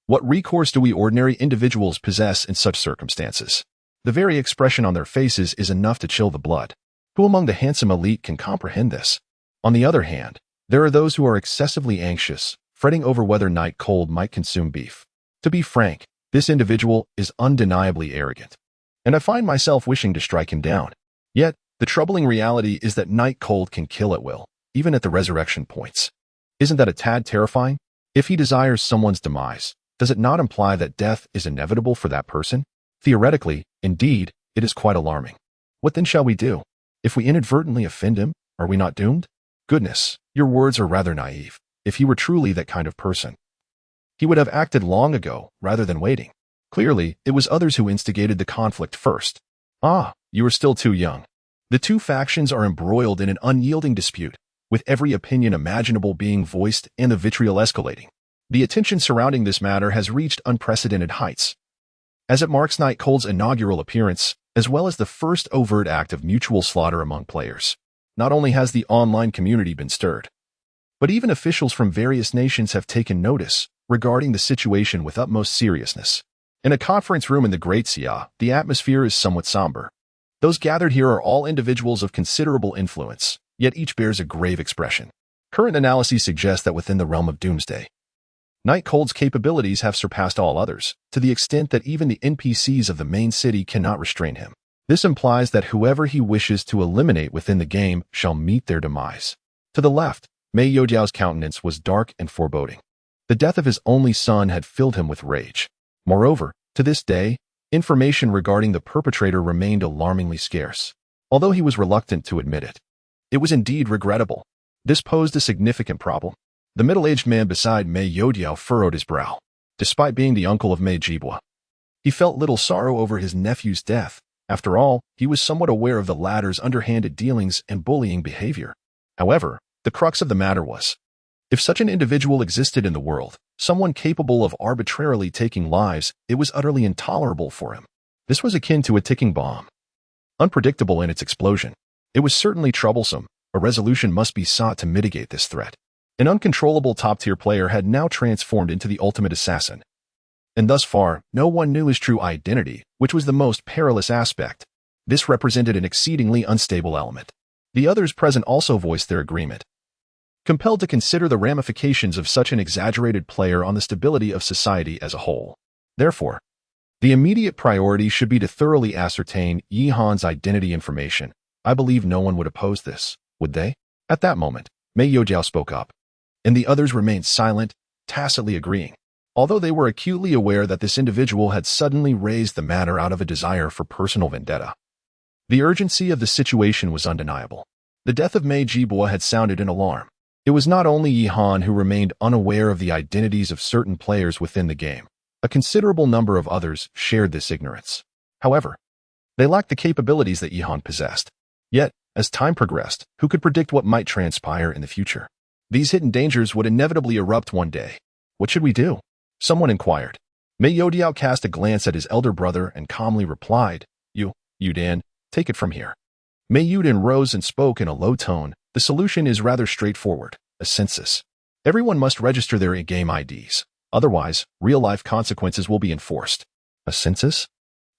What recourse do we ordinary individuals possess in such circumstances? The very expression on their faces is enough to chill the blood. Who among the handsome elite can comprehend this? On the other hand, there are those who are excessively anxious, fretting over whether Night Cold might consume beef. To be frank, this individual is undeniably arrogant, and I find myself wishing to strike him down. Yet, the troubling reality is that Night Cold can kill at will, even at the resurrection points. Isn't that a tad terrifying? If he desires someone's demise, does it not imply that death is inevitable for that person? Theoretically, indeed, it is quite alarming. What then shall we do? If we inadvertently offend him, are we not doomed? Goodness, your words are rather naive. If he were truly that kind of person, he would have acted long ago, rather than waiting. Clearly, it was others who instigated the conflict first. You are still too young. The two factions are embroiled in an unyielding dispute, with every opinion imaginable being voiced and the vitriol escalating. The attention surrounding this matter has reached unprecedented heights, as it marks Night Cold's inaugural appearance, as well as the first overt act of mutual slaughter among players. Not only has the online community been stirred, but even officials from various nations have taken notice, regarding the situation with utmost seriousness. In a conference room in the Great Xia, the atmosphere is somewhat somber. Those gathered here are all individuals of considerable influence, yet each bears a grave expression. Current analyses suggest that within the realm of Doomsday, Night Cold's capabilities have surpassed all others, to the extent that even the NPCs of the main city cannot restrain him. This implies that whoever he wishes to eliminate within the game shall meet their demise. To the left, Mei Youjiao's countenance was dark and foreboding. The death of his only son had filled him with rage. Moreover, to this day, information regarding the perpetrator remained alarmingly scarce, although he was reluctant to admit it. It was indeed regrettable. This posed a significant problem. The middle-aged man beside Mei Youjiao furrowed his brow. Despite being the uncle of Mei Jibua, he felt little sorrow over his nephew's death, After all, he was somewhat aware of the latter's underhanded dealings and bullying behavior. However, the crux of the matter was, if such an individual existed in the world, someone capable of arbitrarily taking lives, it was utterly intolerable for him. This was akin to a ticking bomb. Unpredictable in its explosion, it was certainly troublesome. A resolution must be sought to mitigate this threat. An uncontrollable top-tier player had now transformed into the ultimate assassin. And thus far, no one knew his true identity, which was the most perilous aspect. This represented an exceedingly unstable element. The others present also voiced their agreement, compelled to consider the ramifications of such an exaggerated player on the stability of society as a whole. Therefore, the immediate priority should be to thoroughly ascertain Jiang Han's identity information. I believe no one would oppose this, would they? At that moment, Mei Youjiao spoke up, and the others remained silent, tacitly agreeing, although they were acutely aware that this individual had suddenly raised the matter out of a desire for personal vendetta. The urgency of the situation was undeniable. The death of Mei Jibo had sounded an alarm. It was not only Jiang Han who remained unaware of the identities of certain players within the game. A considerable number of others shared this ignorance. However, they lacked the capabilities that Jiang Han possessed. Yet, as time progressed, who could predict what might transpire in the future? These hidden dangers would inevitably erupt one day. What should we do? Someone inquired. Mei Youjiao cast a glance at his elder brother and calmly replied, Yudan, take it from here. Mei Yudan rose and spoke in a low tone. The solution is rather straightforward, a census. Everyone must register their in-game IDs. Otherwise, real-life consequences will be enforced. A census?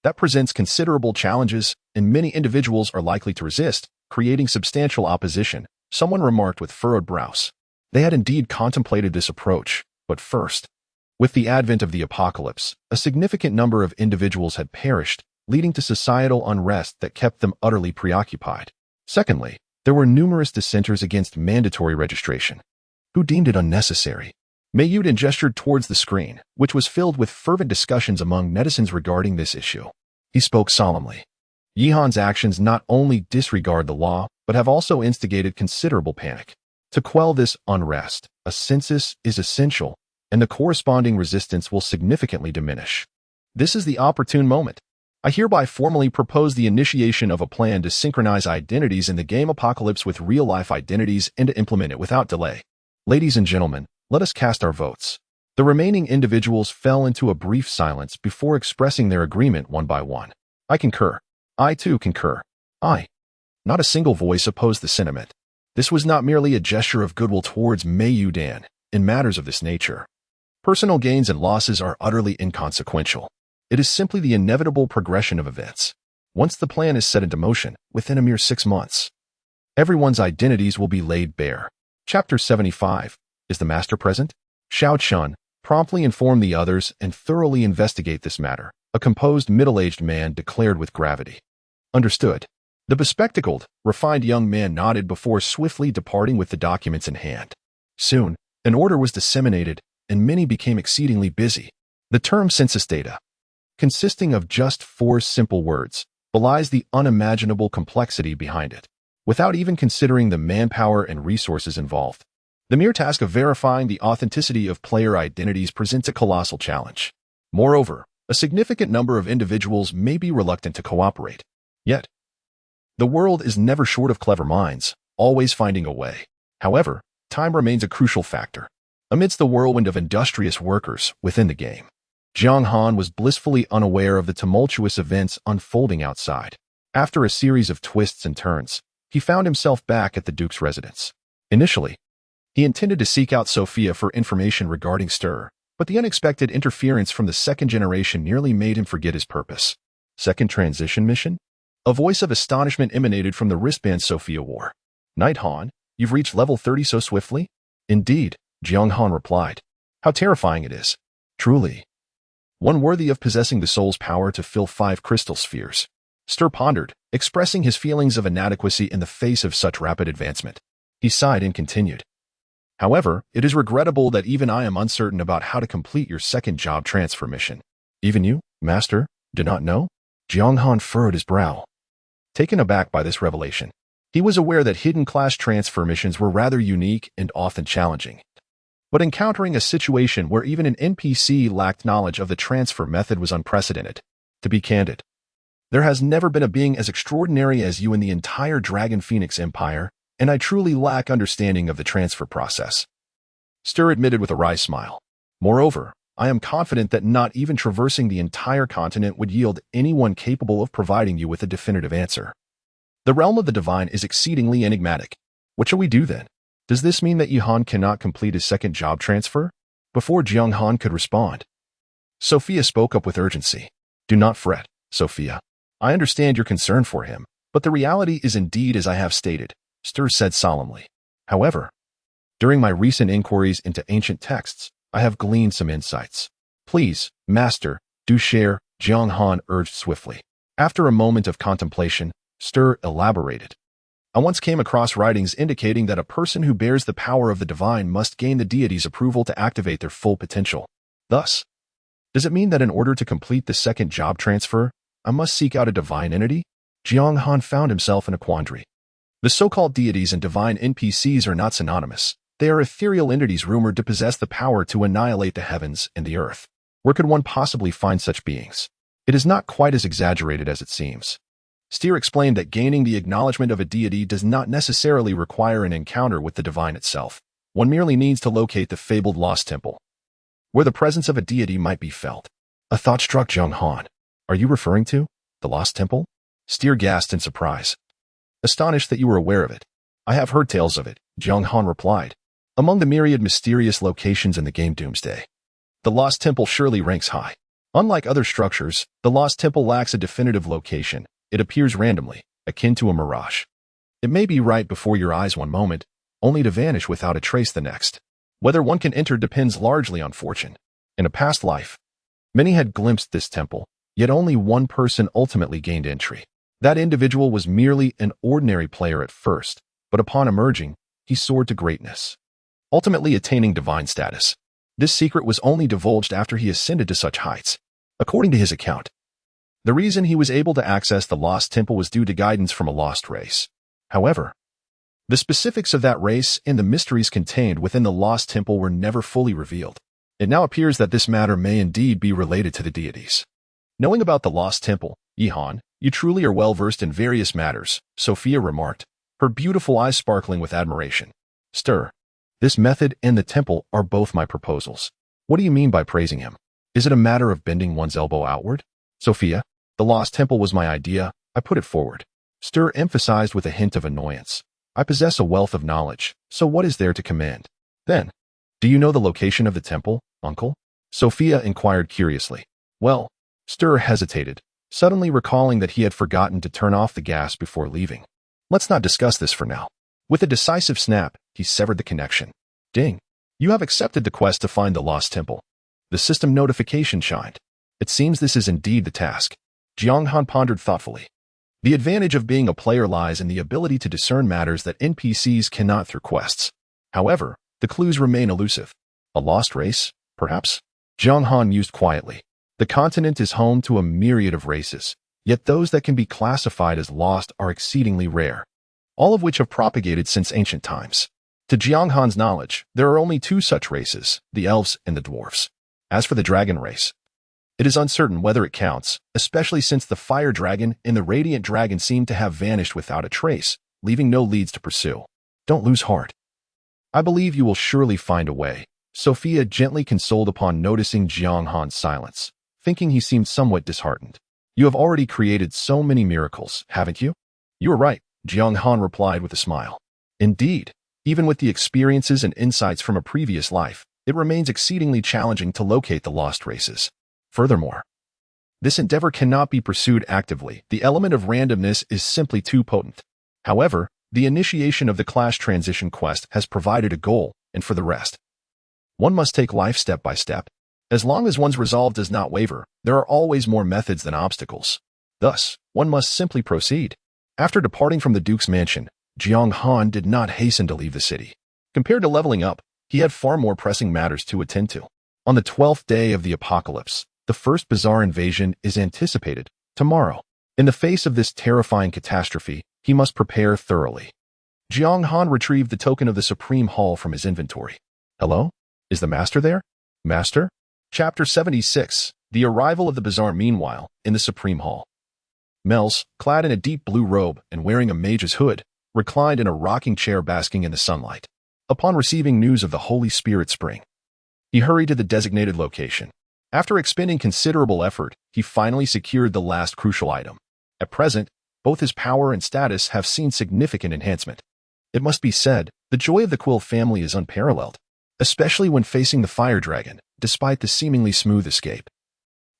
That presents considerable challenges, and many individuals are likely to resist, creating substantial opposition, someone remarked with furrowed brows. They had indeed contemplated this approach, but first, with the advent of the apocalypse, a significant number of individuals had perished, leading to societal unrest that kept them utterly preoccupied. Secondly, there were numerous dissenters against mandatory registration, who deemed it unnecessary. Mei Yudan gestured towards the screen, which was filled with fervent discussions among netizens regarding this issue. He spoke solemnly. Jiang Han's actions not only disregard the law, but have also instigated considerable panic. To quell this unrest, a census is essential, and the corresponding resistance will significantly diminish. This is the opportune moment. I hereby formally propose the initiation of a plan to synchronize identities in the game Apocalypse with real-life identities and to implement it without delay. Ladies and gentlemen, let us cast our votes. The remaining individuals fell into a brief silence before expressing their agreement one by one. I concur. I too concur. I. Not a single voice opposed the sentiment. This was not merely a gesture of goodwill towards Mei Yudan. In matters of this nature, personal gains and losses are utterly inconsequential. It is simply the inevitable progression of events. Once the plan is set into motion, within a mere 6 months, everyone's identities will be laid bare. Chapter 75. Is the master present? Xiao Chun, promptly inform the others and thoroughly investigate this matter, a composed middle-aged man declared with gravity. Understood. The bespectacled, refined young man nodded before swiftly departing with the documents in hand. Soon, an order was disseminated, and many became exceedingly busy. The term census data, consisting of just 4 simple words, belies the unimaginable complexity behind it. Without even considering the manpower and resources involved, the mere task of verifying the authenticity of player identities presents a colossal challenge. Moreover, a significant number of individuals may be reluctant to cooperate. Yet, the world is never short of clever minds, always finding a way. However, time remains a crucial factor. Amidst the whirlwind of industrious workers within the game, Jiang Han was blissfully unaware of the tumultuous events unfolding outside. After a series of twists and turns, he found himself back at the Duke's residence. Initially, he intended to seek out Sophia for information regarding Stir, but the unexpected interference from the second generation nearly made him forget his purpose. Second transition mission? A voice of astonishment emanated from the wristband Sophia wore. Knight Han, you've reached level 30 so swiftly? Indeed, Jiang Han replied. How terrifying it is. Truly. One worthy of possessing the soul's power to fill 5 crystal spheres. Stir pondered, expressing his feelings of inadequacy in the face of such rapid advancement. He sighed and continued. However, it is regrettable that even I am uncertain about how to complete your second job transfer mission. Even you, Master, do not know? Jiang Han furrowed his brow. Taken aback by this revelation, he was aware that hidden class transfer missions were rather unique and often challenging. But encountering a situation where even an NPC lacked knowledge of the transfer method was unprecedented. To be candid, There has never been a being as extraordinary as you in the entire Dragon Phoenix Empire, and I truly lack understanding of the transfer process. Stir admitted with a wry smile. Moreover, I am confident that not even traversing the entire continent would yield anyone capable of providing you with a definitive answer. The realm of the divine is exceedingly enigmatic. What shall we do then? Does this mean that Jiang Han cannot complete his second job transfer? Before Jiang Han could respond, Sophia spoke up with urgency. Do not fret, Sophia. I understand your concern for him, but the reality is indeed as I have stated, Stir said solemnly. However, during my recent inquiries into ancient texts, I have gleaned some insights. Please, Master, do share, Jiang Han urged swiftly. After a moment of contemplation, Stir elaborated. I once came across writings indicating that a person who bears the power of the divine must gain the deity's approval to activate their full potential. Thus, does it mean that in order to complete the second job transfer, I must seek out a divine entity? Jiang Han found himself in a quandary. The so-called deities and divine NPCs are not synonymous. They are ethereal entities rumored to possess the power to annihilate the heavens and the earth. Where could one possibly find such beings? It is not quite as exaggerated as it seems. Steer explained that gaining the acknowledgement of a deity does not necessarily require an encounter with the divine itself. One merely needs to locate the fabled lost temple, where the presence of a deity might be felt. A thought struck Jiang Han. Are you referring to the lost temple? Steer gasped in surprise. Astonished that you were aware of it. I have heard tales of it, Jiang Han replied. Among the myriad mysterious locations in the game Doomsday, the Lost Temple surely ranks high. Unlike other structures, the Lost Temple lacks a definitive location. It appears randomly, akin to a mirage. It may be right before your eyes one moment, only to vanish without a trace the next. Whether one can enter depends largely on fortune. In a past life, many had glimpsed this temple, yet only one person ultimately gained entry. That individual was merely an ordinary player at first, but upon emerging, he soared to greatness, ultimately attaining divine status. This secret was only divulged after he ascended to such heights. According to his account, the reason he was able to access the Lost Temple was due to guidance from a lost race. However, the specifics of that race and the mysteries contained within the Lost Temple were never fully revealed. It now appears that this matter may indeed be related to the deities. Knowing about the Lost Temple, Jiang Han, you truly are well versed in various matters, Sophia remarked, her beautiful eyes sparkling with admiration. Stir. This method and the temple are both my proposals. What do you mean by praising him? Is it a matter of bending one's elbow outward? Sophia, the Lost Temple was my idea. I put it forward. Stir emphasized with a hint of annoyance. I possess a wealth of knowledge, so what is there to commend? Then, do you know the location of the temple, uncle? Sophia inquired curiously. Well, Stir hesitated, suddenly recalling that he had forgotten to turn off the gas before leaving. Let's not discuss this for now. With a decisive snap, he severed the connection. Ding. You have accepted the quest to find the Lost Temple. The system notification shined. It seems this is indeed the task. Jiang Han pondered thoughtfully. The advantage of being a player lies in the ability to discern matters that NPCs cannot through quests. However, the clues remain elusive. A lost race, perhaps? Jiang Han mused quietly. The continent is home to a myriad of races, yet those that can be classified as lost are exceedingly rare, all of which have propagated since ancient times. To Jiang Han's knowledge, there are only two such races, the elves and the dwarfs. As for the dragon race, it is uncertain whether it counts, especially since the fire dragon and the radiant dragon seem to have vanished without a trace, leaving no leads to pursue. Don't lose heart. I believe you will surely find a way. Sophia gently consoled upon noticing Jiang Han's silence, thinking he seemed somewhat disheartened. You have already created so many miracles, haven't you? You are right, Jiang Han replied with a smile. Indeed, even with the experiences and insights from a previous life, it remains exceedingly challenging to locate the lost races. Furthermore, this endeavor cannot be pursued actively. The element of randomness is simply too potent. However, the initiation of the Clash Transition quest has provided a goal, and for the rest, one must take life step by step. As long as one's resolve does not waver, there are always more methods than obstacles. Thus, one must simply proceed. After departing from the Duke's mansion, Jiang Han did not hasten to leave the city. Compared to leveling up, he had far more pressing matters to attend to. On the 12th day of the apocalypse, the first bizarre invasion is anticipated, tomorrow. In the face of this terrifying catastrophe, he must prepare thoroughly. Jiang Han retrieved the token of the Supreme Hall from his inventory. Hello? Is the master there? Master? Chapter 76, The Arrival of the Bazaar. Meanwhile, in the Supreme Hall, Mels, clad in a deep blue robe and wearing a mage's hood, reclined in a rocking chair basking in the sunlight. Upon receiving news of the Holy Spirit spring, he hurried to the designated location. After expending considerable effort, he finally secured the last crucial item. At present, both his power and status have seen significant enhancement. It must be said, the joy of the Quill family is unparalleled, especially when facing the fire dragon, despite the seemingly smooth escape.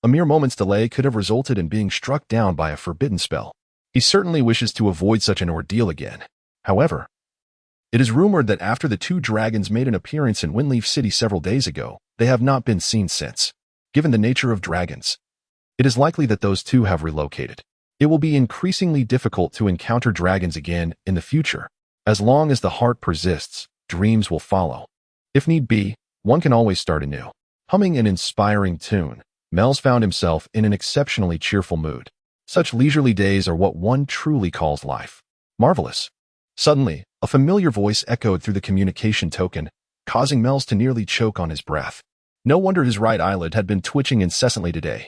A mere moment's delay could have resulted in being struck down by a forbidden spell. He certainly wishes to avoid such an ordeal again. However, it is rumored that after the two dragons made an appearance in Windleaf City several days ago, they have not been seen since. Given the nature of dragons, it is likely that those two have relocated. It will be increasingly difficult to encounter dragons again in the future. As long as the heart persists, dreams will follow. If need be, one can always start anew. Humming an inspiring tune, Mels found himself in an exceptionally cheerful mood. Such leisurely days are what one truly calls life. Marvelous. Suddenly, a familiar voice echoed through the communication token, causing Mels to nearly choke on his breath. No wonder his right eyelid had been twitching incessantly today.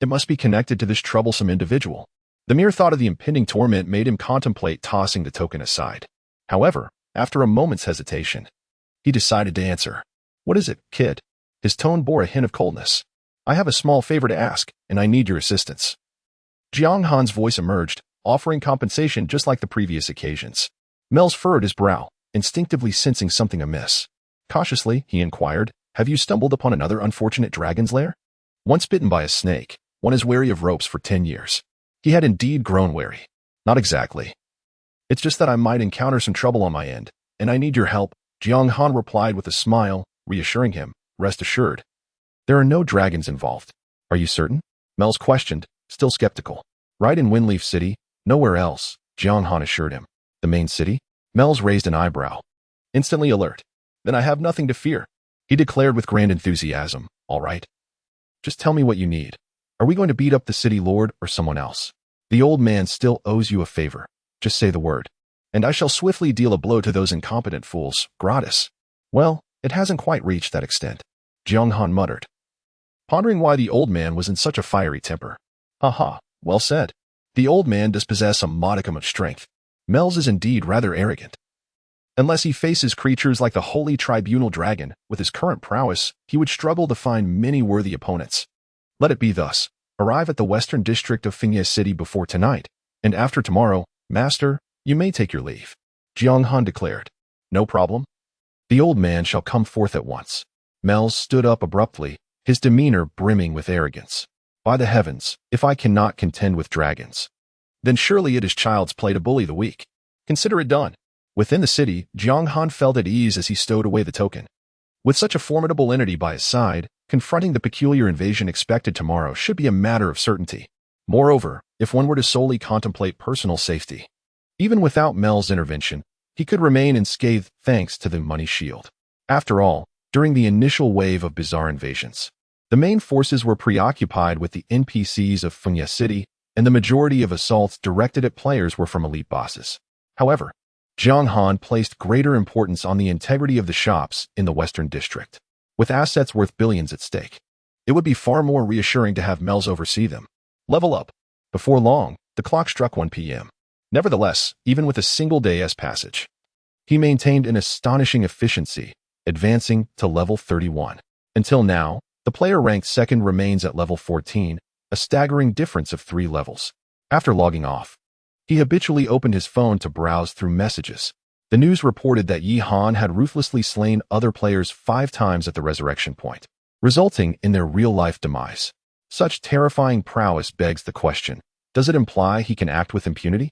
It must be connected to this troublesome individual. The mere thought of the impending torment made him contemplate tossing the token aside. However, after a moment's hesitation, he decided to answer. "What is it, kid?" His tone bore a hint of coldness. "I have a small favor to ask, and I need your assistance." Jiang Han's voice emerged, offering compensation just like the previous occasions. Mels furrowed his brow, instinctively sensing something amiss. Cautiously, he inquired, "Have you stumbled upon another unfortunate dragon's lair?" Once bitten by a snake, one is wary of ropes for 10 years. He had indeed grown wary. "Not exactly. It's just that I might encounter some trouble on my end, and I need your help," Jiang Han replied with a smile, reassuring him, "Rest assured, there are no dragons involved." "Are you certain?" Mels questioned, still skeptical. "Right in Windleaf City, nowhere else," Jiang Han assured him. "The main city?" Mels raised an eyebrow. Instantly alert. "Then I have nothing to fear," he declared with grand enthusiasm. "All right. Just tell me what you need. Are we going to beat up the city lord or someone else? The old man still owes you a favor. Just say the word, and I shall swiftly deal a blow to those incompetent fools, gratis." "Well, it hasn't quite reached that extent," Jiang Han muttered, pondering why the old man was in such a fiery temper. "Ha, well said. The old man does possess a modicum of strength. Mels is indeed rather arrogant. Unless he faces creatures like the Holy Tribunal Dragon, with his current prowess, he would struggle to find many worthy opponents. Let it be thus. Arrive at the western district of Fingye City before tonight, and after tomorrow, Master, you may take your leave," Jiang Han declared. "No problem. The old man shall come forth at once." Mels stood up abruptly, his demeanor brimming with arrogance. "By the heavens, if I cannot contend with dragons, then surely it is child's play to bully the weak. Consider it done." Within the city, Jiang Han felt at ease as he stowed away the token. With such a formidable entity by his side, confronting the peculiar invasion expected tomorrow should be a matter of certainty. Moreover, if one were to solely contemplate personal safety, even without Mel's intervention, he could remain unscathed thanks to the money shield. After all, during the initial wave of bizarre invasions, the main forces were preoccupied with the NPCs of Fingye City, and the majority of assaults directed at players were from elite bosses. However, Jiang Han placed greater importance on the integrity of the shops in the Western District. With assets worth billions at stake, it would be far more reassuring to have Mels oversee them. Level up. Before long, the clock struck 1 p.m. Nevertheless, even with a single day's passage, he maintained an astonishing efficiency, advancing to level 31. Until now, the player ranked second remains at level 14, a staggering difference of 3 levels. After logging off, he habitually opened his phone to browse through messages. The news reported that Yi Han had ruthlessly slain other players 5 times at the resurrection point, resulting in their real-life demise. Such terrifying prowess begs the question, does it imply he can act with impunity?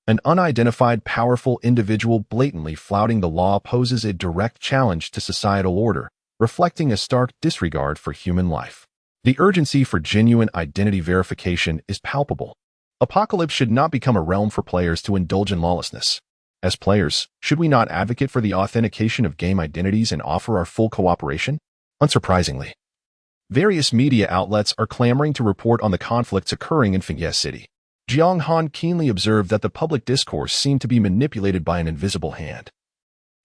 An unidentified powerful individual blatantly flouting the law poses a direct challenge to societal order, reflecting a stark disregard for human life. The urgency for genuine identity verification is palpable. Apocalypse should not become a realm for players to indulge in lawlessness. As players, should we not advocate for the authentication of game identities and offer our full cooperation? Unsurprisingly, various media outlets are clamoring to report on the conflicts occurring in Fingye City. Jiang Han keenly observed that the public discourse seemed to be manipulated by an invisible hand,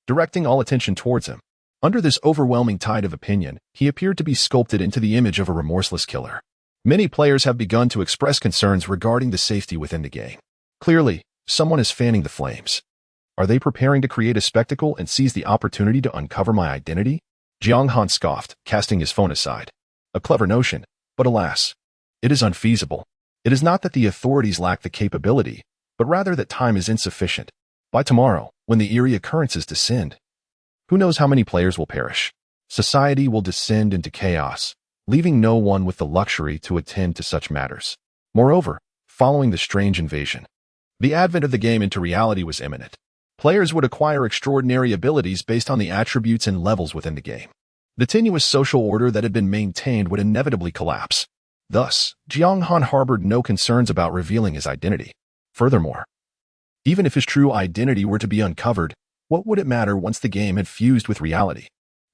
directing all attention towards him. Under this overwhelming tide of opinion, he appeared to be sculpted into the image of a remorseless killer. Many players have begun to express concerns regarding the safety within the game. Clearly, someone is fanning the flames. Are they preparing to create a spectacle and seize the opportunity to uncover my identity? Jiang Han scoffed, casting his phone aside. A clever notion, but alas, it is unfeasible. It is not that the authorities lack the capability, but rather that time is insufficient. By tomorrow, when the eerie occurrences descend, who knows how many players will perish? Society will descend into chaos, leaving no one with the luxury to attend to such matters. Moreover, following the strange invasion, the advent of the game into reality was imminent. Players would acquire extraordinary abilities based on the attributes and levels within the game. The tenuous social order that had been maintained would inevitably collapse. Thus, Jiang Han harbored no concerns about revealing his identity. Furthermore, even if his true identity were to be uncovered, what would it matter once the game had fused with reality?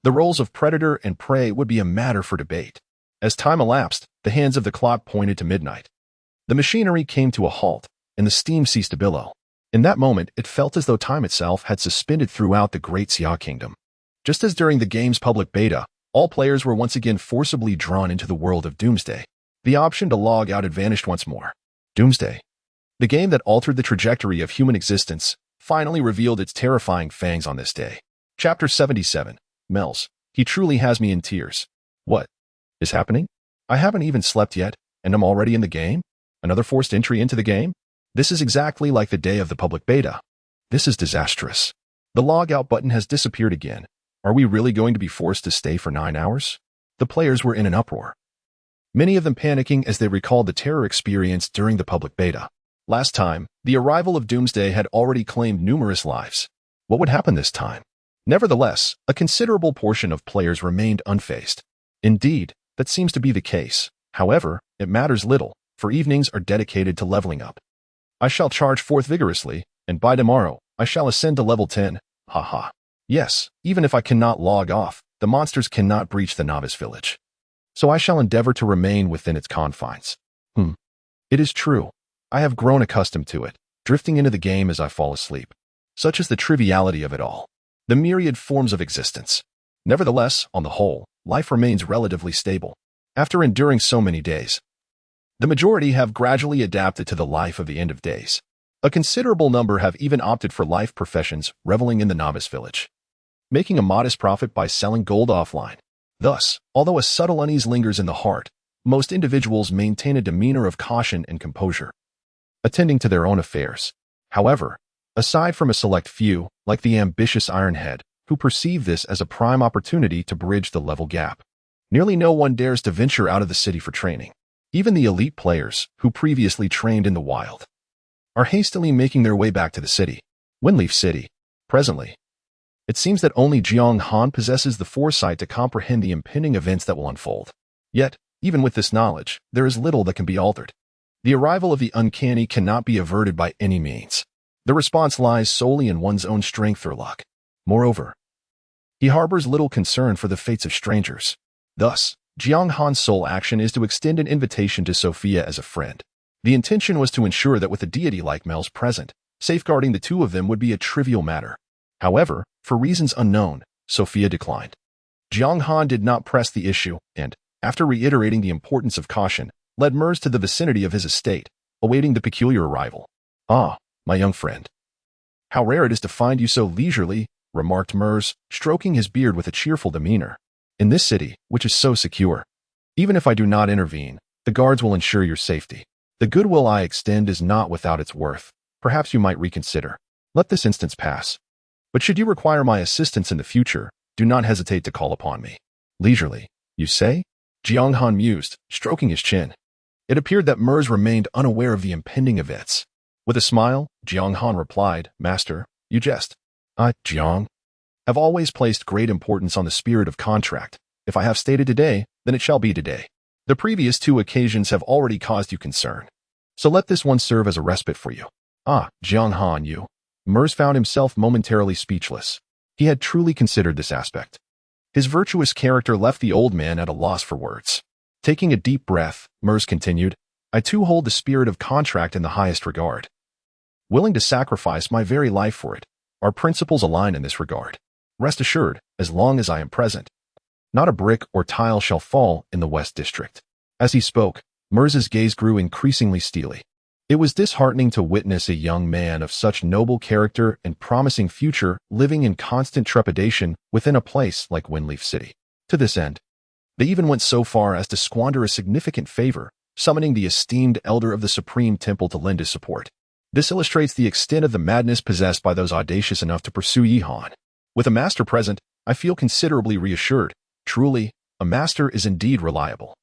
The roles of predator and prey would be a matter for debate. As time elapsed, the hands of the clock pointed to midnight. The machinery came to a halt, and the steam ceased to billow. In that moment, it felt as though time itself had suspended throughout the Great Xia Kingdom. Just as during the game's public beta, all players were once again forcibly drawn into the world of Doomsday. The option to log out had vanished once more. Doomsday, the game that altered the trajectory of human existence, finally revealed its terrifying fangs on this day. Chapter 77. Mel's. He truly has me in tears. What is happening? I haven't even slept yet, and I'm already in the game? Another forced entry into the game? This is exactly like the day of the public beta. This is disastrous. The log out button has disappeared again. Are we really going to be forced to stay for 9 hours? The players were in an uproar, many of them panicking as they recalled the terror experienced during the public beta. Last time, the arrival of Doomsday had already claimed numerous lives. What would happen this time? Nevertheless, a considerable portion of players remained unfazed. Indeed, that seems to be the case. However, it matters little, for evenings are dedicated to leveling up. I shall charge forth vigorously, and by tomorrow, I shall ascend to level 10. Haha. Yes, even if I cannot log off, the monsters cannot breach the novice village. So I shall endeavor to remain within its confines. It is true. I have grown accustomed to it, drifting into the game as I fall asleep. Such is the triviality of it all. The myriad forms of existence. Nevertheless, on the whole, life remains relatively stable. After enduring so many days, the majority have gradually adapted to the life of the end of days. A considerable number have even opted for life professions, reveling in the novice village, making a modest profit by selling gold offline. Thus, although a subtle unease lingers in the heart, most individuals maintain a demeanor of caution and composure, attending to their own affairs. However, aside from a select few, like the ambitious Ironhead, who perceive this as a prime opportunity to bridge the level gap, nearly no one dares to venture out of the city for training. Even the elite players, who previously trained in the wild, are hastily making their way back to the city. Windleaf City. Presently, it seems that only Jiang Han possesses the foresight to comprehend the impending events that will unfold. Yet, even with this knowledge, there is little that can be altered. The arrival of the uncanny cannot be averted by any means. The response lies solely in one's own strength or luck. Moreover, he harbors little concern for the fates of strangers. Thus, Jiang Han's sole action is to extend an invitation to Sophia as a friend. The intention was to ensure that with a deity like Mel's present, safeguarding the two of them would be a trivial matter. However, for reasons unknown, Sophia declined. Jiang Han did not press the issue and, after reiterating the importance of caution, led Mers to the vicinity of his estate, awaiting the peculiar arrival. "Ah, my young friend. How rare it is to find you so leisurely," remarked Mers, stroking his beard with a cheerful demeanor. "In this city, which is so secure, even if I do not intervene, the guards will ensure your safety. The goodwill I extend is not without its worth. Perhaps you might reconsider. Let this instance pass. But should you require my assistance in the future, do not hesitate to call upon me." "Leisurely, you say?" Jiang Han mused, stroking his chin. It appeared that Mers remained unaware of the impending events. With a smile, Jiang Han replied, "Master, you jest. I, Jiang, have always placed great importance on the spirit of contract. If I have stated today, then it shall be today. The previous 2 occasions have already caused you concern, so let this one serve as a respite for you." "Ah, Jiang Han, you." Mers found himself momentarily speechless. He had truly considered this aspect. His virtuous character left the old man at a loss for words. Taking a deep breath, Mers continued, "I too hold the spirit of contract in the highest regard, willing to sacrifice my very life for it. Our principles align in this regard. Rest assured, as long as I am present, not a brick or tile shall fall in the West District." As he spoke, Mirza's gaze grew increasingly steely. It was disheartening to witness a young man of such noble character and promising future living in constant trepidation within a place like Windleaf City. To this end, they even went so far as to squander a significant favor, summoning the esteemed elder of the Supreme Temple to lend his support. This illustrates the extent of the madness possessed by those audacious enough to pursue Jiang Han. With a master present, I feel considerably reassured. Truly, a master is indeed reliable.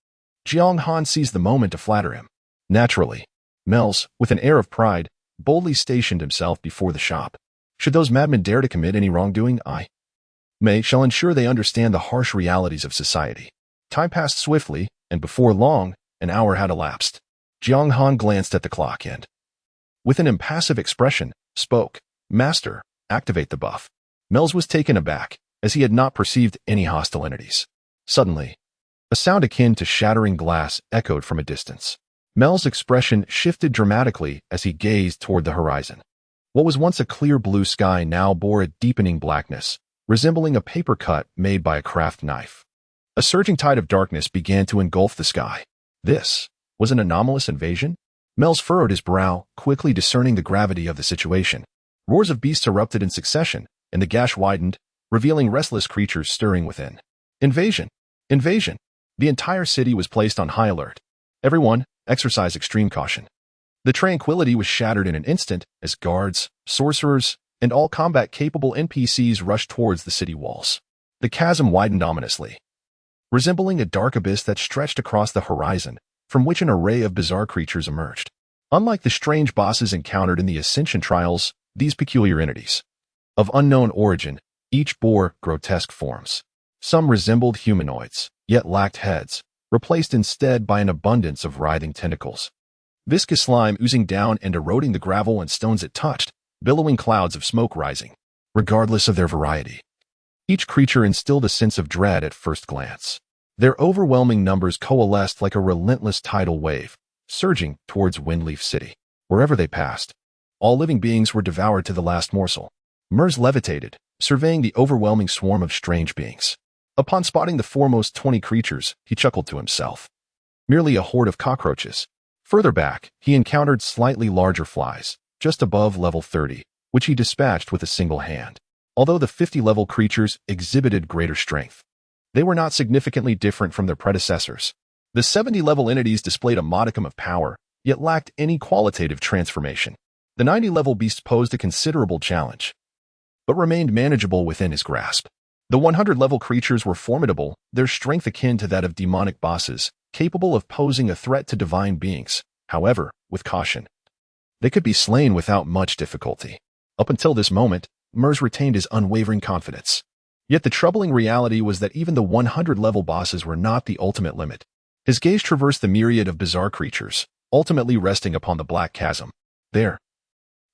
Jiang Han seized the moment to flatter him. Naturally, Mels, with an air of pride, boldly stationed himself before the shop. Should those madmen dare to commit any wrongdoing, I shall ensure they understand the harsh realities of society. Time passed swiftly, and before long, an hour had elapsed. Jiang Han glanced at the clock and, with an impassive expression, spoke, "Master, activate the buff." Mels was taken aback, as he had not perceived any hostile entities. Suddenly, a sound akin to shattering glass echoed from a distance. Mel's expression shifted dramatically as he gazed toward the horizon. What was once a clear blue sky now bore a deepening blackness, resembling a paper cut made by a craft knife. A surging tide of darkness began to engulf the sky. This was an anomalous invasion? Mels furrowed his brow, quickly discerning the gravity of the situation. Roars of beasts erupted in succession, and the gash widened, revealing restless creatures stirring within. Invasion! Invasion! The entire city was placed on high alert. Everyone exercised extreme caution. The tranquility was shattered in an instant as guards, sorcerers, and all combat-capable NPCs rushed towards the city walls. The chasm widened ominously, resembling a dark abyss that stretched across the horizon, from which an array of bizarre creatures emerged. Unlike the strange bosses encountered in the Ascension trials, these peculiar entities, of unknown origin, each bore grotesque forms. Some resembled humanoids, yet lacked heads, replaced instead by an abundance of writhing tentacles. Viscous slime oozing down and eroding the gravel and stones it touched, billowing clouds of smoke rising, regardless of their variety. Each creature instilled a sense of dread at first glance. Their overwhelming numbers coalesced like a relentless tidal wave, surging towards Windleaf City. Wherever they passed, all living beings were devoured to the last morsel. Mers levitated, surveying the overwhelming swarm of strange beings. Upon spotting the foremost 20 creatures, he chuckled to himself. Merely a horde of cockroaches. Further back, he encountered slightly larger flies, just above level 30, which he dispatched with a single hand. Although the 50-level creatures exhibited greater strength, they were not significantly different from their predecessors. The 70-level entities displayed a modicum of power, yet lacked any qualitative transformation. The 90-level beasts posed a considerable challenge, but remained manageable within his grasp. The 100-level creatures were formidable, their strength akin to that of demonic bosses, capable of posing a threat to divine beings. However, with caution, they could be slain without much difficulty. Up until this moment, Mers retained his unwavering confidence. Yet the troubling reality was that even the 100-level bosses were not the ultimate limit. His gaze traversed the myriad of bizarre creatures, ultimately resting upon the black chasm. There,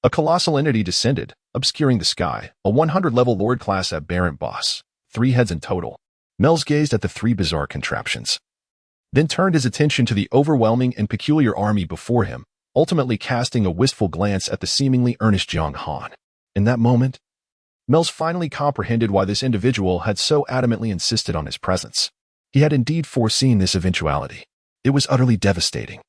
a colossal entity descended, obscuring the sky, a 100-level Lord-class aberrant boss, 3 heads in total. Mels gazed at the 3 bizarre contraptions, then turned his attention to the overwhelming and peculiar army before him, ultimately casting a wistful glance at the seemingly earnest Jiang Han. In that moment, Mels finally comprehended why this individual had so adamantly insisted on his presence. He had indeed foreseen this eventuality. It was utterly devastating.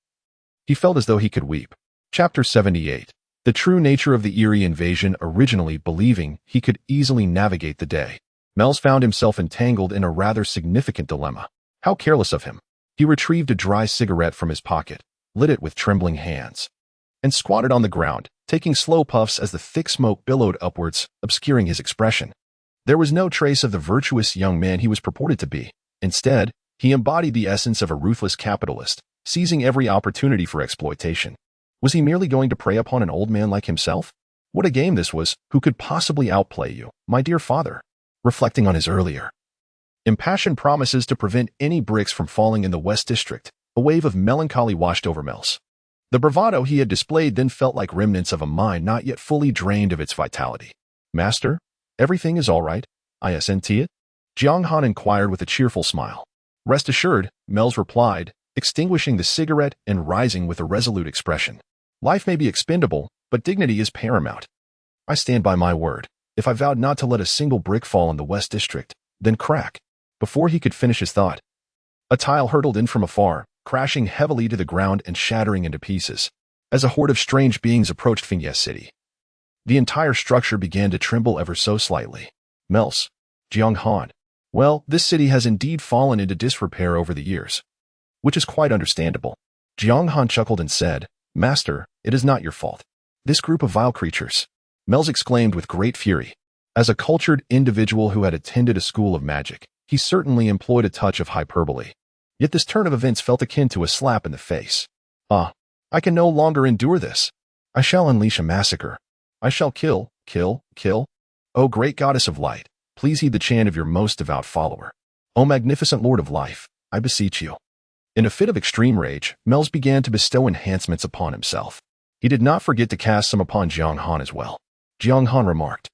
He felt as though he could weep. Chapter 78. The true nature of the eerie invasion. Originally believing he could easily navigate the day, Mels found himself entangled in a rather significant dilemma. How careless of him. He retrieved a dry cigarette from his pocket, lit it with trembling hands, and squatted on the ground, taking slow puffs as the thick smoke billowed upwards, obscuring his expression. There was no trace of the virtuous young man he was purported to be. Instead, he embodied the essence of a ruthless capitalist, seizing every opportunity for exploitation. Was he merely going to prey upon an old man like himself? What a game this was! Who could possibly outplay you, my dear father? Reflecting on his earlier impassioned promises to prevent any bricks from falling in the West District, a wave of melancholy washed over Mels. The bravado he had displayed then felt like remnants of a mind not yet fully drained of its vitality. Master, everything is all right, isn't it? Jiang Han inquired with a cheerful smile. Rest assured, Mels replied, extinguishing the cigarette and rising with a resolute expression. Life may be expendable, but dignity is paramount. I stand by my word. If I vowed not to let a single brick fall in the West District, then crack. Before he could finish his thought, a tile hurtled in from afar, crashing heavily to the ground and shattering into pieces. As a horde of strange beings approached Fiancée City, the entire structure began to tremble ever so slightly. Mels, Jiang Han. Well, this city has indeed fallen into disrepair over the years, which is quite understandable. Jiang Han chuckled and said, Master, it is not your fault. This group of vile creatures, Mels exclaimed with great fury. As a cultured individual who had attended a school of magic, he certainly employed a touch of hyperbole. Yet this turn of events felt akin to a slap in the face. I can no longer endure this. I shall unleash a massacre. I shall kill. O great goddess of light, please heed the chant of your most devout follower. O magnificent lord of life, I beseech you. In a fit of extreme rage, Mels began to bestow enhancements upon himself. He did not forget to cast some upon Jiang Han as well. Jiang Han remarked,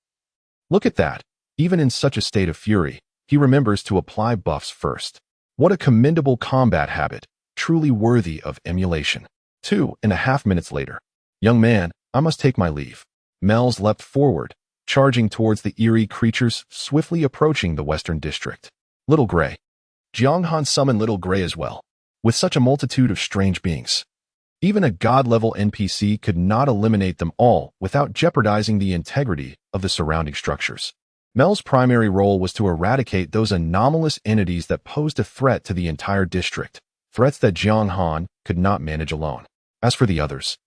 Look at that. Even in such a state of fury, he remembers to apply buffs first. What a commendable combat habit, truly worthy of emulation. 2.5 minutes later. Young man, I must take my leave. Mels leapt forward, charging towards the eerie creatures swiftly approaching the western district. Little Gray. Jiang Han summoned Little Gray as well. With such a multitude of strange beings, even a god-level NPC could not eliminate them all without jeopardizing the integrity of the surrounding structures. Mel's primary role was to eradicate those anomalous entities that posed a threat to the entire district, threats that Jiang Han could not manage alone. As for the others,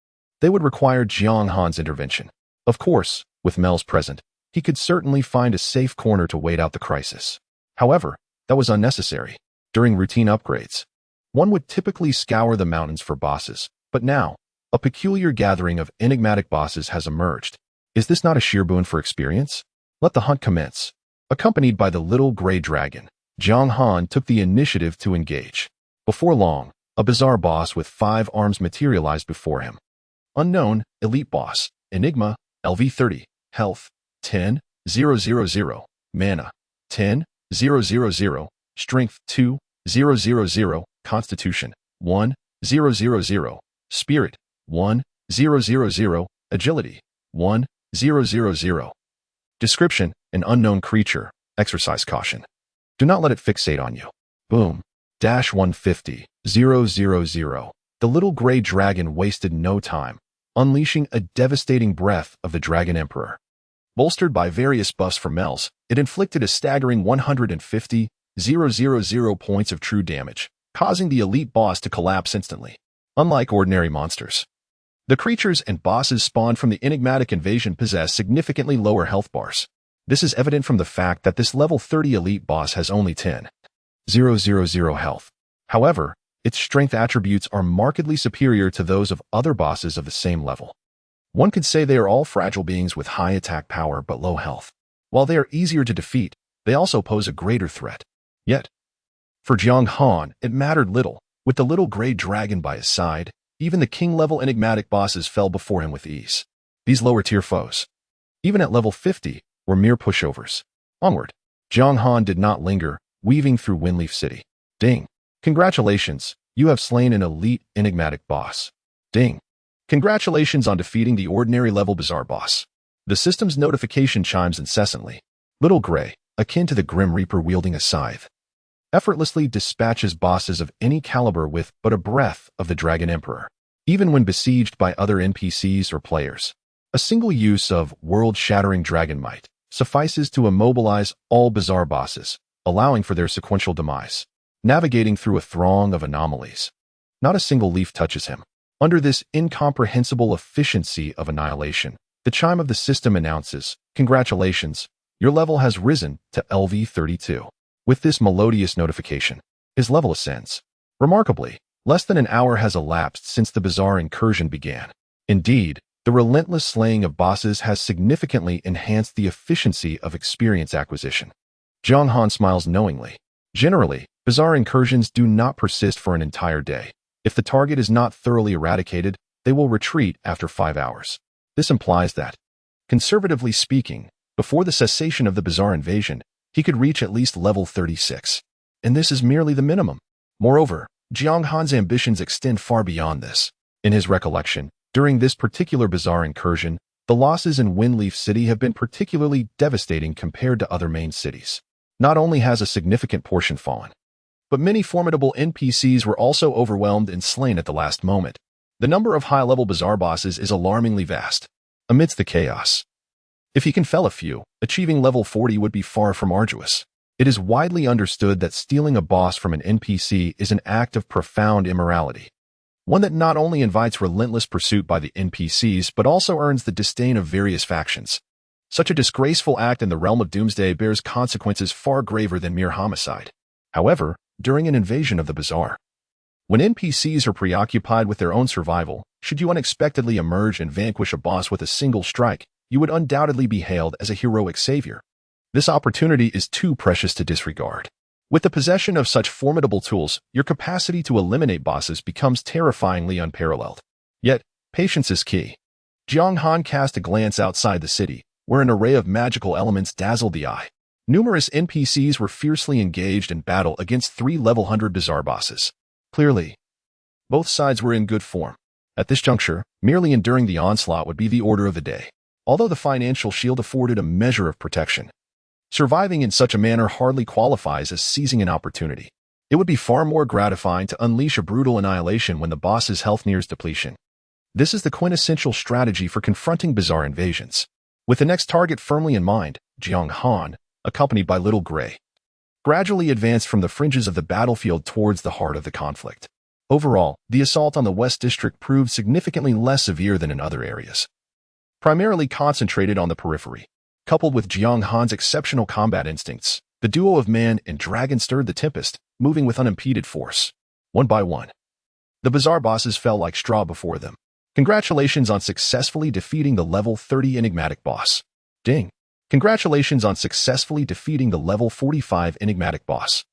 they would require Jiang Han's intervention. Of course, with Mel's present, he could certainly find a safe corner to wait out the crisis. However, that was unnecessary. During routine upgrades, one would typically scour the mountains for bosses, but now, a peculiar gathering of enigmatic bosses has emerged. Is this not a sheer boon for experience? Let the hunt commence. Accompanied by the little gray dragon, Jiang Han took the initiative to engage. Before long, a bizarre boss with 5 arms materialized before him. Unknown, elite boss, Enigma, LV30, health, 10,000, mana, 10,000, strength, 2,000, constitution, 1,000, spirit, 1,000, agility, 1,000. Description, an unknown creature, exercise caution. Do not let it fixate on you. Boom. -150, 000. The little gray dragon wasted no time, unleashing a devastating breath of the Dragon Emperor. Bolstered by various buffs from Mels, it inflicted a staggering 150,000 points of true damage, causing the elite boss to collapse instantly. Unlike ordinary monsters, the creatures and bosses spawned from the enigmatic invasion possess significantly lower health bars. This is evident from the fact that this level 30 elite boss has only 10,000 health. However, its strength attributes are markedly superior to those of other bosses of the same level. One could say they are all fragile beings with high attack power but low health. While they are easier to defeat, they also pose a greater threat. Yet, for Jiang Han, it mattered little. With the little gray dragon by his side, even the king-level enigmatic bosses fell before him with ease. These lower-tier foes, even at level 50, were mere pushovers. Onward. Jiang Han did not linger, weaving through Windleaf City. Ding. Congratulations, you have slain an elite enigmatic boss. Ding. Congratulations on defeating the ordinary level bizarre boss. The system's notification chimes incessantly. Little Gray, akin to the Grim Reaper wielding a scythe, effortlessly dispatches bosses of any caliber with but a breath of the Dragon Emperor. Even when besieged by other NPCs or players, a single use of world-shattering dragon might suffices to immobilize all bizarre bosses, allowing for their sequential demise. Navigating through a throng of anomalies, not a single leaf touches him. Under this incomprehensible efficiency of annihilation, the chime of the system announces, "Congratulations, your level has risen to LV32. With this melodious notification, his level ascends. Remarkably, less than an hour has elapsed since the bizarre incursion began. Indeed, the relentless slaying of bosses has significantly enhanced the efficiency of experience acquisition. Jiang Han smiles knowingly. Generally, bizarre incursions do not persist for an entire day. If the target is not thoroughly eradicated, they will retreat after 5 hours. This implies that, conservatively speaking, before the cessation of the bizarre invasion, he could reach at least level 36. And this is merely the minimum. Moreover, Jiang Han's ambitions extend far beyond this. In his recollection, during this particular bizarre incursion, the losses in Windleaf City have been particularly devastating compared to other main cities. Not only has a significant portion fallen, But many formidable NPCs were also overwhelmed and slain at the last moment. The number of high-level bazaar bosses is alarmingly vast. Amidst the chaos, if he can fell a few, achieving level 40 would be far from arduous. It is widely understood that stealing a boss from an NPC is an act of profound immorality. One that not only invites relentless pursuit by the NPCs, but also earns the disdain of various factions. Such a disgraceful act in the realm of Doomsday bears consequences far graver than mere homicide. However, during an invasion of the bazaar, when NPCs are preoccupied with their own survival, should you unexpectedly emerge and vanquish a boss with a single strike, you would undoubtedly be hailed as a heroic savior. This opportunity is too precious to disregard. With the possession of such formidable tools, your capacity to eliminate bosses becomes terrifyingly unparalleled. Yet, patience is key. Jiang Han cast a glance outside the city, where an array of magical elements dazzled the eye. Numerous NPCs were fiercely engaged in battle against 3 level 100 bazaar bosses. Clearly, both sides were in good form. At this juncture, merely enduring the onslaught would be the order of the day. Although the financial shield afforded a measure of protection, surviving in such a manner hardly qualifies as seizing an opportunity. It would be far more gratifying to unleash a brutal annihilation when the boss's health nears depletion. This is the quintessential strategy for confronting bazaar invasions. With the next target firmly in mind, Jiang Han, accompanied by Little Gray, gradually advanced from the fringes of the battlefield towards the heart of the conflict. Overall, the assault on the West District proved significantly less severe than in other areas, primarily concentrated on the periphery. Coupled with Jiang Han's exceptional combat instincts, the duo of man and dragon stirred the tempest, moving with unimpeded force. One by one, the bazaar bosses fell like straw before them. Congratulations on successfully defeating the level 30 enigmatic boss. Ding. Congratulations on successfully defeating the level 45 enigmatic boss.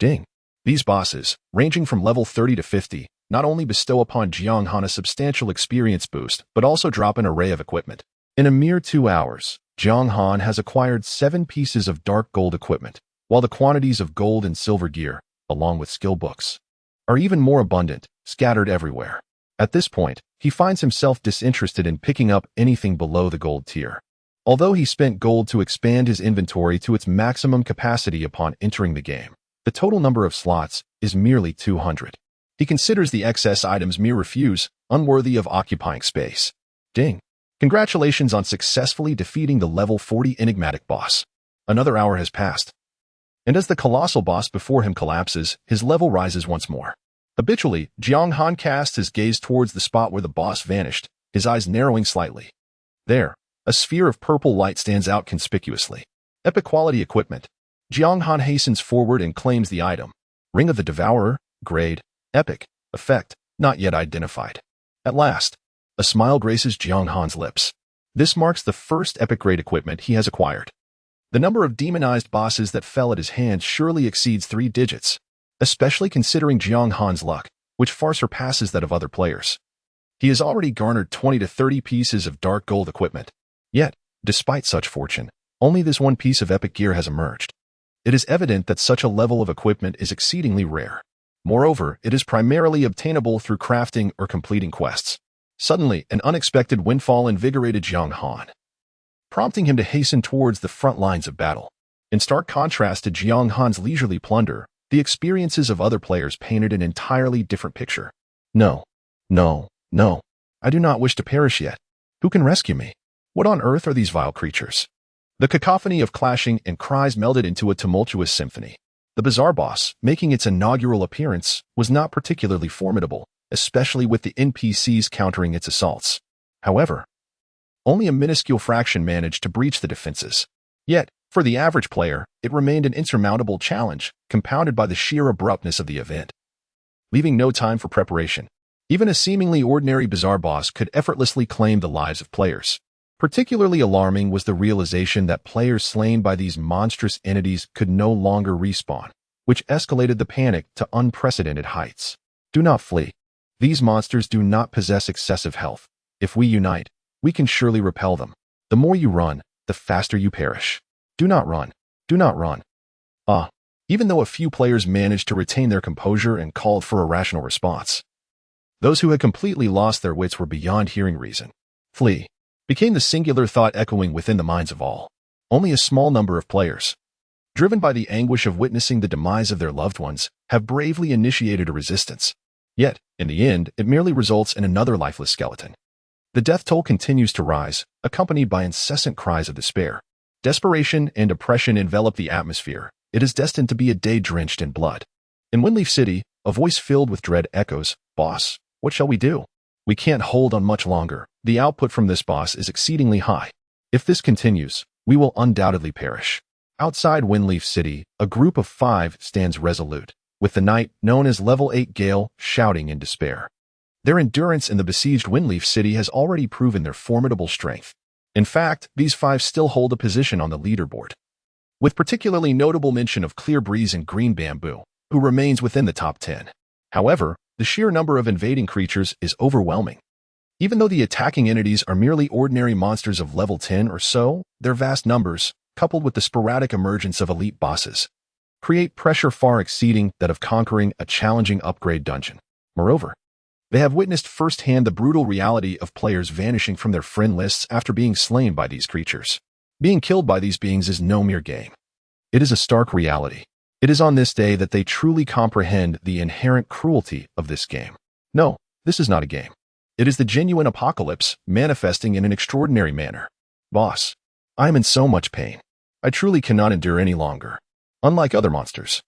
Ding. These bosses, ranging from level 30 to 50, not only bestow upon Jiang Han a substantial experience boost, but also drop an array of equipment. In a mere 2 hours, Jiang Han has acquired 7 pieces of dark gold equipment, while the quantities of gold and silver gear, along with skill books, are even more abundant, scattered everywhere. At this point, he finds himself disinterested in picking up anything below the gold tier. Although he spent gold to expand his inventory to its maximum capacity upon entering the game, the total number of slots is merely 200. He considers the excess items mere refuse, unworthy of occupying space. Ding. Congratulations on successfully defeating the level 40 enigmatic boss. Another hour has passed, and as the colossal boss before him collapses, his level rises once more. Habitually, Jiang Han casts his gaze towards the spot where the boss vanished, his eyes narrowing slightly. There, a sphere of purple light stands out conspicuously. Epic quality equipment. Jiang Han hastens forward and claims the item. Ring of the Devourer, grade, epic, effect, not yet identified. At last, a smile graces Jiang Han's lips. This marks the first epic-grade equipment he has acquired. The number of demonized bosses that fell at his hands surely exceeds 3 digits, especially considering Jiang Han's luck, which far surpasses that of other players. He has already garnered 20 to 30 pieces of dark gold equipment. Yet, despite such fortune, only this one piece of epic gear has emerged. It is evident that such a level of equipment is exceedingly rare. Moreover, it is primarily obtainable through crafting or completing quests. Suddenly, an unexpected windfall invigorated Jiang Han, prompting him to hasten towards the front lines of battle. In stark contrast to Jiang Han's leisurely plunder, the experiences of other players painted an entirely different picture. No, no, no. I do not wish to perish yet. Who can rescue me? What on earth are these vile creatures? The cacophony of clashing and cries melded into a tumultuous symphony. The bazaar boss, making its inaugural appearance, was not particularly formidable, especially with the NPCs countering its assaults. However, only a minuscule fraction managed to breach the defenses. Yet, for the average player, it remained an insurmountable challenge, compounded by the sheer abruptness of the event. Leaving no time for preparation, even a seemingly ordinary bazaar boss could effortlessly claim the lives of players. Particularly alarming was the realization that players slain by these monstrous entities could no longer respawn, which escalated the panic to unprecedented heights. Do not flee. These monsters do not possess excessive health. If we unite, we can surely repel them. The more you run, the faster you perish. Do not run. Do not run. Even though a few players managed to retain their composure and called for a rational response, those who had completely lost their wits were beyond hearing reason. Flee became the singular thought echoing within the minds of all. Only a small number of players, driven by the anguish of witnessing the demise of their loved ones, have bravely initiated a resistance. Yet, in the end, it merely results in another lifeless skeleton. The death toll continues to rise, accompanied by incessant cries of despair. Desperation and oppression envelop the atmosphere. It is destined to be a day drenched in blood. In Windleaf City, a voice filled with dread echoes, "Boss, what shall we do? We can't hold on much longer. The output from this boss is exceedingly high. If this continues, we will undoubtedly perish." Outside Windleaf City, a group of 5 stands resolute, with the knight, known as Level 8 Gale, shouting in despair. Their endurance in the besieged Windleaf City has already proven their formidable strength. In fact, these 5 still hold a position on the leaderboard, with particularly notable mention of Clear Breeze and Green Bamboo, who remains within the top 10. However, the sheer number of invading creatures is overwhelming. Even though the attacking entities are merely ordinary monsters of level 10 or so, their vast numbers, coupled with the sporadic emergence of elite bosses, create pressure far exceeding that of conquering a challenging upgrade dungeon. Moreover, they have witnessed firsthand the brutal reality of players vanishing from their friend lists after being slain by these creatures. Being killed by these beings is no mere game. It is a stark reality. It is on this day that they truly comprehend the inherent cruelty of this game. No, this is not a game. It is the genuine apocalypse manifesting in an extraordinary manner. Boss, I am in so much pain. I truly cannot endure any longer. Unlike other monsters,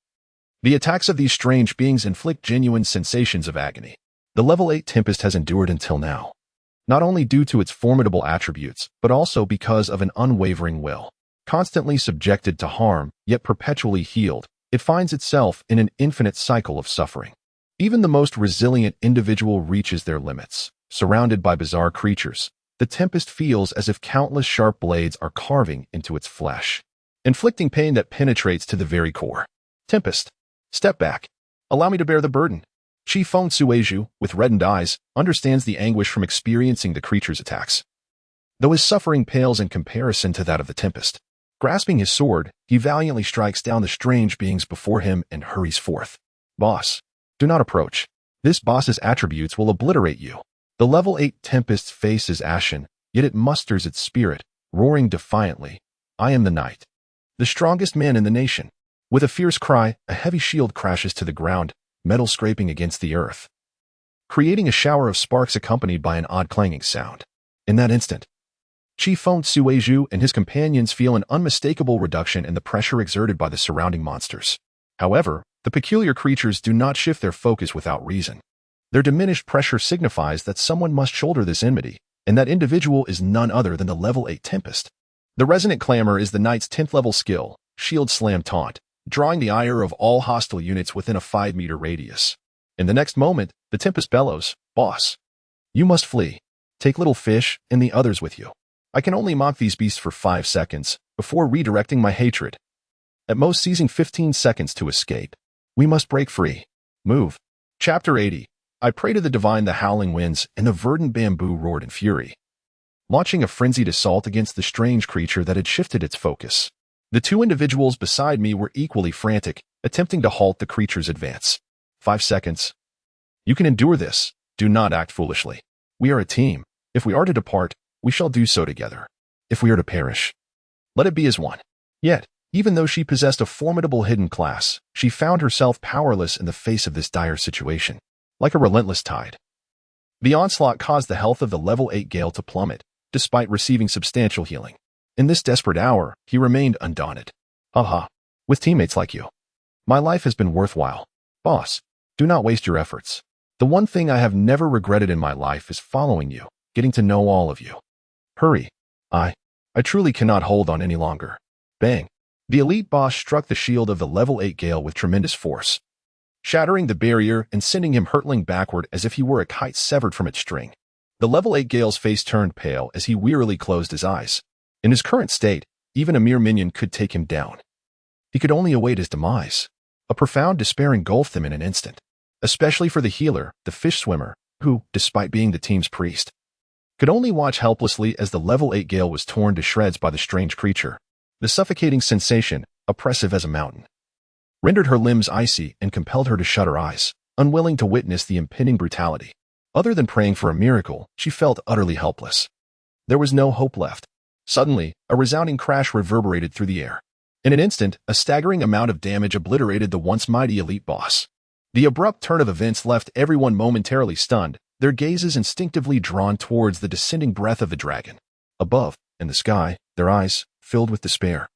the attacks of these strange beings inflict genuine sensations of agony. The level 8 Tempest has endured until now, not only due to its formidable attributes, but also because of an unwavering will. Constantly subjected to harm, yet perpetually healed, it finds itself in an infinite cycle of suffering. Even the most resilient individual reaches their limits. Surrounded by bizarre creatures, the Tempest feels as if countless sharp blades are carving into its flesh, inflicting pain that penetrates to the very core. Tempest, step back. Allow me to bear the burden. Chi Feng Sueju, with reddened eyes, understands the anguish from experiencing the creature's attacks, though his suffering pales in comparison to that of the Tempest. Grasping his sword, he valiantly strikes down the strange beings before him and hurries forth. Boss, do not approach. This boss's attributes will obliterate you. The level 8 Tempest's face is ashen, yet it musters its spirit, roaring defiantly. I am the knight, the strongest man in the nation. With a fierce cry, a heavy shield crashes to the ground, metal scraping against the earth, creating a shower of sparks accompanied by an odd clanging sound. In that instant, Chi Feng Sueju and his companions feel an unmistakable reduction in the pressure exerted by the surrounding monsters. However, the peculiar creatures do not shift their focus without reason. Their diminished pressure signifies that someone must shoulder this enmity, and that individual is none other than the level 8 Tempest. The resonant clamor is the knight's 10th level skill, Shield Slam Taunt, drawing the ire of all hostile units within a 5-meter radius. In the next moment, the Tempest bellows, Boss, you must flee. Take Little Fish and the others with you. I can only mock these beasts for 5 seconds, before redirecting my hatred. At most seizing 15 seconds to escape. We must break free. Move. Chapter 80. I pray to the divine the howling winds, and the verdant bamboo roared in fury, launching a frenzied assault against the strange creature that had shifted its focus. The 2 individuals beside me were equally frantic, attempting to halt the creature's advance. 5 seconds. You can endure this. Do not act foolishly. We are a team. If we are to depart, we shall do so together. If we are to perish, let it be as one. Yet, even though she possessed a formidable hidden class, she found herself powerless in the face of this dire situation. Like a relentless tide, the onslaught caused the health of the level 8 Gale to plummet, despite receiving substantial healing. In this desperate hour, he remained undaunted. Haha, with teammates like you, my life has been worthwhile. Boss, do not waste your efforts. The one thing I have never regretted in my life is following you, getting to know all of you. Hurry. I truly cannot hold on any longer. Bang. The elite boss struck the shield of the level 8 Gale with tremendous force, shattering the barrier and sending him hurtling backward as if he were a kite severed from its string. The level 8 Gale's face turned pale as he wearily closed his eyes. In his current state, even a mere minion could take him down. He could only await his demise. A profound despair engulfed him in an instant, especially for the healer, the fish swimmer, who, despite being the team's priest, could only watch helplessly as the level 8 Gale was torn to shreds by the strange creature. The suffocating sensation, oppressive as a mountain, rendered her limbs icy and compelled her to shut her eyes, unwilling to witness the impending brutality. Other than praying for a miracle, she felt utterly helpless. There was no hope left. Suddenly, a resounding crash reverberated through the air. In an instant, a staggering amount of damage obliterated the once mighty elite boss. The abrupt turn of events left everyone momentarily stunned, their gazes instinctively drawn towards the descending breath of the dragon. Above, in the sky, their eyes filled with despair.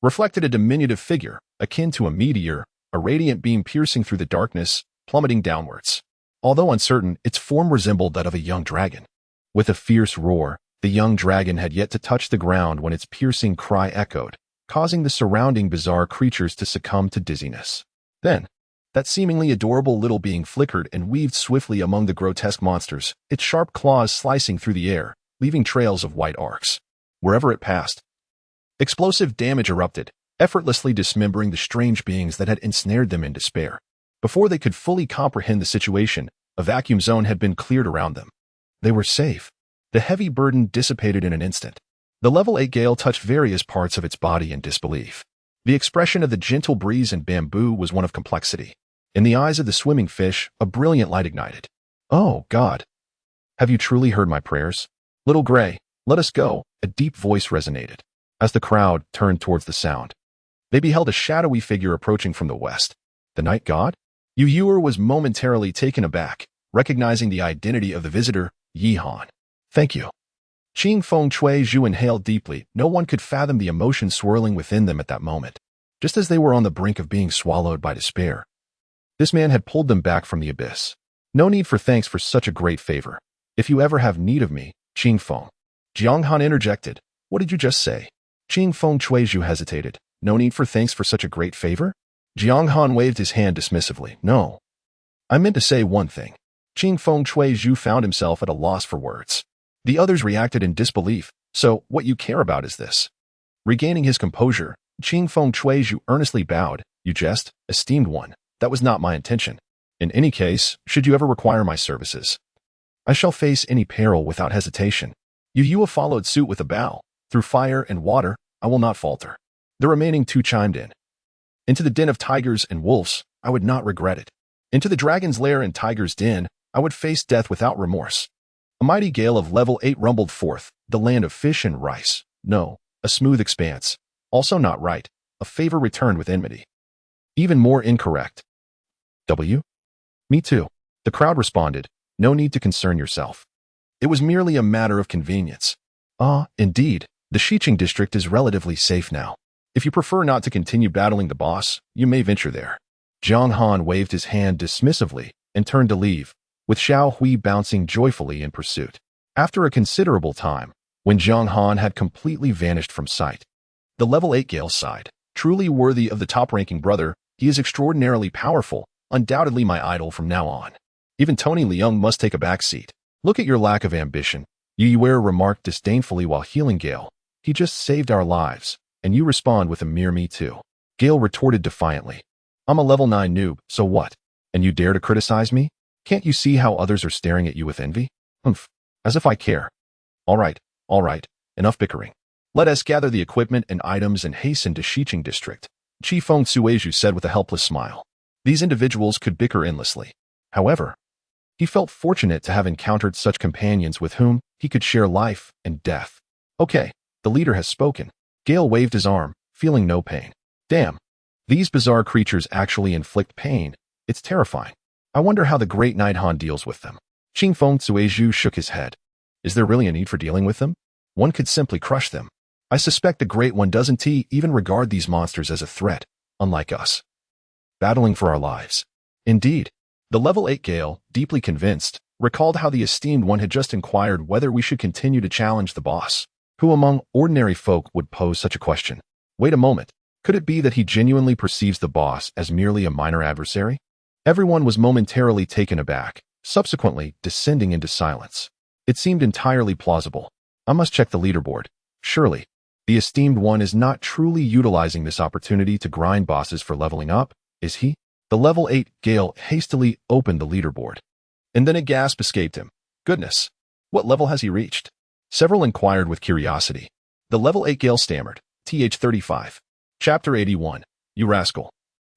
Reflected a diminutive figure, akin to a meteor, a radiant beam piercing through the darkness, plummeting downwards. Although uncertain, its form resembled that of a young dragon. With a fierce roar, the young dragon had yet to touch the ground when its piercing cry echoed, causing the surrounding bizarre creatures to succumb to dizziness. Then, that seemingly adorable little being flickered and weaved swiftly among the grotesque monsters, its sharp claws slicing through the air, leaving trails of white arcs. Wherever it passed, explosive damage erupted, effortlessly dismembering the strange beings that had ensnared them in despair. Before they could fully comprehend the situation, a vacuum zone had been cleared around them. They were safe. The heavy burden dissipated in an instant. The level 8 gale touched various parts of its body in disbelief. The expression of the gentle breeze and bamboo was one of complexity. In the eyes of the swimming fish, a brilliant light ignited. "Oh, God! Have you truly heard my prayers? Little Gray, let us go," a deep voice resonated. As the crowd turned towards the sound, they beheld a shadowy figure approaching from the west. The night god? Yu Yuer was momentarily taken aback, recognizing the identity of the visitor, Jiang Han. "Thank you." Qing Feng Chui Zhu inhaled deeply. No one could fathom the emotion swirling within them at that moment. Just as they were on the brink of being swallowed by despair, this man had pulled them back from the abyss. "No need for thanks for such a great favor. If you ever have need of me, Qing Feng." Jiang Han interjected. "What did you just say?" Qing Feng Chui Zhu hesitated. "No need for thanks for such a great favor?" Jiang Han waved his hand dismissively. "No. I meant to say one thing." Qing Feng Chui Zhu found himself at a loss for words. The others reacted in disbelief. "So, what you care about is this?" Regaining his composure, Qing Feng Chui Zhu earnestly bowed. "You jest, esteemed one. That was not my intention. In any case, should you ever require my services, I shall face any peril without hesitation." Yu Yue followed suit with a bow. "Through fire and water, I will not falter." The remaining two chimed in. "Into the den of tigers and wolves, I would not regret it. Into the dragon's lair and tiger's den, I would face death without remorse." A mighty gale of level 8 rumbled forth, the land of fish and rice. No, a smooth expanse. Also not right. A favor returned with enmity. Even more incorrect. W? Me too. The crowd responded. "No need to concern yourself. It was merely a matter of convenience." "Ah, indeed. The Xiqing district is relatively safe now. If you prefer not to continue battling the boss, you may venture there." Jiang Han waved his hand dismissively and turned to leave, with Xiao Hui bouncing joyfully in pursuit. After a considerable time, when Jiang Han had completely vanished from sight, the level 8 Gale sighed. "Truly worthy of the top-ranking brother, he is extraordinarily powerful, undoubtedly my idol from now on. Even Tony Leung must take a back seat. Look at your lack of ambition," Yu Yuer remarked disdainfully while healing Gale. "He just saved our lives, and you respond with a mere me too." Gale retorted defiantly. "I'm a level 9 noob, so what? And you dare to criticize me? Can't you see how others are staring at you with envy? Humph, as if I care. All right, enough bickering. Let us gather the equipment and items and hasten to Xiqing district," Qi Feng Suizhu said with a helpless smile. These individuals could bicker endlessly. However, he felt fortunate to have encountered such companions with whom he could share life and death. "Okay, the leader has spoken." Gale waved his arm, feeling no pain. "Damn, these bizarre creatures actually inflict pain. It's terrifying. I wonder how the great Knight Han deals with them." Qing Feng Suizhu shook his head. "Is there really a need for dealing with them? One could simply crush them. I suspect the Great One doesn't even regard these monsters as a threat, unlike us. Battling for our lives." Indeed, the level 8 Gale, deeply convinced, recalled how the esteemed one had just inquired whether we should continue to challenge the boss. Who among ordinary folk would pose such a question? Wait a moment. Could it be that he genuinely perceives the boss as merely a minor adversary? Everyone was momentarily taken aback, subsequently descending into silence. It seemed entirely plausible. I must check the leaderboard. Surely, the esteemed one is not truly utilizing this opportunity to grind bosses for leveling up, is he? The level 8 Gale hastily opened the leaderboard. And then a gasp escaped him. Goodness, what level has he reached? Several inquired with curiosity. The level 8 Gale stammered. TH35. Chapter 81. You rascal.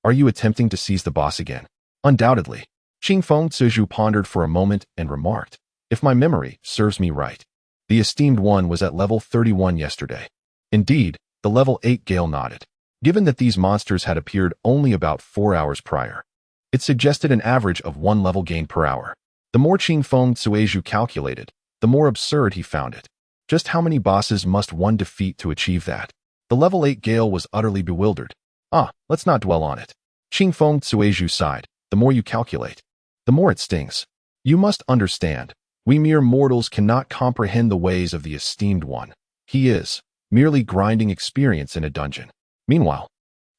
Are you attempting to seize the boss again? Undoubtedly. Qing Feng Zizhu pondered for a moment and remarked, "If my memory serves me right, the esteemed one was at level 31 yesterday." Indeed, the level 8 Gale nodded. Given that these monsters had appeared only about 4 hours prior, it suggested an average of 1 level gain per hour. The more Qingfeng Cuizhu calculated, the more absurd he found it. Just how many bosses must one defeat to achieve that? The level 8 Gale was utterly bewildered. Let's not dwell on it. Qingfeng Cuizhu sighed. The more you calculate, the more it stings. You must understand, we mere mortals cannot comprehend the ways of the esteemed one. He is merely grinding experience in a dungeon. Meanwhile,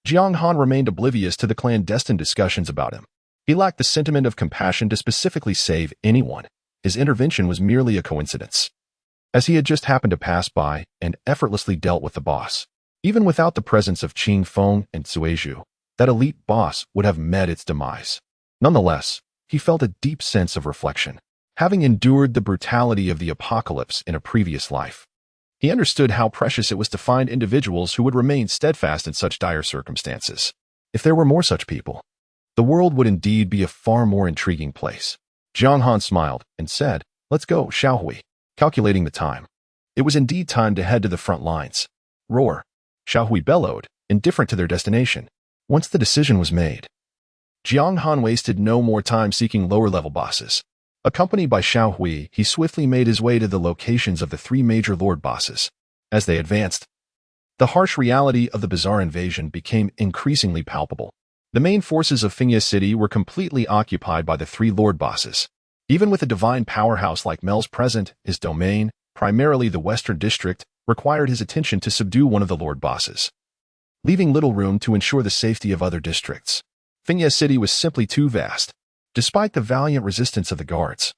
Jiang Han remained oblivious to the clandestine discussions about him. He lacked the sentiment of compassion to specifically save anyone. His intervention was merely a coincidence, as he had just happened to pass by and effortlessly dealt with the boss. Even without the presence of Qingfeng and Cuizhu, that elite boss would have met its demise. Nonetheless, he felt a deep sense of reflection. Having endured the brutality of the apocalypse in a previous life, he understood how precious it was to find individuals who would remain steadfast in such dire circumstances. If there were more such people, the world would indeed be a far more intriguing place. Jiang Han smiled and said, "Let's go, Xiaohui." Calculating the time, it was indeed time to head to the front lines. Roar! Xiaohui bellowed, indifferent to their destination. Once the decision was made, Jiang Han wasted no more time seeking lower-level bosses. Accompanied by Xiaohui, he swiftly made his way to the locations of the 3 major lord bosses. As they advanced, the harsh reality of the bizarre invasion became increasingly palpable. The main forces of Fingya City were completely occupied by the 3 lord bosses. Even with a divine powerhouse like Mel's present, his domain, primarily the Western District, required his attention to subdue one of the lord bosses, leaving little room to ensure the safety of other districts. Fingya City was simply too vast. Despite the valiant resistance of the guards,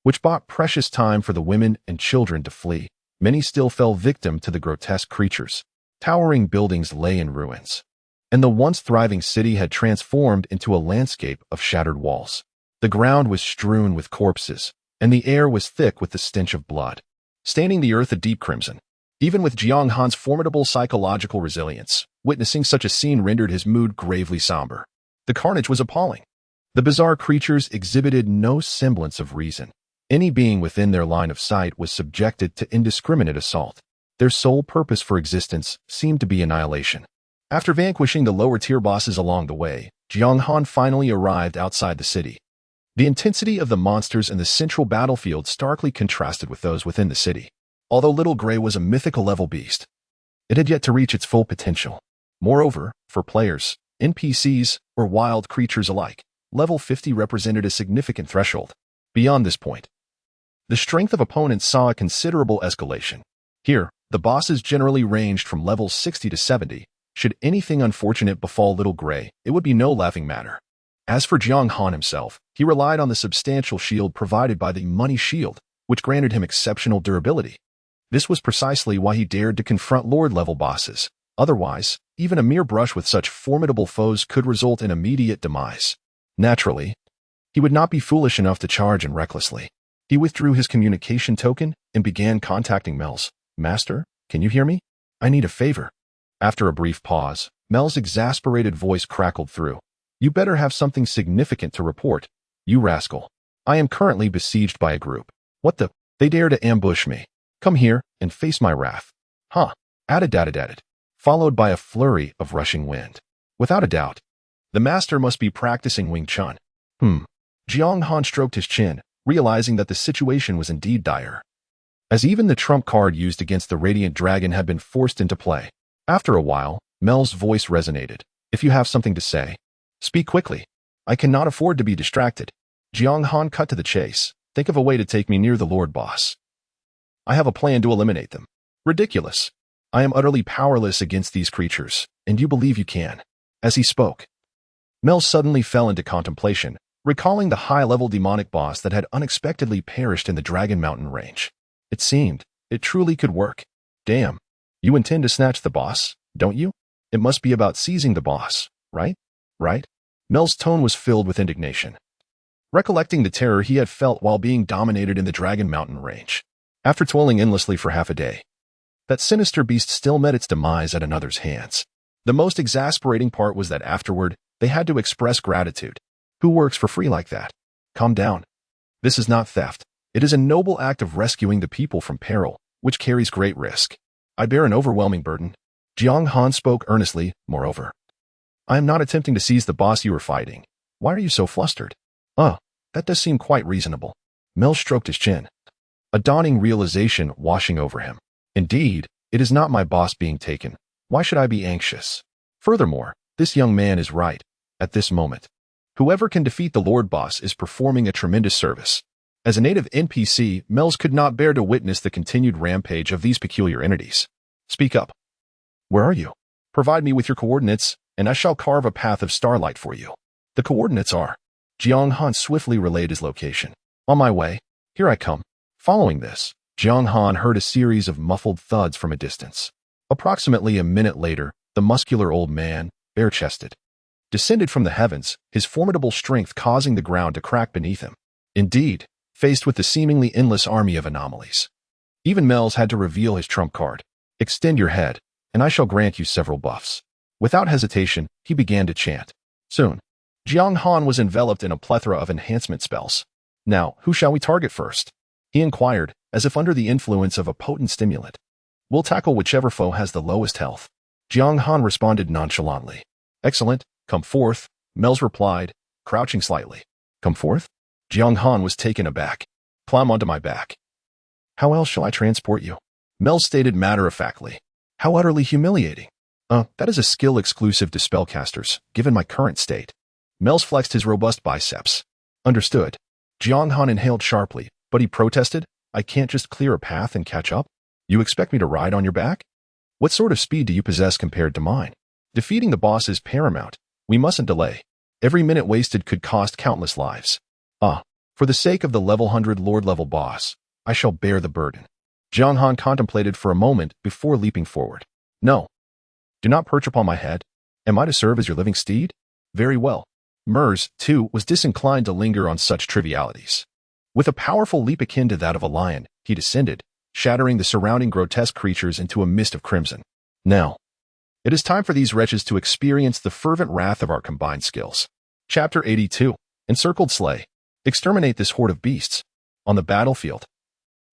which bought precious time for the women and children to flee, many still fell victim to the grotesque creatures. Towering buildings lay in ruins, and the once thriving city had transformed into a landscape of shattered walls. The ground was strewn with corpses, and the air was thick with the stench of blood, staining the earth a deep crimson. Even with Jiang Han's formidable psychological resilience, witnessing such a scene rendered his mood gravely somber. The carnage was appalling. The bizarre creatures exhibited no semblance of reason. Any being within their line of sight was subjected to indiscriminate assault. Their sole purpose for existence seemed to be annihilation. After vanquishing the lower-tier bosses along the way, Jiang Han finally arrived outside the city. The intensity of the monsters in the central battlefield starkly contrasted with those within the city. Although Little Gray was a mythical-level beast, it had yet to reach its full potential. Moreover, for players, NPCs, or wild creatures alike, Level 50 represented a significant threshold. Beyond this point, the strength of opponents saw a considerable escalation. Here, the bosses generally ranged from levels 60 to 70. Should anything unfortunate befall Little Gray, it would be no laughing matter. As for Jiang Han himself, he relied on the substantial shield provided by the Money Shield, which granted him exceptional durability. This was precisely why he dared to confront Lord-level bosses. Otherwise, even a mere brush with such formidable foes could result in immediate demise. Naturally, he would not be foolish enough to charge in recklessly. He withdrew his communication token and began contacting Mel's. "Master, can you hear me? I need a favor." After a brief pause, Mel's exasperated voice crackled through. "You better have something significant to report. You rascal. I am currently besieged by a group. What the? They dare to ambush me. Come here and face my wrath." Huh. Added, followed by a flurry of rushing wind. Without a doubt, the master must be practicing Wing Chun. Jiang Han stroked his chin, realizing that the situation was indeed dire, as even the trump card used against the Radiant Dragon had been forced into play. After a while, Mel's voice resonated. "If you have something to say, speak quickly. I cannot afford to be distracted." Jiang Han cut to the chase. "Think of a way to take me near the Lord Boss. I have a plan to eliminate them." "Ridiculous. I am utterly powerless against these creatures, and you believe you can." As he spoke, Mel suddenly fell into contemplation, recalling the high-level demonic boss that had unexpectedly perished in the Dragon Mountain range. It seemed it truly could work. "Damn. You intend to snatch the boss, don't you? It must be about seizing the boss, right? Right?" Mel's tone was filled with indignation, recollecting the terror he had felt while being dominated in the Dragon Mountain range. After toiling endlessly for half a day, that sinister beast still met its demise at another's hands. The most exasperating part was that afterward, they had to express gratitude. Who works for free like that? Calm down. This is not theft. It is a noble act of rescuing the people from peril, which carries great risk. I bear an overwhelming burden. Jiang Han spoke earnestly, moreover. I am not attempting to seize the boss you are fighting. Why are you so flustered? That does seem quite reasonable. Mel stroked his chin, a dawning realization washing over him. Indeed, it is not my boss being taken. Why should I be anxious? Furthermore, this young man is right. At this moment, whoever can defeat the Lord Boss is performing a tremendous service. As a native NPC, Mel's could not bear to witness the continued rampage of these peculiar entities. Speak up. Where are you? Provide me with your coordinates, and I shall carve a path of starlight for you. The coordinates are. Jiang Han swiftly relayed his location. On my way. Here I come. Following this, Jiang Han heard a series of muffled thuds from a distance. Approximately a minute later, the muscular old man, bare-chested, descended from the heavens, his formidable strength causing the ground to crack beneath him. Indeed, faced with the seemingly endless army of anomalies, even Mel's had to reveal his trump card. Extend your head, and I shall grant you several buffs. Without hesitation, he began to chant. Soon, Jiang Han was enveloped in a plethora of enhancement spells. Now, who shall we target first? He inquired, as if under the influence of a potent stimulant. We'll tackle whichever foe has the lowest health. Jiang Han responded nonchalantly. Excellent, come forth, Mel's replied, crouching slightly. Come forth? Jiang Han was taken aback. Climb onto my back. How else shall I transport you? Mel stated matter-of-factly. How utterly humiliating. That is a skill exclusive to spellcasters, given my current state. Mel's flexed his robust biceps. Understood. Jiang Han inhaled sharply, but he protested, I can't just clear a path and catch up. You expect me to ride on your back? What sort of speed do you possess compared to mine? Defeating the boss is paramount. We mustn't delay. Every minute wasted could cost countless lives. For the sake of the level 100 Lord-level boss, I shall bear the burden. Jiang Han contemplated for a moment before leaping forward. No. Do not perch upon my head. Am I to serve as your living steed? Very well. Mers, too, was disinclined to linger on such trivialities. With a powerful leap akin to that of a lion, he descended, shattering the surrounding grotesque creatures into a mist of crimson. Now, it is time for these wretches to experience the fervent wrath of our combined skills. Chapter 82. Encircled Slay. Exterminate this horde of beasts. On the battlefield,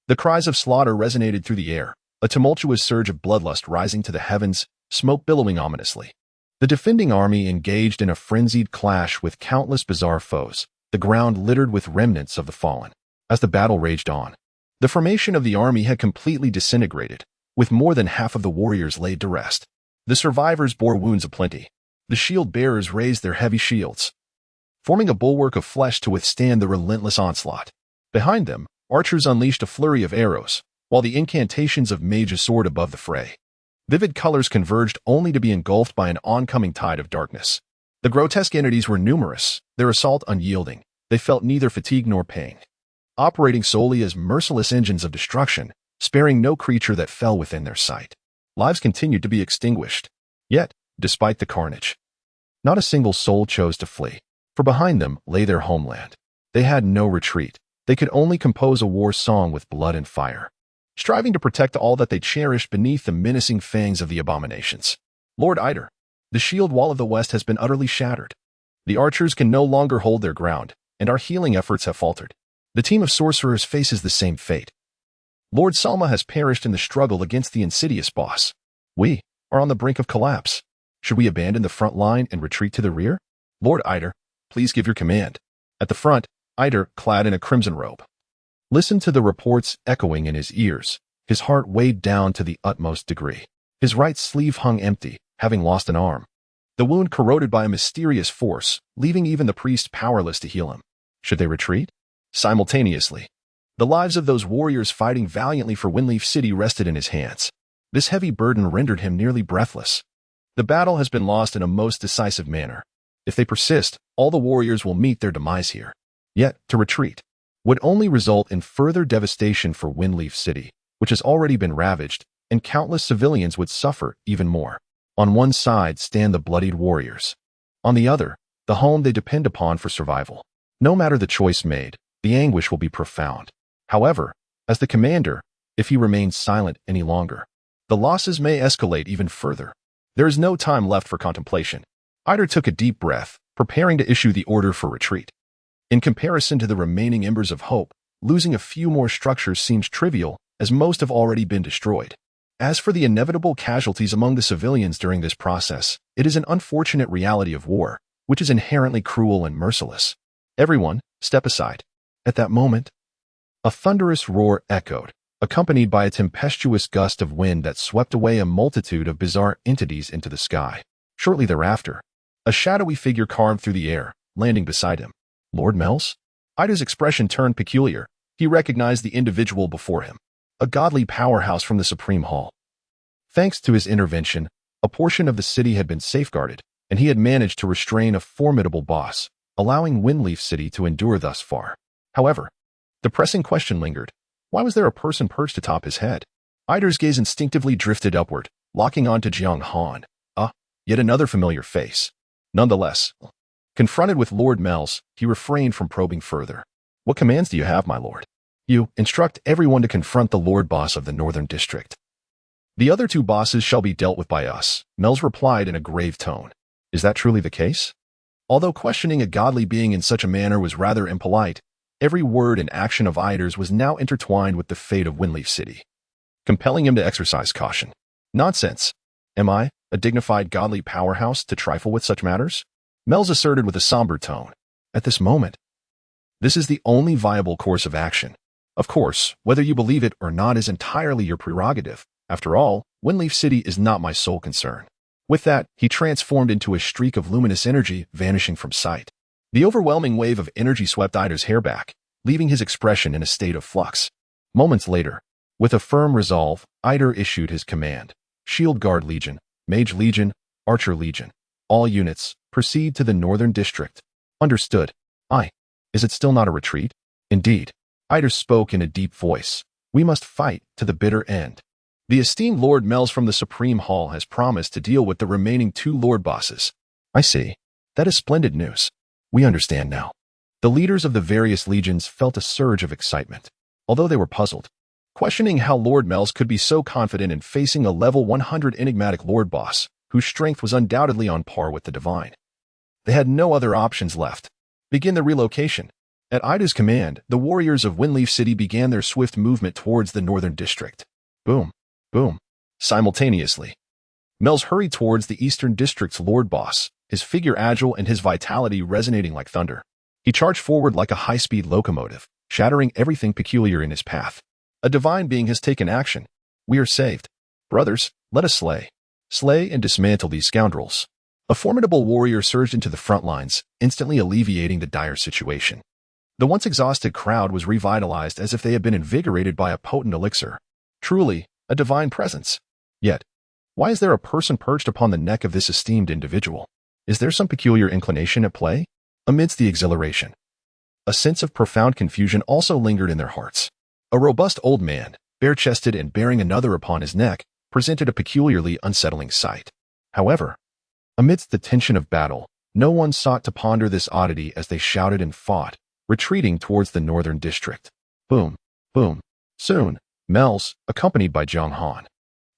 the cries of slaughter resonated through the air, a tumultuous surge of bloodlust rising to the heavens, smoke billowing ominously. The defending army engaged in a frenzied clash with countless bizarre foes, the ground littered with remnants of the fallen. As the battle raged on, the formation of the army had completely disintegrated, with more than half of the warriors laid to rest. The survivors bore wounds aplenty. The shield-bearers raised their heavy shields, forming a bulwark of flesh to withstand the relentless onslaught. Behind them, archers unleashed a flurry of arrows, while the incantations of mages soared above the fray. Vivid colors converged only to be engulfed by an oncoming tide of darkness. The grotesque entities were numerous, their assault unyielding. They felt neither fatigue nor pain, operating solely as merciless engines of destruction, sparing no creature that fell within their sight. Lives continued to be extinguished. Yet, despite the carnage, not a single soul chose to flee, for behind them lay their homeland. They had no retreat. They could only compose a war song with blood and fire, striving to protect all that they cherished beneath the menacing fangs of the abominations. Lord Eider, the shield wall of the West has been utterly shattered. The archers can no longer hold their ground, and our healing efforts have faltered. The team of sorcerers faces the same fate. Lord Salma has perished in the struggle against the insidious boss. We are on the brink of collapse. Should we abandon the front line and retreat to the rear? Lord Eider, please give your command. At the front, Eider, clad in a crimson robe, listened to the reports echoing in his ears, his heart weighed down to the utmost degree. His right sleeve hung empty, having lost an arm, the wound corroded by a mysterious force, leaving even the priest powerless to heal him. Should they retreat? Simultaneously, the lives of those warriors fighting valiantly for Windleaf City rested in his hands. This heavy burden rendered him nearly breathless. The battle has been lost in a most decisive manner. If they persist, all the warriors will meet their demise here. Yet, to retreat would only result in further devastation for Windleaf City, which has already been ravaged, and countless civilians would suffer even more. On one side stand the bloodied warriors. On the other, the home they depend upon for survival. No matter the choice made, the anguish will be profound. However, as the commander, if he remains silent any longer, the losses may escalate even further. There is no time left for contemplation. Eider took a deep breath, preparing to issue the order for retreat. In comparison to the remaining embers of hope, losing a few more structures seems trivial, as most have already been destroyed. As for the inevitable casualties among the civilians during this process, it is an unfortunate reality of war, which is inherently cruel and merciless. Everyone, step aside. At that moment, a thunderous roar echoed, accompanied by a tempestuous gust of wind that swept away a multitude of bizarre entities into the sky. Shortly thereafter, a shadowy figure carved through the air, landing beside him. Lord Mel's? Ida's expression turned peculiar. He recognized the individual before him, a godly powerhouse from the Supreme Hall. Thanks to his intervention, a portion of the city had been safeguarded, and he had managed to restrain a formidable boss, allowing Windleaf City to endure thus far. However, the pressing question lingered. Why was there a person perched atop his head? Ida's gaze instinctively drifted upward, locking onto Jiang Han. Yet another familiar face. Nonetheless, confronted with Lord Mel's, he refrained from probing further. What commands do you have, my lord? You instruct everyone to confront the Lord Boss of the Northern District. The other two bosses shall be dealt with by us, Mel's replied in a grave tone. Is that truly the case? Although questioning a godly being in such a manner was rather impolite, every word and action of Ida's was now intertwined with the fate of Windleaf City, compelling him to exercise caution. Nonsense. Am I, a dignified godly powerhouse, to trifle with such matters? Mel's asserted with a somber tone. At this moment, this is the only viable course of action. Of course, whether you believe it or not is entirely your prerogative. After all, Windleaf City is not my sole concern. With that, he transformed into a streak of luminous energy, vanishing from sight. The overwhelming wave of energy swept Ida's hair back, leaving his expression in a state of flux. Moments later, with a firm resolve, Ida issued his command. Shield Guard Legion, Mage Legion, Archer Legion. All units, proceed to the Northern District. Understood. Is it still not a retreat? Indeed. Ida spoke in a deep voice. We must fight to the bitter end. The esteemed Lord Mel's from the Supreme Hall has promised to deal with the remaining two Lord Bosses. I see. That is splendid news. We understand now. The leaders of the various legions felt a surge of excitement, although they were puzzled, questioning how Lord Mel's could be so confident in facing a level 100 enigmatic Lord Boss, whose strength was undoubtedly on par with the divine. They had no other options left. Begin the relocation. At Ida's command, the warriors of Windleaf City began their swift movement towards the Northern District. Boom, boom. Simultaneously, Mel's hurried towards the Eastern District's Lord Boss, his figure agile and his vitality resonating like thunder. He charged forward like a high-speed locomotive, shattering everything peculiar in his path. A divine being has taken action. We are saved. Brothers, let us slay. Slay and dismantle these scoundrels. A formidable warrior surged into the front lines, instantly alleviating the dire situation. The once exhausted crowd was revitalized as if they had been invigorated by a potent elixir. Truly, a divine presence. Yet, why is there a person perched upon the neck of this esteemed individual? Is there some peculiar inclination at play? Amidst the exhilaration, a sense of profound confusion also lingered in their hearts. A robust old man, bare-chested and bearing another upon his neck, presented a peculiarly unsettling sight. However, amidst the tension of battle, no one sought to ponder this oddity as they shouted and fought, retreating towards the Northern District. Boom, boom. Soon, Mel's, accompanied by Jiang Han,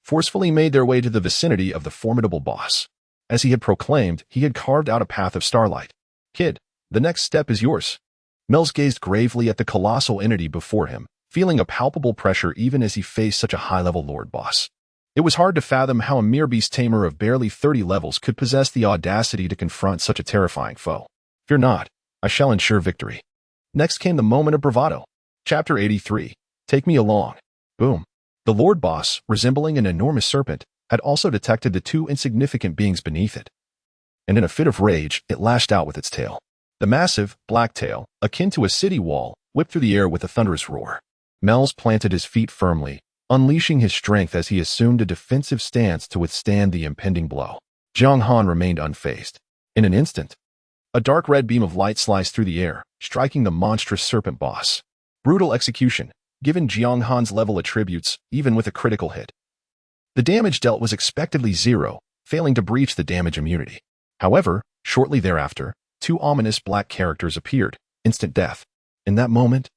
forcefully made their way to the vicinity of the formidable boss. As he had proclaimed, he had carved out a path of starlight. Kid, the next step is yours. Mel's gazed gravely at the colossal entity before him, feeling a palpable pressure even as he faced such a high-level Lord Boss. It was hard to fathom how a mere beast tamer of barely 30 levels could possess the audacity to confront such a terrifying foe. Fear not, I shall ensure victory. Next came the moment of bravado. Chapter 83. Take me along. Boom. The Lord Boss, resembling an enormous serpent, had also detected the two insignificant beings beneath it, and in a fit of rage, it lashed out with its tail. The massive, black tail, akin to a city wall, whipped through the air with a thunderous roar. Mel's planted his feet firmly, unleashing his strength as he assumed a defensive stance to withstand the impending blow. Jiang Han remained unfazed. In an instant, a dark red beam of light sliced through the air, striking the monstrous serpent boss. Brutal execution, given Jiang Han's level attributes, even with a critical hit. The damage dealt was expectedly 0, failing to breach the damage immunity. However, shortly thereafter, two ominous black characters appeared, instant death. In that moment,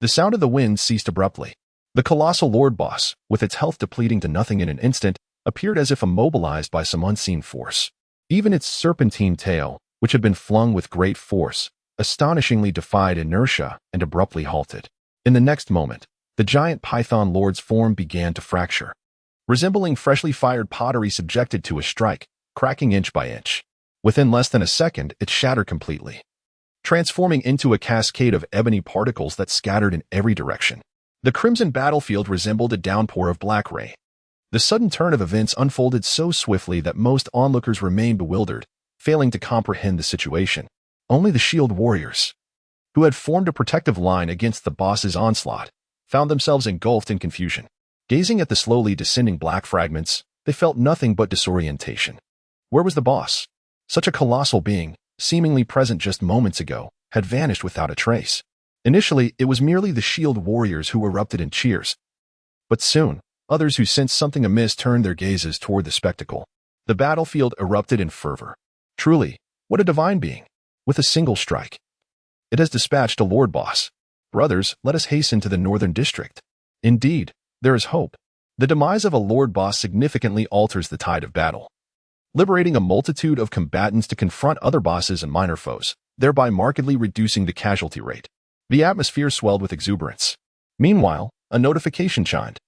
the sound of the wind ceased abruptly. The colossal Lord Boss, with its health depleting to nothing in an instant, appeared as if immobilized by some unseen force. Even its serpentine tail, which had been flung with great force, astonishingly defied inertia and abruptly halted. In the next moment, the giant Python Lord's form began to fracture. resembling freshly fired pottery subjected to a strike, cracking inch by inch. Within less than a second, it shattered completely, transforming into a cascade of ebony particles that scattered in every direction. The crimson battlefield resembled a downpour of black rain. The sudden turn of events unfolded so swiftly that most onlookers remained bewildered, failing to comprehend the situation. Only the shield warriors, who had formed a protective line against the boss's onslaught, found themselves engulfed in confusion. Gazing at the slowly descending black fragments, they felt nothing but disorientation. Where was the boss? Such a colossal being, seemingly present just moments ago, had vanished without a trace. Initially, it was merely the shield warriors who erupted in cheers. But soon, others who sensed something amiss turned their gazes toward the spectacle. The battlefield erupted in fervor. Truly, what a divine being! With a single strike, it has dispatched a lord boss. Brothers, let us hasten to the northern district. Indeed, there is hope. The demise of a lord boss significantly alters the tide of battle, liberating a multitude of combatants to confront other bosses and minor foes, thereby markedly reducing the casualty rate. The atmosphere swelled with exuberance. Meanwhile, a notification chimed.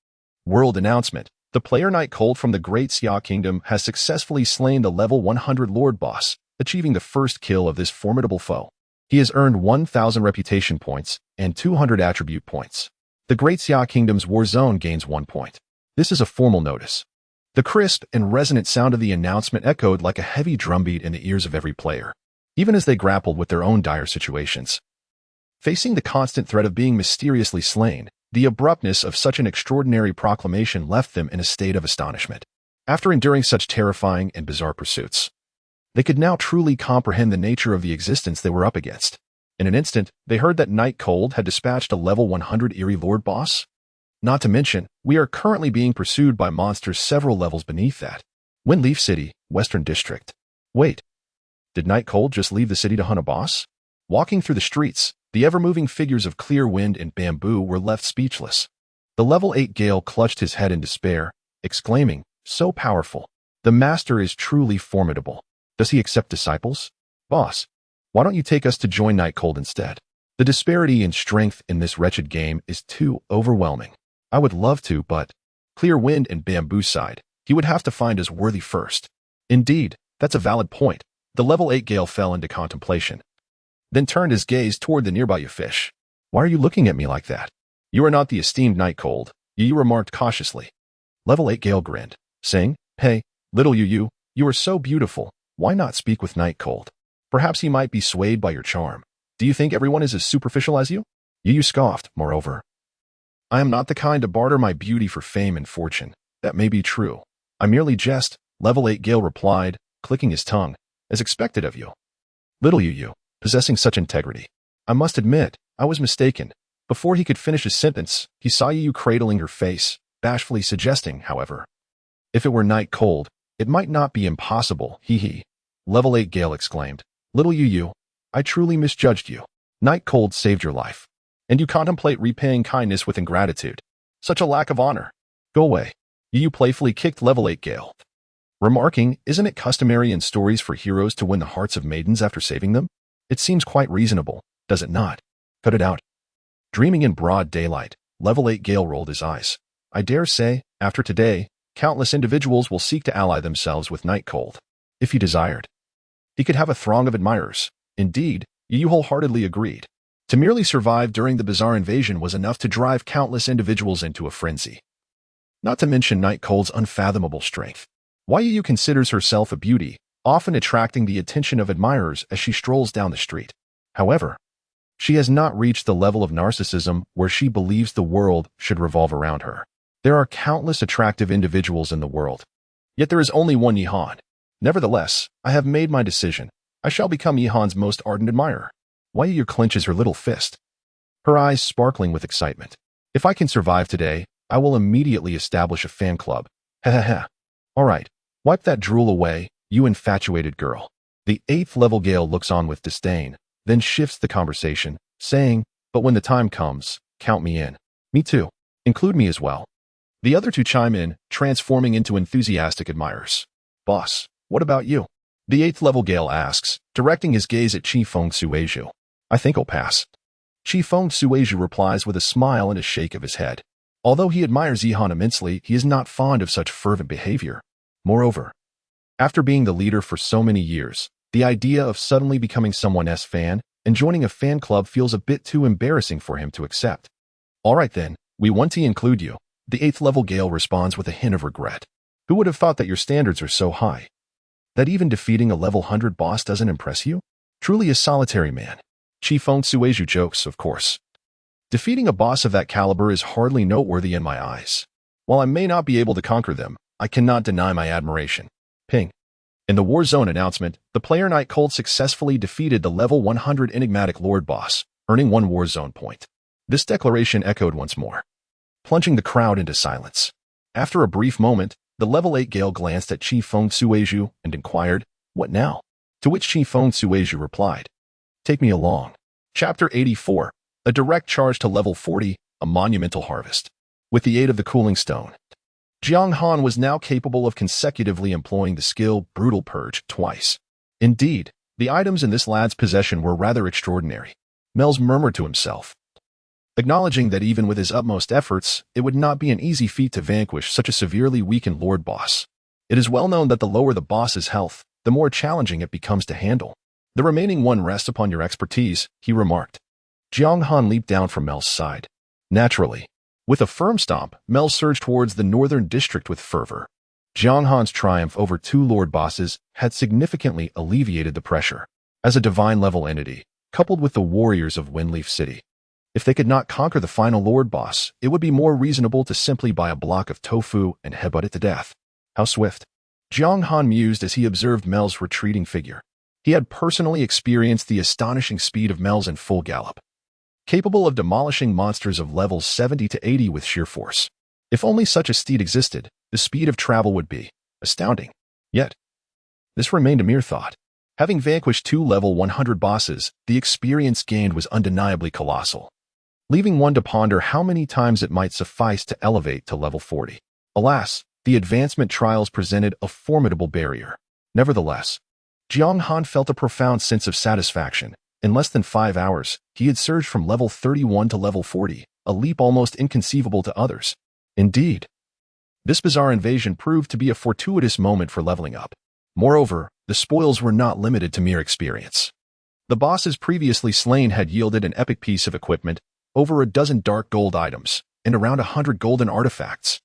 World announcement. The player Night Cold from the Great Xia Kingdom has successfully slain the level 100 Lord Boss, achieving the first kill of this formidable foe. He has earned 1,000 reputation points and 200 attribute points. The Great Xia Kingdom's war zone gains 1 point. This is a formal notice. The crisp and resonant sound of the announcement echoed like a heavy drumbeat in the ears of every player, even as they grappled with their own dire situations. Facing the constant threat of being mysteriously slain, the abruptness of such an extraordinary proclamation left them in a state of astonishment. After enduring such terrifying and bizarre pursuits, they could now truly comprehend the nature of the existence they were up against. In an instant, they heard that Night Cold had dispatched a level 100 Eerie Lord boss. Not to mention, we are currently being pursued by monsters several levels beneath that. Windleaf City, Western District. Wait, did Night Cold just leave the city to hunt a boss? Walking through the streets, the ever-moving figures of Clear Wind and Bamboo were left speechless. The level 8 Gale clutched his head in despair, exclaiming, so powerful. The master is truly formidable. Does he accept disciples? Boss, why don't you take us to join Night Cold instead? The disparity in strength in this wretched game is too overwhelming. I would love to, but Clear Wind and Bamboo sighed. He would have to find us worthy first. Indeed, that's a valid point. The level 8 Gale fell into contemplation, then turned his gaze toward the nearby fish. Why are you looking at me like that? You are not the esteemed Night Cold, you remarked cautiously. Level 8 Gale grinned, saying, hey, little you are so beautiful. Why not speak with Night Cold? Perhaps he might be swayed by your charm. Do you think everyone is as superficial as you? Yu scoffed, moreover. I am not the kind to barter my beauty for fame and fortune. That may be true. I merely jest, Level 8 Gale replied, clicking his tongue, as expected of you. Little you, possessing such integrity. I must admit, I was mistaken. Before he could finish his sentence, he saw you cradling her face, bashfully suggesting, however, if it were Night Cold, it might not be impossible, hee. Level 8 Gale exclaimed, little you, I truly misjudged you. Night Cold saved your life, and you contemplate repaying kindness with ingratitude. Such a lack of honor. Go away. You playfully kicked Level 8 Gale, remarking, isn't it customary in stories for heroes to win the hearts of maidens after saving them? It seems quite reasonable, does it not? Cut it out. Dreaming in broad daylight, Level 8 Gale rolled his eyes. I dare say, after today, countless individuals will seek to ally themselves with Night Cold. If he desired, he could have a throng of admirers. Indeed, you wholeheartedly agreed. To merely survive during the bizarre invasion was enough to drive countless individuals into a frenzy. Not to mention Night Cold's unfathomable strength. Yu considers herself a beauty, often attracting the attention of admirers as she strolls down the street. However, she has not reached the level of narcissism where she believes the world should revolve around her. There are countless attractive individuals in the world, yet there is only one Jiang. Nevertheless, I have made my decision. I shall become Jiang's most ardent admirer. Yu clenches her little fist, her eyes sparkling with excitement. If I can survive today, I will immediately establish a fan club. Ha. All right, wipe that drool away, you infatuated girl. The 8th level Gale looks on with disdain, then shifts the conversation, saying, but when the time comes, count me in. Me too. Include me as well. The other two chime in, transforming into enthusiastic admirers. Boss, what about you? The 8th level Gale asks, directing his gaze at Chi Feng Sueju. I think I'll pass. Chi Feng Sueju replies with a smile and a shake of his head. Although he admires Jiang Han immensely, he is not fond of such fervent behavior. Moreover, after being the leader for so many years, the idea of suddenly becoming someone's fan and joining a fan club feels a bit too embarrassing for him to accept. All right then, we want to include you. The 8th level Gale responds with a hint of regret. Who would have thought that your standards are so high? That even defeating a level 100 boss doesn't impress you? Truly a solitary man. Qifeng Sueju jokes, of course. Defeating a boss of that caliber is hardly noteworthy in my eyes. While I may not be able to conquer them, I cannot deny my admiration. Ping. In the Warzone announcement, the player Night Cold successfully defeated the level 100 enigmatic Lord boss, earning 1 Warzone point. This declaration echoed once more, plunging the crowd into silence. After a brief moment, the level 8 Gale glanced at Qifeng Sueju and inquired, "What now?" To which Qifeng Sueju replied, "Take me along." Chapter 84. A direct charge to level 40, a monumental harvest. With the aid of the cooling stone, Jiang Han was now capable of consecutively employing the skill Brutal Purge twice. Indeed, the items in this lad's possession were rather extraordinary. Melz murmured to himself, acknowledging that even with his utmost efforts, it would not be an easy feat to vanquish such a severely weakened Lord boss. It is well known that the lower the boss's health, the more challenging it becomes to handle. The remaining one rests upon your expertise, he remarked. Jiang Han leaped down from Mel's side. Naturally, with a firm stomp, Mel surged towards the northern district with fervor. Jiang Han's triumph over 2 Lord bosses had significantly alleviated the pressure. As a divine-level entity, coupled with the warriors of Windleaf City, if they could not conquer the final Lord boss, it would be more reasonable to simply buy a block of tofu and headbutt it to death. How swift! Jiang Han mused as he observed Mel's retreating figure. He had personally experienced the astonishing speed of Mel's in full gallop, capable of demolishing monsters of levels 70 to 80 with sheer force. If only such a steed existed, the speed of travel would be astounding. Yet, this remained a mere thought. Having vanquished 2 level 100 bosses, the experience gained was undeniably colossal, leaving one to ponder how many times it might suffice to elevate to level 40. Alas, the advancement trials presented a formidable barrier. Nevertheless, Jiang Han felt a profound sense of satisfaction. In less than 5 hours, he had surged from level 31 to level 40, a leap almost inconceivable to others. Indeed, this bizarre invasion proved to be a fortuitous moment for leveling up. Moreover, the spoils were not limited to mere experience. The bosses previously slain had yielded an epic piece of equipment, over a dozen dark gold items, and around 100 golden artifacts,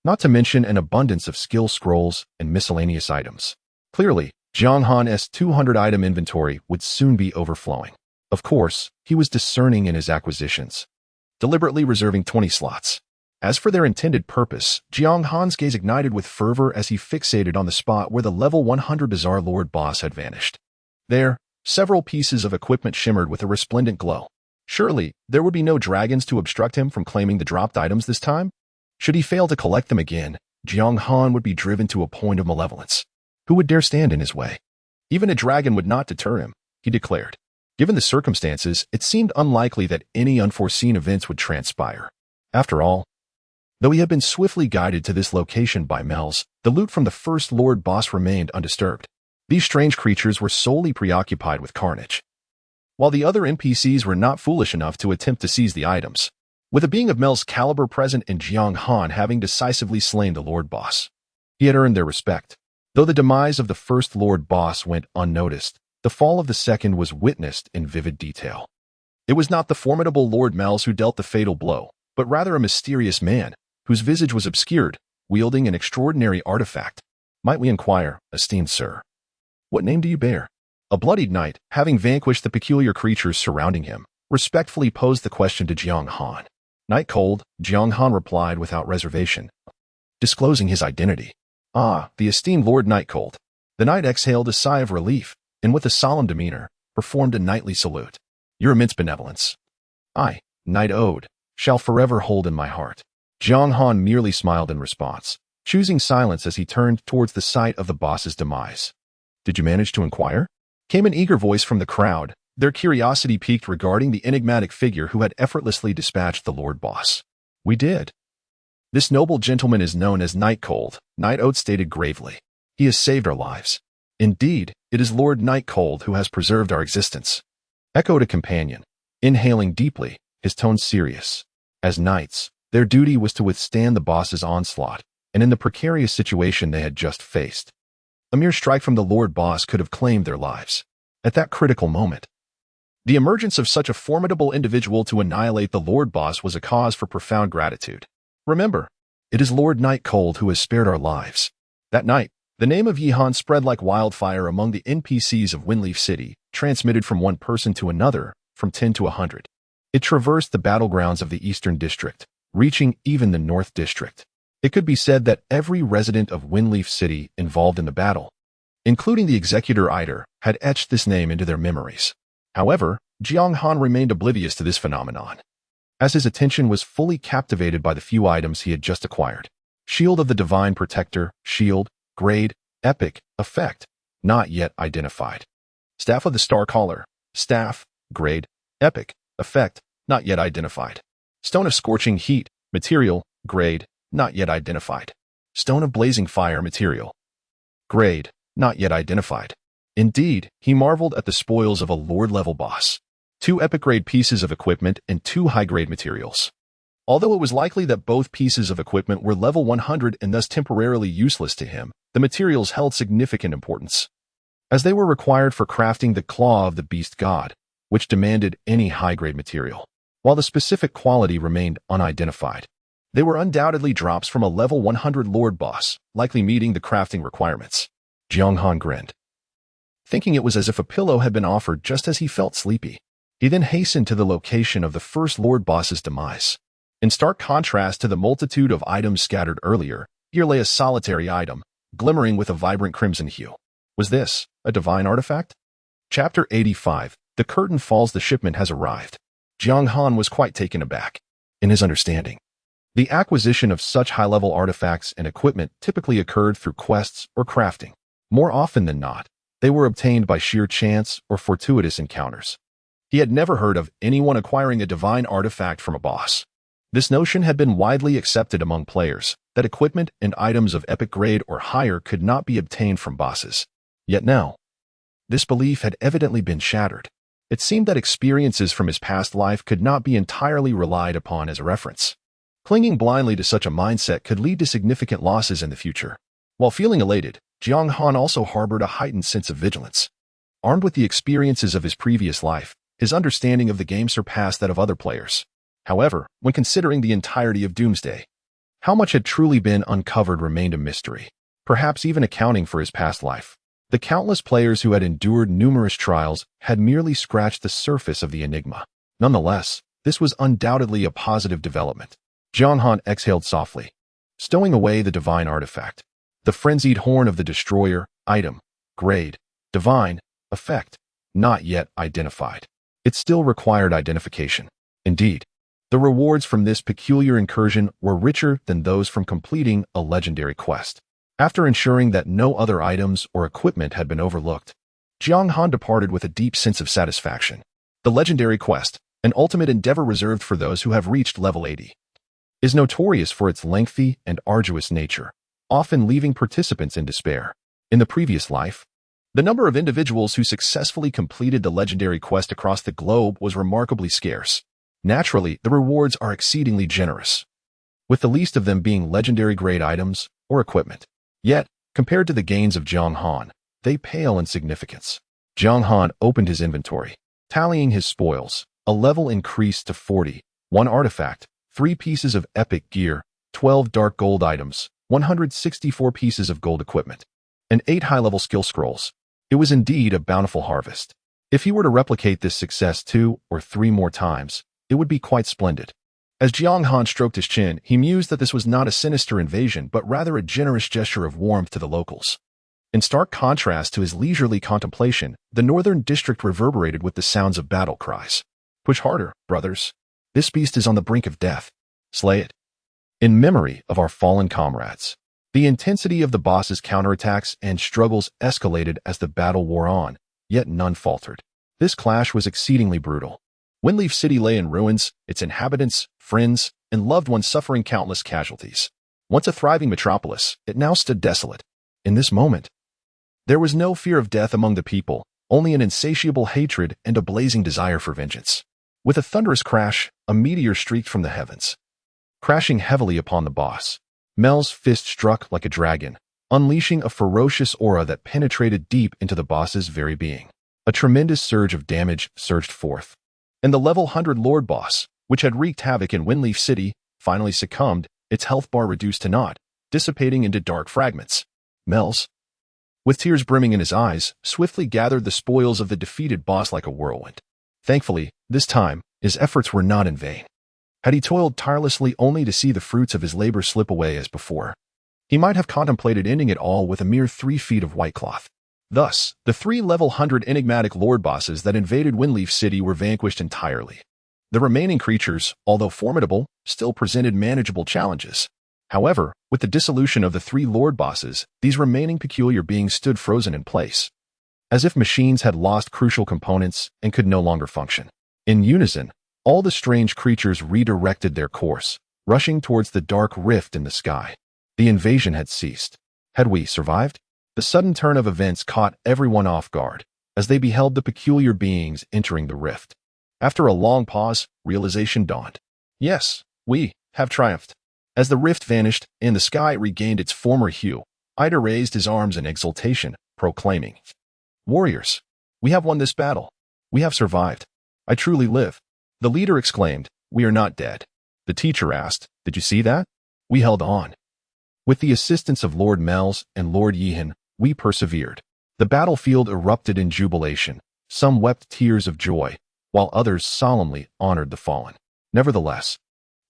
not to mention an abundance of skill scrolls and miscellaneous items. Clearly, Jiang Han's 200-item inventory would soon be overflowing. Of course, he was discerning in his acquisitions, deliberately reserving 20 slots. As for their intended purpose, Jiang Han's gaze ignited with fervor as he fixated on the spot where the level 100 Bizarre Lord boss had vanished. There, several pieces of equipment shimmered with a resplendent glow. Surely, there would be no dragons to obstruct him from claiming the dropped items this time? Should he fail to collect them again, Jiang Han would be driven to a point of malevolence. Who would dare stand in his way? Even a dragon would not deter him, he declared. Given the circumstances, it seemed unlikely that any unforeseen events would transpire. After all, though he had been swiftly guided to this location by Melz, the loot from the first Lord boss remained undisturbed. These strange creatures were solely preoccupied with carnage, while the other NPCs were not foolish enough to attempt to seize the items. With a being of Mel's caliber present and Jiang Han having decisively slain the Lord boss, he had earned their respect. Though the demise of the first Lord boss went unnoticed, the fall of the second was witnessed in vivid detail. It was not the formidable Lord Melz who dealt the fatal blow, but rather a mysterious man, whose visage was obscured, wielding an extraordinary artifact. Might we inquire, esteemed sir, what name do you bear? A bloodied knight, having vanquished the peculiar creatures surrounding him, respectfully posed the question to Jiang Han. Night Cold, Jiang Han replied without reservation, disclosing his identity. Ah, the esteemed Lord Night Cold. The knight exhaled a sigh of relief, and with a solemn demeanor, performed a knightly salute. Your immense benevolence, I, Knight Ode, shall forever hold in my heart. Jiang Han merely smiled in response, choosing silence as he turned towards the site of the boss's demise. Did you manage to inquire? Came an eager voice from the crowd, their curiosity piqued regarding the enigmatic figure who had effortlessly dispatched the Lord boss. We did. This noble gentleman is known as Night Cold, Night Ode stated gravely. He has saved our lives. Indeed, it is Lord Night Cold who has preserved our existence. Echoed a companion, inhaling deeply, his tone serious. As knights, Their duty was to withstand the boss's onslaught, and in the precarious situation they had just faced, a mere strike from the Lord Boss could have claimed their lives. At that critical moment, the emergence of such a formidable individual to annihilate the Lord Boss was a cause for profound gratitude. Remember, it is Lord Night Cold who has spared our lives. That night, the name of Jiang Han spread like wildfire among the NPCs of Windleaf City, transmitted from one person to another, from 10 to 100. It traversed the battlegrounds of the Eastern District, reaching even the North District. It could be said that every resident of Windleaf City involved in the battle, including the executor Eider, had etched this name into their memories. However, Jiang Han remained oblivious to this phenomenon, as his attention was fully captivated by the few items he had just acquired. Shield of the Divine Protector, Shield, Grade, Epic, Effect, not yet identified. Staff of the Star Caller, Staff, Grade, Epic, Effect, not yet identified. Stone of Scorching Heat, Material, Grade, not yet identified. Stone of Blazing Fire, Material, Grade, not yet identified. Indeed, he marveled at the spoils of a Lord-level boss. 2 epic-grade pieces of equipment and 2 high-grade materials. Although it was likely that both pieces of equipment were level 100 and thus temporarily useless to him, the materials held significant importance, as they were required for crafting the Claw of the Beast God, which demanded any high-grade material. While the specific quality remained unidentified, they were undoubtedly drops from a level 100 Lord boss, likely meeting the crafting requirements. Jiang Han grinned, thinking it was as if a pillow had been offered just as he felt sleepy. He then hastened to the location of the first Lord boss's demise. In stark contrast to the multitude of items scattered earlier, here lay a solitary item, glimmering with a vibrant crimson hue. Was this a divine artifact? Chapter 85. The curtain falls. The shipment has arrived. Jiang Han was quite taken aback in his understanding. The acquisition of such high-level artifacts and equipment typically occurred through quests or crafting. More often than not, they were obtained by sheer chance or fortuitous encounters. He had never heard of anyone acquiring a divine artifact from a boss. This notion had been widely accepted among players, that equipment and items of epic grade or higher could not be obtained from bosses. Yet now, this belief had evidently been shattered. It seemed that experiences from his past life could not be entirely relied upon as a reference. Clinging blindly to such a mindset could lead to significant losses in the future. While feeling elated, Jiang Han also harbored a heightened sense of vigilance. Armed with the experiences of his previous life, his understanding of the game surpassed that of other players. However, when considering the entirety of Doomsday, how much had truly been uncovered remained a mystery, perhaps even accounting for his past life. The countless players who had endured numerous trials had merely scratched the surface of the enigma. Nonetheless, this was undoubtedly a positive development. Jiang Han exhaled softly, stowing away the divine artifact. The frenzied horn of the destroyer, item, grade, divine, effect, not yet identified. It still required identification. Indeed, the rewards from this peculiar incursion were richer than those from completing a legendary quest. After ensuring that no other items or equipment had been overlooked, Jiang Han departed with a deep sense of satisfaction. The legendary quest, an ultimate endeavor reserved for those who have reached level 80, is notorious for its lengthy and arduous nature, often leaving participants in despair. In the previous life, the number of individuals who successfully completed the legendary quest across the globe was remarkably scarce. Naturally, the rewards are exceedingly generous, with the least of them being legendary grade items or equipment. Yet, compared to the gains of Jiang Han, they pale in significance. Jiang Han opened his inventory, tallying his spoils. A level increased to 40, 1 artifact, 3 pieces of epic gear, 12 dark gold items, 164 pieces of gold equipment, and 8 high-level skill scrolls. It was indeed a bountiful harvest. If he were to replicate this success 2 or 3 more times, it would be quite splendid. As Jiang Han stroked his chin, he mused that this was not a sinister invasion, but rather a generous gesture of warmth to the locals. In stark contrast to his leisurely contemplation, the northern district reverberated with the sounds of battle cries. Push harder, brothers. This beast is on the brink of death. Slay it. In memory of our fallen comrades. The intensity of the boss's counterattacks and struggles escalated as the battle wore on, yet none faltered. This clash was exceedingly brutal. Windleaf City lay in ruins, its inhabitants, friends, and loved ones suffering countless casualties. Once a thriving metropolis, it now stood desolate. In this moment, there was no fear of death among the people, only an insatiable hatred and a blazing desire for vengeance. With a thunderous crash, a meteor streaked from the heavens, crashing heavily upon the boss. Mel's fist struck like a dragon, unleashing a ferocious aura that penetrated deep into the boss's very being. A tremendous surge of damage surged forth. And the level 100 Lord boss, which had wreaked havoc in Windleaf City, finally succumbed, its health bar reduced to naught, dissipating into dark fragments. Mel's, with tears brimming in his eyes, swiftly gathered the spoils of the defeated boss like a whirlwind. Thankfully, this time, his efforts were not in vain. Had he toiled tirelessly only to see the fruits of his labor slip away as before, he might have contemplated ending it all with a mere 3 feet of white cloth. Thus, the 3 level 100 enigmatic Lord bosses that invaded Windleaf City were vanquished entirely. The remaining creatures, although formidable, still presented manageable challenges. However, with the dissolution of the 3 Lord bosses, these remaining peculiar beings stood frozen in place, as if machines had lost crucial components and could no longer function. In unison, all the strange creatures redirected their course, rushing towards the dark rift in the sky. The invasion had ceased. Had we survived? The sudden turn of events caught everyone off guard, as they beheld the peculiar beings entering the rift. After a long pause, realization dawned. Yes, we have triumphed. As the rift vanished and the sky regained its former hue, Ida raised his arms in exultation, proclaiming, "Warriors, we have won this battle. We have survived. I truly live." The leader exclaimed, "We are not dead." The teacher asked, "Did you see that? We held on. With the assistance of Lord Mel's and Lord Jiang, we persevered." The battlefield erupted in jubilation. Some wept tears of joy, while others solemnly honored the fallen. Nevertheless,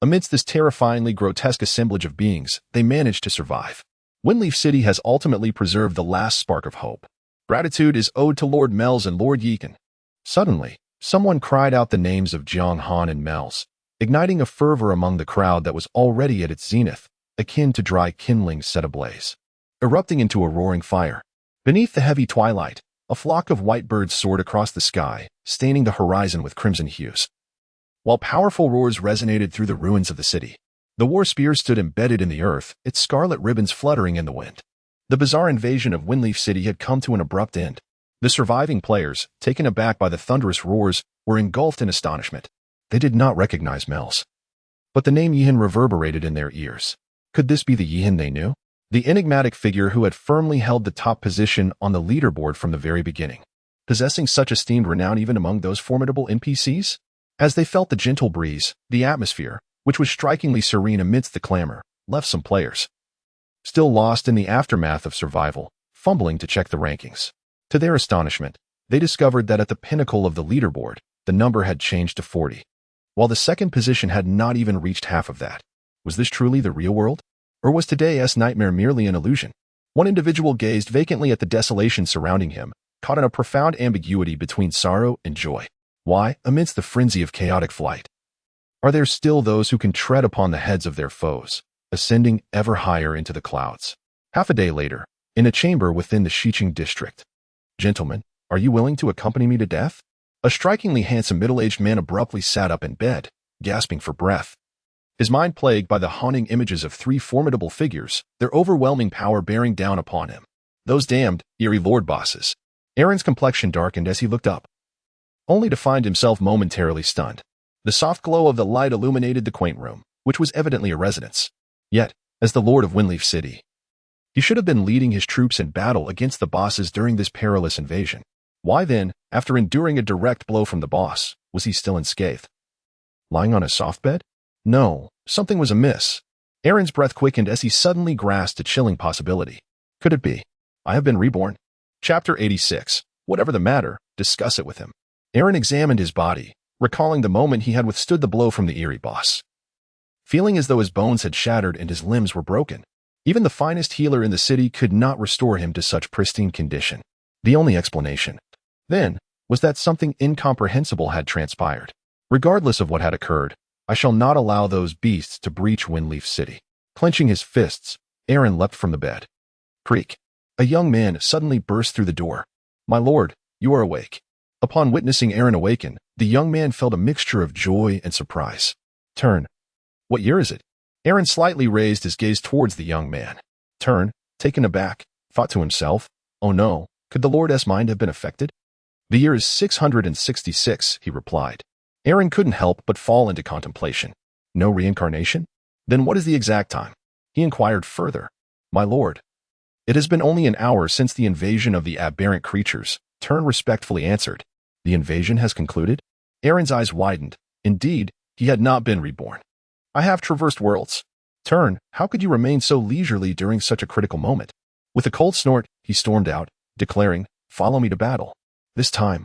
amidst this terrifyingly grotesque assemblage of beings, they managed to survive. Windleaf City has ultimately preserved the last spark of hope. Gratitude is owed to Lord Mel's and Lord Jiang. Suddenly, someone cried out the names of Jiang Han and Mel's, igniting a fervor among the crowd that was already at its zenith, akin to dry kindling set ablaze. Erupting into a roaring fire. Beneath the heavy twilight, a flock of white birds soared across the sky, staining the horizon with crimson hues. While powerful roars resonated through the ruins of the city, the war spear stood embedded in the earth, its scarlet ribbons fluttering in the wind. The bizarre invasion of Windleaf City had come to an abrupt end. The surviving players, taken aback by the thunderous roars, were engulfed in astonishment. They did not recognize Mel's. But the name Jiang reverberated in their ears. Could this be the Jiang they knew? The enigmatic figure who had firmly held the top position on the leaderboard from the very beginning, possessing such esteemed renown even among those formidable NPCs? As they felt the gentle breeze, the atmosphere, which was strikingly serene amidst the clamor, left some players, still lost in the aftermath of survival, fumbling to check the rankings. To their astonishment, they discovered that at the pinnacle of the leaderboard, the number had changed to 40, while the second position had not even reached half of that. Was this truly the real world? Or was today's nightmare merely an illusion? One individual gazed vacantly at the desolation surrounding him, caught in a profound ambiguity between sorrow and joy. Why, amidst the frenzy of chaotic flight, are there still those who can tread upon the heads of their foes, ascending ever higher into the clouds? Half a day later, in a chamber within the Xiqing district. "Gentlemen, are you willing to accompany me to death?" A strikingly handsome middle-aged man abruptly sat up in bed, gasping for breath. His mind plagued by the haunting images of 3 formidable figures, their overwhelming power bearing down upon him. Those damned, eerie Lord bosses. Aaron's complexion darkened as he looked up, only to find himself momentarily stunned. The soft glow of the light illuminated the quaint room, which was evidently a residence. Yet, as the Lord of Windleaf City, he should have been leading his troops in battle against the bosses during this perilous invasion. Why then, after enduring a direct blow from the boss, was he still unscathed? Lying on a soft bed? No, something was amiss. Aaron's breath quickened as he suddenly grasped a chilling possibility. Could it be? I have been reborn. Chapter 86. Whatever the matter, discuss it with him. Aaron examined his body, recalling the moment he had withstood the blow from the eerie boss. Feeling as though his bones had shattered and his limbs were broken, even the finest healer in the city could not restore him to such pristine condition. The only explanation, then, was that something incomprehensible had transpired. Regardless of what had occurred, I shall not allow those beasts to breach Windleaf City. Clenching his fists, Aaron leapt from the bed. Creak. A young man suddenly burst through the door. "My lord, you are awake." Upon witnessing Aaron awaken, the young man felt a mixture of joy and surprise. Turn. What year is it? Aaron slightly raised his gaze towards the young man. Turn, taken aback, thought to himself, "Oh no, could the Lord's mind have been affected?" "The year is 666, he replied. Aaron couldn't help but fall into contemplation. No reincarnation? Then what is the exact time? He inquired further. My lord, it has been only an hour since the invasion of the aberrant creatures, Tern respectfully answered. The invasion has concluded? Aaron's eyes widened. Indeed, he had not been reborn. I have traversed worlds. Tern, how could you remain so leisurely during such a critical moment? With a cold snort, he stormed out, declaring, Follow me to battle. This time,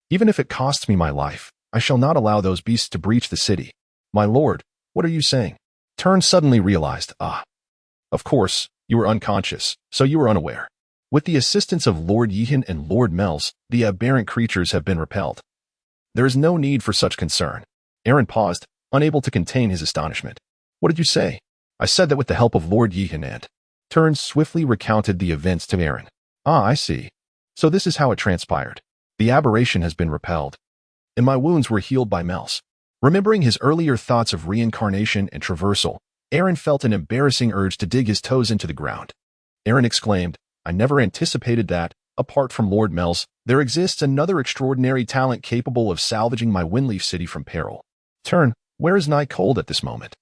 even if it costs me my life, I shall not allow those beasts to breach the city. My lord, what are you saying? Tern suddenly realized, of course, you were unconscious, so you were unaware. With the assistance of Lord Jiang and Lord Mels, the aberrant creatures have been repelled. There is no need for such concern. Aaron paused, unable to contain his astonishment. What did you say? I said that with the help of Lord Jiang and Tern swiftly recounted the events to Aaron. I see. So this is how it transpired. The aberration has been repelled, and my wounds were healed by Mels. Remembering his earlier thoughts of reincarnation and traversal, Aaron felt an embarrassing urge to dig his toes into the ground. Aaron exclaimed, I never anticipated that, apart from Lord Mels, there exists another extraordinary talent capable of salvaging my Windleaf City from peril. Tern, where is Night Cold at this moment?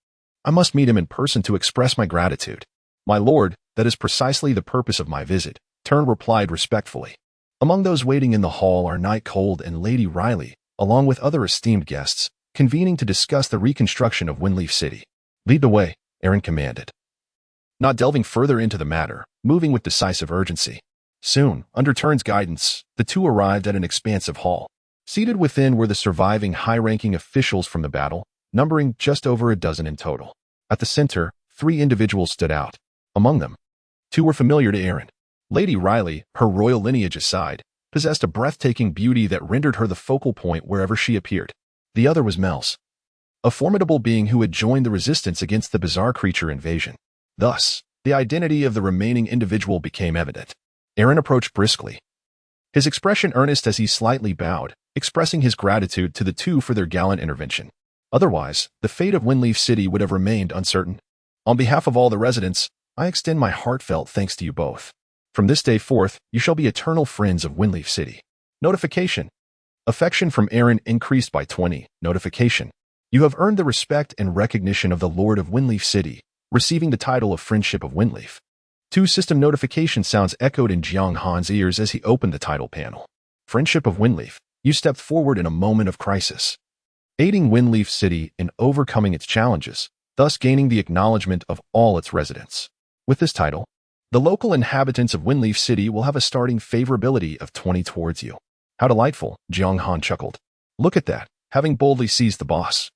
I must meet him in person to express my gratitude. My lord, that is precisely the purpose of my visit, Tern replied respectfully. Among those waiting in the hall are Night Cold and Lady Riley, along with other esteemed guests, convening to discuss the reconstruction of Windleaf City. Lead the way, Aaron commanded, not delving further into the matter, moving with decisive urgency. Soon, under Tern's guidance, the two arrived at an expansive hall. Seated within were the surviving high-ranking officials from the battle, numbering just over a dozen in total. At the center, 3 individuals stood out. Among them, 2 were familiar to Aaron. Lady Riley, her royal lineage aside, possessed a breathtaking beauty that rendered her the focal point wherever she appeared. The other was Mels, a formidable being who had joined the resistance against the bizarre creature invasion. Thus, the identity of the remaining individual became evident. Aaron approached briskly, his expression earnest as he slightly bowed, expressing his gratitude to the 2 for their gallant intervention. Otherwise, the fate of Windleaf City would have remained uncertain. On behalf of all the residents, I extend my heartfelt thanks to you both. From this day forth, you shall be eternal friends of Windleaf City. Notification. Affection from Aaron increased by 20. Notification. You have earned the respect and recognition of the Lord of Windleaf City, receiving the title of Friendship of Windleaf. 2 system notification sounds echoed in Jiang Han's ears as he opened the title panel. Friendship of Windleaf. You stepped forward in a moment of crisis, aiding Windleaf City in overcoming its challenges, thus gaining the acknowledgement of all its residents. With this title, the local inhabitants of Windleaf City will have a starting favorability of 20 towards you. How delightful, Jiang Han chuckled. Look at that, having boldly seized the boss,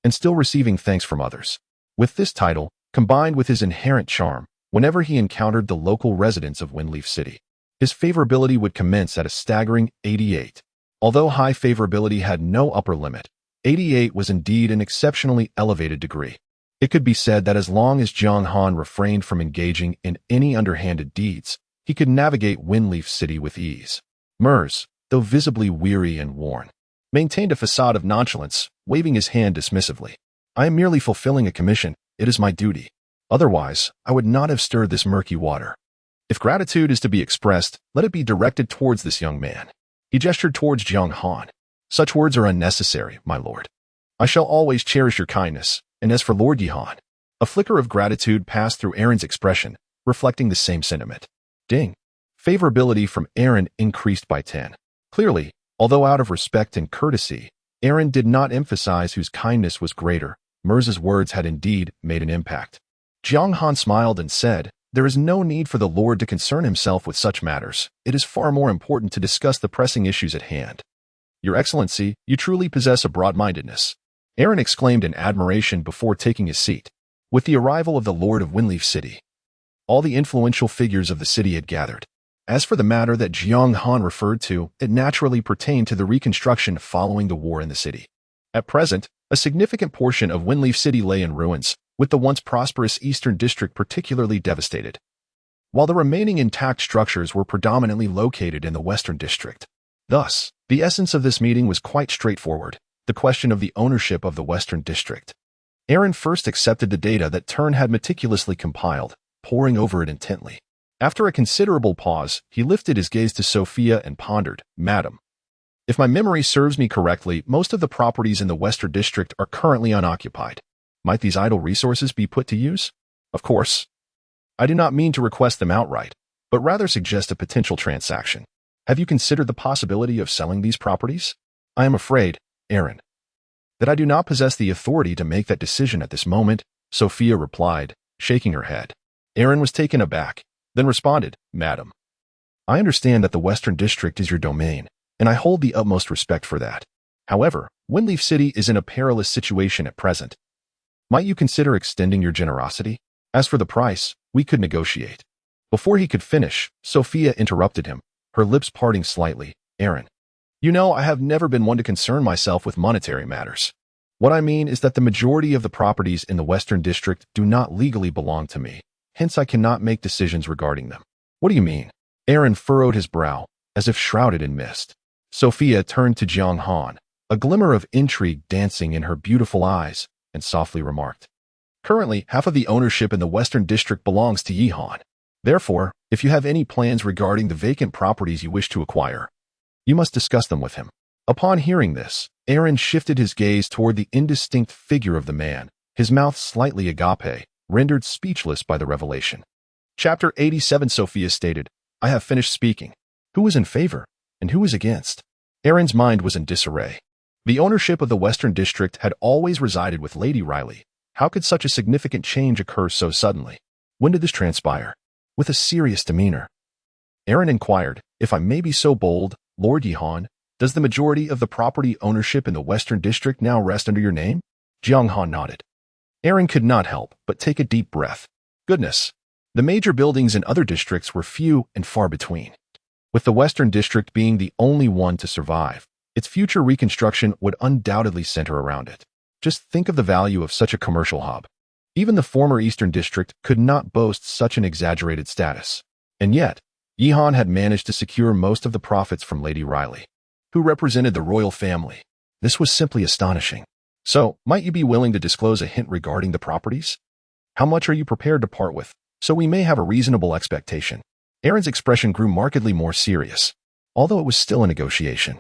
and still receiving thanks from others. With this title, combined with his inherent charm, whenever he encountered the local residents of Windleaf City, his favorability would commence at a staggering 88. Although high favorability had no upper limit, 88 was indeed an exceptionally elevated degree. It could be said that as long as Jiang Han refrained from engaging in any underhanded deeds, he could navigate Windleaf City with ease. Mers, though visibly weary and worn, maintained a facade of nonchalance, waving his hand dismissively. I am merely fulfilling a commission. It is my duty. Otherwise, I would not have stirred this murky water. If gratitude is to be expressed, let it be directed towards this young man. He gestured towards Jiang Han. Such words are unnecessary, my lord. I shall always cherish your kindness, and as for Lord Jihan, a flicker of gratitude passed through Aaron's expression, reflecting the same sentiment. Ding. Favorability from Aaron increased by 10. Clearly, although out of respect and courtesy, Aaron did not emphasize whose kindness was greater. Mers's words had indeed made an impact. Jiang Han smiled and said, There is no need for the Lord to concern himself with such matters. It is far more important to discuss the pressing issues at hand. Your Excellency, you truly possess a broad-mindedness, Aaron exclaimed in admiration before taking his seat. With the arrival of the Lord of Windleaf City, all the influential figures of the city had gathered. As for the matter that Jiang Han referred to, it naturally pertained to the reconstruction following the war in the city. At present, a significant portion of Windleaf City lay in ruins, with the once prosperous eastern district particularly devastated, while the remaining intact structures were predominantly located in the western district. Thus, the essence of this meeting was quite straightforward, the question of the ownership of the western district. Aaron first accepted the data that Tern had meticulously compiled, poring over it intently. After a considerable pause, he lifted his gaze to Sophia and pondered, Madam, if my memory serves me correctly, most of the properties in the western district are currently unoccupied. Might these idle resources be put to use? Of course. I do not mean to request them outright, but rather suggest a potential transaction. Have you considered the possibility of selling these properties? I am afraid, Aaron, that I do not possess the authority to make that decision at this moment, Sophia replied, shaking her head. Aaron was taken aback, then responded, Madam, I understand that the Western District is your domain, and I hold the utmost respect for that. However, Windleaf City is in a perilous situation at present. Might you consider extending your generosity? As for the price, we could negotiate. Before he could finish, Sophia interrupted him, her lips parting slightly. Aaron, you know I have never been one to concern myself with monetary matters. What I mean is that the majority of the properties in the Western District do not legally belong to me, hence I cannot make decisions regarding them. What do you mean? Aaron furrowed his brow, as if shrouded in mist. Sophia turned to Jiang Han, a glimmer of intrigue dancing in her beautiful eyes, and softly remarked, Currently, half of the ownership in the Western District belongs to Yi Han. Therefore, if you have any plans regarding the vacant properties you wish to acquire, you must discuss them with him. Upon hearing this, Aaron shifted his gaze toward the indistinct figure of the man, his mouth slightly agape, rendered speechless by the revelation. Chapter 87 Sophia stated, I have finished speaking. Who is in favor, and who is against? Aaron's mind was in disarray. The ownership of the Western District had always resided with Lady Riley. How could such a significant change occur so suddenly? When did this transpire? With a serious demeanor, Aaron inquired, If I may be so bold, Lord Yi Han, does the majority of the property ownership in the Western District now rest under your name? Jiang Han nodded. Aaron could not help but take a deep breath. Goodness, the major buildings in other districts were few and far between. With the Western District being the only one to survive, its future reconstruction would undoubtedly center around it. Just think of the value of such a commercial hub. Even the former Eastern District could not boast such an exaggerated status. And yet, Yi Han had managed to secure most of the profits from Lady Riley, who represented the royal family. This was simply astonishing. So, might you be willing to disclose a hint regarding the properties? How much are you prepared to part with, so we may have a reasonable expectation? Aaron's expression grew markedly more serious, although it was still a negotiation.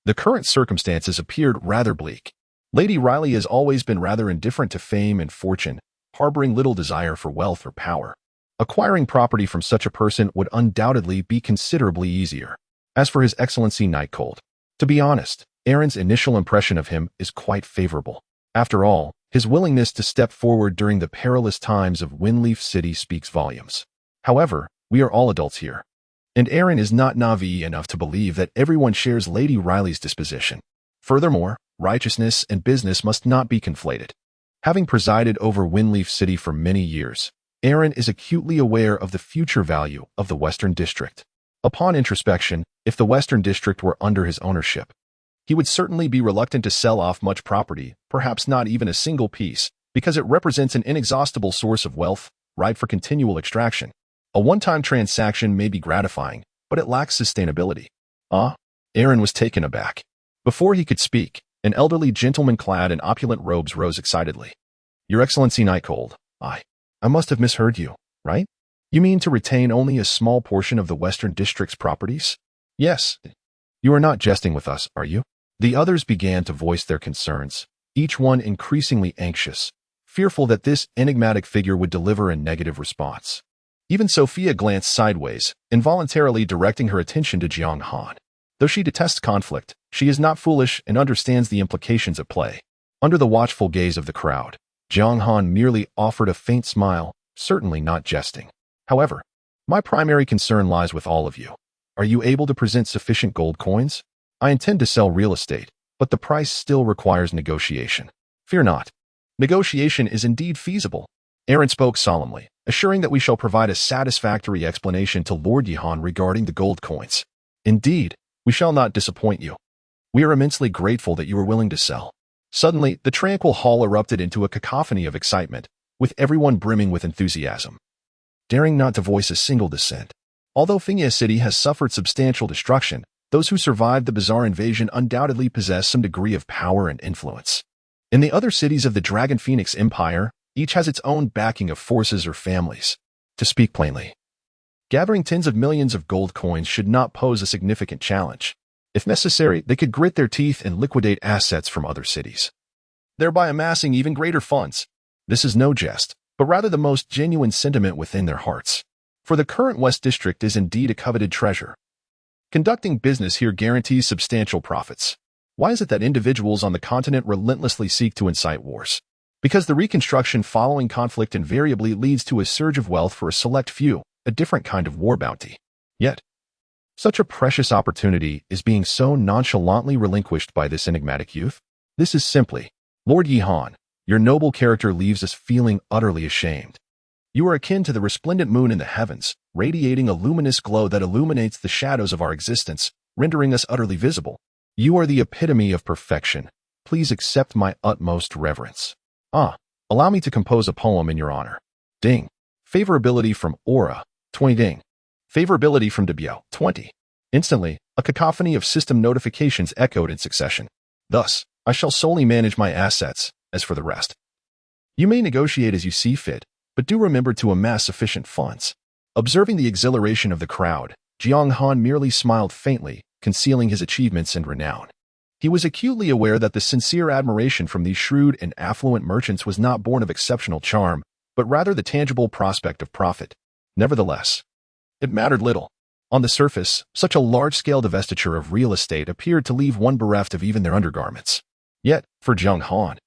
The current circumstances appeared rather bleak. Lady Riley has always been rather indifferent to fame and fortune, harboring little desire for wealth or power. Acquiring property from such a person would undoubtedly be considerably easier. As for His Excellency Nightcold, to be honest, Aaron's initial impression of him is quite favorable. After all, his willingness to step forward during the perilous times of Windleaf City speaks volumes. However, we are all adults here, and Aaron is not naive enough to believe that everyone shares Lady Riley's disposition. Furthermore, righteousness and business must not be conflated. Having presided over Windleaf City for many years, Aaron is acutely aware of the future value of the Western District. Upon introspection, if the Western District were under his ownership, he would certainly be reluctant to sell off much property, perhaps not even a single piece, because it represents an inexhaustible source of wealth, ripe for continual extraction. A one-time transaction may be gratifying, but it lacks sustainability. Aaron was taken aback. Before he could speak, an elderly gentleman clad in opulent robes rose excitedly. Your Excellency Nightcold, I must have misheard you, right? You mean to retain only a small portion of the Western District's properties? Yes. You are not jesting with us, are you? The others began to voice their concerns, each one increasingly anxious, fearful that this enigmatic figure would deliver a negative response. Even Sophia glanced sideways, involuntarily directing her attention to Jiang Han. Though she detests conflict, she is not foolish and understands the implications at play. Under the watchful gaze of the crowd, Jiang Han merely offered a faint smile, certainly not jesting. However, my primary concern lies with all of you. Are you able to present sufficient gold coins? I intend to sell real estate, but the price still requires negotiation. Fear not. Negotiation is indeed feasible. Aaron spoke solemnly, assuring that we shall provide a satisfactory explanation to Lord Yi Han regarding the gold coins. Indeed, we shall not disappoint you. We are immensely grateful that you are willing to sell. Suddenly, the tranquil hall erupted into a cacophony of excitement, with everyone brimming with enthusiasm, daring not to voice a single dissent. Although Fingya City has suffered substantial destruction, those who survived the bizarre invasion undoubtedly possess some degree of power and influence. In the other cities of the Dragon Phoenix Empire, each has its own backing of forces or families. To speak plainly, gathering tens of millions of gold coins should not pose a significant challenge. If necessary, they could grit their teeth and liquidate assets from other cities, thereby amassing even greater funds. This is no jest, but rather the most genuine sentiment within their hearts. For the current West District is indeed a coveted treasure. Conducting business here guarantees substantial profits. Why is it that individuals on the continent relentlessly seek to incite wars? Because the reconstruction following conflict invariably leads to a surge of wealth for a select few, a different kind of war bounty. Yet, such a precious opportunity is being so nonchalantly relinquished by this enigmatic youth. This is simply, Lord Jiang Han, your noble character leaves us feeling utterly ashamed. You are akin to the resplendent moon in the heavens, radiating a luminous glow that illuminates the shadows of our existence, rendering us utterly visible. You are the epitome of perfection. Please accept my utmost reverence. Allow me to compose a poem in your honor. Ding. Favorability from Aura, 20 ding. Favorability from Debut, 20. Instantly, a cacophony of system notifications echoed in succession. Thus, I shall solely manage my assets. As for the rest, you may negotiate as you see fit, but do remember to amass sufficient funds. Observing the exhilaration of the crowd, Jiang Han merely smiled faintly, concealing his achievements and renown. He was acutely aware that the sincere admiration from these shrewd and affluent merchants was not born of exceptional charm, but rather the tangible prospect of profit. Nevertheless, it mattered little. On the surface, such a large-scale divestiture of real estate appeared to leave one bereft of even their undergarments. Yet, for Jiang Han,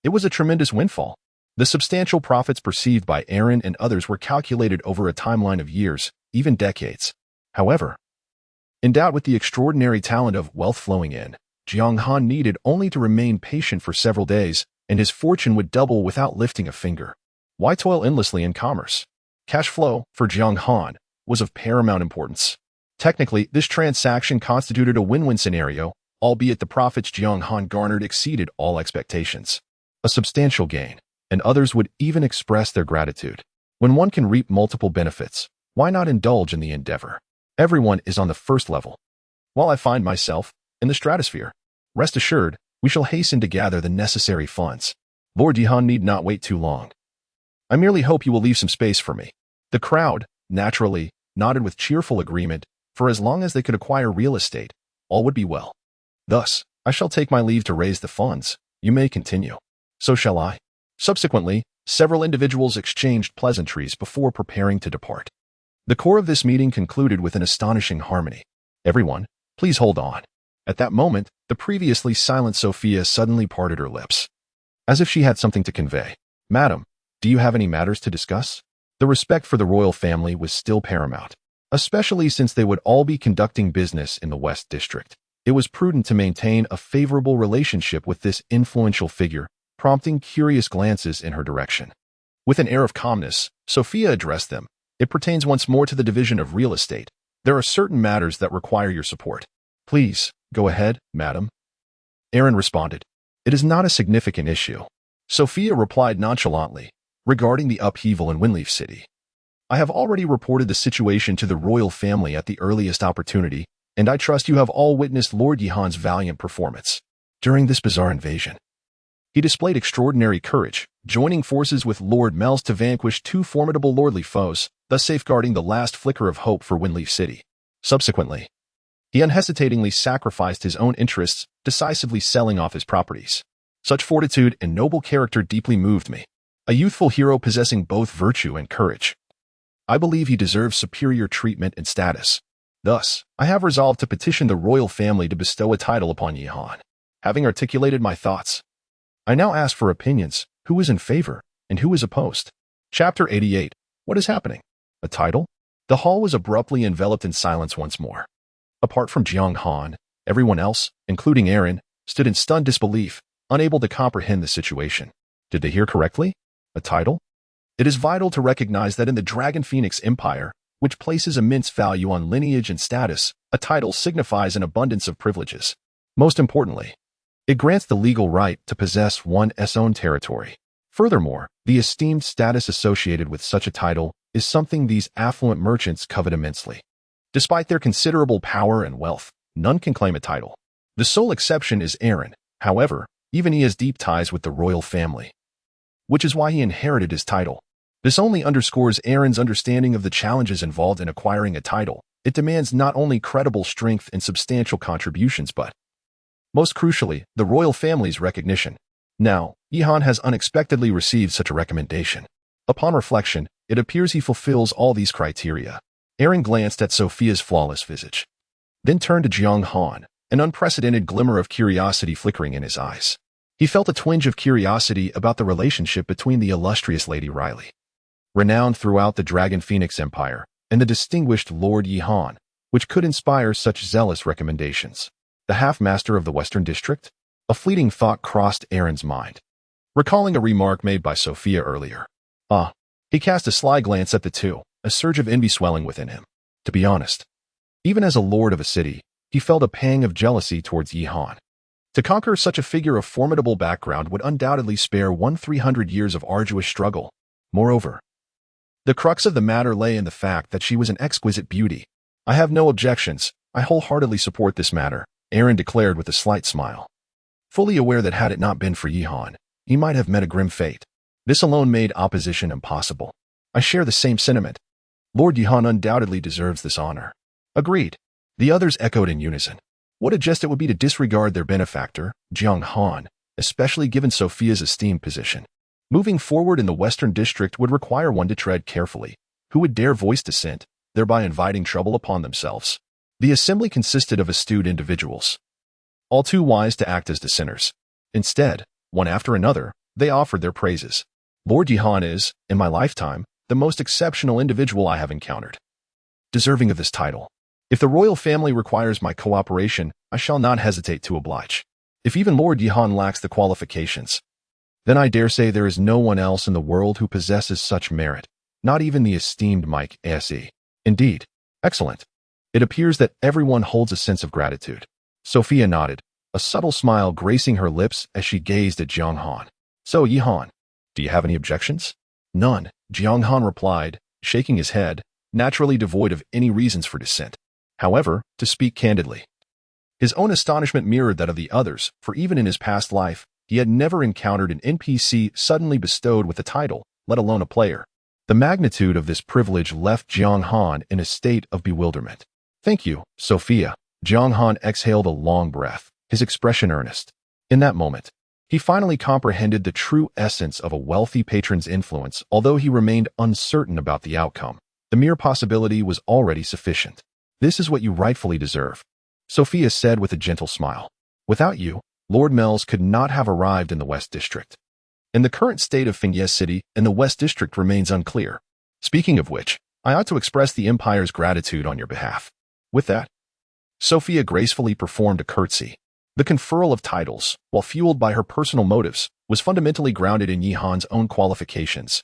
it was a tremendous windfall. The substantial profits perceived by Aaron and others were calculated over a timeline of years, even decades. However, endowed with the extraordinary talent of wealth flowing in, Jiang Han needed only to remain patient for several days, and his fortune would double without lifting a finger. Why toil endlessly in commerce? Cash flow, for Jiang Han, was of paramount importance. Technically, this transaction constituted a win-win scenario, albeit the profits Jiang Han garnered exceeded all expectations. A substantial gain, and others would even express their gratitude. When one can reap multiple benefits, why not indulge in the endeavor? Everyone is on the first level, while I find myself in the stratosphere. Rest assured, we shall hasten to gather the necessary funds. Lord Jiang Han need not wait too long. I merely hope you will leave some space for me. The crowd, naturally, nodded with cheerful agreement, for as long as they could acquire real estate, all would be well. Thus, I shall take my leave to raise the funds. You may continue. So shall I. Subsequently, several individuals exchanged pleasantries before preparing to depart. The core of this meeting concluded with an astonishing harmony. Everyone, please hold on. At that moment, the previously silent Sophia suddenly parted her lips, as if she had something to convey. Madam, do you have any matters to discuss? The respect for the royal family was still paramount, especially since they would all be conducting business in the West District. It was prudent to maintain a favorable relationship with this influential figure, prompting curious glances in her direction. With an air of calmness, Sophia addressed them. It pertains once more to the division of real estate. There are certain matters that require your support. Please, go ahead, madam. Aaron responded. It is not a significant issue. Sophia replied nonchalantly, regarding the upheaval in Windleaf City. I have already reported the situation to the royal family at the earliest opportunity, and I trust you have all witnessed Lord Jiang Han's valiant performance during this bizarre invasion. He displayed extraordinary courage, joining forces with Lord Mels to vanquish two formidable lordly foes, thus safeguarding the last flicker of hope for Windleaf City. Subsequently, he unhesitatingly sacrificed his own interests, decisively selling off his properties. Such fortitude and noble character deeply moved me. A youthful hero possessing both virtue and courage. I believe he deserves superior treatment and status. Thus, I have resolved to petition the royal family to bestow a title upon Jiang Han. Having articulated my thoughts, I now ask for opinions. Who is in favor, and who is opposed? Chapter 88. What is happening? A title? The hall was abruptly enveloped in silence once more. Apart from Jiang Han, everyone else, including Aaron, stood in stunned disbelief, unable to comprehend the situation. Did they hear correctly? A title? It is vital to recognize that in the Dragon Phoenix Empire, which places immense value on lineage and status, a title signifies an abundance of privileges. Most importantly, it grants the legal right to possess one's own territory. Furthermore, the esteemed status associated with such a title is something these affluent merchants covet immensely. Despite their considerable power and wealth, none can claim a title. The sole exception is Aaron. However, even he has deep ties with the royal family, which is why he inherited his title. This only underscores Aaron's understanding of the challenges involved in acquiring a title. It demands not only credible strength and substantial contributions but, most crucially, the royal family's recognition. Now, Jiang has unexpectedly received such a recommendation. Upon reflection, it appears he fulfills all these criteria. Aaron glanced at Sophia's flawless visage, then turned to Jiang Han, an unprecedented glimmer of curiosity flickering in his eyes. He felt a twinge of curiosity about the relationship between the illustrious Lady Riley, renowned throughout the Dragon Phoenix Empire, and the distinguished Lord Jiang, which could inspire such zealous recommendations. The half-master of the Western District? A fleeting thought crossed Aaron's mind, recalling a remark made by Sophia earlier. He cast a sly glance at the two, a surge of envy swelling within him. To be honest, even as a lord of a city, he felt a pang of jealousy towards Jiang. To conquer such a figure of formidable background would undoubtedly spare one 300 years of arduous struggle. Moreover, the crux of the matter lay in the fact that she was an exquisite beauty. I have no objections. I wholeheartedly support this matter, Aaron declared with a slight smile, fully aware that had it not been for Jiang, he might have met a grim fate. This alone made opposition impossible. I share the same sentiment. Lord Jiang undoubtedly deserves this honor. Agreed. The others echoed in unison. What a jest it would be to disregard their benefactor, Jiang Han, especially given Sophia's esteemed position. Moving forward in the Western District would require one to tread carefully. Who would dare voice dissent, thereby inviting trouble upon themselves? The assembly consisted of astute individuals, all too wise to act as dissenters. Instead, one after another, they offered their praises. Lord Jiang is, in my lifetime, the most exceptional individual I have encountered, deserving of this title. If the royal family requires my cooperation, I shall not hesitate to oblige. If even Lord Jiang lacks the qualifications, then I dare say there is no one else in the world who possesses such merit, not even the esteemed Mike A.S.E. Indeed, excellent. It appears that everyone holds a sense of gratitude. Sophia nodded, a subtle smile gracing her lips as she gazed at Jiang Han. So, Jiang, do you have any objections? None, Jiang Han replied, shaking his head, naturally devoid of any reasons for dissent. However, to speak candidly, his own astonishment mirrored that of the others, for even in his past life, he had never encountered an NPC suddenly bestowed with a title, let alone a player. The magnitude of this privilege left Jiang Han in a state of bewilderment. Thank you, Sophia. Jiang Han exhaled a long breath, his expression earnest. In that moment, he finally comprehended the true essence of a wealthy patron's influence, although he remained uncertain about the outcome. The mere possibility was already sufficient. This is what you rightfully deserve, Sophia said with a gentle smile. Without you, Lord Mel's could not have arrived in the West District. And the current state of Fengye City in the West District remains unclear. Speaking of which, I ought to express the Empire's gratitude on your behalf. With that, Sophia gracefully performed a curtsy. The conferral of titles, while fueled by her personal motives, was fundamentally grounded in Jiang's own qualifications.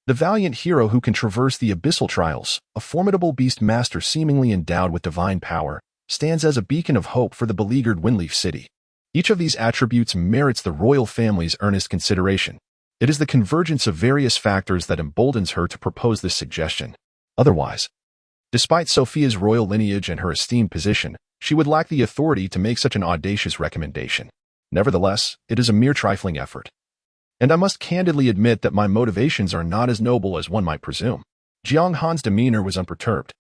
The valiant hero who can traverse the abyssal trials, a formidable beast master seemingly endowed with divine power, stands as a beacon of hope for the beleaguered Windleaf City. Each of these attributes merits the royal family's earnest consideration. It is the convergence of various factors that emboldens her to propose this suggestion. Otherwise, despite Sophia's royal lineage and her esteemed position, she would lack the authority to make such an audacious recommendation. Nevertheless, it is a mere trifling effort. And I must candidly admit that my motivations are not as noble as one might presume. Jiang Han's demeanor was unperturbed.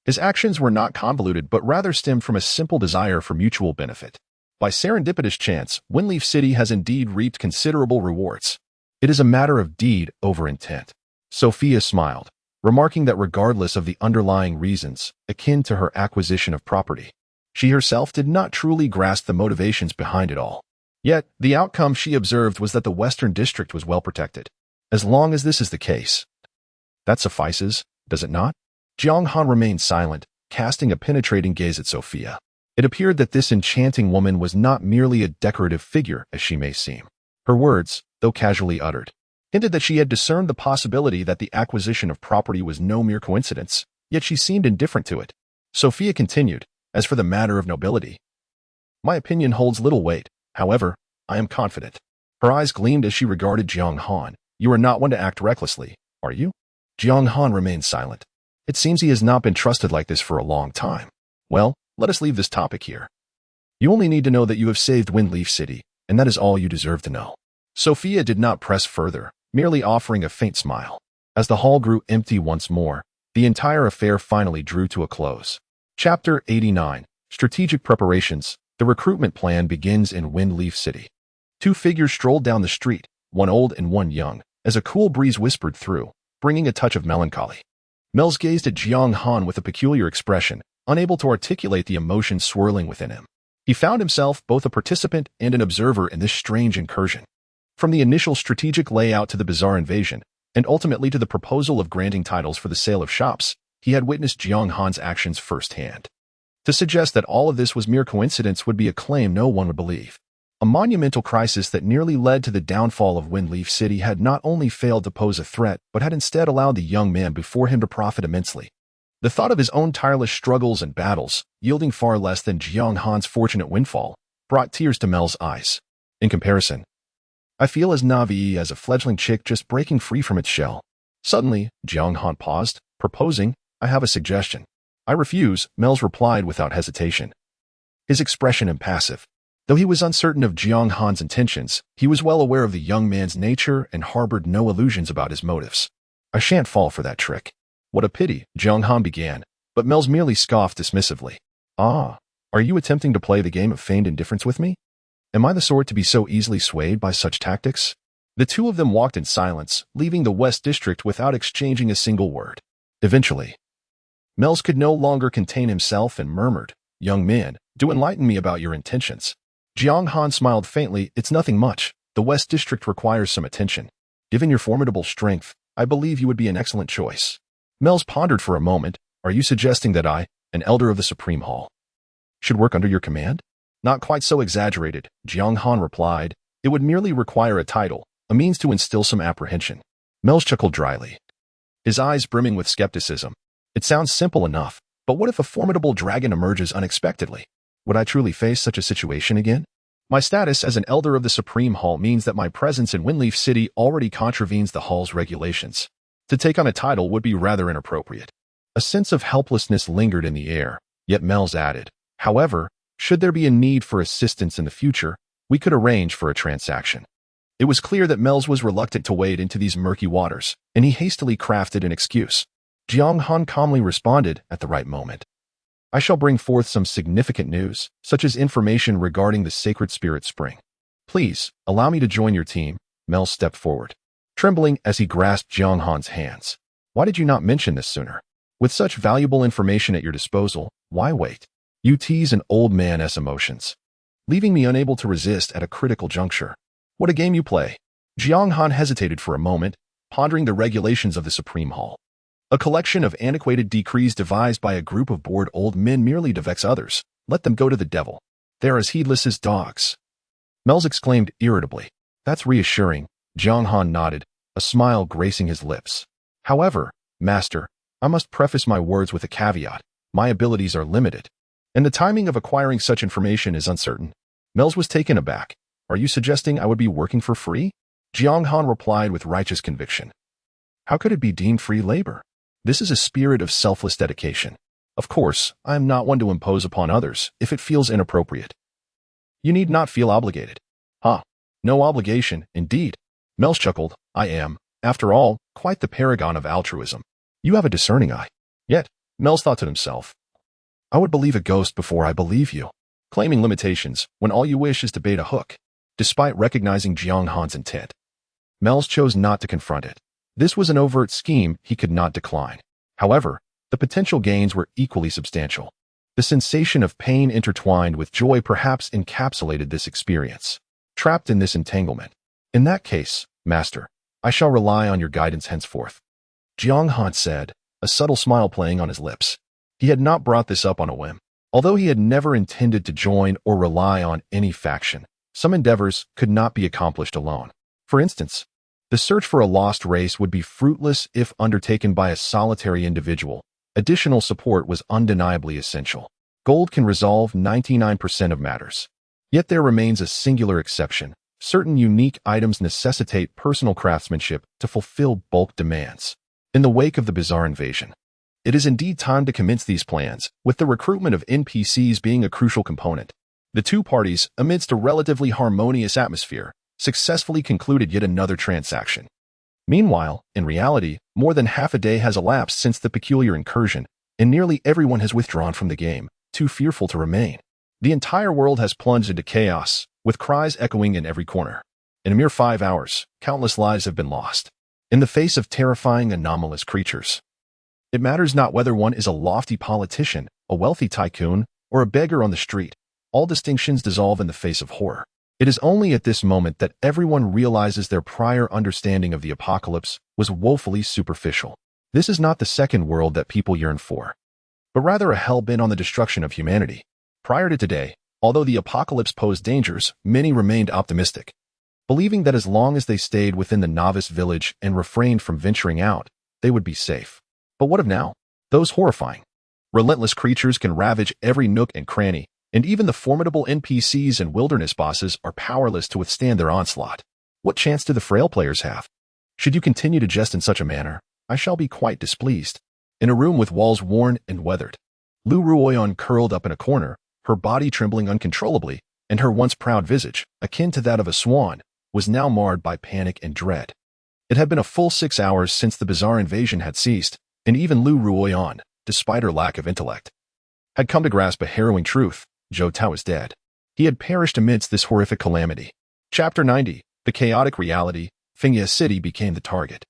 His actions were not convoluted but rather stemmed from a simple desire for mutual benefit. By serendipitous chance, Windleaf City has indeed reaped considerable rewards. It is a matter of deed over intent. Sophia smiled, remarking that regardless of the underlying reasons, akin to her acquisition of property, she herself did not truly grasp the motivations behind it all. Yet, the outcome she observed was that the Western District was well protected. As long as this is the case, that suffices, does it not? Jiang Han remained silent, casting a penetrating gaze at Sophia. It appeared that this enchanting woman was not merely a decorative figure as she may seem. Her words, though casually uttered, hinted that she had discerned the possibility that the acquisition of property was no mere coincidence, yet she seemed indifferent to it. Sophia continued, as for the matter of nobility, my opinion holds little weight. However, I am confident. Her eyes gleamed as she regarded Jiang Han. You are not one to act recklessly, are you? Jiang Han remained silent. It seems he has not been trusted like this for a long time. Well, let us leave this topic here. You only need to know that you have saved Windleaf City, and that is all you deserve to know. Sophia did not press further, merely offering a faint smile. As the hall grew empty once more, the entire affair finally drew to a close. Chapter 89. Strategic Preparations. The recruitment plan begins in Windleaf City. Two figures strolled down the street, one old and one young, as a cool breeze whispered through, bringing a touch of melancholy. Mel's gazed at Jiang Han with a peculiar expression, unable to articulate the emotions swirling within him. He found himself both a participant and an observer in this strange incursion. From the initial strategic layout to the bizarre invasion, and ultimately to the proposal of granting titles for the sale of shops, he had witnessed Jiang Han's actions firsthand. To suggest that all of this was mere coincidence would be a claim no one would believe. A monumental crisis that nearly led to the downfall of Windleaf City had not only failed to pose a threat, but had instead allowed the young man before him to profit immensely. The thought of his own tireless struggles and battles, yielding far less than Jiang Han's fortunate windfall, brought tears to Mel's eyes. In comparison, I feel as naive as a fledgling chick just breaking free from its shell. Suddenly, Jiang Han paused, proposing, I have a suggestion. I refuse, Mel's replied without hesitation. His expression impassive. Though he was uncertain of Jiang Han's intentions, he was well aware of the young man's nature and harbored no illusions about his motives. I shan't fall for that trick. What a pity, Jiang Han began, but Mel's merely scoffed dismissively. Ah, are you attempting to play the game of feigned indifference with me? Am I the sort to be so easily swayed by such tactics? The two of them walked in silence, leaving the West District without exchanging a single word. Eventually, Mel's could no longer contain himself and murmured, Young man, do enlighten me about your intentions. Jiang Han smiled faintly. It's nothing much. The West District requires some attention. Given your formidable strength, I believe you would be an excellent choice. Mel's pondered for a moment. Are you suggesting that I, an elder of the Supreme Hall, should work under your command? Not quite so exaggerated, Jiang Han replied. It would merely require a title, a means to instill some apprehension. Mel's chuckled dryly, his eyes brimming with skepticism. It sounds simple enough, but what if a formidable dragon emerges unexpectedly? Would I truly face such a situation again? My status as an elder of the Supreme Hall means that my presence in Windleaf City already contravenes the Hall's regulations. To take on a title would be rather inappropriate. A sense of helplessness lingered in the air, yet Mel's added, however, should there be a need for assistance in the future, we could arrange for a transaction. It was clear that Mel's was reluctant to wade into these murky waters, and he hastily crafted an excuse. Jiang Han calmly responded at the right moment. I shall bring forth some significant news, such as information regarding the Sacred Spirit Spring. Please, allow me to join your team. Mel stepped forward, trembling as he grasped Jiang Han's hands. Why did you not mention this sooner? With such valuable information at your disposal, why wait? You tease an old man's emotions, leaving me unable to resist at a critical juncture. What a game you play. Jiang Han hesitated for a moment, pondering the regulations of the Supreme Hall. A collection of antiquated decrees devised by a group of bored old men merely to vex others. Let them go to the devil. They are as heedless as dogs. Mel's exclaimed irritably. That's reassuring. Jiang Han nodded, a smile gracing his lips. However, Master, I must preface my words with a caveat. My abilities are limited, and the timing of acquiring such information is uncertain. Mel's was taken aback. Are you suggesting I would be working for free? Jiang Han replied with righteous conviction. How could it be deemed free labor? This is a spirit of selfless dedication. Of course, I am not one to impose upon others if it feels inappropriate. You need not feel obligated. No obligation, indeed. Mel's chuckled. I am, after all, quite the paragon of altruism. You have a discerning eye. Yet, Mel's thought to himself, I would believe a ghost before I believe you. Claiming limitations when all you wish is to bait a hook. Despite recognizing Jiang Han's intent, Mel's chose not to confront it. This was an overt scheme he could not decline. However, the potential gains were equally substantial. The sensation of pain intertwined with joy perhaps encapsulated this experience. Trapped in this entanglement. In that case, Master, I shall rely on your guidance henceforth. Jiang Han said, a subtle smile playing on his lips. He had not brought this up on a whim. Although he had never intended to join or rely on any faction, some endeavors could not be accomplished alone. For instance, the search for a lost race would be fruitless if undertaken by a solitary individual. Additional support was undeniably essential. Gold can resolve 99% of matters. Yet there remains a singular exception. Certain unique items necessitate personal craftsmanship to fulfill bulk demands. In the wake of the bizarre invasion, it is indeed time to commence these plans, with the recruitment of NPCs being a crucial component. The two parties, amidst a relatively harmonious atmosphere, successfully concluded yet another transaction. Meanwhile, in reality, more than half a day has elapsed since the peculiar incursion, and nearly everyone has withdrawn from the game, too fearful to remain. The entire world has plunged into chaos, with cries echoing in every corner. In a mere 5 hours, countless lives have been lost. In the face of terrifying anomalous creatures. It matters not whether one is a lofty politician, a wealthy tycoon, or a beggar on the street. All distinctions dissolve in the face of horror. It is only at this moment that everyone realizes their prior understanding of the apocalypse was woefully superficial. This is not the second world that people yearn for, but rather a hell bent on the destruction of humanity. Prior to today, although the apocalypse posed dangers, many remained optimistic, believing that as long as they stayed within the novice village and refrained from venturing out, they would be safe. But what of now? Those horrifying, relentless creatures can ravage every nook and cranny, and even the formidable NPCs and wilderness bosses are powerless to withstand their onslaught. What chance do the frail players have? Should you continue to jest in such a manner, I shall be quite displeased. In a room with walls worn and weathered, Liu Ruyan curled up in a corner, her body trembling uncontrollably, and her once proud visage, akin to that of a swan, was now marred by panic and dread. It had been a full 6 hours since the bizarre invasion had ceased, and even Liu Ruyan, despite her lack of intellect, had come to grasp a harrowing truth. Zhou Tao is dead. He had perished amidst this horrific calamity. Chapter 90. The chaotic reality. Fengye City became the target.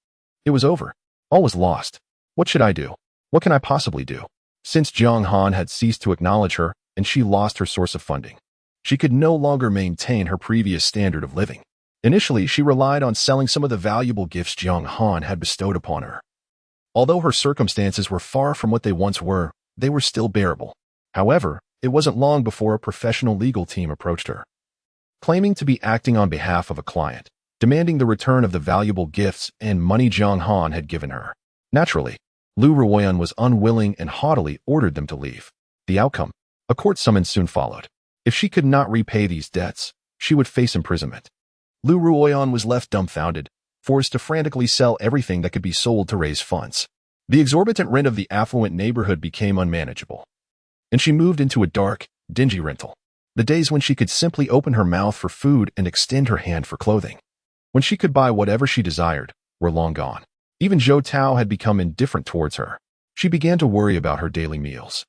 It was over. All was lost. What should I do? What can I possibly do? Since Jiang Han had ceased to acknowledge her, and she lost her source of funding, she could no longer maintain her previous standard of living. Initially, she relied on selling some of the valuable gifts Jiang Han had bestowed upon her. Although her circumstances were far from what they once were, they were still bearable. However, it wasn't long before a professional legal team approached her, claiming to be acting on behalf of a client, demanding the return of the valuable gifts and money Jiang Han had given her. Naturally, Liu Ruyan was unwilling and haughtily ordered them to leave. The outcome? A court summons soon followed. If she could not repay these debts, she would face imprisonment. Liu Ruyan was left dumbfounded, forced to frantically sell everything that could be sold to raise funds. The exorbitant rent of the affluent neighborhood became unmanageable, and she moved into a dark, dingy rental. The days when she could simply open her mouth for food and extend her hand for clothing, when she could buy whatever she desired, were long gone. Even Zhou Tao had become indifferent towards her. She began to worry about her daily meals.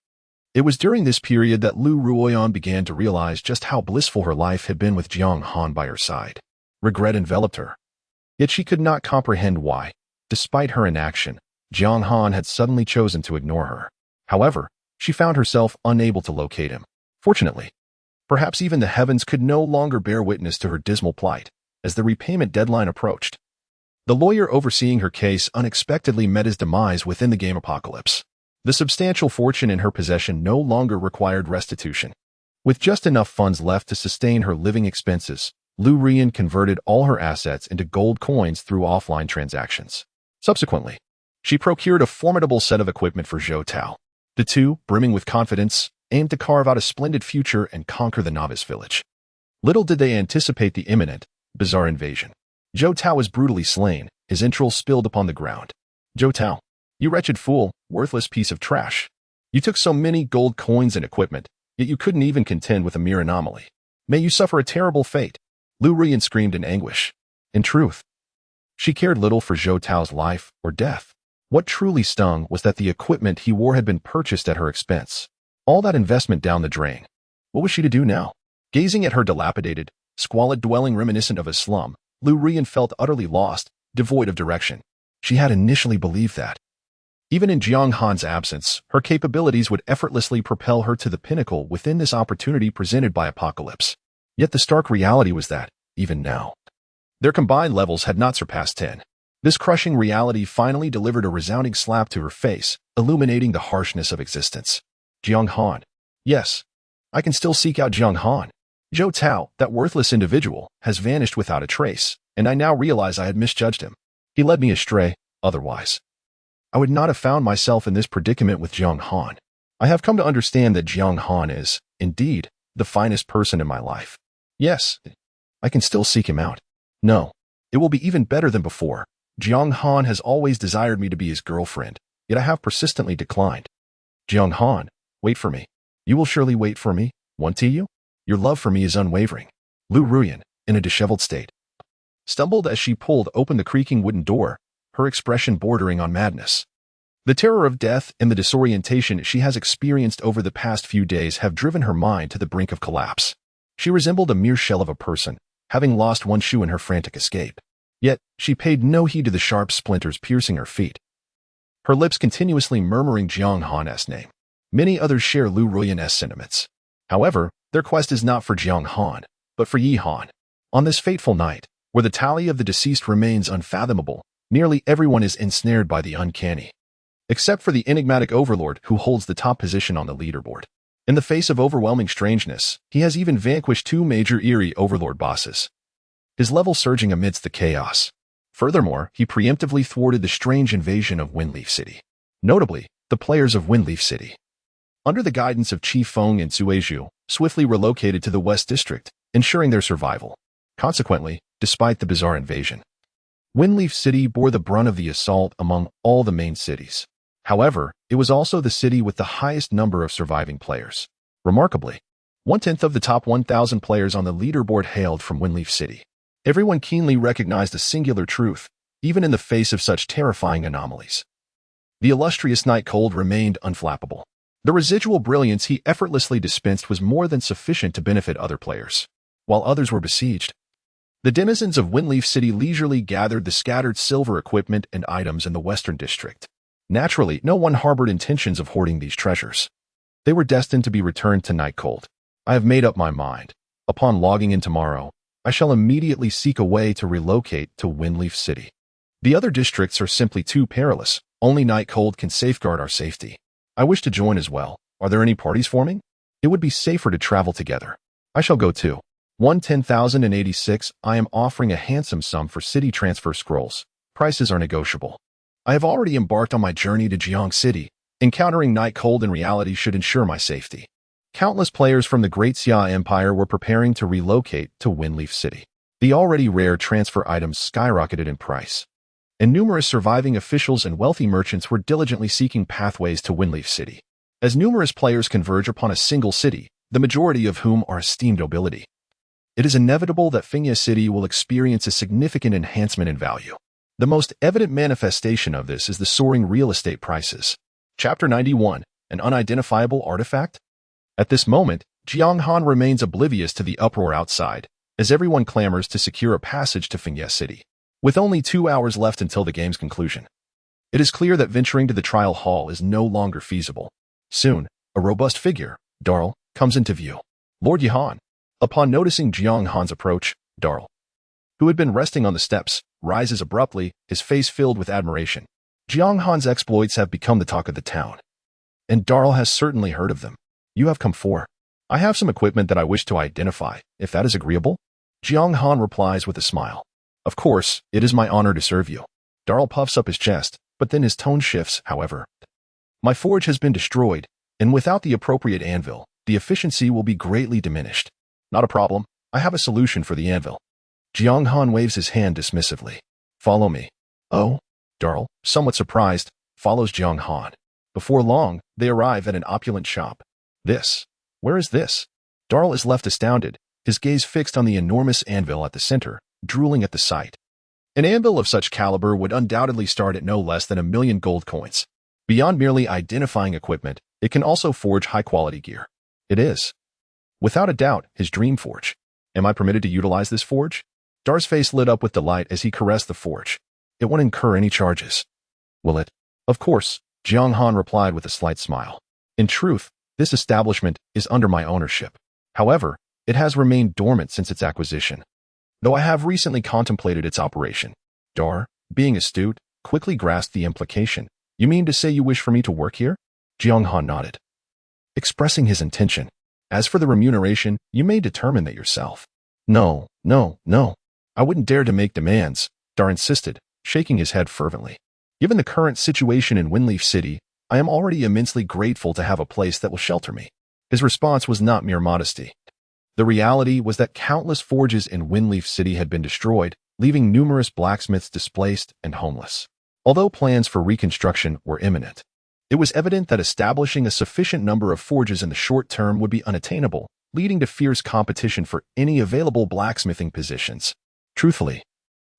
It was during this period that Liu Ruyan began to realize just how blissful her life had been with Jiang Han by her side. Regret enveloped her. Yet she could not comprehend why, despite her inaction, Jiang Han had suddenly chosen to ignore her. However, she found herself unable to locate him. Fortunately, perhaps even the heavens could no longer bear witness to her dismal plight, as the repayment deadline approached. The lawyer overseeing her case unexpectedly met his demise within the game apocalypse. The substantial fortune in her possession no longer required restitution. With just enough funds left to sustain her living expenses, Liu Ruyan converted all her assets into gold coins through offline transactions. Subsequently, she procured a formidable set of equipment for Zhou Tao. The two, brimming with confidence, aimed to carve out a splendid future and conquer the novice village. Little did they anticipate the imminent, bizarre invasion. Zhou Tao was brutally slain, his entrails spilled upon the ground. Zhou Tao, you wretched fool, worthless piece of trash. You took so many gold coins and equipment, yet you couldn't even contend with a mere anomaly. May you suffer a terrible fate. Liu Ruyan screamed in anguish. In truth, she cared little for Zhou Tao's life or death. What truly stung was that the equipment he wore had been purchased at her expense. All that investment down the drain. What was she to do now? Gazing at her dilapidated, squalid dwelling reminiscent of a slum, Liu Ruyan felt utterly lost, devoid of direction. She had initially believed that, even in Jiang Han's absence, her capabilities would effortlessly propel her to the pinnacle within this opportunity presented by Apocalypse. Yet the stark reality was that, even now, their combined levels had not surpassed 10. This crushing reality finally delivered a resounding slap to her face, illuminating the harshness of existence. Jiang Han. Yes, I can still seek out Jiang Han. Zhou Tao, that worthless individual, has vanished without a trace, and I now realize I had misjudged him. He led me astray, otherwise I would not have found myself in this predicament with Jiang Han. I have come to understand that Jiang Han is, indeed, the finest person in my life. Yes, I can still seek him out. No, it will be even better than before. Jiang Han has always desired me to be his girlfriend, yet I have persistently declined. Jiang Han, wait for me. You will surely wait for me, won't you? Your love for me is unwavering. Liu Ruyan, in a disheveled state, stumbled as she pulled open the creaking wooden door, her expression bordering on madness. The terror of death and the disorientation she has experienced over the past few days have driven her mind to the brink of collapse. She resembled a mere shell of a person, having lost one shoe in her frantic escape. Yet, she paid no heed to the sharp splinters piercing her feet, her lips continuously murmuring Jiang Han's name. Many others share Liu Ruyan's sentiments. However, their quest is not for Jiang Han, but for Yi Han. On this fateful night, where the tally of the deceased remains unfathomable, nearly everyone is ensnared by the uncanny. Except for the enigmatic overlord who holds the top position on the leaderboard. In the face of overwhelming strangeness, he has even vanquished two major eerie overlord bosses, his level surging amidst the chaos. Furthermore, he preemptively thwarted the strange invasion of Windleaf City. Notably, the players of Windleaf City, under the guidance of Chief Feng and Suizhu, swiftly relocated to the West District, ensuring their survival. Consequently, despite the bizarre invasion, Windleaf City bore the brunt of the assault among all the main cities. However, it was also the city with the highest number of surviving players. Remarkably, 1/10 of the top 1,000 players on the leaderboard hailed from Windleaf City. Everyone keenly recognized a singular truth, even in the face of such terrifying anomalies. The illustrious Night Cold remained unflappable. The residual brilliance he effortlessly dispensed was more than sufficient to benefit other players. While others were besieged, the denizens of Windleaf City leisurely gathered the scattered silver equipment and items in the Western District. Naturally, no one harbored intentions of hoarding these treasures. They were destined to be returned to Night Cold. I have made up my mind. Upon logging in tomorrow, I shall immediately seek a way to relocate to Windleaf City. The other districts are simply too perilous. Only Night Cold can safeguard our safety. I wish to join as well. Are there any parties forming? It would be safer to travel together. I shall go too. 110,086. I am offering a handsome sum for city transfer scrolls. Prices are negotiable. I have already embarked on my journey to Jiang City. Encountering Night Cold in reality should ensure my safety. Countless players from the Great Xia Empire were preparing to relocate to Windleaf City. The already rare transfer items skyrocketed in price, and numerous surviving officials and wealthy merchants were diligently seeking pathways to Windleaf City. As numerous players converge upon a single city, the majority of whom are esteemed nobility, it is inevitable that Fengya City will experience a significant enhancement in value. The most evident manifestation of this is the soaring real estate prices. Chapter 91, An Unidentifiable Artifact? At this moment, Jiang Han remains oblivious to the uproar outside, as everyone clamors to secure a passage to Fengya City. With only 2 hours left until the game's conclusion, it is clear that venturing to the trial hall is no longer feasible. Soon, a robust figure, Darl, comes into view. Lord Yihan. Upon noticing Jiang Han's approach, Darl, who had been resting on the steps, rises abruptly, his face filled with admiration. Jiang Han's exploits have become the talk of the town, and Darl has certainly heard of them. You have come for. I have some equipment that I wish to identify, if that is agreeable. Jiang Han replies with a smile. Of course, it is my honor to serve you. Darl puffs up his chest, but then his tone shifts, however. My forge has been destroyed, and without the appropriate anvil, the efficiency will be greatly diminished. Not a problem. I have a solution for the anvil. Jiang Han waves his hand dismissively. Follow me. Oh? Darl, somewhat surprised, follows Jiang Han. Before long, they arrive at an opulent shop. This? Where is this? Darl is left astounded, his gaze fixed on the enormous anvil at the center, drooling at the sight. An anvil of such caliber would undoubtedly start at no less than 1,000,000 gold coins. Beyond merely identifying equipment, it can also forge high-quality gear. It is, without a doubt, his dream forge. Am I permitted to utilize this forge? Dar's face lit up with delight as he caressed the forge. It won't incur any charges. Will it? Of course, Jiang Han replied with a slight smile. In truth, this establishment is under my ownership. However, it has remained dormant since its acquisition, though I have recently contemplated its operation. Dar, being astute, quickly grasped the implication. You mean to say you wish for me to work here? Jiang Han nodded, expressing his intention. As for the remuneration, you may determine that yourself. No. I wouldn't dare to make demands, Dar insisted, shaking his head fervently. Given the current situation in Windleaf City, I am already immensely grateful to have a place that will shelter me. His response was not mere modesty. The reality was that countless forges in Windleaf City had been destroyed, leaving numerous blacksmiths displaced and homeless. Although plans for reconstruction were imminent, it was evident that establishing a sufficient number of forges in the short term would be unattainable, leading to fierce competition for any available blacksmithing positions. Truthfully,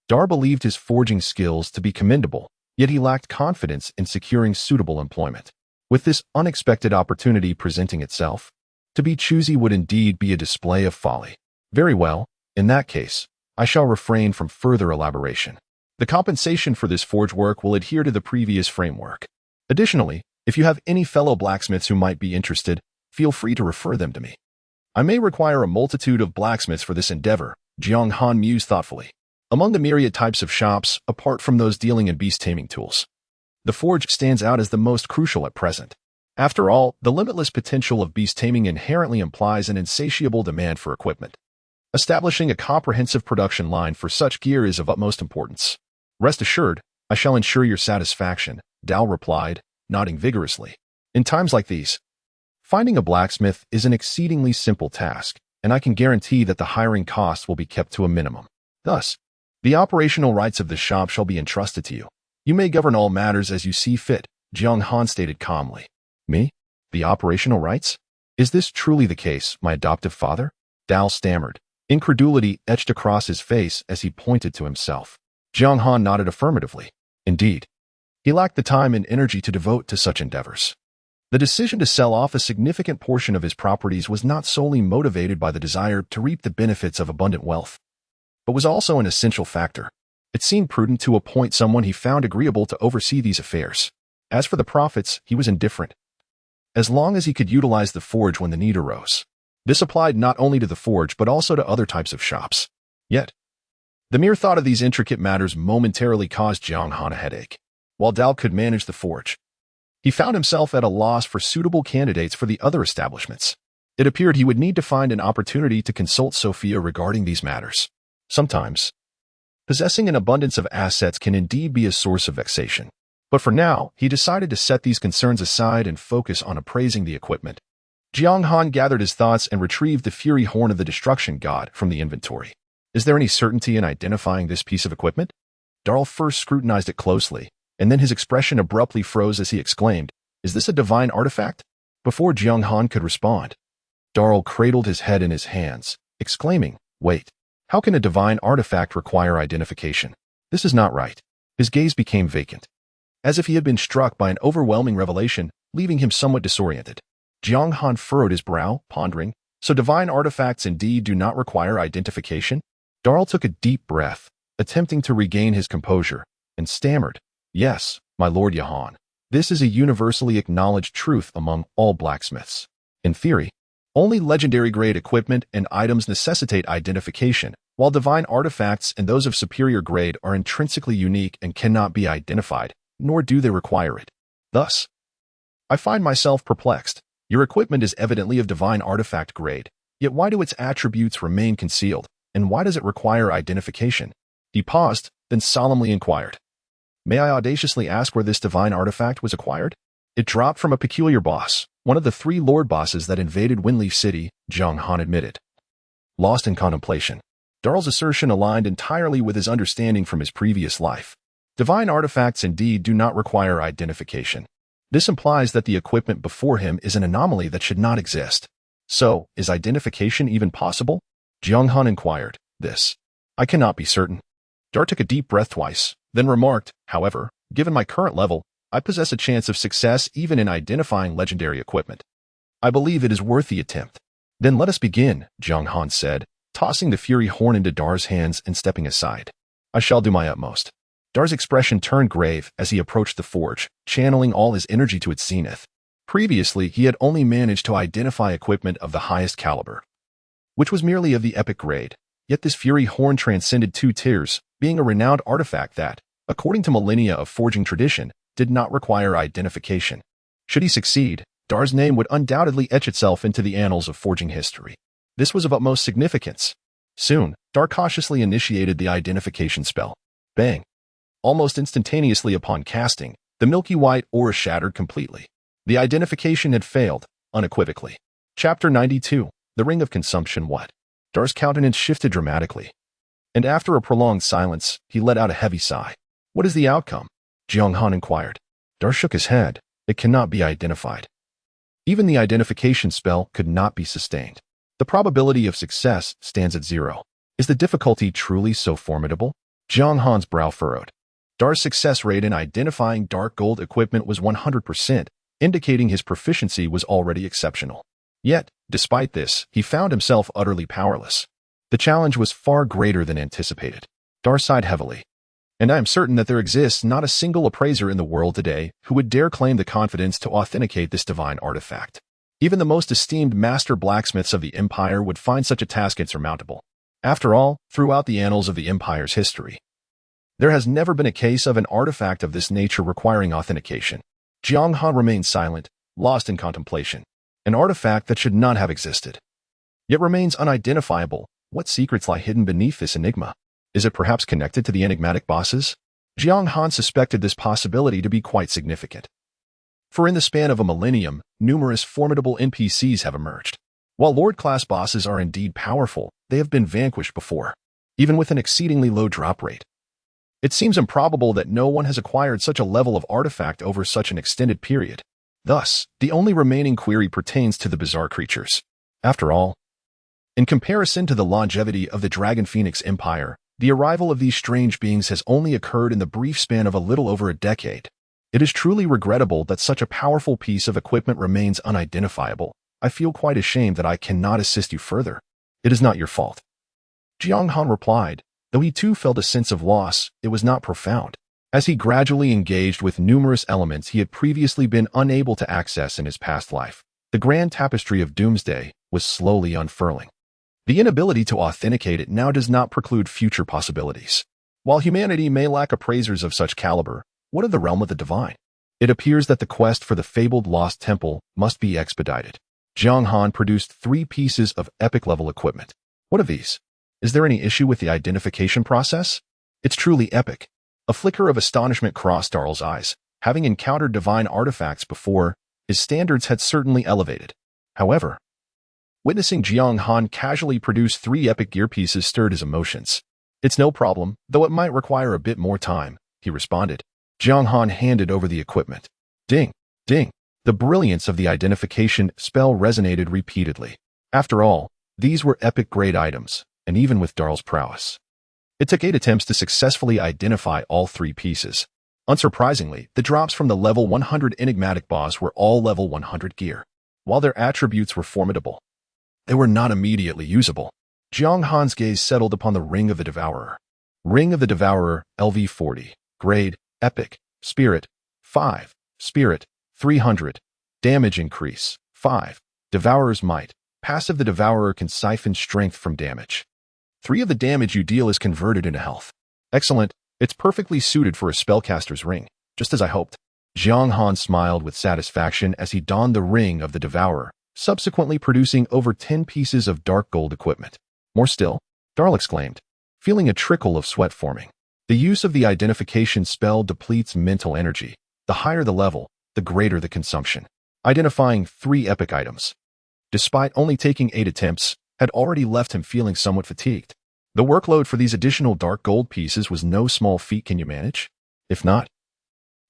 Dar believed his forging skills to be commendable, yet he lacked confidence in securing suitable employment. With this unexpected opportunity presenting itself, To be choosy would indeed be a display of folly. Very well, in that case, I shall refrain from further elaboration. The compensation for this forge work will adhere to the previous framework. Additionally, if you have any fellow blacksmiths who might be interested, feel free to refer them to me. I may require a multitude of blacksmiths for this endeavor, Jiang Han mused thoughtfully. Among the myriad types of shops, apart from those dealing in beast-taming tools, the forge stands out as the most crucial at present. After all, the limitless potential of beast-taming inherently implies an insatiable demand for equipment. Establishing a comprehensive production line for such gear is of utmost importance. Rest assured, I shall ensure your satisfaction, Dao replied, nodding vigorously. In times like these, finding a blacksmith is an exceedingly simple task, and I can guarantee that the hiring costs will be kept to a minimum. Thus, the operational rights of the shop shall be entrusted to you. You may govern all matters as you see fit, Jiang Han stated calmly. Me? The operational rights? Is this truly the case, my adoptive father? Dao stammered. Incredulity etched across his face as he pointed to himself. Jiang Han nodded affirmatively. Indeed, he lacked the time and energy to devote to such endeavors. The decision to sell off a significant portion of his properties was not solely motivated by the desire to reap the benefits of abundant wealth, but was also an essential factor. It seemed prudent to appoint someone he found agreeable to oversee these affairs. As for the profits, he was indifferent, as long as he could utilize the forge when the need arose. This applied not only to the forge but also to other types of shops. Yet, the mere thought of these intricate matters momentarily caused Jiang Han a headache. While Dao could manage the forge, he found himself at a loss for suitable candidates for the other establishments. It appeared he would need to find an opportunity to consult Sophia regarding these matters. Sometimes, possessing an abundance of assets can indeed be a source of vexation. But for now, he decided to set these concerns aside and focus on appraising the equipment. Jiang Han gathered his thoughts and retrieved the fury horn of the destruction god from the inventory. Is there any certainty in identifying this piece of equipment? Darl first scrutinized it closely, and then his expression abruptly froze as he exclaimed, "Is this a divine artifact?" Before Jiang Han could respond, Darl cradled his head in his hands, exclaiming, "Wait, how can a divine artifact require identification? This is not right." His gaze became vacant, as if he had been struck by an overwhelming revelation, leaving him somewhat disoriented. Jiang Han furrowed his brow, pondering, "So divine artifacts indeed do not require identification?" Darl took a deep breath, attempting to regain his composure, and stammered, "Yes, my lord Yahan. This is a universally acknowledged truth among all blacksmiths. In theory, only legendary-grade equipment and items necessitate identification, while divine artifacts and those of superior grade are intrinsically unique and cannot be identified, nor do they require it. Thus, I find myself perplexed. Your equipment is evidently of divine artifact grade, yet why do its attributes remain concealed, and why does it require identification?" He paused, then solemnly inquired, "May I audaciously ask where this divine artifact was acquired?" "It dropped from a peculiar boss, one of the 3 lord bosses that invaded Winleaf City," Jiang Han admitted. Lost in contemplation, Darl's assertion aligned entirely with his understanding from his previous life. Divine artifacts indeed do not require identification. This implies that the equipment before him is an anomaly that should not exist. So, is identification even possible? Jiang Han inquired. "This, I cannot be certain." Dar took a deep breath twice, then remarked, "However, given my current level, I possess a chance of success even in identifying legendary equipment. I believe it is worth the attempt." "Then let us begin," Jiang Han said, tossing the fury horn into Dar's hands and stepping aside. "I shall do my utmost." Dar's expression turned grave as he approached the forge, channeling all his energy to its zenith. Previously, he had only managed to identify equipment of the highest caliber, which was merely of the epic grade. Yet this fury horn transcended 2 tiers, being a renowned artifact that, according to millennia of forging tradition, did not require identification. Should he succeed, Dar's name would undoubtedly etch itself into the annals of forging history. This was of utmost significance. Soon, Dar cautiously initiated the identification spell. Bang! Almost instantaneously upon casting, the milky white aura shattered completely. The identification had failed, unequivocally. Chapter 92, The Ring of Consumption. What? Dar's countenance shifted dramatically, and after a prolonged silence, he let out a heavy sigh. "What is the outcome?" Jiang Han inquired. Dar shook his head. "It cannot be identified. Even the identification spell could not be sustained. The probability of success stands at 0. Is the difficulty truly so formidable?" Jiang Han's brow furrowed. Dar's success rate in identifying dark gold equipment was 100%, indicating his proficiency was already exceptional. Yet, despite this, he found himself utterly powerless. The challenge was far greater than anticipated. Dar sighed heavily. And I am certain that there exists not a single appraiser in the world today who would dare claim the confidence to authenticate this divine artifact. Even the most esteemed master blacksmiths of the Empire would find such a task insurmountable. After all, throughout the annals of the Empire's history, there has never been a case of an artifact of this nature requiring authentication. Jiang Han remained silent, lost in contemplation. An artifact that should not have existed, yet remains unidentifiable. What secrets lie hidden beneath this enigma? Is it perhaps connected to the enigmatic bosses? Jiang Han suspected this possibility to be quite significant. For in the span of a millennium, numerous formidable NPCs have emerged. While Lord-class bosses are indeed powerful, they have been vanquished before, even with an exceedingly low drop rate. It seems improbable that no one has acquired such a level of artifact over such an extended period. Thus, the only remaining query pertains to the bizarre creatures. After all, in comparison to the longevity of the Dragon Phoenix Empire, the arrival of these strange beings has only occurred in the brief span of a little over a decade. It is truly regrettable that such a powerful piece of equipment remains unidentifiable. I feel quite ashamed that I cannot assist you further. It is not your fault. Jiang Han replied. Though he too felt a sense of loss, it was not profound, as he gradually engaged with numerous elements he had previously been unable to access in his past life. The grand tapestry of doomsday was slowly unfurling. The inability to authenticate it now does not preclude future possibilities. While humanity may lack appraisers of such caliber, what of the realm of the divine? It appears that the quest for the fabled lost temple must be expedited. Jiang Han produced 3 pieces of epic-level equipment. What of these? Is there any issue with the identification process? It's truly epic. A flicker of astonishment crossed Darl's eyes. Having encountered divine artifacts before, his standards had certainly elevated. However, witnessing Jiang Han casually produce 3 epic gear pieces stirred his emotions. It's no problem, though it might require a bit more time, he responded. Jiang Han handed over the equipment. Ding, ding. The brilliance of the identification spell resonated repeatedly. After all, these were epic-grade items, and even with Darl's prowess, it took 8 attempts to successfully identify all 3 pieces. Unsurprisingly, the drops from the level 100 enigmatic boss were all level 100 gear. While their attributes were formidable, they were not immediately usable. Jiang Han's gaze settled upon the Ring of the Devourer. Ring of the Devourer, LV40. Grade, Epic. Spirit, 5. Spirit, 300. Damage increase, 5. Devourer's Might. Passive: the Devourer can siphon strength from damage. 3 of the damage you deal is converted into health. Excellent. It's perfectly suited for a spellcaster's ring, just as I hoped. Jiang Han smiled with satisfaction as he donned the Ring of the Devourer, subsequently producing over 10 pieces of dark gold equipment. More still, Darl exclaimed, feeling a trickle of sweat forming. The use of the identification spell depletes mental energy. The higher the level, the greater the consumption. Identifying 3 epic items, despite only taking 8 attempts, had already left him feeling somewhat fatigued. The workload for these additional dark gold pieces was no small feat. Can you manage? If not,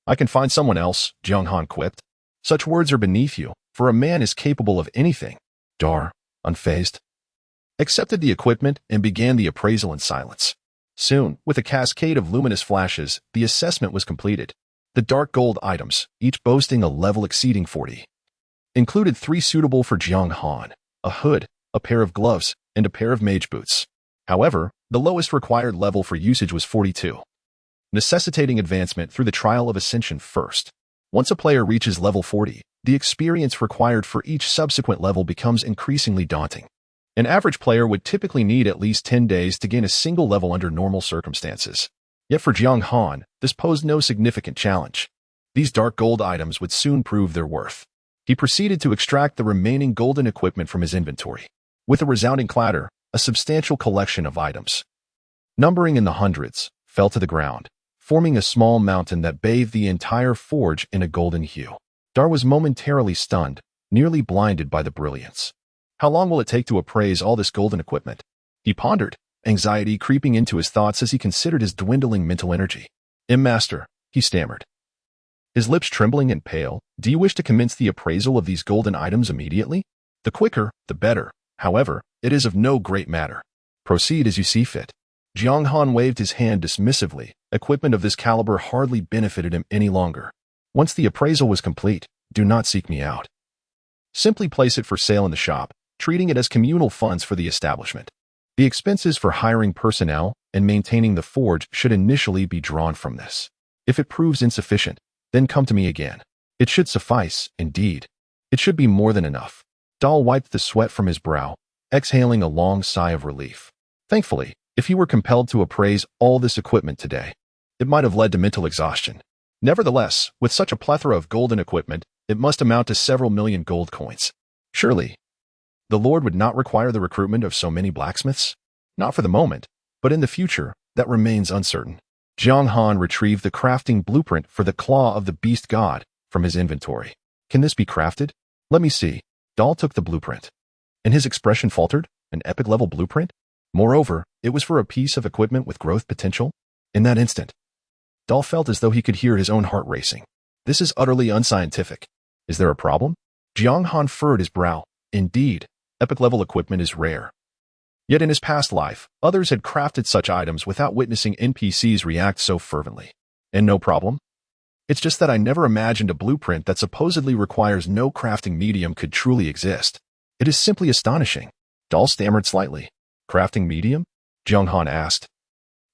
I can find someone else, Jiang Han quipped. Such words are beneath you, for a man is capable of anything. Dar, unfazed, accepted the equipment and began the appraisal in silence. Soon, with a cascade of luminous flashes, the assessment was completed. The dark gold items, each boasting a level exceeding 40, included 3 suitable for Jiang Han: a hood, a pair of gloves, and a pair of mage boots. However, the lowest required level for usage was 42, necessitating advancement through the Trial of Ascension first. Once a player reaches level 40, the experience required for each subsequent level becomes increasingly daunting. An average player would typically need at least 10 days to gain a single level under normal circumstances. Yet for Jiang Han, this posed no significant challenge. These dark gold items would soon prove their worth. He proceeded to extract the remaining golden equipment from his inventory. With a resounding clatter, a substantial collection of items, numbering in the hundreds, fell to the ground, forming a small mountain that bathed the entire forge in a golden hue. Dar was momentarily stunned, nearly blinded by the brilliance. How long will it take to appraise all this golden equipment? He pondered, anxiety creeping into his thoughts as he considered his dwindling mental energy. Master, he stammered, his lips trembling and pale, do you wish to commence the appraisal of these golden items immediately? The quicker, the better. However, it is of no great matter. Proceed as you see fit. Jiang Han waved his hand dismissively. Equipment of this caliber hardly benefited him any longer. Once the appraisal was complete, do not seek me out. Simply place it for sale in the shop, treating it as communal funds for the establishment. The expenses for hiring personnel and maintaining the forge should initially be drawn from this. If it proves insufficient, then come to me again. It should suffice, indeed. It should be more than enough. Dal wiped the sweat from his brow, exhaling a long sigh of relief. Thankfully, if he were compelled to appraise all this equipment today, it might have led to mental exhaustion. Nevertheless, with such a plethora of golden equipment, it must amount to several million gold coins. Surely, the Lord would not require the recruitment of so many blacksmiths? Not for the moment, but in the future, that remains uncertain. Jiang Han retrieved the crafting blueprint for the claw of the beast god from his inventory. Can this be crafted? Let me see. Dal took the blueprint. And his expression faltered. An epic-level blueprint? Moreover, it was for a piece of equipment with growth potential. In that instant, Dal felt as though he could hear his own heart racing. This is utterly unscientific. Is there a problem? Jiang Han furrowed his brow. Indeed, epic-level equipment is rare. Yet in his past life, others had crafted such items without witnessing NPCs react so fervently. And no problem? It's just that I never imagined a blueprint that supposedly requires no crafting medium could truly exist. It is simply astonishing. Dal stammered slightly. Crafting medium? Jiang Han asked.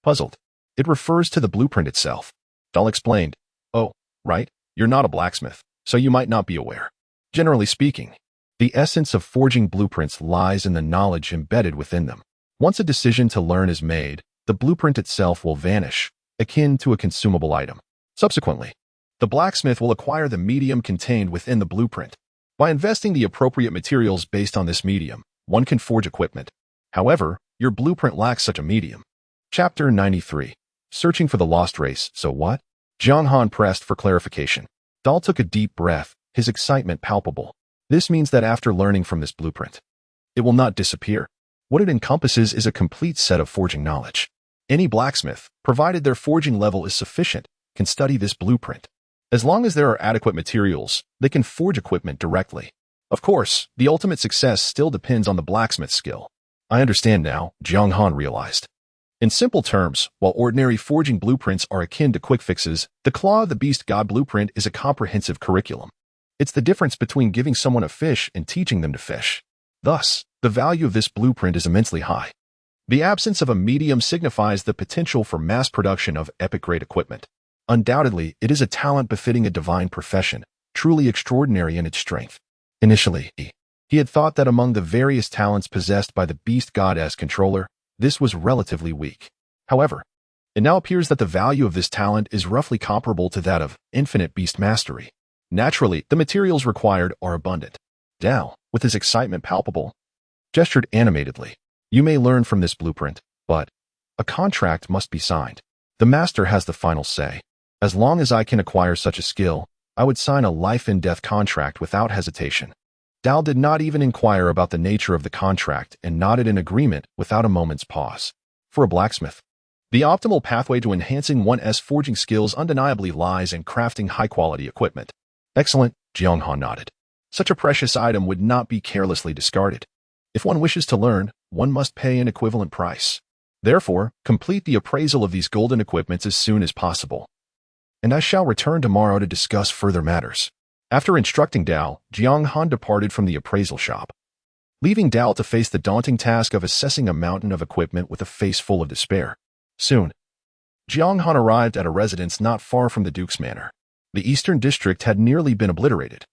Puzzled. It refers to the blueprint itself. Dal explained. Oh, right, you're not a blacksmith, so you might not be aware. Generally speaking, the essence of forging blueprints lies in the knowledge embedded within them. Once a decision to learn is made, the blueprint itself will vanish, akin to a consumable item. Subsequently, the blacksmith will acquire the medium contained within the blueprint. By investing the appropriate materials based on this medium, one can forge equipment. However, your blueprint lacks such a medium. Chapter 93. Searching for the lost race, so what? Jiang Han pressed for clarification. Dal took a deep breath, his excitement palpable. This means that after learning from this blueprint, it will not disappear. What it encompasses is a complete set of forging knowledge. Any blacksmith, provided their forging level is sufficient, can study this blueprint. As long as there are adequate materials, they can forge equipment directly. Of course, the ultimate success still depends on the blacksmith's skill. I understand now, Jiang Han realized. In simple terms, while ordinary forging blueprints are akin to quick fixes, the Claw of the Beast God blueprint is a comprehensive curriculum. It's the difference between giving someone a fish and teaching them to fish. Thus, the value of this blueprint is immensely high. The absence of a medium signifies the potential for mass production of epic-grade equipment. Undoubtedly, it is a talent befitting a divine profession, truly extraordinary in its strength. Initially, he had thought that among the various talents possessed by the beast god as controller, this was relatively weak. However, it now appears that the value of this talent is roughly comparable to that of infinite beast mastery. Naturally, the materials required are abundant. Dal, with his excitement palpable, gestured animatedly. You may learn from this blueprint, but a contract must be signed. The master has the final say. As long as I can acquire such a skill, I would sign a life-and-death contract without hesitation. Dal did not even inquire about the nature of the contract and nodded in agreement without a moment's pause. For a blacksmith, the optimal pathway to enhancing one's forging skills undeniably lies in crafting high-quality equipment. Excellent, Jiang Han nodded. Such a precious item would not be carelessly discarded. If one wishes to learn, one must pay an equivalent price. Therefore, complete the appraisal of these golden equipments as soon as possible. And I shall return tomorrow to discuss further matters. After instructing Dal, Jiang Han departed from the appraisal shop, leaving Dal to face the daunting task of assessing a mountain of equipment with a face full of despair. Soon, Jiang Han arrived at a residence not far from the Duke's manor. The eastern district had nearly been obliterated,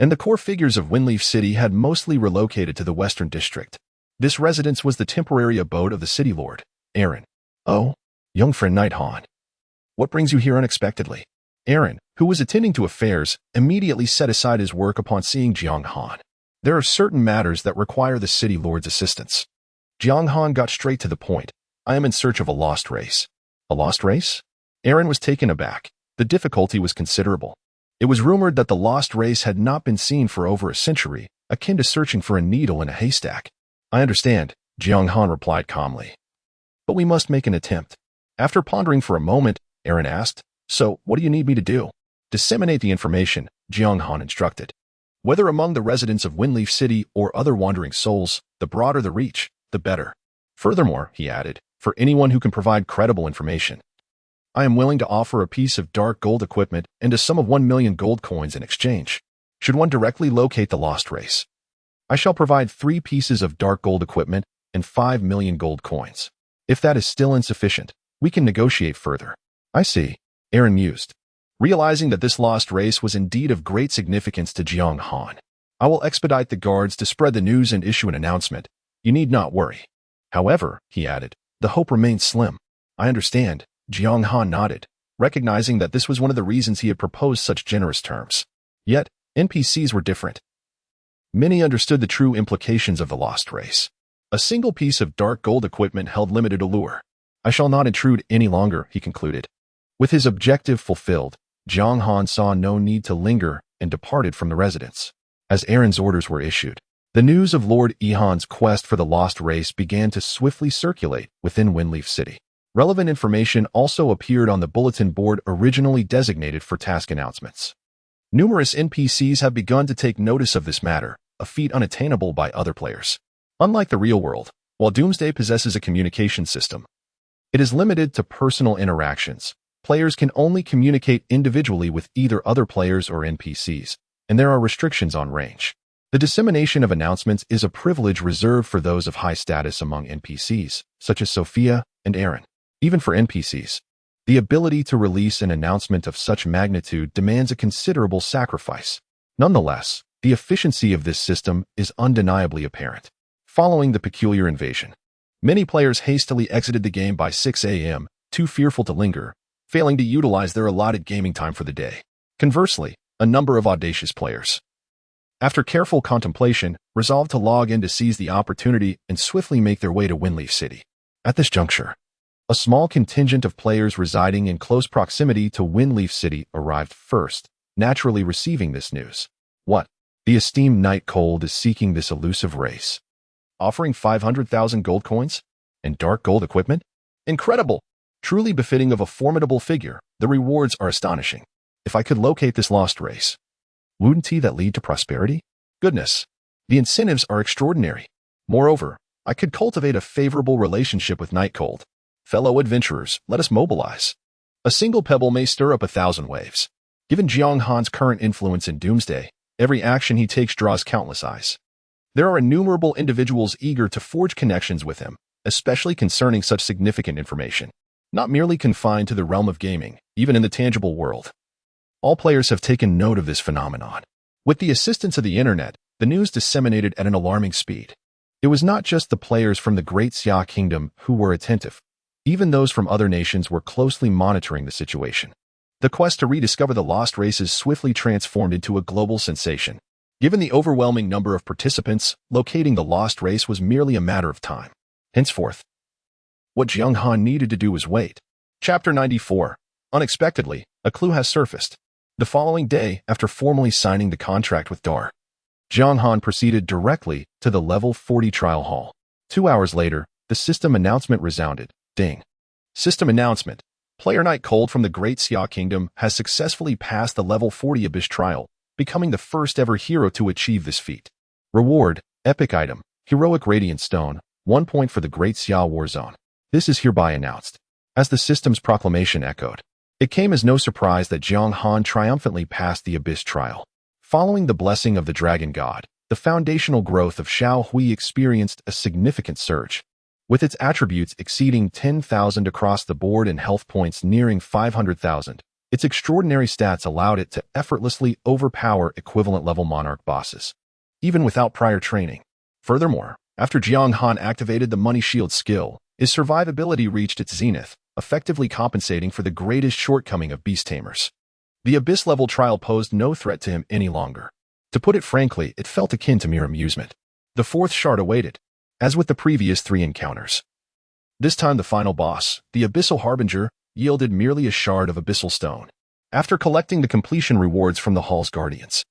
and the core figures of Windleaf City had mostly relocated to the western district. This residence was the temporary abode of the city lord, Aaron. Oh, young friend Knight Han. What brings you here unexpectedly? Aaron, who was attending to affairs, immediately set aside his work upon seeing Jiang Han. There are certain matters that require the city lord's assistance. Jiang Han got straight to the point. I am in search of a lost race. A lost race? Aaron was taken aback. The difficulty was considerable. It was rumored that the lost race had not been seen for over a century, akin to searching for a needle in a haystack. I understand, Jiang Han replied calmly. But we must make an attempt. After pondering for a moment, Aaron asked, so what do you need me to do? Disseminate the information, Jiang Han instructed. Whether among the residents of Windleaf City or other wandering souls, the broader the reach, the better. Furthermore, he added, for anyone who can provide credible information, I am willing to offer a piece of dark gold equipment and a sum of 1 million gold coins in exchange. Should one directly locate the lost race? I shall provide 3 pieces of dark gold equipment and 5 million gold coins. If that is still insufficient, we can negotiate further. I see, Aaron mused, realizing that this lost race was indeed of great significance to Jiang Han. I will expedite the guards to spread the news and issue an announcement. You need not worry. However, he added, the hope remains slim. I understand, Jiang Han nodded, recognizing that this was one of the reasons he had proposed such generous terms. Yet, NPCs were different. Many understood the true implications of the lost race. A single piece of dark gold equipment held limited allure. I shall not intrude any longer, he concluded. With his objective fulfilled, Jiang Han saw no need to linger and departed from the residence. As Aaron's orders were issued, the news of Lord Yihan's quest for the lost race began to swiftly circulate within Windleaf City. Relevant information also appeared on the bulletin board originally designated for task announcements. Numerous NPCs have begun to take notice of this matter, a feat unattainable by other players. Unlike the real world, while Doomsday possesses a communication system, it is limited to personal interactions. Players can only communicate individually with either other players or NPCs, and there are restrictions on range. The dissemination of announcements is a privilege reserved for those of high status among NPCs, such as Sophia and Aaron. Even for NPCs, the ability to release an announcement of such magnitude demands a considerable sacrifice. Nonetheless, the efficiency of this system is undeniably apparent. Following the peculiar invasion, many players hastily exited the game by 6 a.m., too fearful to linger, failing to utilize their allotted gaming time for the day. Conversely, a number of audacious players, after careful contemplation, resolved to log in to seize the opportunity and swiftly make their way to Windleaf City. At this juncture, a small contingent of players residing in close proximity to Windleaf City arrived first, naturally receiving this news. What? The esteemed Knight Cold is seeking this elusive race, offering 500,000 gold coins and dark gold equipment? Incredible! Truly befitting of a formidable figure, the rewards are astonishing. If I could locate this lost race, wouldn't that lead to prosperity? Goodness, the incentives are extraordinary. Moreover, I could cultivate a favorable relationship with Knight Cold. Fellow adventurers, let us mobilize. A single pebble may stir up 1,000 waves. Given Jiang Han's current influence in Doomsday, every action he takes draws countless eyes. There are innumerable individuals eager to forge connections with him, especially concerning such significant information, not merely confined to the realm of gaming, even in the tangible world. All players have taken note of this phenomenon. With the assistance of the internet, the news disseminated at an alarming speed. It was not just the players from the Great Xia Kingdom who were attentive. Even those from other nations were closely monitoring the situation. The quest to rediscover the lost races swiftly transformed into a global sensation. Given the overwhelming number of participants, locating the lost race was merely a matter of time. Henceforth, what Jiang Han needed to do was wait. Chapter 94. Unexpectedly, a clue has surfaced. The following day, after formally signing the contract with Dar, Jiang Han proceeded directly to the level 40 trial hall. 2 hours later, the system announcement resounded. Ding. System announcement. Player Knight Cold from the Great Xia Kingdom has successfully passed the level 40 Abyss trial, becoming the first ever hero to achieve this feat. Reward, epic item, heroic radiant stone, 1 point for the Great Xia War Zone. This is hereby announced. As the system's proclamation echoed, it came as no surprise that Jiang Han triumphantly passed the Abyss trial. Following the blessing of the Dragon God, the foundational growth of Xiao Hui experienced a significant surge. With its attributes exceeding 10,000 across the board and health points nearing 500,000, its extraordinary stats allowed it to effortlessly overpower equivalent-level Monarch bosses, even without prior training. Furthermore, after Jiang Han activated the Money Shield skill, his survivability reached its zenith, effectively compensating for the greatest shortcoming of beast tamers. The Abyss-level trial posed no threat to him any longer. To put it frankly, it felt akin to mere amusement. The 4th shard awaited, as with the previous 3 encounters. This time the final boss, the Abyssal Harbinger, yielded merely a shard of Abyssal Stone. After collecting the completion rewards from the hall's guardians,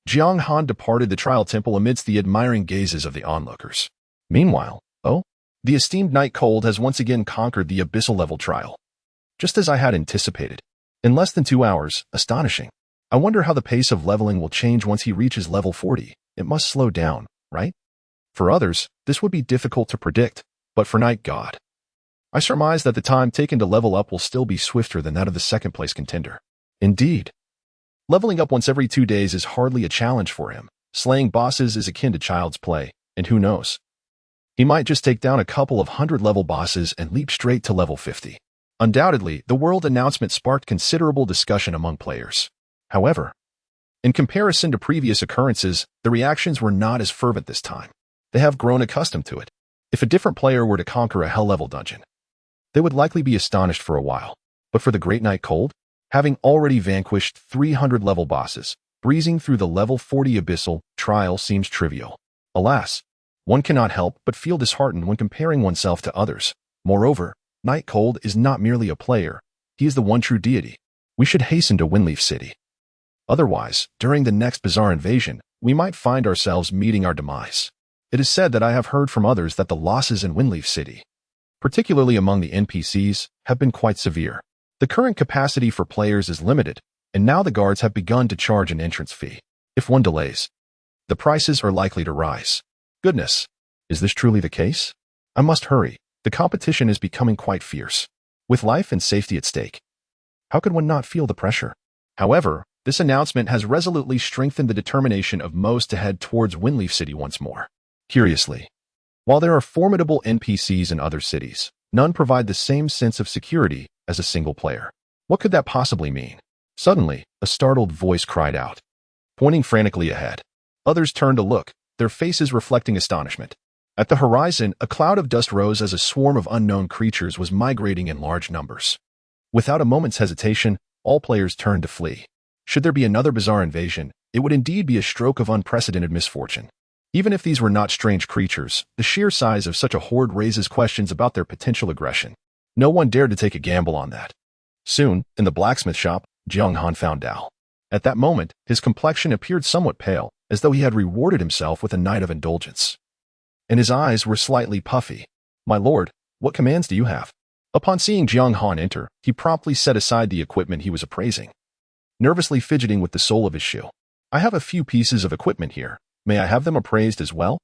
Jiang Han departed the trial temple amidst the admiring gazes of the onlookers. Meanwhile, the esteemed Knight Cold has once again conquered the Abyssal level trial. Just as I had anticipated. In less than 2 hours, astonishing. I wonder how the pace of leveling will change once he reaches level 40. It must slow down, right? For others, this would be difficult to predict, but for Knight God, I surmise that the time taken to level up will still be swifter than that of the second-place contender. Indeed. Leveling up once every 2 days is hardly a challenge for him. Slaying bosses is akin to child's play, and who knows? He might just take down a couple of 100-level bosses and leap straight to level 50. Undoubtedly, the world announcement sparked considerable discussion among players. However, in comparison to previous occurrences, the reactions were not as fervent this time. They have grown accustomed to it. If a different player were to conquer a hell-level dungeon, they would likely be astonished for a while. But for the Great Knight Cold, having already vanquished 300-level bosses, breezing through the level 40 abyssal trial seems trivial. Alas, one cannot help but feel disheartened when comparing oneself to others. Moreover, Knight Cold is not merely a player, he is the one true deity. We should hasten to Windleaf City. Otherwise, during the next bizarre invasion, we might find ourselves meeting our demise. It is said that I have heard from others that the losses in Windleaf City, particularly among the NPCs, have been quite severe. The current capacity for players is limited, and now the guards have begun to charge an entrance fee. If one delays, the prices are likely to rise. Goodness, is this truly the case? I must hurry. The competition is becoming quite fierce, with life and safety at stake. How could one not feel the pressure? However, this announcement has resolutely strengthened the determination of most to head towards Windleaf City once more. Curiously, while there are formidable NPCs in other cities, none provide the same sense of security as a single player. What could that possibly mean? Suddenly, a startled voice cried out, pointing frantically ahead. Others turned to look, their faces reflecting astonishment. At the horizon, a cloud of dust rose as a swarm of unknown creatures was migrating in large numbers. Without a moment's hesitation, all players turned to flee. Should there be another bizarre invasion, it would indeed be a stroke of unprecedented misfortune. Even if these were not strange creatures, the sheer size of such a horde raises questions about their potential aggression. No one dared to take a gamble on that. Soon, in the blacksmith shop, Jiang Han found Dao. At that moment, his complexion appeared somewhat pale, as though he had rewarded himself with a night of indulgence. And his eyes were slightly puffy. "My lord, what commands do you have?" Upon seeing Jiang Han enter, he promptly set aside the equipment he was appraising, nervously fidgeting with the sole of his shoe. "I have a few pieces of equipment here. May I have them appraised as well?"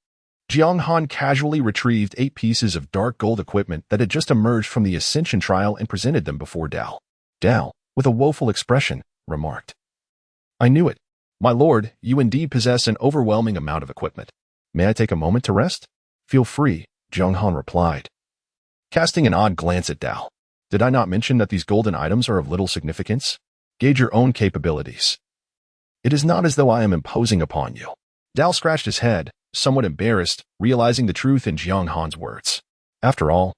Jiang Han casually retrieved 8 pieces of dark gold equipment that had just emerged from the Ascension trial and presented them before Dao. Dao, with a woeful expression, remarked, "I knew it. My lord, you indeed possess an overwhelming amount of equipment. May I take a moment to rest?" "Feel free," Jiang Han replied, casting an odd glance at Dao. "Did I not mention that these golden items are of little significance? Gauge your own capabilities. It is not as though I am imposing upon you." Dao scratched his head, somewhat embarrassed, realizing the truth in Jiang Han's words. After all,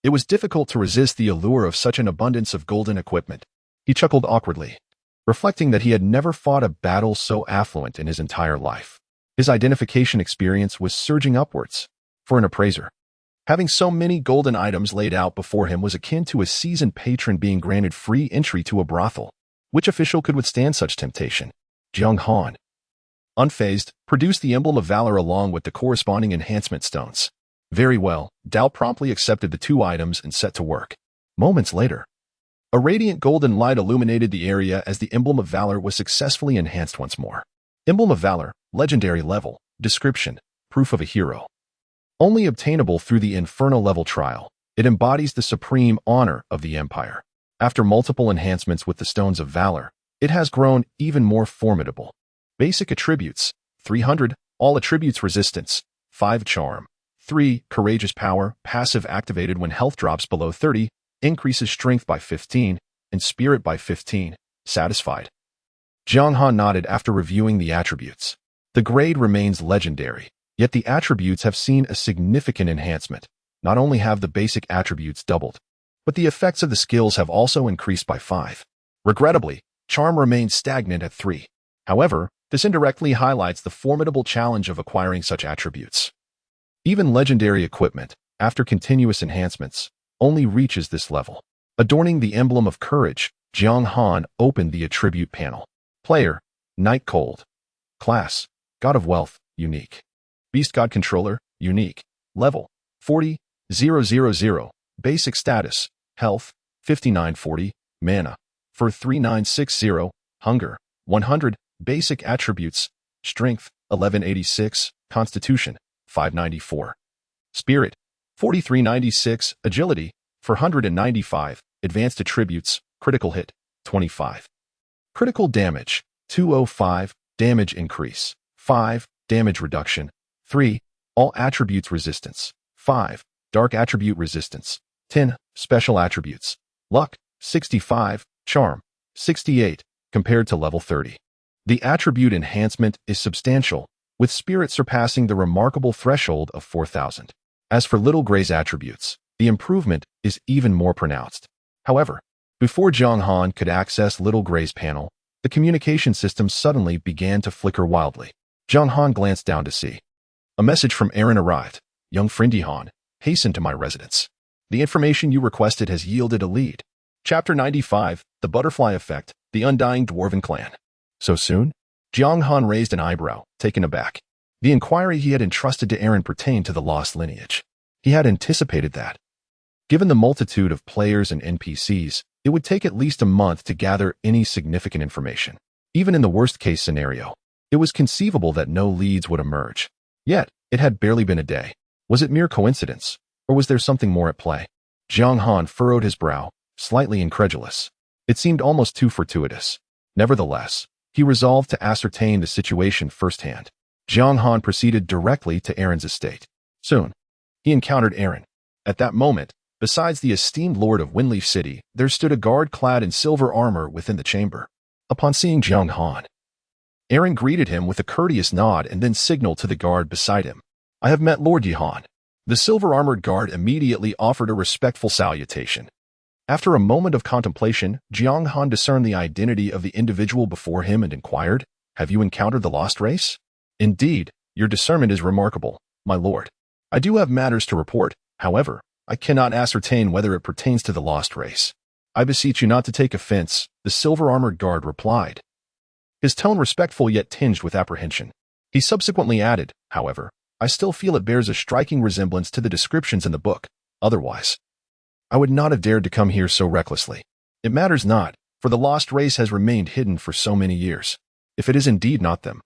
it was difficult to resist the allure of such an abundance of golden equipment. He chuckled awkwardly, reflecting that he had never fought a battle so affluent in his entire life. His identification experience was surging upwards. For an appraiser, having so many golden items laid out before him was akin to a seasoned patron being granted free entry to a brothel. Which official could withstand such temptation? Jiang Han, unfazed, produced the emblem of valor along with the corresponding enhancement stones. Very well, Dao promptly accepted the 2 items and set to work. Moments later, a radiant golden light illuminated the area as the emblem of valor was successfully enhanced once more. Emblem of valor, legendary level, description, proof of a hero. Only obtainable through the Infernal level trial, it embodies the supreme honor of the Empire. After multiple enhancements with the Stones of Valor, it has grown even more formidable. Basic attributes, 300, all attributes resistance, 5 charm, 3 courageous power, passive activated when health drops below 30, increases strength by 15, and spirit by 15, satisfied. Jiang Han nodded after reviewing the attributes. The grade remains legendary, yet the attributes have seen a significant enhancement. Not only have the basic attributes doubled, but the effects of the skills have also increased by 5. Regrettably, charm remains stagnant at 3. However, this indirectly highlights the formidable challenge of acquiring such attributes. Even legendary equipment, after continuous enhancements, only reaches this level. Adorning the emblem of courage, Jiang Han opened the attribute panel. Player, Knight Cold. Class, God of Wealth, unique. Beast God Controller, unique. Level, 40,000. Basic status, health, 5940. Mana, for 3960. Hunger, 100. Basic attributes, strength, 1186. Constitution, 594. Spirit, 4396. Agility, 495. Advanced attributes, critical hit, 25. Critical damage, 205. Damage increase. 5. Damage reduction. 3. All attributes resistance. 5. Dark attribute resistance. 10. Special attributes. Luck, 65. Charm, 68, compared to level 30. The attribute enhancement is substantial, with spirit surpassing the remarkable threshold of 4,000. As for Little Gray's attributes, the improvement is even more pronounced. However, before Jiang Han could access Little Gray's panel, the communication system suddenly began to flicker wildly. Jiang Han glanced down to see. A message from Aaron arrived. Young friend Han, hasten to my residence. The information you requested has yielded a lead. Chapter 95, The Butterfly Effect, The Undying Dwarven Clan. So soon? Jiang Han raised an eyebrow, taken aback. The inquiry he had entrusted to Aaron pertained to the lost lineage. He had anticipated that. Given the multitude of players and NPCs, it would take at least a month to gather any significant information. Even in the worst-case scenario, it was conceivable that no leads would emerge. Yet, it had barely been a day. Was it mere coincidence, or was there something more at play? Jiang Han furrowed his brow, slightly incredulous. It seemed almost too fortuitous. Nevertheless, he resolved to ascertain the situation firsthand. Jiang Han proceeded directly to Aaron's estate. Soon, he encountered Aaron. At that moment, besides the esteemed lord of Windleaf City, there stood a guard clad in silver armor within the chamber. Upon seeing Jiang Han, Aaron greeted him with a courteous nod and then signaled to the guard beside him. I have met Lord Han. The silver-armored guard immediately offered a respectful salutation. After a moment of contemplation, Jiang Han discerned the identity of the individual before him and inquired, Have you encountered the lost race? Indeed, your discernment is remarkable, my lord. I do have matters to report, however, I cannot ascertain whether it pertains to the lost race. I beseech you not to take offense, the silver-armored guard replied. His tone respectful yet tinged with apprehension. He subsequently added, however, I still feel it bears a striking resemblance to the descriptions in the book. Otherwise, I would not have dared to come here so recklessly. It matters not, for the lost race has remained hidden for so many years. If it is indeed not them,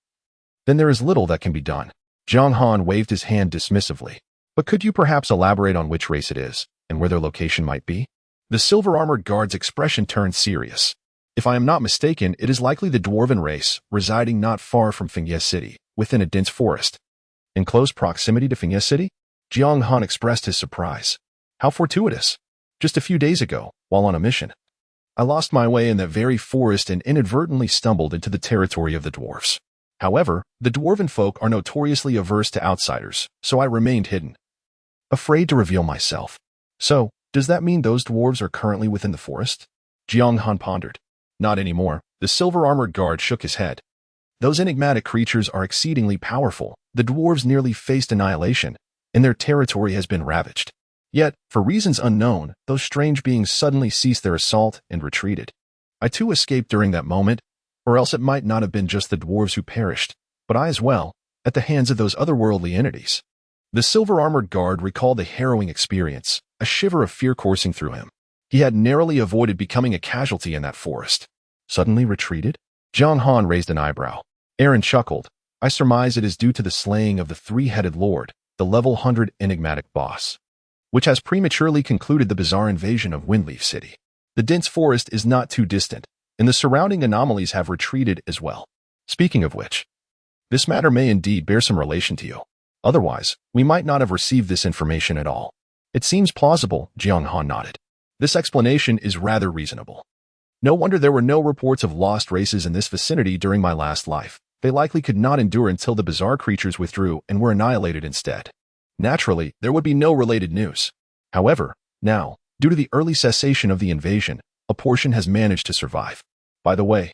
then there is little that can be done. Jiang Han waved his hand dismissively. But could you perhaps elaborate on which race it is, and where their location might be? The silver-armored guard's expression turned serious. If I am not mistaken, it is likely the dwarven race, residing not far from Fengye City, within a dense forest. In close proximity to Fengye City? Jiang Han expressed his surprise. How fortuitous. Just a few days ago, while on a mission, I lost my way in that very forest and inadvertently stumbled into the territory of the dwarves. However, the dwarven folk are notoriously averse to outsiders, so I remained hidden, afraid to reveal myself. So, does that mean those dwarves are currently within the forest? Jiang Han pondered. Not anymore. The silver-armored guard shook his head. Those enigmatic creatures are exceedingly powerful. The dwarves nearly faced annihilation, and their territory has been ravaged. Yet, for reasons unknown, those strange beings suddenly ceased their assault and retreated. I too escaped during that moment, or else it might not have been just the dwarves who perished, but I as well, at the hands of those otherworldly entities. The silver-armored guard recalled a harrowing experience, a shiver of fear coursing through him. He had narrowly avoided becoming a casualty in that forest. Suddenly retreated? Jiang Han raised an eyebrow. Aaron chuckled. I surmise it is due to the slaying of the three-headed lord, the level 100 enigmatic boss, which has prematurely concluded the bizarre invasion of Windleaf City. The dense forest is not too distant, and the surrounding anomalies have retreated as well. Speaking of which, this matter may indeed bear some relation to you. Otherwise, we might not have received this information at all. It seems plausible, Jiang Han nodded. This explanation is rather reasonable. No wonder there were no reports of lost races in this vicinity during my last life. They likely could not endure until the bizarre creatures withdrew and were annihilated instead. Naturally, there would be no related news. However, now, due to the early cessation of the invasion, a portion has managed to survive. By the way,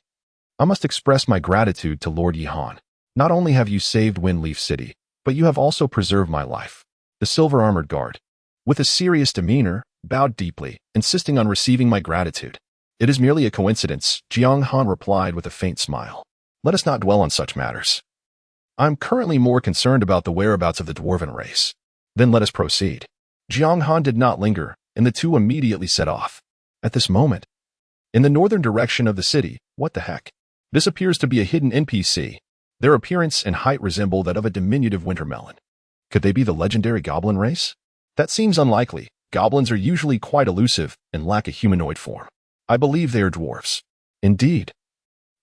I must express my gratitude to Lord Han. Not only have you saved Windleaf City, but you have also preserved my life. The silver-armored guard, with a serious demeanor, bowed deeply, insisting on receiving my gratitude. It is merely a coincidence, Jiang Han replied with a faint smile. Let us not dwell on such matters. I am currently more concerned about the whereabouts of the dwarven race. Then let us proceed. Jiang Han did not linger, and the two immediately set off. At this moment, in the northern direction of the city, what the heck? This appears to be a hidden NPC. Their appearance and height resemble that of a diminutive wintermelon. Could they be the legendary goblin race? That seems unlikely. Goblins are usually quite elusive and lack a humanoid form. I believe they are dwarves. Indeed.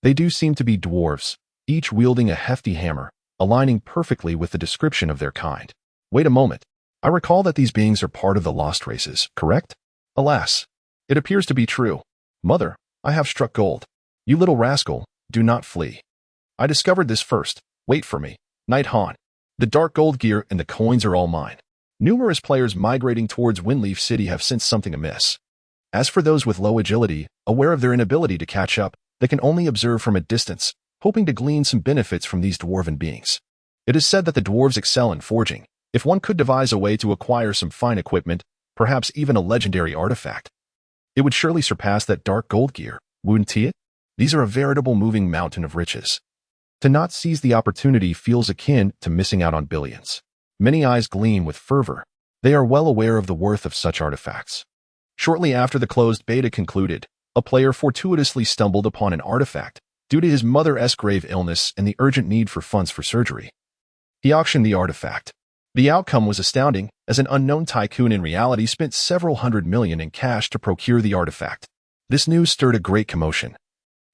They do seem to be dwarves, each wielding a hefty hammer, aligning perfectly with the description of their kind. Wait a moment. I recall that these beings are part of the lost races, correct? Alas, it appears to be true. Mother, I have struck gold. You little rascal, do not flee. I discovered this first. Wait for me. Jiang Han. The dark gold gear and the coins are all mine. Numerous players migrating towards Windleaf City have sensed something amiss. As for those with low agility, aware of their inability to catch up, they can only observe from a distance, hoping to glean some benefits from these dwarven beings. It is said that the dwarves excel in forging. If one could devise a way to acquire some fine equipment, perhaps even a legendary artifact, it would surely surpass that dark gold gear, wouldn't it? These are a veritable moving mountain of riches. To not seize the opportunity feels akin to missing out on billions. Many eyes gleam with fervor. They are well aware of the worth of such artifacts. Shortly after the closed beta concluded, a player fortuitously stumbled upon an artifact due to his mother's grave illness and the urgent need for funds for surgery. He auctioned the artifact. The outcome was astounding, as an unknown tycoon in reality spent several $100 million in cash to procure the artifact. This news stirred a great commotion,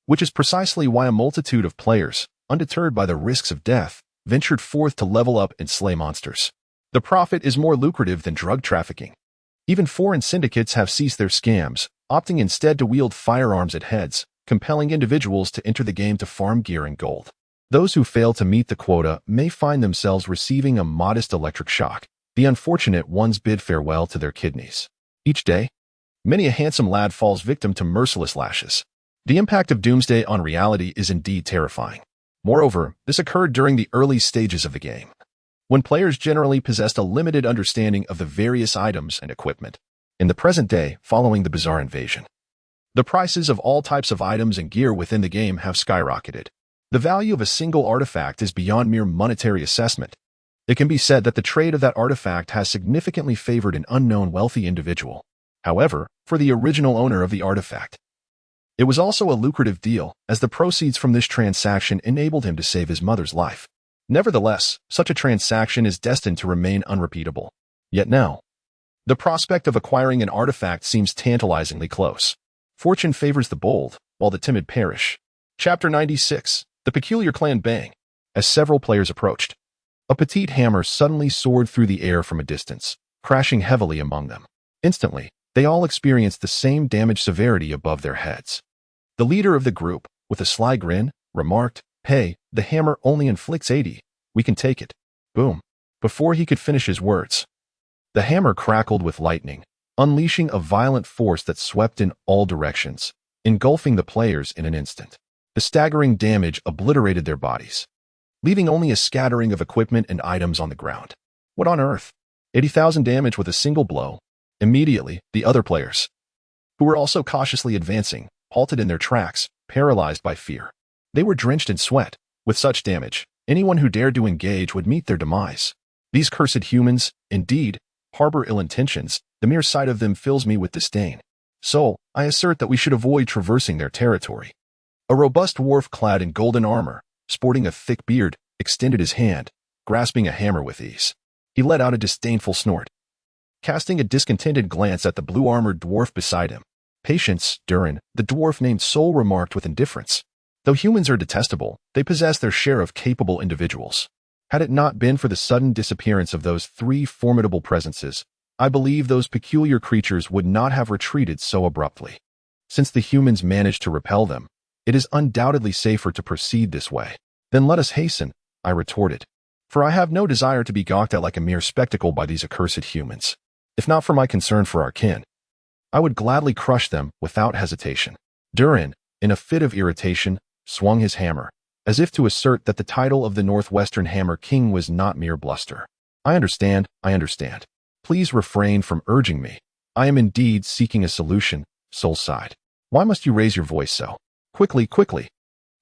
which is precisely why a multitude of players, undeterred by the risks of death, ventured forth to level up and slay monsters. The profit is more lucrative than drug trafficking. Even foreign syndicates have ceased their scams, opting instead to wield firearms at heads, compelling individuals to enter the game to farm gear and gold. Those who fail to meet the quota may find themselves receiving a modest electric shock. The unfortunate ones bid farewell to their kidneys. Each day, many a handsome lad falls victim to merciless lashes. The impact of doomsday on reality is indeed terrifying. Moreover, this occurred during the early stages of the game, when players generally possessed a limited understanding of the various items and equipment. In the present day, following the bizarre invasion, the prices of all types of items and gear within the game have skyrocketed. The value of a single artifact is beyond mere monetary assessment. It can be said that the trade of that artifact has significantly favored an unknown wealthy individual. However, for the original owner of the artifact, it was also a lucrative deal, as the proceeds from this transaction enabled him to save his mother's life. Nevertheless, such a transaction is destined to remain unrepeatable. Yet now, the prospect of acquiring an artifact seems tantalizingly close. Fortune favors the bold, while the timid perish. Chapter 96. The Peculiar Clan Bang. As several players approached, a petite hammer suddenly soared through the air from a distance, crashing heavily among them. Instantly, they all experienced the same damage severity above their heads. The leader of the group, with a sly grin, remarked, "Hey, the hammer only inflicts 80. We can take it." Boom. Before he could finish his words, the hammer crackled with lightning, unleashing a violent force that swept in all directions, engulfing the players in an instant. The staggering damage obliterated their bodies, leaving only a scattering of equipment and items on the ground. What on earth? 80,000 damage with a single blow. Immediately, the other players, who were also cautiously advancing, halted in their tracks, paralyzed by fear. They were drenched in sweat. With such damage, anyone who dared to engage would meet their demise. These cursed humans, indeed, harbor ill intentions. The mere sight of them fills me with disdain. So, I assert that we should avoid traversing their territory. A robust dwarf clad in golden armor, sporting a thick beard, extended his hand, grasping a hammer with ease. He let out a disdainful snort, casting a discontented glance at the blue-armored dwarf beside him. "Patience, Durin," the dwarf named Sol remarked with indifference. Though humans are detestable, they possess their share of capable individuals. Had it not been for the sudden disappearance of those three formidable presences, I believe those peculiar creatures would not have retreated so abruptly. Since the humans managed to repel them, it is undoubtedly safer to proceed this way. "Then let us hasten," I retorted, "for I have no desire to be gawked at like a mere spectacle by these accursed humans. If not for my concern for our kin, I would gladly crush them without hesitation." Durin, in a fit of irritation, swung his hammer, as if to assert that the title of the Northwestern Hammer King was not mere bluster. I understand. Please refrain from urging me. I am indeed seeking a solution," Sol sighed. "Why must you raise your voice so? Quickly.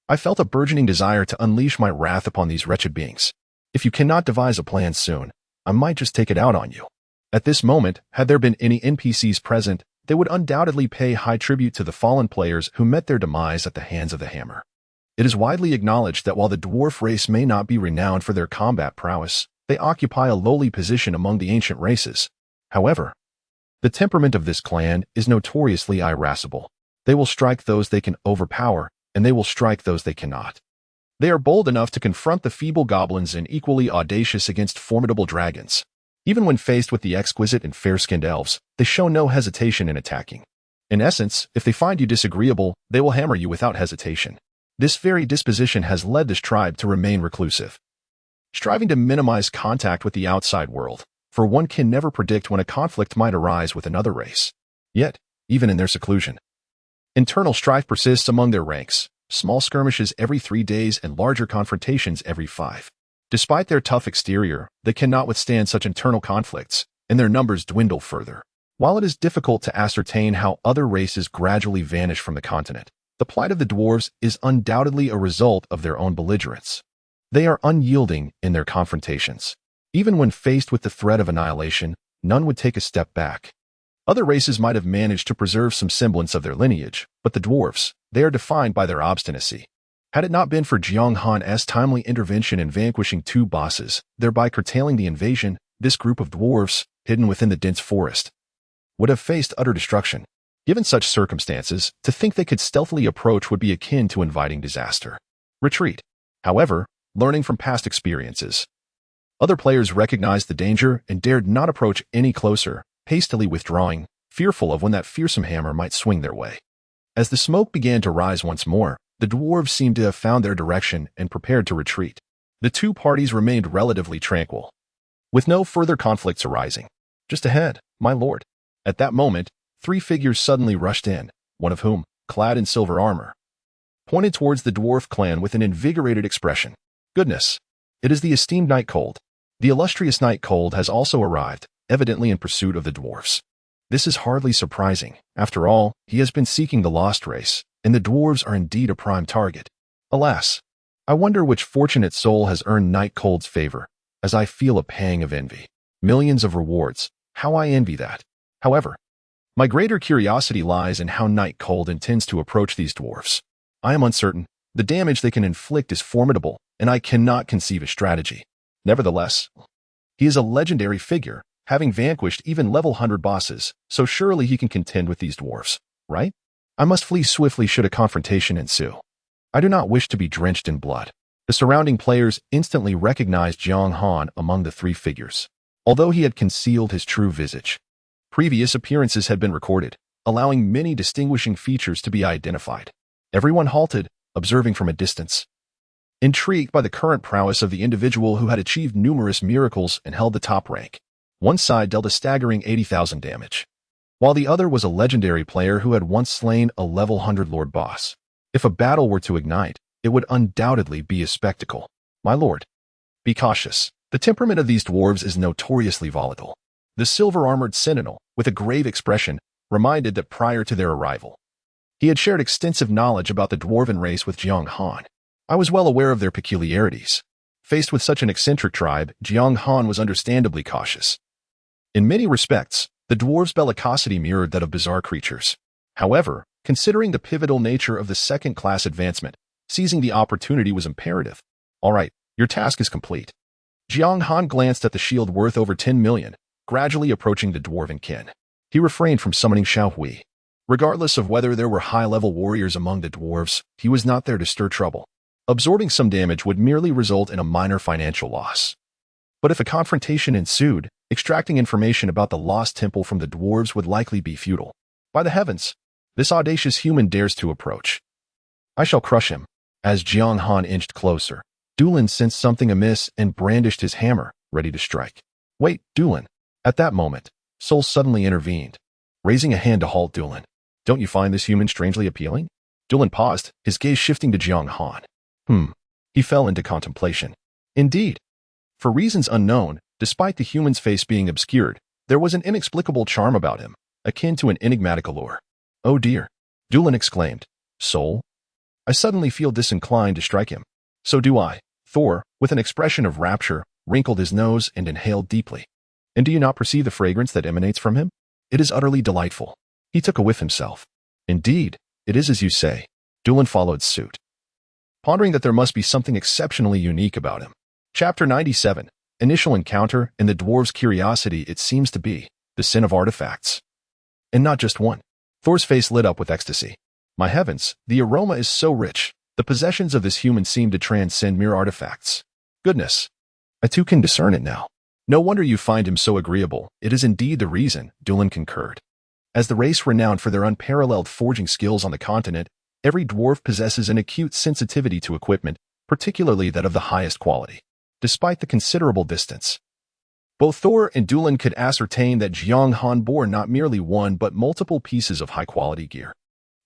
I felt a burgeoning desire to unleash my wrath upon these wretched beings. If you cannot devise a plan soon, I might just take it out on you." At this moment, had there been any NPCs present, they would undoubtedly pay high tribute to the fallen players who met their demise at the hands of the hammer. It is widely acknowledged that while the dwarf race may not be renowned for their combat prowess, they occupy a lowly position among the ancient races. However, the temperament of this clan is notoriously irascible. They will strike those they can overpower, and they will strike those they cannot. They are bold enough to confront the feeble goblins and equally audacious against formidable dragons. Even when faced with the exquisite and fair-skinned elves, they show no hesitation in attacking. In essence, if they find you disagreeable, they will hammer you without hesitation. This very disposition has led this tribe to remain reclusive, striving to minimize contact with the outside world, for one can never predict when a conflict might arise with another race. Yet, even in their seclusion, internal strife persists among their ranks, small skirmishes every 3 days and larger confrontations every 5. Despite their tough exterior, they cannot withstand such internal conflicts, and their numbers dwindle further. While it is difficult to ascertain how other races gradually vanish from the continent, the plight of the dwarves is undoubtedly a result of their own belligerence. They are unyielding in their confrontations. Even when faced with the threat of annihilation, none would take a step back. Other races might have managed to preserve some semblance of their lineage, but the dwarves, they are defined by their obstinacy. Had it not been for Jiang Han's timely intervention in vanquishing 2 bosses, thereby curtailing the invasion, this group of dwarves, hidden within the dense forest, would have faced utter destruction. Given such circumstances, to think they could stealthily approach would be akin to inviting disaster. Retreat. However, learning from past experiences, other players recognized the danger and dared not approach any closer, hastily withdrawing, fearful of when that fearsome hammer might swing their way. As the smoke began to rise once more, the dwarves seemed to have found their direction and prepared to retreat. The 2 parties remained relatively tranquil, with no further conflicts arising. Just ahead, my lord. At that moment, 3 figures suddenly rushed in, one of whom, clad in silver armor, pointed towards the dwarf clan with an invigorated expression. Goodness! It is the esteemed Knight Cold. The illustrious Knight Cold has also arrived, evidently in pursuit of the dwarves. This is hardly surprising. After all, he has been seeking the lost race, and the dwarves are indeed a prime target. Alas, I wonder which fortunate soul has earned Knight Cold's favor, as I feel a pang of envy. Millions of rewards. How I envy that. However, my greater curiosity lies in how Knight Cold intends to approach these dwarves. I am uncertain. The damage they can inflict is formidable, and I cannot conceive a strategy. Nevertheless, he is a legendary figure, having vanquished even level 100 bosses, so surely he can contend with these dwarves, right? I must flee swiftly should a confrontation ensue. I do not wish to be drenched in blood. The surrounding players instantly recognized Jiang Han among the 3 figures, although he had concealed his true visage. Previous appearances had been recorded, allowing many distinguishing features to be identified. Everyone halted, observing from a distance, intrigued by the current prowess of the individual who had achieved numerous miracles and held the top rank. One side dealt a staggering 80,000 damage, while the other was a legendary player who had once slain a level 100 Lord boss. If a battle were to ignite, it would undoubtedly be a spectacle. My lord, be cautious. The temperament of these dwarves is notoriously volatile. The silver-armored sentinel, with a grave expression, reminded that prior to their arrival, he had shared extensive knowledge about the dwarven race with Jiang Han. I was well aware of their peculiarities. Faced with such an eccentric tribe, Jiang Han was understandably cautious. In many respects, the dwarves' bellicosity mirrored that of bizarre creatures. However, considering the pivotal nature of the second-class advancement, seizing the opportunity was imperative. All right, your task is complete. Jiang Han glanced at the shield worth over 10 million, gradually approaching the dwarven kin. He refrained from summoning Xiao Hui. Regardless of whether there were high-level warriors among the dwarves, he was not there to stir trouble. Absorbing some damage would merely result in a minor financial loss. But if a confrontation ensued, extracting information about the lost temple from the dwarves would likely be futile. By the heavens, this audacious human dares to approach. I shall crush him. As Jiang Han inched closer, Dulin sensed something amiss and brandished his hammer, ready to strike. Wait, Dulin. At that moment, Sol suddenly intervened, raising a hand to halt Dulin. Don't you find this human strangely appealing? Dulin paused, his gaze shifting to Jiang Han. He fell into contemplation. Indeed. For reasons unknown, despite the human's face being obscured, there was an inexplicable charm about him, akin to an enigmatic allure. Oh dear, Dulin exclaimed. Sol? I suddenly feel disinclined to strike him. So do I. Thor, with an expression of rapture, wrinkled his nose and inhaled deeply. And do you not perceive the fragrance that emanates from him? It is utterly delightful. He took a whiff himself. Indeed, it is as you say. Dulin followed suit, pondering that there must be something exceptionally unique about him. Chapter 97. Initial encounter and the dwarves' curiosity. It seems to be the sin of artifacts. And not just one. Thor's face lit up with ecstasy. My heavens, the aroma is so rich. The possessions of this human seem to transcend mere artifacts. Goodness, I too can discern it now. No wonder you find him so agreeable. It is indeed the reason, Dulin concurred. As the race renowned for their unparalleled forging skills on the continent, every dwarf possesses an acute sensitivity to equipment, particularly that of the highest quality. Despite the considerable distance, both Thor and Dulin could ascertain that Jiang Han bore not merely one but multiple pieces of high-quality gear.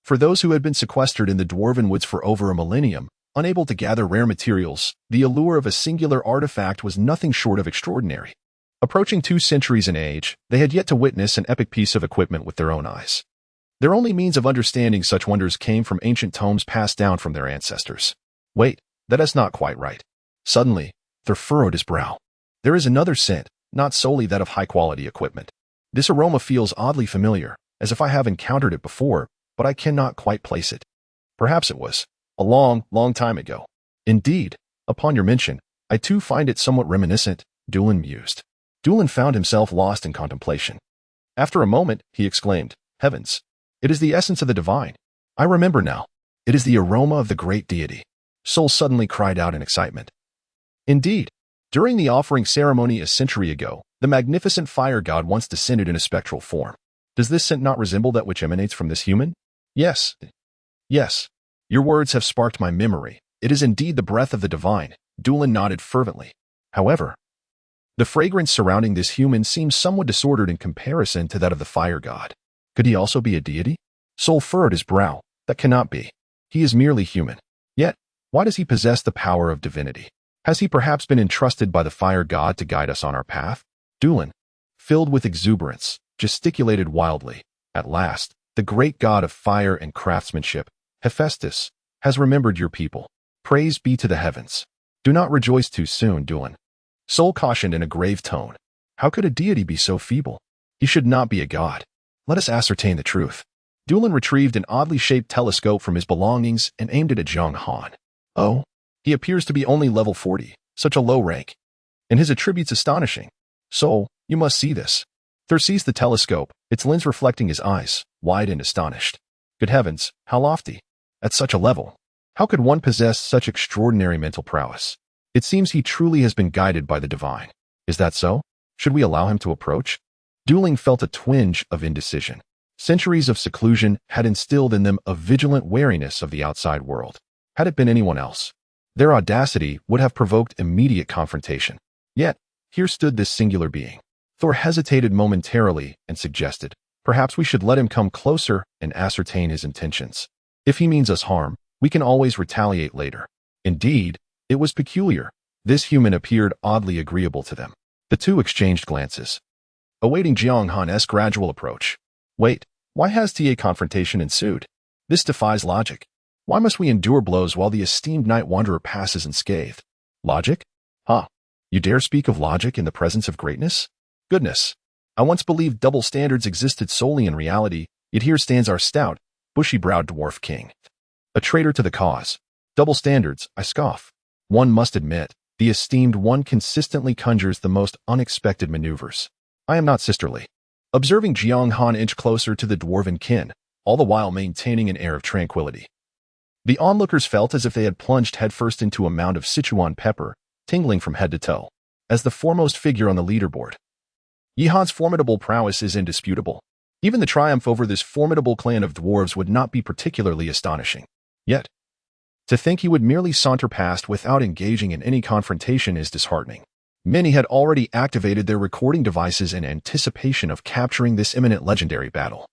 For those who had been sequestered in the dwarven woods for over a millennium, unable to gather rare materials, the allure of a singular artifact was nothing short of extraordinary. Approaching 2 centuries in age, they had yet to witness an epic piece of equipment with their own eyes. Their only means of understanding such wonders came from ancient tomes passed down from their ancestors. Wait, that is not quite right. Suddenly, Thor furrowed his brow. There is another scent, not solely that of high-quality equipment. This aroma feels oddly familiar, as if I have encountered it before, but I cannot quite place it. Perhaps it was a long, long time ago. Indeed, upon your mention, I too find it somewhat reminiscent, Dulin mused. Dulin found himself lost in contemplation. After a moment, he exclaimed, Heavens! It is the essence of the divine. I remember now. It is the aroma of the great deity. Sol suddenly cried out in excitement. Indeed, during the offering ceremony a century ago, the magnificent fire god once descended in a spectral form. Does this scent not resemble that which emanates from this human? Yes. Yes. Your words have sparked my memory. It is indeed the breath of the divine. Dulin nodded fervently. However, the fragrance surrounding this human seems somewhat disordered in comparison to that of the fire god. Could he also be a deity? Sol furrowed his brow. That cannot be. He is merely human. Yet, why does he possess the power of divinity? Has he perhaps been entrusted by the fire god to guide us on our path? Dulin, filled with exuberance, gesticulated wildly. At last, the great god of fire and craftsmanship, Hephaestus, has remembered your people. Praise be to the heavens. Do not rejoice too soon, Dulin. Sol cautioned in a grave tone. How could a deity be so feeble? He should not be a god. Let us ascertain the truth. Dulin retrieved an oddly shaped telescope from his belongings and aimed it at Jiang Han. Oh, he appears to be only level 40, such a low rank. And his attributes astonishing. Sol, you must see this. Thor seized the telescope, its lens reflecting his eyes, wide and astonished. Good heavens, how lofty. At such a level. How could one possess such extraordinary mental prowess? It seems he truly has been guided by the divine. Is that so? Should we allow him to approach? Dulin felt a twinge of indecision. Centuries of seclusion had instilled in them a vigilant wariness of the outside world. Had it been anyone else, their audacity would have provoked immediate confrontation. Yet, here stood this singular being. Thor hesitated momentarily and suggested, perhaps we should let him come closer and ascertain his intentions. If he means us harm, we can always retaliate later. Indeed, it was peculiar. This human appeared oddly agreeable to them. The two exchanged glances, awaiting Jiang Han's gradual approach. Wait, why has a confrontation ensued? This defies logic. Why must we endure blows while the esteemed night wanderer passes unscathed? Logic? Huh. You dare speak of logic in the presence of greatness? Goodness. I once believed double standards existed solely in reality, yet here stands our stout, bushy-browed dwarf king. A traitor to the cause. Double standards, I scoff. One must admit, the esteemed one consistently conjures the most unexpected maneuvers. I am not sisterly. Observing Jiang Han inch closer to the dwarven kin, all the while maintaining an air of tranquility. The onlookers felt as if they had plunged headfirst into a mound of Sichuan pepper, tingling from head to toe. As the foremost figure on the leaderboard, Yihan's formidable prowess is indisputable. Even the triumph over this formidable clan of dwarves would not be particularly astonishing. Yet, to think he would merely saunter past without engaging in any confrontation is disheartening. Many had already activated their recording devices in anticipation of capturing this imminent legendary battle.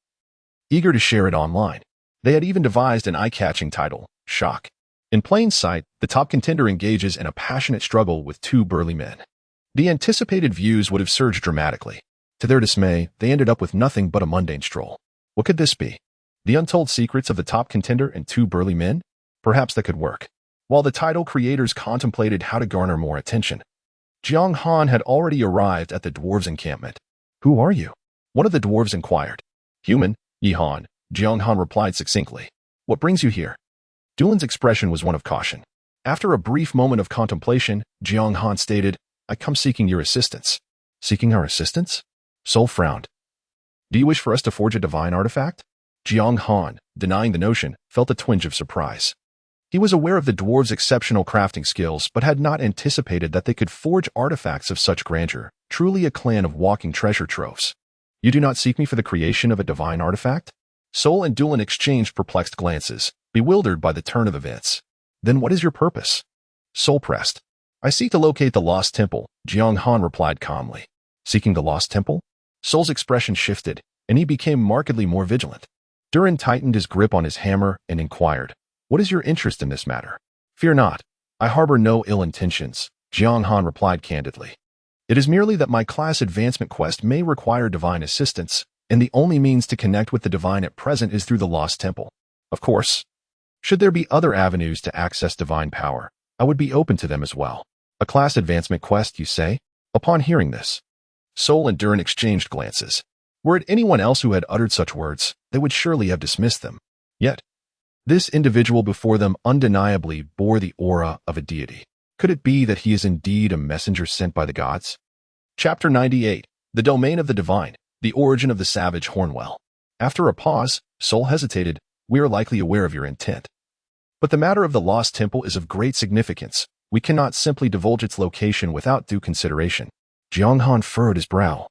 Eager to share it online, they had even devised an eye-catching title, Shock. In plain sight, the top contender engages in a passionate struggle with 2 burly men. The anticipated views would have surged dramatically. To their dismay, they ended up with nothing but a mundane stroll. What could this be? The untold secrets of the top contender and 2 burly men? Perhaps that could work. While the title creators contemplated how to garner more attention, Jiang Han had already arrived at the dwarves' encampment. Who are you? One of the dwarves inquired. Human, Yihan, Jiang Han replied succinctly. What brings you here? Dulin's expression was one of caution. After a brief moment of contemplation, Jiang Han stated, I come seeking your assistance. Seeking our assistance? Sol frowned. Do you wish for us to forge a divine artifact? Jiang Han, denying the notion, felt a twinge of surprise. He was aware of the dwarves' exceptional crafting skills, but had not anticipated that they could forge artifacts of such grandeur, truly a clan of walking treasure troves. You do not seek me for the creation of a divine artifact? Sol and Dulan exchanged perplexed glances, bewildered by the turn of events. Then what is your purpose? Sol pressed. I seek to locate the lost temple, Jiang Han replied calmly. Seeking the lost temple? Sol's expression shifted, and he became markedly more vigilant. Duran tightened his grip on his hammer and inquired, What is your interest in this matter? Fear not. I harbor no ill intentions, Jiang Han replied candidly. It is merely that my class advancement quest may require divine assistance, and the only means to connect with the divine at present is through the lost temple. Of course, should there be other avenues to access divine power, I would be open to them as well. A class advancement quest, you say? Upon hearing this, Sol and Duran exchanged glances. Were it anyone else who had uttered such words, they would surely have dismissed them. Yet, this individual before them undeniably bore the aura of a deity. Could it be that he is indeed a messenger sent by the gods? Chapter 98. The Domain of the Divine, the Origin of the Savage Hornwell. After a pause, Sol hesitated. We are likely aware of your intent. But the matter of the lost temple is of great significance. We cannot simply divulge its location without due consideration. Jiang Han furrowed his brow.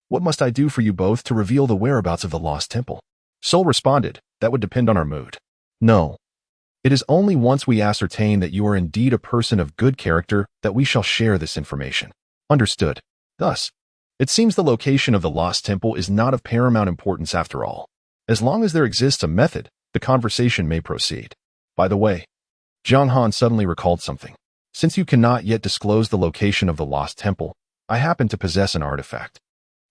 What must I do for you both to reveal the whereabouts of the lost temple? Sol responded, That would depend on our mood. No. It is only once we ascertain that you are indeed a person of good character that we shall share this information. Understood. Thus, it seems the location of the lost temple is not of paramount importance after all. As long as there exists a method, the conversation may proceed. By the way, Jiang Han suddenly recalled something. Since you cannot yet disclose the location of the lost temple, I happen to possess an artifact.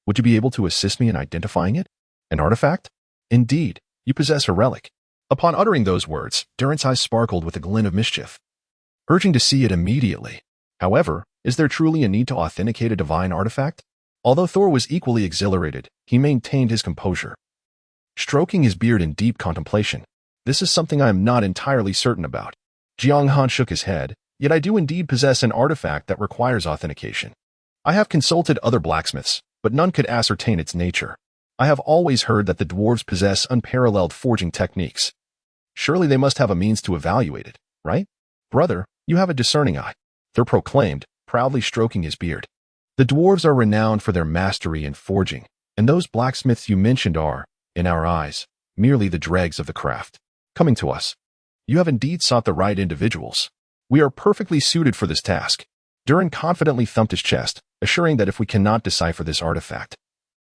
Would you be able to assist me in identifying it? An artifact? Indeed, you possess a relic. Upon uttering those words, Duran's eyes sparkled with a glint of mischief, urging to see it immediately. However, is there truly a need to authenticate a divine artifact? Although Thor was equally exhilarated, he maintained his composure, stroking his beard in deep contemplation. This is something I am not entirely certain about. Jiang Han shook his head, Yet I do indeed possess an artifact that requires authentication. I have consulted other blacksmiths, but none could ascertain its nature. I have always heard that the dwarves possess unparalleled forging techniques. Surely they must have a means to evaluate it, right? Brother, you have a discerning eye, Thor proclaimed, proudly stroking his beard. The dwarves are renowned for their mastery in forging, and those blacksmiths you mentioned are, in our eyes, merely the dregs of the craft. Coming to us, you have indeed sought the right individuals. We are perfectly suited for this task. Duran confidently thumped his chest, assuring that if we cannot decipher this artifact,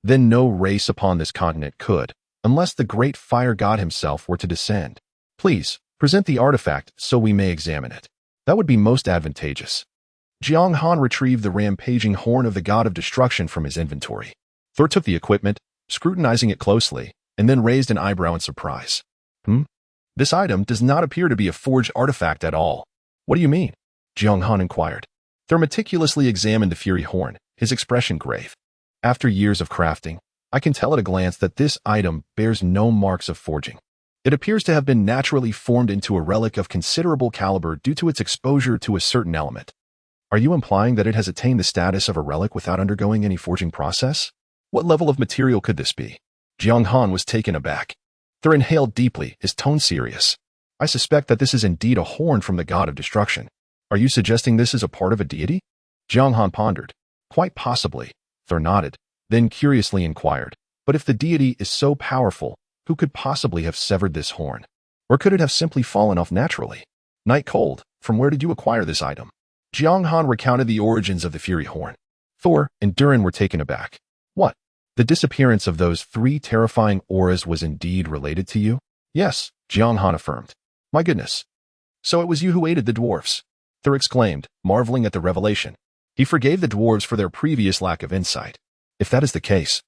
then no race upon this continent could, unless the great fire god himself were to descend. Please, present the artifact so we may examine it. That would be most advantageous. Jiang Han retrieved the rampaging horn of the god of destruction from his inventory. Thor took the equipment, scrutinizing it closely, and then raised an eyebrow in surprise. This item does not appear to be a forged artifact at all. What do you mean? Jiang Han inquired. Thor meticulously examined the fury horn, his expression grave. After years of crafting, I can tell at a glance that this item bears no marks of forging. It appears to have been naturally formed into a relic of considerable caliber due to its exposure to a certain element. Are you implying that it has attained the status of a relic without undergoing any forging process? What level of material could this be? Jiang Han was taken aback. Thor inhaled deeply, his tone serious. I suspect that this is indeed a horn from the god of destruction. Are you suggesting this is a part of a deity? Jiang Han pondered. Quite possibly. Thor nodded, then curiously inquired. But if the deity is so powerful, who could possibly have severed this horn? Or could it have simply fallen off naturally? Night Cold, from where did you acquire this item? Jiang Han recounted the origins of the fury horn. Thor and Duran were taken aback. What? The disappearance of those 3 terrifying auras was indeed related to you? Yes, Jiang Han affirmed. My goodness. So it was you who aided the dwarves? Thor exclaimed, marveling at the revelation. He forgave the dwarves for their previous lack of insight. If that is the case,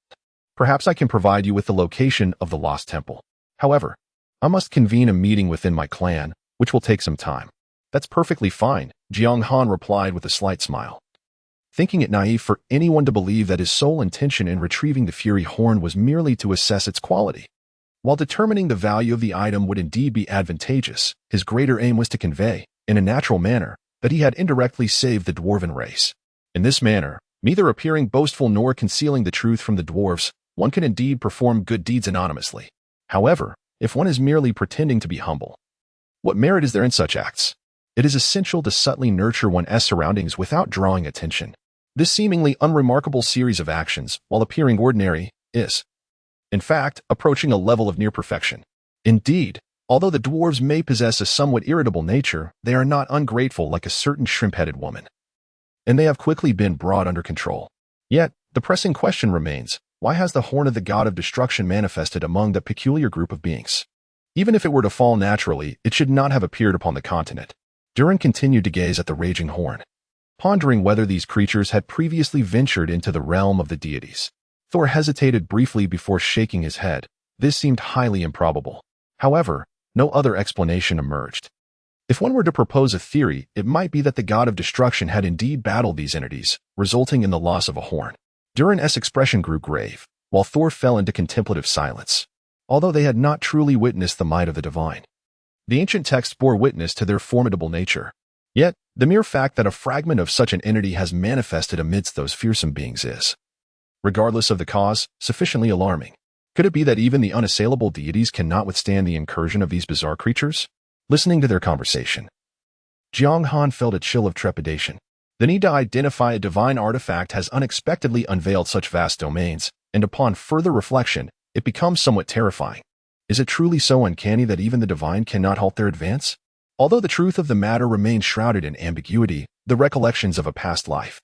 perhaps I can provide you with the location of the lost temple. However, I must convene a meeting within my clan, which will take some time. That's perfectly fine, Jiang Han replied with a slight smile, thinking it naive for anyone to believe that his sole intention in retrieving the fury horn was merely to assess its quality. While determining the value of the item would indeed be advantageous, his greater aim was to convey, in a natural manner, that he had indirectly saved the dwarven race. In this manner, neither appearing boastful nor concealing the truth from the dwarves, one can indeed perform good deeds anonymously. However, if one is merely pretending to be humble. What merit is there in such acts? It is essential to subtly nurture one's surroundings without drawing attention. This seemingly unremarkable series of actions, while appearing ordinary, is, in fact, approaching a level of near perfection. Indeed, although the dwarves may possess a somewhat irritable nature, they are not ungrateful like a certain shrimp-headed woman. And they have quickly been brought under control. Yet, the pressing question remains, why has the horn of the god of destruction manifested among the peculiar group of beings? Even if it were to fall naturally, it should not have appeared upon the continent. Durin continued to gaze at the raging horn, pondering whether these creatures had previously ventured into the realm of the deities. Thor hesitated briefly before shaking his head. This seemed highly improbable. However, no other explanation emerged. If one were to propose a theory, it might be that the god of destruction had indeed battled these entities, resulting in the loss of a horn. Durin's expression grew grave, while Thor fell into contemplative silence. Although they had not truly witnessed the might of the divine, the ancient texts bore witness to their formidable nature. Yet, the mere fact that a fragment of such an entity has manifested amidst those fearsome beings is, regardless of the cause, sufficiently alarming. Could it be that even the unassailable deities cannot withstand the incursion of these bizarre creatures? Listening to their conversation, Jiang Han felt a chill of trepidation. The need to identify a divine artifact has unexpectedly unveiled such vast domains, and upon further reflection, it becomes somewhat terrifying. Is it truly so uncanny that even the divine cannot halt their advance? Although the truth of the matter remains shrouded in ambiguity, the recollections of a past life,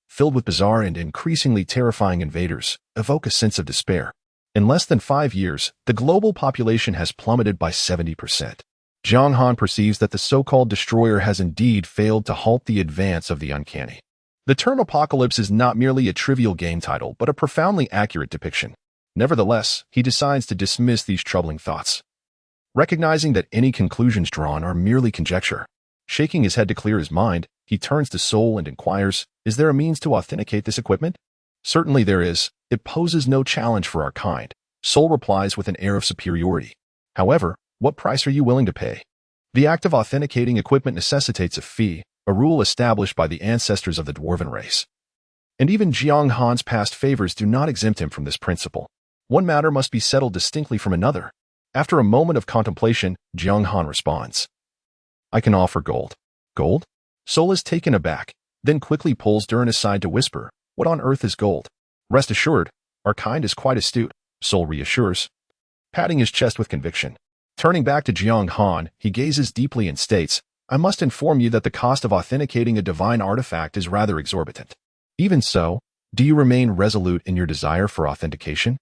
filled with bizarre and increasingly terrifying invaders, evoke a sense of despair. In less than 5 years, the global population has plummeted by 70%. Jiang Han perceives that the so-called destroyer has indeed failed to halt the advance of the uncanny. The term apocalypse is not merely a trivial game title, but a profoundly accurate depiction. Nevertheless, he decides to dismiss these troubling thoughts, recognizing that any conclusions drawn are merely conjecture. Shaking his head to clear his mind, he turns to Sol and inquires, is there a means to authenticate this equipment? Certainly there is. It poses no challenge for our kind. Sol replies with an air of superiority. However, what price are you willing to pay? The act of authenticating equipment necessitates a fee, a rule established by the ancestors of the dwarven race. And even Jiang Han's past favors do not exempt him from this principle. One matter must be settled distinctly from another. After a moment of contemplation, Jiang Han responds, I can offer gold. Gold? Sol is taken aback, then quickly pulls Durin aside to whisper, what on earth is gold? Rest assured, our kind is quite astute, Sol reassures, patting his chest with conviction. Turning back to Jiang Han, he gazes deeply and states, I must inform you that the cost of authenticating a divine artifact is rather exorbitant. Even so, do you remain resolute in your desire for authentication?